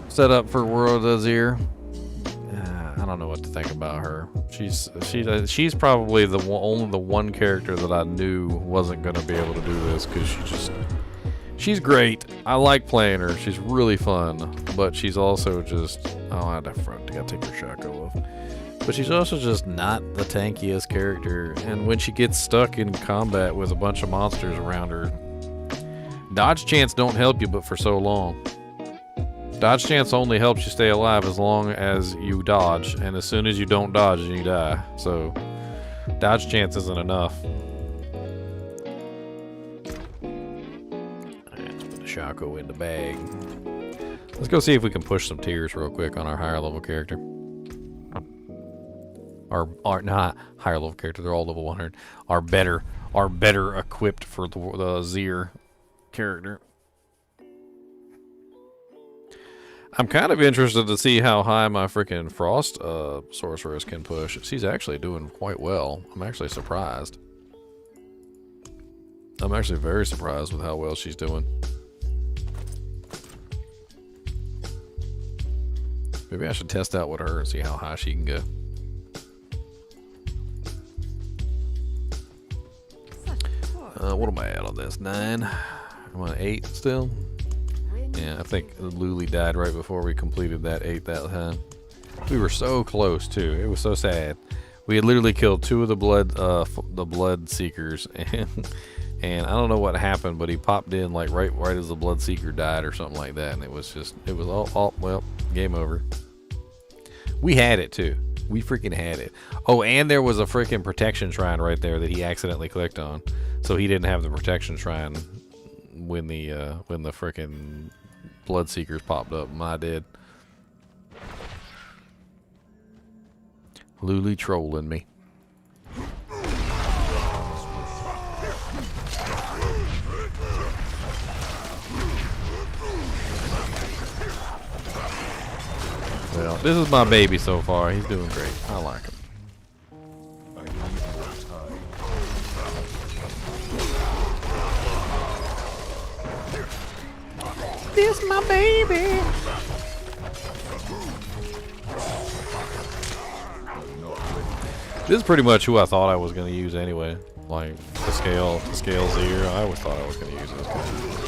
Set up for World of Zir. I don't know what to think about her. She's probably only the one character that I knew wasn't going to be able to do this because She's great. I like playing her. She's really fun. But she's also just... Oh, I gotta take her shotgun off. But she's also just not the tankiest character. And when she gets stuck in combat with a bunch of monsters around her, dodge chance don't help you but for so long. Dodge chance only helps you stay alive as long as you dodge. And as soon as you don't dodge, you die. So, dodge chance isn't enough. Shaco in the bag. Let's go see if we can push some tiers real quick on our higher level character. Our not higher level character, they're all level 100. Our better equipped for the Zir character. I'm kind of interested to see how high my freaking Frost sorceress can push. She's actually doing quite well. I'm actually surprised. I'm actually very surprised with how well she's doing. Maybe I should test out with her and see how high she can go. What am I at on this? 9? I'm on 8 still? Yeah, I think Luli died right before we completed that 8 that time. We were so close too. It was so sad. We had literally killed 2 of the blood seekers, and I don't know what happened, but he popped in like right as the blood seeker died or something like that, and it was all well, game over. We had it too. We freaking had it. Oh, and there was a freaking protection shrine right there that he accidentally clicked on, so he didn't have the protection shrine when the freaking blood seekers popped up. I did. Luli trolling me. Well, this is my baby so far. He's doing great. I like him. This my baby. This is pretty much who I thought I was going to use anyway. Like the scale Zir. I always thought I was going to use this guy.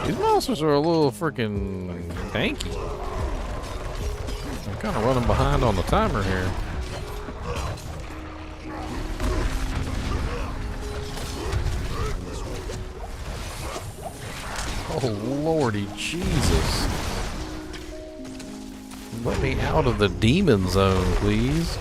These monsters are a little freaking tanky. I'm kind of running behind on the timer here. Oh, Lordy Jesus. Let me out of the demon zone, please.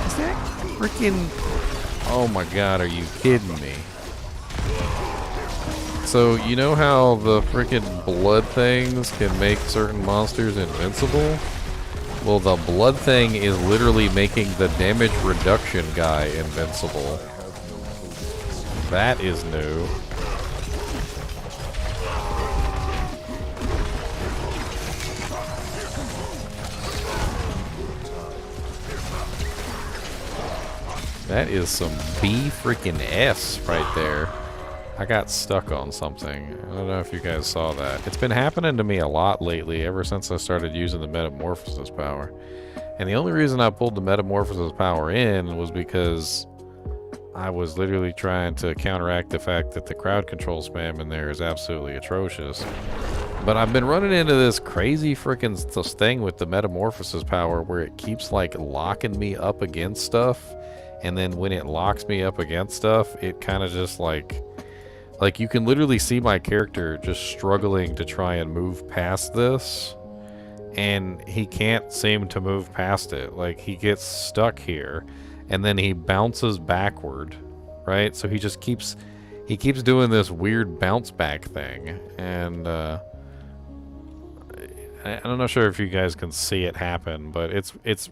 Is that freaking... Oh my god, are you kidding me? So, you know how the freaking blood things can make certain monsters invincible? Well, the blood thing is literally making the damage reduction guy invincible. That is new. That is some B freaking S right there. I got stuck on something. I don't know if you guys saw that. It's been happening to me a lot lately, ever since I started using the Metamorphosis power. And the only reason I pulled the Metamorphosis power in was because I was literally trying to counteract the fact that the crowd control spam in there is absolutely atrocious. But I've been running into this crazy freaking thing with the Metamorphosis power where it keeps like locking me up against stuff. And then when it locks me up against stuff, it kind of just like you can literally see my character just struggling to try and move past this. and he can't seem to move past it. Like, he gets stuck here, and then he bounces backward, right? So he just keeps doing this weird bounce back thing, and I'm not sure if you guys can see it happen, but it's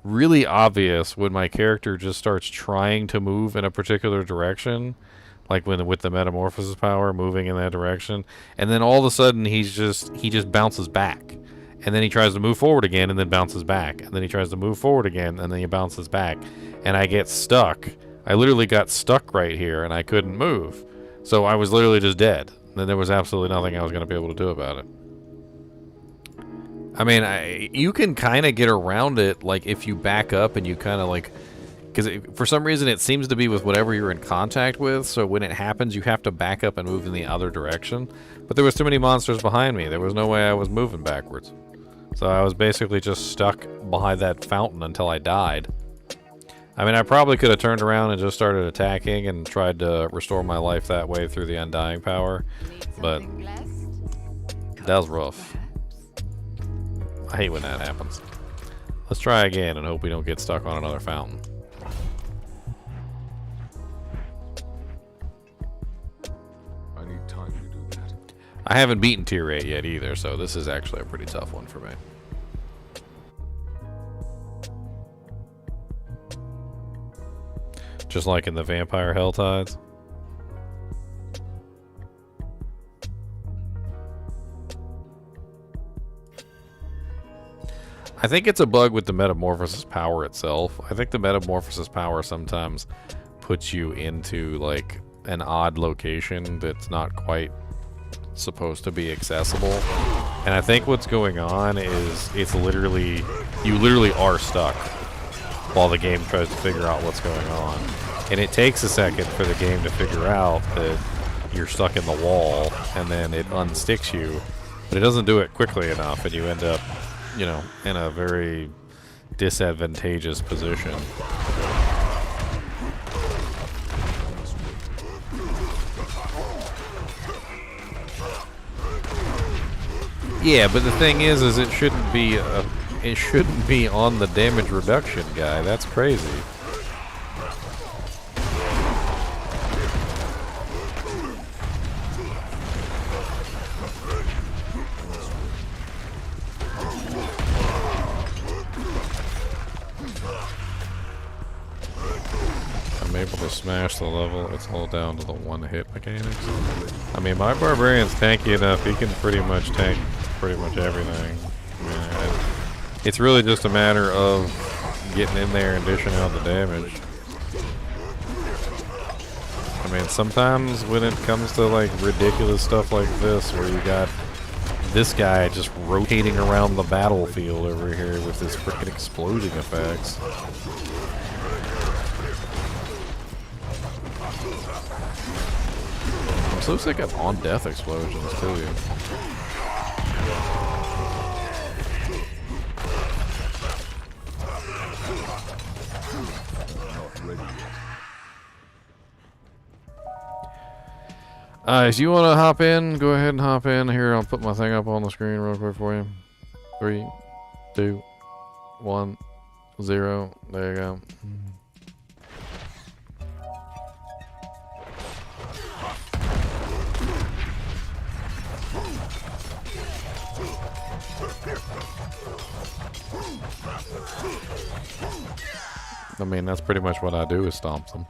really obvious when my character just starts trying to move in a particular direction, like with the metamorphosis power moving in that direction, and then all of a sudden he just bounces back, and then he tries to move forward again and then bounces back, and then he tries to move forward again and then he bounces back, and I get stuck. I literally got stuck right here and I couldn't move, so I was literally just dead. Then there was absolutely nothing I was going to be able to do about it. I mean, you can kind of get around it, like, if you back up and you kind of, like... Because for some reason it seems to be with whatever you're in contact with, so when it happens you have to back up and move in the other direction. But there was too many monsters behind me. There was no way I was moving backwards. So I was basically just stuck behind that fountain until I died. I mean, I probably could have turned around and just started attacking and tried to restore my life that way through the Undying power, but that was rough. I hate when that happens. Let's try again and hope we don't get stuck on another fountain. I need time to do that. I haven't beaten tier 8 yet either, so this is actually a pretty tough one for me. Just like in the vampire HellTides. I think it's a bug with the metamorphosis power itself. I think the metamorphosis power sometimes puts you into, like, an odd location that's not quite supposed to be accessible. And I think what's going on is you literally are stuck while the game tries to figure out what's going on. And it takes a second for the game to figure out that you're stuck in the wall, and then it unsticks you. But it doesn't do it quickly enough, and you end up, you know, in a very disadvantageous position. Yeah, but the thing is it shouldn't be on the damage reduction guy. That's crazy. I'm able to smash the level. It's all down to the one-hit mechanics. I mean, my barbarian's tanky enough. He can pretty much tank pretty much everything. I mean, it's really just a matter of getting in there and dishing out the damage. I mean, sometimes when it comes to, like, ridiculous stuff like this, where you got this guy just rotating around the battlefield over here with his freaking exploding effects. I'm so sick of on-death explosions, too. If you want to hop in, go ahead and hop in. Here, I'll put my thing up on the screen real quick for you. 3, 2, 1, 0. There you go. I mean, that's pretty much what I do, is stomp them.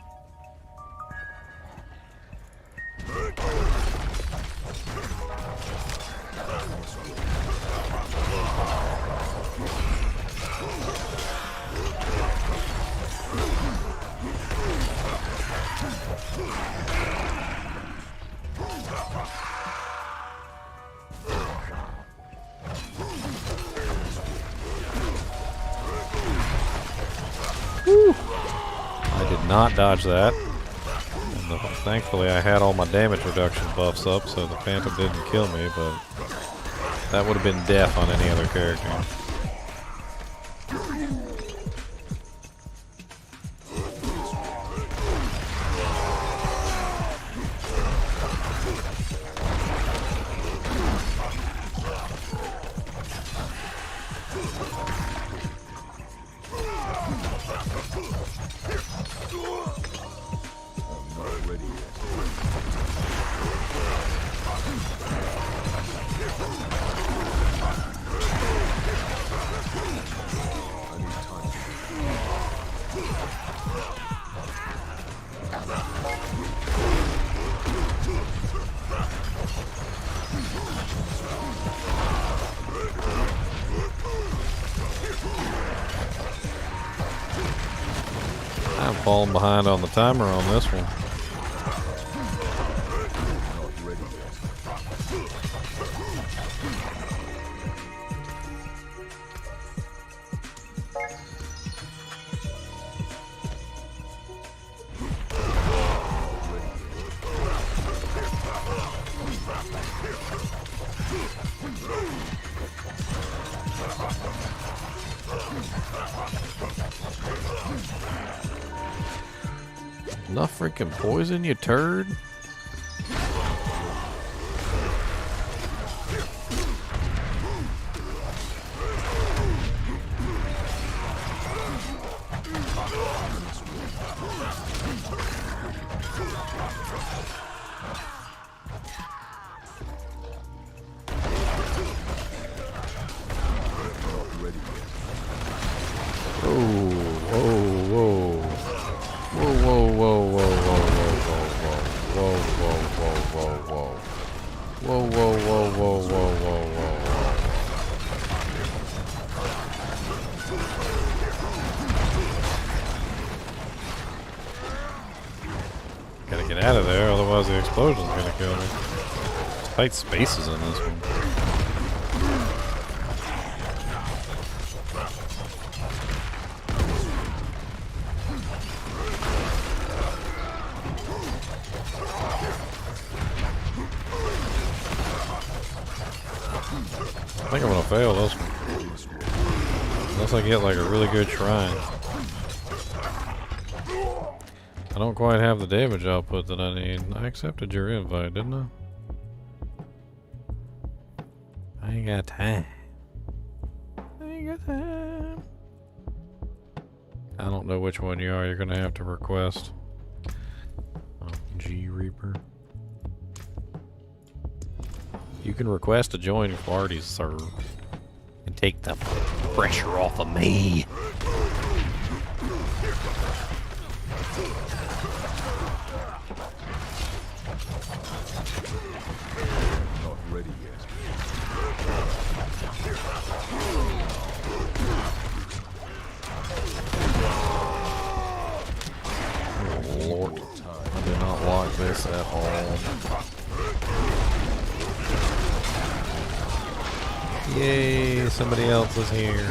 Not dodge that. And thankfully I had all my damage reduction buffs up, so the Phantom didn't kill me, but that would have been death on any other character. falling behind on the timer on this one. Enough freaking poison, you turd. Gotta get out of there, otherwise the explosion's gonna kill me. There's tight spaces in this one. I think I'm gonna fail this one. Unless I get like a really good shrine. I don't quite have the damage output that I need. I accepted your invite, didn't I? I ain't got time. I ain't got time. I don't know which one you are. You're gonna have to request. Oh, G Reaper. You can request to join parties, sir. And take the pressure off of me. Not ready yet. Oh Lord, I do not like this at all. Yay, somebody else is here.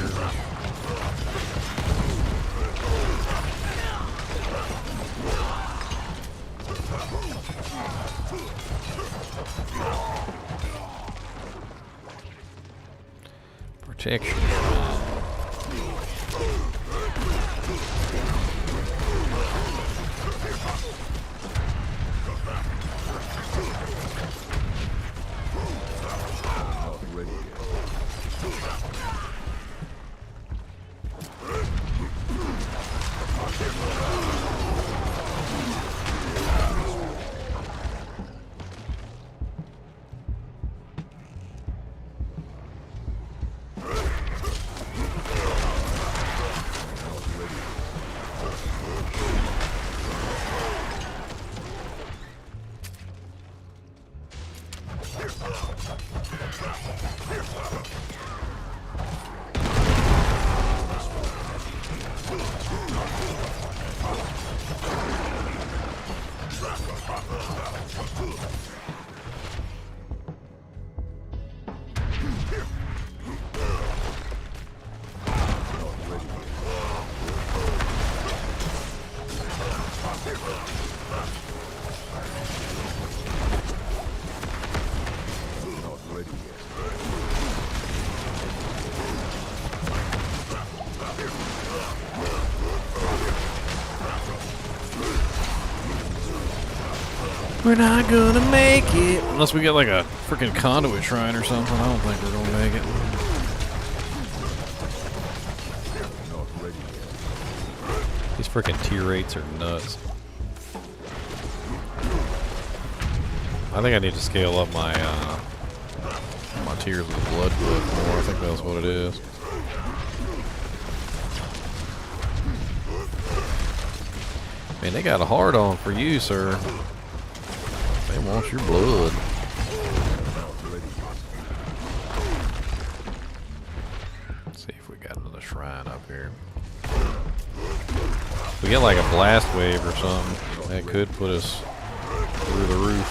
Protection. We're not gonna make it. Unless we get like a freaking conduit shrine or something. I don't think we're gonna make it. These freaking tier rates are nuts. I think I need to scale up my my tiers of the blood book more. I think that's what it is. Man, they got a hard on for you, sir. They want your blood. Let's see if we got another shrine up here. We get like a blast wave or something. That could put us through the roof.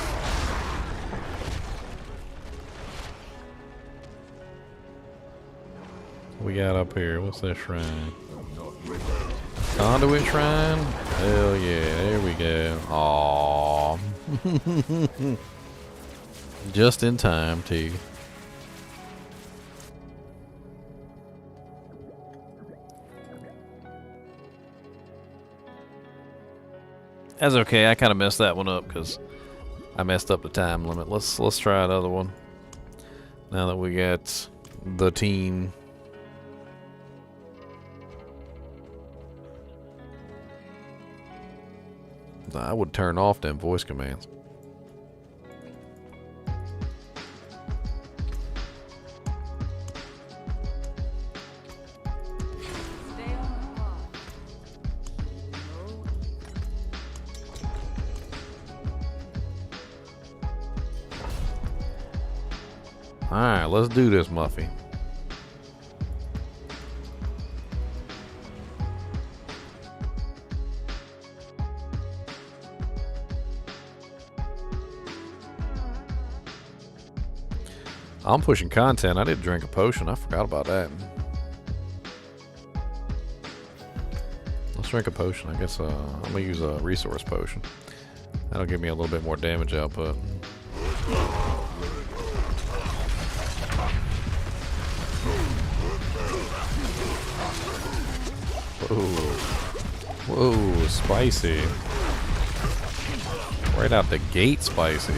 What we got up here? What's that shrine? Conduit shrine? Hell yeah, there we go. Aww. Just in time, too. That's okay. I kind of messed that one up because I messed up the time limit. Let's try another one. Now that we got the team. I would turn off them voice commands. Alright, let's do this, Muffy. I'm pushing content. I did drink a potion. I forgot about that. Let's drink a potion. I guess I'm gonna use a resource potion. That'll give me a little bit more damage output. Whoa. Whoa, spicy. Right out the gate, spicy.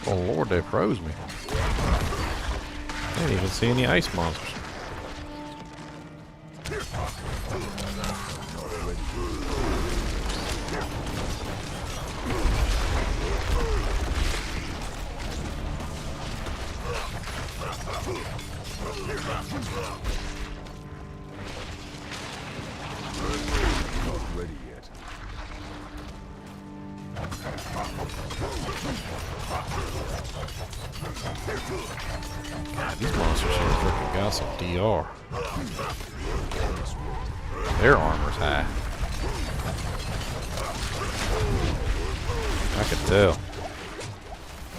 Oh Lord, they froze me. I didn't even see any ice monsters. God, these monsters here freaking got some DR. Their armor's high. I can tell.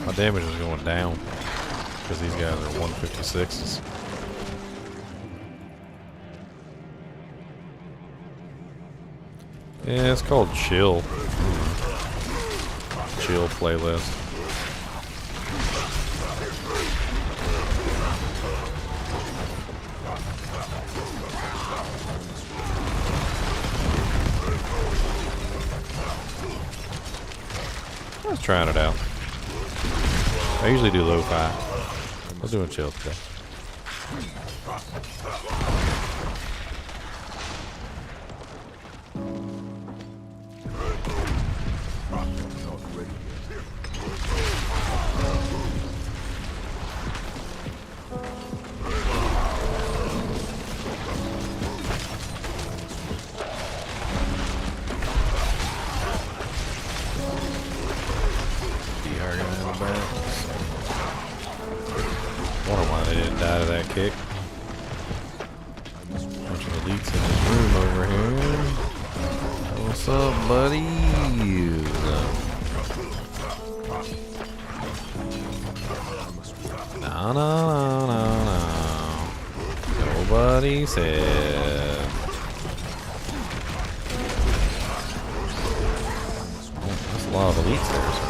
My damage is going down because these guys are 156s. Yeah, it's called Chill. Chill playlist. I was trying it out. I usually do lo-fi. I was doing chill today. Bunch of elites in this room over here. What's up, buddy? No. Nobody said. That's a lot of elites there, sir.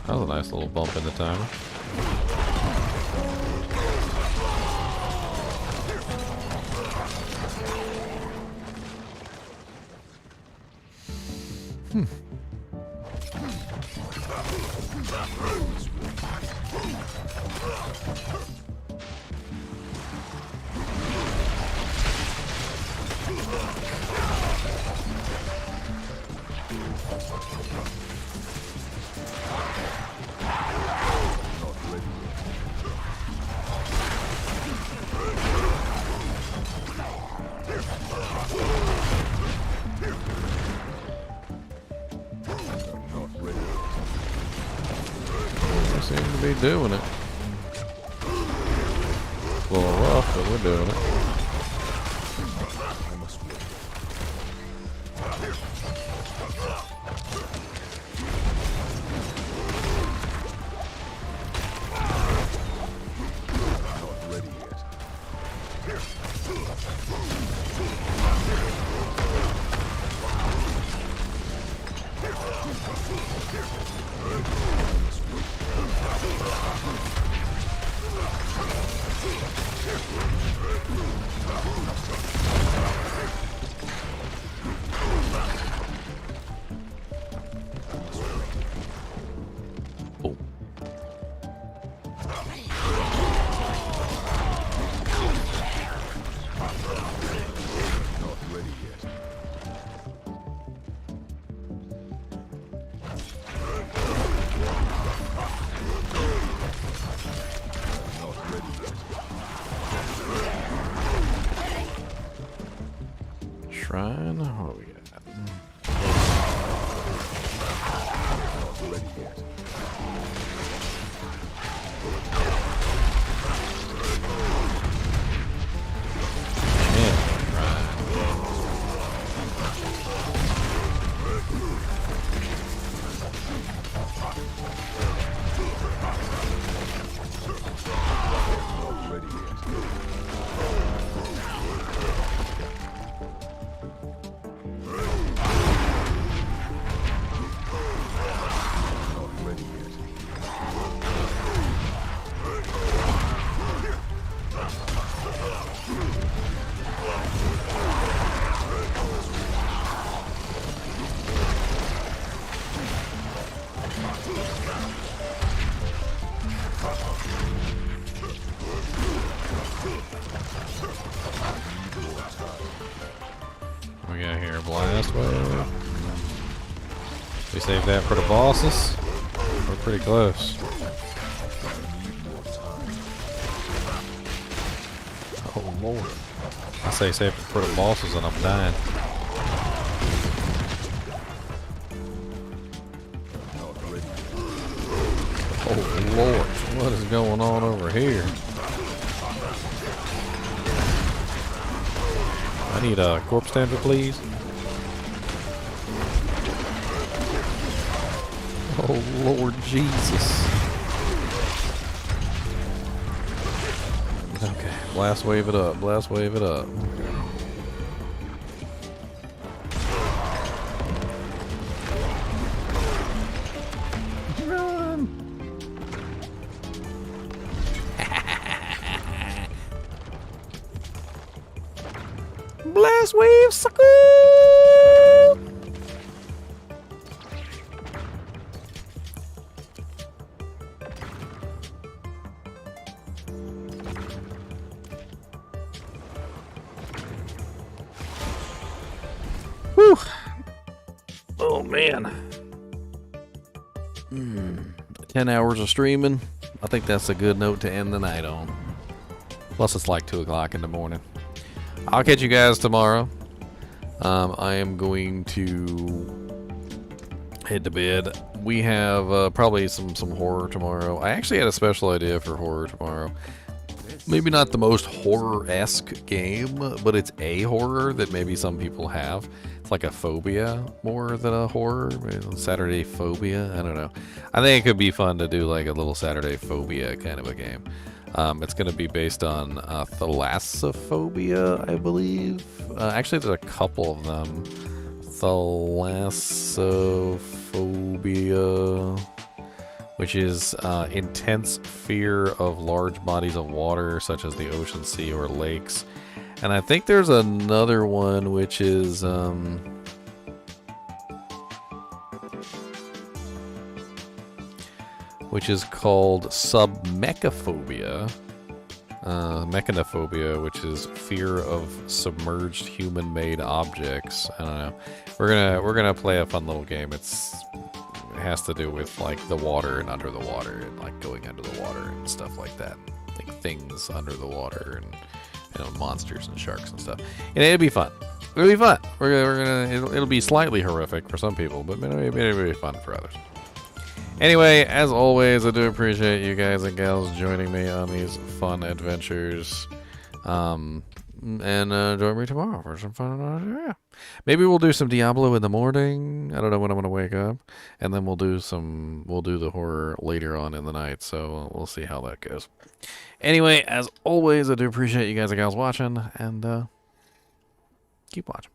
That was a nice little bump in the timer. Seem to be doing it. A little rough, but we're doing it. Shrine? What do we got? We got here a blast wave. We saved that for the bosses. We're pretty close. Oh Lord. I say save it for the bosses and I'm dying. Oh Lord, what is going on over here? I need a corpse tender, please. Oh Lord Jesus. Okay, blast wave it up, blast wave it up. Blast wave, sucker! Whew. Oh man. 10 hours of streaming. I think that's a good note to end the night on. Plus it's like 2 o'clock in the morning. I'll catch you guys tomorrow. I am going to head to bed. We have probably some horror tomorrow. I actually had a special idea for horror tomorrow. Maybe not the most horror-esque game, but it's a horror that maybe some people have. It's like a phobia more than a horror. Saturday phobia? I don't know. I think it could be fun to do like a little Saturday phobia kind of a game. It's going to be based on thalassophobia, I believe. Actually, there's a couple of them. Thalassophobia, which is intense fear of large bodies of water, such as the ocean, sea, or lakes. And I think there's another one, which is called submechaphobia. Mechanophobia, which is fear of submerged human-made objects. I don't know. We're gonna play a fun little game. It has to do with like the water and under the water and like going under the water and stuff like that. Like things under the water and monsters and sharks and stuff. And it'll be fun. It'll be fun. It'll be slightly horrific for some people, but it'll be fun for others. Anyway, as always, I do appreciate you guys and gals joining me on these fun adventures. And join me tomorrow for some fun. Yeah. Maybe we'll do some Diablo in the morning. I don't know when I'm gonna wake up, and then we'll do the horror later on in the night. So we'll see how that goes. Anyway, as always, I do appreciate you guys and gals watching, and keep watching.